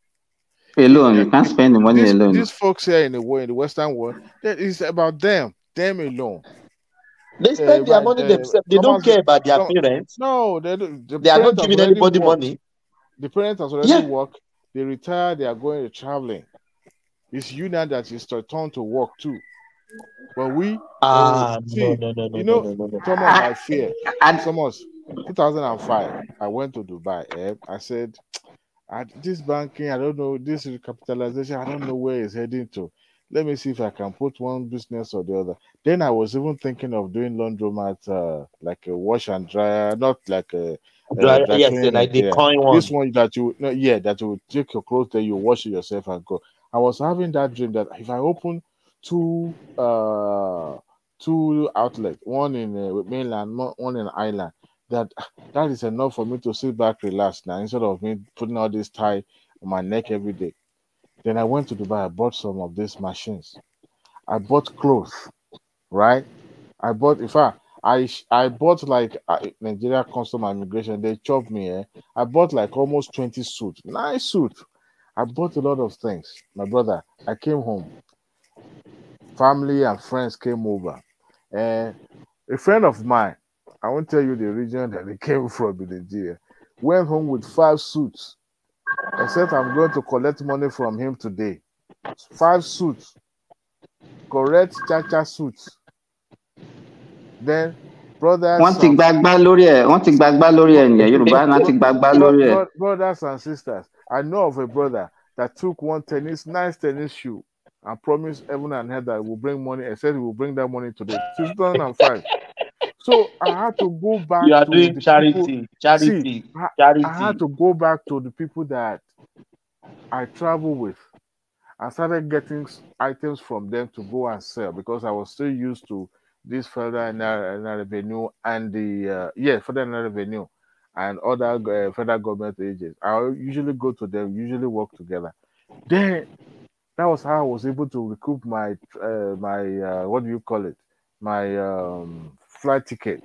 You can't spend the money alone. These folks here in the Western world, it's about them alone. They spend their money themselves. They don't care about their parents. No, they are not giving anybody money. The parents has already worked. They retire. They are going traveling. It's you now that is turn to work too. But we no. Thomas, I fear. Thomas, 2005, I went to Dubai. I said, this banking, I don't know, this recapitalization, I don't know where it's heading to. Let me see if I can put one business or the other. Then I was even thinking of doing laundromat, like a wash and dryer, not like a dryer. Yes, like the coin one. This one that you will take your clothes, then you wash it yourself and go. I was having that dream that if I open two outlets, one in mainland, one in island, that is enough for me to sit back, relax now, instead of me putting all this tie on my neck every day. Then I went to Dubai. I bought some of these machines. I bought clothes, right? I bought, in fact, I bought like Nigeria Custom and Immigration. They chopped me. I bought like almost 20 suits, nice suits. I bought a lot of things. My brother, I came home. Family and friends came over. And a friend of mine, I won't tell you the region that they came from in Nigeria, went home with 5 suits. I said I'm going to collect money from him today. 5 suits. Correct cha-cha suits. Then brothers. Brothers and sisters. I know of a brother that took one nice tennis shoe and promised heaven and earth that he will bring money. I said he will bring that money today. 2005. So I had to go back. You are doing charity. I had to go back to the people that I travel with. I started getting items from them to go and sell because I was still used to this federal revenue and the federal revenue and other federal government agents. I usually go to them, usually work together. Then that was how I was able to recoup my my flight ticket.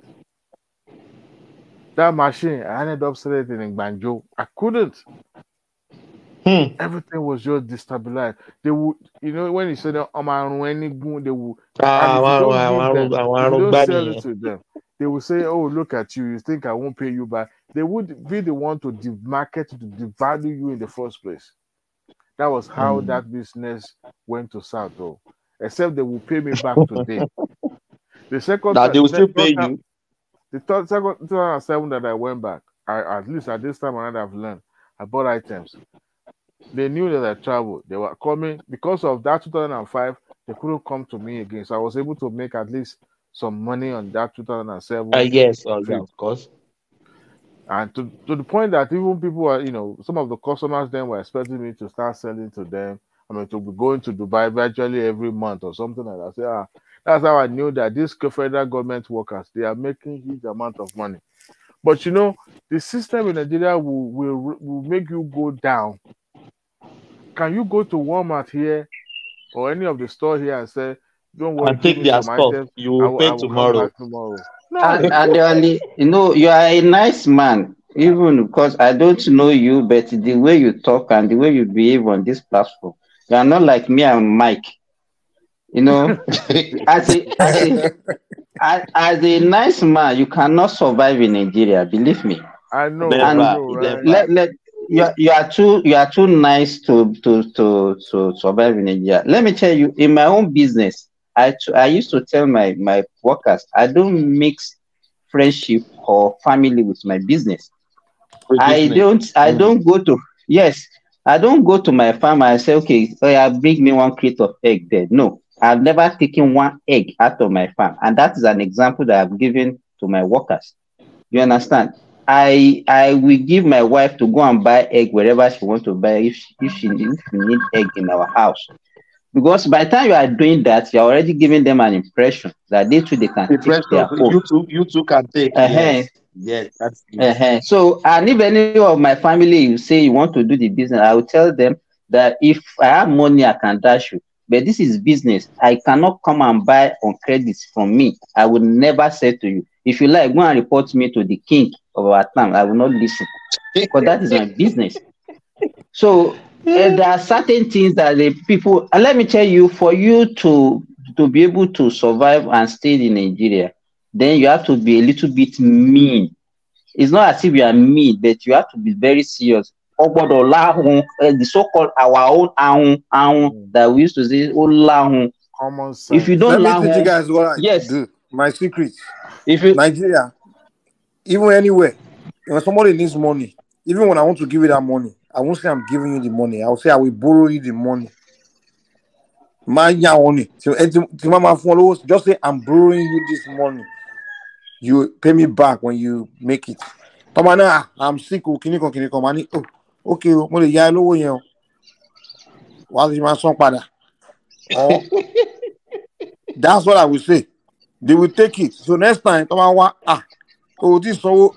That machine, I ended up selling it in Banjo. I couldn't. Everything was just destabilized. They would, when you say that they would, and if you don't give them, if you don't sell it to them, they will say, "Oh, look at you! You think I won't pay you back?" They would be the one to demarket, to devalue you in the first place. That was how that business went to south, though. Except they will pay me back today. The second Now they will still pay you. The second 2007 that I went back, at least at this time I've learned. I bought items. They knew that I traveled. They were coming because of that 2005. They couldn't come to me again, so I was able to make at least some money on that 2007. Yes, yeah, of course. And to the point that even people are, some of the customers then were expecting me to start selling to them. I mean, to be going to Dubai virtually every month or something like that. I say, that's how I knew that these federal government workers, they are making huge amount of money. But the system in Nigeria will make you go down. Can you go to Walmart here or any of the store here and say, "Don't worry, and take their stuff. items. You will pay tomorrow." Come back tomorrow. No. And you are a nice man, even because I don't know you, but the way you talk and the way you behave on this platform, you are not like me and Mike. As a nice man, you cannot survive in Nigeria. Believe me. I know. Right? You are too nice to survive in Nigeria. Let me tell you, in my own business, I used to tell my workers, I don't mix friendship or family with my business. I don't go to my farm and say, okay, bring me 1 crate of egg there. No, I've never taken 1 egg out of my farm, and that is an example that I've given to my workers. You understand? I will give my wife to go and buy egg wherever she wants to buy if she need egg in our house. Because by the time you are doing that, you're already giving them an impression that they can take their own. You too can take. Yes, that's good. So, and if any of my family you say you want to do the business, I will tell them that if I have money, I can dash you. But this is business. I cannot come and buy on credits from me. I will never say to you, if you like, go and report me to the king of our town. I will not listen because that is my business. So there are certain things that the people, and let me tell you, for you to be able to survive and stay in Nigeria, then you have to be a little bit mean. It's not as if you are mean, but you have to be very serious. The so-called our own that we used to say, common sense. If you don't let me teach you guys what I do. My secret. Nigeria, even anywhere, when somebody needs money, even when I want to give you that money, I won't say I'm giving you the money. I will say I will borrow you the money. Just say I'm borrowing you this money. You pay me back when you make it. I'm sick. Okay, that's what I will say. They will take it. So next time, this so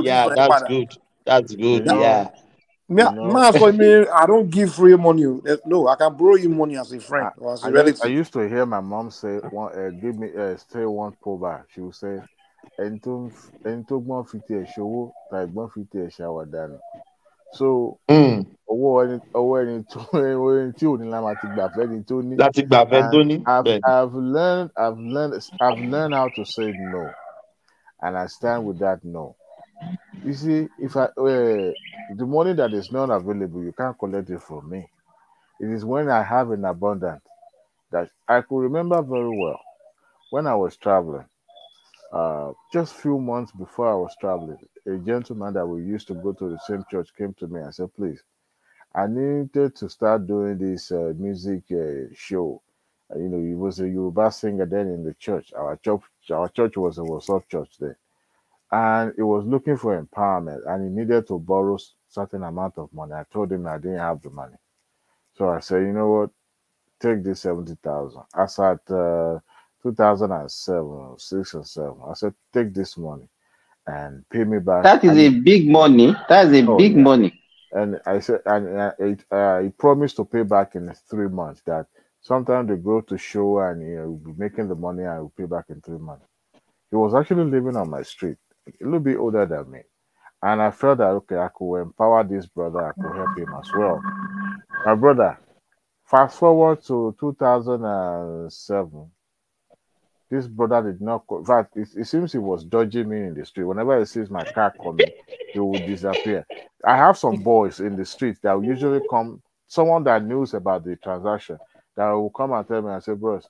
yeah, that's good. That's good. Yeah. I don't give free money. No, I can borrow you money as a friend or as a relative. I used to hear my mom say, "Give me say 1 pullback." She would say, So I've learned how to say no, and I stand with that no. You see, if the money that is not available, you can't collect it from me. It is when I have an abundance that I could remember very well when I was traveling. Just few months before I was traveling, a gentleman that we used to go to the same church came to me and said, "Please, I needed to start doing this music show. He was a Yoruba singer then in the church. Our church was a Warsaw church then. And he was looking for empowerment and he needed to borrow certain amount of money. I told him I didn't have the money. So I said, you know what? Take this 70,000. I said 2007, 6 or 7. I said, take this money and pay me back. That is a big money. That's a big money. And I said, and he promised to pay back in 3 months. That sometimes they go to show and we'll be making the money and we'll pay back in 3 months. He was actually living on my street, a little bit older than me. And I felt that, okay, I could empower this brother, I could help him as well. My brother, fast forward to 2007, this brother did not. In fact, it seems he was dodging me in the street. Whenever he sees my car coming, he will disappear. I have some boys in the street that will usually come, someone that knows about the transaction, that will come and tell me, I say, bros,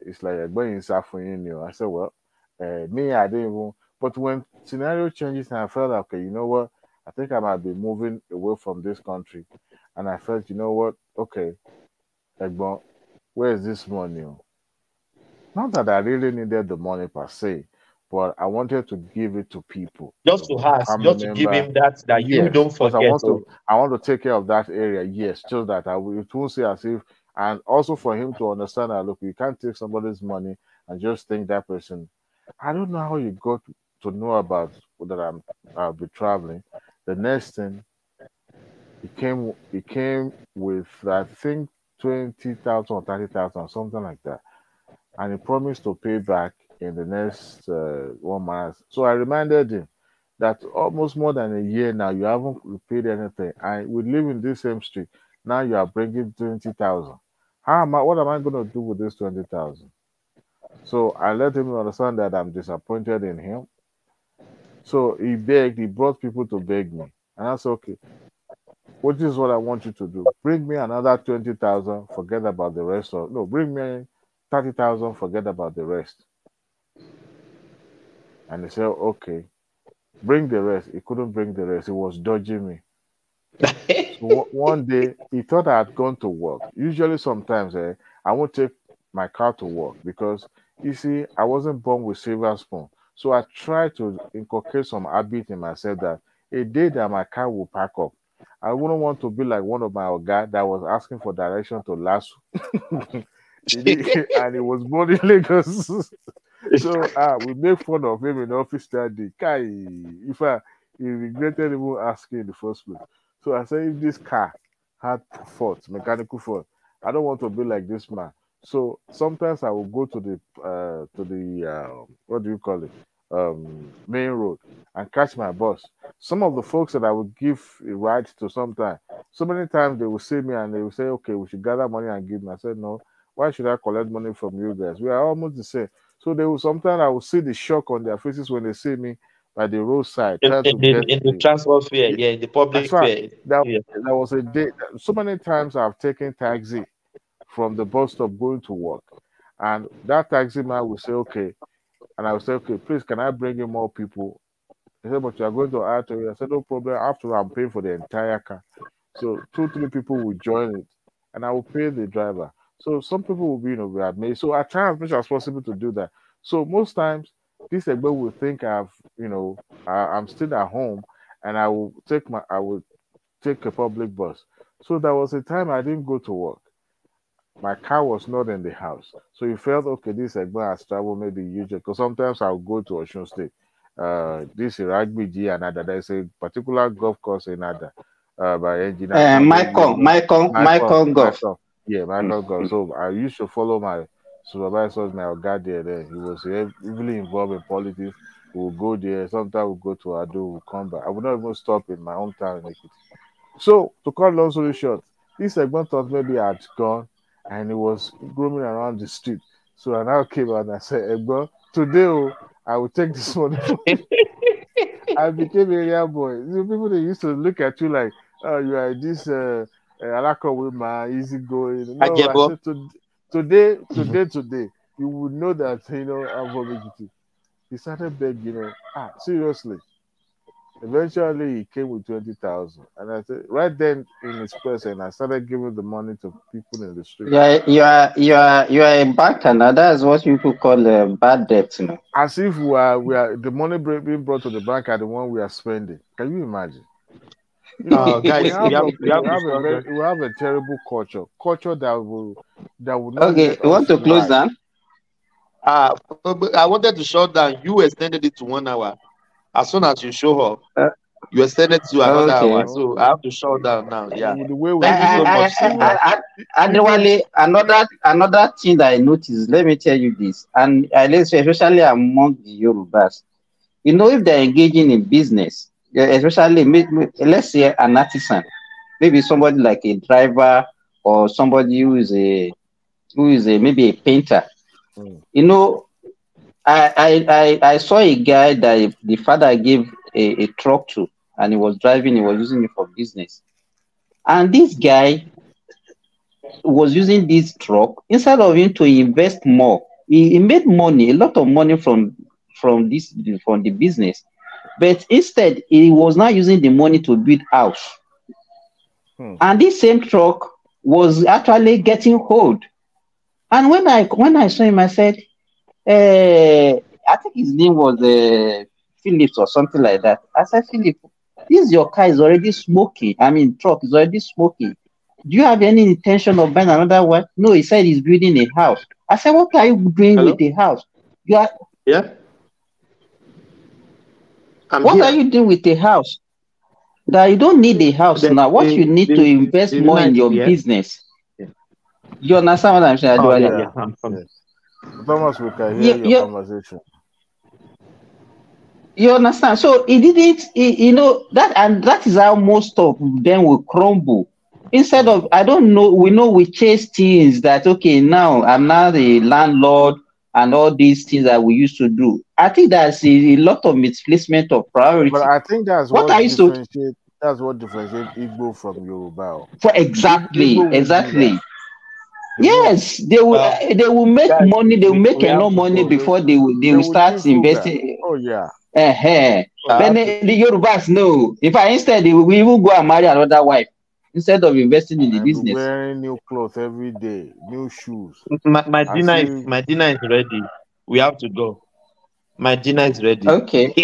it's like going inside for you. I said, well, me, I didn't even. But when scenario changes, and I felt, okay, you know what? I think I might be moving away from this country. And I felt, you know what? Okay, Egbon, where is this money? Not that I really needed the money per se, but I wanted to give it to people. Just to ask, Family just to give member. him that you Yes, don't because forget. I want to take care of that area. Yes, just that it won't say as if, and also for him to understand that, look, you can't take somebody's money and just think that person. I don't know how you got to know about that I'll be traveling. The next thing, he came with, I think, 20,000 or 30,000, something like that, and he promised to pay back in the next 1 month. So I reminded him that almost more than a year now, you haven't repaid anything, and we live in this same street. Now you are bringing 20,000. What am I going to do with this 20,000? So I let him understand that I'm disappointed in him. So he begged, he brought people to beg me, and I said, okay, what is what I want you to do? Bring me another 20,000, forget about the rest. No, bring me 30,000, forget about the rest. And he said, okay, bring the rest. He couldn't bring the rest. He was dodging me. So one day, he thought I had gone to work. Usually, sometimes I won't take my car to work because, you see, I wasn't born with silver spoon. So I tried to inculcate some habit in myself that a day that my car will pack up, I wouldn't want to be like one of my oga that was asking for direction to Lasso. And he was born in Lagos. So we make fun of him in the office that day. He regretted even asking in the first place. So I said, if this car had fault, mechanical fault, I don't want to be like this man. So sometimes I will go to the what do you call it, main road, and catch my bus. Some of the folks that I would give a ride to, sometimes, so many times they will see me and they will say, okay, we should gather money and give me. I said, no, why should I collect money from you guys? We are almost the same. So they will, sometimes I will see the shock on their faces when they see me by the roadside In trying to get the transport fare, yeah, in the public fare. there was a day. So many times I've taken taxi from the bus stop going to work, and that taxi man will say, okay, and I will say, okay, please, can I bring in more people? He said, but you are going to add to it. I said, no problem. After I'm paying for the entire car. So 2-3 people will join it, and I will pay the driver. So some people will be, we have made. So I try as much as possible to do that. So most times, this Egbe will think I'm still at home, and I will take a public bus. So there was a time I didn't go to work. My car was not in the house. So he felt, okay, this Egbe has traveled maybe usually, because sometimes I'll go to Osun State. This Iragbiji and Ada. There's a particular golf course in Ada by engineer. Michael Golf. Yeah, Michael Golf. So I used to follow my supervisors, my guy there. He was heavily involved in politics. We'll go there. Sometimes we'll go to Ado, we'll come back. I would not even stop in my hometown in Ekiti. So, to cut long story short, this segment thought maybe I had gone and he was roaming around the street. So I now came out and I said, Egbo, today I will take this money from you. I became a area boy. The people, they used to look at you like, oh, you are this Alaka woman, easy going. No, I said, today, you would know that, I'm from Ekiti. He started begging, seriously. Eventually, he came with 20,000, and I said, right then in his presence, I started giving the money to people in the street. You are a banker now. That's what people call bad debt, As if we are the money being brought to the bank are the one we are spending. Can you imagine? Guys, we have a terrible culture that will not. Okay, you want to close down? I wanted to shut down. You extended it to 1 hour. As soon as you show up. You extended to another Okay. hour, so I have to shut down now. Yeah. The way we Thank you so much, Simba. Adewale, another thing that I noticed, let me tell you this, and especially among the Yorubas, you know, if they're engaging in business, especially let's say an artisan, maybe somebody like a driver or somebody who is maybe a painter. You know, I saw a guy that the father gave a truck to, and he was driving, he was using it for business. And this guy was using this truck instead of him to invest more. He made money, a lot of money from the business, but instead he was not using the money to build house. And this same truck was actually getting old. And when I saw him, I said, I think his name was Phillips or something like that. I said, Philip, your car is already smoking. I mean, truck is already smoking. Do you have any intention of buying another one? No, he said he's building a house. I said, what are you doing with a house? Yeah. What are you doing with a house? That you don't need a house now. What you need to invest more in your business. You understand what I'm saying? Thomas, we can hear your conversation. You understand? So he didn't, you know, that is how most of them will crumble. Instead of, I don't know, we chase things that, okay, now I'm now the landlord and all these things that we used to do. I think that's a lot of misplacement of priority. But I think that's what differentiates Igbo from Yoruba. Exactly. Yes, they will make money. They will make enough money before they will start investing. Oh yeah. Then the Yorubas know. Instead they will even go and marry another wife instead of investing in the business. Wearing new clothes every day, new shoes. My dinner is ready. We have to go. My dinner is ready. Okay.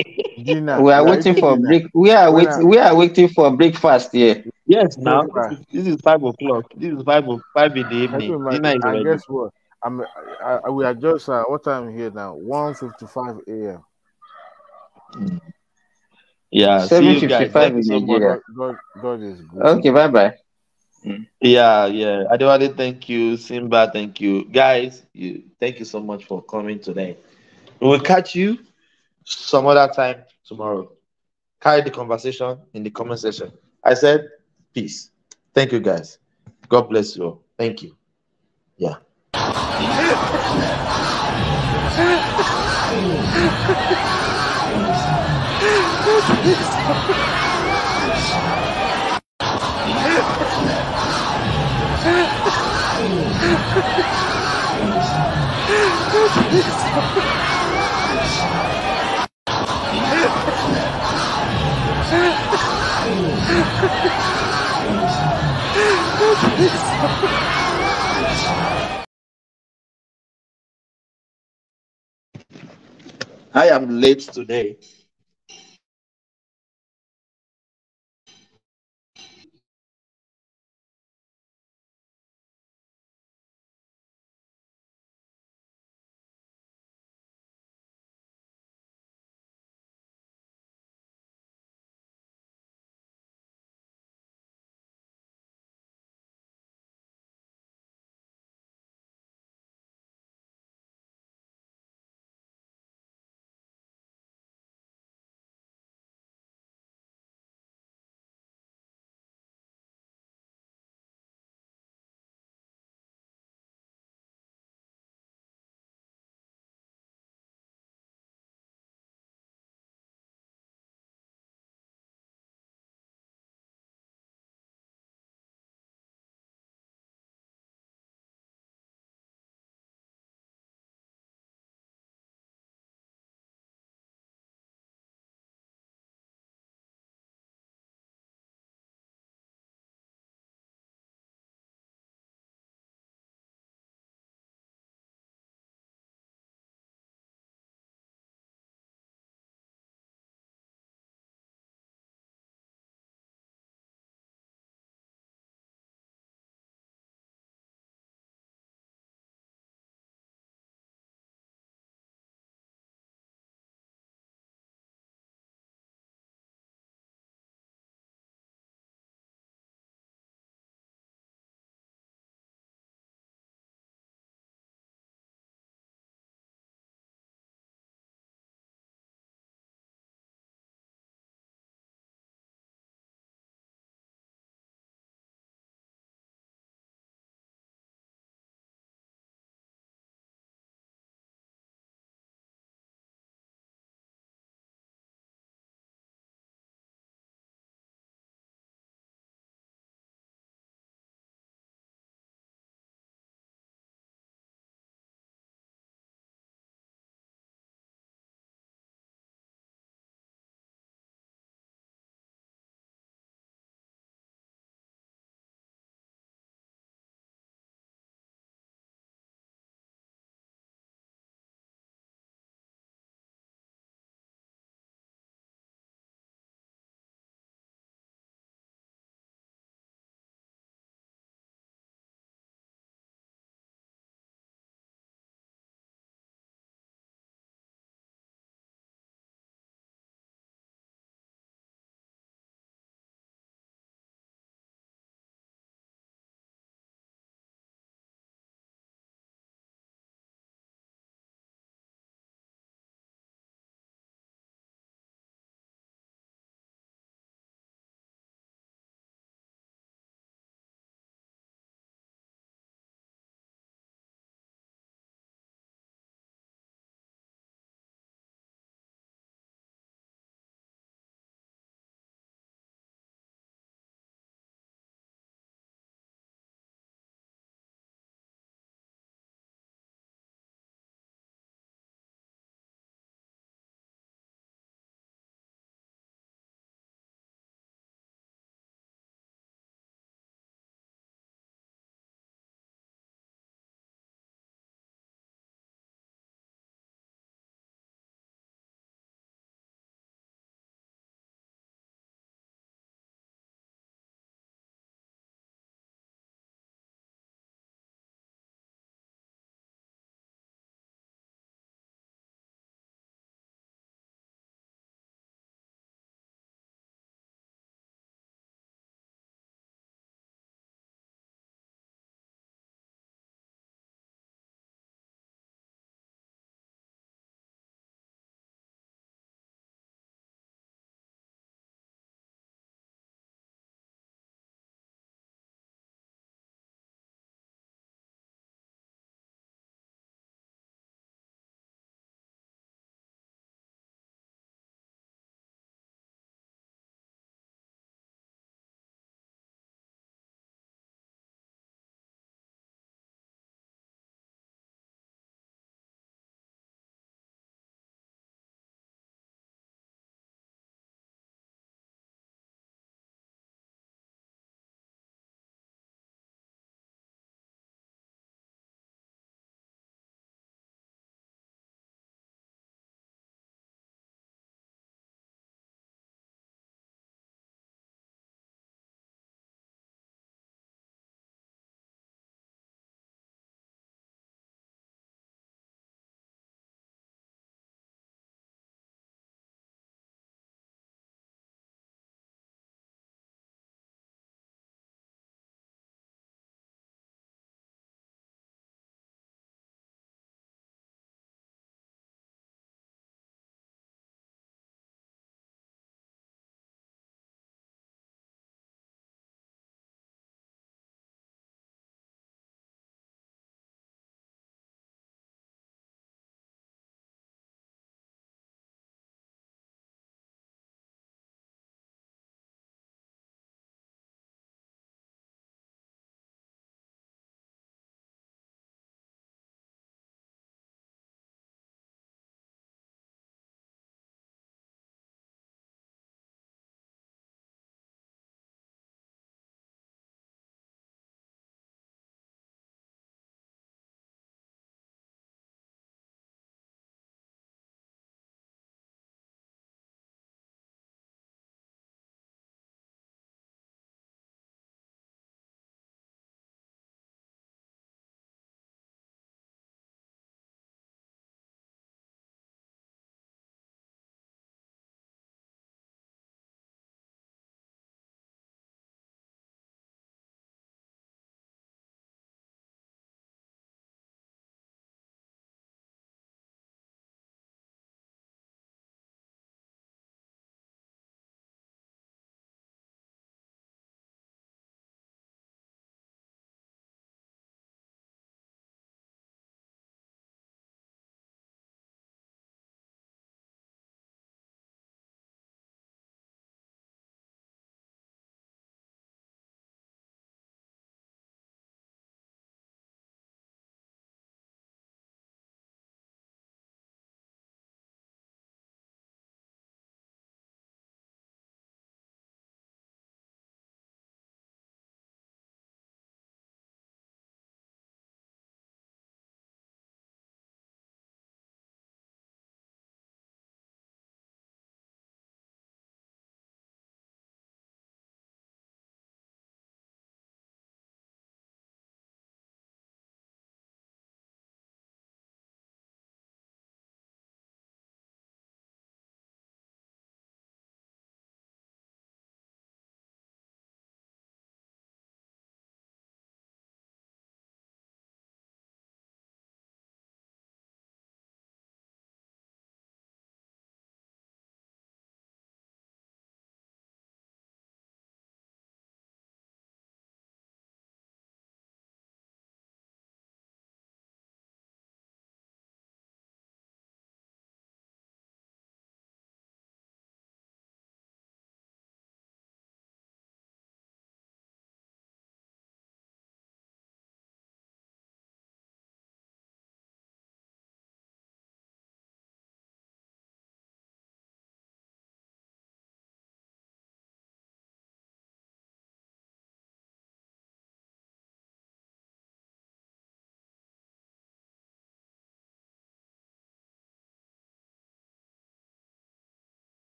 Dinner. We are waiting for break. We are waiting for breakfast here. Yes, now this is 5 o'clock. This is 5 in the evening. Dinner is ready. Guess what? We are just what time here now? 1:55 a.m. Yeah, 7:55 in Nigeria. God is good. Okay, bye. Yeah. Adewale, thank you. Simba, thank you. Guys, thank you so much for coming today. We will catch you some other time tomorrow. Carry the conversation in the comment section. I said peace. Thank you, guys. God bless you all. Thank you. Yeah. I am late today.